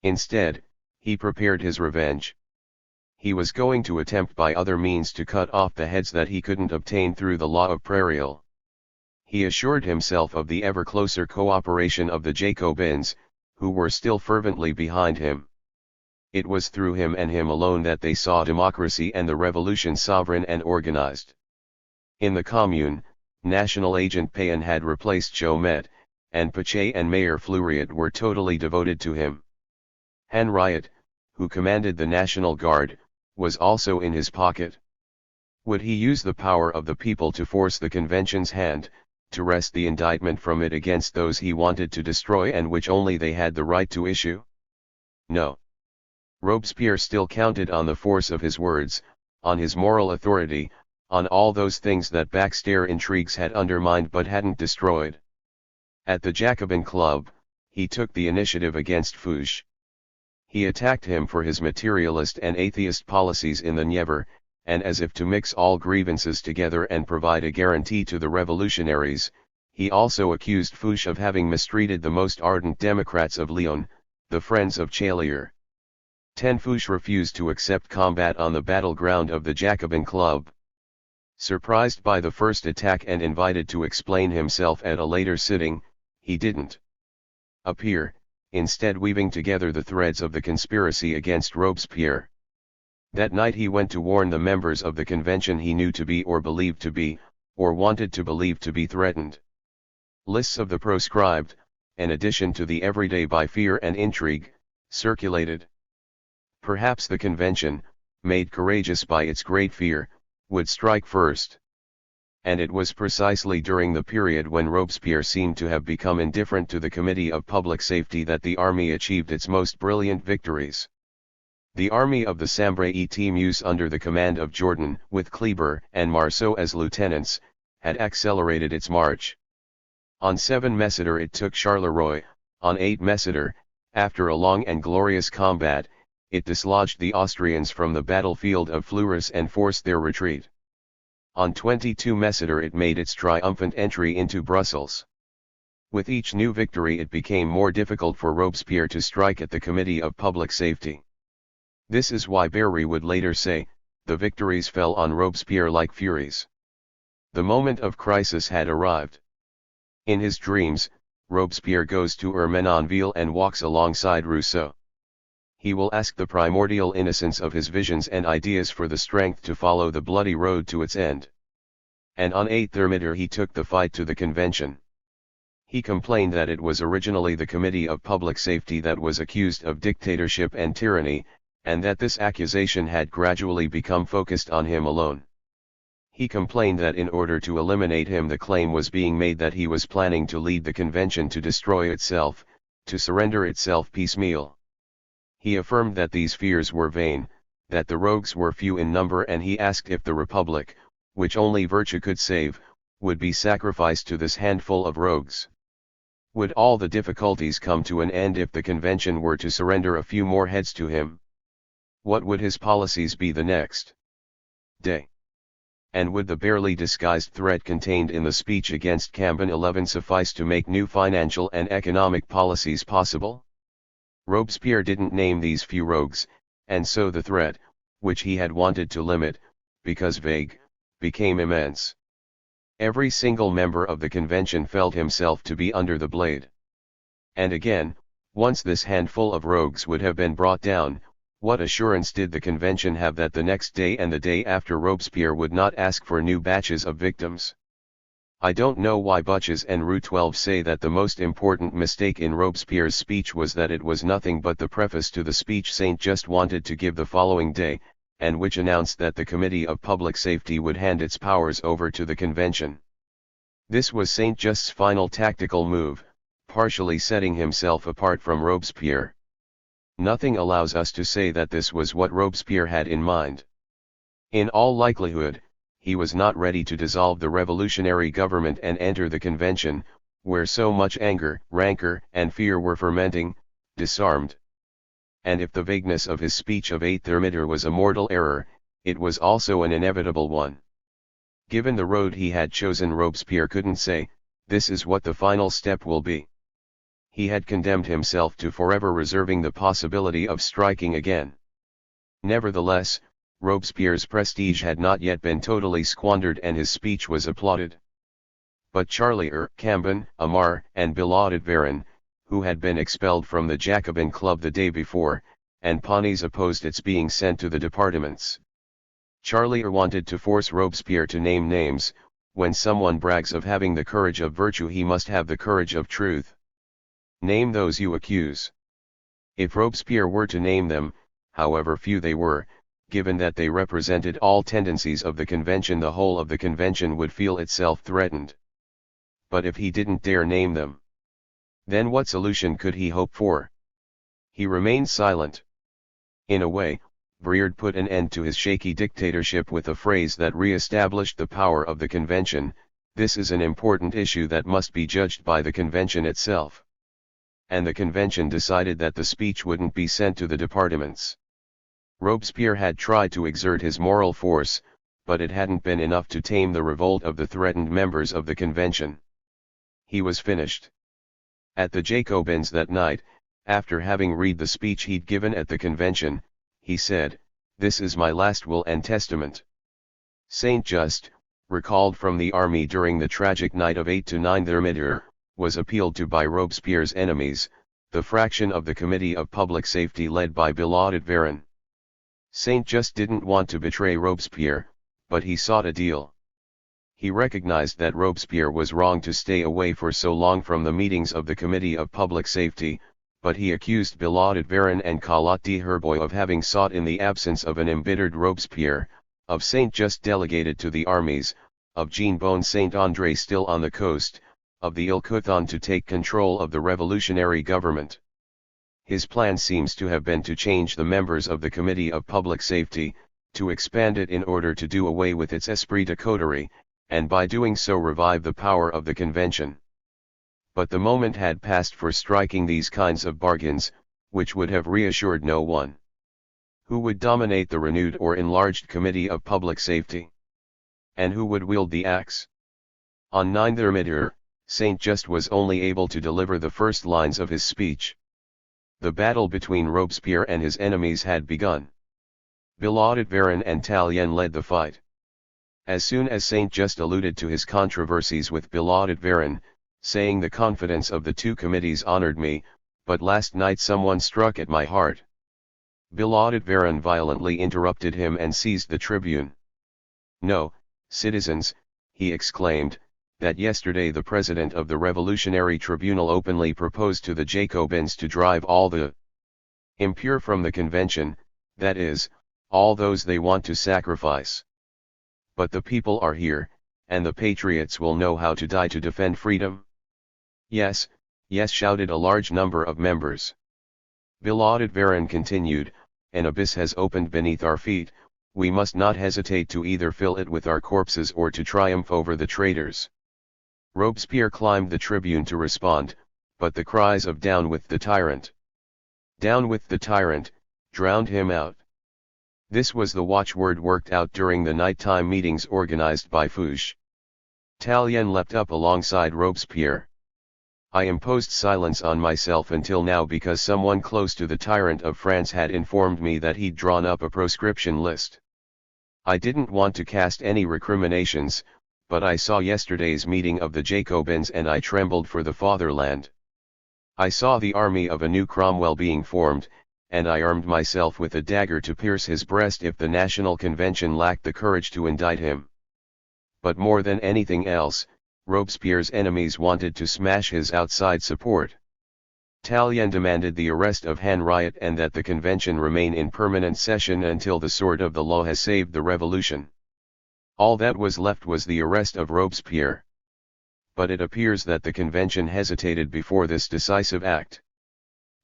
Instead, he prepared his revenge. He was going to attempt by other means to cut off the heads that he couldn't obtain through the law of Prairial. He assured himself of the ever closer cooperation of the Jacobins, who were still fervently behind him. It was through him and him alone that they saw democracy and the revolution sovereign and organized. In the Commune, National Agent Payen had replaced Chomet, and Pache and Mayor Fleuriot were totally devoted to him. Henriot, who commanded the National Guard, was also in his pocket. Would he use the power of the people to force the convention's hand, to wrest the indictment from it against those he wanted to destroy and which only they had the right to issue? No. Robespierre still counted on the force of his words, on his moral authority, on all those things that backstair intrigues had undermined but hadn't destroyed. At the Jacobin Club, he took the initiative against Fouché. He attacked him for his materialist and atheist policies in the Nièvre, and as if to mix all grievances together and provide a guarantee to the revolutionaries, he also accused Fouché of having mistreated the most ardent Democrats of Lyon, the friends of Chalier. Fouché refused to accept combat on the battleground of the Jacobin Club. Surprised by the first attack and invited to explain himself at a later sitting, he didn't appear, instead weaving together the threads of the conspiracy against Robespierre. That night he went to warn the members of the convention he knew to be or believed to be, or wanted to believe to be threatened. Lists of the proscribed, in addition to the everyday by fear and intrigue, circulated. Perhaps the convention, made courageous by its great fear, would strike first. And it was precisely during the period when Robespierre seemed to have become indifferent to the Committee of Public Safety that the army achieved its most brilliant victories. The army of the Sambre et Meuse under the command of Jourdan, with Kleber and Marceau as lieutenants, had accelerated its march. On 7 Messidor it took Charleroi, on 8 Messidor, after a long and glorious combat, it dislodged the Austrians from the battlefield of Fleurus and forced their retreat. On 22 Messidor it made its triumphant entry into Brussels. With each new victory it became more difficult for Robespierre to strike at the Committee of Public Safety. This is why Berry would later say, the victories fell on Robespierre like furies. The moment of crisis had arrived. In his dreams, Robespierre goes to Ermenonville and walks alongside Rousseau. He will ask the primordial innocence of his visions and ideas for the strength to follow the bloody road to its end. And on 8 Thermidor he took the fight to the convention. He complained that it was originally the Committee of Public Safety that was accused of dictatorship and tyranny, and that this accusation had gradually become focused on him alone. He complained that in order to eliminate him the claim was being made that he was planning to lead the convention to destroy itself, to surrender itself piecemeal. He affirmed that these fears were vain, that the rogues were few in number, and he asked if the Republic, which only virtue could save, would be sacrificed to this handful of rogues. Would all the difficulties come to an end if the convention were to surrender a few more heads to him? What would his policies be the next day? And would the barely disguised threat contained in the speech against Cambon 11 suffice to make new financial and economic policies possible? Robespierre didn't name these few rogues, and so the threat, which he had wanted to limit, because vague, became immense. Every single member of the convention felt himself to be under the blade. And again, once this handful of rogues would have been brought down, what assurance did the convention have that the next day and the day after Robespierre would not ask for new batches of victims? I don't know why Butches and Rue 12 say that the most important mistake in Robespierre's speech was that it was nothing but the preface to the speech Saint Just wanted to give the following day, and which announced that the Committee of Public Safety would hand its powers over to the convention. This was Saint Just's final tactical move, partially setting himself apart from Robespierre. Nothing allows us to say that this was what Robespierre had in mind. In all likelihood, he was not ready to dissolve the revolutionary government and enter the convention, where so much anger, rancor, and fear were fermenting, disarmed. And if the vagueness of his speech of 8 Thermidor was a mortal error, it was also an inevitable one. Given the road he had chosen, Robespierre couldn't say, "This is what the final step will be." He had condemned himself to forever reserving the possibility of striking again. Nevertheless, Robespierre's prestige had not yet been totally squandered and his speech was applauded. But Chalier, Cambon, Amar, and Billaud Varon, who had been expelled from the Jacobin Club the day before, and Pawnees opposed its being sent to the departments. Chalier wanted to force Robespierre to name names. When someone brags of having the courage of virtue, he must have the courage of truth. Name those you accuse. If Robespierre were to name them, however few they were, given that they represented all tendencies of the convention, the whole of the convention would feel itself threatened. But if he didn't dare name them, then what solution could he hope for? He remained silent. In a way, Vreard put an end to his shaky dictatorship with a phrase that re-established the power of the convention: "This is an important issue that must be judged by the convention itself." And the convention decided that the speech wouldn't be sent to the departments. Robespierre had tried to exert his moral force, but it hadn't been enough to tame the revolt of the threatened members of the convention. He was finished. At the Jacobins that night, after having read the speech he'd given at the convention, he said, "This is my last will and testament." Saint-Just, recalled from the army during the tragic night of 8 to 9 Thermidor, was appealed to by Robespierre's enemies, the fraction of the Committee of Public Safety led by Billaud Varon. Saint-Just didn't want to betray Robespierre, but he sought a deal. He recognized that Robespierre was wrong to stay away for so long from the meetings of the Committee of Public Safety, but he accused Billaud Varon and Collot d'Herbois of having sought in the absence of an embittered Robespierre, of Saint-Just delegated to the armies, of Jean-Bon Saint-André still on the coast, of the Ile-Couthon to take control of the revolutionary government. His plan seems to have been to change the members of the Committee of Public Safety, to expand it in order to do away with its esprit de coterie, and by doing so revive the power of the convention. But the moment had passed for striking these kinds of bargains, which would have reassured no one. Who would dominate the renewed or enlarged Committee of Public Safety? And who would wield the axe? On 9 Thermidor, Saint-Just was only able to deliver the first lines of his speech. The battle between Robespierre and his enemies had begun. Billaud Varon and Tallien led the fight. As soon as Saint-Just alluded to his controversies with Billaud Varon, saying, "The confidence of the two committees honored me, but last night someone struck at my heart," Billaud Varon violently interrupted him and seized the tribune. "No, citizens," he exclaimed, "that yesterday the president of the Revolutionary Tribunal openly proposed to the Jacobins to drive all the impure from the convention, that is, all those they want to sacrifice. But the people are here, and the patriots will know how to die to defend freedom." "Yes, yes," shouted a large number of members. Billaud Varon continued, "An abyss has opened beneath our feet, we must not hesitate to either fill it with our corpses or to triumph over the traitors." Robespierre climbed the tribune to respond, but the cries of "Down with the tyrant! Down with the tyrant!" drowned him out. This was the watchword worked out during the nighttime meetings organized by Fouché. Tallien leapt up alongside Robespierre. "I imposed silence on myself until now because someone close to the tyrant of France had informed me that he'd drawn up a proscription list. I didn't want to cast any recriminations, but I saw yesterday's meeting of the Jacobins and I trembled for the fatherland. I saw the army of a new Cromwell being formed, and I armed myself with a dagger to pierce his breast if the National Convention lacked the courage to indict him. But more than anything else, Robespierre's enemies wanted to smash his outside support. Tallien demanded the arrest of Henriot and that the convention remain in permanent session until the sword of the law has saved the revolution. All that was left was the arrest of Robespierre. But it appears that the convention hesitated before this decisive act.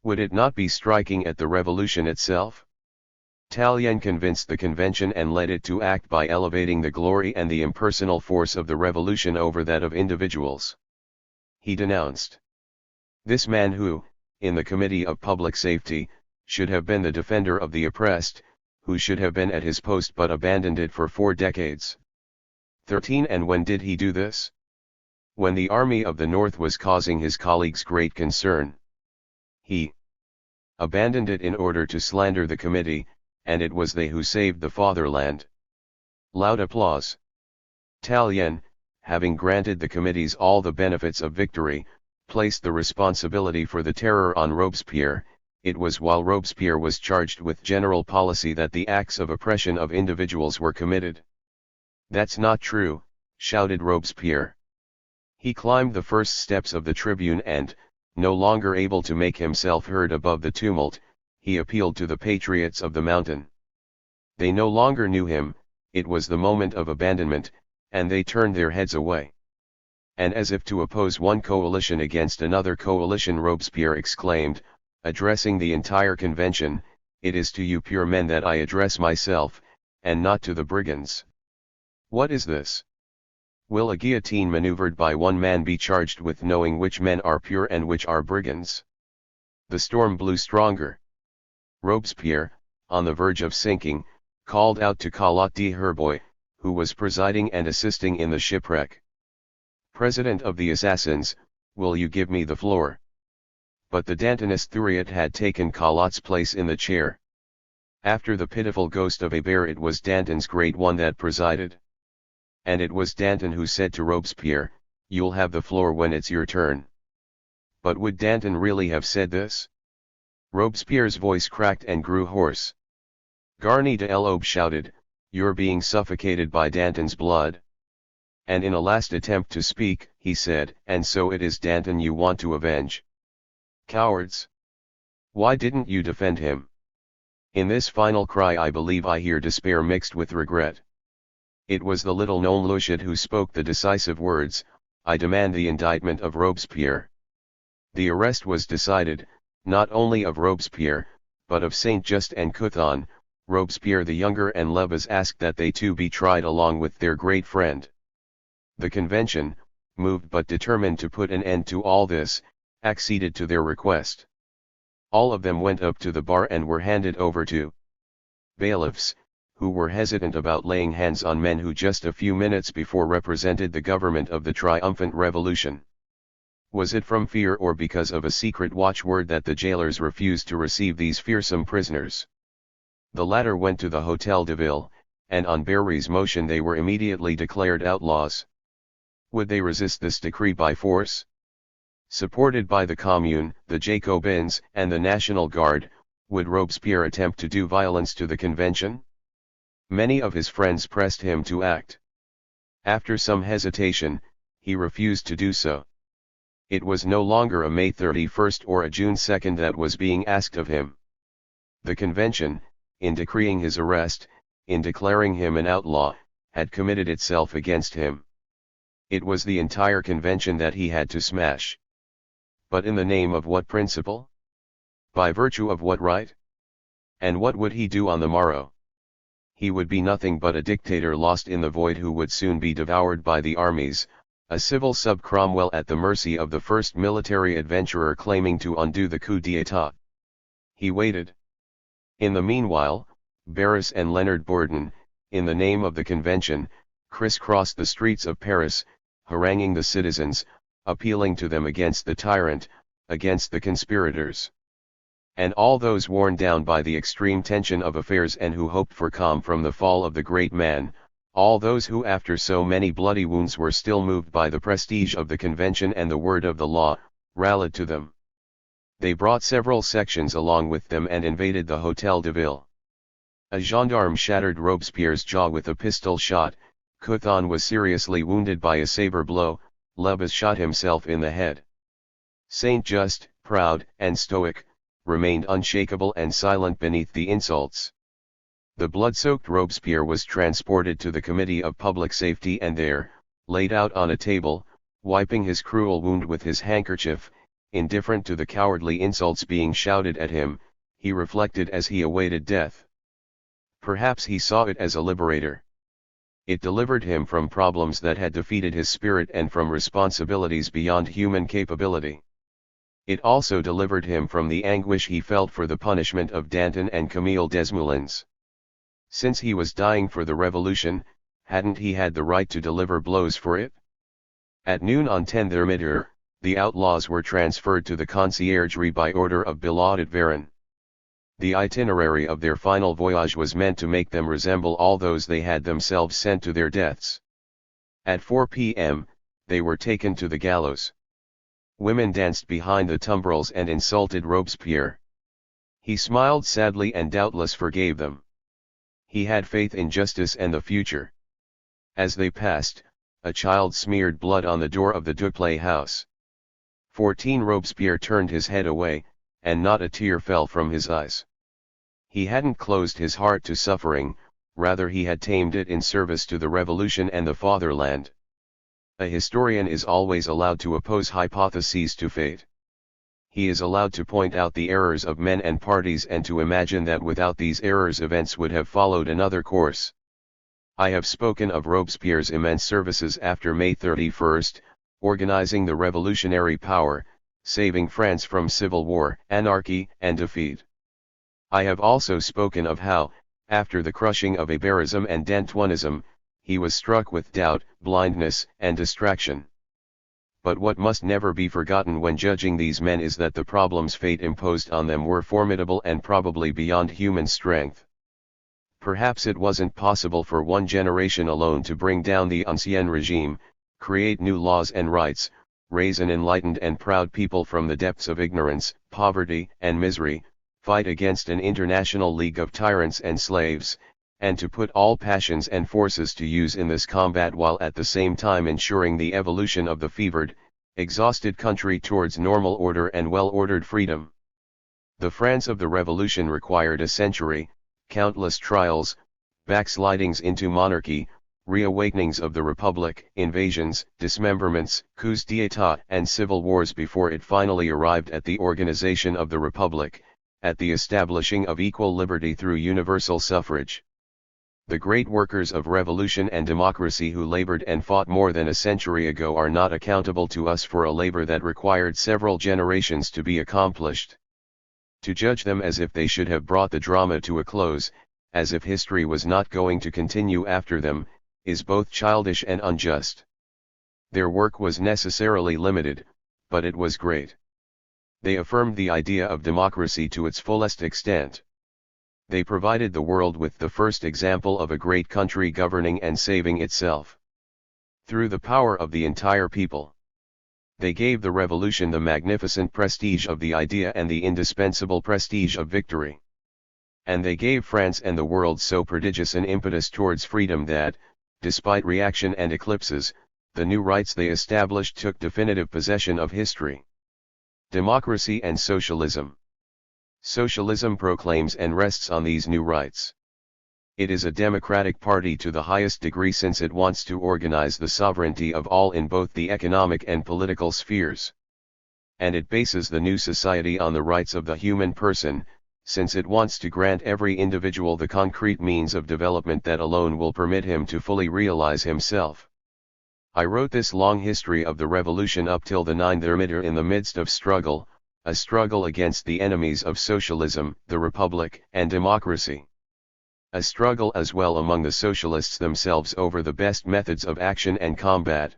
Would it not be striking at the revolution itself? Tallien convinced the convention and led it to act by elevating the glory and the impersonal force of the revolution over that of individuals. He denounced this man who, in the Committee of Public Safety, should have been the defender of the oppressed, who should have been at his post but abandoned it for 4 decades. 13 And when did he do this? When the Army of the North was causing his colleagues great concern. He abandoned it in order to slander the committee, and it was they who saved the fatherland. Loud applause. Tallien, having granted the committees all the benefits of victory, placed the responsibility for the terror on Robespierre. It was while Robespierre was charged with general policy that the acts of oppression of individuals were committed. "That's not true," shouted Robespierre. He climbed the first steps of the tribune and, no longer able to make himself heard above the tumult, he appealed to the patriots of the mountain. They no longer knew him, it was the moment of abandonment, and they turned their heads away. And as if to oppose one coalition against another coalition, Robespierre exclaimed, addressing the entire convention, "It is to you pure men that I address myself, and not to the brigands. What is this? Will a guillotine maneuvered by one man be charged with knowing which men are pure and which are brigands?" The storm blew stronger. Robespierre, on the verge of sinking, called out to Collot d'Herbois, who was presiding and assisting in the shipwreck. "President of the assassins, will you give me the floor?" But the Dantonist Thuriot had taken Collot's place in the chair. After the pitiful ghost of Abidor, it was Danton's great one that presided. And it was Danton who said to Robespierre, "You'll have the floor when it's your turn." But would Danton really have said this? Robespierre's voice cracked and grew hoarse. Garny de l'Aube shouted, "You're being suffocated by Danton's blood." And in a last attempt to speak, he said, "And so it is Danton you want to avenge. Cowards! Why didn't you defend him?" In this final cry I believe I hear despair mixed with regret. It was the little known Louchard who spoke the decisive words, "I demand the indictment of Robespierre." The arrest was decided, not only of Robespierre, but of Saint-Just and Couthon. Robespierre the younger and Lévis asked that they too be tried along with their great friend. The convention, moved but determined to put an end to all this, acceded to their request. All of them went up to the bar and were handed over to bailiffs, who were hesitant about laying hands on men who just a few minutes before represented the government of the triumphant revolution. Was it from fear or because of a secret watchword that the jailers refused to receive these fearsome prisoners? The latter went to the Hôtel de Ville, and on Berry's motion they were immediately declared outlaws. Would they resist this decree by force? Supported by the Commune, the Jacobins, and the National Guard, would Robespierre attempt to do violence to the convention? Many of his friends pressed him to act. After some hesitation, he refused to do so. It was no longer a May 31st or a June 2nd that was being asked of him. The convention, in decreeing his arrest, in declaring him an outlaw, had committed itself against him. It was the entire convention that he had to smash. But in the name of what principle? By virtue of what right? And what would he do on the morrow? He would be nothing but a dictator lost in the void who would soon be devoured by the armies, a civil sub-Cromwell at the mercy of the first military adventurer claiming to undo the coup d'état. He waited. In the meanwhile, Barras and Leonard Bourdon, in the name of the convention, crisscrossed the streets of Paris, haranguing the citizens, appealing to them against the tyrant, against the conspirators. And all those worn down by the extreme tension of affairs and who hoped for calm from the fall of the great man, all those who after so many bloody wounds were still moved by the prestige of the convention and the word of the law, rallied to them. They brought several sections along with them and invaded the Hôtel de Ville. A gendarme shattered Robespierre's jaw with a pistol shot, Couthon was seriously wounded by a saber blow, Lévis shot himself in the head. Saint-Just, proud and stoic, remained unshakable and silent beneath the insults. The blood-soaked Robespierre was transported to the Committee of Public Safety and there, laid out on a table, wiping his cruel wound with his handkerchief, indifferent to the cowardly insults being shouted at him, he reflected as he awaited death. Perhaps he saw it as a liberator. It delivered him from problems that had defeated his spirit and from responsibilities beyond human capability. It also delivered him from the anguish he felt for the punishment of Danton and Camille Desmoulins. Since he was dying for the revolution, hadn't he had the right to deliver blows for it? At noon on Thermidor, the outlaws were transferred to the conciergerie by order of Billaud at Varennes. The itinerary of their final voyage was meant to make them resemble all those they had themselves sent to their deaths. At 4 p.m., they were taken to the gallows. Women danced behind the tumbrils and insulted Robespierre. He smiled sadly and doubtless forgave them. He had faith in justice and the future. As they passed, a child smeared blood on the door of the Duplay house. 14 Robespierre turned his head away, and not a tear fell from his eyes. He hadn't closed his heart to suffering, rather he had tamed it in service to the revolution and the fatherland. A historian is always allowed to oppose hypotheses to fate. He is allowed to point out the errors of men and parties and to imagine that without these errors events would have followed another course. I have spoken of Robespierre's immense services after May 31st, organizing the revolutionary power, saving France from civil war, anarchy, and defeat. I have also spoken of how, after the crushing of Abarism and Dantoinism, he was struck with doubt, blindness, and distraction. But what must never be forgotten when judging these men is that the problems fate imposed on them were formidable and probably beyond human strength. Perhaps it wasn't possible for one generation alone to bring down the ancien regime, create new laws and rights, raise an enlightened and proud people from the depths of ignorance, poverty, and misery, fight against an international league of tyrants and slaves, and to put all passions and forces to use in this combat while at the same time ensuring the evolution of the fevered, exhausted country towards normal order and well-ordered freedom. The France of the Revolution required a century, countless trials, backslidings into monarchy, reawakenings of the Republic, invasions, dismemberments, coups d'état, and civil wars before it finally arrived at the organization of the Republic, at the establishing of equal liberty through universal suffrage. The great workers of revolution and democracy who labored and fought more than a century ago are not accountable to us for a labor that required several generations to be accomplished. To judge them as if they should have brought the drama to a close, as if history was not going to continue after them, is both childish and unjust. Their work was necessarily limited, but it was great. They affirmed the idea of democracy to its fullest extent. They provided the world with the first example of a great country governing and saving itself through the power of the entire people. They gave the revolution the magnificent prestige of the idea and the indispensable prestige of victory. And they gave France and the world so prodigious an impetus towards freedom that, despite reaction and eclipses, the new rights they established took definitive possession of history. Democracy and socialism. Socialism proclaims and rests on these new rights. It is a democratic party to the highest degree since it wants to organize the sovereignty of all in both the economic and political spheres. And it bases the new society on the rights of the human person, since it wants to grant every individual the concrete means of development that alone will permit him to fully realize himself. I wrote this long history of the revolution up till the 9th Thermidor in the midst of struggle, a struggle against the enemies of socialism, the republic, and democracy. A struggle as well among the socialists themselves over the best methods of action and combat.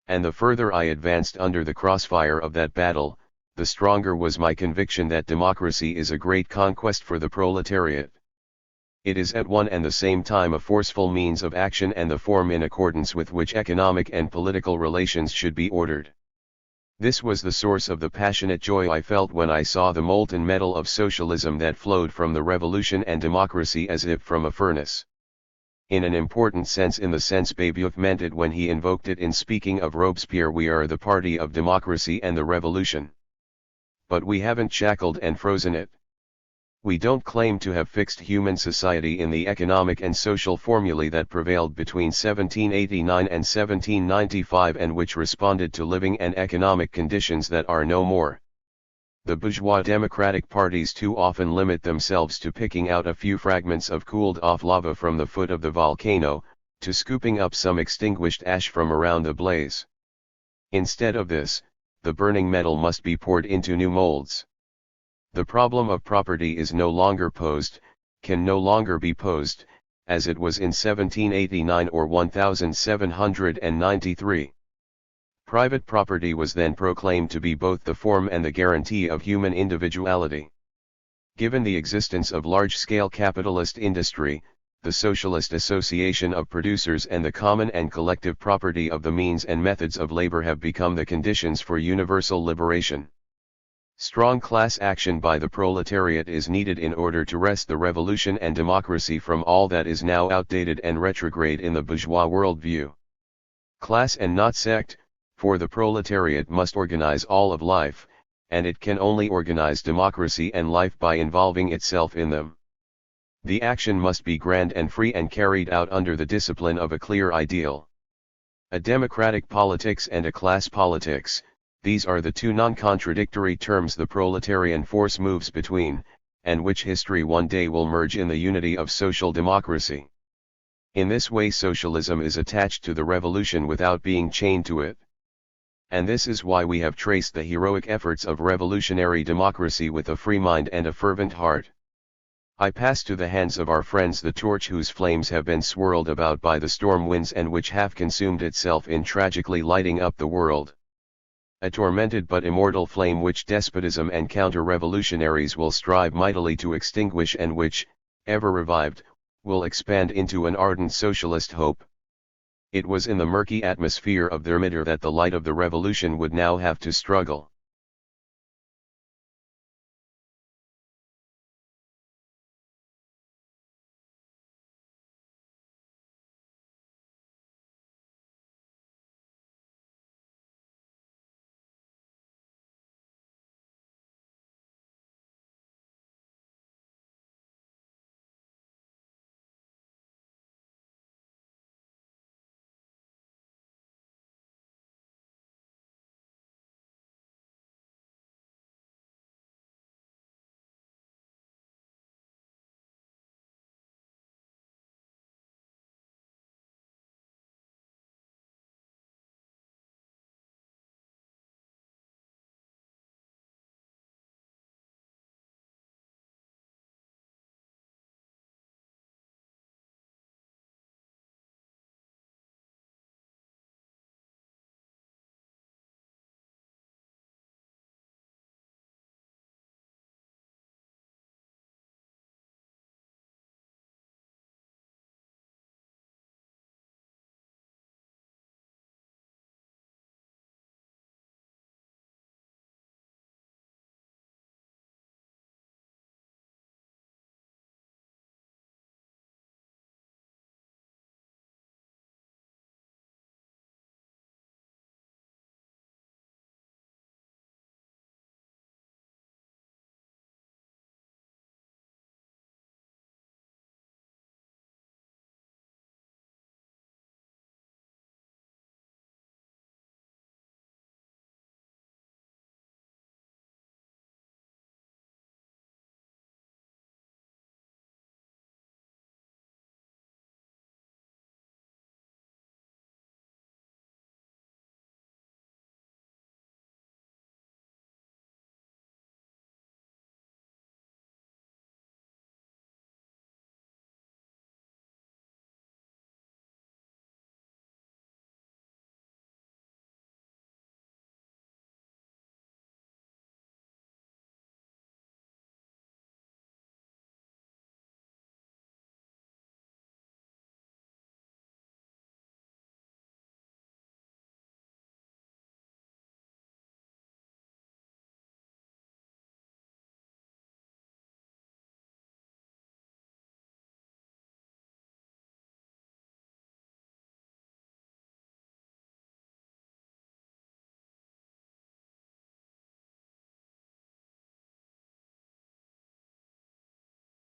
And the further I advanced under the crossfire of that battle, the stronger was my conviction that democracy is a great conquest for the proletariat. It is at one and the same time a forceful means of action and the form in accordance with which economic and political relations should be ordered. This was the source of the passionate joy I felt when I saw the molten metal of socialism that flowed from the revolution and democracy as if from a furnace. In an important sense, in the sense Babeuf meant it when he invoked it in speaking of Robespierre, we are the party of democracy and the revolution. But we haven't shackled and frozen it. We don't claim to have fixed human society in the economic and social formulae that prevailed between 1789 and 1795 and which responded to living and economic conditions that are no more. The bourgeois democratic parties too often limit themselves to picking out a few fragments of cooled-off lava from the foot of the volcano, to scooping up some extinguished ash from around the blaze. Instead of this, the burning metal must be poured into new molds. The problem of property is no longer posed, can no longer be posed, as it was in 1789 or 1793. Private property was then proclaimed to be both the form and the guarantee of human individuality. Given the existence of large-scale capitalist industry, the Socialist Association of Producers and the common and collective property of the means and methods of labor have become the conditions for universal liberation. Strong class action by the proletariat is needed in order to wrest the revolution and democracy from all that is now outdated and retrograde in the bourgeois worldview. Class and not sect, for the proletariat must organize all of life, and it can only organize democracy and life by involving itself in them. The action must be grand and free and carried out under the discipline of a clear ideal. A democratic politics and a class politics, these are the two non-contradictory terms the proletarian force moves between, and which history one day will merge in the unity of social democracy. In this way socialism is attached to the revolution without being chained to it. And this is why we have traced the heroic efforts of revolutionary democracy with a free mind and a fervent heart. I pass to the hands of our friends the torch whose flames have been swirled about by the storm winds and which have consumed itself in tragically lighting up the world. A tormented but immortal flame which despotism and counter-revolutionaries will strive mightily to extinguish and which, ever revived, will expand into an ardent socialist hope. It was in the murky atmosphere of their midter that the light of the revolution would now have to struggle.